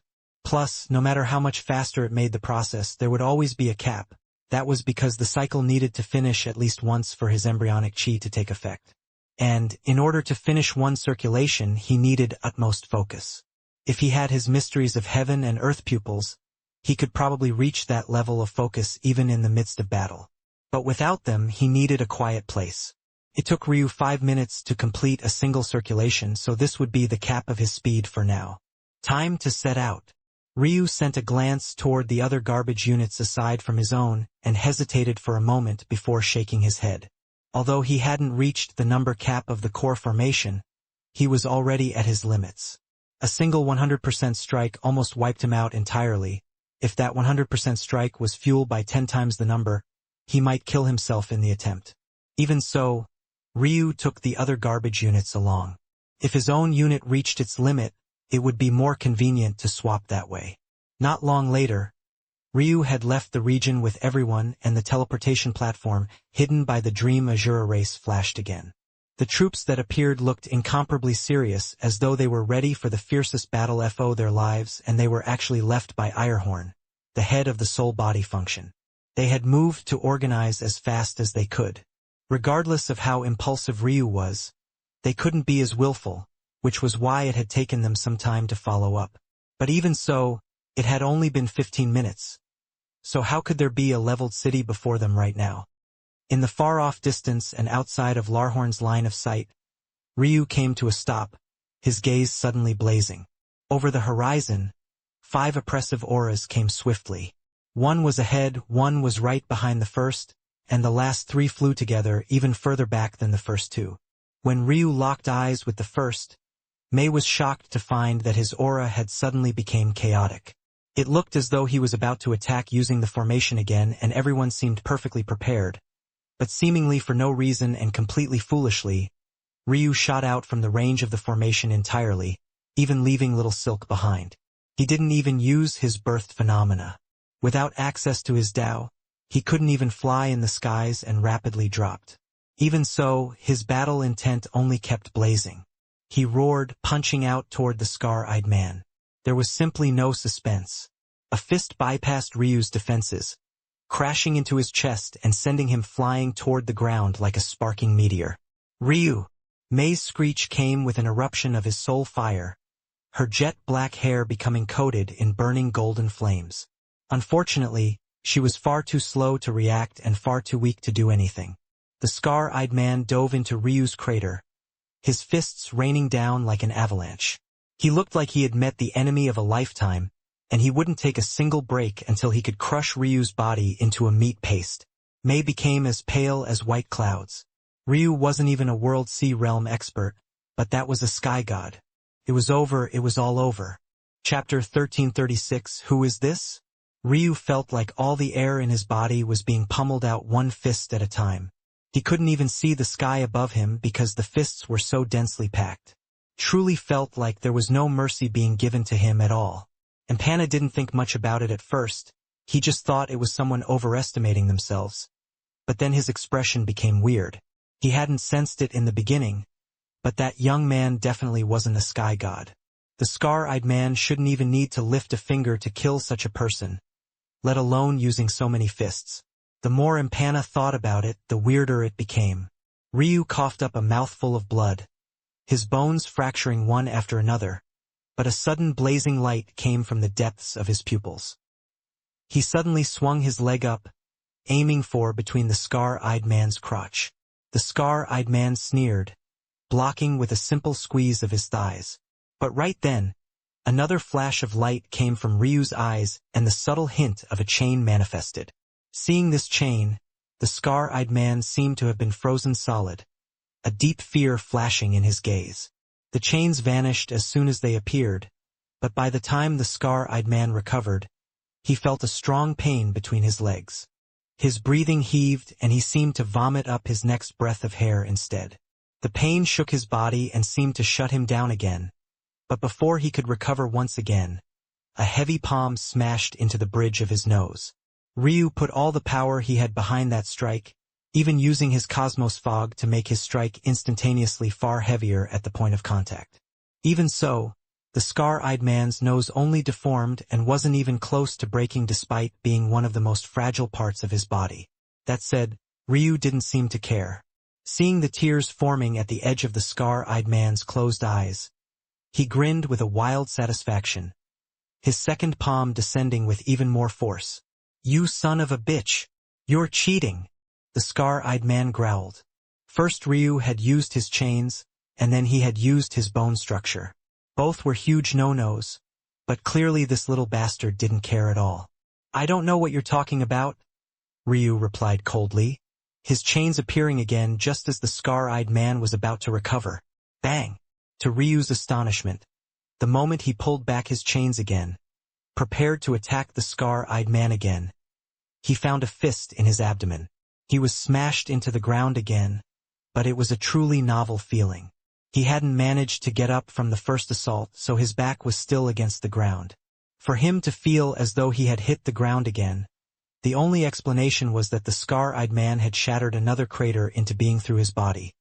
Plus, no matter how much faster it made the process, there would always be a cap. That was because the cycle needed to finish at least once for his embryonic chi to take effect. And, in order to finish one circulation, he needed utmost focus. If he had his mysteries of heaven and earth pupils, he could probably reach that level of focus even in the midst of battle. But without them, he needed a quiet place. It took Ryu 5 minutes to complete a single circulation, so this would be the cap of his speed for now. Time to set out. Ryu sent a glance toward the other garbage units aside from his own, and hesitated for a moment before shaking his head. Although he hadn't reached the number cap of the core formation, he was already at his limits. A single 100% strike almost wiped him out entirely. If that 100% strike was fueled by 10 times the number, he might kill himself in the attempt. Even so, Ryu took the other garbage units along. If his own unit reached its limit, it would be more convenient to swap that way. Not long later, Ryu had left the region with everyone, and the teleportation platform, hidden by the Dream Azura race, flashed again. The troops that appeared looked incomparably serious, as though they were ready for the fiercest battle of their lives, and they were actually left by Irehorn. the head of the soul-body function. They had moved to organize as fast as they could. Regardless of how impulsive Ryu was, they couldn't be as willful, which was why it had taken them some time to follow up. But even so, it had only been 15 minutes. So how could there be a leveled city before them right now? In the far-off distance and outside of Larhorn's line of sight, Ryu came to a stop, his gaze suddenly blazing. Over the horizon, 5 oppressive auras came swiftly. One was ahead, one was right behind the first, and the last 3 flew together even further back than the first 2. When Ryu locked eyes with the first, Mei was shocked to find that his aura had suddenly become chaotic. It looked as though he was about to attack using the formation again, and everyone seemed perfectly prepared. But seemingly for no reason and completely foolishly, Ryu shot out from the range of the formation entirely, even leaving little Silk behind. He didn't even use his birthed phenomena. Without access to his Tao, he couldn't even fly in the skies and rapidly dropped. Even so, his battle intent only kept blazing. He roared, punching out toward the scar-eyed man. There was simply no suspense. A fist bypassed Ryu's defenses, crashing into his chest and sending him flying toward the ground like a sparking meteor. Ryu! Mei's screech came with an eruption of his soul fire, her jet-black hair becoming coated in burning golden flames. Unfortunately, she was far too slow to react and far too weak to do anything. The scar-eyed man dove into Ryu's crater, his fists raining down like an avalanche. He looked like he had met the enemy of a lifetime, and he wouldn't take a single break until he could crush Ryu's body into a meat paste. Mei became as pale as white clouds. Ryu wasn't even a World Sea Realm expert, but that was a sky god. It was over, it was all over. Chapter 1336. Who is this? Ryu felt like all the air in his body was being pummeled out one fist at a time. He couldn't even see the sky above him because the fists were so densely packed. Truly felt like there was no mercy being given to him at all. And Panna didn't think much about it at first. He just thought it was someone overestimating themselves. But then his expression became weird. He hadn't sensed it in the beginning, but that young man definitely wasn't a sky god. The scar-eyed man shouldn't even need to lift a finger to kill such a person, let alone using so many fists. The more Panna thought about it, the weirder it became. Ryu coughed up a mouthful of blood, his bones fracturing one after another, but a sudden blazing light came from the depths of his pupils. He suddenly swung his leg up, aiming for between the scar-eyed man's crotch. The scar-eyed man sneered, blocking with a simple squeeze of his thighs. But right then, another flash of light came from Ryu's eyes and the subtle hint of a chain manifested. Seeing this chain, the scar-eyed man seemed to have been frozen solid, a deep fear flashing in his gaze. The chains vanished as soon as they appeared, but by the time the scar-eyed man recovered, he felt a strong pain between his legs. His breathing heaved and he seemed to vomit up his next breath of hair instead. The pain shook his body and seemed to shut him down again, but before he could recover once again, a heavy palm smashed into the bridge of his nose. Ryu put all the power he had behind that strike, even using his cosmos fog to make his strike instantaneously far heavier at the point of contact. Even so, the scar-eyed man's nose only deformed and wasn't even close to breaking despite being one of the most fragile parts of his body. That said, Ryu didn't seem to care. Seeing the tears forming at the edge of the scar-eyed man's closed eyes, he grinned with a wild satisfaction, his second palm descending with even more force. "You son of a bitch! You're cheating!" the scar-eyed man growled. First Ryu had used his chains, and then he had used his bone structure. Both were huge no-nos, but clearly this little bastard didn't care at all. "I don't know what you're talking about," Ryu replied coldly, his chains appearing again just as the scar-eyed man was about to recover. Bang! To Ryu's astonishment, the moment he pulled back his chains again, prepared to attack the scar-eyed man again, he found a fist in his abdomen. He was smashed into the ground again, but it was a truly novel feeling. He hadn't managed to get up from the first assault, so his back was still against the ground. For him to feel as though he had hit the ground again, the only explanation was that the scar-eyed man had shattered another crater into being through his body,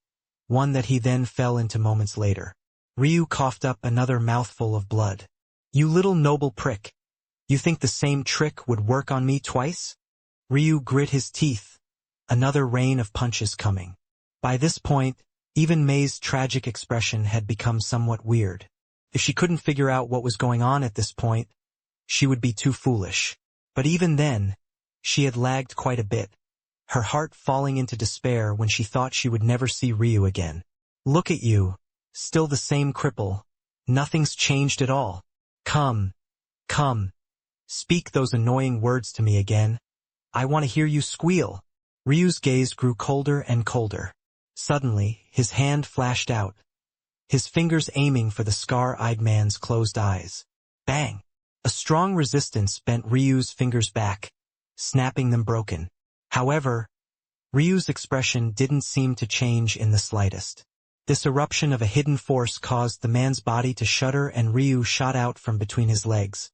one that he then fell into moments later. Ryu coughed up another mouthful of blood. "You little noble prick. You think the same trick would work on me twice? Ryu grit his teeth. Another rain of punches coming. By this point, even Mei's tragic expression had become somewhat weird. If she couldn't figure out what was going on at this point, she would be too foolish. But even then, she had lagged quite a bit, her heart falling into despair when she thought she would never see Ryu again. Look at you, still the same cripple. Nothing's changed at all. Come. Speak those annoying words to me again. I want to hear you squeal. Ryu's gaze grew colder and colder. Suddenly, his hand flashed out, his fingers aiming for the scar-eyed man's closed eyes. Bang! A strong resistance bent Ryu's fingers back, snapping them broken. However, Ryu's expression didn't seem to change in the slightest. This eruption of a hidden force caused the man's body to shudder, and Ryu shot out from between his legs,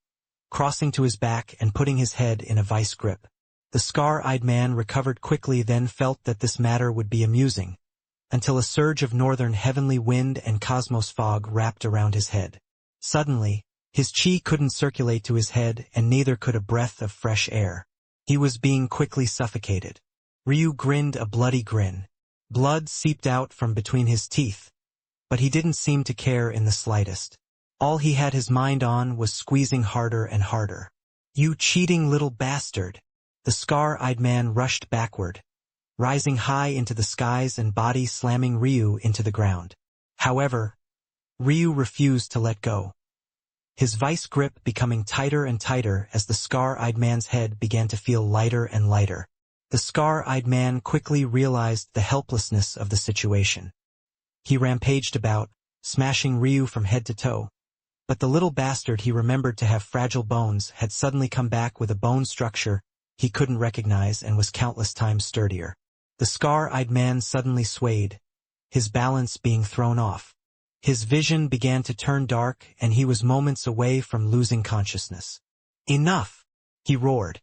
crossing to his back and putting his head in a vice grip. The scar-eyed man recovered quickly, then felt that this matter would be amusing, until a surge of northern heavenly wind and cosmos fog wrapped around his head. Suddenly, his chi couldn't circulate to his head, and neither could a breath of fresh air. He was being quickly suffocated. Ryu grinned a bloody grin. Blood seeped out from between his teeth, but he didn't seem to care in the slightest. All he had his mind on was squeezing harder and harder. You cheating little bastard! The scar-eyed man rushed backward, rising high into the skies and body slamming Ryu into the ground. However, Ryu refused to let go, his vice grip becoming tighter and tighter as the scar-eyed man's head began to feel lighter and lighter. The scar-eyed man quickly realized the helplessness of the situation. He rampaged about, smashing Ryu from head to toe. But the little bastard he remembered to have fragile bones had suddenly come back with a bone structure he couldn't recognize and was countless times sturdier. The scar-eyed man suddenly swayed, his balance being thrown off. His vision began to turn dark, and he was moments away from losing consciousness. Enough! He roared,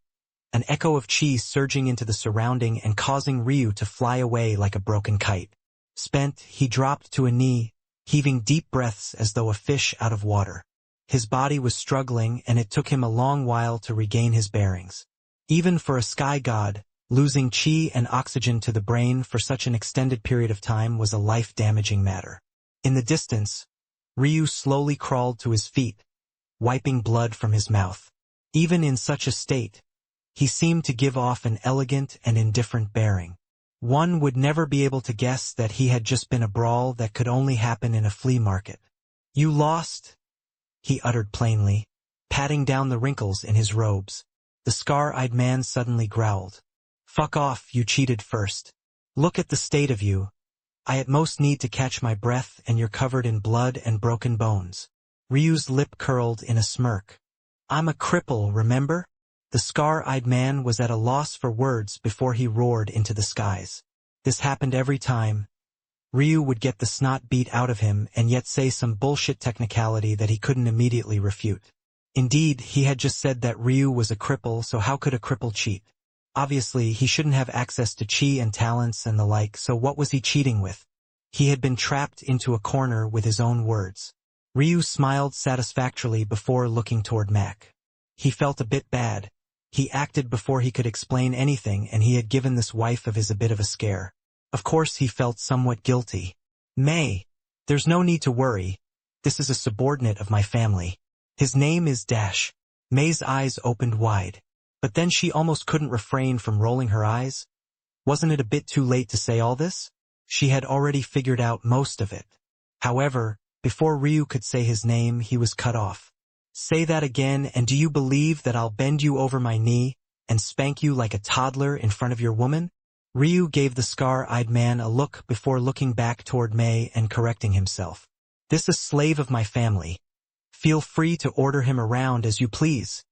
an echo of chi surging into the surrounding and causing Ryu to fly away like a broken kite. Spent, he dropped to a knee, heaving deep breaths as though a fish out of water. His body was struggling, and it took him a long while to regain his bearings. Even for a sky god, losing chi and oxygen to the brain for such an extended period of time was a life-damaging matter. In the distance, Ryu slowly crawled to his feet, wiping blood from his mouth. Even in such a state, he seemed to give off an elegant and indifferent bearing. One would never be able to guess that he had just been a brawl that could only happen in a flea market. You lost, he uttered plainly, patting down the wrinkles in his robes. The scar-eyed man suddenly growled. Fuck off, you cheated first. Look at the state of you. I at most need to catch my breath, and you're covered in blood and broken bones. Ryu's lip curled in a smirk. I'm a cripple, remember? The scar-eyed man was at a loss for words before he roared into the skies. This happened every time. Ryu would get the snot beat out of him and yet say some bullshit technicality that he couldn't immediately refute. Indeed, he had just said that Ryu was a cripple, so how could a cripple cheat? Obviously, he shouldn't have access to chi and talents and the like, so what was he cheating with? He had been trapped into a corner with his own words. Ryu smiled satisfactorily before looking toward Mac. He felt a bit bad. He acted before he could explain anything, and he had given this wife of his a bit of a scare. Of course he felt somewhat guilty. Mei, there's no need to worry. This is a subordinate of my family. His name is Dash. Mei's eyes opened wide. But then she almost couldn't refrain from rolling her eyes. Wasn't it a bit too late to say all this? She had already figured out most of it. However, before Ryu could say his name, he was cut off. Say that again, and do you believe that I'll bend you over my knee and spank you like a toddler in front of your woman? Ryu gave the scar-eyed man a look before looking back toward Mei and correcting himself. This is slave of my family. Feel free to order him around as you please.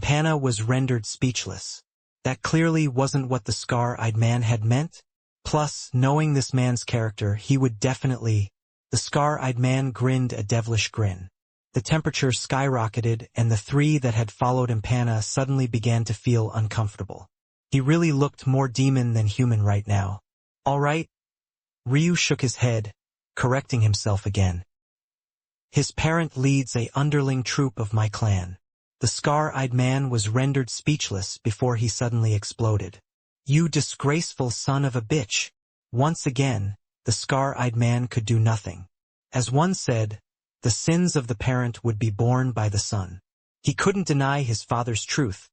Panna was rendered speechless. That clearly wasn't what the scar-eyed man had meant. Plus, knowing this man's character, he would definitely... The scar-eyed man grinned a devilish grin. The temperature skyrocketed, and the three that had followed Panna suddenly began to feel uncomfortable. He really looked more demon than human right now. All right? Ryu shook his head, correcting himself again. His parent leads a underling troop of my clan. The scar-eyed man was rendered speechless before he suddenly exploded. "You disgraceful son of a bitch!" Once again, the scar-eyed man could do nothing. As one said, the sins of the parent would be borne by the son. He couldn't deny his father's truth,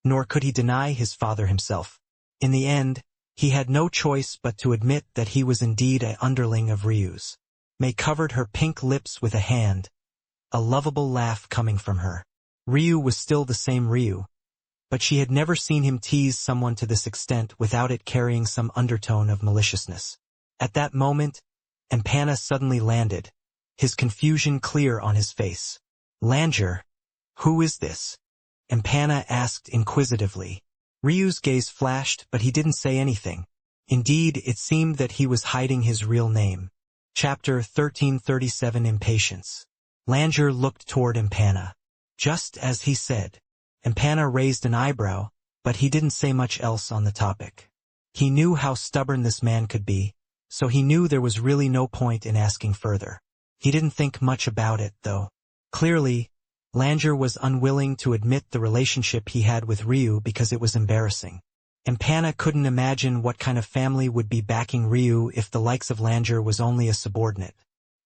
nor could he deny his father himself. In the end, he had no choice but to admit that he was indeed an underling of Ryu's. May covered her pink lips with a hand, a lovable laugh coming from her. Ryu was still the same Ryu, but she had never seen him tease someone to this extent without it carrying some undertone of maliciousness. At that moment, Empana suddenly landed, his confusion clear on his face. "Langer, who is this?" Empana asked inquisitively. Ryu's gaze flashed, but he didn't say anything. Indeed, it seemed that he was hiding his real name. Chapter 1337 Impatience. Langer looked toward Empana. Just as he said. Empana raised an eyebrow, but he didn't say much else on the topic. He knew how stubborn this man could be, so he knew there was really no point in asking further. He didn't think much about it, though. Clearly, Langer was unwilling to admit the relationship he had with Ryu because it was embarrassing. Empana couldn't imagine what kind of family would be backing Ryu if the likes of Langer was only a subordinate.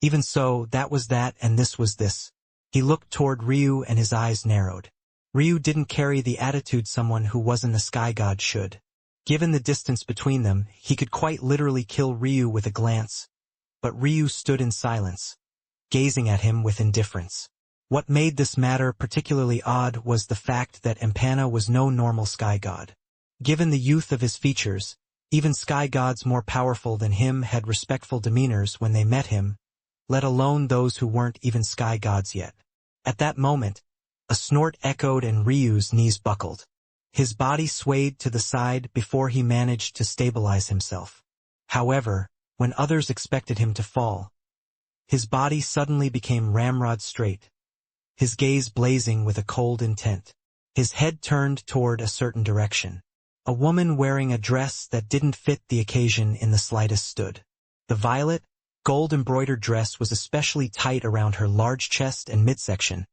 Even so, that was that and this was this. He looked toward Ryu and his eyes narrowed. Ryu didn't carry the attitude someone who wasn't a sky god should. Given the distance between them, he could quite literally kill Ryu with a glance. But Ryu stood in silence, gazing at him with indifference. What made this matter particularly odd was the fact that Empana was no normal sky god. Given the youth of his features, even sky gods more powerful than him had respectful demeanors when they met him, let alone those who weren't even sky gods yet. At that moment, a snort echoed and Ryu's knees buckled. His body swayed to the side before he managed to stabilize himself. However, when others expected him to fall, his body suddenly became ramrod straight, his gaze blazing with a cold intent. His head turned toward a certain direction. A woman wearing a dress that didn't fit the occasion in the slightest stood. The violet, gold-embroidered dress was especially tight around her large chest and midsection,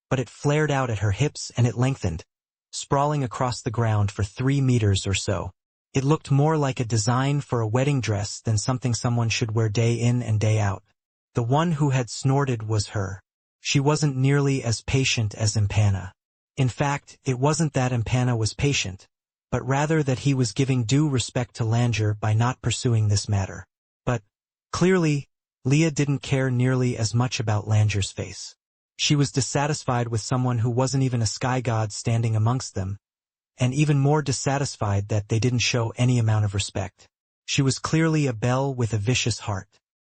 but it flared out at her hips and it lengthened, sprawling across the ground for 3 meters or so. It looked more like a design for a wedding dress than something someone should wear day in and day out. The one who had snorted was her. She wasn't nearly as patient as Empana. In fact, it wasn't that Empana was patient, but rather that he was giving due respect to Langer by not pursuing this matter. But, clearly, Leah didn't care nearly as much about Langer's face. She was dissatisfied with someone who wasn't even a sky god standing amongst them, and even more dissatisfied that they didn't show any amount of respect. She was clearly a belle with a vicious heart.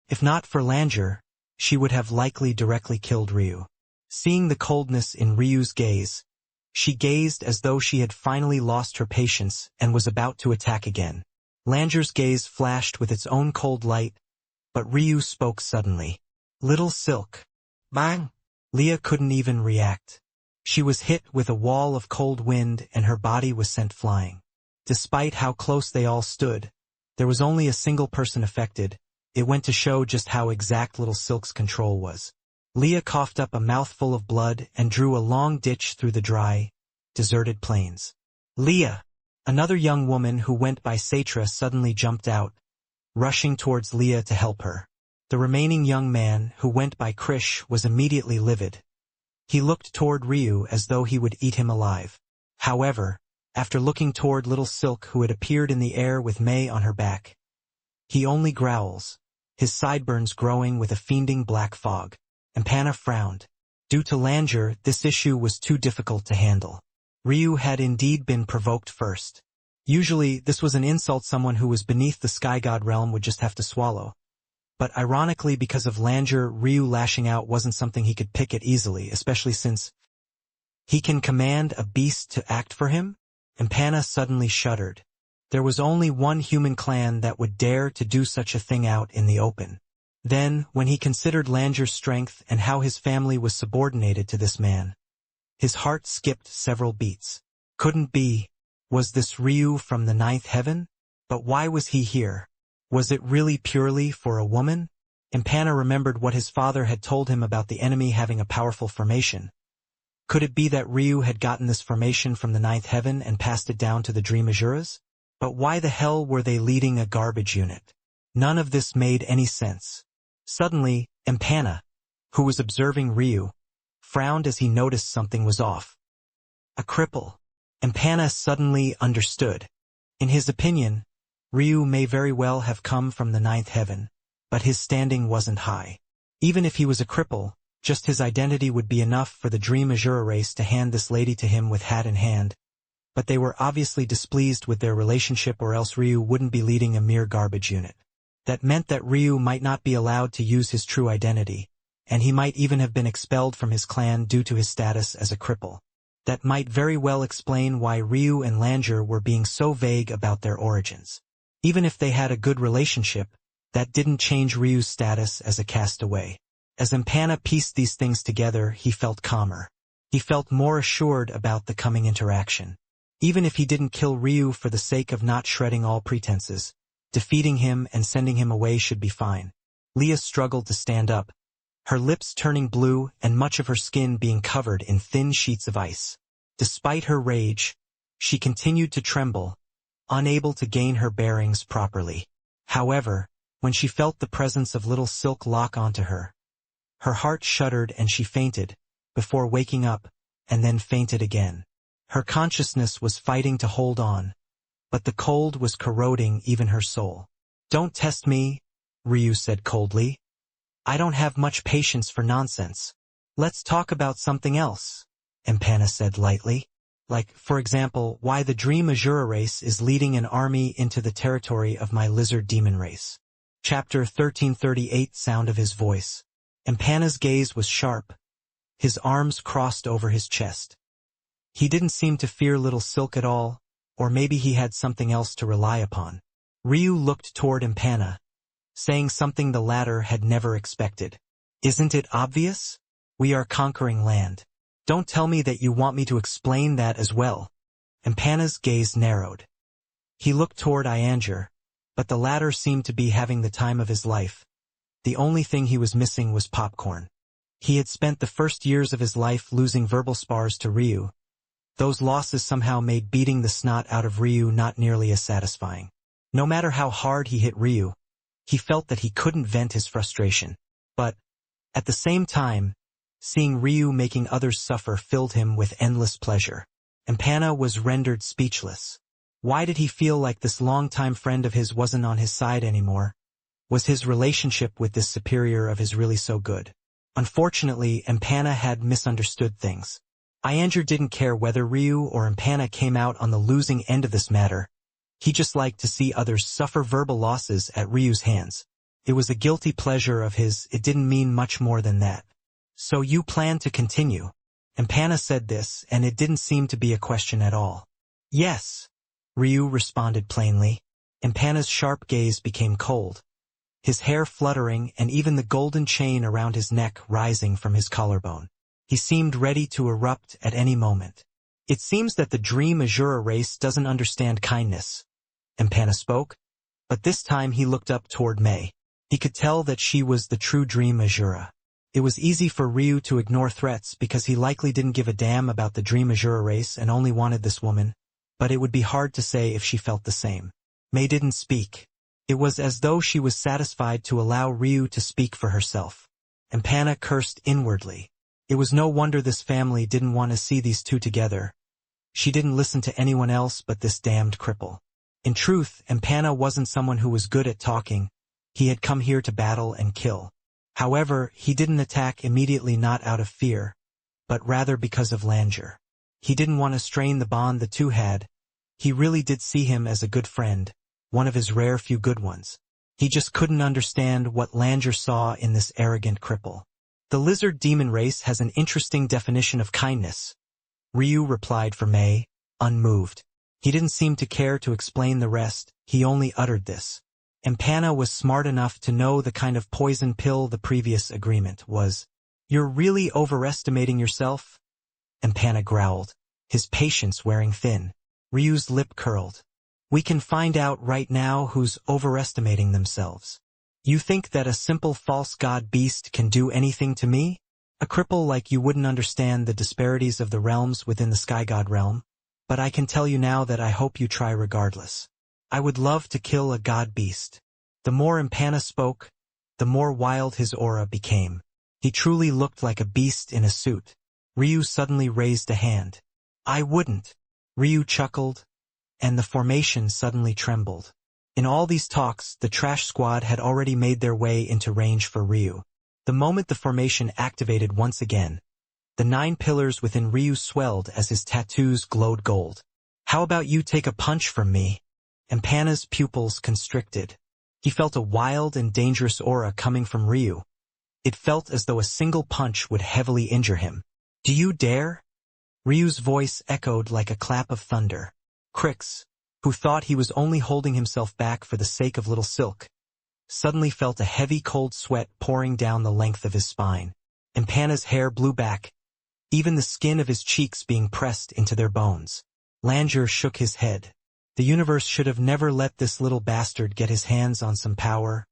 If not for Langer, she would have likely directly killed Ryu. Seeing the coldness in Ryu's gaze, she gazed as though she had finally lost her patience and was about to attack again. Langer's gaze flashed with its own cold light, but Ryu spoke suddenly. "Little Silk." Bang! Leah couldn't even react. She was hit with a wall of cold wind and her body was sent flying. Despite how close they all stood, there was only a single person affected. It went to show just how exact Little Silk's control was. Leah coughed up a mouthful of blood and drew a long ditch through the dry, deserted plains. Leah! Another young woman who went by Saitra suddenly jumped out, rushing towards Leah to help her. The remaining young man, who went by Krish, was immediately livid. He looked toward Ryu as though he would eat him alive. However, after looking toward Little Silk who had appeared in the air with May on her back, he only growls, his sideburns growing with a fiending black fog. Empana frowned. Due to Langer, this issue was too difficult to handle. Ryu had indeed been provoked first. Usually, this was an insult someone who was beneath the sky god realm would just have to swallow. But ironically, because of Langer, Ryu lashing out wasn't something he could pick at easily, especially since he can command a beast to act for him? Empana suddenly shuddered. There was only one human clan that would dare to do such a thing out in the open. Then, when he considered Langer's strength and how his family was subordinated to this man, his heart skipped several beats. Couldn't be. Was this Ryu from the 9th heaven? But why was he here? Was it really purely for a woman? Empana remembered what his father had told him about the enemy having a powerful formation. Could it be that Ryu had gotten this formation from the ninth heaven and passed it down to the Dream Azuras? But why the hell were they leading a garbage unit? None of this made any sense. Suddenly, Empana, who was observing Ryu, frowned as he noticed something was off. A cripple. Empana suddenly understood. In his opinion, Ryu may very well have come from the ninth heaven, but his standing wasn't high. Even if he was a cripple, just his identity would be enough for the Dream Azura race to hand this lady to him with hat in hand. But they were obviously displeased with their relationship, or else Ryu wouldn't be leading a mere garbage unit. That meant that Ryu might not be allowed to use his true identity, and he might even have been expelled from his clan due to his status as a cripple. That might very well explain why Ryu and Langer were being so vague about their origins. Even if they had a good relationship, that didn't change Ryu's status as a castaway. As Empana pieced these things together, he felt calmer. He felt more assured about the coming interaction. Even if he didn't kill Ryu for the sake of not shredding all pretenses, defeating him and sending him away should be fine. Leah struggled to stand up, her lips turning blue and much of her skin being covered in thin sheets of ice. Despite her rage, she continued to tremble, unable to gain her bearings properly. However, when she felt the presence of little Silk lock onto her, her heart shuddered and she fainted, before waking up, and then fainted again. Her consciousness was fighting to hold on, but the cold was corroding even her soul. "Don't test me," Ryu said coldly. "I don't have much patience for nonsense. Let's talk about something else," Empana said lightly. "Like, for example, why the Dream Azura race is leading an army into the territory of my lizard demon race." Chapter 1338. Sound of his voice. Empana's gaze was sharp, his arms crossed over his chest. He didn't seem to fear little Silk at all, or maybe he had something else to rely upon. Ryu looked toward Empana, saying something the latter had never expected. "Isn't it obvious? We are conquering land. Don't tell me that you want me to explain that as well." Empana's gaze narrowed. He looked toward Ianger, but the latter seemed to be having the time of his life. The only thing he was missing was popcorn. He had spent the first years of his life losing verbal spars to Ryu. Those losses somehow made beating the snot out of Ryu not nearly as satisfying. No matter how hard he hit Ryu, he felt that he couldn't vent his frustration. But, at the same time, seeing Ryu making others suffer filled him with endless pleasure. Empana was rendered speechless. Why did he feel like this longtime friend of his wasn't on his side anymore? Was his relationship with this superior of his really so good? Unfortunately, Empana had misunderstood things. Ianger didn't care whether Ryu or Empana came out on the losing end of this matter. He just liked to see others suffer verbal losses at Ryu's hands. It was a guilty pleasure of his. It didn't mean much more than that. "So you plan to continue?" Empana said this, and it didn't seem to be a question at all. "Yes," Ryu responded plainly. Empana's sharp gaze became cold, his hair fluttering and even the golden chain around his neck rising from his collarbone. He seemed ready to erupt at any moment. "It seems that the Dream Azura race doesn't understand kindness," Empana spoke, but this time he looked up toward Mei. He could tell that she was the true Dream Azura. It was easy for Ryu to ignore threats because he likely didn't give a damn about the Dream Azura race and only wanted this woman, but it would be hard to say if she felt the same. Mei didn't speak. It was as though she was satisfied to allow Ryu to speak for herself. Empana cursed inwardly. It was no wonder this family didn't want to see these two together. She didn't listen to anyone else but this damned cripple. In truth, Empana wasn't someone who was good at talking. He had come here to battle and kill. However, he didn't attack immediately, not out of fear, but rather because of Langer. He didn't want to strain the bond the two had. He really did see him as a good friend, one of his rare few good ones. He just couldn't understand what Langer saw in this arrogant cripple. "The lizard demon race has an interesting definition of kindness," Ryu replied for Mei, unmoved. He didn't seem to care to explain the rest, he only uttered this. Empana was smart enough to know the kind of poison pill the previous agreement was. "You're really overestimating yourself," Empana growled, his patience wearing thin. Ryu's lip curled. "We can find out right now who's overestimating themselves. You think that a simple false god beast can do anything to me?" A cripple like you wouldn't understand the disparities of the realms within the Sky God realm, but I can tell you now that I hope you try regardless. I would love to kill a god beast. The more Empana spoke, the more wild his aura became. He truly looked like a beast in a suit. Ryu suddenly raised a hand. I wouldn't. Ryu chuckled, and the formation suddenly trembled. In all these talks, the trash squad had already made their way into range for Ryu. The moment the formation activated once again, the 9 pillars within Ryu swelled as his tattoos glowed gold. How about you take a punch from me? Empana's pupils constricted. He felt a wild and dangerous aura coming from Ryu. It felt as though a single punch would heavily injure him. Do you dare? Ryu's voice echoed like a clap of thunder. Crix, who thought he was only holding himself back for the sake of Little Silk, suddenly felt a heavy cold sweat pouring down the length of his spine. Empana's hair blew back, even the skin of his cheeks being pressed into their bones. Langer shook his head. The universe should have never let this little bastard get his hands on some power.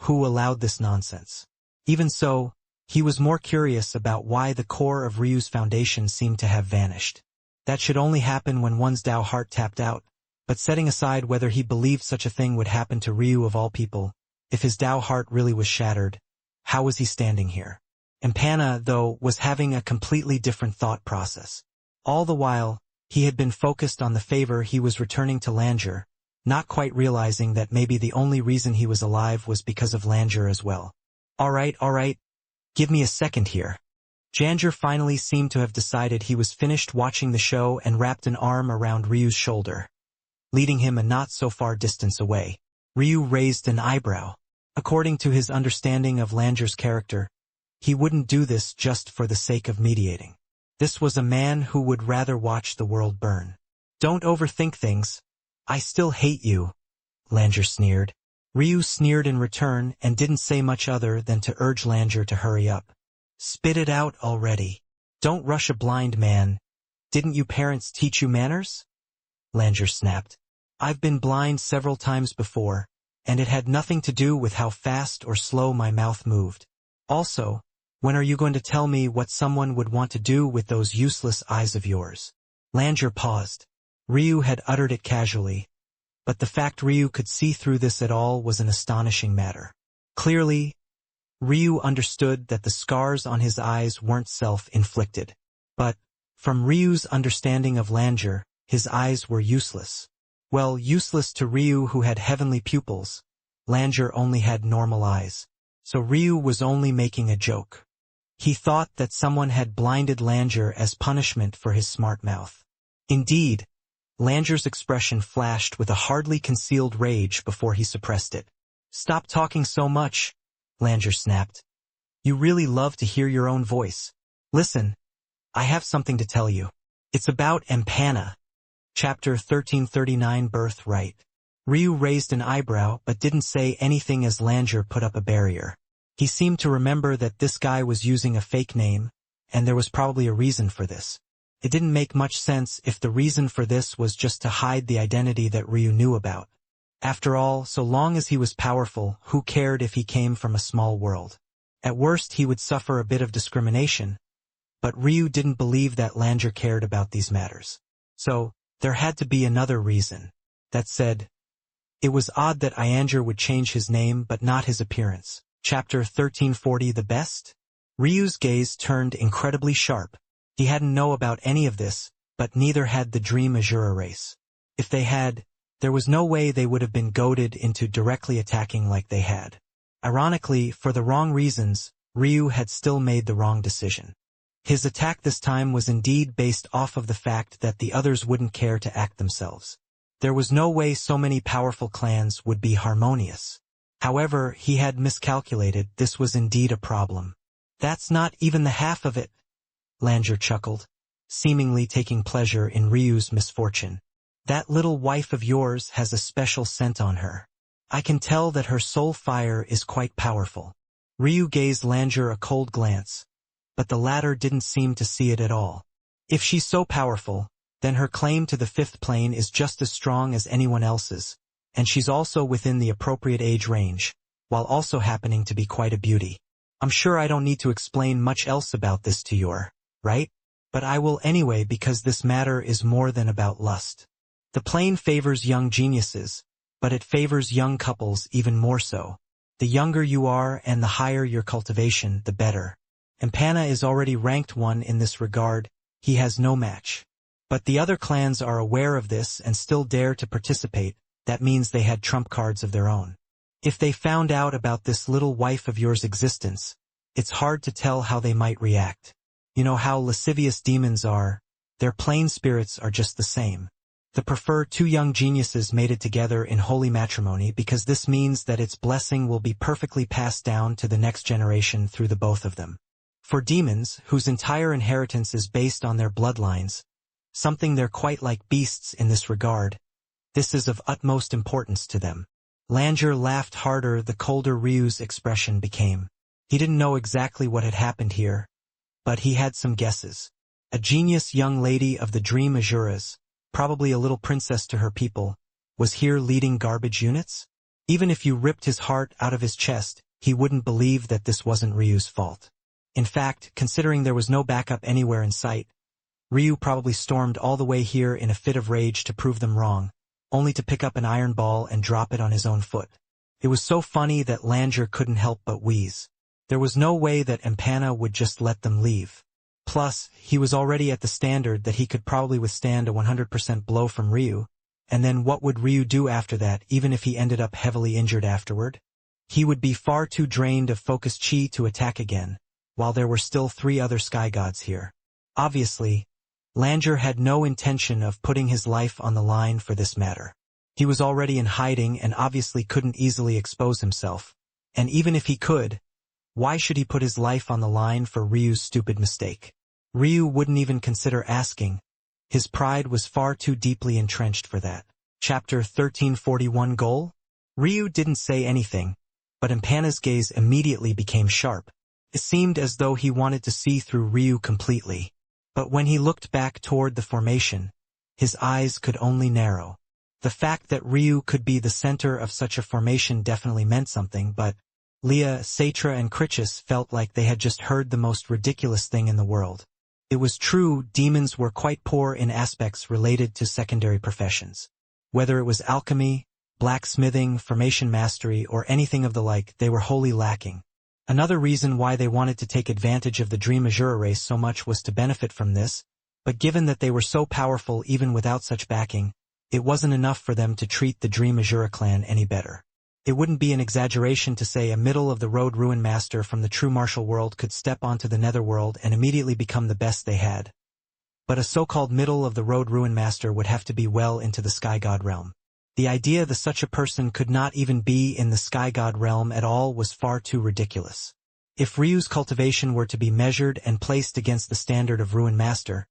Who allowed this nonsense? Even so, he was more curious about why the core of Ryu's foundation seemed to have vanished. That should only happen when one's Tao heart tapped out, but setting aside whether he believed such a thing would happen to Ryu of all people, if his Tao heart really was shattered, how was he standing here? Empana, though, was having a completely different thought process. All the while, he had been focused on the favor he was returning to Langer, not quite realizing that maybe the only reason he was alive was because of Langer as well. All right, give me a second here. Janger finally seemed to have decided he was finished watching the show and wrapped an arm around Ryu's shoulder, leading him a not-so-far distance away. Ryu raised an eyebrow. According to his understanding of Langer's character, he wouldn't do this just for the sake of mediating. This was a man who would rather watch the world burn. Don't overthink things. I still hate you, Langer sneered. Ryu sneered in return and didn't say much other than to urge Langer to hurry up. Spit it out already. Don't rush a blind man. Didn't you parents teach you manners? Langer snapped. I've been blind several times before, and it had nothing to do with how fast or slow my mouth moved. Also, when are you going to tell me what someone would want to do with those useless eyes of yours? Langer paused. Ryu had uttered it casually, but the fact Ryu could see through this at all was an astonishing matter. Clearly, Ryu understood that the scars on his eyes weren't self-inflicted. But, from Ryu's understanding of Langer, his eyes were useless. Well, useless to Ryu who had heavenly pupils. Langer only had normal eyes. So Ryu was only making a joke. He thought that someone had blinded Langer as punishment for his smart mouth. Indeed, Langer's expression flashed with a hardly concealed rage before he suppressed it. Stop talking so much, Langer snapped. You really love to hear your own voice. Listen, I have something to tell you. It's about Empana. Chapter 1339 Birthright. Ryu raised an eyebrow but didn't say anything as Langer put up a barrier. He seemed to remember that this guy was using a fake name, and there was probably a reason for this. It didn't make much sense if the reason for this was just to hide the identity that Ryu knew about. After all, so long as he was powerful, who cared if he came from a small world? At worst he would suffer a bit of discrimination, but Ryu didn't believe that Langer cared about these matters. So, there had to be another reason. That said, it was odd that Ianger would change his name but not his appearance. Chapter 1340 The Best? Ryu's gaze turned incredibly sharp. He hadn't known about any of this, but neither had the Dream Azura race. If they had, there was no way they would have been goaded into directly attacking like they had. Ironically, for the wrong reasons, Ryu had still made the wrong decision. His attack this time was indeed based off of the fact that the others wouldn't care to act themselves. There was no way so many powerful clans would be harmonious. However, he had miscalculated. This was indeed a problem. That's not even the half of it, Langer chuckled, seemingly taking pleasure in Ryu's misfortune. That little wife of yours has a special scent on her. I can tell that her soul fire is quite powerful. Ryu gazed Langer a cold glance, but the latter didn't seem to see it at all. If she's so powerful, then her claim to the fifth plane is just as strong as anyone else's, and she's also within the appropriate age range, while also happening to be quite a beauty. I'm sure I don't need to explain much else about this to you, right? But I will anyway because this matter is more than about lust. The plane favors young geniuses, but it favors young couples even more so. The younger you are and the higher your cultivation, the better. Empana is already ranked 1 in this regard, he has no match. But the other clans are aware of this and still dare to participate, that means they had trump cards of their own. If they found out about this little wife of yours existence, it's hard to tell how they might react. You know how lascivious demons are, their plane spirits are just the same. The prefer 2 young geniuses mated together in holy matrimony because this means that its blessing will be perfectly passed down to the next generation through the both of them. For demons, whose entire inheritance is based on their bloodlines, something they're quite like beasts in this regard, this is of utmost importance to them. Langer laughed harder the colder Ryu's expression became. He didn't know exactly what had happened here, but he had some guesses. A genius young lady of the dream Azuras, probably a little princess to her people, was here leading garbage units? Even if you ripped his heart out of his chest, he wouldn't believe that this wasn't Ryu's fault. In fact, considering there was no backup anywhere in sight, Ryu probably stormed all the way here in a fit of rage to prove them wrong, only to pick up an iron ball and drop it on his own foot. It was so funny that Langer couldn't help but wheeze. There was no way that Empana would just let them leave. Plus, he was already at the standard that he could probably withstand a 100% blow from Ryu, and then what would Ryu do after that, even if he ended up heavily injured afterward? He would be far too drained of focus chi to attack again, while there were still 3 other sky gods here. Obviously, Langer had no intention of putting his life on the line for this matter. He was already in hiding and obviously couldn't easily expose himself, and even if he could, why should he put his life on the line for Ryu's stupid mistake? Ryu wouldn't even consider asking. His pride was far too deeply entrenched for that. Chapter 1341 Goal? Ryu didn't say anything, but Empana's gaze immediately became sharp. It seemed as though he wanted to see through Ryu completely. But when he looked back toward the formation, his eyes could only narrow. The fact that Ryu could be the center of such a formation definitely meant something, but Leah, Saitra and Krichis felt like they had just heard the most ridiculous thing in the world. It was true, demons were quite poor in aspects related to secondary professions. Whether it was alchemy, blacksmithing, formation mastery, or anything of the like, they were wholly lacking. Another reason why they wanted to take advantage of the Dream Azura race so much was to benefit from this, but given that they were so powerful even without such backing, it wasn't enough for them to treat the Dream Azura clan any better. It wouldn't be an exaggeration to say a middle-of-the-road ruin master from the true martial world could step onto the netherworld and immediately become the best they had. But a so-called middle-of-the-road ruin master would have to be well into the Sky God realm. The idea that such a person could not even be in the Sky God realm at all was far too ridiculous. If Ryu's cultivation were to be measured and placed against the standard of Ruin Master,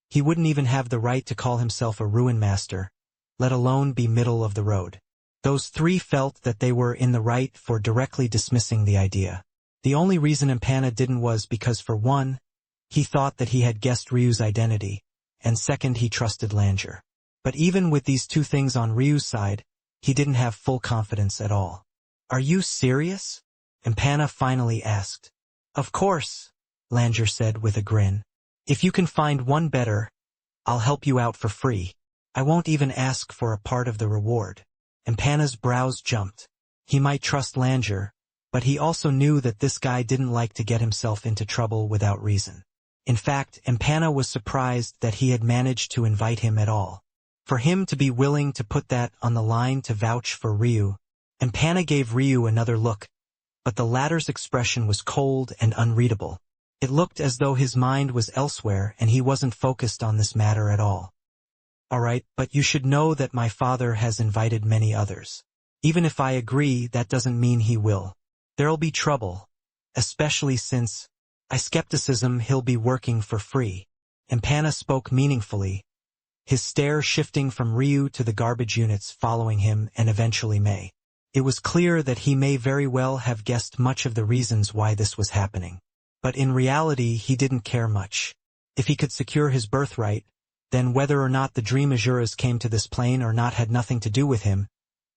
he wouldn't even have the right to call himself a Ruin Master, let alone be middle of the road. Those 3 felt that they were in the right for directly dismissing the idea. The only reason Empana didn't was because, for one, he thought that he had guessed Ryu's identity, and second, he trusted Langer. But even with these 2 things on Ryu's side, he didn't have full confidence at all. "Are you serious?" Empana finally asked. "Of course," Langer said with a grin. "If you can find one better, I'll help you out for free. I won't even ask for a part of the reward." Empana's brows jumped. He might trust Langer, but he also knew that this guy didn't like to get himself into trouble without reason. In fact, Empana was surprised that he had managed to invite him at all. For him to be willing to put that on the line to vouch for Ryu, Empana gave Ryu another look, but the latter's expression was cold and unreadable. It looked as though his mind was elsewhere and he wasn't focused on this matter at all. "All right, but you should know that my father has invited many others. Even if I agree, that doesn't mean he will. There'll be trouble, especially since skepticism he'll be working for free." Empana spoke meaningfully, his stare shifting from Ryu to the garbage units following him and eventually May. It was clear that he may very well have guessed much of the reasons why this was happening. But in reality, he didn't care much. If he could secure his birthright, then whether or not the Dream Azuras came to this plane or not had nothing to do with him.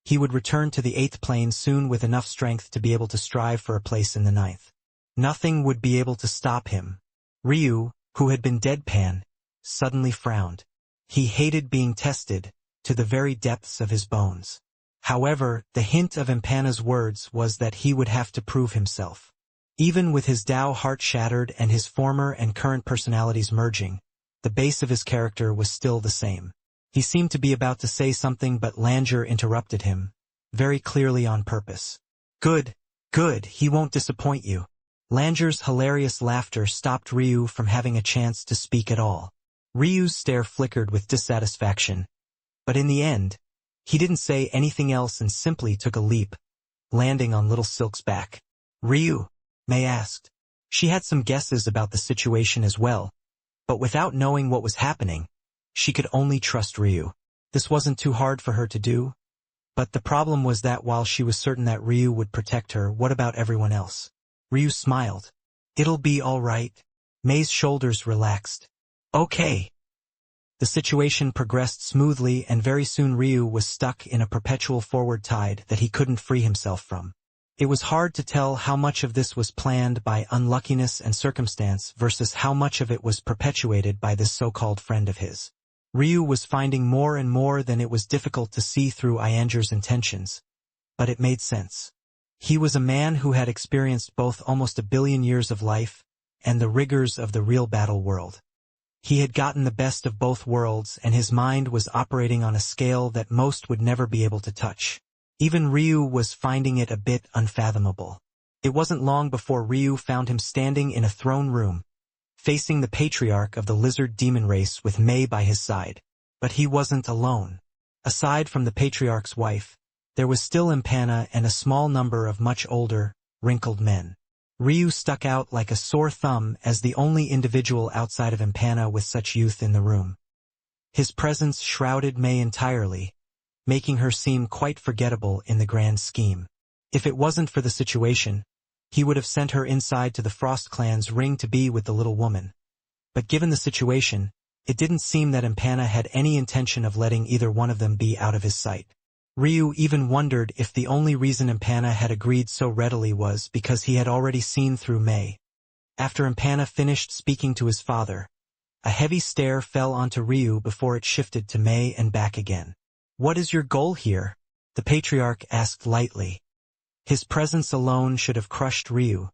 He would return to the 8th plane soon with enough strength to be able to strive for a place in the 9th. Nothing would be able to stop him. Ryu, who had been deadpan, suddenly frowned. He hated being tested, to the very depths of his bones. However, the hint of Empana's words was that he would have to prove himself. Even with his Tao heart shattered and his former and current personalities merging, the base of his character was still the same. He seemed to be about to say something, but Langer interrupted him, very clearly on purpose. Good, he won't disappoint you. Langer's hilarious laughter stopped Ryu from having a chance to speak at all. Ryu's stare flickered with dissatisfaction, but in the end, he didn't say anything else and simply took a leap, landing on Little Silk's back. Ryu? May asked. She had some guesses about the situation as well, but without knowing what was happening, she could only trust Ryu. This wasn't too hard for her to do, but the problem was that while she was certain that Ryu would protect her, what about everyone else? Ryu smiled. It'll be all right. May's shoulders relaxed. Okay. The situation progressed smoothly, and very soon Ryu was stuck in a perpetual forward tide that he couldn't free himself from. It was hard to tell how much of this was planned by unluckiness and circumstance versus how much of it was perpetuated by this so-called friend of his. Ryu was finding more and more that it was difficult to see through Ianger's intentions, but it made sense. He was a man who had experienced both almost 1 billion years of life and the rigors of the real battle world. He had gotten the best of both worlds, and his mind was operating on a scale that most would never be able to touch. Even Ryu was finding it a bit unfathomable. It wasn't long before Ryu found him standing in a throne room, facing the patriarch of the lizard demon race with May by his side. But he wasn't alone. Aside from the patriarch's wife, there was still Empana and a small number of much older, wrinkled men. Ryu stuck out like a sore thumb as the only individual outside of Empana with such youth in the room. His presence shrouded May entirely, making her seem quite forgettable in the grand scheme. If it wasn't for the situation, he would have sent her inside to the Frost Clan's ring to be with the little woman. But given the situation, it didn't seem that Empana had any intention of letting either one of them be out of his sight. Ryu even wondered if the only reason Empana had agreed so readily was because he had already seen through May. After Empana finished speaking to his father, a heavy stare fell onto Ryu before it shifted to May and back again. "What is your goal here?" the patriarch asked lightly. His presence alone should have crushed Ryu,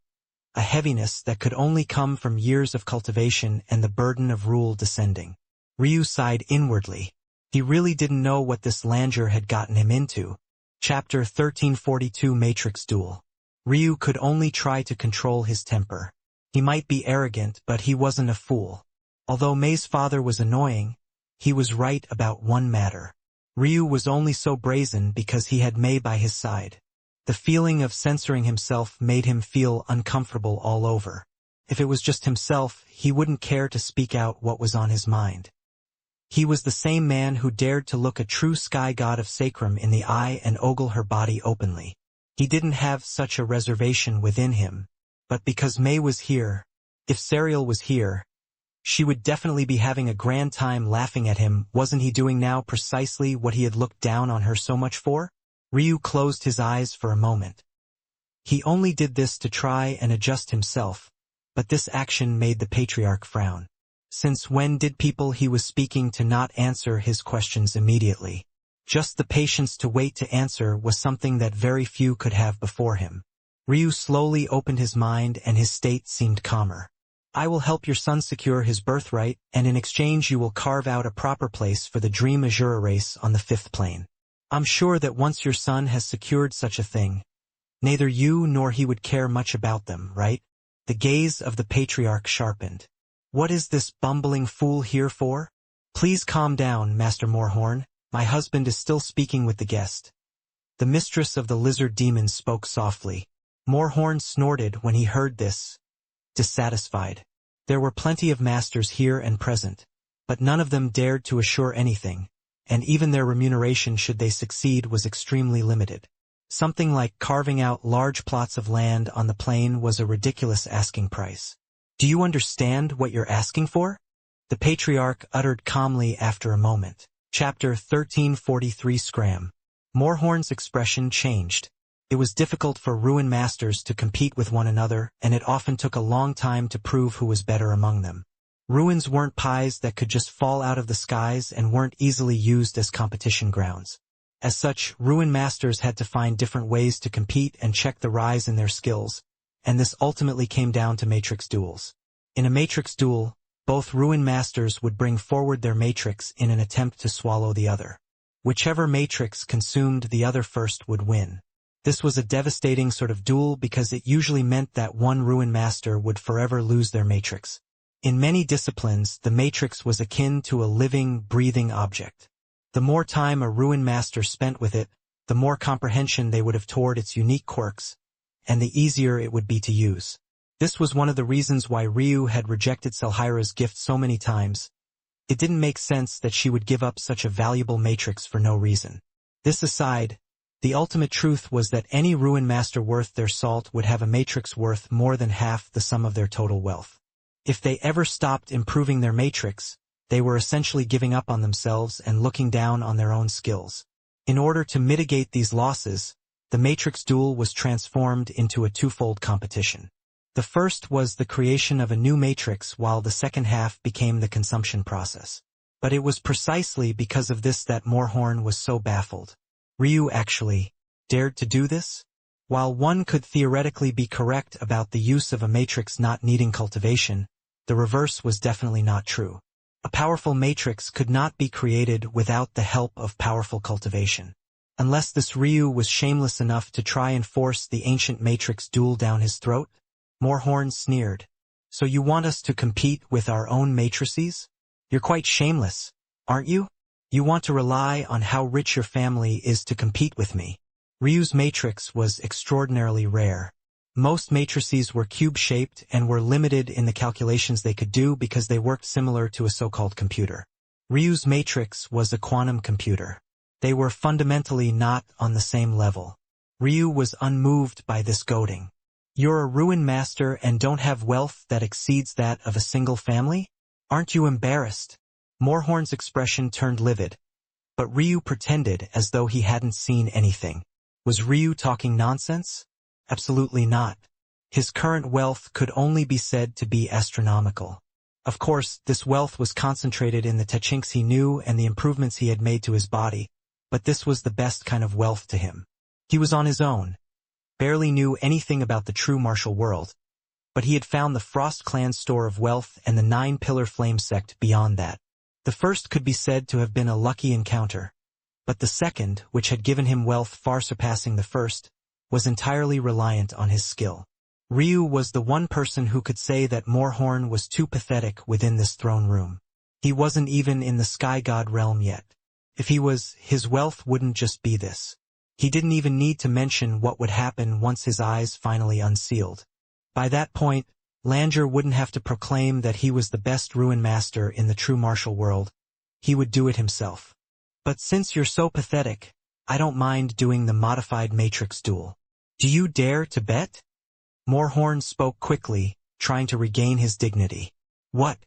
a heaviness that could only come from years of cultivation and the burden of rule descending. Ryu sighed inwardly. He really didn't know what this Langer had gotten him into. Chapter 1342 Matrix Duel. Ryu could only try to control his temper. He might be arrogant, but he wasn't a fool. Although May's father was annoying, he was right about one matter. Ryu was only so brazen because he had May by his side. The feeling of censoring himself made him feel uncomfortable all over. If it was just himself, he wouldn't care to speak out what was on his mind. He was the same man who dared to look a true sky god of Sacrum in the eye and ogle her body openly. He didn't have such a reservation within him, but because May was here, if Serial was here, she would definitely be having a grand time laughing at him. Wasn't he doing now precisely what he had looked down on her so much for? Ryu closed his eyes for a moment. He only did this to try and adjust himself, but this action made the patriarch frown. Since when did people he was speaking to not answer his questions immediately? Just the patience to wait to answer was something that very few could have before him. Ryu slowly opened his mind and his state seemed calmer. "I will help your son secure his birthright, and in exchange you will carve out a proper place for the Dream Azura race on the 5th plane. I'm sure that once your son has secured such a thing, neither you nor he would care much about them, right?" The gaze of the patriarch sharpened. "What is this bumbling fool here for?" "Please calm down, Master Moorhorn. My husband is still speaking with the guest." The mistress of the lizard demon spoke softly. Moorhorn snorted when he heard this, dissatisfied. There were plenty of masters here and present, but none of them dared to assure anything, and even their remuneration should they succeed was extremely limited. Something like carving out large plots of land on the plain was a ridiculous asking price. "Do you understand what you're asking for?" the patriarch uttered calmly after a moment. Chapter 1343 Scram. Moorhorn's expression changed. It was difficult for Ruin Masters to compete with one another, and it often took a long time to prove who was better among them. Ruins weren't pies that could just fall out of the skies and weren't easily used as competition grounds. As such, Ruin Masters had to find different ways to compete and check the rise in their skills, and this ultimately came down to matrix duels. In a matrix duel, both Ruin Masters would bring forward their matrix in an attempt to swallow the other. Whichever matrix consumed the other first would win. This was a devastating sort of duel because it usually meant that one Ruin Master would forever lose their matrix. In many disciplines, the matrix was akin to a living, breathing object. The more time a Ruin Master spent with it, the more comprehension they would have toward its unique quirks, and the easier it would be to use. This was one of the reasons why Ryu had rejected Selhira's gift so many times. It didn't make sense that she would give up such a valuable matrix for no reason. This aside, the ultimate truth was that any Ruin Master worth their salt would have a matrix worth more than half the sum of their total wealth. If they ever stopped improving their matrix, they were essentially giving up on themselves and looking down on their own skills. In order to mitigate these losses, the matrix duel was transformed into a twofold competition. The first was the creation of a new matrix, while the second half became the consumption process. But it was precisely because of this that Moorhorn was so baffled. Ryu actually dared to do this? While one could theoretically be correct about the use of a matrix not needing cultivation, the reverse was definitely not true. A powerful matrix could not be created without the help of powerful cultivation. Unless this Ryu was shameless enough to try and force the ancient matrix duel down his throat, Moorhorn sneered. So you want us to compete with our own matrices? You're quite shameless, aren't you? You want to rely on how rich your family is to compete with me. Ryu's matrix was extraordinarily rare. Most matrices were cube-shaped and were limited in the calculations they could do because they worked similar to a so-called computer. Ryu's matrix was a quantum computer. They were fundamentally not on the same level. Ryu was unmoved by this goading. You're a Ruin Master and don't have wealth that exceeds that of a single family? Aren't you embarrassed? Moorhorn's expression turned livid, but Ryu pretended as though he hadn't seen anything. Was Ryu talking nonsense? Absolutely not. His current wealth could only be said to be astronomical. Of course, this wealth was concentrated in the techniques he knew and the improvements he had made to his body, but this was the best kind of wealth to him. He was on his own, barely knew anything about the true martial world, but he had found the Frost Clan's store of wealth and the 9-pillar flame sect beyond that. The first could be said to have been a lucky encounter, but the second, which had given him wealth far surpassing the first, was entirely reliant on his skill. Ryu was the one person who could say that Moorhorn was too pathetic within this throne room. He wasn't even in the Sky God realm yet. If he was, his wealth wouldn't just be this. He didn't even need to mention what would happen once his eyes finally unsealed. By that point, Langer wouldn't have to proclaim that he was the best Ruin Master in the true martial world. He would do it himself. But since you're so pathetic, I don't mind doing the modified matrix duel. Do you dare to bet? Moorhorn spoke quickly, trying to regain his dignity. What?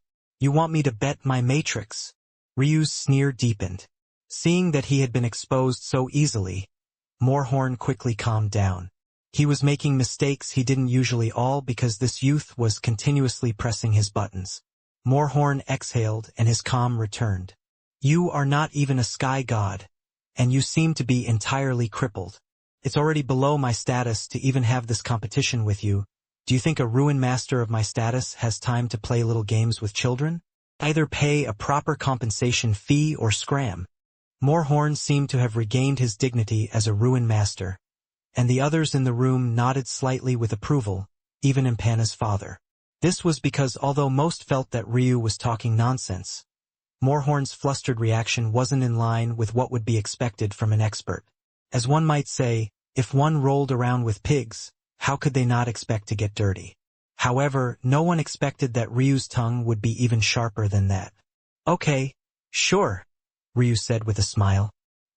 You want me to bet my matrix? Ryu's sneer deepened. Seeing that he had been exposed so easily, Moorhorn quickly calmed down. He was making mistakes he didn't usually all because this youth was continuously pressing his buttons. Moorhorn exhaled and his calm returned. You are not even a sky god, and you seem to be entirely crippled. It's already below my status to even have this competition with you. Do you think a Ruin Master of my status has time to play little games with children? Either pay a proper compensation fee or scram. Moorhorn seemed to have regained his dignity as a Ruin Master, and the others in the room nodded slightly with approval, even Impana's father. This was because although most felt that Ryu was talking nonsense, Moorhorn's flustered reaction wasn't in line with what would be expected from an expert. As one might say, if one rolled around with pigs, how could they not expect to get dirty? However, no one expected that Ryu's tongue would be even sharper than that. Okay, sure, Ryu said with a smile.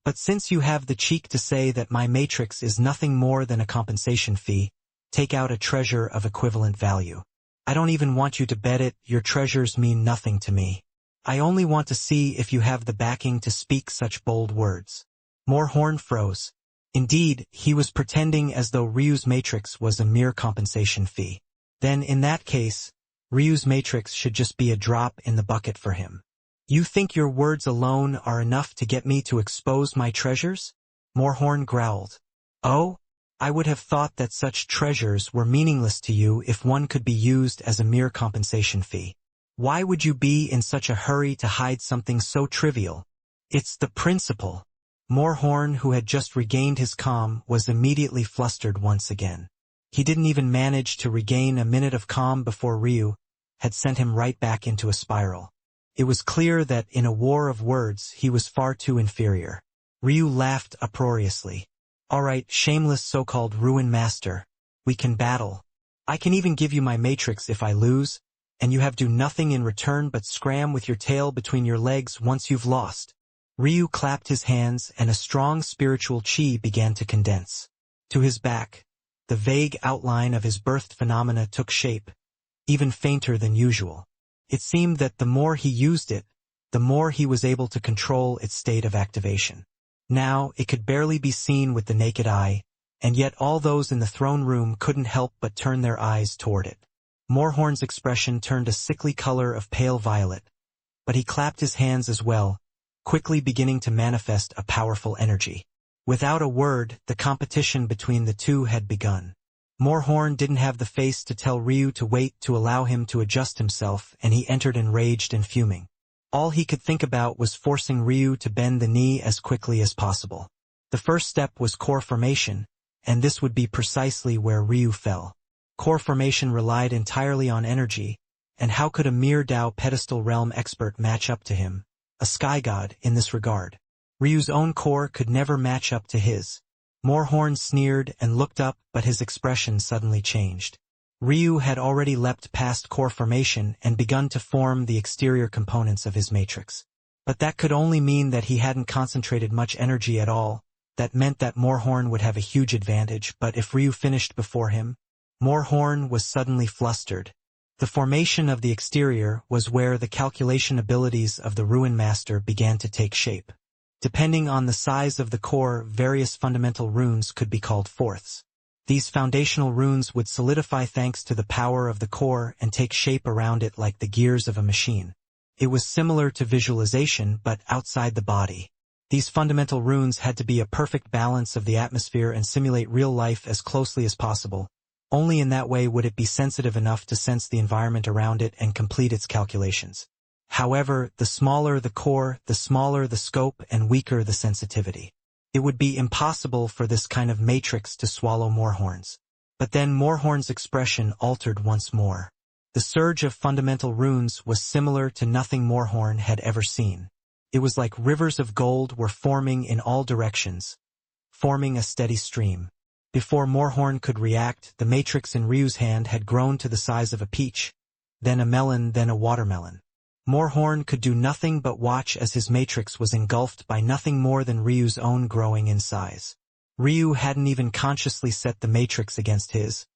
But since you have the cheek to say that my matrix is nothing more than a compensation fee, take out a treasure of equivalent value. I don't even want you to bet it, your treasures mean nothing to me. I only want to see if you have the backing to speak such bold words. Moorhorn froze. Indeed, he was pretending as though Ryu's matrix was a mere compensation fee. Then in that case, Ryu's matrix should just be a drop in the bucket for him. You think your words alone are enough to get me to expose my treasures? Moorhorn growled. Oh, I would have thought that such treasures were meaningless to you if one could be used as a mere compensation fee. Why would you be in such a hurry to hide something so trivial? It's the principle. Moorhorn, who had just regained his calm, was immediately flustered once again. He didn't even manage to regain a minute of calm before Ryu had sent him right back into a spiral. It was clear that in a war of words he was far too inferior. Ryu laughed uproariously. All right, shameless so-called ruin master. We can battle. I can even give you my matrix if I lose, and you have do nothing in return but scram with your tail between your legs once you've lost. Ryu clapped his hands and a strong spiritual chi began to condense. To his back, the vague outline of his birthed phenomena took shape, even fainter than usual. It seemed that the more he used it, the more he was able to control its state of activation. Now, it could barely be seen with the naked eye, and yet all those in the throne room couldn't help but turn their eyes toward it. Moorhorn's expression turned a sickly color of pale violet, but he clapped his hands as well, quickly beginning to manifest a powerful energy. Without a word, the competition between the two had begun. Moorhorn didn't have the face to tell Ryu to wait to allow him to adjust himself, and he entered enraged and fuming. All he could think about was forcing Ryu to bend the knee as quickly as possible. The first step was core formation, and this would be precisely where Ryu fell. Core formation relied entirely on energy, and how could a mere Dao pedestal realm expert match up to him, a sky god, in this regard? Ryu's own core could never match up to his. Moorhorn sneered and looked up, but his expression suddenly changed. Ryu had already leapt past core formation and begun to form the exterior components of his matrix. But that could only mean that he hadn't concentrated much energy at all. That meant that Moorhorn would have a huge advantage, but if Ryu finished before him, Moorhorn was suddenly flustered. The formation of the exterior was where the calculation abilities of the Ruin Master began to take shape. Depending on the size of the core, various fundamental runes could be called fourths. These foundational runes would solidify thanks to the power of the core and take shape around it like the gears of a machine. It was similar to visualization, but outside the body. These fundamental runes had to be a perfect balance of the atmosphere and simulate real life as closely as possible. Only in that way would it be sensitive enough to sense the environment around it and complete its calculations. However, the smaller the core, the smaller the scope and weaker the sensitivity. It would be impossible for this kind of matrix to swallow Moorhorn's. But then Moorhorn's expression altered once more. The surge of fundamental runes was similar to nothing Moorhorn had ever seen. It was like rivers of gold were forming in all directions, forming a steady stream. Before Moorhorn could react, the matrix in Ryu's hand had grown to the size of a peach, then a melon, then a watermelon. Moorhorn could do nothing but watch as his matrix was engulfed by nothing more than Ryu's own growing in size. Ryu hadn't even consciously set the matrix against his,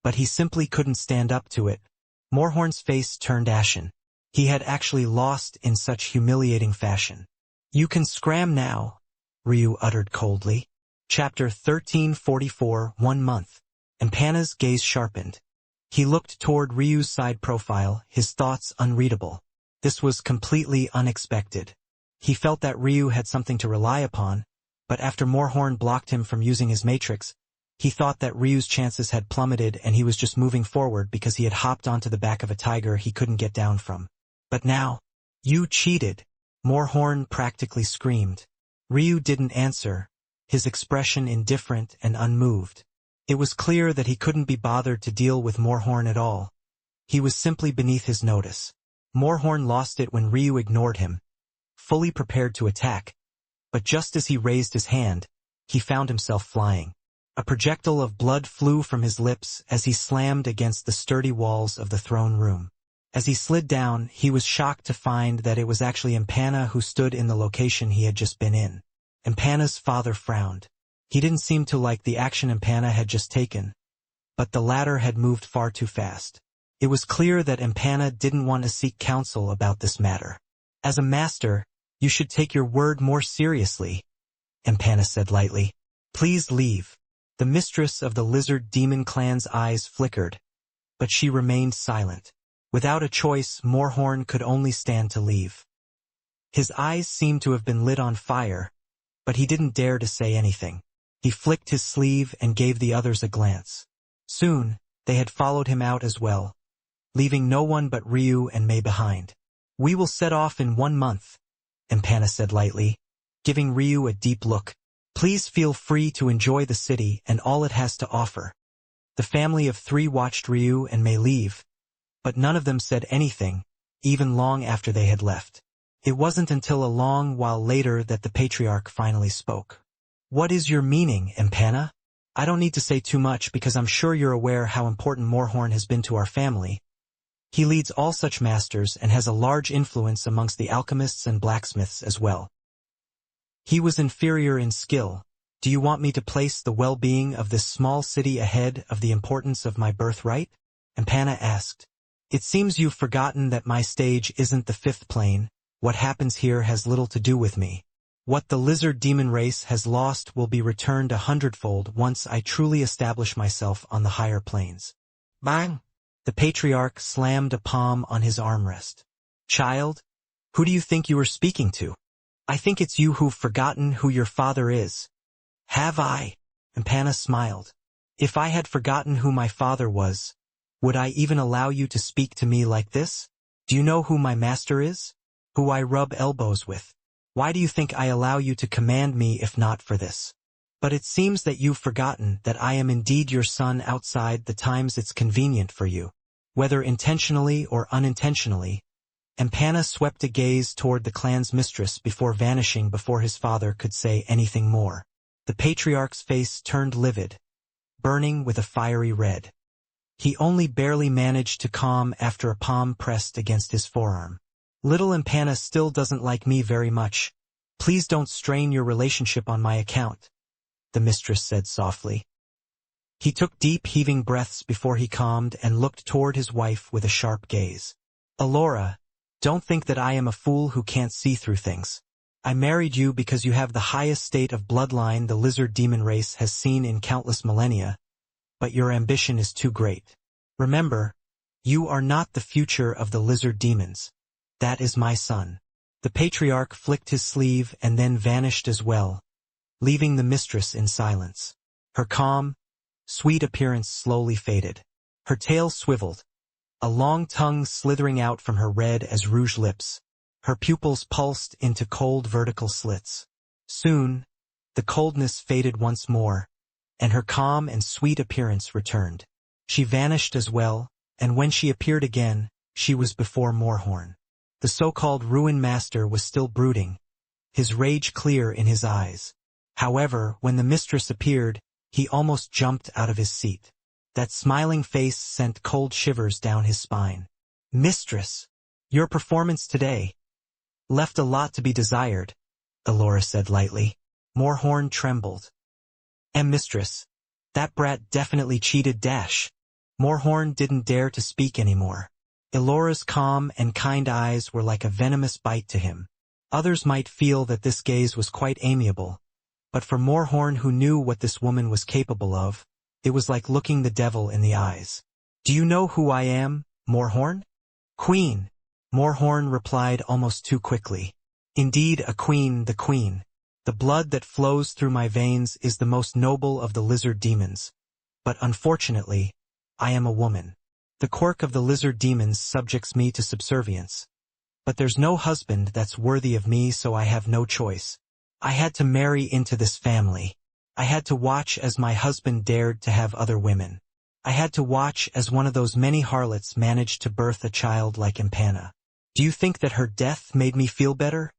but he simply couldn't stand up to it. Moorhorn's face turned ashen. He had actually lost in such humiliating fashion. "You can scram now," Ryu uttered coldly. Chapter 1344, 1 month. Empana's gaze sharpened. He looked toward Ryu's side profile, his thoughts unreadable. This was completely unexpected. He felt that Ryu had something to rely upon, but after Moorhorn blocked him from using his matrix, he thought that Ryu's chances had plummeted and he was just moving forward because he had hopped onto the back of a tiger he couldn't get down from. But now, "You cheated," Moorhorn practically screamed. Ryu didn't answer, his expression indifferent and unmoved. It was clear that he couldn't be bothered to deal with Moorhorn at all. He was simply beneath his notice. Moorhorn lost it when Ryu ignored him, fully prepared to attack, but just as he raised his hand, he found himself flying. A projectile of blood flew from his lips as he slammed against the sturdy walls of the throne room. As he slid down, he was shocked to find that it was actually Empana who stood in the location he had just been in. Empana's father frowned. He didn't seem to like the action Empana had just taken, but the latter had moved far too fast. It was clear that Empana didn't want to seek counsel about this matter. "As a master, you should take your word more seriously," Empana said lightly. Please leave. The mistress of the lizard demon clan's eyes flickered, but she remained silent. Without a choice, Moorhorn could only stand to leave. His eyes seemed to have been lit on fire, but he didn't dare to say anything. He flicked his sleeve and gave the others a glance. Soon, they had followed him out as well, leaving no one but Ryu and Mei behind. We will set off in 1 month, Empana said lightly, giving Ryu a deep look. Please feel free to enjoy the city and all it has to offer. The family of 3 watched Ryu and Mei leave, but none of them said anything, even long after they had left. It wasn't until a long while later that the patriarch finally spoke. What is your meaning, Empana? I don't need to say too much because I'm sure you're aware how important Moorhorn has been to our family. He leads all such masters and has a large influence amongst the alchemists and blacksmiths as well. He was inferior in skill. Do you want me to place the well-being of this small city ahead of the importance of my birthright? Empana asked. It seems you've forgotten that my stage isn't the 5th plane. What happens here has little to do with me. What the lizard demon race has lost will be returned 100-fold once I truly establish myself on the higher planes. Bang! The patriarch slammed a palm on his armrest. Child, who do you think you are speaking to? I think it's you who've forgotten who your father is. Have I? Empana smiled. If I had forgotten who my father was, would I even allow you to speak to me like this? Do you know who my master is? Who I rub elbows with? Why do you think I allow you to command me if not for this? But it seems that you've forgotten that I am indeed your son outside the times it's convenient for you. Whether intentionally or unintentionally, Empana swept a gaze toward the clan's mistress before vanishing before his father could say anything more. The patriarch's face turned livid, burning with a fiery red. He only barely managed to calm after a palm pressed against his forearm. Little Empana still doesn't like me very much. Please don't strain your relationship on my account, the mistress said softly. He took deep heaving breaths before he calmed and looked toward his wife with a sharp gaze. Alora, don't think that I am a fool who can't see through things. I married you because you have the highest state of bloodline the lizard demon race has seen in countless millennia, but your ambition is too great. Remember, you are not the future of the lizard demons. That is my son. The patriarch flicked his sleeve and then vanished as well, leaving the mistress in silence. Her calm, sweet appearance slowly faded. Her tail swiveled, a long tongue slithering out from her red as rouge lips. Her pupils pulsed into cold vertical slits. Soon, the coldness faded once more, and her calm and sweet appearance returned. She vanished as well, and when she appeared again, she was before Moorhorn. The so-called Ruin Master was still brooding, his rage clear in his eyes. However, when the mistress appeared, he almost jumped out of his seat. That smiling face sent cold shivers down his spine. Mistress, your performance today left a lot to be desired, Alora said lightly. Moorhorn trembled. Mistress, that brat definitely cheated dash. Moorhorn didn't dare to speak anymore. Elora's calm and kind eyes were like a venomous bite to him. Others might feel that this gaze was quite amiable, but for Moorhorn, who knew what this woman was capable of, it was like looking the devil in the eyes. Do you know who I am, Moorhorn? Queen, Moorhorn replied almost too quickly. Indeed, a queen, the queen. The blood that flows through my veins is the most noble of the lizard demons. But unfortunately, I am a woman. The quirk of the lizard demons subjects me to subservience. But there's no husband that's worthy of me, so I have no choice. I had to marry into this family. I had to watch as my husband dared to have other women. I had to watch as one of those many harlots managed to birth a child like Empana. Do you think that her death made me feel better?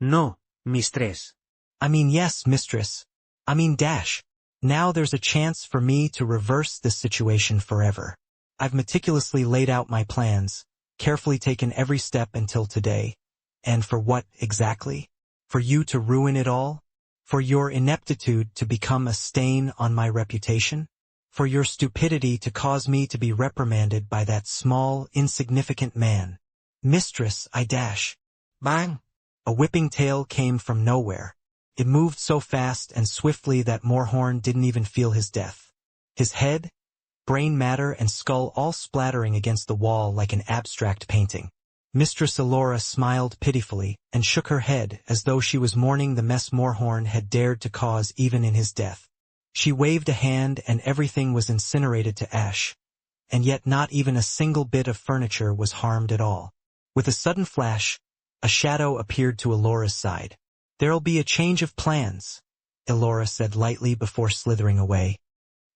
No, mistress. I mean yes, mistress. I mean dash. Now there's a chance for me to reverse this situation forever. I've meticulously laid out my plans, carefully taken every step until today. And for what exactly? For you to ruin it all? For your ineptitude to become a stain on my reputation? For your stupidity to cause me to be reprimanded by that small, insignificant man? Mistress, I dash. Bang! A whipping tail came from nowhere. It moved so fast and swiftly that Moorhorn didn't even feel his death. His head, brain matter and skull all splattering against the wall like an abstract painting. Mistress Elora smiled pitifully and shook her head as though she was mourning the mess Moorhorn had dared to cause even in his death. She waved a hand and everything was incinerated to ash, and yet not even a single bit of furniture was harmed at all. With a sudden flash, a shadow appeared to Elora's side. "There'll be a change of plans," Elora said lightly before slithering away.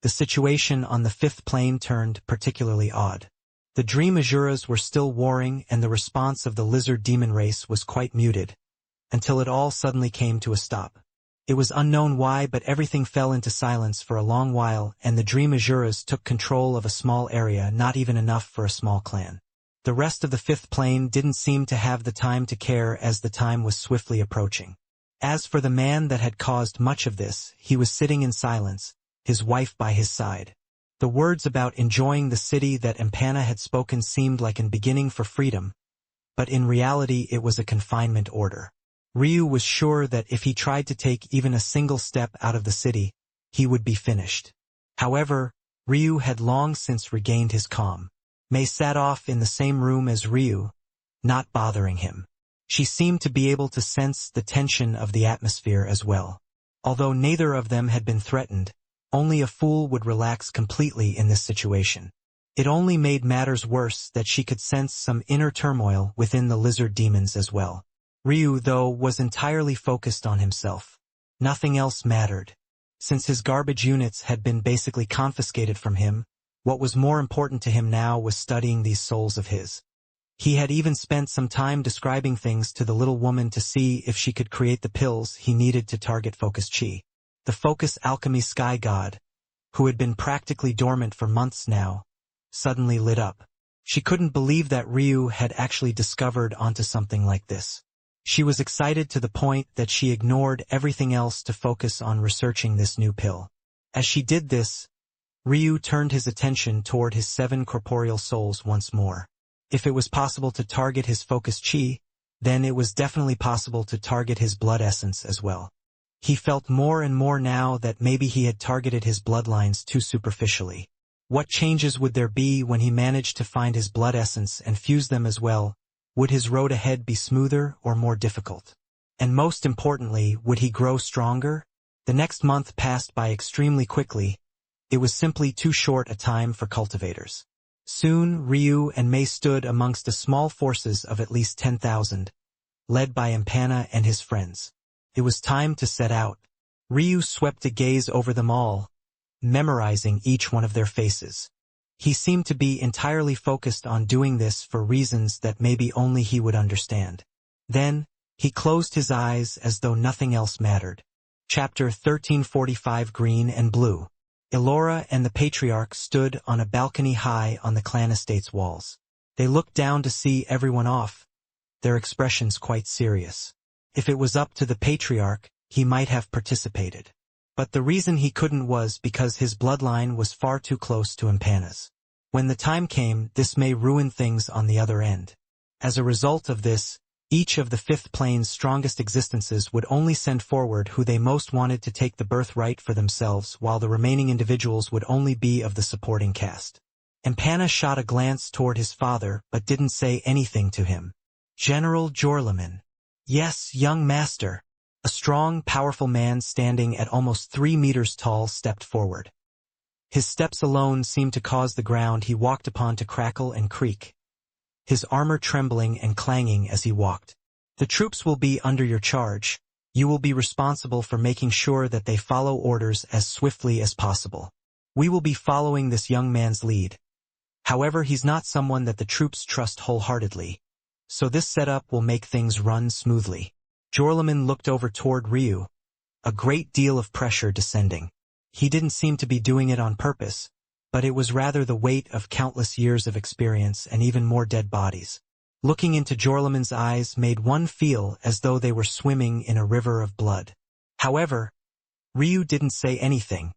The situation on the fifth plane turned particularly odd. The Dream Azuras were still warring and the response of the lizard demon race was quite muted, until it all suddenly came to a stop. It was unknown why, but everything fell into silence for a long while and the Dream Azuras took control of a small area, not even enough for a small clan. The rest of the fifth plane didn't seem to have the time to care as the time was swiftly approaching. As for the man that had caused much of this, he was sitting in silence, his wife by his side. The words about enjoying the city that Empana had spoken seemed like an beginning for freedom, but in reality it was a confinement order. Ryu was sure that if he tried to take even a single step out of the city, he would be finished. However, Ryu had long since regained his calm. Mei sat off in the same room as Ryu, not bothering him. She seemed to be able to sense the tension of the atmosphere as well. Although neither of them had been threatened, only a fool would relax completely in this situation. It only made matters worse that she could sense some inner turmoil within the lizard demons as well. Ryu, though, was entirely focused on himself. Nothing else mattered. Since his garbage units had been basically confiscated from him, what was more important to him now was studying these souls of his. He had even spent some time describing things to the little woman to see if she could create the pills he needed to target Focus Chi. The Focus Alchemy Sky God, who had been practically dormant for months now, suddenly lit up. She couldn't believe that Ryu had actually discovered onto something like this. She was excited to the point that she ignored everything else to focus on researching this new pill. As she did this, Ryu turned his attention toward his 7 corporeal souls once more. If it was possible to target his Focus Chi, then it was definitely possible to target his blood essence as well. He felt more and more now that maybe he had targeted his bloodlines too superficially. What changes would there be when he managed to find his blood essence and fuse them as well? Would his road ahead be smoother or more difficult? And most importantly, would he grow stronger? The next month passed by extremely quickly. It was simply too short a time for cultivators. Soon, Ryu and Mei stood amongst the small forces of at least 10,000, led by Empana and his friends. It was time to set out. Ryu swept a gaze over them all, memorizing each one of their faces. He seemed to be entirely focused on doing this for reasons that maybe only he would understand. Then, he closed his eyes as though nothing else mattered. Chapter 1345 Green and Blue. Elora and the Patriarch stood on a balcony high on the clan estate's walls. They looked down to see everyone off, their expressions quite serious. If it was up to the Patriarch, he might have participated. But the reason he couldn't was because his bloodline was far too close to Empana's. When the time came, this may ruin things on the other end. As a result of this, each of the fifth plane's strongest existences would only send forward who they most wanted to take the birthright for themselves, while the remaining individuals would only be of the supporting cast. Empana shot a glance toward his father but didn't say anything to him. General Jorlaman. Yes, young master. A strong, powerful man standing at almost 3 meters tall stepped forward. His steps alone seemed to cause the ground he walked upon to crackle and creak, his armor trembling and clanging as he walked. The troops will be under your charge. You will be responsible for making sure that they follow orders as swiftly as possible. We will be following this young man's lead. However, he's not someone that the troops trust wholeheartedly, so this setup will make things run smoothly. Jorlaman looked over toward Ryu, a great deal of pressure descending. He didn't seem to be doing it on purpose, but it was rather the weight of countless years of experience and even more dead bodies. Looking into Jorlaman's eyes made one feel as though they were swimming in a river of blood. However, Ryu didn't say anything,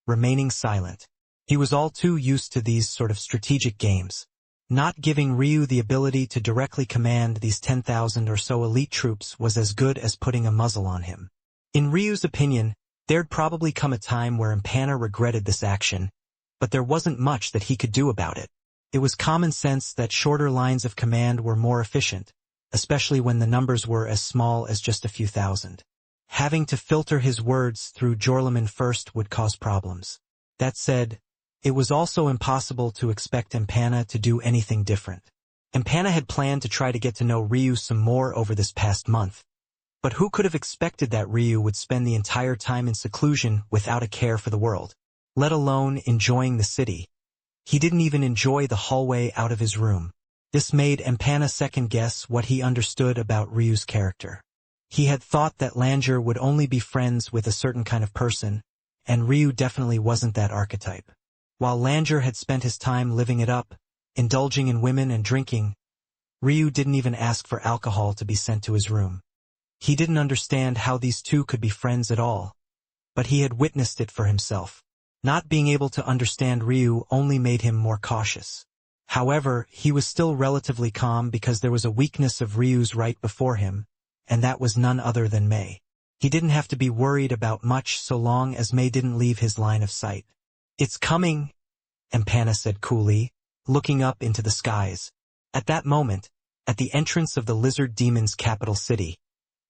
remaining silent. He was all too used to these sort of strategic games. Not giving Ryu the ability to directly command these 10,000 or so elite troops was as good as putting a muzzle on him. In Ryu's opinion, there'd probably come a time where Empana regretted this action, but there wasn't much that he could do about it. It was common sense that shorter lines of command were more efficient, especially when the numbers were as small as just a few thousand. Having to filter his words through Jorlaman first would cause problems. That said, it was also impossible to expect Empana to do anything different. Empana had planned to try to get to know Ryu some more over this past month, but who could have expected that Ryu would spend the entire time in seclusion without a care for the world, let alone enjoying the city? He didn't even enjoy the hallway out of his room. This made Empana second-guess what he understood about Ryu's character. He had thought that Langer would only be friends with a certain kind of person, and Ryu definitely wasn't that archetype. While Langer had spent his time living it up, indulging in women and drinking, Ryu didn't even ask for alcohol to be sent to his room. He didn't understand how these two could be friends at all, but he had witnessed it for himself. Not being able to understand Ryu only made him more cautious. However, he was still relatively calm because there was a weakness of Ryu's right before him, and that was none other than Mei. He didn't have to be worried about much so long as Mei didn't leave his line of sight. "It's coming," Empana said coolly, looking up into the skies. At that moment, at the entrance of the lizard demon's capital city,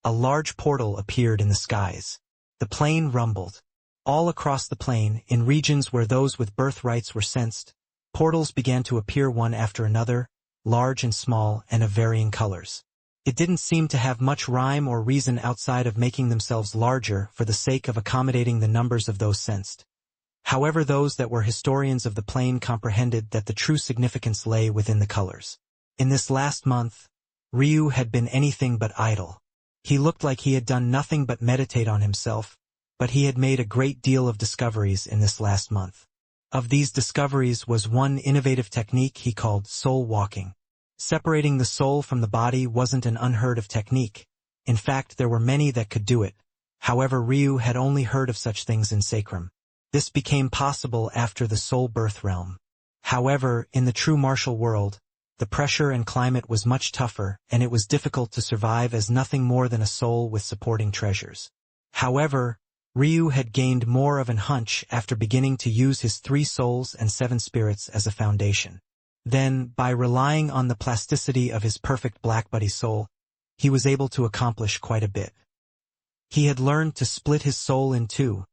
a large portal appeared in the skies. The plane rumbled. All across the plane, in regions where those with birthrights were sensed, portals began to appear one after another, large and small and of varying colors. It didn't seem to have much rhyme or reason outside of making themselves larger for the sake of accommodating the numbers of those sensed. However, those that were historians of the plane comprehended that the true significance lay within the colors. In this last month, Ryu had been anything but idle. He looked like he had done nothing but meditate on himself, but he had made a great deal of discoveries in this last month. Of these discoveries was one innovative technique he called soul walking. Separating the soul from the body wasn't an unheard of technique. In fact, there were many that could do it. However, Ryu had only heard of such things in Sacrum. This became possible after the soul birth realm. However, in the true martial world, the pressure and climate was much tougher, and it was difficult to survive as nothing more than a soul with supporting treasures. However, Ryu had gained more of an hunch after beginning to use his 3 souls and 7 spirits as a foundation. Then, by relying on the plasticity of his perfect black buddy soul, he was able to accomplish quite a bit. He had learned to split his soul in 2,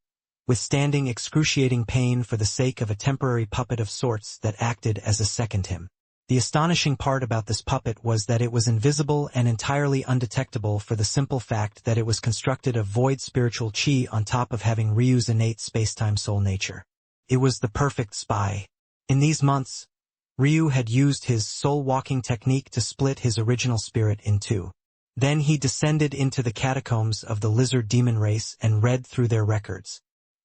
withstanding excruciating pain for the sake of a temporary puppet of sorts that acted as a second him. The astonishing part about this puppet was that it was invisible and entirely undetectable for the simple fact that it was constructed of void spiritual chi on top of having Ryu's innate spacetime soul nature. It was the perfect spy. In these months, Ryu had used his soul-walking technique to split his original spirit in 2. Then he descended into the catacombs of the lizard demon race and read through their records.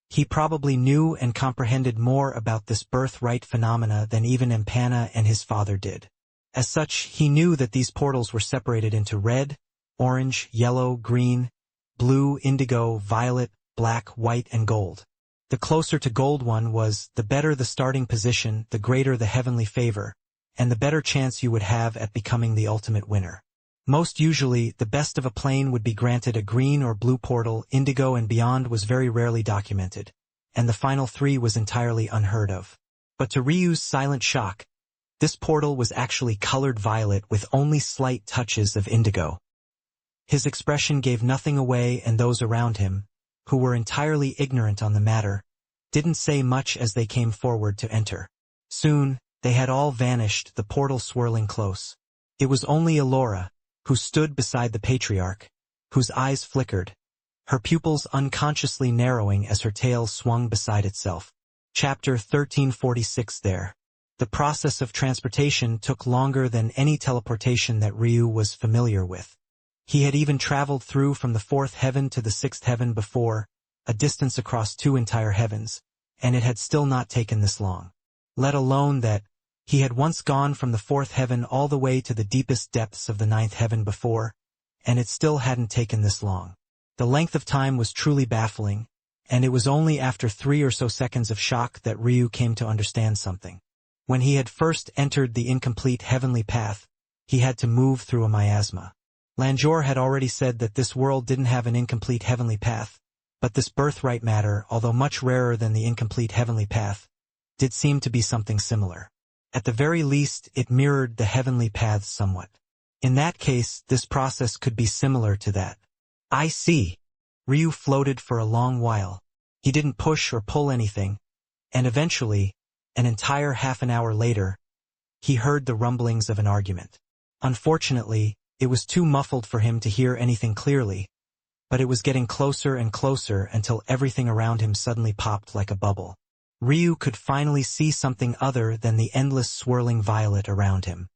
He probably knew and comprehended more about this birthright phenomena than even Empana and his father did. As such, he knew that these portals were separated into red, orange, yellow, green, blue, indigo, violet, black, white, and gold. The closer to gold one was, the better the starting position, the greater the heavenly favor, and the better chance you would have at becoming the ultimate winner. Most usually, the best of a plane would be granted a green or blue portal. Indigo and beyond was very rarely documented, and the final 3 was entirely unheard of. But to Ryu's silent shock, this portal was actually colored violet with only slight touches of indigo. His expression gave nothing away, and those around him, who were entirely ignorant on the matter, didn't say much as they came forward to enter. Soon, they had all vanished, the portal swirling close. It was only Alora, who stood beside the patriarch, whose eyes flickered, her pupils unconsciously narrowing as her tail swung beside itself. Chapter 1346. There. The process of transportation took longer than any teleportation that Ryu was familiar with. He had even traveled through from the 4th heaven to the 6th heaven before, a distance across 2 entire heavens, and it had still not taken this long. Let alone that, he had once gone from the 4th heaven all the way to the deepest depths of the 9th heaven before, and it still hadn't taken this long. The length of time was truly baffling, and it was only after 3 or so seconds of shock that Ryu came to understand something. When he had first entered the incomplete heavenly path, he had to move through a miasma. Lanjor had already said that this world didn't have an incomplete heavenly path, but this birthright matter, although much rarer than the incomplete heavenly path, did seem to be something similar. At the very least, it mirrored the heavenly paths somewhat. In that case, this process could be similar to that. I see. Ryu floated for a long while. He didn't push or pull anything, and eventually, an entire half an hour later, he heard the rumblings of an argument. Unfortunately, it was too muffled for him to hear anything clearly, but it was getting closer and closer until everything around him suddenly popped like a bubble. Ryu could finally see something other than the endless swirling violet around him.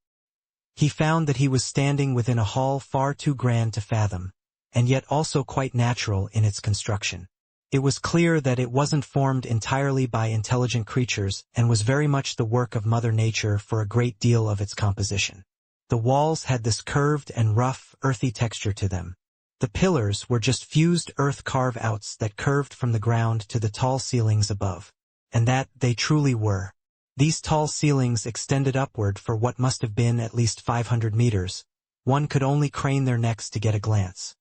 He found that he was standing within a hall far too grand to fathom, and yet also quite natural in its construction. It was clear that it wasn't formed entirely by intelligent creatures and was very much the work of Mother Nature for a great deal of its composition. The walls had this curved and rough, earthy texture to them. The pillars were just fused earth carve-outs that curved from the ground to the tall ceilings above. And that they truly were. These tall ceilings extended upward for what must have been at least 500 meters. One could only crane their necks to get a glance.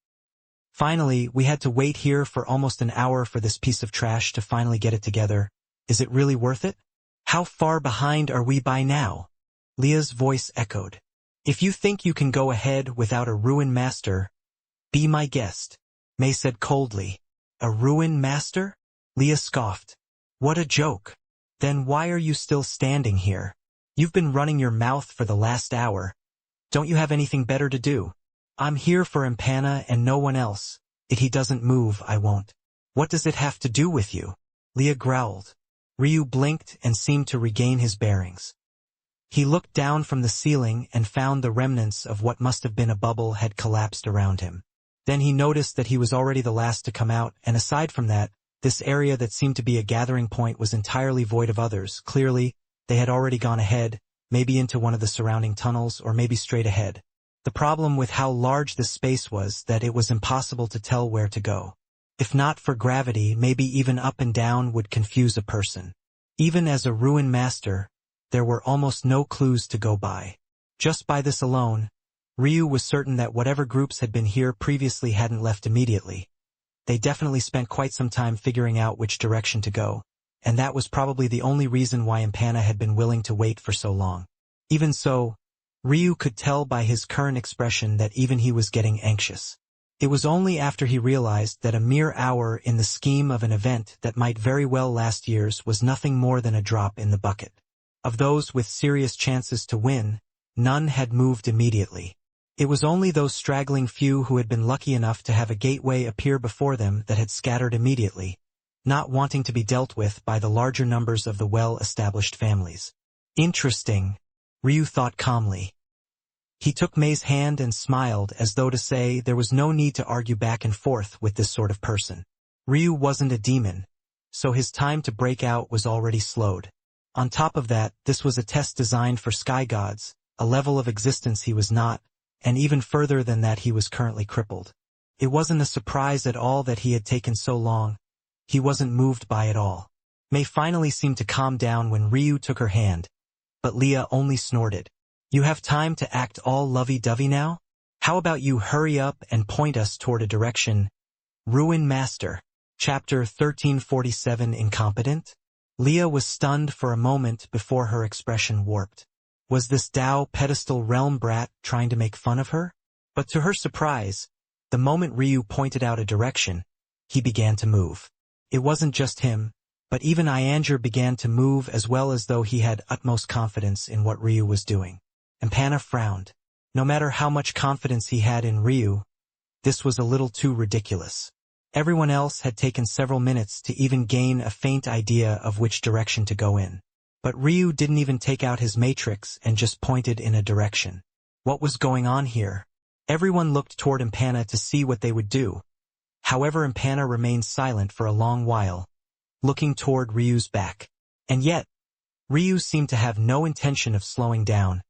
Finally, we had to wait here for almost an hour for this piece of trash to finally get it together. Is it really worth it? How far behind are we by now? Leah's voice echoed. If you think you can go ahead without a ruin master, be my guest, May said coldly. A ruin master? Leah scoffed. What a joke. Then why are you still standing here? You've been running your mouth for the last hour. Don't you have anything better to do? I'm here for Impana and no one else. If he doesn't move, I won't. What does it have to do with you? Leah growled. Ryu blinked and seemed to regain his bearings. He looked down from the ceiling and found the remnants of what must have been a bubble had collapsed around him. Then he noticed that he was already the last to come out, and aside from that, this area that seemed to be a gathering point was entirely void of others. Clearly, they had already gone ahead, maybe into one of the surrounding tunnels or maybe straight ahead. The problem with how large this space was that it was impossible to tell where to go. If not for gravity, maybe even up and down would confuse a person. Even as a ruin master, there were almost no clues to go by. Just by this alone, Ryu was certain that whatever groups had been here previously hadn't left immediately. They definitely spent quite some time figuring out which direction to go, and that was probably the only reason why Impana had been willing to wait for so long. Even so, Ryu could tell by his current expression that even he was getting anxious. It was only after he realized that a mere hour in the scheme of an event that might very well last years was nothing more than a drop in the bucket. Of those with serious chances to win, none had moved immediately. It was only those straggling few who had been lucky enough to have a gateway appear before them that had scattered immediately, not wanting to be dealt with by the larger numbers of the well-established families. Interesting, Ryu thought calmly. He took May's hand and smiled as though to say there was no need to argue back and forth with this sort of person. Ryu wasn't a demon, so his time to break out was already slowed. On top of that, this was a test designed for sky gods, a level of existence he was not, and even further than that he was currently crippled. It wasn't a surprise at all that he had taken so long. He wasn't moved by it all. May finally seemed to calm down when Ryu took her hand, but Leah only snorted. You have time to act all lovey-dovey now? How about you hurry up and point us toward a direction? Ruin Master. Chapter 1347 Incompetent? Leah was stunned for a moment before her expression warped. Was this Tao pedestal realm brat trying to make fun of her? But to her surprise, the moment Ryu pointed out a direction, he began to move. It wasn't just him, but even Ianger began to move as well, as though he had utmost confidence in what Ryu was doing. Impana frowned. No matter how much confidence he had in Ryu, this was a little too ridiculous. Everyone else had taken several minutes to even gain a faint idea of which direction to go in. But Ryu didn't even take out his matrix and just pointed in a direction. What was going on here? Everyone looked toward Impana to see what they would do. However, Impana remained silent for a long while, looking toward Ryu's back. And yet, Ryu seemed to have no intention of slowing down.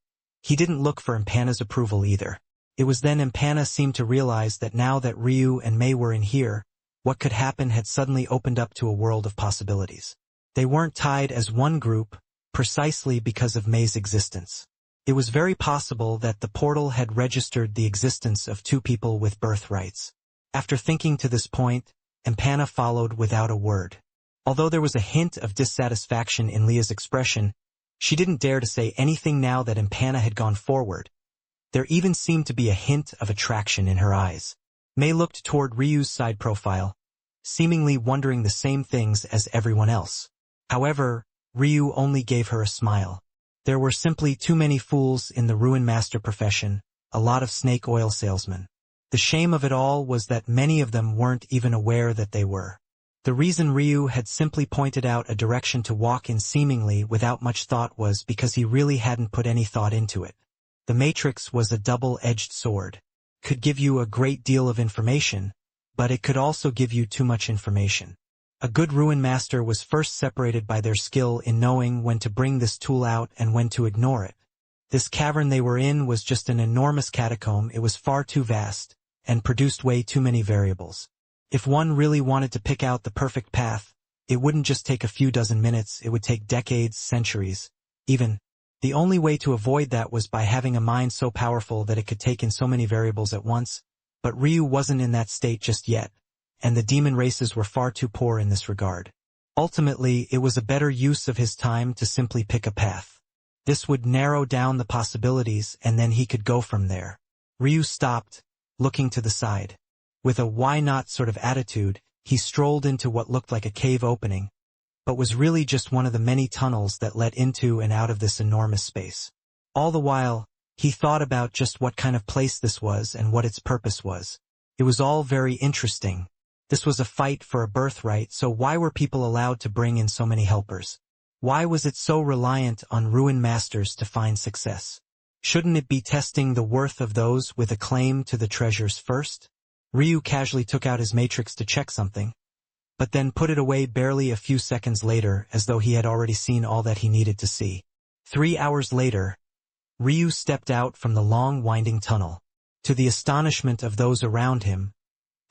He didn't look for Impana's approval either. It was then Impana seemed to realize that now that Ryu and May were in here, what could happen had suddenly opened up to a world of possibilities. They weren't tied as one group, precisely because of May's existence. It was very possible that the portal had registered the existence of two people with birthrights. After thinking to this point, Empana followed without a word. Although there was a hint of dissatisfaction in Leah's expression, she didn't dare to say anything now that Empana had gone forward. There even seemed to be a hint of attraction in her eyes. May looked toward Ryu's side profile, seemingly wondering the same things as everyone else. However, Ryu only gave her a smile. There were simply too many fools in the Ruin Master profession, a lot of snake oil salesmen. The shame of it all was that many of them weren't even aware that they were. The reason Ryu had simply pointed out a direction to walk in seemingly without much thought was because he really hadn't put any thought into it. The Matrix was a double-edged sword. Could give you a great deal of information, but it could also give you too much information. A good Ruin Master was first separated by their skill in knowing when to bring this tool out and when to ignore it. This cavern they were in was just an enormous catacomb. It was far too vast, and produced way too many variables. If one really wanted to pick out the perfect path, it wouldn't just take a few dozen minutes, it would take decades, centuries, even. The only way to avoid that was by having a mind so powerful that it could take in so many variables at once, but Ryu wasn't in that state just yet, and the demon races were far too poor in this regard. Ultimately, it was a better use of his time to simply pick a path. This would narrow down the possibilities and then he could go from there. Ryu stopped, looking to the side. With a why not sort of attitude, he strolled into what looked like a cave opening, but was really just one of the many tunnels that led into and out of this enormous space. All the while, he thought about just what kind of place this was and what its purpose was. It was all very interesting. This was a fight for a birthright, so why were people allowed to bring in so many helpers? Why was it so reliant on Ruin Masters to find success? Shouldn't it be testing the worth of those with a claim to the treasures first? Ryu casually took out his matrix to check something, but then put it away barely a few seconds later as though he had already seen all that he needed to see. 3 hours later, Ryu stepped out from the long winding tunnel. To the astonishment of those around him,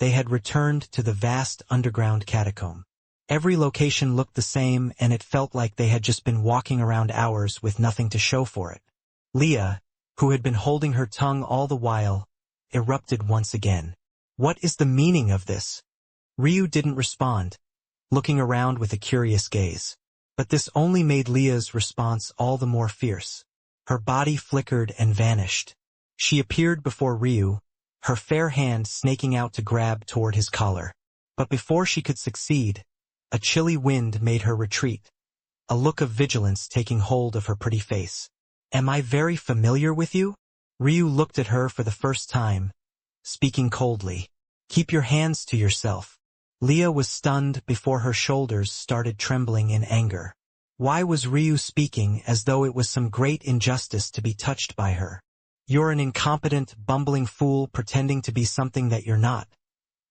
they had returned to the vast underground catacomb. Every location looked the same and it felt like they had just been walking around hours with nothing to show for it. Leah, who had been holding her tongue all the while, erupted once again. What is the meaning of this? Ryu didn't respond, looking around with a curious gaze. But this only made Leah's response all the more fierce. Her body flickered and vanished. She appeared before Ryu, her fair hand snaking out to grab toward his collar. But before she could succeed, a chilly wind made her retreat, a look of vigilance taking hold of her pretty face. Am I very familiar with you? Ryu looked at her for the first time, speaking coldly. Keep your hands to yourself. Leah was stunned before her shoulders started trembling in anger. Why was Ryu speaking as though it was some great injustice to be touched by her? You're an incompetent, bumbling fool pretending to be something that you're not,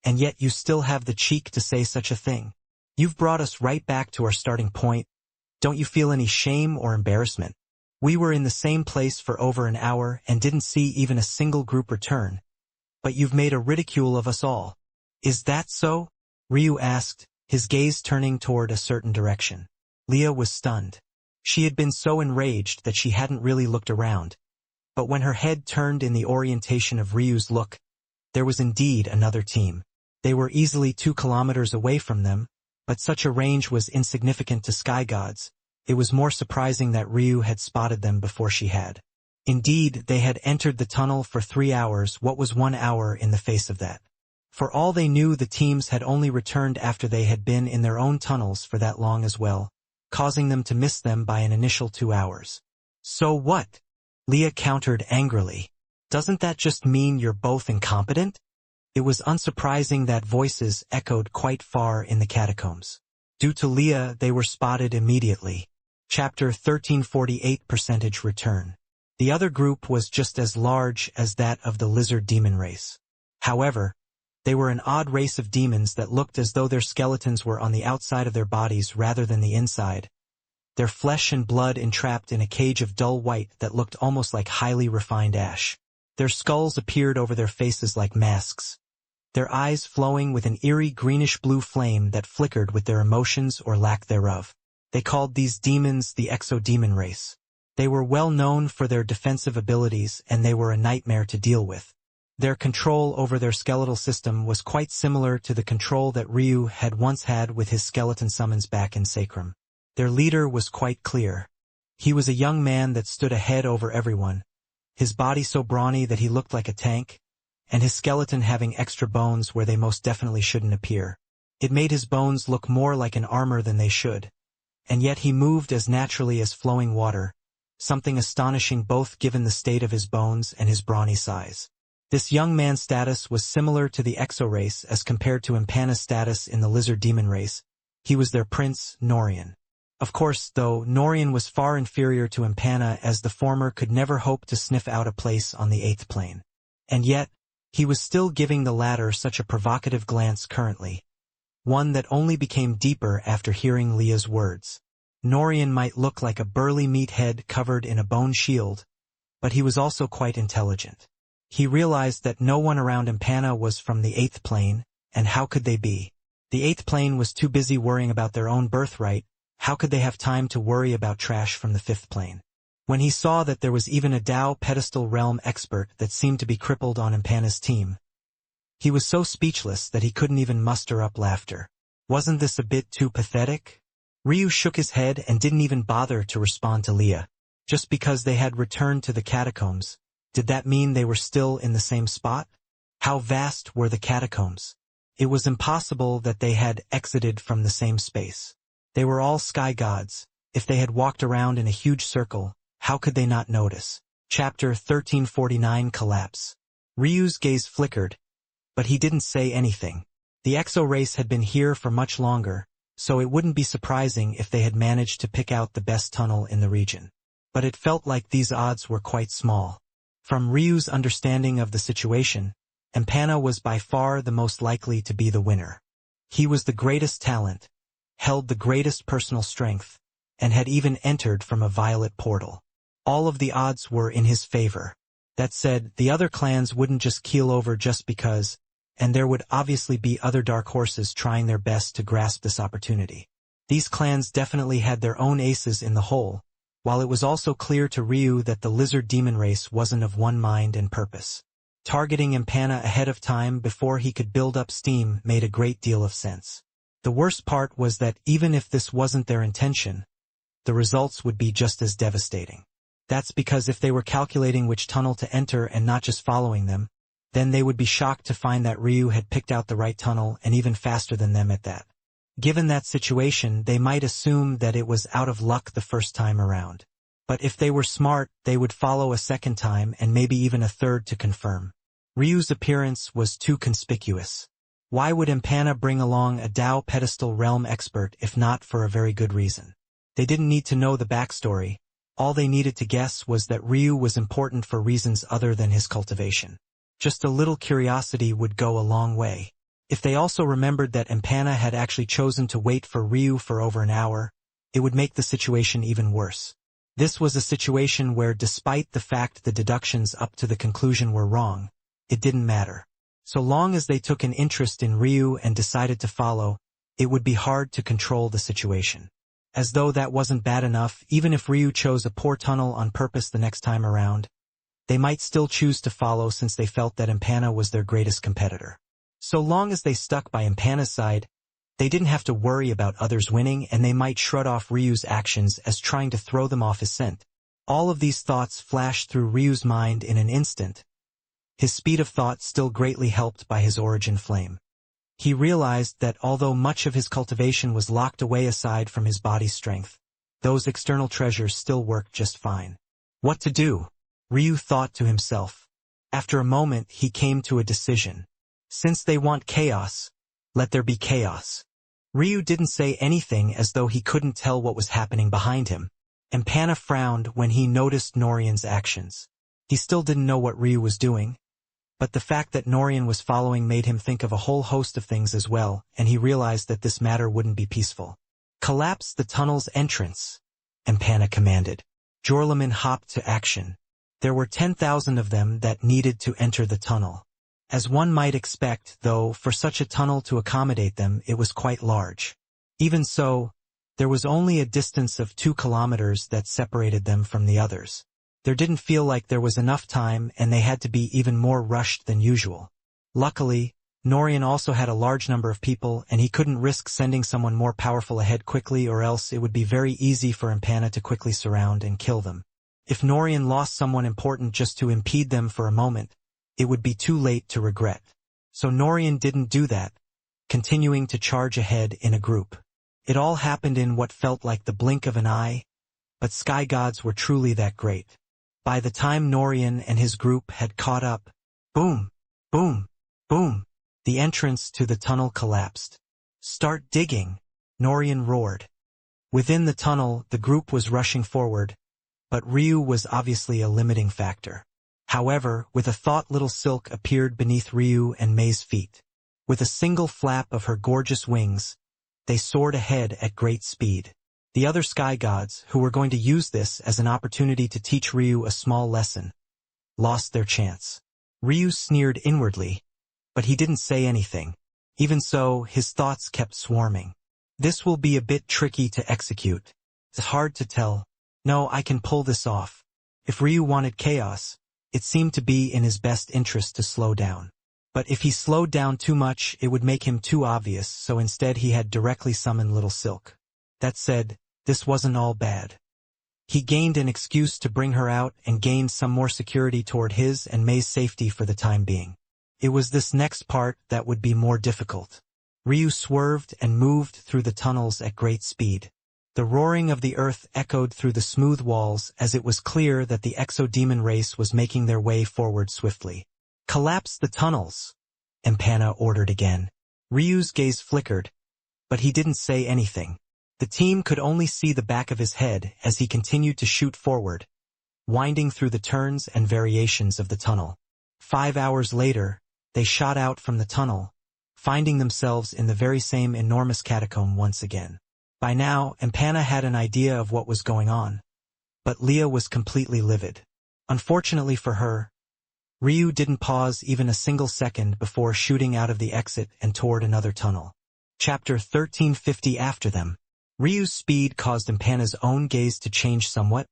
and yet you still have the cheek to say such a thing. You've brought us right back to our starting point. Don't you feel any shame or embarrassment? We were in the same place for over an hour and didn't see even a single group return. But you've made a ridicule of us all. Is that so? Ryu asked, his gaze turning toward a certain direction. Leah was stunned. She had been so enraged that she hadn't really looked around. But when her head turned in the orientation of Ryu's look, there was indeed another team. They were easily 2 kilometers away from them, but such a range was insignificant to sky gods. It was more surprising that Ryu had spotted them before she had. Indeed, they had entered the tunnel for 3 hours. What was 1 hour in the face of that? For all they knew, the teams had only returned after they had been in their own tunnels for that long as well, causing them to miss them by an initial 2 hours. So what? Leah countered angrily. Doesn't that just mean you're both incompetent? It was unsurprising that voices echoed quite far in the catacombs. Due to Leah, they were spotted immediately. Chapter 1348% return. The other group was just as large as that of the lizard demon race. However, they were an odd race of demons that looked as though their skeletons were on the outside of their bodies rather than the inside, their flesh and blood entrapped in a cage of dull white that looked almost like highly refined ash. Their skulls appeared over their faces like masks, their eyes flowing with an eerie greenish-blue flame that flickered with their emotions or lack thereof. They called these demons the exo-demon race. They were well known for their defensive abilities and they were a nightmare to deal with. Their control over their skeletal system was quite similar to the control that Ryu had once had with his skeleton summons back in Sacrum. Their leader was quite clear. He was a young man that stood ahead over everyone, his body so brawny that he looked like a tank, and his skeleton having extra bones where they most definitely shouldn't appear. It made his bones look more like an armor than they should. And yet he moved as naturally as flowing water, something astonishing both given the state of his bones and his brawny size. This young man's status was similar to the Exo race as compared to Impana's status in the Lizard Demon race. He was their prince, Norian. Of course, though, Norian was far inferior to Impana as the former could never hope to sniff out a place on the 8th plane. And yet, he was still giving the latter such a provocative glance currently, one that only became deeper after hearing Leah's words. Norian might look like a burly meathead covered in a bone shield, but he was also quite intelligent. He realized that no one around Impana was from the 8th plane, and how could they be? The 8th plane was too busy worrying about their own birthright. How could they have time to worry about trash from the 5th plane? When he saw that there was even a Dao pedestal realm expert that seemed to be crippled on Impana's team, he was so speechless that he couldn't even muster up laughter. Wasn't this a bit too pathetic? Ryu shook his head and didn't even bother to respond to Leah. Just because they had returned to the catacombs, did that mean they were still in the same spot? How vast were the catacombs? It was impossible that they had exited from the same space. They were all sky gods. If they had walked around in a huge circle, how could they not notice? Chapter 1349 Collapse. Ryu's gaze flickered, but he didn't say anything. The Exo race had been here for much longer, so it wouldn't be surprising if they had managed to pick out the best tunnel in the region. But it felt like these odds were quite small. From Ryu's understanding of the situation, Impana was by far the most likely to be the winner. He was the greatest talent, held the greatest personal strength, and had even entered from a violet portal. All of the odds were in his favor. That said, the other clans wouldn't just keel over just because, and there would obviously be other dark horses trying their best to grasp this opportunity. These clans definitely had their own aces in the hole, while it was also clear to Ryu that the Lizard Demon race wasn't of one mind and purpose. Targeting Impana ahead of time before he could build up steam made a great deal of sense. The worst part was that even if this wasn't their intention, the results would be just as devastating. That's because if they were calculating which tunnel to enter and not just following them, then they would be shocked to find that Ryu had picked out the right tunnel and even faster than them at that. Given that situation, they might assume that it was out of luck the first time around. But if they were smart, they would follow a second time and maybe even a third to confirm. Ryu's appearance was too conspicuous. Why would Impana bring along a Dao pedestal realm expert if not for a very good reason? They didn't need to know the backstory. All they needed to guess was that Ryu was important for reasons other than his cultivation. Just a little curiosity would go a long way. If they also remembered that Impana had actually chosen to wait for Ryu for over an hour, it would make the situation even worse. This was a situation where despite the fact the deductions up to the conclusion were wrong, it didn't matter. So long as they took an interest in Ryu and decided to follow, it would be hard to control the situation. As though that wasn't bad enough, even if Ryu chose a poor tunnel on purpose the next time around, they might still choose to follow since they felt that Impana was their greatest competitor. So long as they stuck by Impana's side, they didn't have to worry about others winning and they might shrug off Ryu's actions as trying to throw them off his scent. All of these thoughts flashed through Ryu's mind in an instant, his speed of thought still greatly helped by his origin flame. He realized that although much of his cultivation was locked away aside from his body's strength, those external treasures still worked just fine. What to do? Ryu thought to himself. After a moment he came to a decision. Since they want chaos, let there be chaos. Ryu didn't say anything as though he couldn't tell what was happening behind him. Impana frowned when he noticed Norian's actions. He still didn't know what Ryu was doing, but the fact that Norian was following made him think of a whole host of things as well, and he realized that this matter wouldn't be peaceful. Collapse the tunnel's entrance, Impana commanded. Jorlaman hopped to action. There were 10,000 of them that needed to enter the tunnel. As one might expect, though, for such a tunnel to accommodate them, it was quite large. Even so, There was only a distance of 2 kilometers that separated them from the others. There didn't feel like there was enough time, and they had to be even more rushed than usual. Luckily, Norian also had a large number of people, and he couldn't risk sending someone more powerful ahead quickly, or else it would be very easy for Empana to quickly surround and kill them. If Norian lost someone important just to impede them for a moment, it would be too late to regret. So Norian didn't do that, continuing to charge ahead in a group. It all happened in what felt like the blink of an eye, but sky gods were truly that great. By the time Norian and his group had caught up, boom, boom, boom, the entrance to the tunnel collapsed. "Start digging," Norian roared. Within the tunnel, the group was rushing forward, but Ryu was obviously a limiting factor. However, with a thought, little Silk appeared beneath Ryu and Mei's feet. With a single flap of her gorgeous wings, they soared ahead at great speed. The other sky gods, who were going to use this as an opportunity to teach Ryu a small lesson, lost their chance. Ryu sneered inwardly, but he didn't say anything. Even so, his thoughts kept swarming. This will be a bit tricky to execute. It's hard to tell. No, I can pull this off. If Ryu wanted chaos, it seemed to be in his best interest to slow down. But if he slowed down too much, it would make him too obvious, so instead he had directly summoned Little Silk. That said, this wasn't all bad. He gained an excuse to bring her out and gained some more security toward his and Mei's safety for the time being. It was this next part that would be more difficult. Ryu swerved and moved through the tunnels at great speed. The roaring of the earth echoed through the smooth walls as it was clear that the exo-demon race was making their way forward swiftly. "Collapse the tunnels," Empana ordered again. Ryu's gaze flickered, but he didn't say anything. The team could only see the back of his head as he continued to shoot forward, winding through the turns and variations of the tunnel. 5 hours later, they shot out from the tunnel, finding themselves in the very same enormous catacomb once again. By now, Empana had an idea of what was going on, but Leah was completely livid. Unfortunately for her, Ryu didn't pause even a single second before shooting out of the exit and toward another tunnel. Chapter 1350. After them. Ryu's speed caused Empana's own gaze to change somewhat,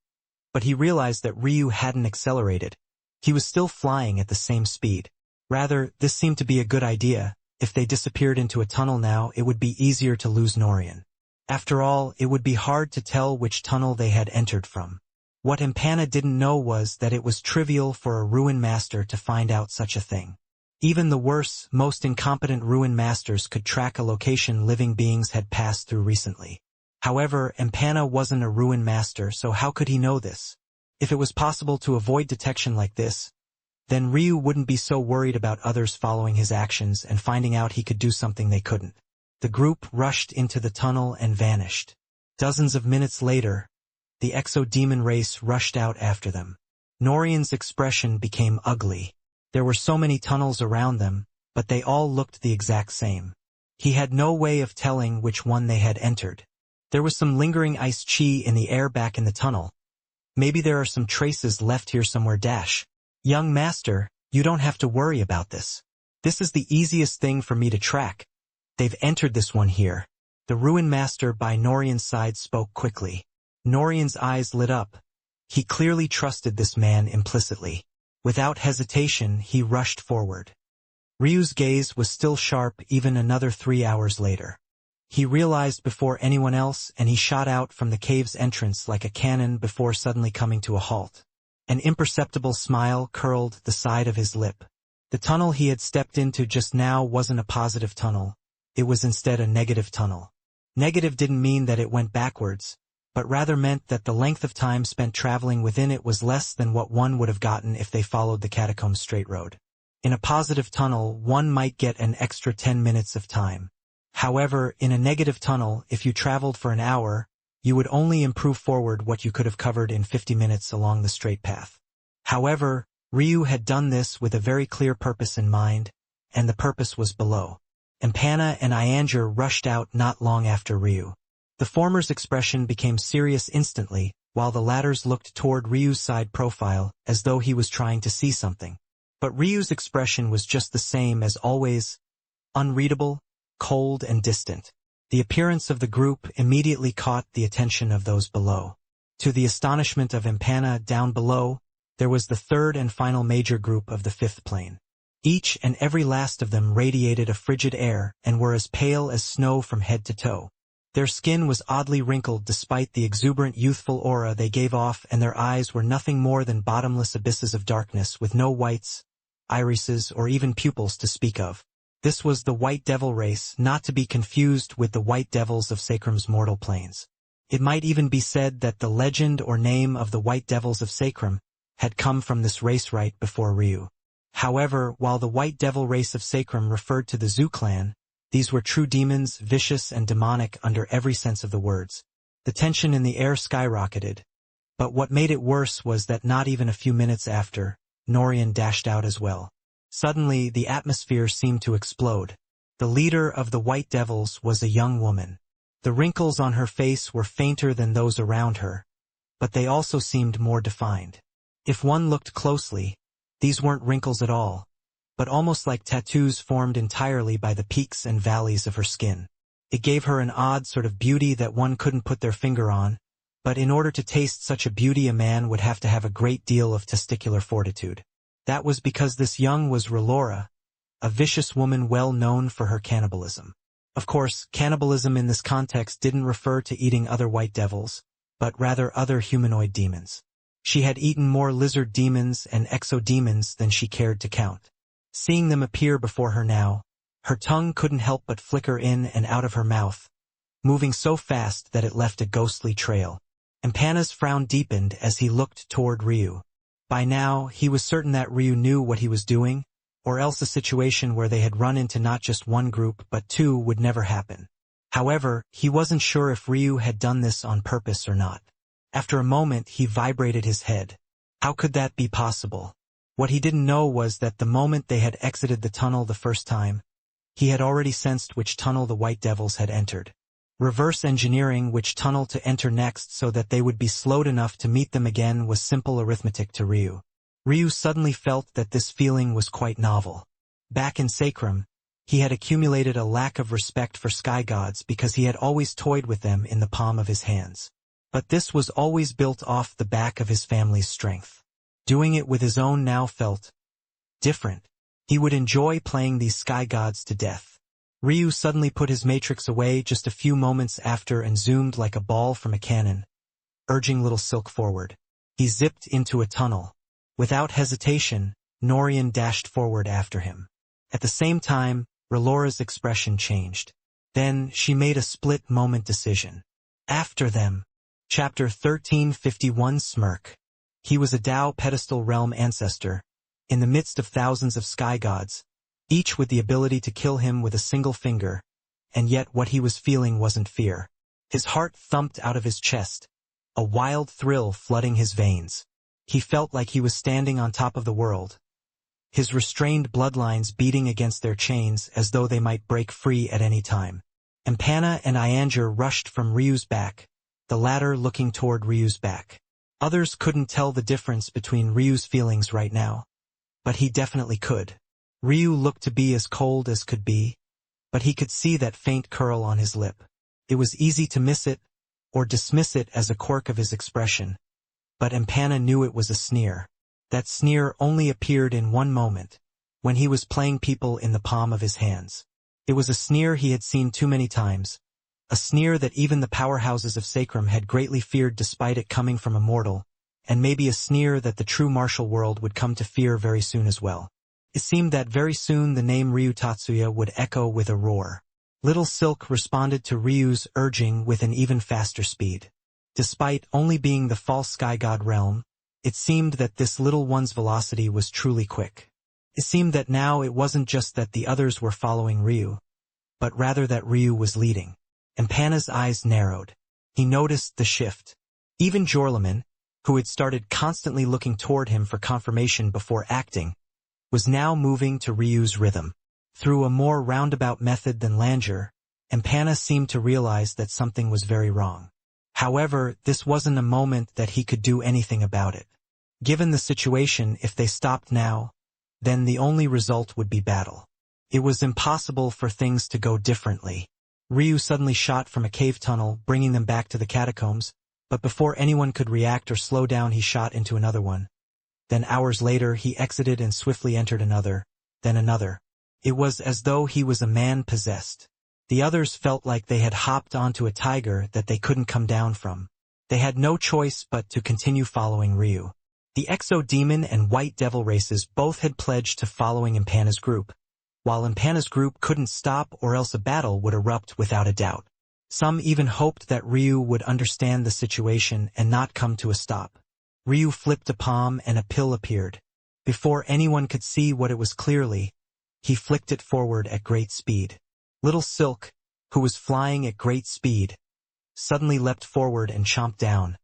but he realized that Ryu hadn't accelerated. He was still flying at the same speed. Rather, this seemed to be a good idea. If they disappeared into a tunnel now, it would be easier to lose Norian. After all, it would be hard to tell which tunnel they had entered from. What Empana didn't know was that it was trivial for a ruin master to find out such a thing. Even the worst, most incompetent ruin masters could track a location living beings had passed through recently. However, Empana wasn't a ruin master, so how could he know this? If it was possible to avoid detection like this, then Ryu wouldn't be so worried about others following his actions and finding out he could do something they couldn't. The group rushed into the tunnel and vanished. Dozens of minutes later, the exo-demon race rushed out after them. Norian's expression became ugly. There were so many tunnels around them, but they all looked the exact same. He had no way of telling which one they had entered. There was some lingering ice chi in the air back in the tunnel. Maybe there are some traces left here somewhere. Young master, you don't have to worry about this. This is the easiest thing for me to track. They've entered this one here. The ruin master by Norian's side spoke quickly. Norian's eyes lit up. He clearly trusted this man implicitly. Without hesitation, he rushed forward. Ryu's gaze was still sharp even another 3 hours later. He realized before anyone else, and he shot out from the cave's entrance like a cannon before suddenly coming to a halt. An imperceptible smile curled the side of his lip. The tunnel he had stepped into just now wasn't a positive tunnel. It was instead a negative tunnel. Negative didn't mean that it went backwards, but rather meant that the length of time spent traveling within it was less than what one would have gotten if they followed the catacomb straight road. In a positive tunnel, one might get an extra 10 minutes of time. However, in a negative tunnel, if you traveled for an hour, you would only improve forward what you could have covered in 50 minutes along the straight path. However, Ryu had done this with a very clear purpose in mind, and the purpose was below. Empana and Ianger rushed out not long after Ryu. The former's expression became serious instantly, while the latter's looked toward Ryu's side profile, as though he was trying to see something. But Ryu's expression was just the same as always, unreadable, cold and distant. The appearance of the group immediately caught the attention of those below. To the astonishment of Empana down below, there was the third and final major group of the fifth plane. Each and every last of them radiated a frigid air and were as pale as snow from head to toe. Their skin was oddly wrinkled despite the exuberant youthful aura they gave off, and their eyes were nothing more than bottomless abysses of darkness with no whites, irises, or even pupils to speak of. This was the White Devil race, not to be confused with the White Devils of Sacrum's mortal planes. It might even be said that the legend or name of the White Devils of Sacrum had come from this race right before Ryu. However, while the White Devil race of Sacrum referred to the Zu clan, these were true demons, vicious and demonic under every sense of the words. The tension in the air skyrocketed. But what made it worse was that not even a few minutes after, Norian dashed out as well. Suddenly, the atmosphere seemed to explode. The leader of the White Devils was a young woman. The wrinkles on her face were fainter than those around her, but they also seemed more defined. If one looked closely, these weren't wrinkles at all, but almost like tattoos formed entirely by the peaks and valleys of her skin. It gave her an odd sort of beauty that one couldn't put their finger on, but in order to taste such a beauty a man would have to have a great deal of testicular fortitude. That was because this young was Relora, a vicious woman well known for her cannibalism. Of course, cannibalism in this context didn't refer to eating other white devils, but rather other humanoid demons. She had eaten more lizard demons and exodemons than she cared to count. Seeing them appear before her now, her tongue couldn't help but flicker in and out of her mouth, moving so fast that it left a ghostly trail. Empana's frown deepened as he looked toward Ryu. By now, he was certain that Ryu knew what he was doing, or else a situation where they had run into not just one group but two would never happen. However, he wasn't sure if Ryu had done this on purpose or not. After a moment, he vibrated his head. How could that be possible? What he didn't know was that the moment they had exited the tunnel the first time, he had already sensed which tunnel the White Devils had entered. Reverse engineering which tunnel to enter next so that they would be slowed enough to meet them again was simple arithmetic to Ryu. Ryu suddenly felt that this feeling was quite novel. Back in Sacrum, he had accumulated a lack of respect for sky gods because he had always toyed with them in the palm of his hands. But this was always built off the back of his family's strength. Doing it with his own now felt different. He would enjoy playing these sky gods to death. Ryu suddenly put his matrix away just a few moments after and zoomed like a ball from a cannon, urging Little Silk forward. He zipped into a tunnel. Without hesitation, Norian dashed forward after him. At the same time, Relora's expression changed. Then she made a split-moment decision. After them. Chapter 1351 Smirk. He was a Tao pedestal realm ancestor, in the midst of thousands of sky gods, each with the ability to kill him with a single finger, and yet what he was feeling wasn't fear. His heart thumped out of his chest, a wild thrill flooding his veins. He felt like he was standing on top of the world, his restrained bloodlines beating against their chains as though they might break free at any time. Empana and Ianger rushed from Ryu's back, the latter looking toward Ryu's back. Others couldn't tell the difference between Ryu's feelings right now, but he definitely could. Ryu looked to be as cold as could be, but he could see that faint curl on his lip. It was easy to miss it, or dismiss it as a quirk of his expression, but Empana knew it was a sneer. That sneer only appeared in one moment, when he was playing people in the palm of his hands. It was a sneer he had seen too many times, a sneer that even the powerhouses of Sacrum had greatly feared despite it coming from a mortal, and maybe a sneer that the true martial world would come to fear very soon as well. It seemed that very soon the name Ryu Tatsuya would echo with a roar. Little Silk responded to Ryu's urging with an even faster speed. Despite only being the false sky god realm, it seemed that this little one's velocity was truly quick. It seemed that now it wasn't just that the others were following Ryu, but rather that Ryu was leading. Empana's eyes narrowed. He noticed the shift. Even Jorlaman, who had started constantly looking toward him for confirmation before acting, was now moving to Ryu's rhythm. Through a more roundabout method than Langer, Empana seemed to realize that something was very wrong. However, this wasn't a moment that he could do anything about it. Given the situation, if they stopped now, then the only result would be battle. It was impossible for things to go differently. Ryu suddenly shot from a cave tunnel, bringing them back to the catacombs, but before anyone could react or slow down he shot into another one. Then hours later he exited and swiftly entered another, then another. It was as though he was a man possessed. The others felt like they had hopped onto a tiger that they couldn't come down from. They had no choice but to continue following Ryu. The Exo-Demon and White Devil races both had pledged to following Impana's group, while Impana's group couldn't stop or else a battle would erupt without a doubt. Some even hoped that Ryu would understand the situation and not come to a stop. Ryu flipped a palm and a pill appeared. Before anyone could see what it was clearly, he flicked it forward at great speed. Little Silk, who was flying at great speed, suddenly leapt forward and chomped down,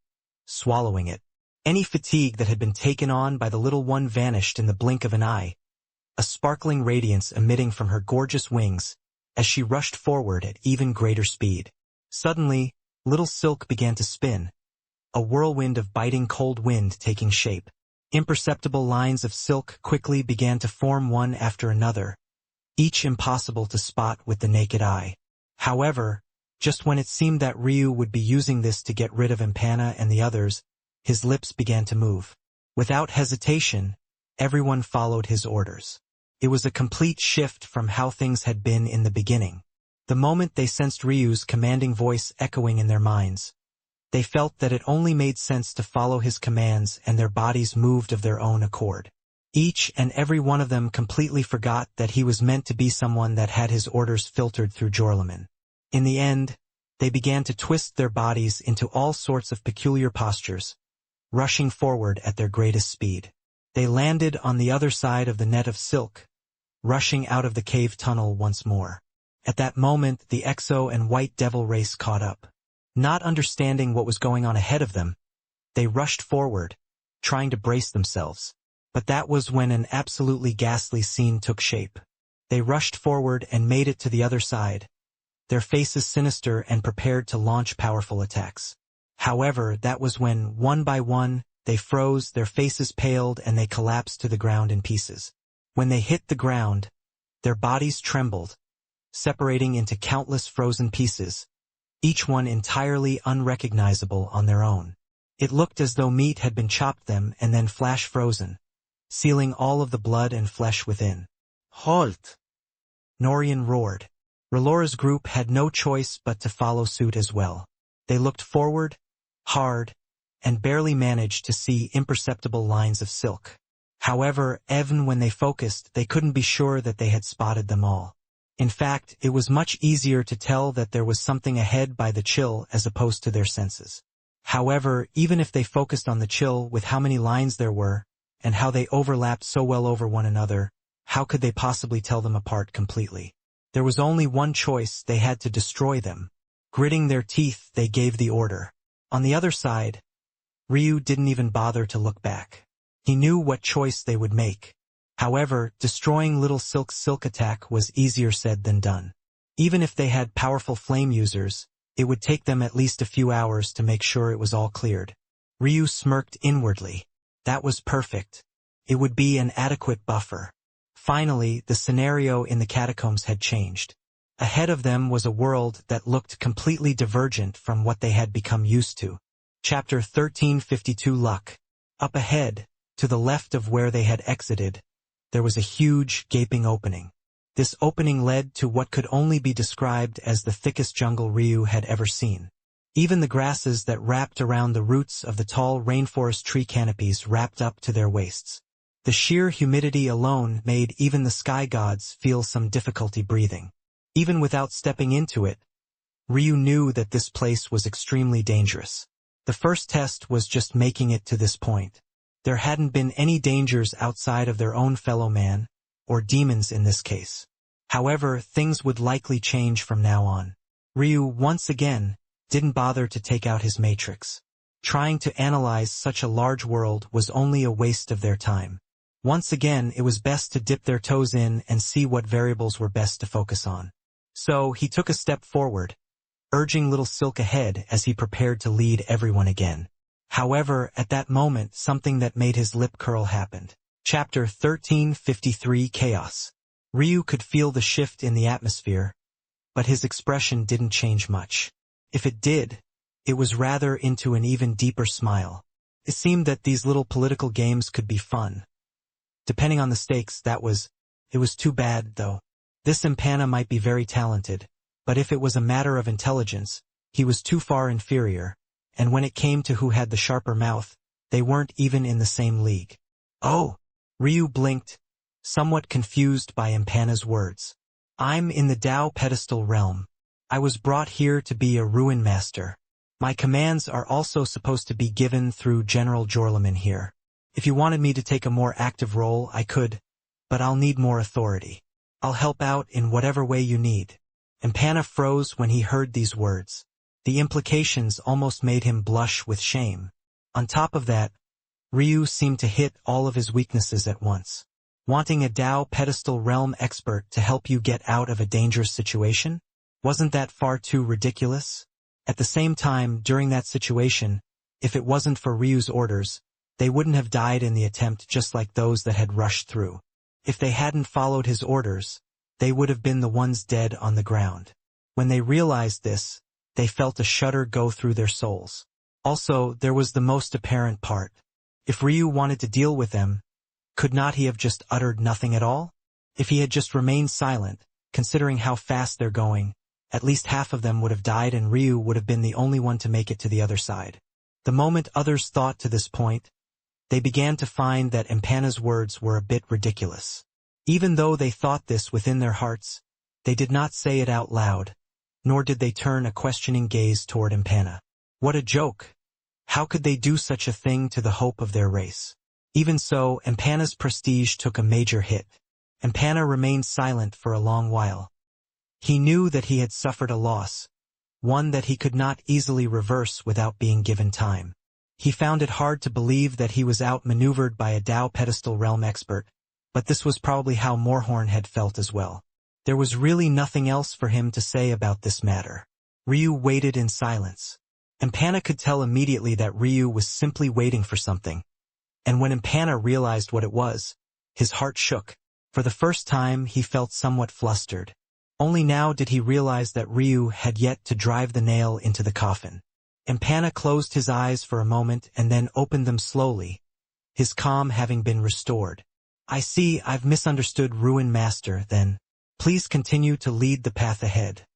swallowing it. Any fatigue that had been taken on by the little one vanished in the blink of an eye, a sparkling radiance emitting from her gorgeous wings as she rushed forward at even greater speed. Suddenly, Little Silk began to spin, a whirlwind of biting cold wind taking shape. Imperceptible lines of silk quickly began to form one after another, each impossible to spot with the naked eye. However, just when it seemed that Ryu would be using this to get rid of Impana and the others, his lips began to move. Without hesitation, everyone followed his orders. It was a complete shift from how things had been in the beginning. The moment they sensed Ryu's commanding voice echoing in their minds, they felt that it only made sense to follow his commands, and their bodies moved of their own accord. Each and every one of them completely forgot that he was meant to be someone that had his orders filtered through Jorlaman. In the end, they began to twist their bodies into all sorts of peculiar postures, rushing forward at their greatest speed. They landed on the other side of the net of silk, rushing out of the cave tunnel once more. At that moment, the Exo and White Devil race caught up. Not understanding what was going on ahead of them, they rushed forward, trying to brace themselves. But that was when an absolutely ghastly scene took shape. They rushed forward and made it to the other side, their faces sinister and prepared to launch powerful attacks. However, that was when, one by one, they froze, their faces paled, and they collapsed to the ground in pieces. When they hit the ground, their bodies trembled, separating into countless frozen pieces, each one entirely unrecognizable on their own. It looked as though meat had been chopped them and then flash frozen, sealing all of the blood and flesh within. Halt! Norian roared. Relora's group had no choice but to follow suit as well. They looked forward, hard, and barely managed to see imperceptible lines of silk. However, even when they focused, they couldn't be sure that they had spotted them all. In fact, it was much easier to tell that there was something ahead by the chill as opposed to their senses. However, even if they focused on the chill with how many lines there were, and how they overlapped so well over one another, how could they possibly tell them apart completely? There was only one choice: they had to destroy them. Gritting their teeth, they gave the order. On the other side, Ryu didn't even bother to look back. He knew what choice they would make. However, destroying Little Silk's silk attack was easier said than done. Even if they had powerful flame users, it would take them at least a few hours to make sure it was all cleared. Ryu smirked inwardly. That was perfect. It would be an adequate buffer. Finally, the scenario in the catacombs had changed. Ahead of them was a world that looked completely divergent from what they had become used to. Chapter 1352 Luck. Up ahead, to the left of where they had exited, there was a huge, gaping opening. This opening led to what could only be described as the thickest jungle Ryu had ever seen. Even the grasses that wrapped around the roots of the tall rainforest tree canopies wrapped up to their waists. The sheer humidity alone made even the sky gods feel some difficulty breathing. Even without stepping into it, Ryu knew that this place was extremely dangerous. The first test was just making it to this point. There hadn't been any dangers outside of their own fellow man, or demons in this case. However, things would likely change from now on. Ryu, once again, didn't bother to take out his matrix. Trying to analyze such a large world was only a waste of their time. Once again, it was best to dip their toes in and see what variables were best to focus on. So, he took a step forward, urging Little Silk ahead as he prepared to lead everyone again. However, at that moment, something that made his lip curl happened. Chapter 1353 Chaos. Ryu could feel the shift in the atmosphere, but his expression didn't change much. If it did, it was rather into an even deeper smile. It seemed that these little political games could be fun. Depending on the stakes, it was too bad, though. This Impana might be very talented, but if it was a matter of intelligence, he was too far inferior, and when it came to who had the sharper mouth, they weren't even in the same league. Oh! Ryu blinked, somewhat confused by Impana's words. I'm in the Tao pedestal realm. I was brought here to be a ruin master. My commands are also supposed to be given through General Jorlaman here. If you wanted me to take a more active role, I could, but I'll need more authority. I'll help out in whatever way you need. Impana froze when he heard these words. The implications almost made him blush with shame. On top of that, Ryu seemed to hit all of his weaknesses at once. Wanting a Tao pedestal realm expert to help you get out of a dangerous situation? Wasn't that far too ridiculous? At the same time, during that situation, if it wasn't for Ryu's orders, they wouldn't have died in the attempt just like those that had rushed through. If they hadn't followed his orders, they would have been the ones dead on the ground. When they realized this, they felt a shudder go through their souls. Also, there was the most apparent part. If Ryu wanted to deal with them, could not he have just uttered nothing at all? If he had just remained silent, considering how fast they're going, at least half of them would have died and Ryu would have been the only one to make it to the other side. The moment others thought to this point, they began to find that Impana's words were a bit ridiculous. Even though they thought this within their hearts, they did not say it out loud, nor did they turn a questioning gaze toward Impana. What a joke! How could they do such a thing to the hope of their race? Even so, Impana's prestige took a major hit. Impana remained silent for a long while. He knew that he had suffered a loss, one that he could not easily reverse without being given time. He found it hard to believe that he was outmaneuvered by a Tao pedestal realm expert, but this was probably how Moorhorn had felt as well. There was really nothing else for him to say about this matter. Ryu waited in silence. Impana could tell immediately that Ryu was simply waiting for something. And when Impana realized what it was, his heart shook. For the first time, he felt somewhat flustered. Only now did he realize that Ryu had yet to drive the nail into the coffin. Impana closed his eyes for a moment and then opened them slowly, his calm having been restored. I see, I've misunderstood Ruin Master, then. Please continue to lead the path ahead.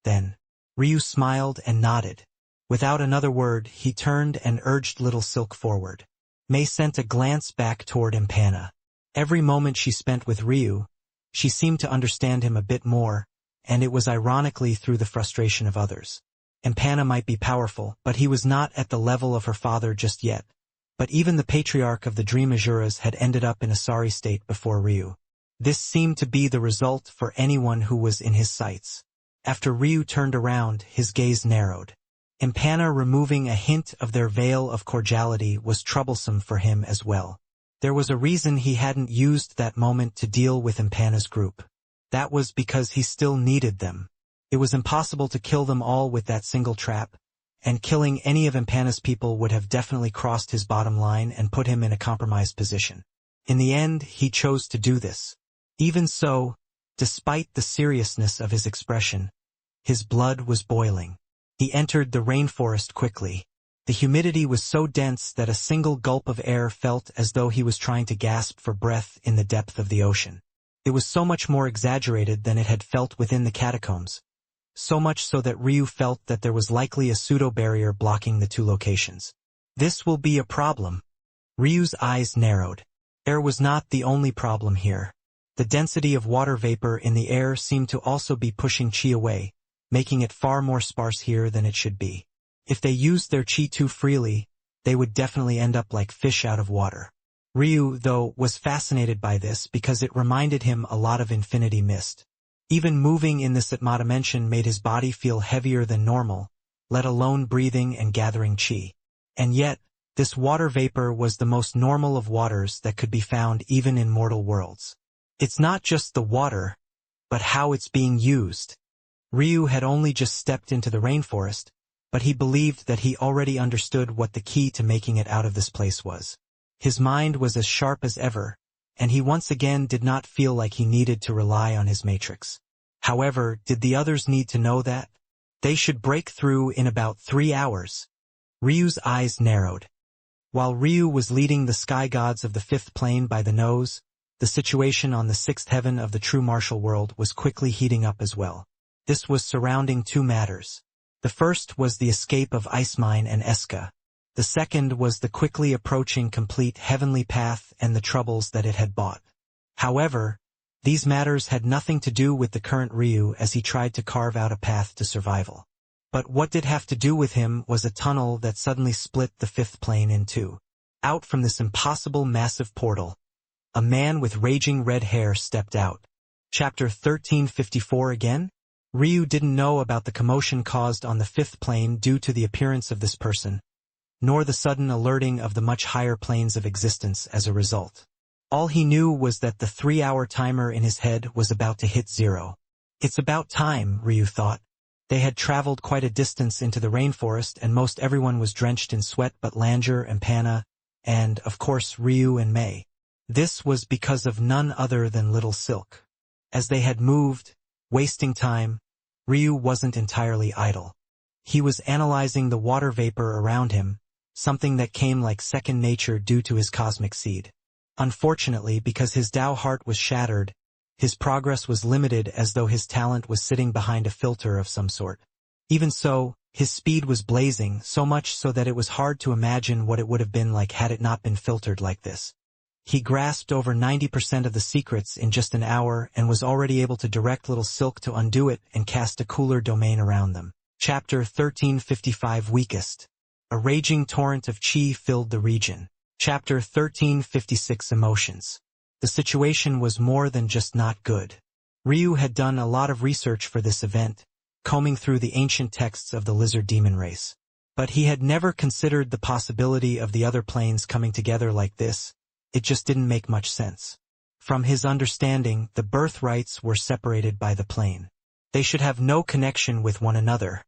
Then, Ryu smiled and nodded. Without another word, he turned and urged Little Silk forward. Mei sent a glance back toward Impana. Every moment she spent with Ryu, she seemed to understand him a bit more, and it was ironically through the frustration of others. Impana might be powerful, but he was not at the level of her father just yet. But even the patriarch of the Dream Azuras had ended up in a sorry state before Ryu. This seemed to be the result for anyone who was in his sights. After Ryu turned around, his gaze narrowed. Impana removing a hint of their veil of cordiality was troublesome for him as well. There was a reason he hadn't used that moment to deal with Impana's group. That was because he still needed them. It was impossible to kill them all with that single trap, and killing any of Impana's people would have definitely crossed his bottom line and put him in a compromised position. In the end, he chose to do this. Even so, despite the seriousness of his expression, his blood was boiling. He entered the rainforest quickly. The humidity was so dense that a single gulp of air felt as though he was trying to gasp for breath in the depth of the ocean. It was so much more exaggerated than it had felt within the catacombs, so much so that Ryu felt that there was likely a pseudo-barrier blocking the two locations. This will be a problem. Ryu's eyes narrowed. Air was not the only problem here. The density of water vapor in the air seemed to also be pushing chi away, making it far more sparse here than it should be. If they used their chi too freely, they would definitely end up like fish out of water. Ryu, though, was fascinated by this because it reminded him a lot of Infinity Mist. Even moving in this Atma dimension made his body feel heavier than normal, let alone breathing and gathering chi. And yet, this water vapor was the most normal of waters that could be found even in mortal worlds. It's not just the water, but how it's being used. Ryu had only just stepped into the rainforest, but he believed that he already understood what the key to making it out of this place was. His mind was as sharp as ever, and he once again did not feel like he needed to rely on his matrix. However, did the others need to know that? They should break through in about 3 hours. Ryu's eyes narrowed. While Ryu was leading the sky gods of the fifth plane by the nose, the situation on the sixth heaven of the true martial world was quickly heating up as well. This was surrounding two matters. The first was the escape of Icemine and Eska. The second was the quickly approaching complete heavenly path and the troubles that it had brought. However, these matters had nothing to do with the current Ryu as he tried to carve out a path to survival. But what did have to do with him was a tunnel that suddenly split the fifth plane in two. Out from this impossible massive portal, a man with raging red hair stepped out. Chapter 1354 again? Ryu didn't know about the commotion caused on the fifth plane due to the appearance of this person, nor the sudden alerting of the much higher planes of existence as a result. All he knew was that the 3-hour timer in his head was about to hit 0. It's about time, Ryu thought. They had traveled quite a distance into the rainforest and most everyone was drenched in sweat but Langer and Panna, and, of course, Ryu and Mei. This was because of none other than Little Silk. As they had moved, wasting time, Ryu wasn't entirely idle. He was analyzing the water vapor around him, something that came like second nature due to his cosmic seed. Unfortunately, because his Tao heart was shattered, his progress was limited as though his talent was sitting behind a filter of some sort. Even so, his speed was blazing, so much so that it was hard to imagine what it would have been like had it not been filtered like this. He grasped over 90% of the secrets in just an hour and was already able to direct Little Silk to undo it and cast a cooler domain around them. Chapter 1355 Weakest. A raging torrent of chi filled the region. Chapter 1356 Emotions. The situation was more than just not good. Ryu had done a lot of research for this event, combing through the ancient texts of the lizard demon race. But he had never considered the possibility of the other planes coming together like this. It just didn't make much sense. From his understanding, the birthrights were separated by the plane. They should have no connection with one another.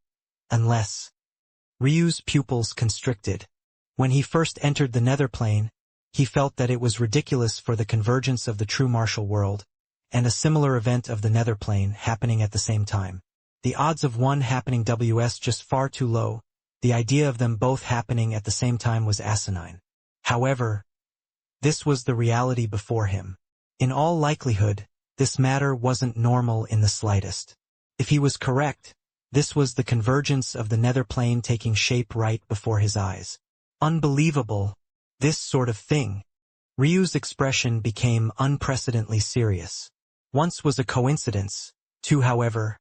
Unless Ryu's pupils constricted. When he first entered the nether plane, he felt that it was ridiculous for the convergence of the true martial world, and a similar event of the nether plane happening at the same time. The odds of one happening was just far too low. The idea of them both happening at the same time was asinine. However, this was the reality before him. In all likelihood, this matter wasn't normal in the slightest. If he was correct, this was the convergence of the nether plane taking shape right before his eyes. Unbelievable. This sort of thing. Ryu's expression became unprecedentedly serious. Once was a coincidence, two however.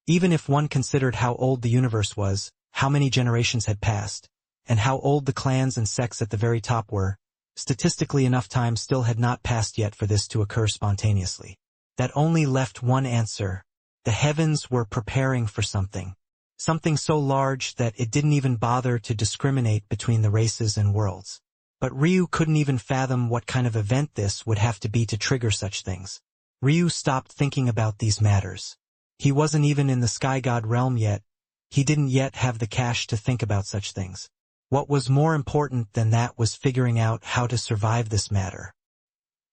Even if one considered how old the universe was, how many generations had passed, and how old the clans and sects at the very top were, statistically enough time still had not passed yet for this to occur spontaneously. That only left one answer. The heavens were preparing for something. Something so large that it didn't even bother to discriminate between the races and worlds. But Ryu couldn't even fathom what kind of event this would have to be to trigger such things. Ryu stopped thinking about these matters. He wasn't even in the sky god realm yet. He didn't yet have the cash to think about such things. What was more important than that was figuring out how to survive this matter.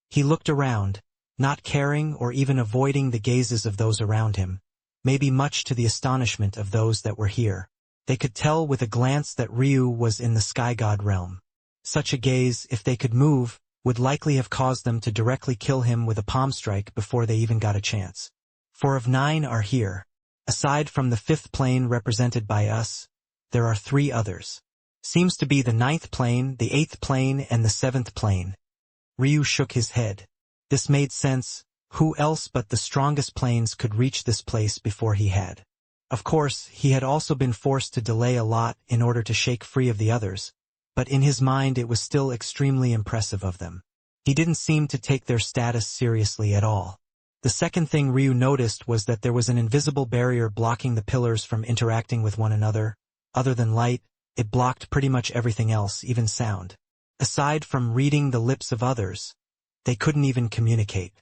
He looked around, not caring or even avoiding the gazes of those around him, maybe much to the astonishment of those that were here. They could tell with a glance that Ryu was in the sky god realm. Such a gaze, if they could move, would likely have caused them to directly kill him with a palm strike before they even got a chance. 4 of 9 are here. Aside from the 5th plane represented by us, there are 3 others. Seems to be the 9th plane, the 8th plane, and the 7th plane. Ryu shook his head. This made sense. Who else but the strongest planes could reach this place before he had? Of course, he had also been forced to delay a lot in order to shake free of the others, but in his mind it was still extremely impressive of them. He didn't seem to take their status seriously at all. The second thing Ryu noticed was that there was an invisible barrier blocking the pillars from interacting with one another. Other than light, it blocked pretty much everything else, even sound. Aside from reading the lips of others, they couldn't even communicate.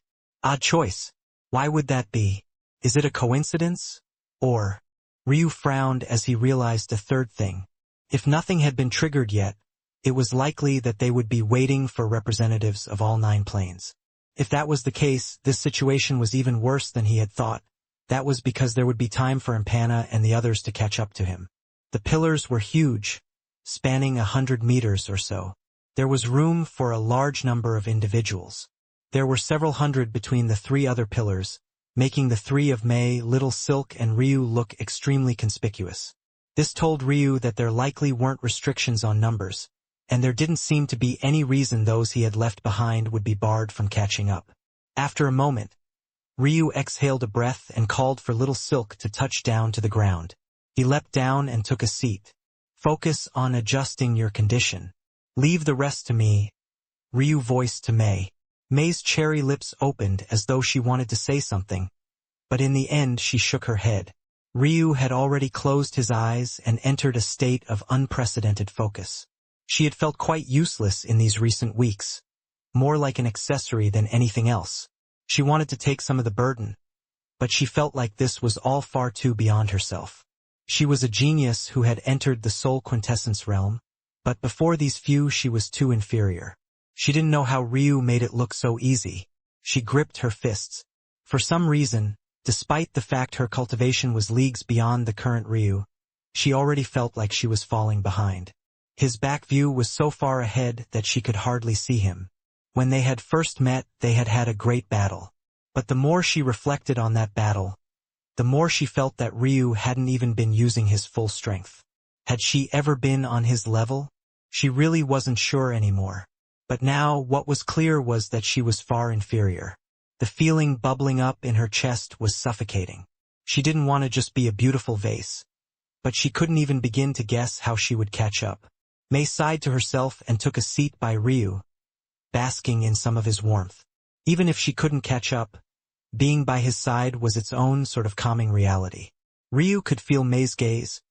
Odd choice. Why would that be? Is it a coincidence? Or? Ryu frowned as he realized a third thing. If nothing had been triggered yet, it was likely that they would be waiting for representatives of all 9 planes. If that was the case, this situation was even worse than he had thought. That was because there would be time for Impana and the others to catch up to him. The pillars were huge, spanning 100 meters or so. There was room for a large number of individuals. There were several hundred between the three other pillars, making the three of Mei, Little Silk and Ryu look extremely conspicuous. This told Ryu that there likely weren't restrictions on numbers, and there didn't seem to be any reason those he had left behind would be barred from catching up. After a moment, Ryu exhaled a breath and called for Little Silk to touch down to the ground. He leapt down and took a seat. Focus on adjusting your condition. Leave the rest to me, Ryu voiced to Mei. Mei's cherry lips opened as though she wanted to say something, but in the end she shook her head. Ryu had already closed his eyes and entered a state of unprecedented focus. She had felt quite useless in these recent weeks, more like an accessory than anything else. She wanted to take some of the burden, but she felt like this was all far too beyond herself. She was a genius who had entered the soul quintessence realm, but before these few she was too inferior. She didn't know how Ryu made it look so easy. She gripped her fists. For some reason, despite the fact her cultivation was leagues beyond the current Ryu, she already felt like she was falling behind. His back view was so far ahead that she could hardly see him. When they had first met, they had had a great battle. But the more she reflected on that battle, the more she felt that Ryu hadn't even been using his full strength. Had she ever been on his level? She really wasn't sure anymore. But now, what was clear was that she was far inferior. The feeling bubbling up in her chest was suffocating. She didn't want to just be a beautiful vase. But she couldn't even begin to guess how she would catch up. Mei sighed to herself and took a seat by Ryu, basking in some of his warmth. Even if she couldn't catch up, being by his side was its own sort of calming reality. Ryu could feel Mei's gaze,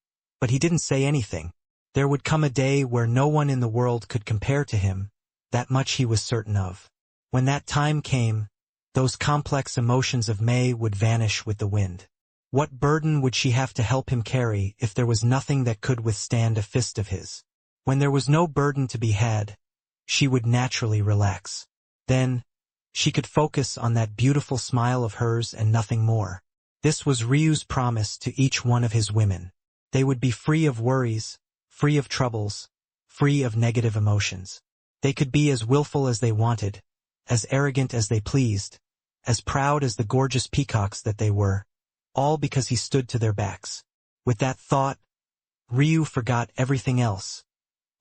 but he didn't say anything. There would come a day where no one in the world could compare to him, that much he was certain of. When that time came, those complex emotions of Mei would vanish with the wind. What burden would she have to help him carry if there was nothing that could withstand a fist of his? When there was no burden to be had, she would naturally relax. Then, she could focus on that beautiful smile of hers and nothing more. This was Ryu's promise to each one of his women. They would be free of worries, free of troubles, free of negative emotions. They could be as willful as they wanted, as arrogant as they pleased, as proud as the gorgeous peacocks that they were, all because he stood to their backs. With that thought, Ryu forgot everything else,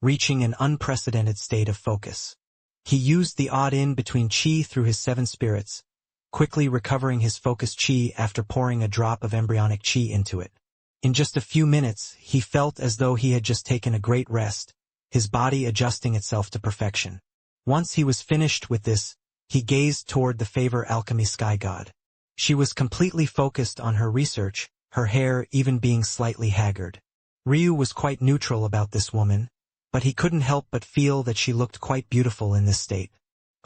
reaching an unprecedented state of focus. He used the odd-in between chi through his 7 spirits, quickly recovering his focused chi after pouring a drop of embryonic chi into it. In just a few minutes, he felt as though he had just taken a great rest, his body adjusting itself to perfection. Once he was finished with this, he gazed toward the Favor Alchemy Sky God. She was completely focused on her research, her hair even being slightly haggard. Ryu was quite neutral about this woman, but he couldn't help but feel that she looked quite beautiful in this state.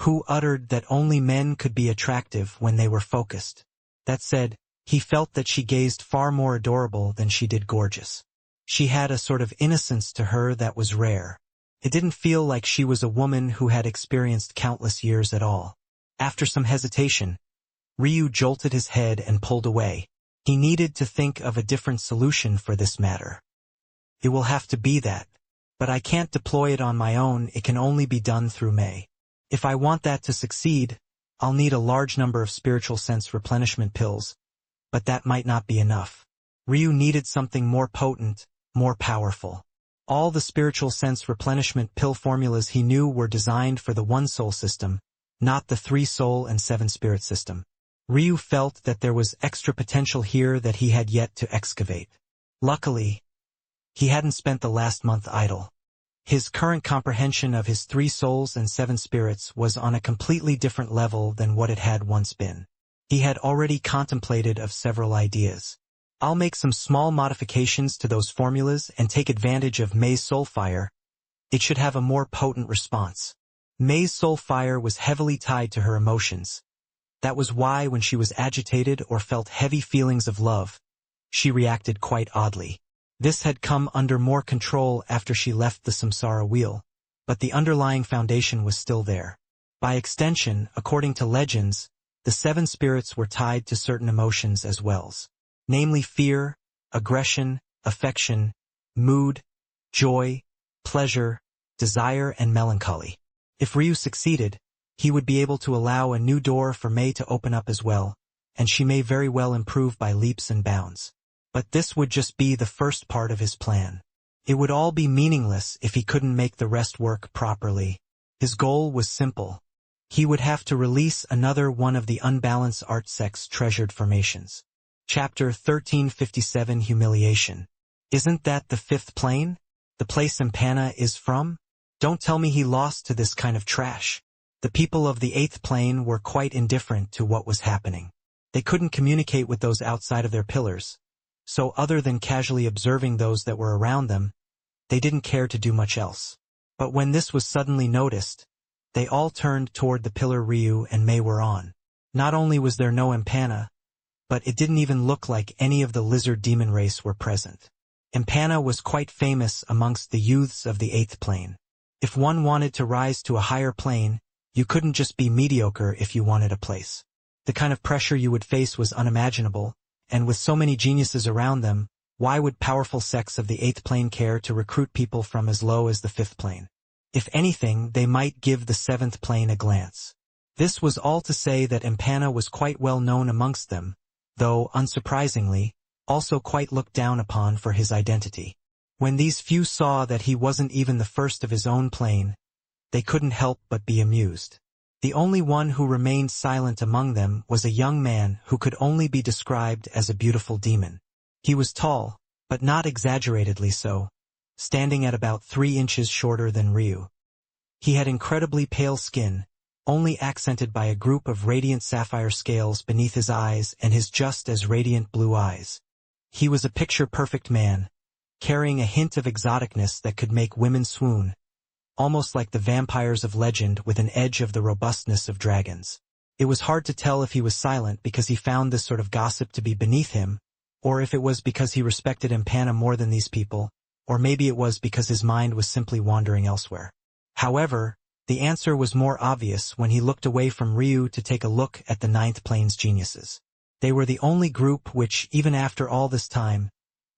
Who uttered that only men could be attractive when they were focused? That said, he felt that she gazed far more adorable than she did gorgeous. She had a sort of innocence to her that was rare. It didn't feel like she was a woman who had experienced countless years at all. After some hesitation, Ryu jolted his head and pulled away. He needed to think of a different solution for this matter. It will have to be that. But I can't deploy it on my own, it can only be done through Mei. If I want that to succeed, I'll need a large number of spiritual sense replenishment pills, but that might not be enough. Ryu needed something more potent, more powerful. All the spiritual sense replenishment pill formulas he knew were designed for the 1 soul system, not the 3 soul and 7 spirit system. Ryu felt that there was extra potential here that he had yet to excavate. Luckily, he hadn't spent the last month idle. His current comprehension of his 3 souls and 7 spirits was on a completely different level than what it had once been. He had already contemplated of several ideas. I'll make some small modifications to those formulas and take advantage of Mei's soul fire. It should have a more potent response. Mei's soul fire was heavily tied to her emotions. That was why when she was agitated or felt heavy feelings of love, she reacted quite oddly. This had come under more control after she left the samsara wheel, but the underlying foundation was still there. By extension, according to legends, The 7 spirits were tied to certain emotions as well, namely fear, aggression, affection, mood, joy, pleasure, desire, and melancholy. If Ryu succeeded, he would be able to allow a new door for Mei to open up as well, and she may very well improve by leaps and bounds. But this would just be the first part of his plan. It would all be meaningless if he couldn't make the rest work properly. His goal was simple. He would have to release another one of the unbalanced Awespec's treasured formations. Chapter 1357 Humiliation. Isn't that the 5th plane? The place Empana is from? Don't tell me he lost to this kind of trash. The people of the 8th plane were quite indifferent to what was happening. They couldn't communicate with those outside of their pillars. So other than casually observing those that were around them, they didn't care to do much else. But when this was suddenly noticed, they all turned toward the pillar Ryu and Mei were on. Not only was there no Empana, but it didn't even look like any of the lizard demon race were present. Empana was quite famous amongst the youths of the 8th plane. If one wanted to rise to a higher plane, you couldn't just be mediocre if you wanted a place. The kind of pressure you would face was unimaginable, and with so many geniuses around them, why would powerful sects of the 8th plane care to recruit people from as low as the 5th plane? If anything, they might give the 7th plane a glance. This was all to say that Empana was quite well known amongst them, though, unsurprisingly, also quite looked down upon for his identity. When these few saw that he wasn't even the first of his own plane, they couldn't help but be amused. The only one who remained silent among them was a young man who could only be described as a beautiful demon. He was tall, but not exaggeratedly so, standing at about 3 inches shorter than Ryu. He had incredibly pale skin, only accented by a group of radiant sapphire scales beneath his eyes and his just as radiant blue eyes. He was a picture-perfect man, carrying a hint of exoticness that could make women swoon, almost like the vampires of legend with an edge of the robustness of dragons. It was hard to tell if he was silent because he found this sort of gossip to be beneath him, or if it was because he respected Empana more than these people, or maybe it was because his mind was simply wandering elsewhere. However, the answer was more obvious when he looked away from Ryu to take a look at the 9th plane's geniuses. They were the only group which, even after all this time,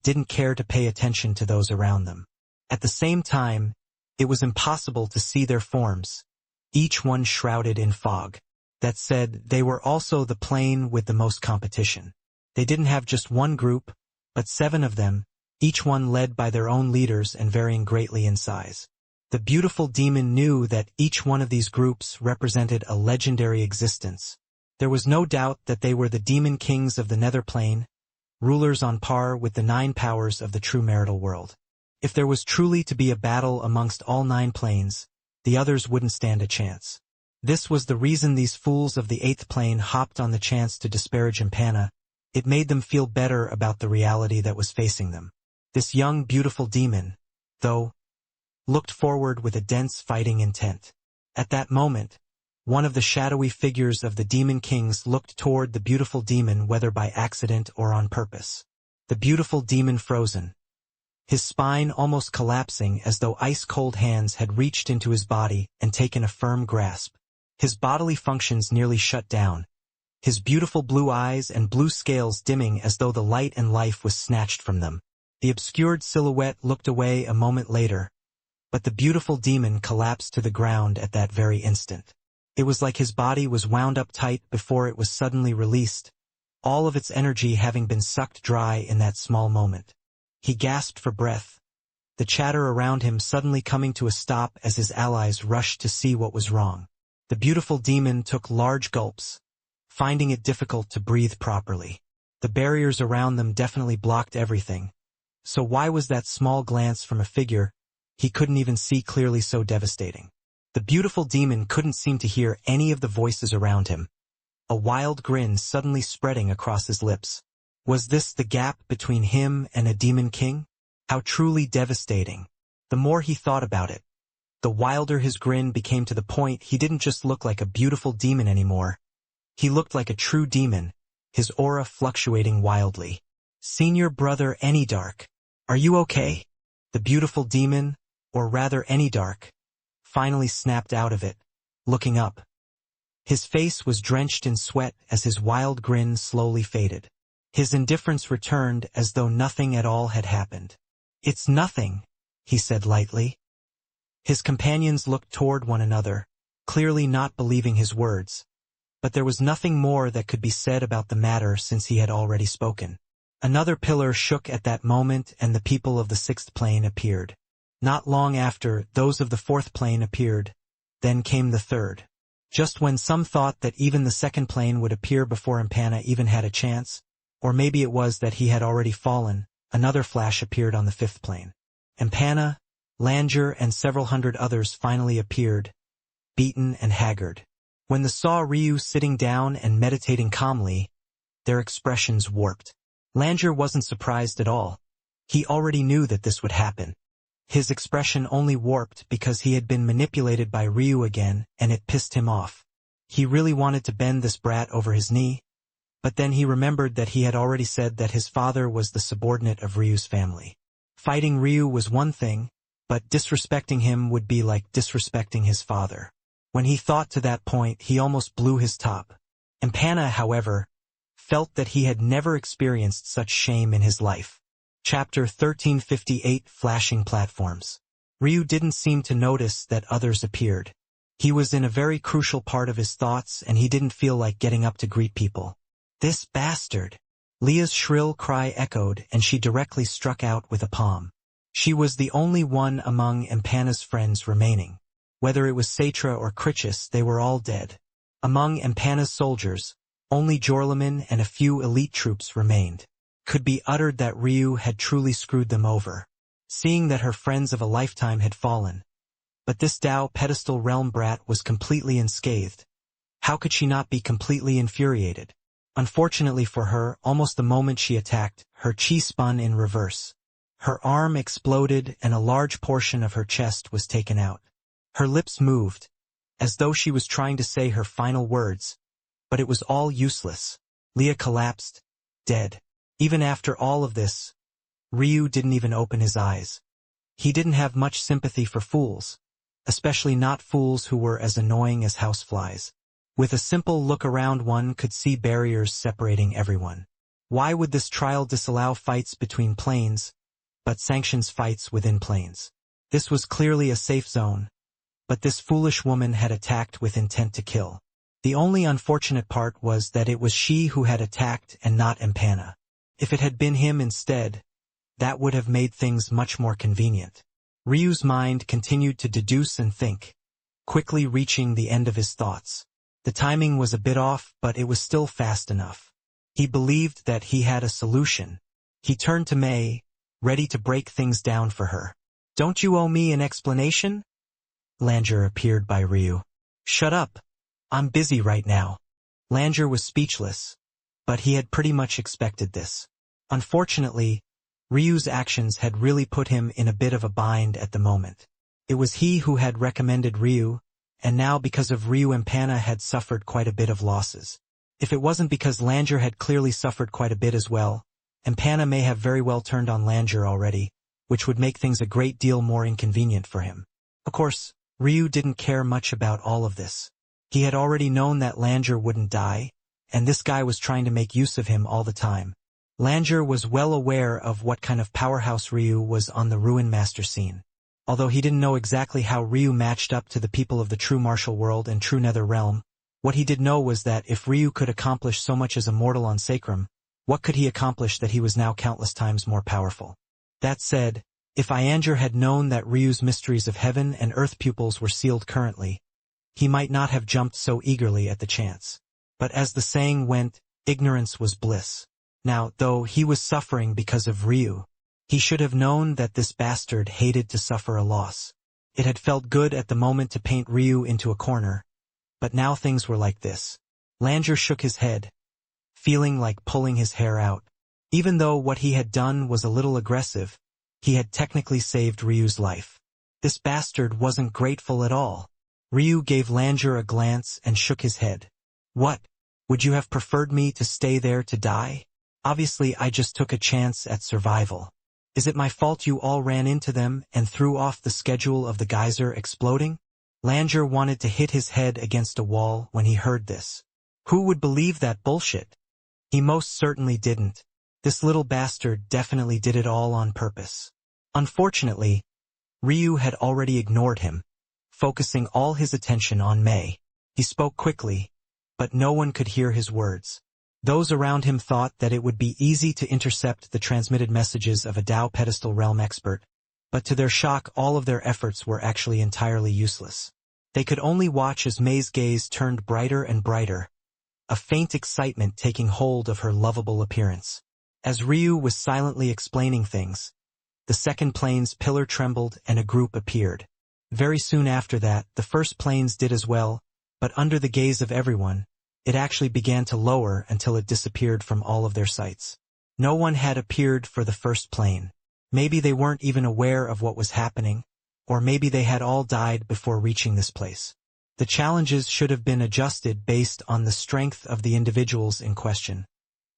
didn't care to pay attention to those around them. At the same time, it was impossible to see their forms, each one shrouded in fog. That said, they were also the plane with the most competition. They didn't have just one group, but 7 of them, each one led by their own leaders and varying greatly in size. The beautiful demon knew that each one of these groups represented a legendary existence. There was no doubt that they were the demon kings of the nether plane, rulers on par with the 9 powers of the true marital world. If there was truly to be a battle amongst all 9 planes, the others wouldn't stand a chance. This was the reason these fools of the 8th plane hopped on the chance to disparage Empana. It made them feel better about the reality that was facing them. This young, beautiful demon, though, looked forward with a dense fighting intent. At that moment, one of the shadowy figures of the demon kings looked toward the beautiful demon, whether by accident or on purpose. The beautiful demon frozen, his spine almost collapsing as though ice-cold hands had reached into his body and taken a firm grasp. His bodily functions nearly shut down, his beautiful blue eyes and blue scales dimming as though the light and life was snatched from them. The obscured silhouette looked away a moment later, but the beautiful demon collapsed to the ground at that very instant. It was like his body was wound up tight before it was suddenly released, all of its energy having been sucked dry in that small moment. He gasped for breath, the chatter around him suddenly coming to a stop as his allies rushed to see what was wrong. The beautiful demon took large gulps, finding it difficult to breathe properly. The barriers around them definitely blocked everything, so why was that small glance from a figure he couldn't even see clearly so devastating? The beautiful demon couldn't seem to hear any of the voices around him, a wild grin suddenly spreading across his lips. Was this the gap between him and a demon king? How truly devastating. The more he thought about it, the wilder his grin became, to the point he didn't just look like a beautiful demon anymore. He looked like a true demon, his aura fluctuating wildly. Senior brother Anydark, are you okay? The beautiful demon, or rather Anydark, finally snapped out of it, looking up. His face was drenched in sweat as his wild grin slowly faded. His indifference returned as though nothing at all had happened. "It's nothing," he said lightly. His companions looked toward one another, clearly not believing his words. But there was nothing more that could be said about the matter since he had already spoken. Another pillar shook at that moment and the people of the sixth plane appeared. Not long after, those of the fourth plane appeared. Then came the third. Just when some thought that even the second plane would appear before Empana even had a chance, or maybe it was that he had already fallen, another flash appeared on the fifth plane. Empana, Langer and several hundred others finally appeared, beaten and haggard. When they saw Ryu sitting down and meditating calmly, their expressions warped. Langer wasn't surprised at all. He already knew that this would happen. His expression only warped because he had been manipulated by Ryu again, and it pissed him off. He really wanted to bend this brat over his knee, but then he remembered that he had already said that his father was the subordinate of Ryu's family. Fighting Ryu was one thing, but disrespecting him would be like disrespecting his father. When he thought to that point, he almost blew his top. Empana, however, felt that he had never experienced such shame in his life. Chapter 1358 Flashing Platforms. Ryu didn't seem to notice that others appeared. He was in a very crucial part of his thoughts and he didn't feel like getting up to greet people. "This bastard!" Leah's shrill cry echoed and she directly struck out with a palm. She was the only one among Empana's friends remaining. Whether it was Saitra or Critchus, they were all dead. Among Empana's soldiers, only Jorlaman and a few elite troops remained. Could be uttered that Ryu had truly screwed them over, seeing that her friends of a lifetime had fallen. But this Tao pedestal realm brat was completely unscathed. How could she not be completely infuriated? Unfortunately for her, almost the moment she attacked, her chi spun in reverse. Her arm exploded and a large portion of her chest was taken out. Her lips moved, as though she was trying to say her final words, but it was all useless. Leah collapsed, dead. Even after all of this, Ryu didn't even open his eyes. He didn't have much sympathy for fools, especially not fools who were as annoying as houseflies. With a simple look around, one could see barriers separating everyone. Why would this trial disallow fights between planes, but sanctions fights within planes? This was clearly a safe zone, but this foolish woman had attacked with intent to kill. The only unfortunate part was that it was she who had attacked and not Empana. If it had been him instead, that would have made things much more convenient. Ryu's mind continued to deduce and think, quickly reaching the end of his thoughts. The timing was a bit off, but it was still fast enough. He believed that he had a solution. He turned to May, ready to break things down for her. "Don't you owe me an explanation?" Langer appeared by Ryu. "Shut up. I'm busy right now." Langer was speechless, but he had pretty much expected this. Unfortunately, Ryu's actions had really put him in a bit of a bind at the moment. It was he who had recommended Ryu, and now because of Ryu Empana had suffered quite a bit of losses. If it wasn't because Langer had clearly suffered quite a bit as well, Empana may have very well turned on Langer already, which would make things a great deal more inconvenient for him. Of course, Ryu didn't care much about all of this. He had already known that Langer wouldn't die, and this guy was trying to make use of him all the time. Langer was well aware of what kind of powerhouse Ryu was on the Ruin Master scene. Although he didn't know exactly how Ryu matched up to the people of the true martial world and true nether realm, what he did know was that if Ryu could accomplish so much as a mortal on Sacrum, what could he accomplish that he was now countless times more powerful? That said, if Ianger had known that Ryu's mysteries of heaven and earth pupils were sealed currently, he might not have jumped so eagerly at the chance. But as the saying went, ignorance was bliss. Now, though he was suffering because of Ryu, he should have known that this bastard hated to suffer a loss. It had felt good at the moment to paint Ryu into a corner, but now things were like this. Langer shook his head, feeling like pulling his hair out. Even though what he had done was a little aggressive, he had technically saved Ryu's life. This bastard wasn't grateful at all. Ryu gave Langer a glance and shook his head. "What? Would you have preferred me to stay there to die? Obviously I just took a chance at survival. Is it my fault you all ran into them and threw off the schedule of the geyser exploding?" Langer wanted to hit his head against a wall when he heard this. Who would believe that bullshit? He most certainly didn't. This little bastard definitely did it all on purpose. Unfortunately, Ryu had already ignored him, focusing all his attention on Mei. He spoke quickly, but no one could hear his words. Those around him thought that it would be easy to intercept the transmitted messages of a Dao pedestal realm expert, but to their shock all of their efforts were actually entirely useless. They could only watch as Mei's gaze turned brighter and brighter, a faint excitement taking hold of her lovable appearance. As Ryu was silently explaining things, the second plane's pillar trembled and a group appeared. Very soon after that, the first planes did as well, but under the gaze of everyone, it actually began to lower until it disappeared from all of their sights. No one had appeared for the first plane. Maybe they weren't even aware of what was happening, or maybe they had all died before reaching this place. The challenges should have been adjusted based on the strength of the individuals in question,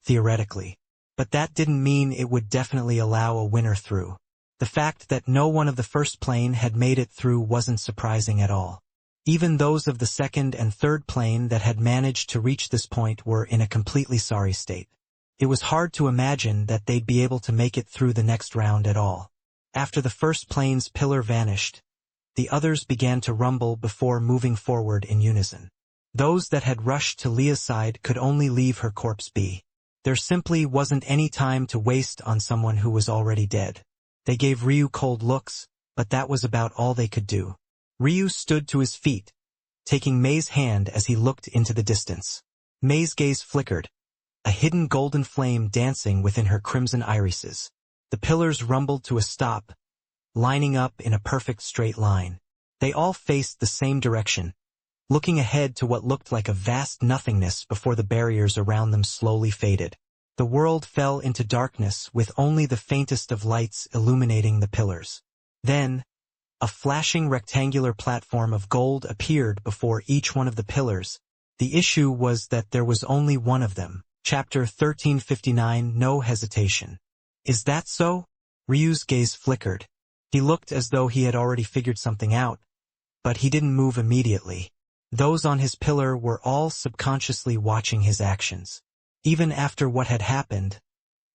theoretically. But that didn't mean it would definitely allow a winner through. The fact that no one of the first plane had made it through wasn't surprising at all. Even those of the second and third plane that had managed to reach this point were in a completely sorry state. It was hard to imagine that they'd be able to make it through the next round at all. After the first plane's pillar vanished, the others began to rumble before moving forward in unison. Those that had rushed to Leah's side could only leave her corpse be. There simply wasn't any time to waste on someone who was already dead. They gave Ryu cold looks, but that was about all they could do. Ryu stood to his feet, taking Mei's hand as he looked into the distance. Mei's gaze flickered, a hidden golden flame dancing within her crimson irises. The pillars rumbled to a stop, lining up in a perfect straight line. They all faced the same direction, looking ahead to what looked like a vast nothingness before the barriers around them slowly faded. The world fell into darkness with only the faintest of lights illuminating the pillars. Then, a flashing rectangular platform of gold appeared before each one of the pillars. The issue was that there was only one of them. Chapter 1359, No Hesitation. Is that so? Ryu's gaze flickered. He looked as though he had already figured something out, but he didn't move immediately. Those on his pillar were all subconsciously watching his actions. Even after what had happened,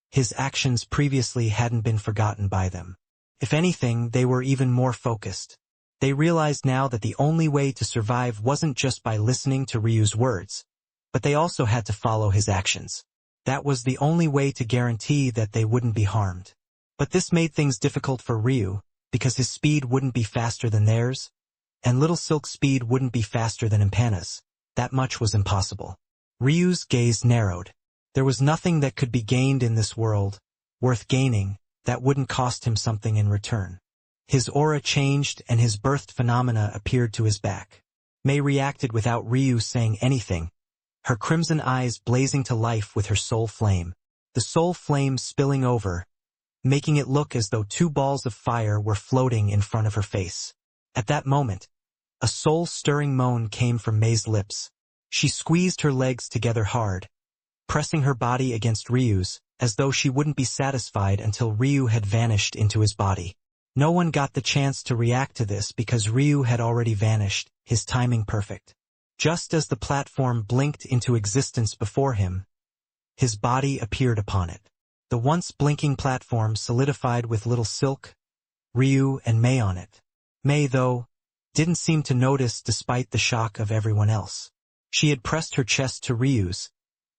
his actions previously hadn't been forgotten by them. If anything, they were even more focused. They realized now that the only way to survive wasn't just by listening to Ryu's words, but they also had to follow his actions. That was the only way to guarantee that they wouldn't be harmed. But this made things difficult for Ryu, because his speed wouldn't be faster than theirs, and Little Silk's speed wouldn't be faster than Impana's. That much was impossible. Ryu's gaze narrowed. There was nothing that could be gained in this world, worth gaining, that wouldn't cost him something in return. His aura changed and his birthed phenomena appeared to his back. Mei reacted without Ryu saying anything, her crimson eyes blazing to life with her soul flame. The soul flame spilling over, making it look as though two balls of fire were floating in front of her face. At that moment, a soul-stirring moan came from Mei's lips. She squeezed her legs together hard, pressing her body against Ryu's, as though she wouldn't be satisfied until Ryu had vanished into his body. No one got the chance to react to this because Ryu had already vanished, his timing perfect. Just as the platform blinked into existence before him, his body appeared upon it. The once blinking platform solidified with Little Silk, Ryu, and Mei on it. Mei, though, didn't seem to notice despite the shock of everyone else. She had pressed her chest to Ryu's,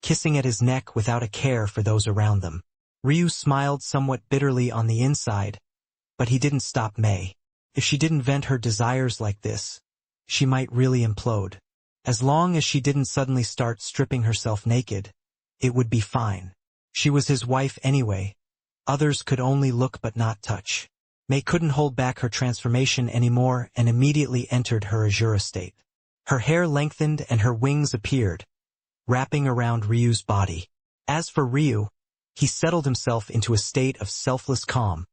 kissing at his neck without a care for those around them. Ryu smiled somewhat bitterly on the inside, but he didn't stop Mei. If she didn't vent her desires like this, she might really implode. As long as she didn't suddenly start stripping herself naked, it would be fine. She was his wife anyway. Others could only look but not touch. Mei couldn't hold back her transformation anymore and immediately entered her Azura state. Her hair lengthened and her wings appeared, wrapping around Ryu's body. As for Ryu, he settled himself into a state of selfless calm,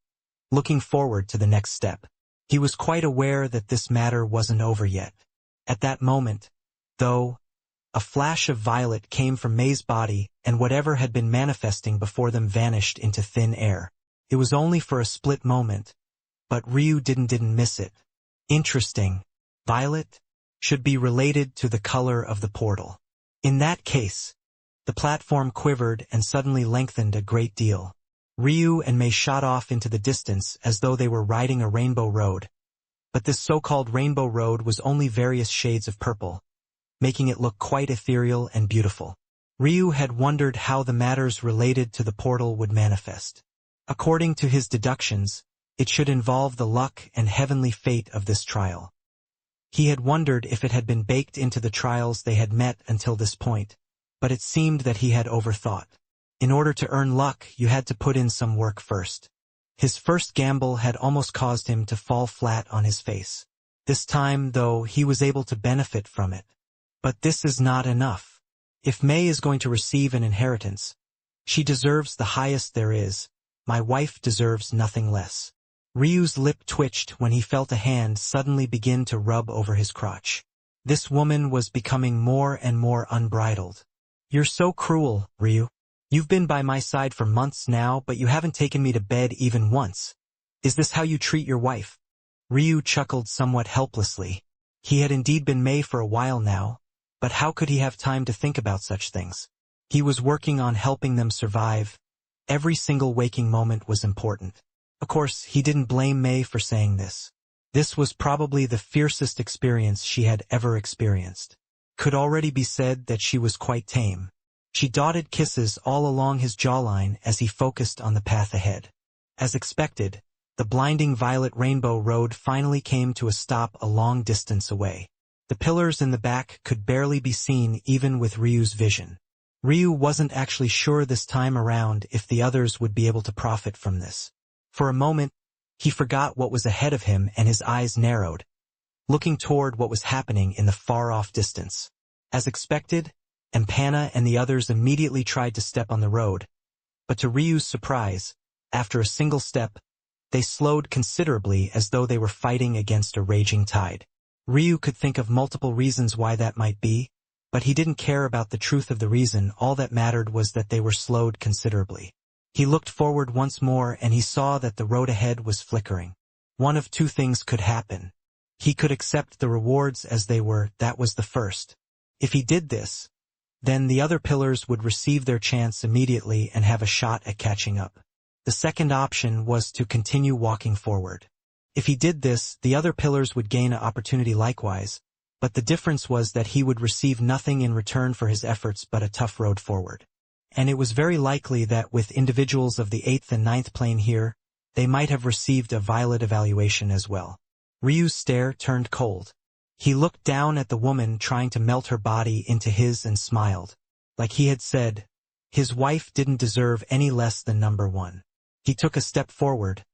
looking forward to the next step. He was quite aware that this matter wasn't over yet. At that moment, though, a flash of violet came from Mei's body and whatever had been manifesting before them vanished into thin air. It was only for a split moment, but Ryu didn't miss it. Interesting. violet, should be related to the color of the portal. In that case, the platform quivered and suddenly lengthened a great deal. Ryu and Mei shot off into the distance as though they were riding a rainbow road. But this so-called rainbow road was only various shades of purple, making it look quite ethereal and beautiful. Ryu had wondered how the matters related to the portal would manifest. According to his deductions, it should involve the luck and heavenly fate of this trial. He had wondered if it had been baked into the trials they had met until this point, but it seemed that he had overthought. In order to earn luck, you had to put in some work first. His first gamble had almost caused him to fall flat on his face. This time, though, he was able to benefit from it. But this is not enough. If Mei is going to receive an inheritance, she deserves the highest there is. My wife deserves nothing less. Ryu's lip twitched when he felt a hand suddenly begin to rub over his crotch. This woman was becoming more and more unbridled. You're so cruel, Ryu. You've been by my side for months now, but you haven't taken me to bed even once. Is this how you treat your wife? Ryu chuckled somewhat helplessly. He had indeed been Mei for a while now, but how could he have time to think about such things? He was working on helping them survive. Every single waking moment was important. Of course, he didn't blame Mei for saying this. This was probably the fiercest experience she had ever experienced. Could already be said that she was quite tame. She dotted kisses all along his jawline as he focused on the path ahead. As expected, the blinding violet rainbow road finally came to a stop a long distance away. The pillars in the back could barely be seen even with Ryu's vision. Ryu wasn't actually sure this time around if the others would be able to profit from this. For a moment, he forgot what was ahead of him and his eyes narrowed, looking toward what was happening in the far-off distance. As expected, Empana and the others immediately tried to step on the road, but to Ryu's surprise, after a single step, they slowed considerably as though they were fighting against a raging tide. Ryu could think of multiple reasons why that might be, but he didn't care about the truth of the reason. All that mattered was that they were slowed considerably. He looked forward once more and he saw that the road ahead was flickering. One of two things could happen. He could accept the rewards as they were. That was the first. If he did this, then the other pillars would receive their chance immediately and have a shot at catching up. The second option was to continue walking forward. If he did this, the other pillars would gain an opportunity likewise, but the difference was that he would receive nothing in return for his efforts but a tough road forward. And it was very likely that with individuals of the 8th and 9th plane here, they might have received a violet evaluation as well. Ryu's stare turned cold. He looked down at the woman trying to melt her body into his and smiled. Like he had said, his wife didn't deserve any less than number one. He took a step forward,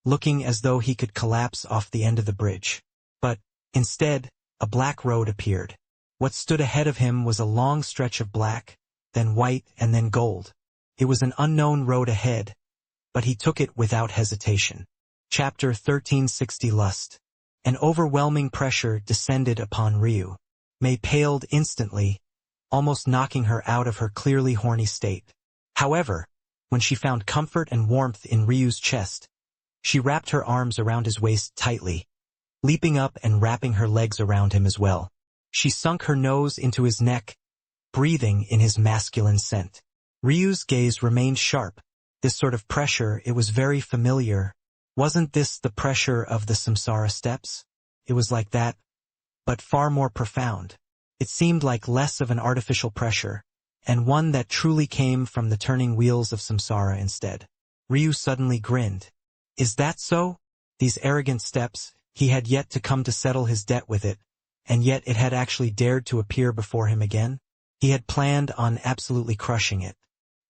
looking as though he could collapse off the end of the bridge. But, instead, a black road appeared. What stood ahead of him was a long stretch of black, then white and then gold. It was an unknown road ahead, but he took it without hesitation. Chapter 1360 Lust. An overwhelming pressure descended upon Ryu. Mei paled instantly, almost knocking her out of her clearly horny state. However, when she found comfort and warmth in Ryu's chest, she wrapped her arms around his waist tightly, leaping up and wrapping her legs around him as well. She sunk her nose into his neck, breathing in his masculine scent. Ryu's gaze remained sharp. This sort of pressure, it was very familiar. Wasn't this the pressure of the samsara steps? It was like that, but far more profound. It seemed like less of an artificial pressure, and one that truly came from the turning wheels of samsara instead. Ryu suddenly grinned. Is that so? These arrogant steps, he had yet to come to settle his debt with it, and yet it had actually dared to appear before him again? He had planned on absolutely crushing it.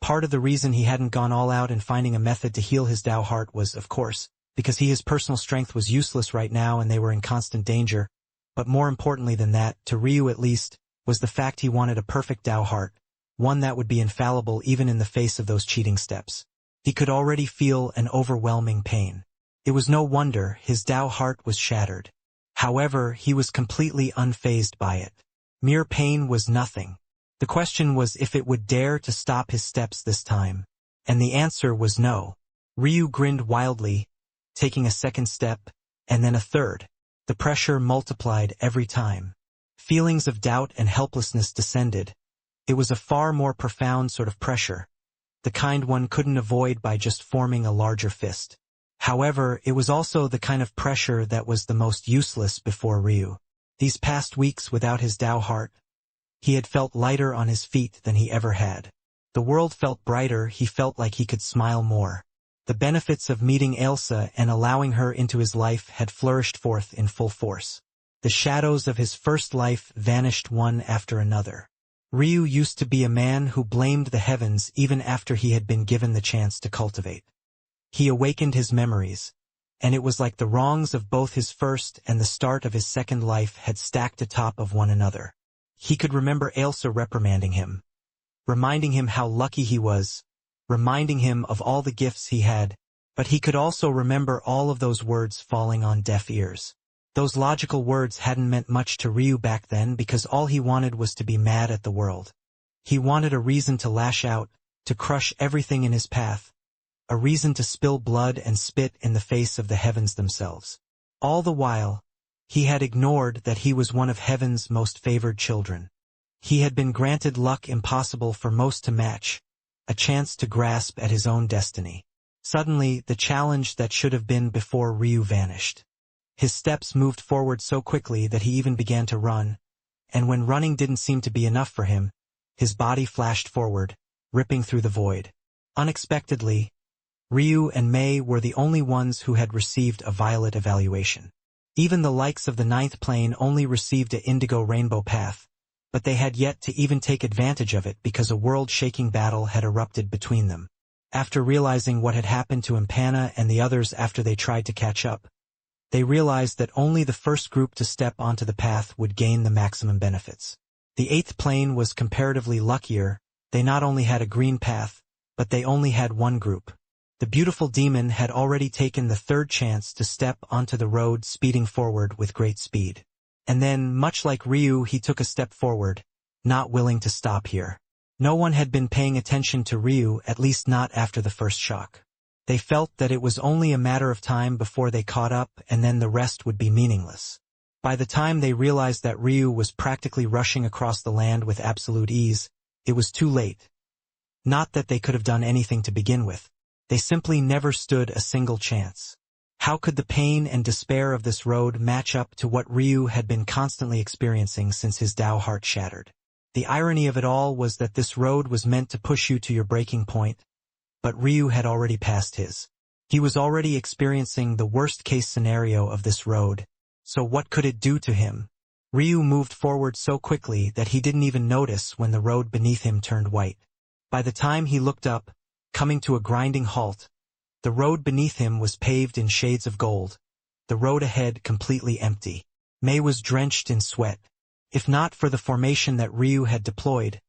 Part of the reason he hadn't gone all out in finding a method to heal his Tao heart was, of course, because his personal strength was useless right now and they were in constant danger. But more importantly than that, to Ryu at least, was the fact he wanted a perfect Tao heart, one that would be infallible even in the face of those cheating steps. He could already feel an overwhelming pain. It was no wonder his Tao heart was shattered. However, he was completely unfazed by it. Mere pain was nothing. The question was if it would dare to stop his steps this time. And the answer was no. Ryu grinned wildly, taking a second step, and then a third. The pressure multiplied every time. Feelings of doubt and helplessness descended. It was a far more profound sort of pressure, the kind one couldn't avoid by just forming a larger fist. However, it was also the kind of pressure that was the most useless before Ryu. These past weeks without his Tao heart, he had felt lighter on his feet than he ever had. The world felt brighter, he felt like he could smile more. The benefits of meeting Ailsa and allowing her into his life had flourished forth in full force. The shadows of his first life vanished one after another. Ryu used to be a man who blamed the heavens even after he had been given the chance to cultivate. He awakened his memories, and it was like the wrongs of both his first and the start of his second life had stacked atop of one another. He could remember Ailsa reprimanding him, reminding him how lucky he was, reminding him of all the gifts he had, but he could also remember all of those words falling on deaf ears. Those logical words hadn't meant much to Ryu back then because all he wanted was to be mad at the world. He wanted a reason to lash out, to crush everything in his path, a reason to spill blood and spit in the face of the heavens themselves. All the while, he had ignored that he was one of heaven's most favored children. He had been granted luck impossible for most to match, a chance to grasp at his own destiny. Suddenly, the challenge that should have been before Ryu vanished. His steps moved forward so quickly that he even began to run, and when running didn't seem to be enough for him, his body flashed forward, ripping through the void. Unexpectedly, Ryu and Mei were the only ones who had received a violet evaluation. Even the likes of the ninth plane only received an indigo rainbow path, but they had yet to even take advantage of it because a world-shaking battle had erupted between them. After realizing what had happened to Impana and the others after they tried to catch up, they realized that only the first group to step onto the path would gain the maximum benefits. The eighth plane was comparatively luckier. They not only had a green path, but they only had one group. The beautiful demon had already taken the third chance to step onto the road, speeding forward with great speed. And then, much like Ryu, he took a step forward, not willing to stop here. No one had been paying attention to Ryu, at least not after the first shock. They felt that it was only a matter of time before they caught up, and then the rest would be meaningless. By the time they realized that Ryu was practically rushing across the land with absolute ease, it was too late. Not that they could have done anything to begin with. They simply never stood a single chance. How could the pain and despair of this road match up to what Ryu had been constantly experiencing since his Tao heart shattered? The irony of it all was that this road was meant to push you to your breaking point, but Ryu had already passed his. He was already experiencing the worst-case scenario of this road, so what could it do to him? Ryu moved forward so quickly that he didn't even notice when the road beneath him turned white. By the time he looked up, coming to a grinding halt, the road beneath him was paved in shades of gold, the road ahead completely empty. Mei was drenched in sweat. If not for the formation that Ryu had deployed,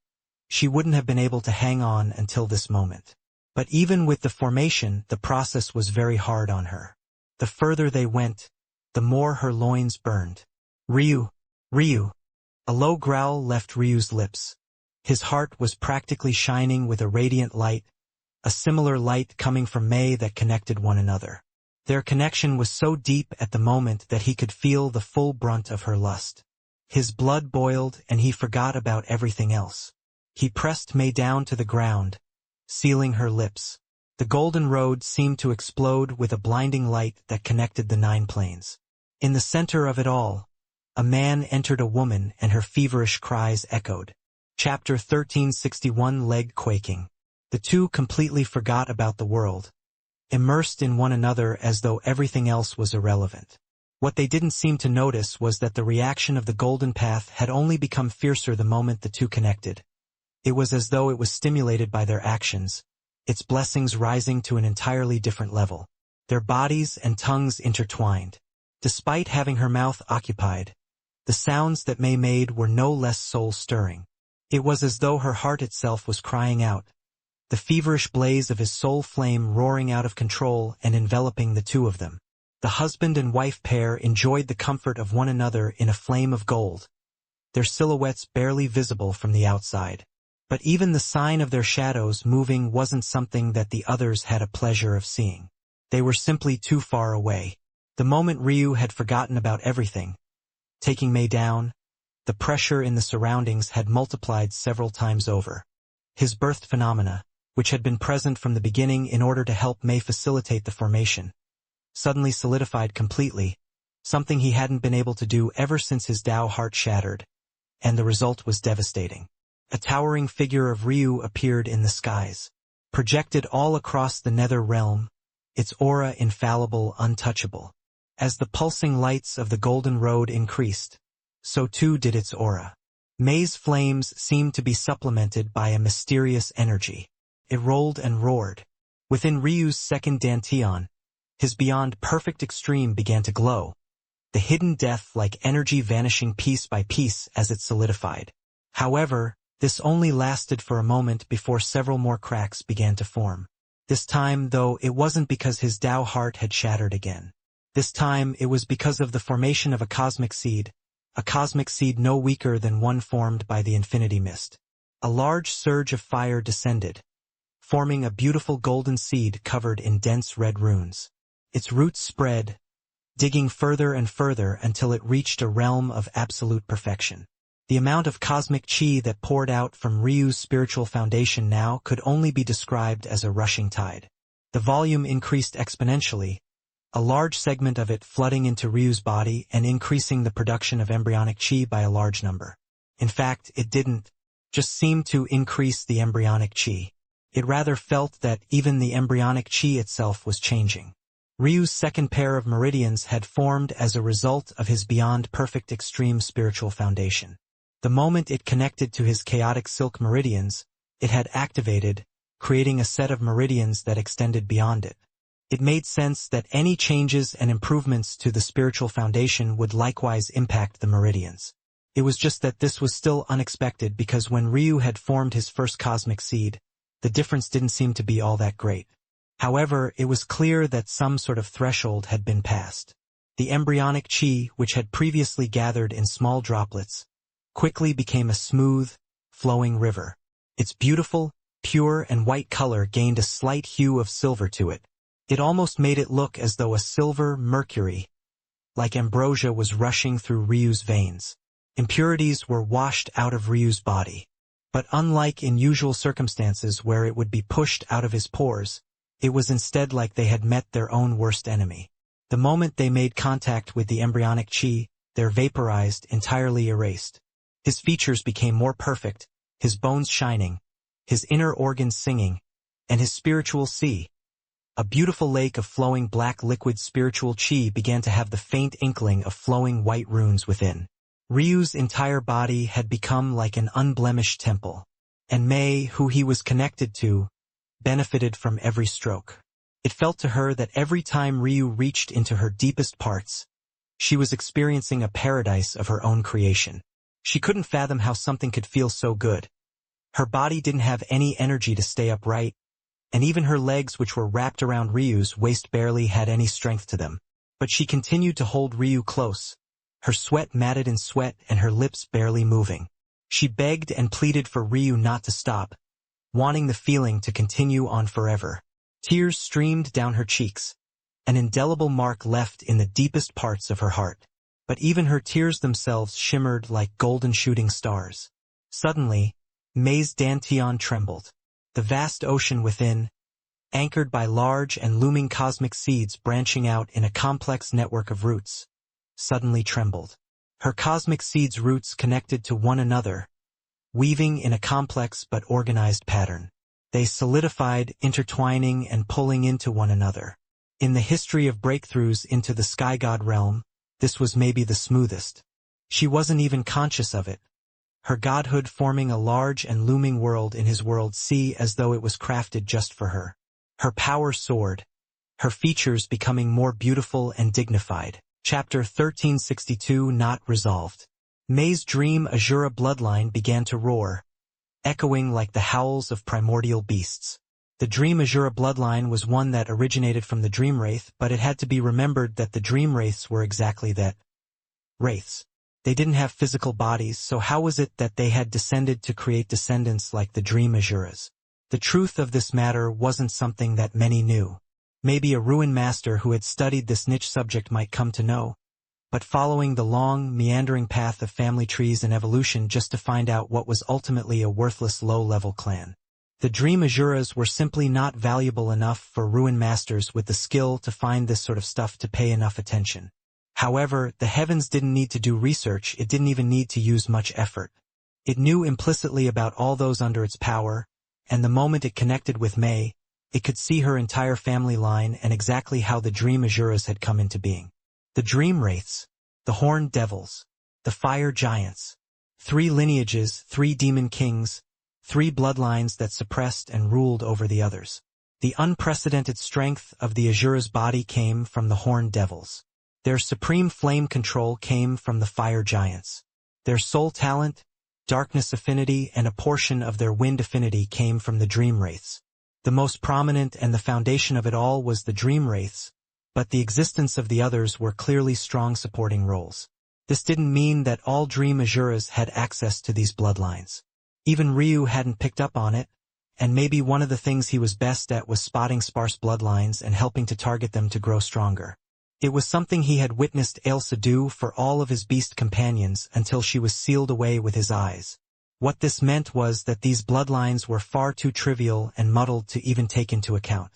she wouldn't have been able to hang on until this moment. But even with the formation, the process was very hard on her. The further they went, the more her loins burned. Ryu! Ryu! A low growl left Ryu's lips. His heart was practically shining with a radiant light, a similar light coming from Mei that connected one another. Their connection was so deep at the moment that he could feel the full brunt of her lust. His blood boiled and he forgot about everything else. He pressed Mei down to the ground, sealing her lips. The golden road seemed to explode with a blinding light that connected the 9 planes. In the center of it all, a man entered a woman and her feverish cries echoed. Chapter 1361, Leg quaking. The two completely forgot about the world, immersed in one another as though everything else was irrelevant. What they didn't seem to notice was that the reaction of the golden path had only become fiercer the moment the two connected. It was as though it was stimulated by their actions, its blessings rising to an entirely different level. Their bodies and tongues intertwined. Despite having her mouth occupied, the sounds that Mei made were no less soul-stirring. It was as though her heart itself was crying out, the feverish blaze of his soul flame roaring out of control and enveloping the two of them. The husband and wife pair enjoyed the comfort of one another in a flame of gold, their silhouettes barely visible from the outside. But even the sign of their shadows moving wasn't something that the others had a pleasure of seeing. They were simply too far away. The moment Ryu had forgotten about everything, taking Mei down, the pressure in the surroundings had multiplied several times over. His birthed phenomena, which had been present from the beginning in order to help Mei facilitate the formation, suddenly solidified completely, something he hadn't been able to do ever since his Tao heart shattered, and the result was devastating. A towering figure of Ryu appeared in the skies, projected all across the nether realm, its aura infallible, untouchable. As the pulsing lights of the Golden Road increased, so too did its aura. Mei's flames seemed to be supplemented by a mysterious energy. It rolled and roared. Within Ryu's second dantian, his beyond perfect extreme began to glow, the hidden death-like energy vanishing piece by piece as it solidified. However, this only lasted for a moment before several more cracks began to form. This time, though, it wasn't because his Tao heart had shattered again. This time, it was because of the formation of a cosmic seed no weaker than one formed by the infinity mist. A large surge of fire descended, forming a beautiful golden seed covered in dense red runes. Its roots spread, digging further and further until it reached a realm of absolute perfection. The amount of cosmic chi that poured out from Ryu's spiritual foundation now could only be described as a rushing tide. The volume increased exponentially, a large segment of it flooding into Ryu's body and increasing the production of embryonic chi by a large number. In fact, it didn't just seem to increase the embryonic chi. It rather felt that even the embryonic chi itself was changing. Ryu's second pair of meridians had formed as a result of his beyond perfect extreme spiritual foundation. The moment it connected to his chaotic silk meridians, it had activated, creating a set of meridians that extended beyond it. It made sense that any changes and improvements to the spiritual foundation would likewise impact the meridians. It was just that this was still unexpected because when Ryu had formed his first cosmic seed, the difference didn't seem to be all that great. However, it was clear that some sort of threshold had been passed. The embryonic chi, which had previously gathered in small droplets, quickly became a smooth, flowing river. Its beautiful, pure and white color gained a slight hue of silver to it. It almost made it look as though a silver mercury, like ambrosia, was rushing through Ryu's veins. Impurities were washed out of Ryu's body. But unlike in usual circumstances where it would be pushed out of his pores, it was instead like they had met their own worst enemy. The moment they made contact with the embryonic chi, they're vaporized, entirely erased. His features became more perfect, his bones shining, his inner organs singing, and his spiritual sea, a beautiful lake of flowing black liquid spiritual chi, began to have the faint inkling of flowing white runes within. Ryu's entire body had become like an unblemished temple, and Mei, who he was connected to, benefited from every stroke. It felt to her that every time Ryu reached into her deepest parts, she was experiencing a paradise of her own creation. She couldn't fathom how something could feel so good. Her body didn't have any energy to stay upright, and even her legs, which were wrapped around Ryu's waist, barely had any strength to them. But she continued to hold Ryu close, her sweat matted in sweat and her lips barely moving. She begged and pleaded for Ryu not to stop, wanting the feeling to continue on forever. Tears streamed down her cheeks, an indelible mark left in the deepest parts of her heart. But even her tears themselves shimmered like golden shooting stars. Suddenly, Mei's dantian trembled. The vast ocean within, anchored by large and looming cosmic seeds branching out in a complex network of roots, suddenly trembled. Her cosmic seeds' roots connected to one another, weaving in a complex but organized pattern. They solidified, intertwining and pulling into one another. In the history of breakthroughs into the sky god realm, this was maybe the smoothest. She wasn't even conscious of it, her godhood forming a large and looming world in his world sea as though it was crafted just for her. Her power soared, her features becoming more beautiful and dignified. Chapter 1362, Not Resolved. Mei's dream Azura bloodline began to roar, echoing like the howls of primordial beasts. The dream Azura bloodline was one that originated from the dream wraith, but it had to be remembered that the dream wraiths were exactly that. Wraiths. They didn't have physical bodies, so how was it that they had descended to create descendants like the dream Azuras? The truth of this matter wasn't something that many knew. Maybe a ruin master who had studied this niche subject might come to know. But following the long, meandering path of family trees and evolution just to find out what was ultimately a worthless low-level clan. The Dream Azuras were simply not valuable enough for ruin masters with the skill to find this sort of stuff to pay enough attention. However, the heavens didn't need to do research, it didn't even need to use much effort. It knew implicitly about all those under its power, and the moment it connected with May, it could see her entire family line and exactly how the Dream Azuras had come into being. The Dream Wraiths, the Horned Devils, the Fire Giants. 3 lineages, 3 demon kings, 3 bloodlines that suppressed and ruled over the others. The unprecedented strength of the Azura's body came from the Horned Devils. Their supreme flame control came from the Fire Giants. Their soul talent, darkness affinity, and a portion of their wind affinity came from the Dream Wraiths. The most prominent and the foundation of it all was the Dream Wraiths, but the existence of the others were clearly strong supporting roles. This didn't mean that all Dream Azuras had access to these bloodlines. Even Ryu hadn't picked up on it, and maybe one of the things he was best at was spotting sparse bloodlines and helping to target them to grow stronger. It was something he had witnessed Ailsa do for all of his beast companions until she was sealed away with his eyes. What this meant was that these bloodlines were far too trivial and muddled to even take into account.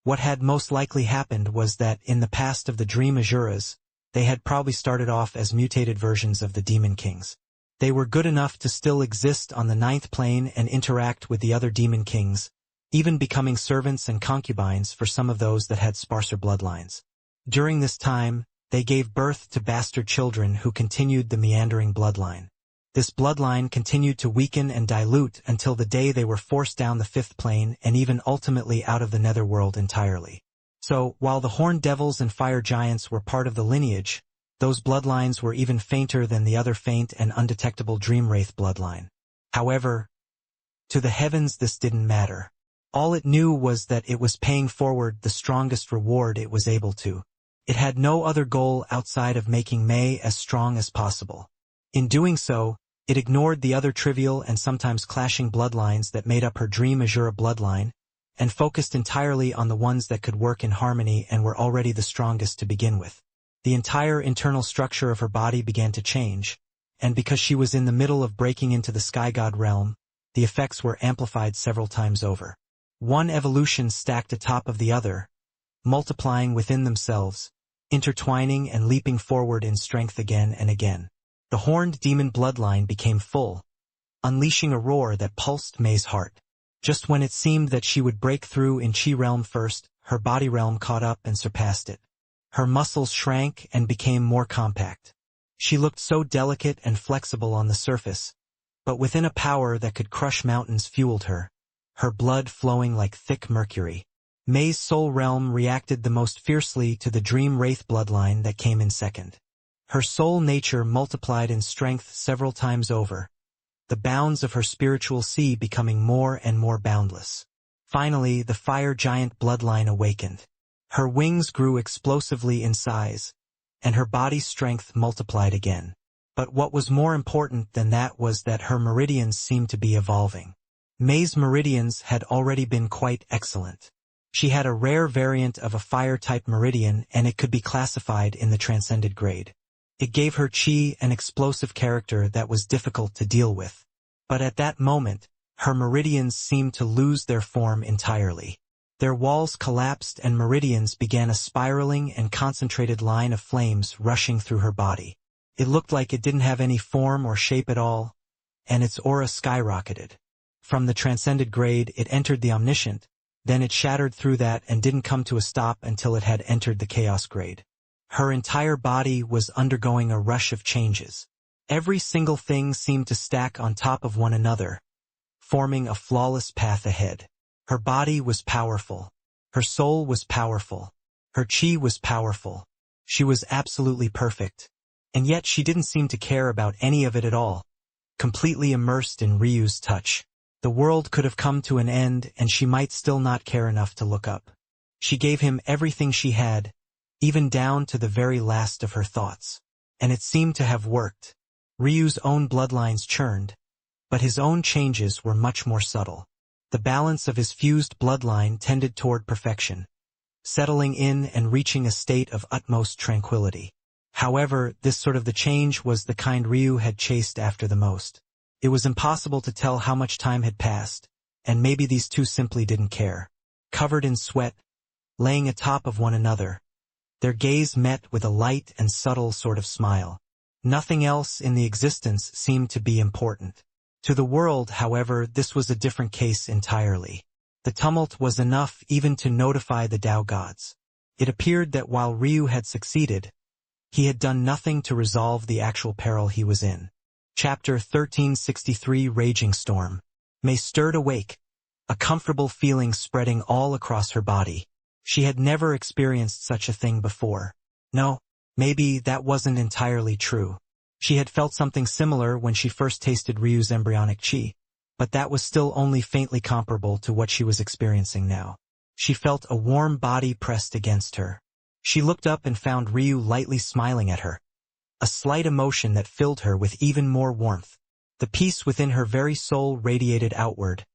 What had most likely happened was that in the past of the Dream Azuras, they had probably started off as mutated versions of the Demon Kings. They were good enough to still exist on the 9th plane and interact with the other Demon Kings, even becoming servants and concubines for some of those that had sparser bloodlines. During this time, they gave birth to bastard children who continued the meandering bloodline. This bloodline continued to weaken and dilute until the day they were forced down the 5th plane and even ultimately out of the netherworld entirely. So, while the Horned Devils and Fire Giants were part of the lineage, those bloodlines were even fainter than the other faint and undetectable Dream Wraith bloodline. However, to the heavens this didn't matter. All it knew was that it was paying forward the strongest reward it was able to. It had no other goal outside of making May as strong as possible. In doing so, it ignored the other trivial and sometimes clashing bloodlines that made up her Dream Azura bloodline, and focused entirely on the ones that could work in harmony and were already the strongest to begin with. The entire internal structure of her body began to change, and because she was in the middle of breaking into the Sky God realm, the effects were amplified several times over. One evolution stacked atop of the other, multiplying within themselves, intertwining and leaping forward in strength again and again. The horned demon bloodline became full, unleashing a roar that pulsed May's heart. Just when it seemed that she would break through in Chi realm first, her body realm caught up and surpassed it. Her muscles shrank and became more compact. She looked so delicate and flexible on the surface, but within a power that could crush mountains fueled her, her blood flowing like thick mercury. May's soul realm reacted the most fiercely to the Dream Wraith bloodline that came in second. Her soul nature multiplied in strength several times over, the bounds of her spiritual sea becoming more and more boundless. Finally, the fire giant bloodline awakened. Her wings grew explosively in size, and her body's strength multiplied again. But what was more important than that was that her meridians seemed to be evolving. May's meridians had already been quite excellent. She had a rare variant of a fire-type meridian, and it could be classified in the transcended grade. It gave her chi an explosive character that was difficult to deal with. But at that moment, her meridians seemed to lose their form entirely. Their walls collapsed and meridians began a spiraling and concentrated line of flames rushing through her body. It looked like it didn't have any form or shape at all, and its aura skyrocketed. From the transcended grade, it entered the omniscient, then it shattered through that and didn't come to a stop until it had entered the chaos grade. Her entire body was undergoing a rush of changes. Every single thing seemed to stack on top of one another, forming a flawless path ahead. Her body was powerful. Her soul was powerful. Her chi was powerful. She was absolutely perfect. And yet she didn't seem to care about any of it at all, completely immersed in Ryu's touch. The world could have come to an end and she might still not care enough to look up. She gave him everything she had, even down to the very last of her thoughts. And it seemed to have worked. Ryu's own bloodlines churned, but his own changes were much more subtle. The balance of his fused bloodline tended toward perfection, settling in and reaching a state of utmost tranquility. However, this sort of the change was the kind Ryu had chased after the most. It was impossible to tell how much time had passed, and maybe these two simply didn't care. Covered in sweat, laying atop of one another, their gaze met with a light and subtle sort of smile. Nothing else in the existence seemed to be important. To the world, however, this was a different case entirely. The tumult was enough even to notify the Tao gods. It appeared that while Ryu had succeeded, he had done nothing to resolve the actual peril he was in. Chapter 1363 Raging Storm. Mei stirred awake, a comfortable feeling spreading all across her body. She had never experienced such a thing before. No, maybe that wasn't entirely true. She had felt something similar when she first tasted Ryu's embryonic chi, but that was still only faintly comparable to what she was experiencing now. She felt a warm body pressed against her. She looked up and found Ryu lightly smiling at her, a slight emotion that filled her with even more warmth. The peace within her very soul radiated outward,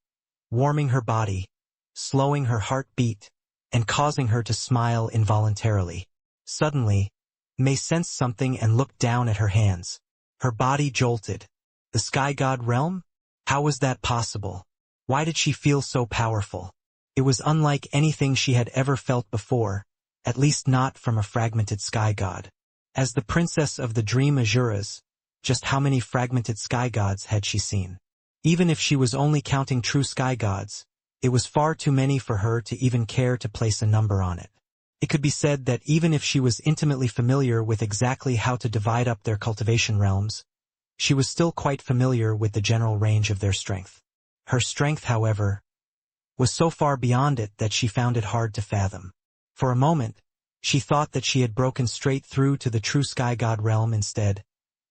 warming her body, slowing her heartbeat, and causing her to smile involuntarily. Suddenly, Mei sensed something and looked down at her hands. Her body jolted. The Sky God realm? How was that possible? Why did she feel so powerful? It was unlike anything she had ever felt before, at least not from a fragmented Sky God. As the princess of the Dream Azuras, just how many fragmented Sky Gods had she seen? Even if she was only counting true Sky Gods, it was far too many for her to even care to place a number on it. It could be said that even if she was intimately familiar with exactly how to divide up their cultivation realms, she was still quite familiar with the general range of their strength. Her strength, however, was so far beyond it that she found it hard to fathom. For a moment, she thought that she had broken straight through to the true Sky God realm instead.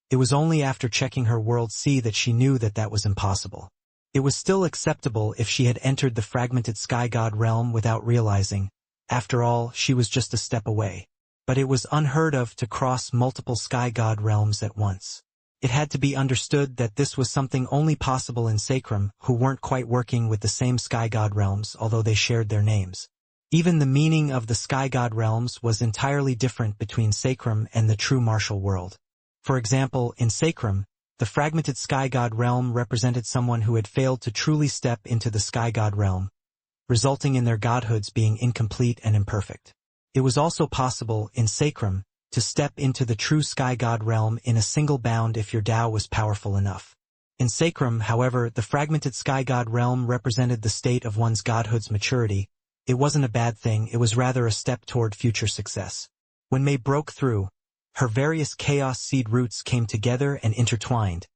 It was only after checking her world C that she knew that that was impossible. It was still acceptable if she had entered the fragmented Sky God realm without realizing. After all, she was just a step away. But it was unheard of to cross multiple Sky God realms at once. It had to be understood that this was something only possible in Sacrum, who weren't quite working with the same Sky God realms, although they shared their names. Even the meaning of the Sky God realms was entirely different between Sacrum and the true martial world. For example, in Sacrum, the fragmented Sky God realm represented someone who had failed to truly step into the Sky God realm, resulting in their godhoods being incomplete and imperfect. It was also possible, in Sacrum, to step into the true Sky God realm in a single bound if your Tao was powerful enough. In Sacrum, however, the fragmented Sky God realm represented the state of one's godhood's maturity. It wasn't a bad thing, it was rather a step toward future success. When Mei broke through, her various chaos seed roots came together and intertwined,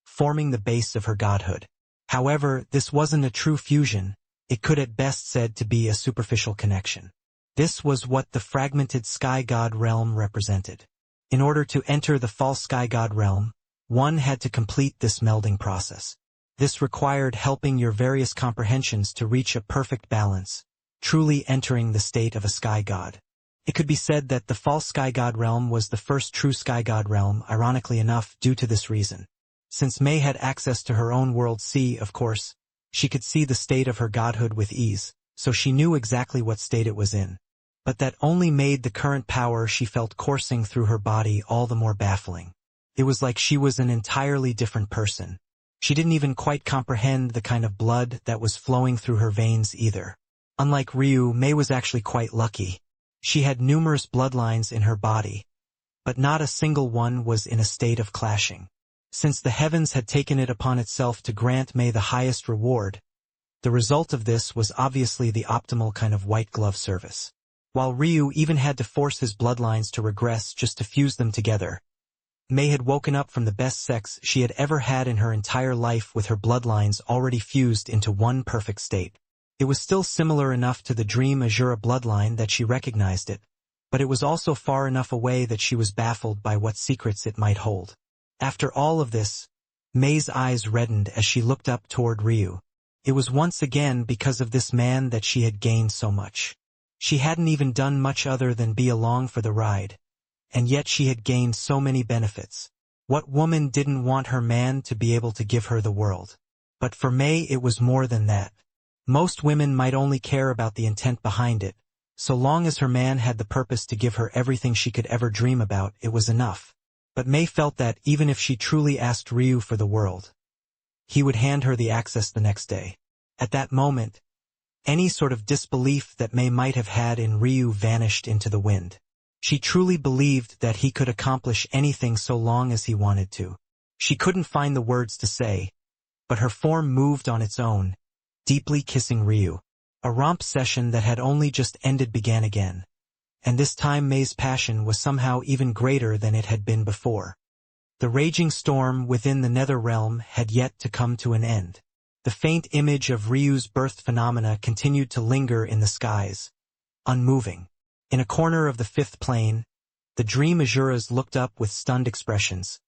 forming the base of her godhood. However, this wasn't a true fusion. It could at best said to be a superficial connection. This was what the fragmented Sky God realm represented. In order to enter the false Sky God realm, one had to complete this melding process. This required helping your various comprehensions to reach a perfect balance, truly entering the state of a Sky God. It could be said that the false Sky God realm was the first true Sky God realm, ironically enough, due to this reason. Since Mei had access to her own world C, of course, she could see the state of her godhood with ease, so she knew exactly what state it was in. But that only made the current power she felt coursing through her body all the more baffling. It was like she was an entirely different person. She didn't even quite comprehend the kind of blood that was flowing through her veins either. Unlike Ryu, Mei was actually quite lucky. She had numerous bloodlines in her body, but not a single one was in a state of clashing. Since the heavens had taken it upon itself to grant Mei the highest reward, the result of this was obviously the optimal kind of white glove service. While Ryu even had to force his bloodlines to regress just to fuse them together, Mei had woken up from the best sex she had ever had in her entire life with her bloodlines already fused into one perfect state. It was still similar enough to the Dream Azura bloodline that she recognized it, but it was also far enough away that she was baffled by what secrets it might hold. After all of this, Mei's eyes reddened as she looked up toward Ryu. It was once again because of this man that she had gained so much. She hadn't even done much other than be along for the ride, and yet she had gained so many benefits. What woman didn't want her man to be able to give her the world? But for Mei it was more than that. Most women might only care about the intent behind it, So long as her man had the purpose to give her everything she could ever dream about, it was enough. But May felt that even if she truly asked Ryu for the world, he would hand her the access the next day. At that moment, any sort of disbelief that May might have had in Ryu vanished into the wind. She truly believed that he could accomplish anything so long as he wanted to. She couldn't find the words to say, but her form moved on its own, deeply kissing Ryu. A romp session that had only just ended began again, and this time May's passion was somehow even greater than it had been before. The raging storm within the nether realm had yet to come to an end. The faint image of Ryu's birth phenomena continued to linger in the skies, unmoving. In a corner of the fifth plane, the dream Azuras looked up with stunned expressions,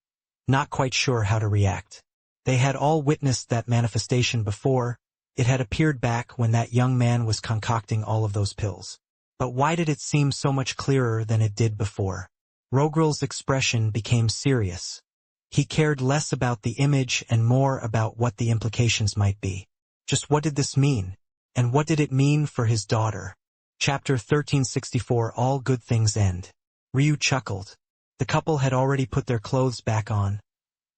not quite sure how to react. They had all witnessed that manifestation before. It had appeared back when that young man was concocting all of those pills. But why did it seem so much clearer than it did before? Rogril's expression became serious. He cared less about the image and more about what the implications might be. Just what did this mean? And what did it mean for his daughter? Chapter 1364. All good things end. Ryu chuckled. The couple had already put their clothes back on,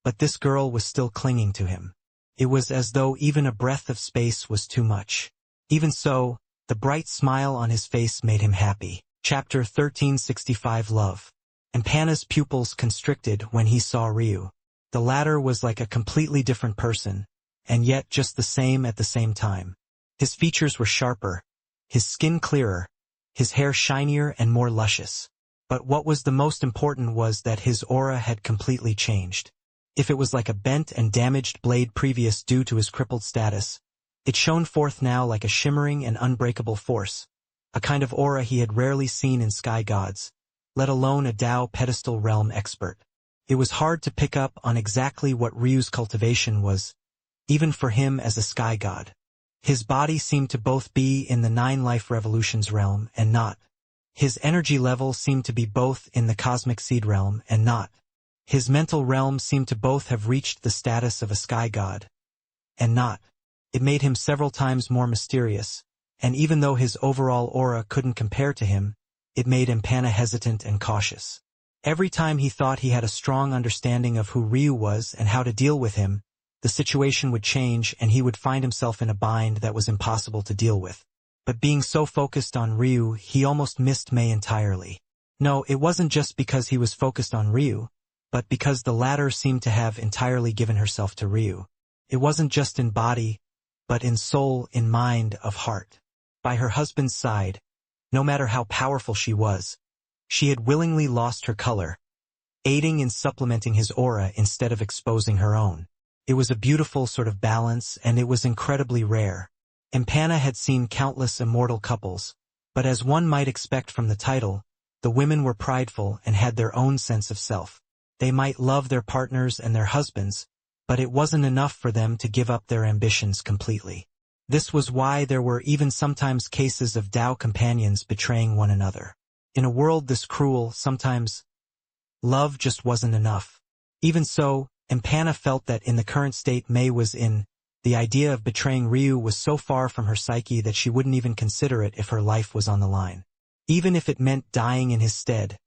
but this girl was still clinging to him. It was as though even a breath of space was too much. Even so, the bright smile on his face made him happy. Chapter 1365. Love. Empana's pupils constricted when he saw Ryu. The latter was like a completely different person, and yet just the same at the same time. His features were sharper, his skin clearer, his hair shinier and more luscious. But what was the most important was that his aura had completely changed. If it was like a bent and damaged blade previous due to his crippled status, it shone forth now like a shimmering and unbreakable force, a kind of aura he had rarely seen in sky gods, let alone a Tao pedestal realm expert. It was hard to pick up on exactly what Ryu's cultivation was, even for him as a sky god. His body seemed to both be in the 9 life revolutions realm and not. His energy level seemed to be both in the cosmic seed realm and not. His mental realm seemed to both have reached the status of a sky god, and not. It made him several times more mysterious, and even though his overall aura couldn't compare to him, it made Empana hesitant and cautious. Every time he thought he had a strong understanding of who Ryu was and how to deal with him, the situation would change and he would find himself in a bind that was impossible to deal with. But being so focused on Ryu, he almost missed May entirely. No, it wasn't just because he was focused on Ryu, but because the latter seemed to have entirely given herself to Ryu. It wasn't just in body, but in soul, in mind, of heart. By her husband's side, no matter how powerful she was, she had willingly lost her color, aiding in supplementing his aura instead of exposing her own. It was a beautiful sort of balance, and it was incredibly rare. Empana had seen countless immortal couples, but as one might expect from the title, the women were prideful and had their own sense of self. They might love their partners and their husbands, but it wasn't enough for them to give up their ambitions completely. This was why there were even sometimes cases of Tao companions betraying one another. In a world this cruel, sometimes love just wasn't enough. Even so, Empana felt that in the current state May was in, the idea of betraying Ryu was so far from her psyche that she wouldn't even consider it if her life was on the line. Even if it meant dying in his stead,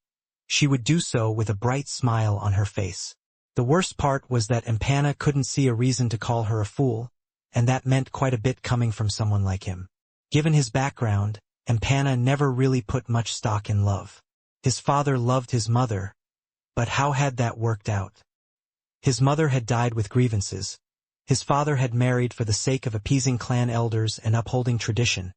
she would do so with a bright smile on her face. The worst part was that Empana couldn't see a reason to call her a fool, and that meant quite a bit coming from someone like him. Given his background, Empana never really put much stock in love. His father loved his mother, but how had that worked out? His mother had died with grievances. His father had married for the sake of appeasing clan elders and upholding tradition,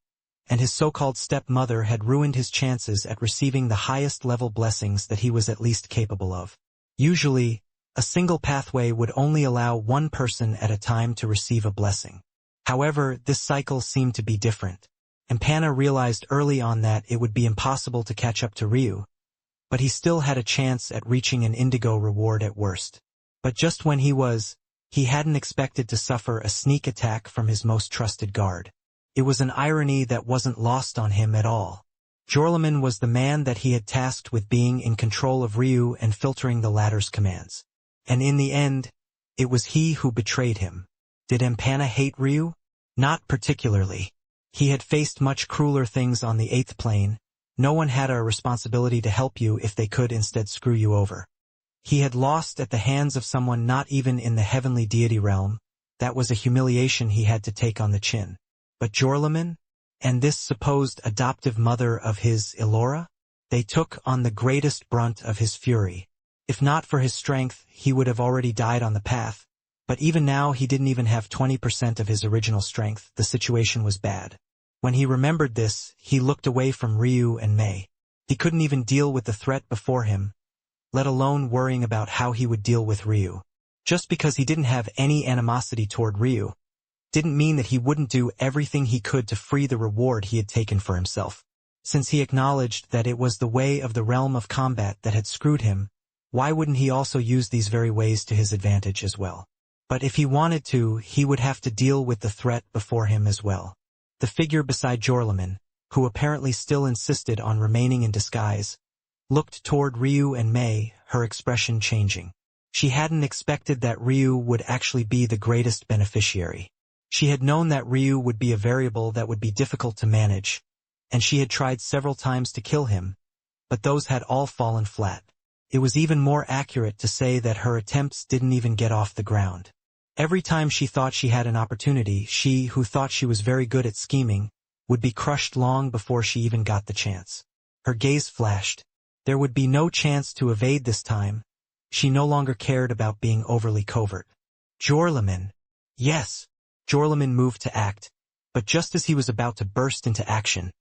and his so-called stepmother had ruined his chances at receiving the highest level blessings that he was at least capable of. Usually, a single pathway would only allow one person at a time to receive a blessing. However, this cycle seemed to be different. Empana realized early on that it would be impossible to catch up to Ryu, but he still had a chance at reaching an indigo reward at worst. But just when he hadn't expected to suffer a sneak attack from his most trusted guard. It was an irony that wasn't lost on him at all. Jorleman was the man that he had tasked with being in control of Ryu and filtering the latter's commands. And in the end, it was he who betrayed him. Did Empana hate Ryu? Not particularly. He had faced much crueler things on the 8th plane. No one had a responsibility to help you if they could instead screw you over. He had lost at the hands of someone not even in the heavenly deity realm. That was a humiliation he had to take on the chin. But Jorlaman, and this supposed adoptive mother of his, Elora, they took on the greatest brunt of his fury. If not for his strength, he would have already died on the path. But even now he didn't even have 20% of his original strength. The situation was bad. When he remembered this, he looked away from Ryu and Mei. He couldn't even deal with the threat before him, let alone worrying about how he would deal with Ryu. Just because he didn't have any animosity toward Ryu, didn't mean that he wouldn't do everything he could to free the reward he had taken for himself. Since he acknowledged that it was the way of the realm of combat that had screwed him, why wouldn't he also use these very ways to his advantage as well? But if he wanted to, he would have to deal with the threat before him as well. The figure beside Jorlaman, who apparently still insisted on remaining in disguise, looked toward Ryu and Mei, her expression changing. She hadn't expected that Ryu would actually be the greatest beneficiary. She had known that Ryu would be a variable that would be difficult to manage, and she had tried several times to kill him, but those had all fallen flat. It was even more accurate to say that her attempts didn't even get off the ground. Every time she thought she had an opportunity, she, who thought she was very good at scheming, would be crushed long before she even got the chance. Her gaze flashed. There would be no chance to evade this time. She no longer cared about being overly covert. Jorlaman. Yes. Jorlaman moved to act, but just as he was about to burst into action,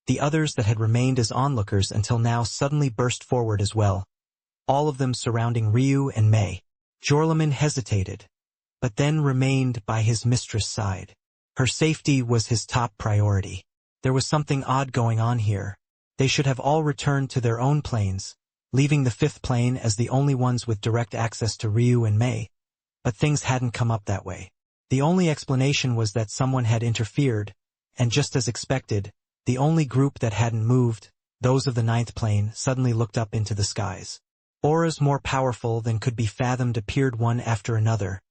the others that had remained as onlookers until now suddenly burst forward as well, all of them surrounding Ryu and Mei. Jorlaman hesitated, but then remained by his mistress' side. Her safety was his top priority. There was something odd going on here. They should have all returned to their own planes, leaving the 5th plane as the only ones with direct access to Ryu and Mei, but things hadn't come up that way. The only explanation was that someone had interfered, and just as expected, the only group that hadn't moved, those of the 9th plane, suddenly looked up into the skies. Auras more powerful than could be fathomed appeared one after another,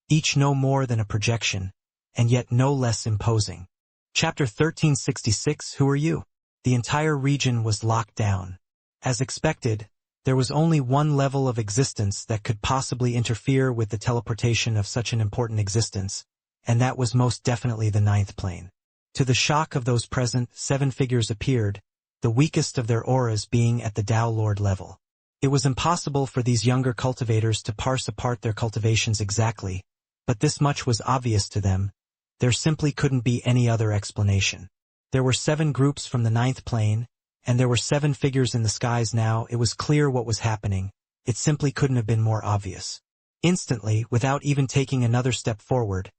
each no more than a projection, and yet no less imposing. Chapter 1366. Who are you? The entire region was locked down. As expected, there was only one level of existence that could possibly interfere with the teleportation of such an important existence, and that was most definitely the 9th plane. To the shock of those present, 7 figures appeared, the weakest of their auras being at the Tao Lord level. It was impossible for these younger cultivators to parse apart their cultivations exactly, but this much was obvious to them. There simply couldn't be any other explanation. There were 7 groups from the 9th plane, and there were 7 figures in the skies now. It was clear what was happening. It simply couldn't have been more obvious. Instantly, without even taking another step forward,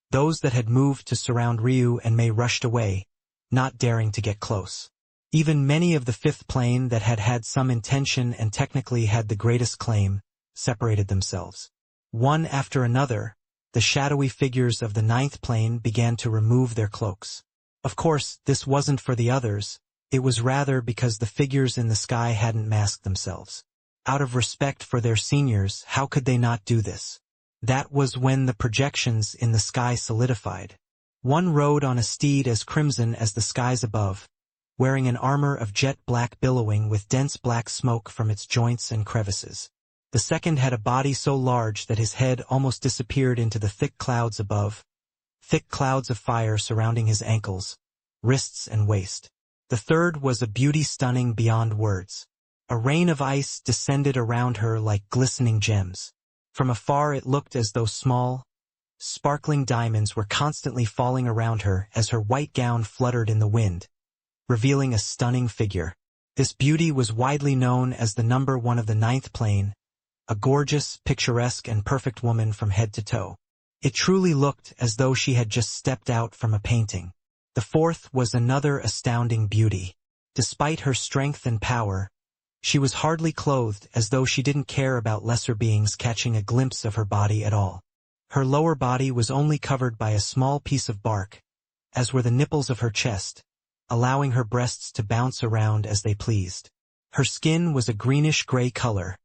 those that had moved to surround Ryu and Mei rushed away, not daring to get close. Even many of the 5th plane that had had some intention and technically had the greatest claim, separated themselves. One after another, the shadowy figures of the 9th plane began to remove their cloaks. Of course, this wasn't for the others, it was rather because the figures in the sky hadn't masked themselves. Out of respect for their seniors, how could they not do this? That was when the projections in the sky solidified. One rode on a steed as crimson as the skies above, wearing an armor of jet black billowing with dense black smoke from its joints and crevices. The second had a body so large that his head almost disappeared into the thick clouds above, thick clouds of fire surrounding his ankles, wrists and waist. The third was a beauty stunning beyond words. A rain of ice descended around her like glistening gems. From afar it looked as though small, sparkling diamonds were constantly falling around her as her white gown fluttered in the wind, revealing a stunning figure. This beauty was widely known as the number 1 of the 9th plane, a gorgeous, picturesque and perfect woman from head to toe. It truly looked as though she had just stepped out from a painting. The 4th was another astounding beauty. Despite her strength and power, she was hardly clothed, as though she didn't care about lesser beings catching a glimpse of her body at all. Her lower body was only covered by a small piece of bark, as were the nipples of her chest, allowing her breasts to bounce around as they pleased. Her skin was a greenish-gray color,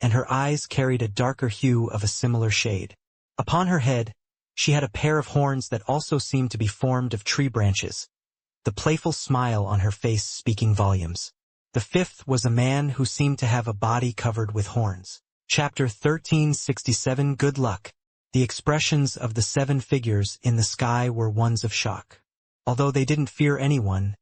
and her eyes carried a darker hue of a similar shade. Upon her head, she had a pair of horns that also seemed to be formed of tree branches, the playful smile on her face speaking volumes. The fifth was a man who seemed to have a body covered with horns. Chapter 1367 Good Luck. The expressions of the 7 figures in the sky were ones of shock. Although they didn't fear anyone,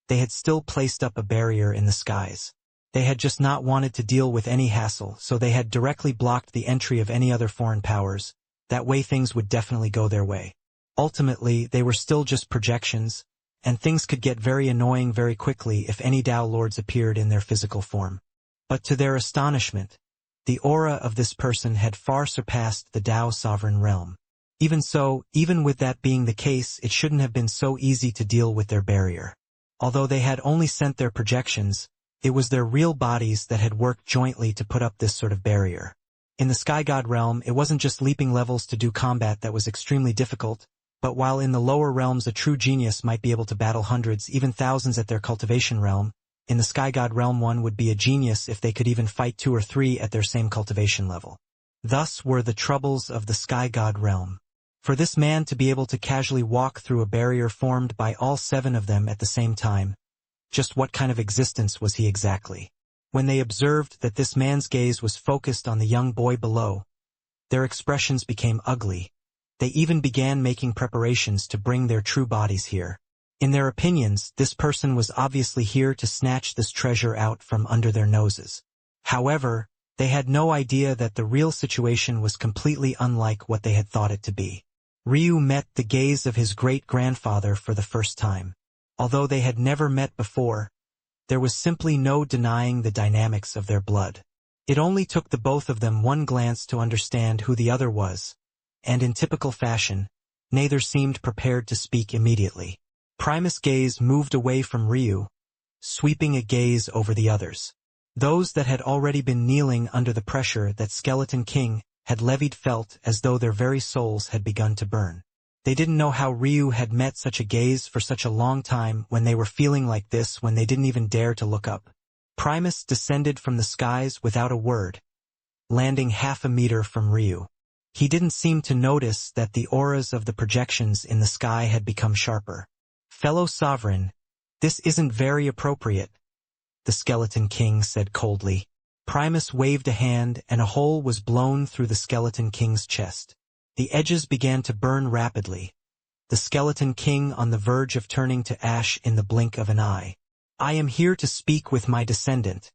they had still placed up a barrier in the skies. They had just not wanted to deal with any hassle, so they had directly blocked the entry of any other foreign powers. That way things would definitely go their way. Ultimately, they were still just projections, and things could get very annoying very quickly if any Tao Lords appeared in their physical form. But to their astonishment, the aura of this person had far surpassed the Tao sovereign realm. Even so, even with that being the case, it shouldn't have been so easy to deal with their barrier. Although they had only sent their projections, it was their real bodies that had worked jointly to put up this sort of barrier. In the Sky God realm, it wasn't just leaping levels to do combat that was extremely difficult, but while in the lower realms a true genius might be able to battle hundreds, even thousands at their cultivation realm, in the Sky God realm one would be a genius if they could even fight 2 or 3 at their same cultivation level. Thus were the troubles of the Sky God realm. For this man to be able to casually walk through a barrier formed by all 7 of them at the same time, just what kind of existence was he exactly? When they observed that this man's gaze was focused on the young boy below, their expressions became ugly. They even began making preparations to bring their true bodies here. In their opinions, this person was obviously here to snatch this treasure out from under their noses. However, they had no idea that the real situation was completely unlike what they had thought it to be. Ryu met the gaze of his great-grandfather for the first time. Although they had never met before, there was simply no denying the dynamics of their blood. It only took the both of them one glance to understand who the other was, and in typical fashion, neither seemed prepared to speak immediately. Primus' gaze moved away from Ryu, sweeping a gaze over the others. Those that had already been kneeling under the pressure that Skeleton King had levied felt as though their very souls had begun to burn. They didn't know how Ryu had met such a gaze for such a long time when they were feeling like this when they didn't even dare to look up. Primus descended from the skies without a word, landing half a meter from Ryu. He didn't seem to notice that the auras of the projections in the sky had become sharper. "Fellow Sovereign, this isn't very appropriate," the Skeleton King said coldly. Primus waved a hand and a hole was blown through the Skeleton King's chest. The edges began to burn rapidly, the Skeleton King on the verge of turning to ash in the blink of an eye. "I am here to speak with my descendant.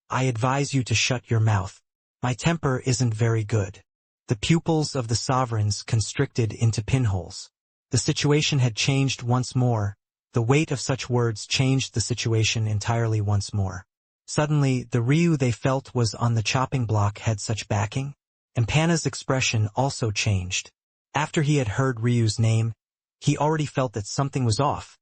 I advise you to shut your mouth. My temper isn't very good." The pupils of the sovereigns constricted into pinholes. The situation had changed once more. The weight of such words changed the situation entirely once more. Suddenly, the Ryu they felt was on the chopping block had such backing. Empana's expression also changed. After he had heard Ryu's name, he already felt that something was off.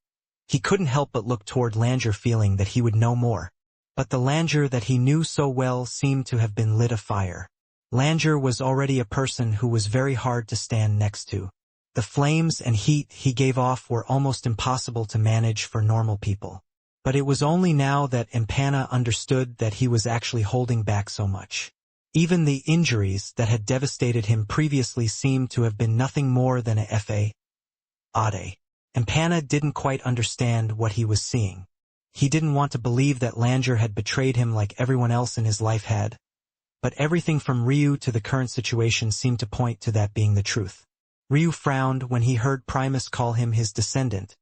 He couldn't help but look toward Langer feeling that he would know more. But the Langer that he knew so well seemed to have been lit afire. Langer was already a person who was very hard to stand next to. The flames and heat he gave off were almost impossible to manage for normal people. But it was only now that Empana understood that he was actually holding back so much. Even the injuries that had devastated him previously seemed to have been nothing more than a fa. Ade. Empana didn't quite understand what he was seeing. He didn't want to believe that Langer had betrayed him like everyone else in his life had. But everything from Ryu to the current situation seemed to point to that being the truth. Ryu frowned when he heard Primus call him his descendant,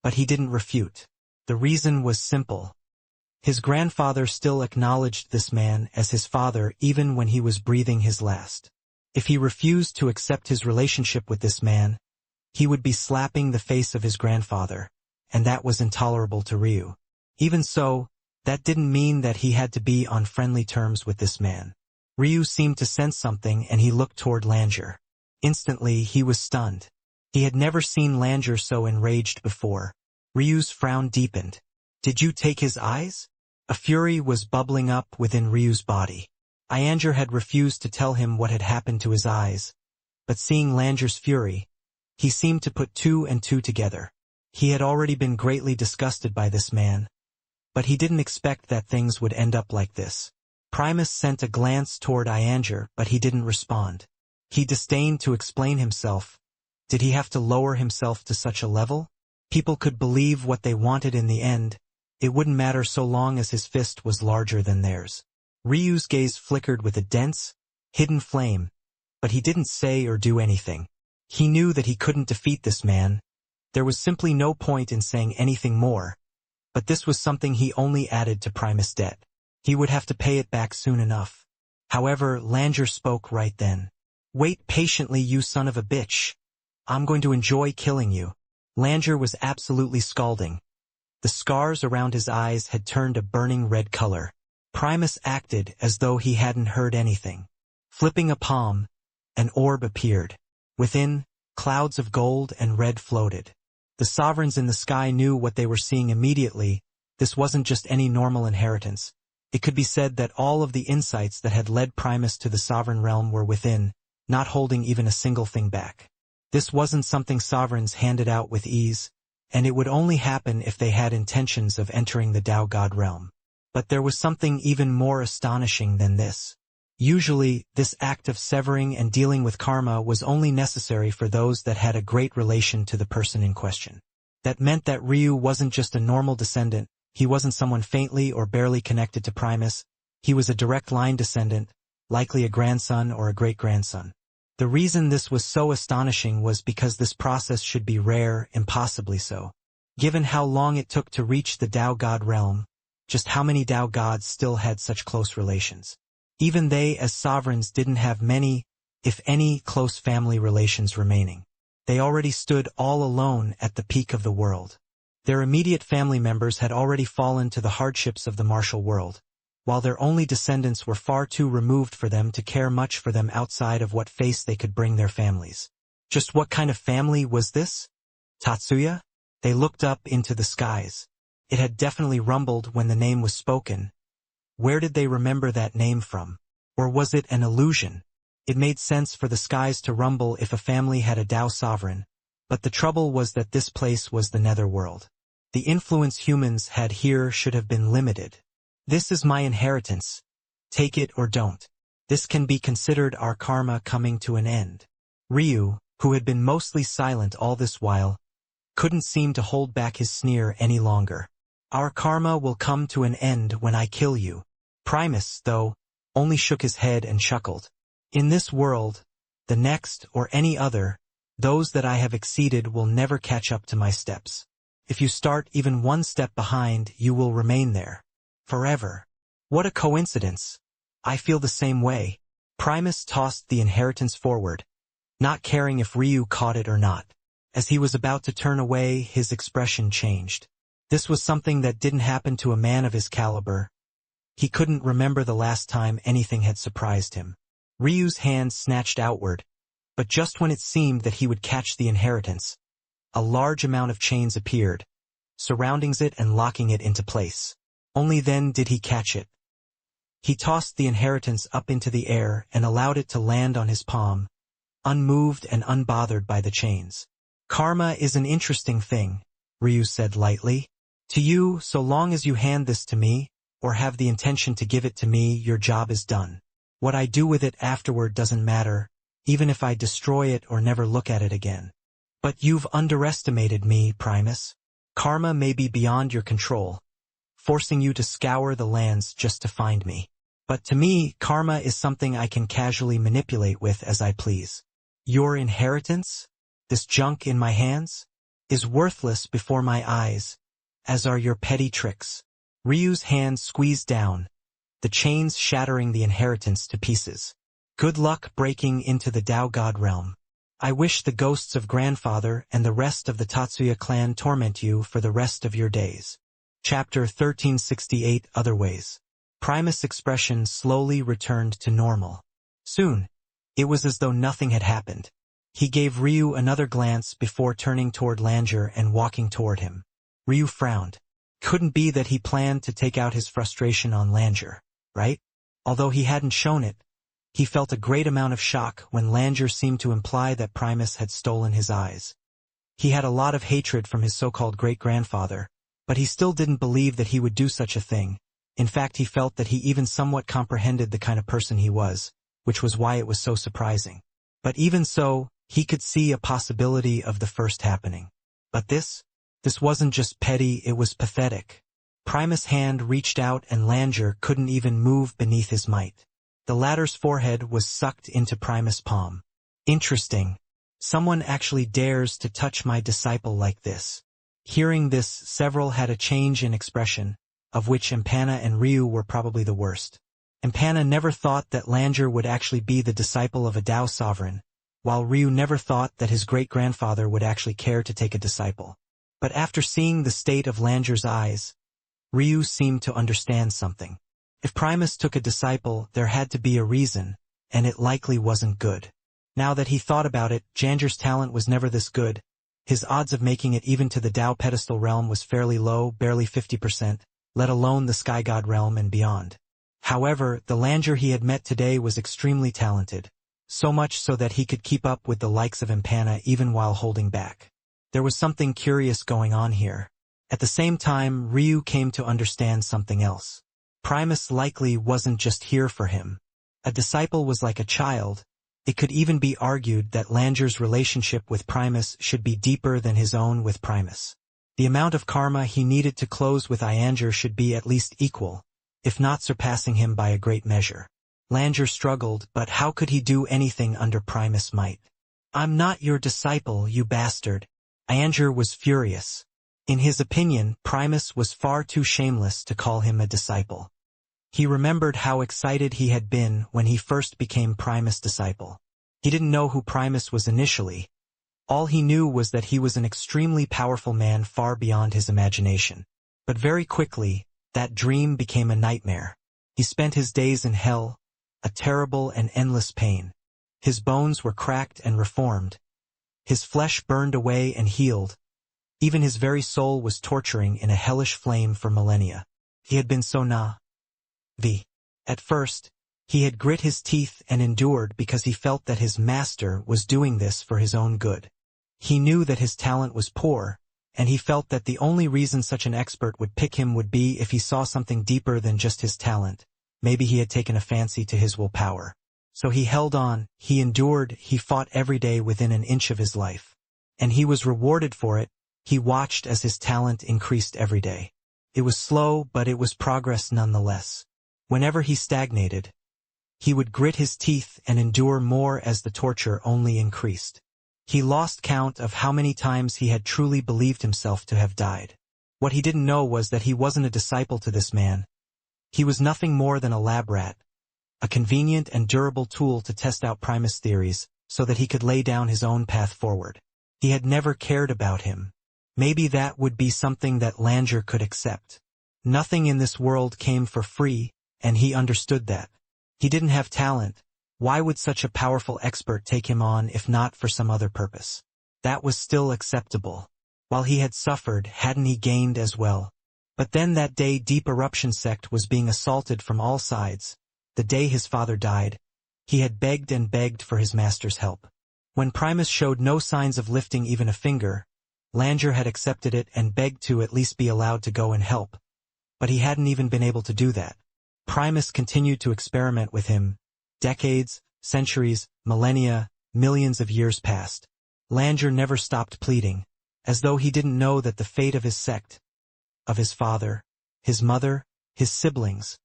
but he didn't refute. The reason was simple. His grandfather still acknowledged this man as his father even when he was breathing his last. If he refused to accept his relationship with this man, he would be slapping the face of his grandfather, and that was intolerable to Ryu. Even so, that didn't mean that he had to be on friendly terms with this man. Ryu seemed to sense something and he looked toward Langer. Instantly, he was stunned. He had never seen Langer so enraged before. Ryu's frown deepened. "Did you take his eyes?" A fury was bubbling up within Ryu's body. Ianger had refused to tell him what had happened to his eyes, but seeing Langer's fury, he seemed to put 2 and 2 together. He had already been greatly disgusted by this man, but he didn't expect that things would end up like this. Primus sent a glance toward Ianger, but he didn't respond. He disdained to explain himself. Did he have to lower himself to such a level? People could believe what they wanted in the end. It wouldn't matter so long as his fist was larger than theirs. Ryu's gaze flickered with a dense, hidden flame, but he didn't say or do anything. He knew that he couldn't defeat this man. There was simply no point in saying anything more, but this was something he only added to Primus' debt. He would have to pay it back soon enough. However, Langer spoke right then. "Wait patiently, you son of a bitch. I'm going to enjoy killing you." Langer was absolutely scalding. The scars around his eyes had turned a burning red color. Primus acted as though he hadn't heard anything. Flipping a palm, an orb appeared. Within, clouds of gold and red floated. The sovereigns in the sky knew what they were seeing immediately. This wasn't just any normal inheritance. It could be said that all of the insights that had led Primus to the sovereign realm were within, not holding even a single thing back. This wasn't something sovereigns handed out with ease, and it would only happen if they had intentions of entering the Tao God realm. But there was something even more astonishing than this. Usually, this act of severing and dealing with karma was only necessary for those that had a great relation to the person in question. That meant that Ryu wasn't just a normal descendant, he wasn't someone faintly or barely connected to Primus, he was a direct line descendant, likely a grandson or a great-grandson. The reason this was so astonishing was because this process should be rare, impossibly so. Given how long it took to reach the Tao God realm, just how many Tao gods still had such close relations. Even they as sovereigns didn't have many, if any, close family relations remaining. They already stood all alone at the peak of the world. Their immediate family members had already fallen to the hardships of the martial world, while their only descendants were far too removed for them to care much for them outside of what face they could bring their families. Just what kind of family was this? Tatsuya? They looked up into the skies. It had definitely rumbled when the name was spoken. Where did they remember that name from? Or was it an illusion? It made sense for the skies to rumble if a family had a Tao sovereign, but the trouble was that this place was the netherworld. The influence humans had here should have been limited. "This is my inheritance. Take it or don't. This can be considered our karma coming to an end." Ryu, who had been mostly silent all this while, couldn't seem to hold back his sneer any longer. "Our karma will come to an end when I kill you." Primus, though, only shook his head and chuckled. "In this world, the next or any other, those that I have exceeded will never catch up to my steps. If you start even one step behind, you will remain there. Forever." What a coincidence. I feel the same way. Primus tossed the inheritance forward, not caring if Ryu caught it or not. As he was about to turn away, his expression changed. This was something that didn't happen to a man of his caliber. He couldn't remember the last time anything had surprised him. Ryu's hand snatched outward, but just when it seemed that he would catch the inheritance, a large amount of chains appeared, surrounding it and locking it into place. Only then did he catch it. He tossed the inheritance up into the air and allowed it to land on his palm, unmoved and unbothered by the chains. "Karma is an interesting thing," Ryu said lightly. "To you, so long as you hand this to me, or have the intention to give it to me, your job is done. What I do with it afterward doesn't matter, even if I destroy it or never look at it again. But you've underestimated me, Primus. Karma may be beyond your control, forcing you to scour the lands just to find me. But to me, karma is something I can casually manipulate with as I please. Your inheritance, this junk in my hands, is worthless before my eyes, as are your petty tricks." Ryu's hand squeezed down, the chains shattering the inheritance to pieces. "Good luck breaking into the Tao God realm. I wish the ghosts of grandfather and the rest of the Tatsuya clan torment you for the rest of your days." Chapter 1368 Other Ways. Primus' expression slowly returned to normal. Soon, it was as though nothing had happened. He gave Ryu another glance before turning toward Langer and walking toward him. Ryu frowned. Couldn't be that he planned to take out his frustration on Langer, right? Although he hadn't shown it, he felt a great amount of shock when Langer seemed to imply that Primus had stolen his eyes. He had a lot of hatred from his so-called great-grandfather, but he still didn't believe that he would do such a thing. In fact, he felt that he even somewhat comprehended the kind of person he was, which was why it was so surprising. But even so, he could see a possibility of the first happening. But this? This wasn't just petty, it was pathetic. Primus' hand reached out and Langer couldn't even move beneath his might. The latter's forehead was sucked into Primus' palm. Interesting. Someone actually dares to touch my disciple like this. Hearing this, several had a change in expression, of which Empana and Ryu were probably the worst. Empana never thought that Langer would actually be the disciple of a Tao sovereign, while Ryu never thought that his great-grandfather would actually care to take a disciple. But after seeing the state of Langer's eyes, Ryu seemed to understand something. If Primus took a disciple, there had to be a reason, and it likely wasn't good. Now that he thought about it, Langer's talent was never this good. His odds of making it even to the Tao pedestal realm was fairly low, barely 50%, let alone the Sky God realm and beyond. However, the Langer he had met today was extremely talented, so much so that he could keep up with the likes of Empana even while holding back. There was something curious going on here. At the same time, Ryu came to understand something else. Primus likely wasn't just here for him. A disciple was like a child. It could even be argued that Langer's relationship with Primus should be deeper than his own with Primus. The amount of karma he needed to close with Langer should be at least equal, if not surpassing him by a great measure. Langer struggled, but how could he do anything under Primus' might? "I'm not your disciple, you bastard." Langer was furious. In his opinion, Primus was far too shameless to call him a disciple. He remembered how excited he had been when he first became Primus' disciple. He didn't know who Primus was initially. All he knew was that he was an extremely powerful man far beyond his imagination. But very quickly, that dream became a nightmare. He spent his days in hell, a terrible and endless pain. His bones were cracked and reformed. His flesh burned away and healed. Even his very soul was torturing in a hellish flame for millennia. He had been so At first, he had grit his teeth and endured because he felt that his master was doing this for his own good. He knew that his talent was poor, and he felt that the only reason such an expert would pick him would be if he saw something deeper than just his talent. Maybe he had taken a fancy to his willpower. So he held on, he endured, he fought every day within an inch of his life. And he was rewarded for it. He watched as his talent increased every day. It was slow, but it was progress nonetheless. Whenever he stagnated, he would grit his teeth and endure more as the torture only increased. He lost count of how many times he had truly believed himself to have died. What he didn't know was that he wasn't a disciple to this man. He was nothing more than a lab rat, a convenient and durable tool to test out Primus' theories so that he could lay down his own path forward. He had never cared about him. Maybe that would be something that Langer could accept. Nothing in this world came for free, and he understood that. He didn't have talent. Why would such a powerful expert take him on if not for some other purpose? That was still acceptable. While he had suffered, hadn't he gained as well? But then that day Deep Eruption sect was being assaulted from all sides. The day his father died, he had begged and begged for his master's help. When Primus showed no signs of lifting even a finger, Langer had accepted it and begged to at least be allowed to go and help. But he hadn't even been able to do that. Primus continued to experiment with him. Decades, centuries, millennia, millions of years passed. Langer never stopped pleading, as though he didn't know that the fate of his sect, of his father, his mother, his siblings,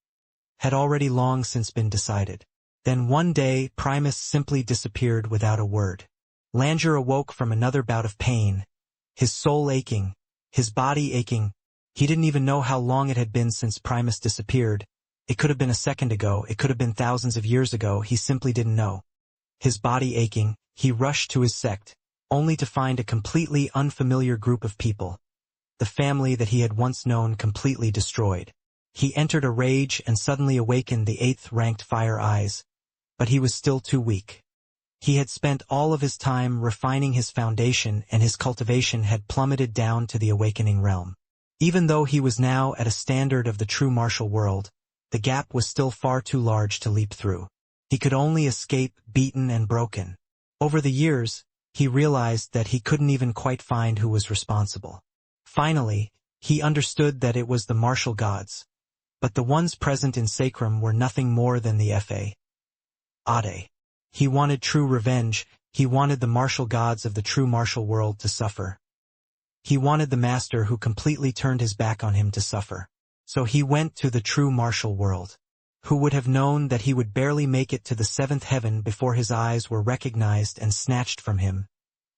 had already long since been decided. Then one day, Primus simply disappeared without a word. Langer awoke from another bout of pain, his soul aching, his body aching. He didn't even know how long it had been since Primus disappeared. It could have been a second ago, it could have been thousands of years ago, he simply didn't know. His body aching, he rushed to his sect, only to find a completely unfamiliar group of people. The family that he had once known completely destroyed. He entered a rage and suddenly awakened the 8th-ranked Fire Eyes, but he was still too weak. He had spent all of his time refining his foundation and his cultivation had plummeted down to the awakening realm. Even though he was now at a standard of the true martial world, the gap was still far too large to leap through. He could only escape beaten and broken. Over the years, he realized that he couldn't even quite find who was responsible. Finally, he understood that it was the martial gods, but the ones present in Sacrum were nothing more than the Ade. He wanted true revenge, he wanted the martial gods of the true martial world to suffer. He wanted the master who completely turned his back on him to suffer. So he went to the true martial world. Who would have known that he would barely make it to the seventh heaven before his eyes were recognized and snatched from him,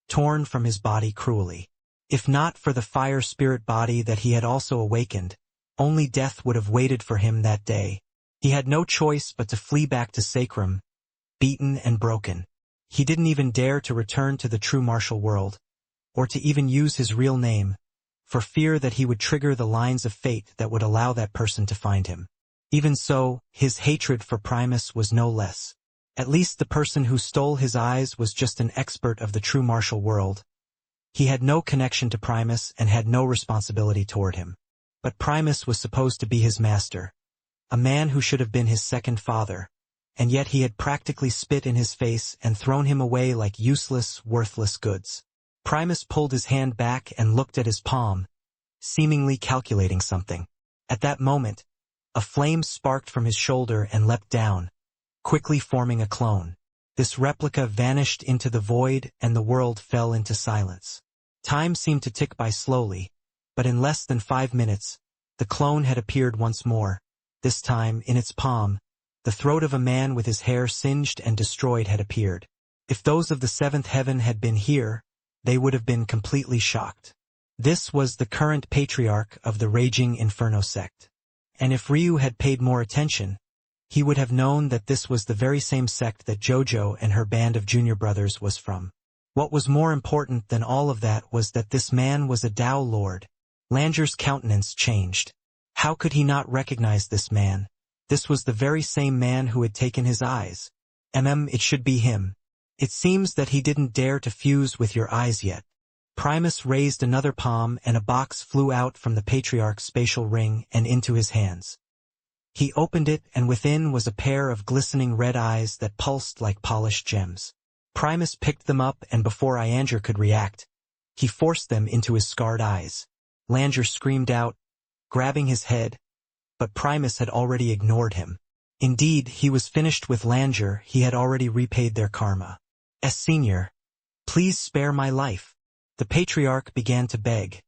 torn from his body cruelly. If not for the fire spirit body that he had also awakened, only death would have waited for him that day. He had no choice but to flee back to Sacrum, beaten and broken. He didn't even dare to return to the true martial world, or to even use his real name, for fear that he would trigger the lines of fate that would allow that person to find him. Even so, his hatred for Primus was no less. At least the person who stole his eyes was just an expert of the true martial world. He had no connection to Primus and had no responsibility toward him. But Primus was supposed to be his master, a man who should have been his second father, and yet he had practically spit in his face and thrown him away like useless, worthless goods. Primus pulled his hand back and looked at his palm, seemingly calculating something. At that moment, a flame sparked from his shoulder and leapt down, quickly forming a clone. This replica vanished into the void and the world fell into silence. Time seemed to tick by slowly, but in less than 5 minutes, the clone had appeared once more. This time, in its palm, the throat of a man with his hair singed and destroyed had appeared. If those of the seventh heaven had been here, they would have been completely shocked. This was the current patriarch of the Raging Inferno sect. And if Ryu had paid more attention, he would have known that this was the very same sect that JoJo and her band of junior brothers was from. What was more important than all of that was that this man was a Tao Lord. Langer's countenance changed. How could he not recognize this man? This was the very same man who had taken his eyes. It should be him. It seems that he didn't dare to fuse with your eyes yet. Primus raised another palm and a box flew out from the Patriarch's spatial ring and into his hands. He opened it and within was a pair of glistening red eyes that pulsed like polished gems. Primus picked them up and before Ianger could react, he forced them into his scarred eyes. Langer screamed out, grabbing his head, but Primus had already ignored him. Indeed, he was finished with Langer, he had already repaid their karma. Senior, please spare my life. The Patriarch began to beg,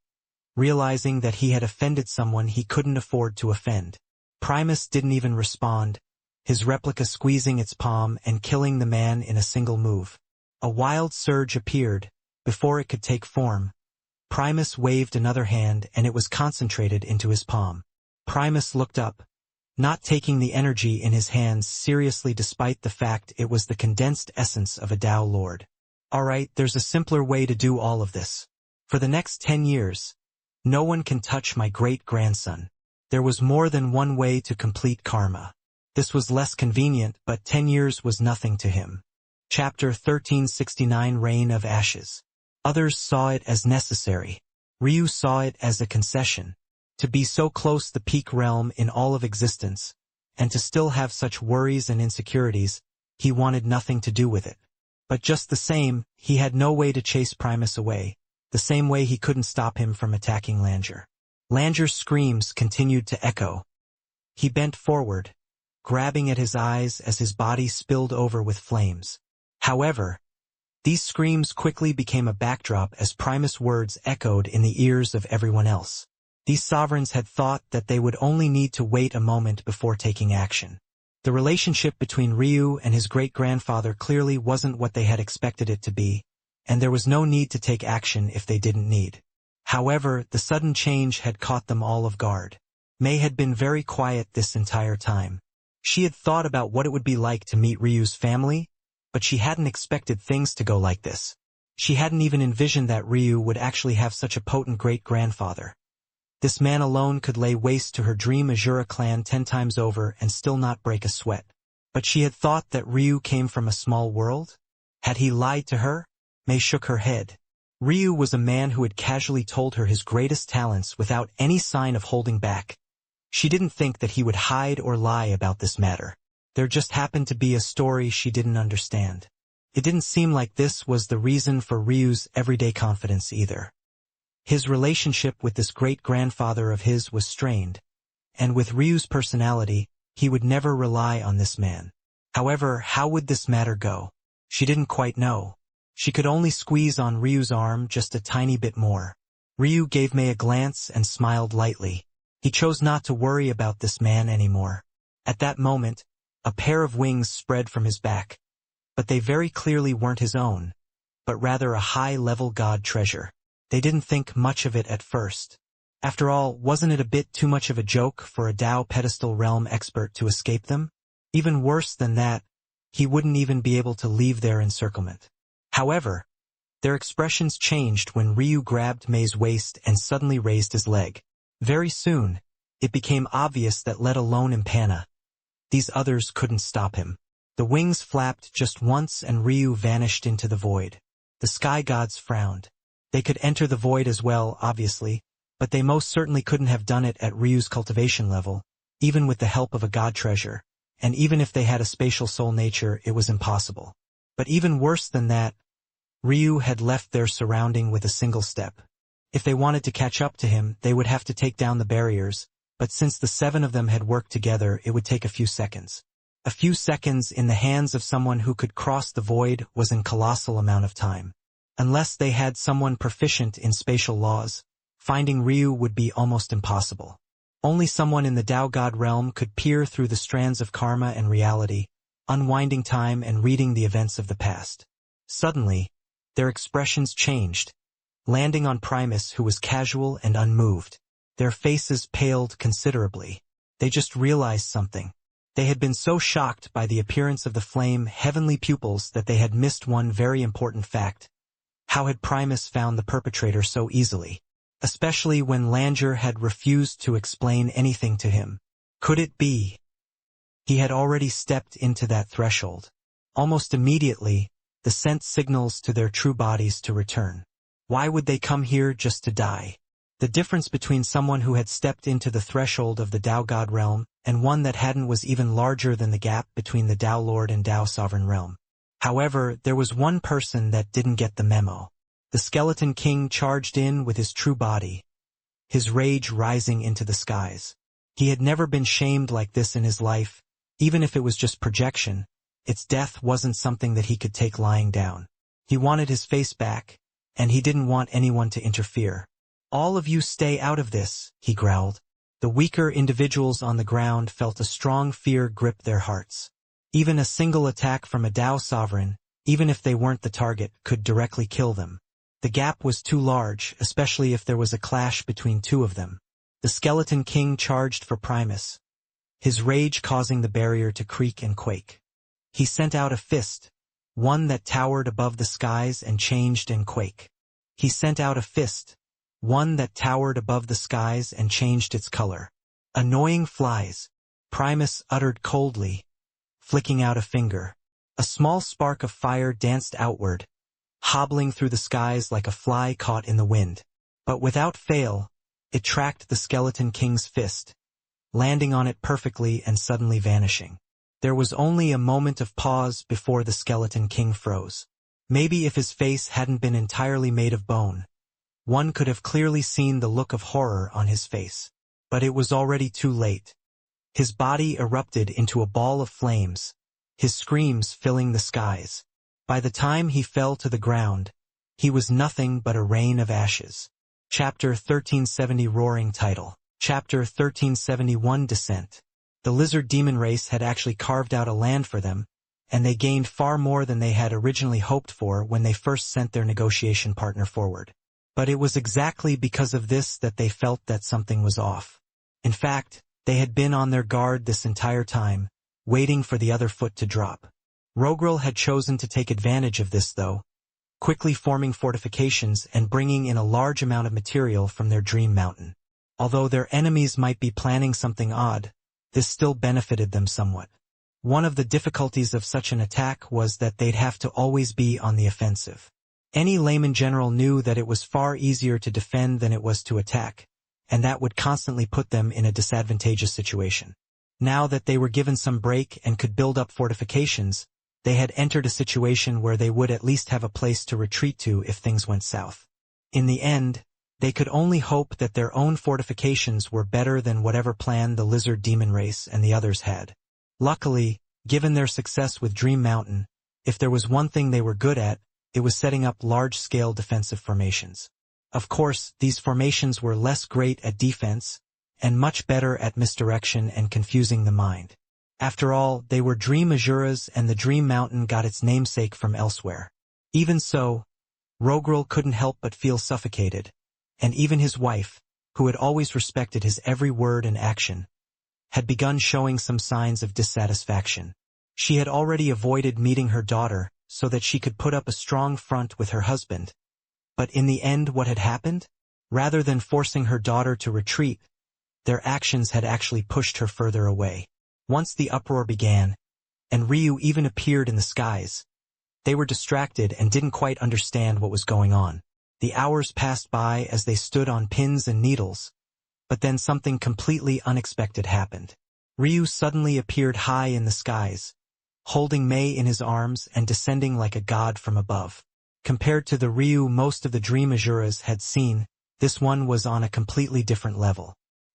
realizing that he had offended someone he couldn't afford to offend. Primus didn't even respond, his replica squeezing its palm and killing the man in a single move. A wild surge appeared. Before it could take form, Primus waved another hand and it was concentrated into his palm. Primus looked up, not taking the energy in his hands seriously despite the fact it was the condensed essence of a Tao Lord. Alright, there's a simpler way to do all of this. For the next 10 years, no one can touch my great-grandson. There was more than one way to complete karma. This was less convenient, but 10 years was nothing to him. Chapter 1369 Reign of Ashes. Others saw it as necessary. Ryu saw it as a concession. To be so close the peak realm in all of existence, and to still have such worries and insecurities, he wanted nothing to do with it. But just the same, he had no way to chase Primus away, the same way he couldn't stop him from attacking Langer. Langer's screams continued to echo. He bent forward, grabbing at his eyes as his body spilled over with flames. However, these screams quickly became a backdrop as Primus' words echoed in the ears of everyone else. These sovereigns had thought that they would only need to wait a moment before taking action. The relationship between Ryu and his great-grandfather clearly wasn't what they had expected it to be, and there was no need to take action if they didn't need. However, the sudden change had caught them all off guard. Mei had been very quiet this entire time. She had thought about what it would be like to meet Ryu's family, but she hadn't expected things to go like this. She hadn't even envisioned that Ryu would actually have such a potent great-grandfather. This man alone could lay waste to her dream Azura clan 10 times over and still not break a sweat. But she had thought that Ryu came from a small world? Had he lied to her? Mei shook her head. Ryu was a man who had casually told her his greatest talents without any sign of holding back. She didn't think that he would hide or lie about this matter. There just happened to be a story she didn't understand. It didn't seem like this was the reason for Ryu's everyday confidence either. His relationship with this great-grandfather of his was strained, and with Ryu's personality, he would never rely on this man. However, how would this matter go? She didn't quite know. She could only squeeze on Ryu's arm just a tiny bit more. Ryu gave Mei a glance and smiled lightly. He chose not to worry about this man anymore. At that moment, a pair of wings spread from his back. But they very clearly weren't his own, but rather a high-level god treasure. They didn't think much of it at first. After all, wasn't it a bit too much of a joke for a Tao pedestal realm expert to escape them? Even worse than that, he wouldn't even be able to leave their encirclement. However, their expressions changed when Ryu grabbed Mei's waist and suddenly raised his leg. Very soon, it became obvious that let alone Impana, these others couldn't stop him. The wings flapped just once and Ryu vanished into the void. The sky gods frowned. They could enter the void as well, obviously, but they most certainly couldn't have done it at Ryu's cultivation level, even with the help of a god treasure, and even if they had a spatial soul nature, it was impossible. But even worse than that, Ryu had left their surrounding with a single step. If they wanted to catch up to him, they would have to take down the barriers, but since the 7 of them had worked together, it would take a few seconds. A few seconds in the hands of someone who could cross the void was a colossal amount of time. Unless they had someone proficient in spatial laws, finding Ryu would be almost impossible. Only someone in the Tao God realm could peer through the strands of karma and reality, unwinding time and reading the events of the past. Suddenly, their expressions changed, landing on Primus, who was casual and unmoved. Their faces paled considerably. They just realized something. They had been so shocked by the appearance of the flame heavenly pupils that they had missed one very important fact. How had Primus found the perpetrator so easily? Especially when Langer had refused to explain anything to him. Could it be? He had already stepped into that threshold. Almost immediately, the scent signals to their true bodies to return. Why would they come here just to die? The difference between someone who had stepped into the threshold of the Tao God realm and one that hadn't was even larger than the gap between the Tao Lord and Tao Sovereign realm. However, there was one person that didn't get the memo. The Skeleton King charged in with his true body, his rage rising into the skies. He had never been shamed like this in his life, even if it was just projection. Its death wasn't something that he could take lying down. He wanted his face back, and he didn't want anyone to interfere. "All of you stay out of this," he growled. The weaker individuals on the ground felt a strong fear grip their hearts. Even a single attack from a Tao sovereign, even if they weren't the target, could directly kill them. The gap was too large, especially if there was a clash between 2 of them. The Skeleton King charged for Primus, his rage causing the barrier to creak and quake. He sent out a fist, one that towered above the skies and changed and quake. He sent out a fist, one that towered above the skies and changed its color. "Annoying flies," Primus uttered coldly, flicking out a finger. A small spark of fire danced outward, hobbling through the skies like a fly caught in the wind. But without fail, it tracked the Skeleton King's fist, landing on it perfectly and suddenly vanishing. There was only a moment of pause before the Skeleton King froze. Maybe if his face hadn't been entirely made of bone, one could have clearly seen the look of horror on his face. But it was already too late. His body erupted into a ball of flames, his screams filling the skies. By the time he fell to the ground, he was nothing but a rain of ashes. Chapter 1370 Roaring Title. Chapter 1371 Descent. The lizard demon race had actually carved out a land for them, and they gained far more than they had originally hoped for when they first sent their negotiation partner forward. But it was exactly because of this that they felt that something was off. In fact, they had been on their guard this entire time, waiting for the other foot to drop. Rogrel had chosen to take advantage of this though, quickly forming fortifications and bringing in a large amount of material from their dream mountain. Although their enemies might be planning something odd, this still benefited them somewhat. One of the difficulties of such an attack was that they'd have to always be on the offensive. Any layman general knew that it was far easier to defend than it was to attack, and that would constantly put them in a disadvantageous situation. Now that they were given some break and could build up fortifications, they had entered a situation where they would at least have a place to retreat to if things went south. In the end, they could only hope that their own fortifications were better than whatever plan the lizard demon race and the others had. Luckily, given their success with Dream Mountain, if there was one thing they were good at, it was setting up large-scale defensive formations. Of course, these formations were less great at defense, and much better at misdirection and confusing the mind. After all, they were dream Azuras, and the Dream Mountain got its namesake from elsewhere. Even so, Rogrel couldn't help but feel suffocated, and even his wife, who had always respected his every word and action, had begun showing some signs of dissatisfaction. She had already avoided meeting her daughter so that she could put up a strong front with her husband. But in the end, what had happened? Rather than forcing her daughter to retreat, their actions had actually pushed her further away. Once the uproar began, and Ryu even appeared in the skies, they were distracted and didn't quite understand what was going on. The hours passed by as they stood on pins and needles, but then something completely unexpected happened. Ryu suddenly appeared high in the skies, holding Mei in his arms and descending like a god from above. Compared to the Ryu most of the Dream Azuras had seen, this one was on a completely different level.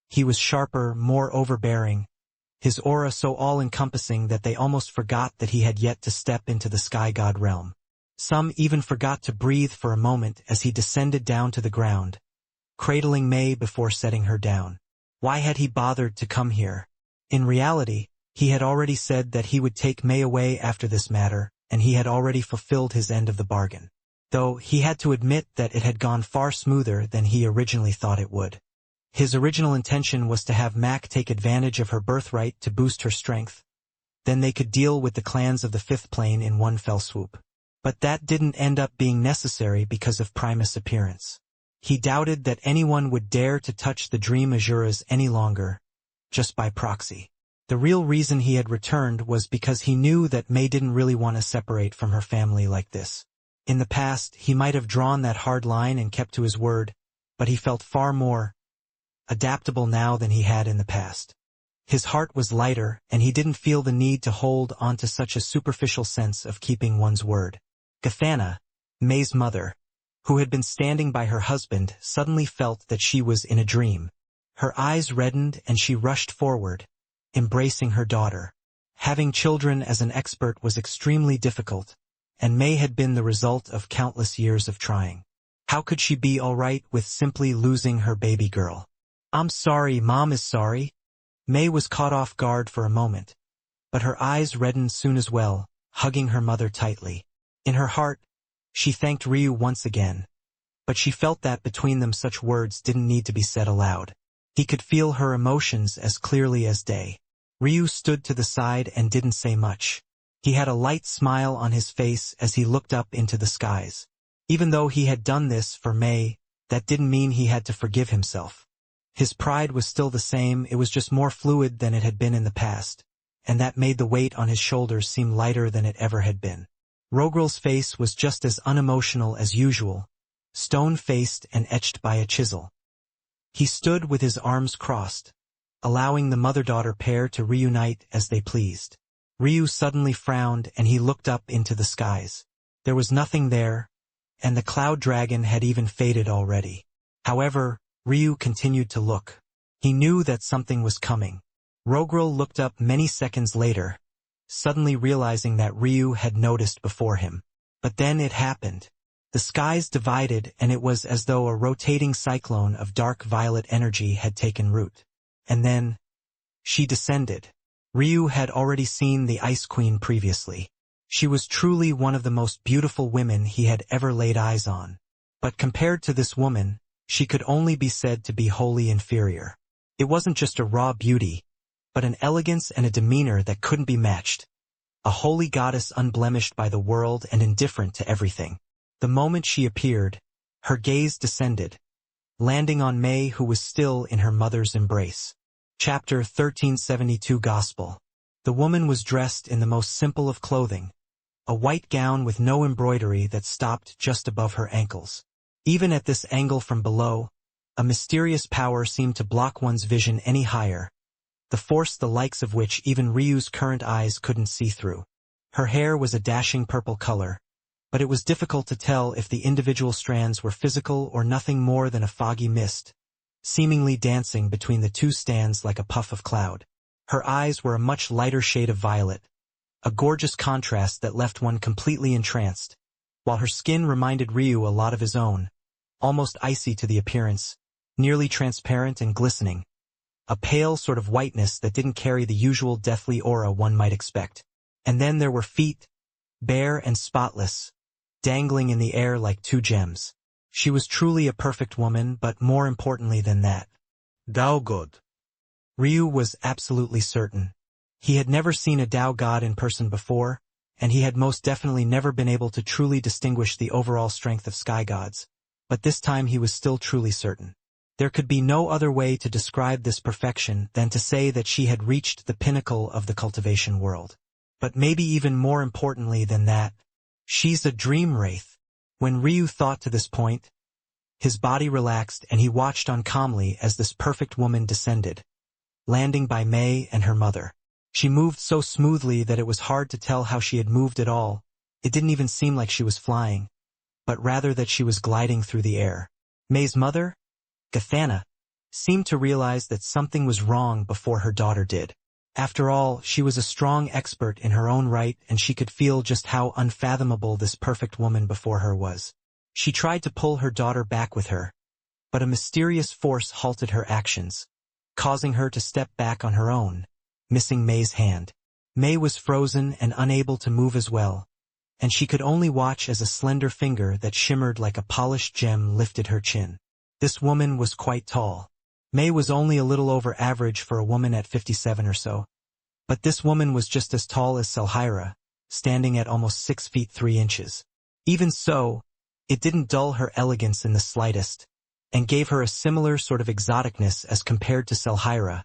He was sharper, more overbearing, his aura so all-encompassing that they almost forgot that he had yet to step into the sky god realm. Some even forgot to breathe for a moment as he descended down to the ground, cradling Mei before setting her down. Why had he bothered to come here? In reality, he had already said that he would take Mei away after this matter, and he had already fulfilled his end of the bargain. Though he had to admit that it had gone far smoother than he originally thought it would. His original intention was to have Mac take advantage of her birthright to boost her strength. Then they could deal with the clans of the Fifth Plane in one fell swoop. But that didn't end up being necessary because of Primus' appearance. He doubted that anyone would dare to touch the Dream Azuras any longer, just by proxy. The real reason he had returned was because he knew that Mei didn't really want to separate from her family like this. In the past, he might have drawn that hard line and kept to his word, but he felt far more adaptable now than he had in the past. His heart was lighter, and he didn't feel the need to hold on to such a superficial sense of keeping one's word. Gathana, Mei's mother, who had been standing by her husband, suddenly felt that she was in a dream. Her eyes reddened and she rushed forward, embracing her daughter. Having children as an expert was extremely difficult, and Mei had been the result of countless years of trying. How could she be all right with simply losing her baby girl? "I'm sorry, Mom is sorry." Mei was caught off guard for a moment, but her eyes reddened soon as well, hugging her mother tightly. In her heart, she thanked Ryu once again, but she felt that between them such words didn't need to be said aloud. He could feel her emotions as clearly as day. Ryu stood to the side and didn't say much. He had a light smile on his face as he looked up into the skies. Even though he had done this for Mei, that didn't mean he had to forgive himself. His pride was still the same, it was just more fluid than it had been in the past, and that made the weight on his shoulders seem lighter than it ever had been. Rogrel's face was just as unemotional as usual, stone-faced and etched by a chisel. He stood with his arms crossed, allowing the mother-daughter pair to reunite as they pleased. Ryu suddenly frowned and he looked up into the skies. There was nothing there, and the cloud dragon had even faded already. However, Ryu continued to look. He knew that something was coming. Rogrel looked up many seconds later, suddenly realizing that Ryu had noticed before him. But then it happened. The skies divided and it was as though a rotating cyclone of dark violet energy had taken root. And then, she descended. Ryu had already seen the Ice Queen previously. She was truly one of the most beautiful women he had ever laid eyes on. But compared to this woman, she could only be said to be wholly inferior. It wasn't just a raw beauty, but an elegance and a demeanor that couldn't be matched. A holy goddess unblemished by the world and indifferent to everything. The moment she appeared, her gaze descended, landing on Mei, who was still in her mother's embrace. Chapter 1372 Gospel. The woman was dressed in the most simple of clothing, a white gown with no embroidery that stopped just above her ankles. Even at this angle from below, a mysterious power seemed to block one's vision any higher, the force the likes of which even Ryu's current eyes couldn't see through. Her hair was a dashing purple color, but it was difficult to tell if the individual strands were physical or nothing more than a foggy mist, seemingly dancing between the two stands like a puff of cloud. Her eyes were a much lighter shade of violet, a gorgeous contrast that left one completely entranced, while her skin reminded Ryu a lot of his own, almost icy to the appearance, nearly transparent and glistening. A pale sort of whiteness that didn't carry the usual deathly aura one might expect. And then there were feet, bare and spotless, dangling in the air like two gems. She was truly a perfect woman, but more importantly than that, Dao God. Ryu was absolutely certain. He had never seen a Dao god in person before, and he had most definitely never been able to truly distinguish the overall strength of sky gods, but this time he was still truly certain. There could be no other way to describe this perfection than to say that she had reached the pinnacle of the cultivation world. But maybe even more importantly than that, she's a dream wraith. When Ryu thought to this point, his body relaxed and he watched on calmly as this perfect woman descended, landing by Mei and her mother. She moved so smoothly that it was hard to tell how she had moved at all. It didn't even seem like she was flying, but rather that she was gliding through the air. Mei's mother, Gathana, seemed to realize that something was wrong before her daughter did. After all, she was a strong expert in her own right, and she could feel just how unfathomable this perfect woman before her was. She tried to pull her daughter back with her, but a mysterious force halted her actions, causing her to step back on her own, missing Mei's hand. Mei was frozen and unable to move as well, and she could only watch as a slender finger that shimmered like a polished gem lifted her chin. This woman was quite tall. Mei was only a little over average for a woman at 57 or so, but this woman was just as tall as Selhira, standing at almost 6 feet 3 inches. Even so, it didn't dull her elegance in the slightest, and gave her a similar sort of exoticness as compared to Selhira,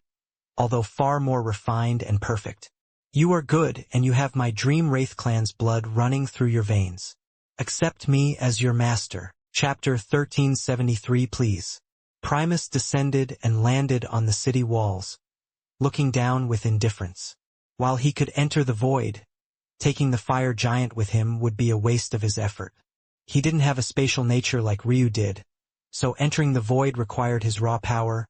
although far more refined and perfect. You are good, and you have my Dream Wraith clan's blood running through your veins. Accept me as your master. Chapter 1373, please. Primus descended and landed on the city walls, looking down with indifference. While he could enter the void, taking the fire giant with him would be a waste of his effort. He didn't have a spatial nature like Ryu did, so entering the void required his raw power,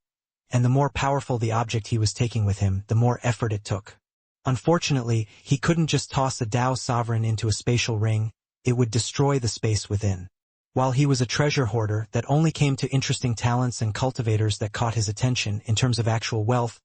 and the more powerful the object he was taking with him, the more effort it took. Unfortunately, he couldn't just toss a Dao sovereign into a spatial ring, it would destroy the space within. While he was a treasure hoarder that only came to interesting talents and cultivators that caught his attention in terms of actual wealth,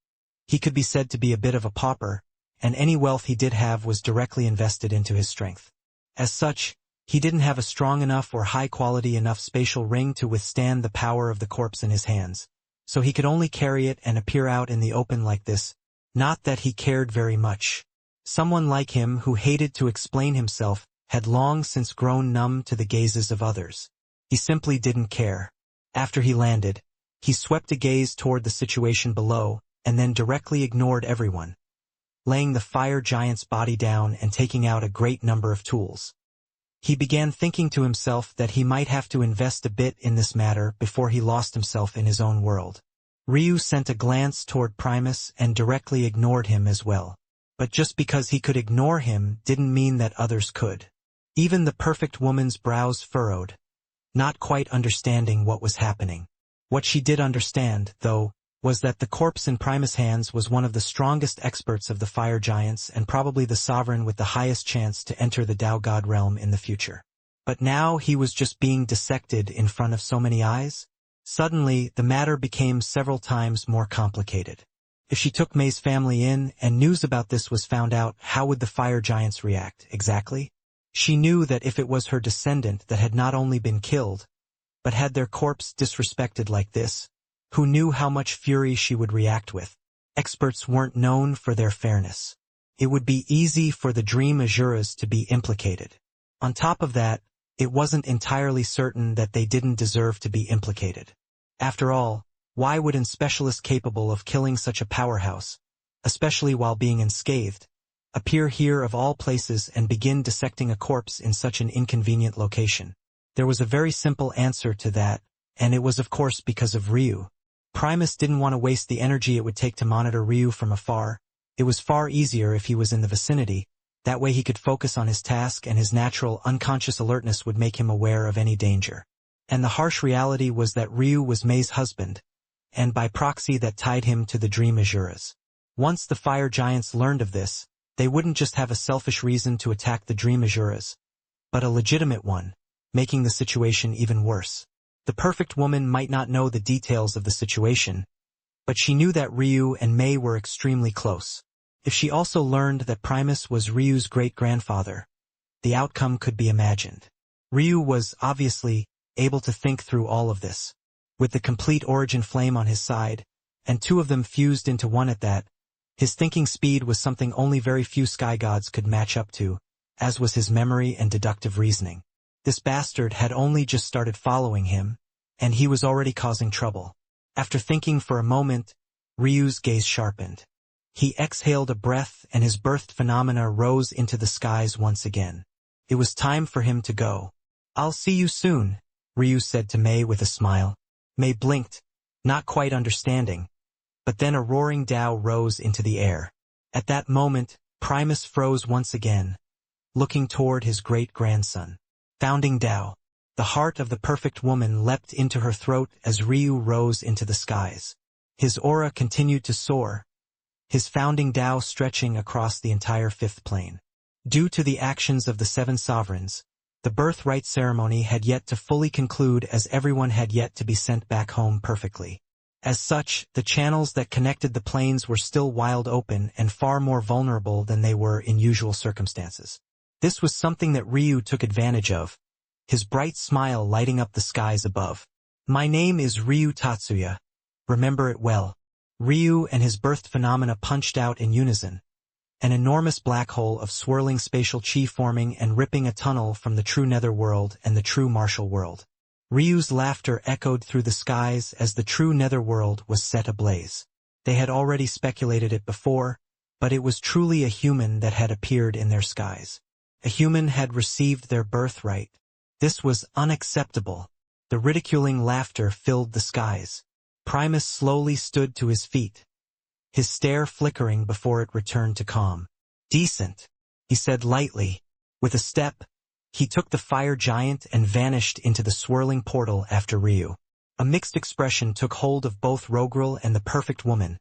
he could be said to be a bit of a pauper, and any wealth he did have was directly invested into his strength. As such, he didn't have a strong enough or high-quality enough spatial ring to withstand the power of the corpse in his hands, so he could only carry it and appear out in the open like this. Not that he cared very much. Someone like him who hated to explain himself had long since grown numb to the gazes of others. He simply didn't care. After he landed, he swept a gaze toward the situation below, and then directly ignored everyone, laying the fire giant's body down and taking out a great number of tools. He began thinking to himself that he might have to invest a bit in this matter before he lost himself in his own world. Ryu sent a glance toward Primus and directly ignored him as well. But just because he could ignore him didn't mean that others could. Even the perfect woman's brows furrowed, not quite understanding what was happening. What she did understand, though, was that the corpse in Primus' hands was one of the strongest experts of the fire giants and probably the sovereign with the highest chance to enter the Dao God realm in the future. But now he was just being dissected in front of so many eyes? Suddenly, the matter became several times more complicated. If she took Mei's family in and news about this was found out, how would the fire giants react, exactly? She knew that if it was her descendant that had not only been killed, but had their corpse disrespected like this, who knew how much fury she would react with? Experts weren't known for their fairness. It would be easy for the Dream Azuras to be implicated. On top of that, it wasn't entirely certain that they didn't deserve to be implicated. After all, why would an specialist capable of killing such a powerhouse, especially while being unscathed, appear here of all places and begin dissecting a corpse in such an inconvenient location? There was a very simple answer to that, and it was of course because of Ryu. Primus didn't want to waste the energy it would take to monitor Ryu from afar. It was far easier if he was in the vicinity. That way he could focus on his task and his natural, unconscious alertness would make him aware of any danger. And the harsh reality was that Ryu was Mei's husband, and by proxy that tied him to the Dream Azuras. Once the fire giants learned of this, they wouldn't just have a selfish reason to attack the Dream Azuras, but a legitimate one, making the situation even worse. The perfect woman might not know the details of the situation, but she knew that Ryu and Mei were extremely close. If she also learned that Primus was Ryu's great-grandfather, the outcome could be imagined. Ryu was, obviously, able to think through all of this. With the complete origin flame on his side, and two of them fused into one at that, his thinking speed was something only very few sky gods could match up to, as was his memory and deductive reasoning. This bastard had only just started following him, and he was already causing trouble. After thinking for a moment, Ryu's gaze sharpened. He exhaled a breath and his birthed phenomena rose into the skies once again. It was time for him to go. "I'll see you soon," Ryu said to Mei with a smile. Mei blinked, not quite understanding, but then a roaring Tao rose into the air. At that moment, Primus froze once again, looking toward his great-grandson. Founding Tao. The heart of the perfect woman leapt into her throat as Ryu rose into the skies. His aura continued to soar, his founding Tao stretching across the entire fifth plane. Due to the actions of the seven sovereigns, the birthright ceremony had yet to fully conclude as everyone had yet to be sent back home perfectly. As such, the channels that connected the planes were still wide open and far more vulnerable than they were in usual circumstances. This was something that Ryu took advantage of, his bright smile lighting up the skies above. "My name is Ryu Tatsuya. Remember it well." Ryu and his birthed phenomena punched out in unison, an enormous black hole of swirling spatial chi forming and ripping a tunnel from the true netherworld and the true martial world. Ryu's laughter echoed through the skies as the true netherworld was set ablaze. They had already speculated it before, but it was truly a human that had appeared in their skies. A human had received their birthright. This was unacceptable. The ridiculing laughter filled the skies. Primus slowly stood to his feet, his stare flickering before it returned to calm. "Decent," he said lightly. With a step, he took the fire giant and vanished into the swirling portal after Ryu. A mixed expression took hold of both Rogrel and the perfect woman,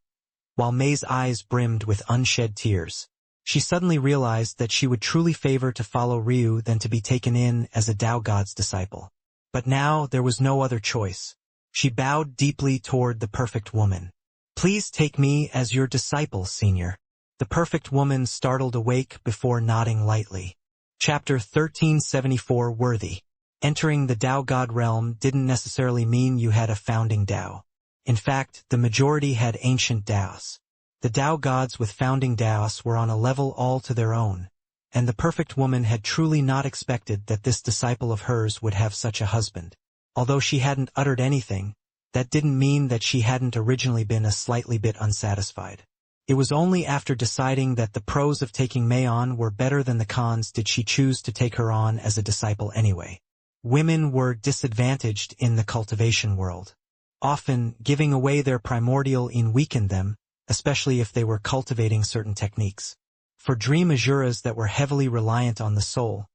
while Mei's eyes brimmed with unshed tears. She suddenly realized that she would truly favor to follow Ryu than to be taken in as a Tao God's disciple. But now there was no other choice. She bowed deeply toward the perfect woman. "Please take me as your disciple, Senior." The perfect woman startled awake before nodding lightly. Chapter 1374 Worthy. Entering the Tao God realm didn't necessarily mean you had a founding Tao. In fact, the majority had ancient Taos. The Tao gods with founding Taos were on a level all to their own, and the perfect woman had truly not expected that this disciple of hers would have such a husband. Although she hadn't uttered anything, that didn't mean that she hadn't originally been a slightly bit unsatisfied. It was only after deciding that the pros of taking Mei on were better than the cons did she choose to take her on as a disciple anyway. Women were disadvantaged in the cultivation world. Often, giving away their primordial yin weakened them, especially if they were cultivating certain techniques. For dream asuras that were heavily reliant on the soul,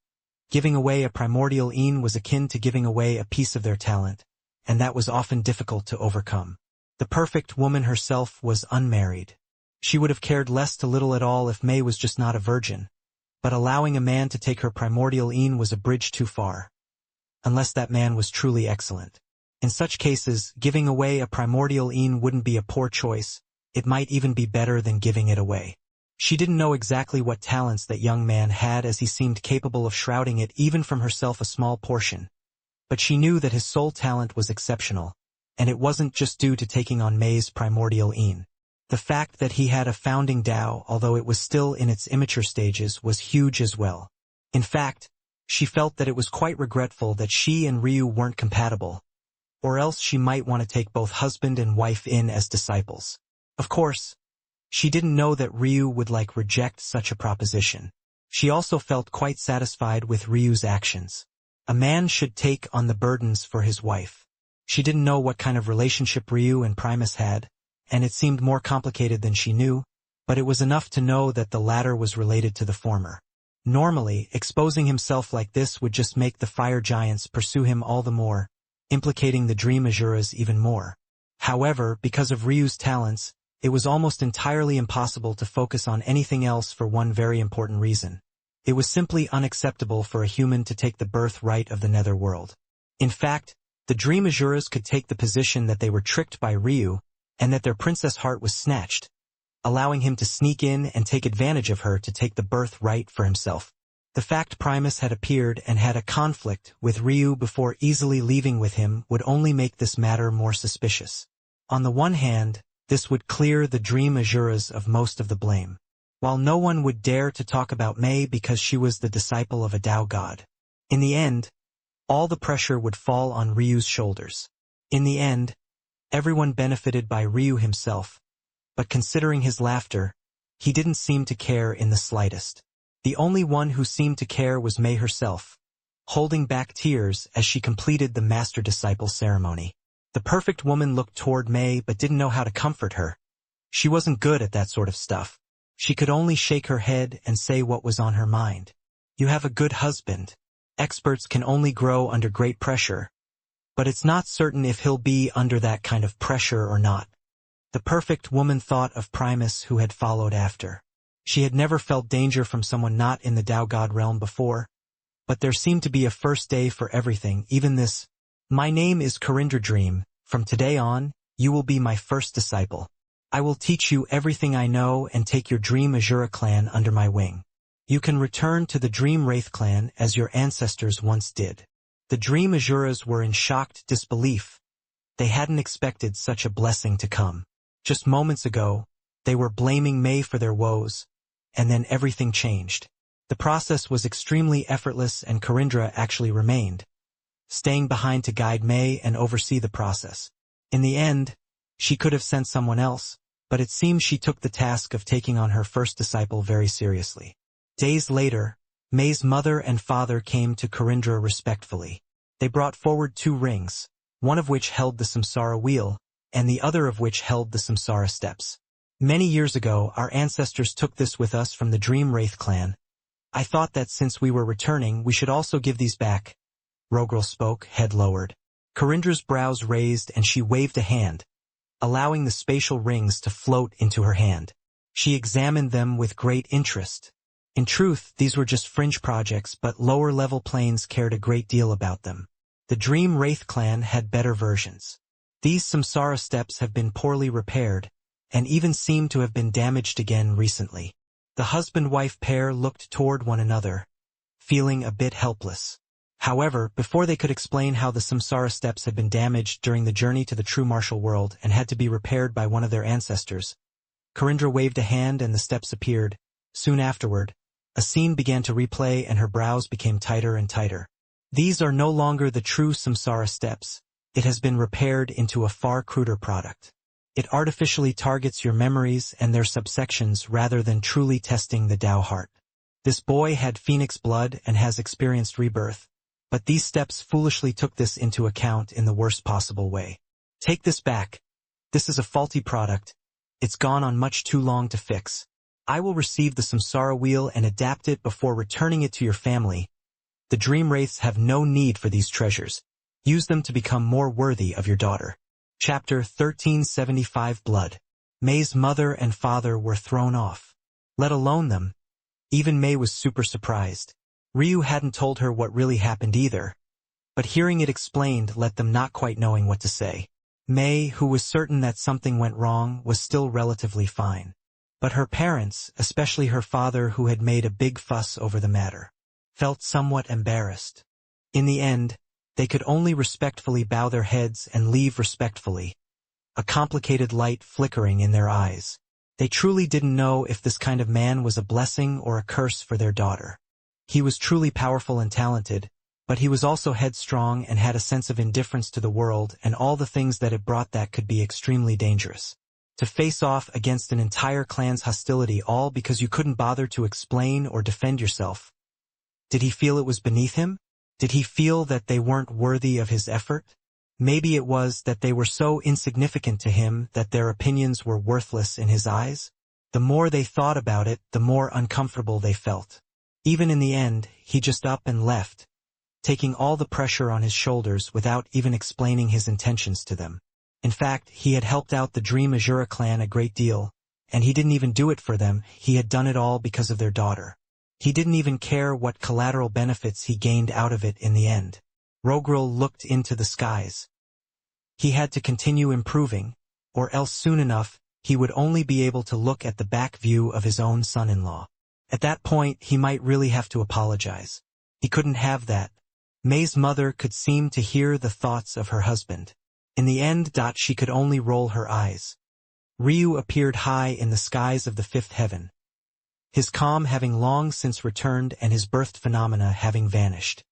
giving away a primordial yin was akin to giving away a piece of their talent, and that was often difficult to overcome. The perfect woman herself was unmarried. She would have cared less to little at all if Mei was just not a virgin, but allowing a man to take her primordial yin was a bridge too far, unless that man was truly excellent. In such cases, giving away a primordial yin wouldn't be a poor choice, it might even be better than giving it away. She didn't know exactly what talents that young man had as he seemed capable of shrouding it even from herself a small portion, but she knew that his soul talent was exceptional, and it wasn't just due to taking on Mei's primordial yin. The fact that he had a founding Tao, although it was still in its immature stages, was huge as well. In fact, she felt that it was quite regretful that she and Ryu weren't compatible, or else she might want to take both husband and wife in as disciples. Of course, she didn't know that Ryu would reject such a proposition. She also felt quite satisfied with Ryu's actions. A man should take on the burdens for his wife. She didn't know what kind of relationship Ryu and Primus had, and it seemed more complicated than she knew, but it was enough to know that the latter was related to the former. Normally, exposing himself like this would just make the fire giants pursue him all the more, implicating the dream asuras even more. However, because of Ryu's talents, it was almost entirely impossible to focus on anything else for one very important reason. It was simply unacceptable for a human to take the birthright of the netherworld. In fact, The Dream Azuras could take the position that they were tricked by Ryu, and that their princess heart was snatched, allowing him to sneak in and take advantage of her to take the birthright for himself. The fact Primus had appeared and had a conflict with Ryu before easily leaving with him would only make this matter more suspicious. On the one hand, this would clear the Dream Azuras of most of the blame, while no one would dare to talk about Mei because she was the disciple of a Tao god. In the end, all the pressure would fall on Ryu's shoulders. In the end, everyone benefited by Ryu himself, but considering his laughter, he didn't seem to care in the slightest. The only one who seemed to care was Mei herself, holding back tears as she completed the master-disciple ceremony. The perfect woman looked toward Mei but didn't know how to comfort her. She wasn't good at that sort of stuff. She could only shake her head and say what was on her mind. You have a good husband. Experts can only grow under great pressure, but it's not certain if he'll be under that kind of pressure or not. The perfect woman thought of Primus who had followed after. She had never felt danger from someone not in the Tao God realm before, but there seemed to be a first day for everything, even this. My name is Karindra Dream. From today on, you will be my first disciple. I will teach you everything I know and take your Dream Azura clan under my wing. You can return to the Dream Wraith clan as your ancestors once did. The Dream Azuras were in shocked disbelief. They hadn't expected such a blessing to come. Just moments ago, they were blaming Mei for their woes, and then everything changed. The process was extremely effortless and Karindra actually remained, staying behind to guide Mei and oversee the process. In the end, she could have sent someone else, but it seems she took the task of taking on her first disciple very seriously. Days later, Mei's mother and father came to Karindra respectfully. They brought forward 2 rings, one of which held the Samsara wheel, and the other of which held the Samsara steps. Many years ago, our ancestors took this with us from the Dream Wraith clan. I thought that since we were returning, we should also give these back. Rogrel spoke, head lowered. Karindra's brows raised and she waved a hand, allowing the spatial rings to float into her hand. She examined them with great interest. In truth, these were just fringe projects, but lower-level planes cared a great deal about them. The Dream Wraith clan had better versions. These Samsara steps have been poorly repaired, and even seem to have been damaged again recently. The husband-wife pair looked toward one another, feeling a bit helpless. However, before they could explain how the Samsara steps had been damaged during the journey to the true martial world and had to be repaired by one of their ancestors, Karindra waved a hand and the steps appeared. Soon afterward, a scene began to replay and her brows became tighter and tighter. These are no longer the true Samsara steps. It has been repaired into a far cruder product. It artificially targets your memories and their subsections rather than truly testing the Tao heart. This boy had phoenix blood and has experienced rebirth, but these steps foolishly took this into account in the worst possible way. Take this back. This is a faulty product. It's gone on much too long to fix. I will receive the Samsara wheel and adapt it before returning it to your family. The Dream Wraiths have no need for these treasures. Use them to become more worthy of your daughter. Chapter 1375 Blood. Mei's mother and father were thrown off. Let alone them. Even Mei was super surprised. Ryu hadn't told her what really happened either, but hearing it explained let them not quite knowing what to say. Mei, who was certain that something went wrong, was still relatively fine. But her parents, especially her father who had made a big fuss over the matter, felt somewhat embarrassed. In the end, they could only respectfully bow their heads and leave respectfully, a complicated light flickering in their eyes. They truly didn't know if this kind of man was a blessing or a curse for their daughter. He was truly powerful and talented, but he was also headstrong and had a sense of indifference to the world and all the things that it brought that could be extremely dangerous. To face off against an entire clan's hostility all because you couldn't bother to explain or defend yourself. Did he feel it was beneath him? Did he feel that they weren't worthy of his effort? Maybe it was that they were so insignificant to him that their opinions were worthless in his eyes? The more they thought about it, the more uncomfortable they felt. Even in the end, he just up and left, taking all the pressure on his shoulders without even explaining his intentions to them. In fact, he had helped out the Dream Azura clan a great deal, and he didn't even do it for them, he had done it all because of their daughter. He didn't even care what collateral benefits he gained out of it in the end. Rogrel looked into the skies. He had to continue improving, or else soon enough, he would only be able to look at the back view of his own son-in-law. At that point, he might really have to apologize. He couldn't have that. May's mother could seem to hear the thoughts of her husband. In the end, she could only roll her eyes. Ryu appeared high in the skies of the fifth heaven, his calm having long since returned and his birthed phenomena having vanished.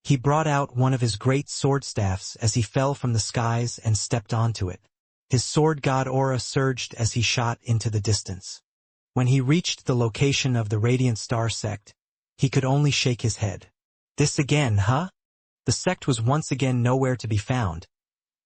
He brought out one of his great sword staffs as he fell from the skies and stepped onto it. His sword god aura surged as he shot into the distance. When he reached the location of the Radiant Star Sect, he could only shake his head. This again, huh? The sect was once again nowhere to be found,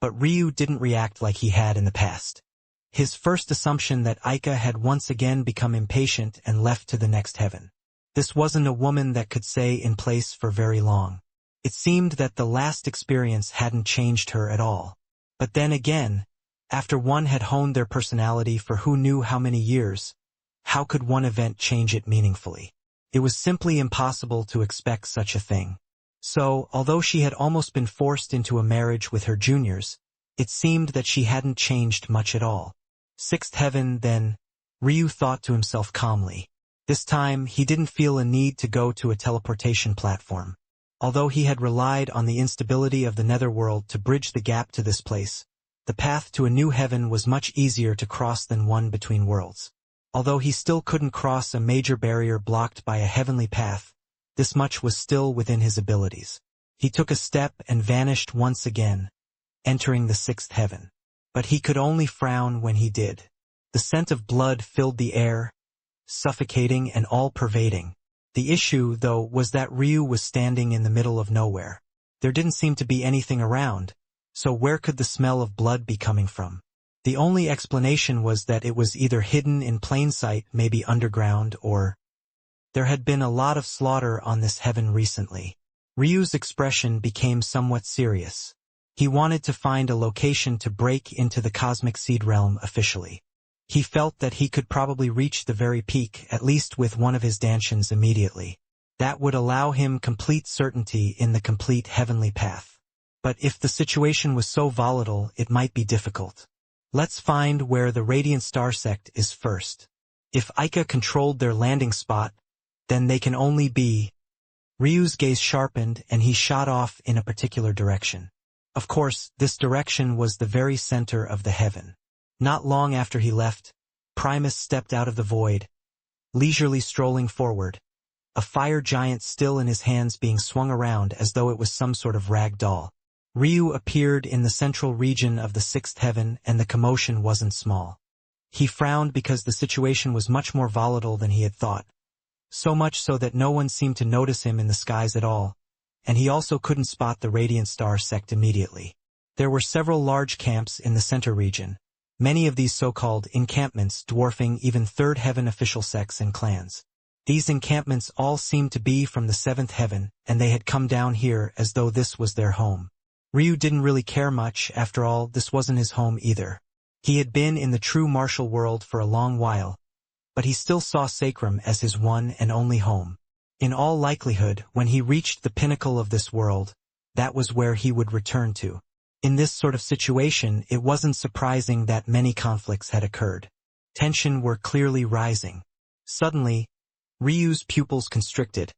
but Ryu didn't react like he had in the past. His first assumption that Aika had once again become impatient and left to the next heaven. This wasn't a woman that could stay in place for very long. It seemed that the last experience hadn't changed her at all. But then again, after one had honed their personality for who knew how many years, how could one event change it meaningfully? It was simply impossible to expect such a thing. So, although she had almost been forced into a marriage with her juniors, it seemed that she hadn't changed much at all. Sixth heaven, then, Ryu thought to himself calmly. This time, he didn't feel a need to go to a teleportation platform. Although he had relied on the instability of the netherworld to bridge the gap to this place, the path to a new heaven was much easier to cross than one between worlds. Although he still couldn't cross a major barrier blocked by a heavenly path, this much was still within his abilities. He took a step and vanished once again, entering the sixth heaven. But he could only frown when he did. The scent of blood filled the air, suffocating and all-pervading. The issue, though, was that Ryu was standing in the middle of nowhere. There didn't seem to be anything around, so where could the smell of blood be coming from? The only explanation was that it was either hidden in plain sight, maybe underground, or there had been a lot of slaughter on this heaven recently. Ryu's expression became somewhat serious. He wanted to find a location to break into the cosmic seed realm officially. He felt that he could probably reach the very peak, at least with one of his dantions immediately. That would allow him complete certainty in the complete heavenly path. But if the situation was so volatile, it might be difficult. Let's find where the Radiant Star Sect is first. If Aika controlled their landing spot, then they can only be... Ryu's gaze sharpened and he shot off in a particular direction. Of course, this direction was the very center of the heaven. Not long after he left, Primus stepped out of the void, leisurely strolling forward, a fire giant still in his hands being swung around as though it was some sort of rag doll. Ryu appeared in the central region of the sixth heaven and the commotion wasn't small. He frowned because the situation was much more volatile than he had thought. So much so that no one seemed to notice him in the skies at all, and he also couldn't spot the Radiant Star Sect immediately. There were several large camps in the center region, many of these so-called encampments dwarfing even third heaven official sects and clans. These encampments all seemed to be from the seventh heaven, and they had come down here as though this was their home. Ryu didn't really care much, after all, this wasn't his home either. He had been in the true martial world for a long while, but he still saw Sacrum as his one and only home. In all likelihood, when he reached the pinnacle of this world, that was where he would return to. In this sort of situation, it wasn't surprising that many conflicts had occurred. Tension were clearly rising. Suddenly, Ryu's pupils constricted,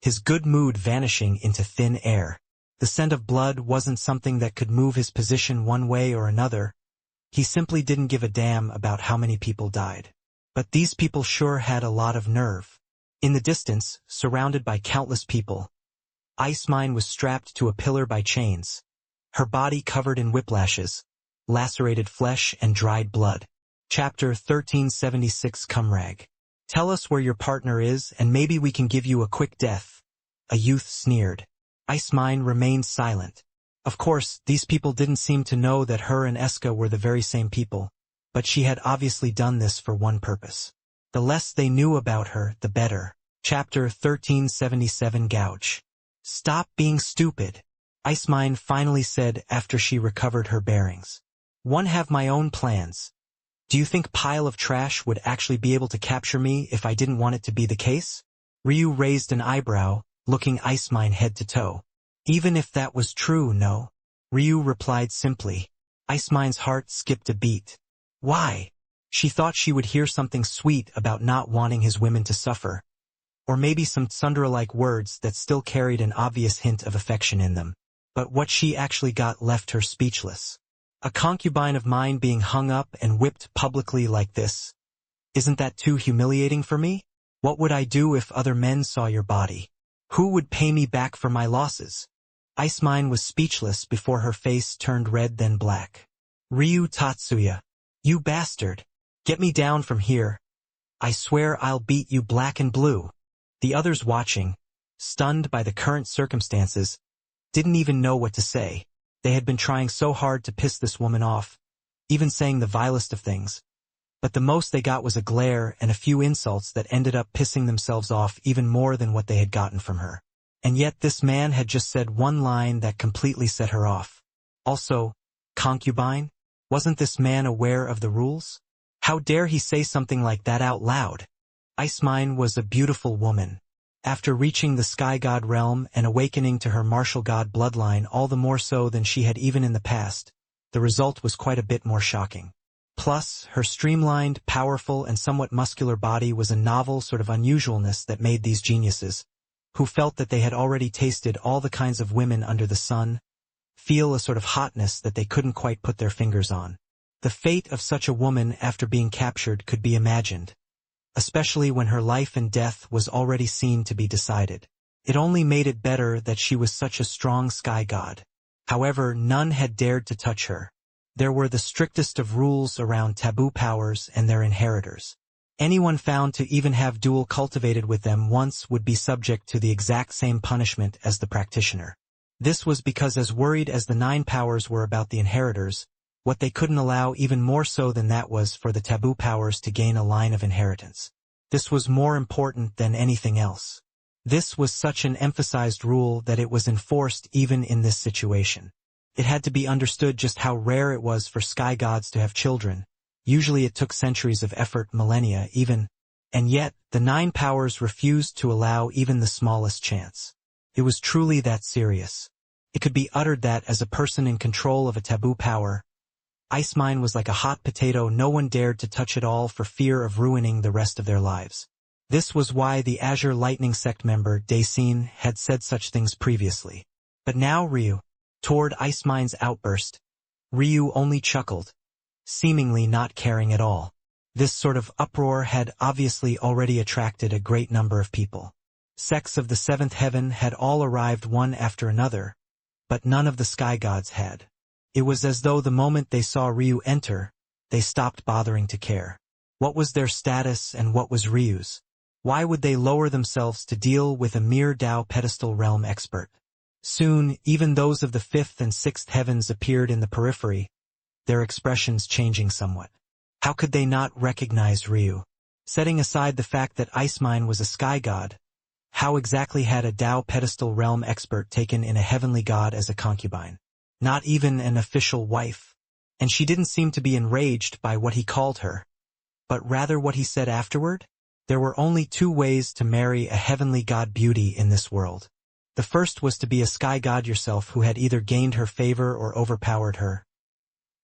his good mood vanishing into thin air. The scent of blood wasn't something that could move his position one way or another. He simply didn't give a damn about how many people died. But these people sure had a lot of nerve. In the distance, surrounded by countless people, Icemine was strapped to a pillar by chains, her body covered in whiplashes, lacerated flesh and dried blood. Chapter 1376 Cumrag. Tell us where your partner is and maybe we can give you a quick death. A youth sneered. Icemine remained silent. Of course, these people didn't seem to know that her and Eska were the very same people, but she had obviously done this for one purpose. The less they knew about her, the better. Chapter 1377 Gouge. Stop being stupid, Icemine finally said after she recovered her bearings. One have my own plans. Do you think Pile of Trash would actually be able to capture me if I didn't want it to be the case? Ryu raised an eyebrow, looking Icemine head to toe. Even if that was true, no. Ryu replied simply. Icemine's heart skipped a beat. Why? She thought she would hear something sweet about not wanting his women to suffer. Or maybe some tsundere-like words that still carried an obvious hint of affection in them. But what she actually got left her speechless. A concubine of mine being hung up and whipped publicly like this. Isn't that too humiliating for me? What would I do if other men saw your body? Who would pay me back for my losses? Icemine was speechless before her face turned red then black. Ryu Tatsuya. You bastard. Get me down from here. I swear I'll beat you black and blue. The others watching, stunned by the current circumstances, didn't even know what to say. They had been trying so hard to piss this woman off, even saying the vilest of things. But the most they got was a glare and a few insults that ended up pissing themselves off even more than what they had gotten from her. And yet this man had just said one line that completely set her off. Also, concubine? Wasn't this man aware of the rules? How dare he say something like that out loud? Icemine was a beautiful woman. After reaching the Sky God realm and awakening to her martial god bloodline all the more so than she had even in the past, the result was quite a bit more shocking. Plus, her streamlined, powerful, and somewhat muscular body was a novel sort of unusualness that made these geniuses, who felt that they had already tasted all the kinds of women under the sun, feel a sort of hotness that they couldn't quite put their fingers on. The fate of such a woman after being captured could be imagined, especially when her life and death was already seen to be decided. It only made it better that she was such a strong sky god. However, none had dared to touch her. There were the strictest of rules around taboo powers and their inheritors. Anyone found to even have dual cultivated with them once would be subject to the exact same punishment as the practitioner. This was because as worried as the 9 powers were about the inheritors, what they couldn't allow even more so than that was for the taboo powers to gain a line of inheritance. This was more important than anything else. This was such an emphasized rule that it was enforced even in this situation. It had to be understood just how rare it was for sky gods to have children. Usually it took centuries of effort, millennia even, and yet the 9 powers refused to allow even the smallest chance. It was truly that serious. It could be uttered that as a person in control of a taboo power, Icemine was like a hot potato no one dared to touch at all for fear of ruining the rest of their lives. This was why the Azure Lightning sect member, Daisine, had said such things previously. But now Ryu, toward Icemine's outburst, Ryu only chuckled, seemingly not caring at all. This sort of uproar had obviously already attracted a great number of people. Sects of the 7th heaven had all arrived one after another, but none of the sky gods had. It was as though the moment they saw Ryu enter, they stopped bothering to care. What was their status and what was Ryu's? Why would they lower themselves to deal with a mere Tao pedestal realm expert? Soon, even those of the 5th and 6th heavens appeared in the periphery, their expressions changing somewhat. How could they not recognize Ryu? Setting aside the fact that Icemine was a sky god, how exactly had a Tao pedestal realm expert taken in a heavenly god as a concubine? Not even an official wife. And she didn't seem to be enraged by what he called her, but rather what he said afterward. There were only 2 ways to marry a heavenly god beauty in this world. The first was to be a sky god yourself who had either gained her favor or overpowered her.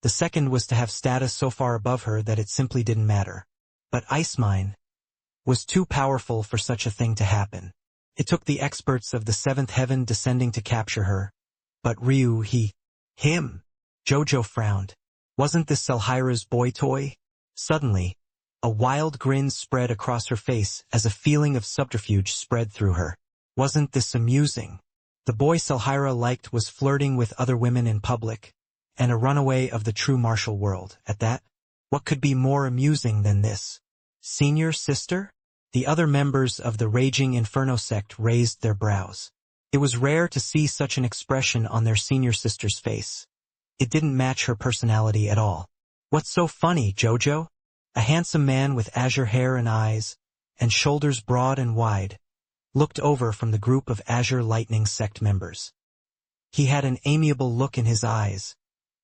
The second was to have status so far above her that it simply didn't matter. But Icemine was too powerful for such a thing to happen. It took the experts of the 7th heaven descending to capture her. But Ryu, him. Jojo frowned. Wasn't this Selhira's boy toy? Suddenly, a wild grin spread across her face as a feeling of subterfuge spread through her. Wasn't this amusing? The boy Selhira liked was flirting with other women in public, and a runaway of the true martial world, at that. What could be more amusing than this? Senior sister? The other members of the Raging Inferno sect raised their brows. It was rare to see such an expression on their senior sister's face. It didn't match her personality at all. What's so funny, Jojo? A handsome man with azure hair and eyes, and shoulders broad and wide, looked over from the group of Azure Lightning sect members. He had an amiable look in his eyes,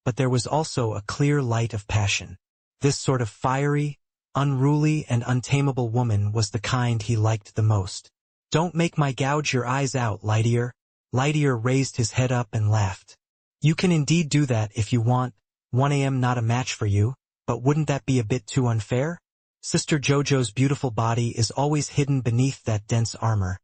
but there was also a clear light of passion. This sort of fiery, unruly, and untamable woman was the kind he liked the most. Don't make my gouge your eyes out, Lightyear. Lightyear raised his head up and laughed. You can indeed do that if you want. 1 a.m. not a match for you, but wouldn't that be a bit too unfair? Sister Jojo's beautiful body is always hidden beneath that dense armor.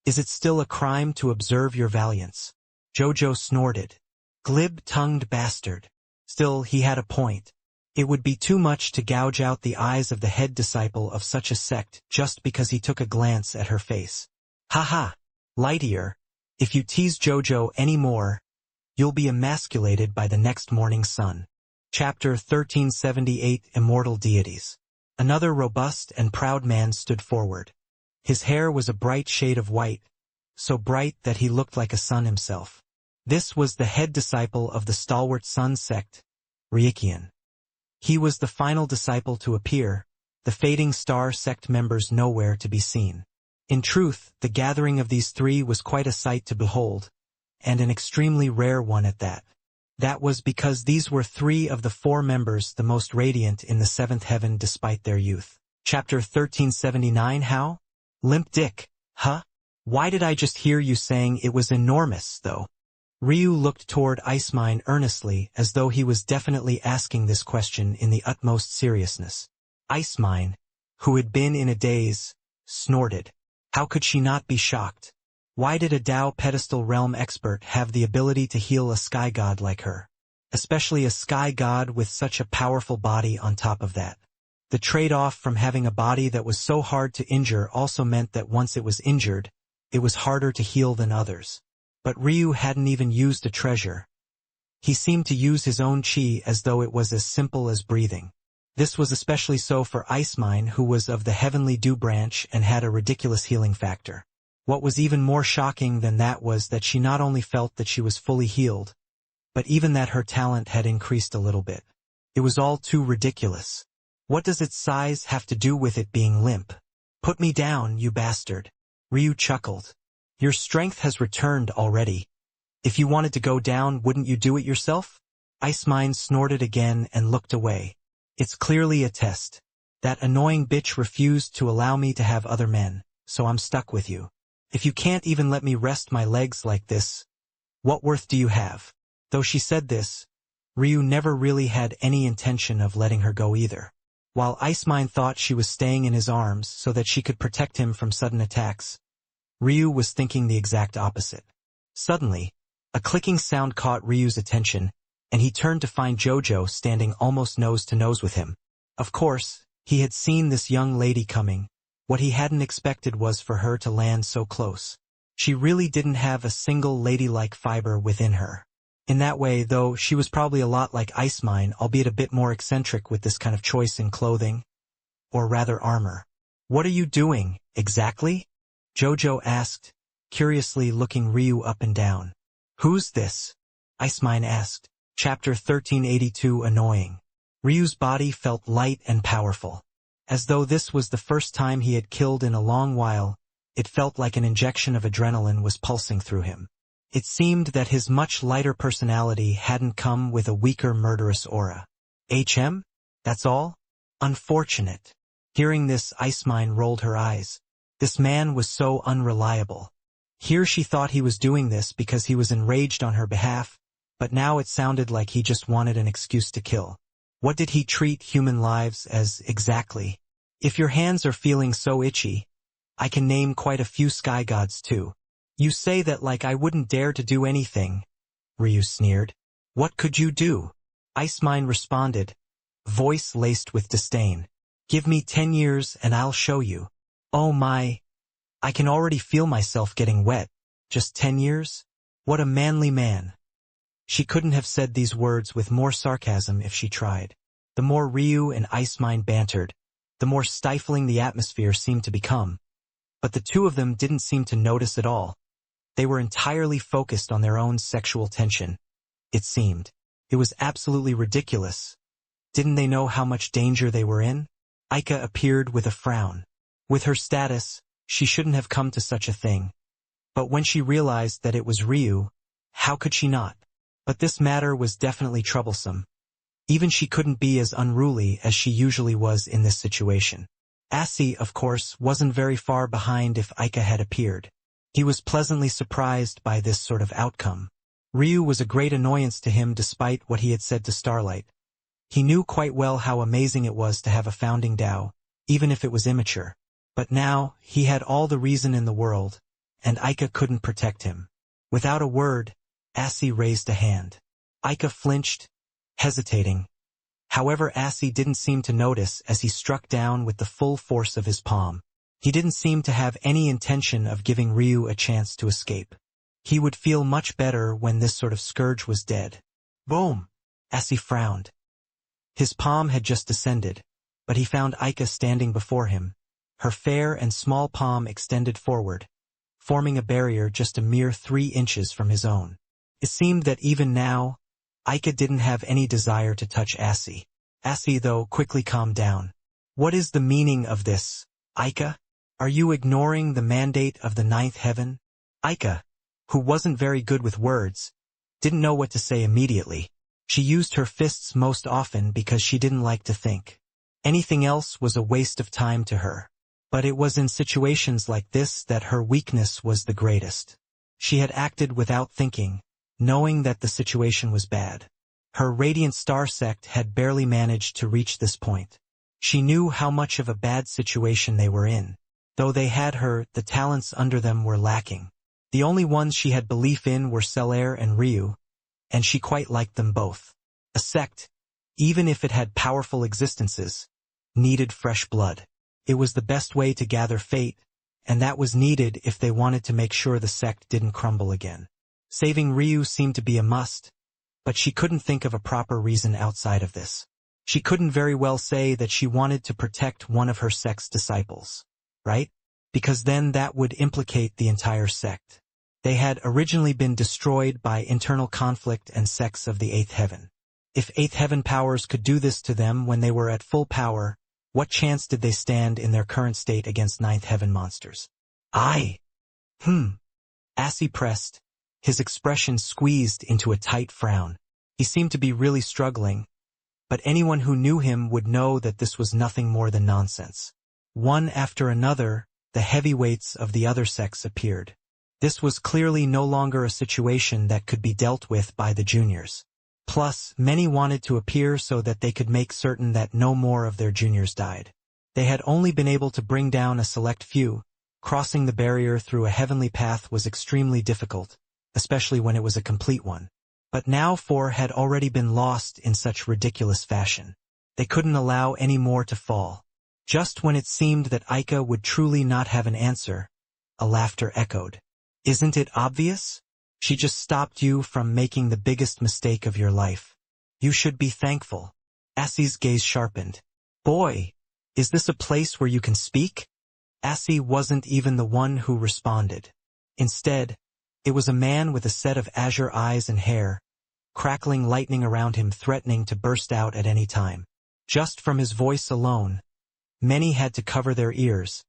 Is it still a crime to observe your valiance? Jojo snorted. Glib-tongued bastard. Still, he had a point. It would be too much to gouge out the eyes of the head disciple of such a sect just because he took a glance at her face. Haha, Lightyear, if you tease Jojo any more, you'll be emasculated by the next morning sun. Chapter 1378 Immortal Deities. Another robust and proud man stood forward. His hair was a bright shade of white, so bright that he looked like a sun himself. This was the head disciple of the stalwart sun sect, Qilin. He was the final disciple to appear, the fading star sect members nowhere to be seen. In truth, the gathering of these three was quite a sight to behold, and an extremely rare one at that. That was because these were 3 of the 4 members the most radiant in the 7th heaven despite their youth. Chapter 1379 How? Limp dick, huh? Why did I just hear you saying it was enormous, though? Ryu looked toward Icemine earnestly as though he was definitely asking this question in the utmost seriousness. Icemine, who had been in a daze, snorted. How could she not be shocked? Why did a Tao pedestal realm expert have the ability to heal a sky god like her? Especially a sky god with such a powerful body on top of that. The trade-off from having a body that was so hard to injure also meant that once it was injured, it was harder to heal than others. But Ryu hadn't even used a treasure. He seemed to use his own chi as though it was as simple as breathing. This was especially so for Icemine, who was of the Heavenly Dew branch and had a ridiculous healing factor. What was even more shocking than that was that she not only felt that she was fully healed, but even that her talent had increased a little bit. It was all too ridiculous. What does its size have to do with it being limp? Put me down, you bastard. Ryu chuckled. Your strength has returned already. If you wanted to go down, wouldn't you do it yourself? Icemine snorted again and looked away. It's clearly a test. That annoying bitch refused to allow me to have other men, so I'm stuck with you. If you can't even let me rest my legs like this, what worth do you have? Though she said this, Ryu never really had any intention of letting her go either. While Icemine thought she was staying in his arms so that she could protect him from sudden attacks, Ryu was thinking the exact opposite. Suddenly, a clicking sound caught Ryu's attention, and he turned to find Jojo standing almost nose to nose with him. Of course, he had seen this young lady coming. What he hadn't expected was for her to land so close. She really didn't have a single ladylike fiber within her. In that way, though, she was probably a lot like Icemine, albeit a bit more eccentric with this kind of choice in clothing, or rather armor. What are you doing, exactly? Jojo asked, curiously looking Ryu up and down. Who's this? Icemine asked. Chapter 1382 Annoying. Ryu's body felt light and powerful. As though this was the first time he had killed in a long while, it felt like an injection of adrenaline was pulsing through him. It seemed that his much lighter personality hadn't come with a weaker murderous aura. That's all? Unfortunate. Hearing this, Icemine rolled her eyes. This man was so unreliable. Here she thought he was doing this because he was enraged on her behalf, but now it sounded like he just wanted an excuse to kill. What did he treat human lives as exactly? If your hands are feeling so itchy, I can name quite a few sky gods too. You say that like I wouldn't dare to do anything, Ryu sneered. What could you do? Icemine responded, voice laced with disdain. Give me 10 years and I'll show you. Oh my, I can already feel myself getting wet. Just 10 years? What a manly man. She couldn't have said these words with more sarcasm if she tried. The more Ryu and Icemine bantered, the more stifling the atmosphere seemed to become. But the two of them didn't seem to notice at all. They were entirely focused on their own sexual tension. It seemed. It was absolutely ridiculous. Didn't they know how much danger they were in? Aika appeared with a frown. With her status, she shouldn't have come to such a thing. But when she realized that it was Ryu, how could she not? But this matter was definitely troublesome. Even she couldn't be as unruly as she usually was in this situation. Assi, of course, wasn't very far behind if Aika had appeared. He was pleasantly surprised by this sort of outcome. Ryu was a great annoyance to him despite what he had said to Starlight. He knew quite well how amazing it was to have a founding Tao, even if it was immature. But now, he had all the reason in the world, and Aika couldn't protect him. Without a word, Assi raised a hand. Aika flinched, hesitating. However, Assi didn't seem to notice as he struck down with the full force of his palm. He didn't seem to have any intention of giving Ryu a chance to escape. He would feel much better when this sort of scourge was dead. Boom! Assi frowned. His palm had just descended, but he found Aika standing before him, her fair and small palm extended forward, forming a barrier just a mere 3 inches from his own. It seemed that even now, Aika didn't have any desire to touch Assi. Assi, though, quickly calmed down. What is the meaning of this, Aika? Are you ignoring the mandate of the 9th heaven? Aika, who wasn't very good with words, didn't know what to say immediately. She used her fists most often because she didn't like to think. Anything else was a waste of time to her. But it was in situations like this that her weakness was the greatest. She had acted without thinking, knowing that the situation was bad. Her Radiant Star sect had barely managed to reach this point. She knew how much of a bad situation they were in. Though they had her, the talents under them were lacking. The only ones she had belief in were Celaire and Ryu, and she quite liked them both. A sect, even if it had powerful existences, needed fresh blood. It was the best way to gather fate, and that was needed if they wanted to make sure the sect didn't crumble again. Saving Ryu seemed to be a must, but she couldn't think of a proper reason outside of this. She couldn't very well say that she wanted to protect one of her sect's disciples, right? Because then that would implicate the entire sect. They had originally been destroyed by internal conflict and sects of the 8th heaven. If 8th heaven powers could do this to them when they were at full power, what chance did they stand in their current state against 9th heaven monsters? Assi pressed, his expression squeezed into a tight frown. He seemed to be really struggling, but anyone who knew him would know that this was nothing more than nonsense. One after another, the heavyweights of the other sects appeared. This was clearly no longer a situation that could be dealt with by the juniors. Plus, many wanted to appear so that they could make certain that no more of their juniors died. They had only been able to bring down a select few. Crossing the barrier through a heavenly path was extremely difficult, especially when it was a complete one. But now 4 had already been lost in such ridiculous fashion. They couldn't allow any more to fall. Just when it seemed that Aika would truly not have an answer, a laughter echoed. Isn't it obvious? She just stopped you from making the biggest mistake of your life. You should be thankful. Assi's gaze sharpened. Boy, is this a place where you can speak? Assi wasn't even the one who responded. Instead, it was a man with a set of azure eyes and hair, crackling lightning around him threatening to burst out at any time. Just from his voice alone, many had to cover their ears,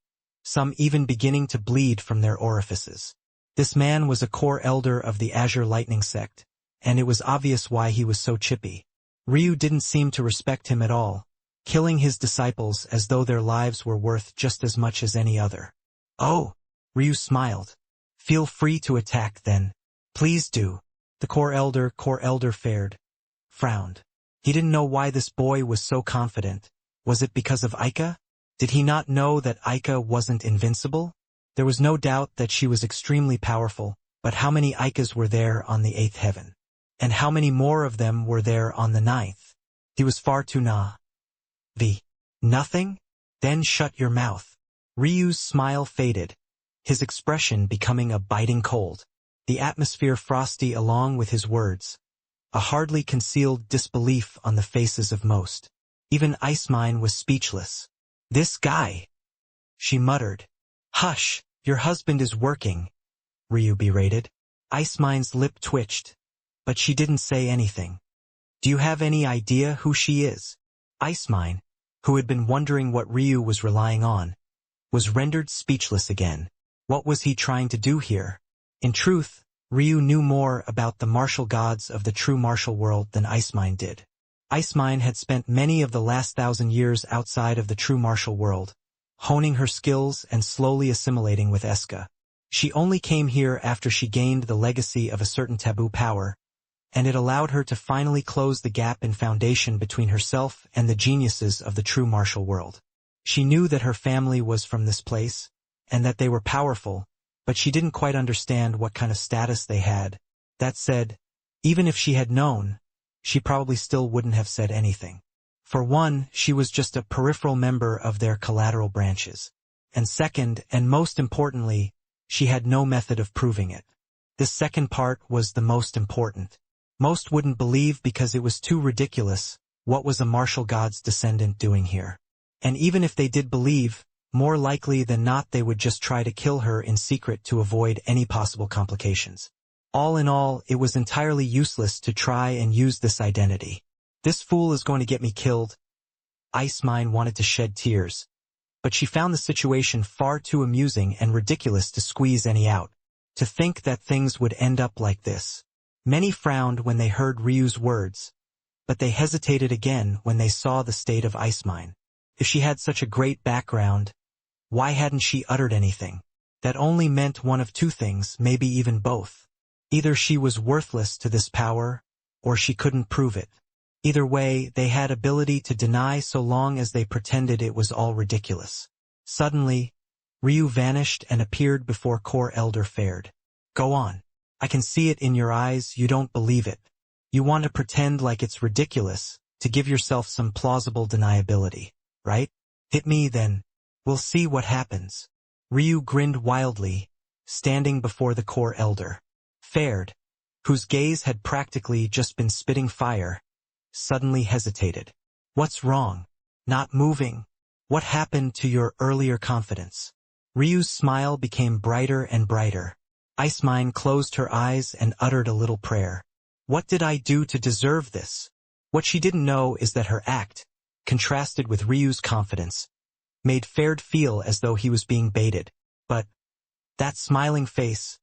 some even beginning to bleed from their orifices. This man was a core elder of the Azure Lightning sect, and it was obvious why he was so chippy. Ryu didn't seem to respect him at all, killing his disciples as though their lives were worth just as much as any other. Oh, Ryu smiled. Feel free to attack then. Please do. The core elder frowned. He didn't know why this boy was so confident. Was it because of Aika? Did he not know that Aika wasn't invincible? There was no doubt that she was extremely powerful, but how many Aikas were there on the 8th heaven? And how many more of them were there on the 9th? He was far too Nothing? Then shut your mouth. Ryu's smile faded, his expression becoming a biting cold. The atmosphere frosty along with his words. A hardly concealed disbelief on the faces of most. Even Icemine was speechless. This guy, she muttered. Hush, your husband is working, Ryu berated. Icemine's lip twitched, but she didn't say anything. Do you have any idea who she is? Icemine, who had been wondering what Ryu was relying on, was rendered speechless again. What was he trying to do here? In truth, Ryu knew more about the martial gods of the true martial world than Icemine did. Icemine had spent many of the last 1,000 years outside of the true martial world, honing her skills and slowly assimilating with Eska. She only came here after she gained the legacy of a certain taboo power, and it allowed her to finally close the gap in foundation between herself and the geniuses of the true martial world. She knew that her family was from this place, and that they were powerful, but she didn't quite understand what kind of status they had. That said, even if she had known, she probably still wouldn't have said anything. For one, she was just a peripheral member of their collateral branches. And second, and most importantly, she had no method of proving it. This second part was the most important. Most wouldn't believe because it was too ridiculous. What was a martial god's descendant doing here? And even if they did believe, more likely than not they would just try to kill her in secret to avoid any possible complications. All in all, it was entirely useless to try and use this identity. This fool is going to get me killed. Icemine wanted to shed tears, but she found the situation far too amusing and ridiculous to squeeze any out. To think that things would end up like this. Many frowned when they heard Ryu's words, but they hesitated again when they saw the state of Icemine. If she had such a great background, why hadn't she uttered anything? That only meant one of two things, maybe even both. Either she was worthless to this power, or she couldn't prove it. Either way, they had ability to deny so long as they pretended it was all ridiculous. Suddenly, Ryu vanished and appeared before Core Elder Fared. Go on. I can see it in your eyes, you don't believe it. You want to pretend like it's ridiculous, to give yourself some plausible deniability, right? Hit me then. We'll see what happens. Ryu grinned wildly, standing before the Core Elder. Fared, whose gaze had practically just been spitting fire, suddenly hesitated. What's wrong? Not moving? What happened to your earlier confidence? Ryu's smile became brighter and brighter. Icemine closed her eyes and uttered a little prayer. What did I do to deserve this? What she didn't know is that her act, contrasted with Ryu's confidence, made Fared feel as though he was being baited. But that smiling face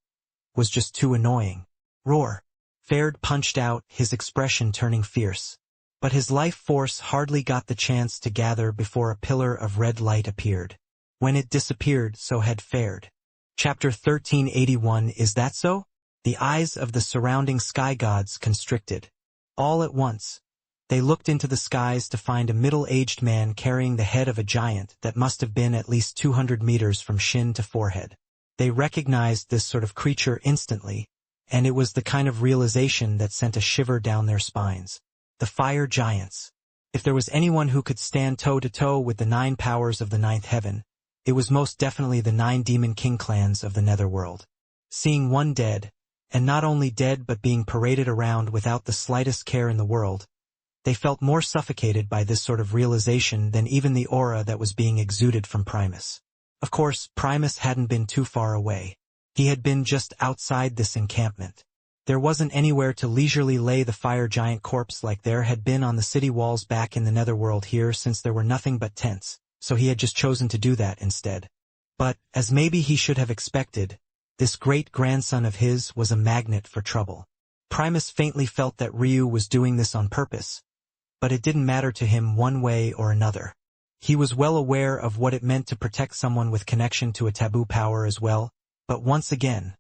was just too annoying. Roar. Fared punched out, his expression turning fierce. But his life force hardly got the chance to gather before a pillar of red light appeared. When it disappeared, so had Fared. Chapter 1381. Is that so? The eyes of the surrounding sky gods constricted. All at once, they looked into the skies to find a middle-aged man carrying the head of a giant that must have been at least 200 meters from shin to forehead. They recognized this sort of creature instantly, and it was the kind of realization that sent a shiver down their spines. The fire giants. If there was anyone who could stand toe-to-toe with the 9 powers of the 9th heaven, it was most definitely the 9 demon king clans of the netherworld. Seeing one dead, and not only dead but being paraded around without the slightest care in the world, they felt more suffocated by this sort of realization than even the aura that was being exuded from Primus. Of course, Primus hadn't been too far away. He had been just outside this encampment. There wasn't anywhere to leisurely lay the fire giant corpse like there had been on the city walls back in the netherworld here, since there were nothing but tents, so he had just chosen to do that instead. But, as maybe he should have expected, this great-grandson of his was a magnet for trouble. Primus faintly felt that Ryu was doing this on purpose, but it didn't matter to him one way or another. He was well aware of what it meant to protect someone with connection to a taboo power as well, but once again,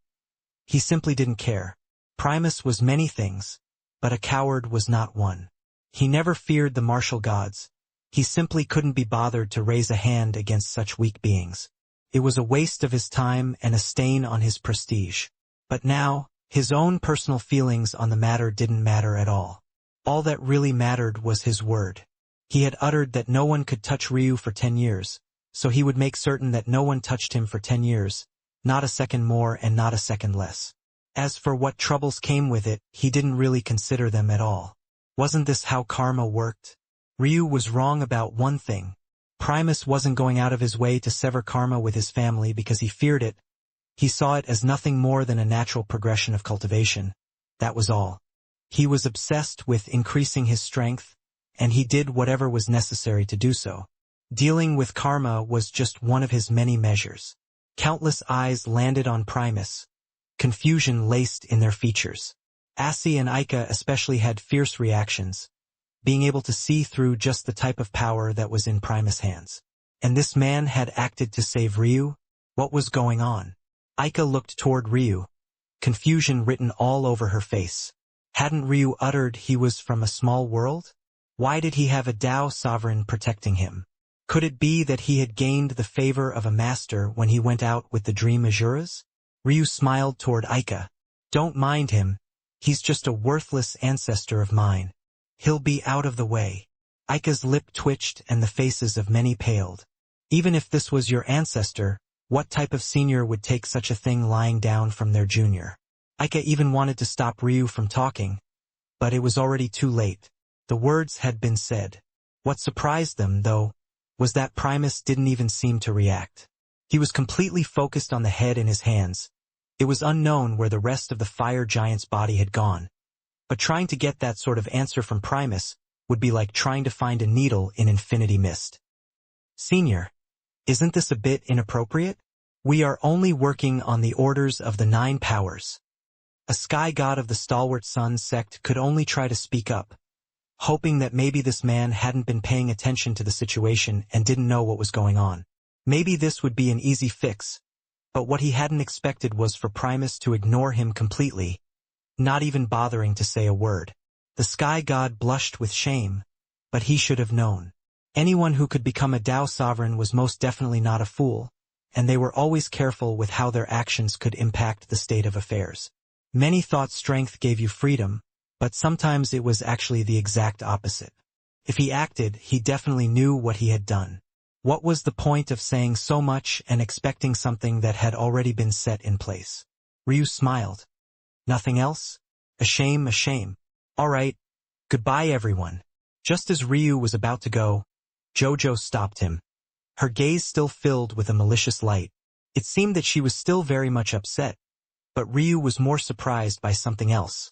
he simply didn't care. Primus was many things, but a coward was not one. He never feared the martial gods. He simply couldn't be bothered to raise a hand against such weak beings. It was a waste of his time and a stain on his prestige. But now, his own personal feelings on the matter didn't matter at all. All that really mattered was his word. He had uttered that no one could touch Ryu for 10 years, so he would make certain that no one touched him for 10 years, not a second more and not a second less. As for what troubles came with it, he didn't really consider them at all. Wasn't this how karma worked? Ryu was wrong about one thing. Primus wasn't going out of his way to sever karma with his family because he feared it. He saw it as nothing more than a natural progression of cultivation. That was all. He was obsessed with increasing his strength, and he did whatever was necessary to do so. Dealing with karma was just one of his many measures. Countless eyes landed on Primus, confusion laced in their features. Assi and Aika especially had fierce reactions, being able to see through just the type of power that was in Primus' hands. And this man had acted to save Ryu? What was going on? Aika looked toward Ryu, confusion written all over her face. Hadn't Ryu uttered he was from a small world? Why did he have a Tao sovereign protecting him? Could it be that he had gained the favor of a master when he went out with the Dream Azuras? Ryu smiled toward Aika. Don't mind him. He's just a worthless ancestor of mine. He'll be out of the way. Aika's lip twitched and the faces of many paled. Even if this was your ancestor, what type of senior would take such a thing lying down from their junior? Aika even wanted to stop Ryu from talking, but it was already too late. The words had been said. What surprised them, though, was that Primus didn't even seem to react. He was completely focused on the head in his hands. It was unknown where the rest of the fire giant's body had gone. But trying to get that sort of answer from Primus would be like trying to find a needle in infinity mist. Senior, isn't this a bit inappropriate? We are only working on the orders of the 9 powers. A sky god of the stalwart sun sect could only try to speak up, hoping that maybe this man hadn't been paying attention to the situation and didn't know what was going on. Maybe this would be an easy fix, but what he hadn't expected was for Primus to ignore him completely, not even bothering to say a word. The sky god blushed with shame, but he should have known. Anyone who could become a Tao sovereign was most definitely not a fool, and they were always careful with how their actions could impact the state of affairs. Many thought strength gave you freedom, but sometimes it was actually the exact opposite. If he acted, he definitely knew what he had done. What was the point of saying so much and expecting something that had already been set in place? Ryu smiled. Nothing else? A shame, a shame. All right. Goodbye, everyone. Just as Ryu was about to go, Jojo stopped him. Her gaze still filled with a malicious light. It seemed that she was still very much upset, but Ryu was more surprised by something else.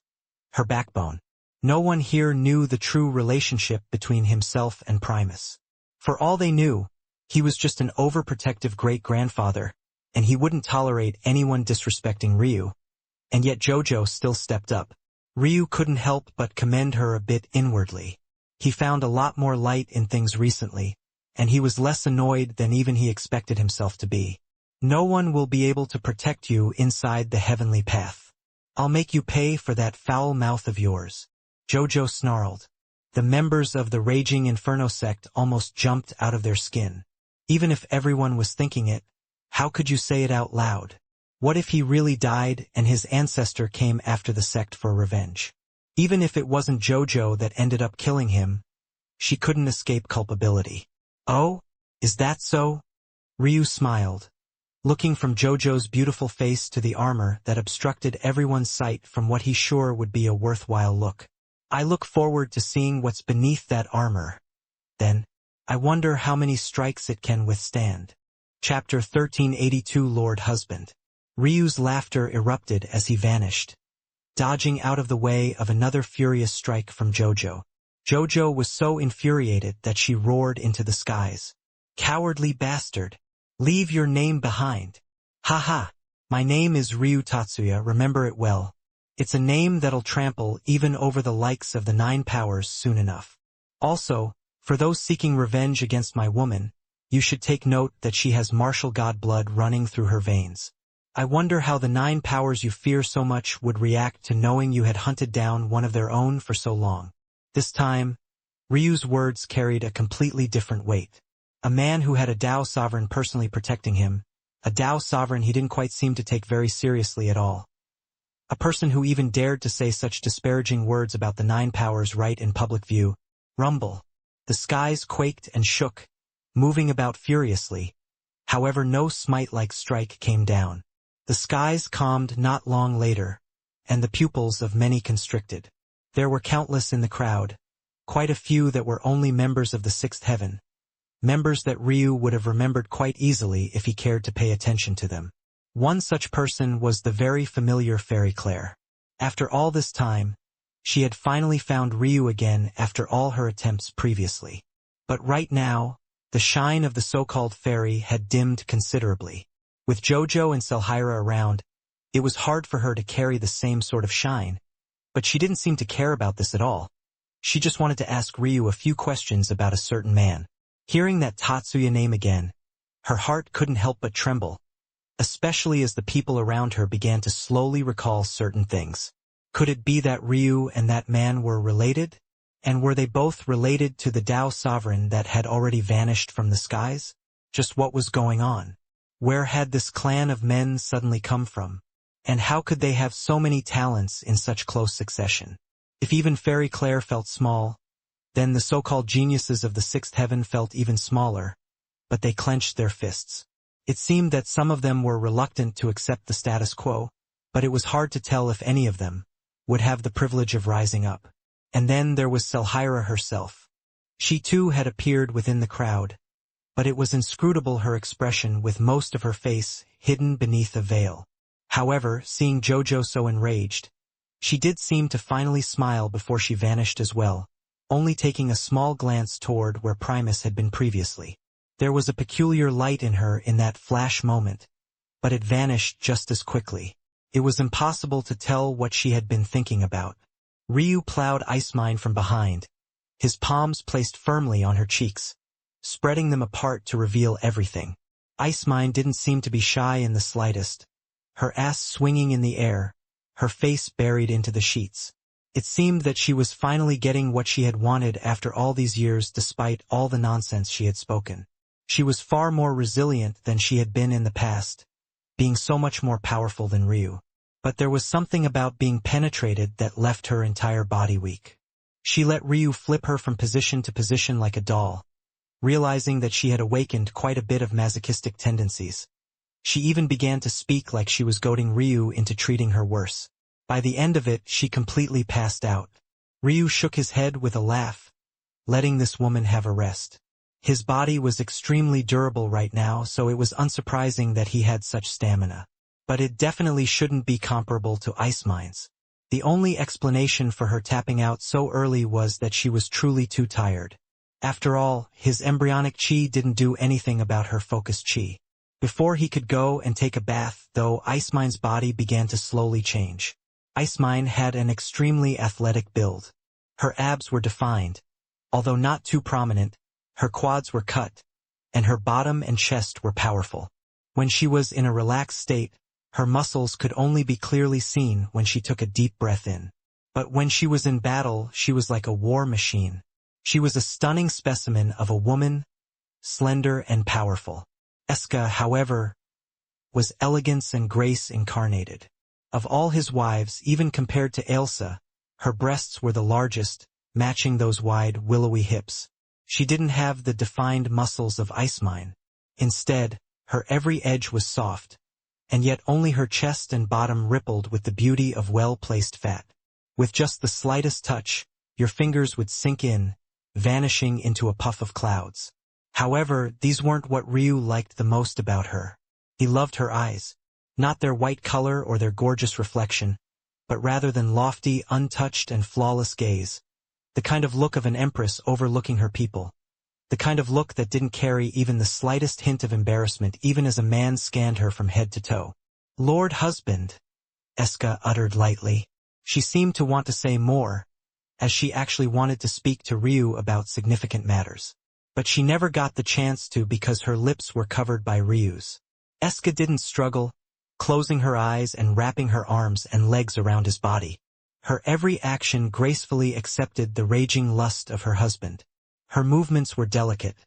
Her backbone. No one here knew the true relationship between himself and Primus. For all they knew, he was just an overprotective great-grandfather, and he wouldn't tolerate anyone disrespecting Ryu. And yet Jojo still stepped up. Ryu couldn't help but commend her a bit inwardly. He found a lot more light in things recently, and he was less annoyed than even he expected himself to be. No one will be able to protect you inside the heavenly path. I'll make you pay for that foul mouth of yours. Jojo snarled. The members of the Raging Inferno sect almost jumped out of their skin. Even if everyone was thinking it, how could you say it out loud? What if he really died and his ancestor came after the sect for revenge? Even if it wasn't Jojo that ended up killing him, she couldn't escape culpability. Oh, is that so? Ryu smiled, looking from Jojo's beautiful face to the armor that obstructed everyone's sight from what he sure would be a worthwhile look. I look forward to seeing what's beneath that armor. Then, I wonder how many strikes it can withstand. Chapter 1382 Lord Husband. Ryu's laughter erupted as he vanished, dodging out of the way of another furious strike from Jojo. Jojo was so infuriated that she roared into the skies. Cowardly bastard! Leave your name behind. Ha ha! My name is Ryu Tatsuya, remember it well. It's a name that'll trample even over the likes of the 9 powers soon enough. Also, for those seeking revenge against my woman, you should take note that she has martial god blood running through her veins. I wonder how the 9 powers you fear so much would react to knowing you had hunted down one of their own for so long. This time, Ryu's words carried a completely different weight. A man who had a Tao sovereign personally protecting him, a Tao sovereign he didn't quite seem to take very seriously at all. A person who even dared to say such disparaging words about the 9 powers right in public view. Rumble. The skies quaked and shook, moving about furiously. However, no smite-like strike came down. The skies calmed not long later, and the pupils of many constricted. There were countless in the crowd, quite a few that were only members of the 6th heaven, members that Ryu would have remembered quite easily if he cared to pay attention to them. One such person was the very familiar Fairy Claire. After all this time, she had finally found Ryu again after all her attempts previously. But right now, the shine of the so-called fairy had dimmed considerably. With Jojo and Selhira around, it was hard for her to carry the same sort of shine, but she didn't seem to care about this at all. She just wanted to ask Ryu a few questions about a certain man. Hearing that Tatsuya name again, her heart couldn't help but tremble. especially as the people around her began to slowly recall certain things. Could it be that Ryu and that man were related? And were they both related to the Tao sovereign that had already vanished from the skies? Just what was going on? Where had this clan of men suddenly come from? And how could they have so many talents in such close succession? If even Fairy Claire felt small, then the so-called geniuses of the sixth heaven felt even smaller, but they clenched their fists. It seemed that some of them were reluctant to accept the status quo, but it was hard to tell if any of them would have the privilege of rising up. And then there was Selhira herself. She too had appeared within the crowd, but it was inscrutable, her expression, with most of her face hidden beneath a veil. However, seeing Jojo so enraged, she did seem to finally smile before she vanished as well, only taking a small glance toward where Primus had been previously. There was a peculiar light in her in that flash moment, but it vanished just as quickly. It was impossible to tell what she had been thinking about. Ryu plowed Ice Mine from behind, his palms placed firmly on her cheeks, spreading them apart to reveal everything. Ice Mine didn't seem to be shy in the slightest, her ass swinging in the air, her face buried into the sheets. It seemed that she was finally getting what she had wanted after all these years, despite all the nonsense she had spoken. She was far more resilient than she had been in the past, being so much more powerful than Ryu. But there was something about being penetrated that left her entire body weak. She let Ryu flip her from position to position like a doll, realizing that she had awakened quite a bit of masochistic tendencies. She even began to speak like she was goading Ryu into treating her worse. By the end of it, she completely passed out. Ryu shook his head with a laugh, letting this woman have a rest. His body was extremely durable right now, so it was unsurprising that he had such stamina. But it definitely shouldn't be comparable to Ice Mine's. The only explanation for her tapping out so early was that she was truly too tired. After all, his embryonic chi didn't do anything about her focused chi. Before he could go and take a bath, though, Ice Mine's body began to slowly change. Ice Mine had an extremely athletic build. Her abs were defined, although not too prominent, her quads were cut, and her bottom and chest were powerful. When she was in a relaxed state, her muscles could only be clearly seen when she took a deep breath in. But when she was in battle, she was like a war machine. She was a stunning specimen of a woman, slender and powerful. Eska, however, was elegance and grace incarnated. Of all his wives, even compared to Ailsa, her breasts were the largest, matching those wide, willowy hips. She didn't have the defined muscles of Ice Mine. Instead, her every edge was soft, and yet only her chest and bottom rippled with the beauty of well-placed fat. With just the slightest touch, your fingers would sink in, vanishing into a puff of clouds. However, these weren't what Ryu liked the most about her. He loved her eyes, not their white color or their gorgeous reflection, but rather than lofty, untouched and flawless gaze, the kind of look of an empress overlooking her people, the kind of look that didn't carry even the slightest hint of embarrassment even as a man scanned her from head to toe. "Lord husband," Eska uttered lightly. She seemed to want to say more, as she actually wanted to speak to Ryu about significant matters. But she never got the chance to because her lips were covered by Ryu's. Eska didn't struggle, closing her eyes and wrapping her arms and legs around his body. Her every action gracefully accepted the raging lust of her husband. Her movements were delicate,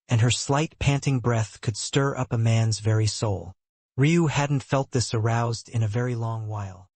and her slight panting breath could stir up a man's very soul. Ryu hadn't felt this aroused in a very long while.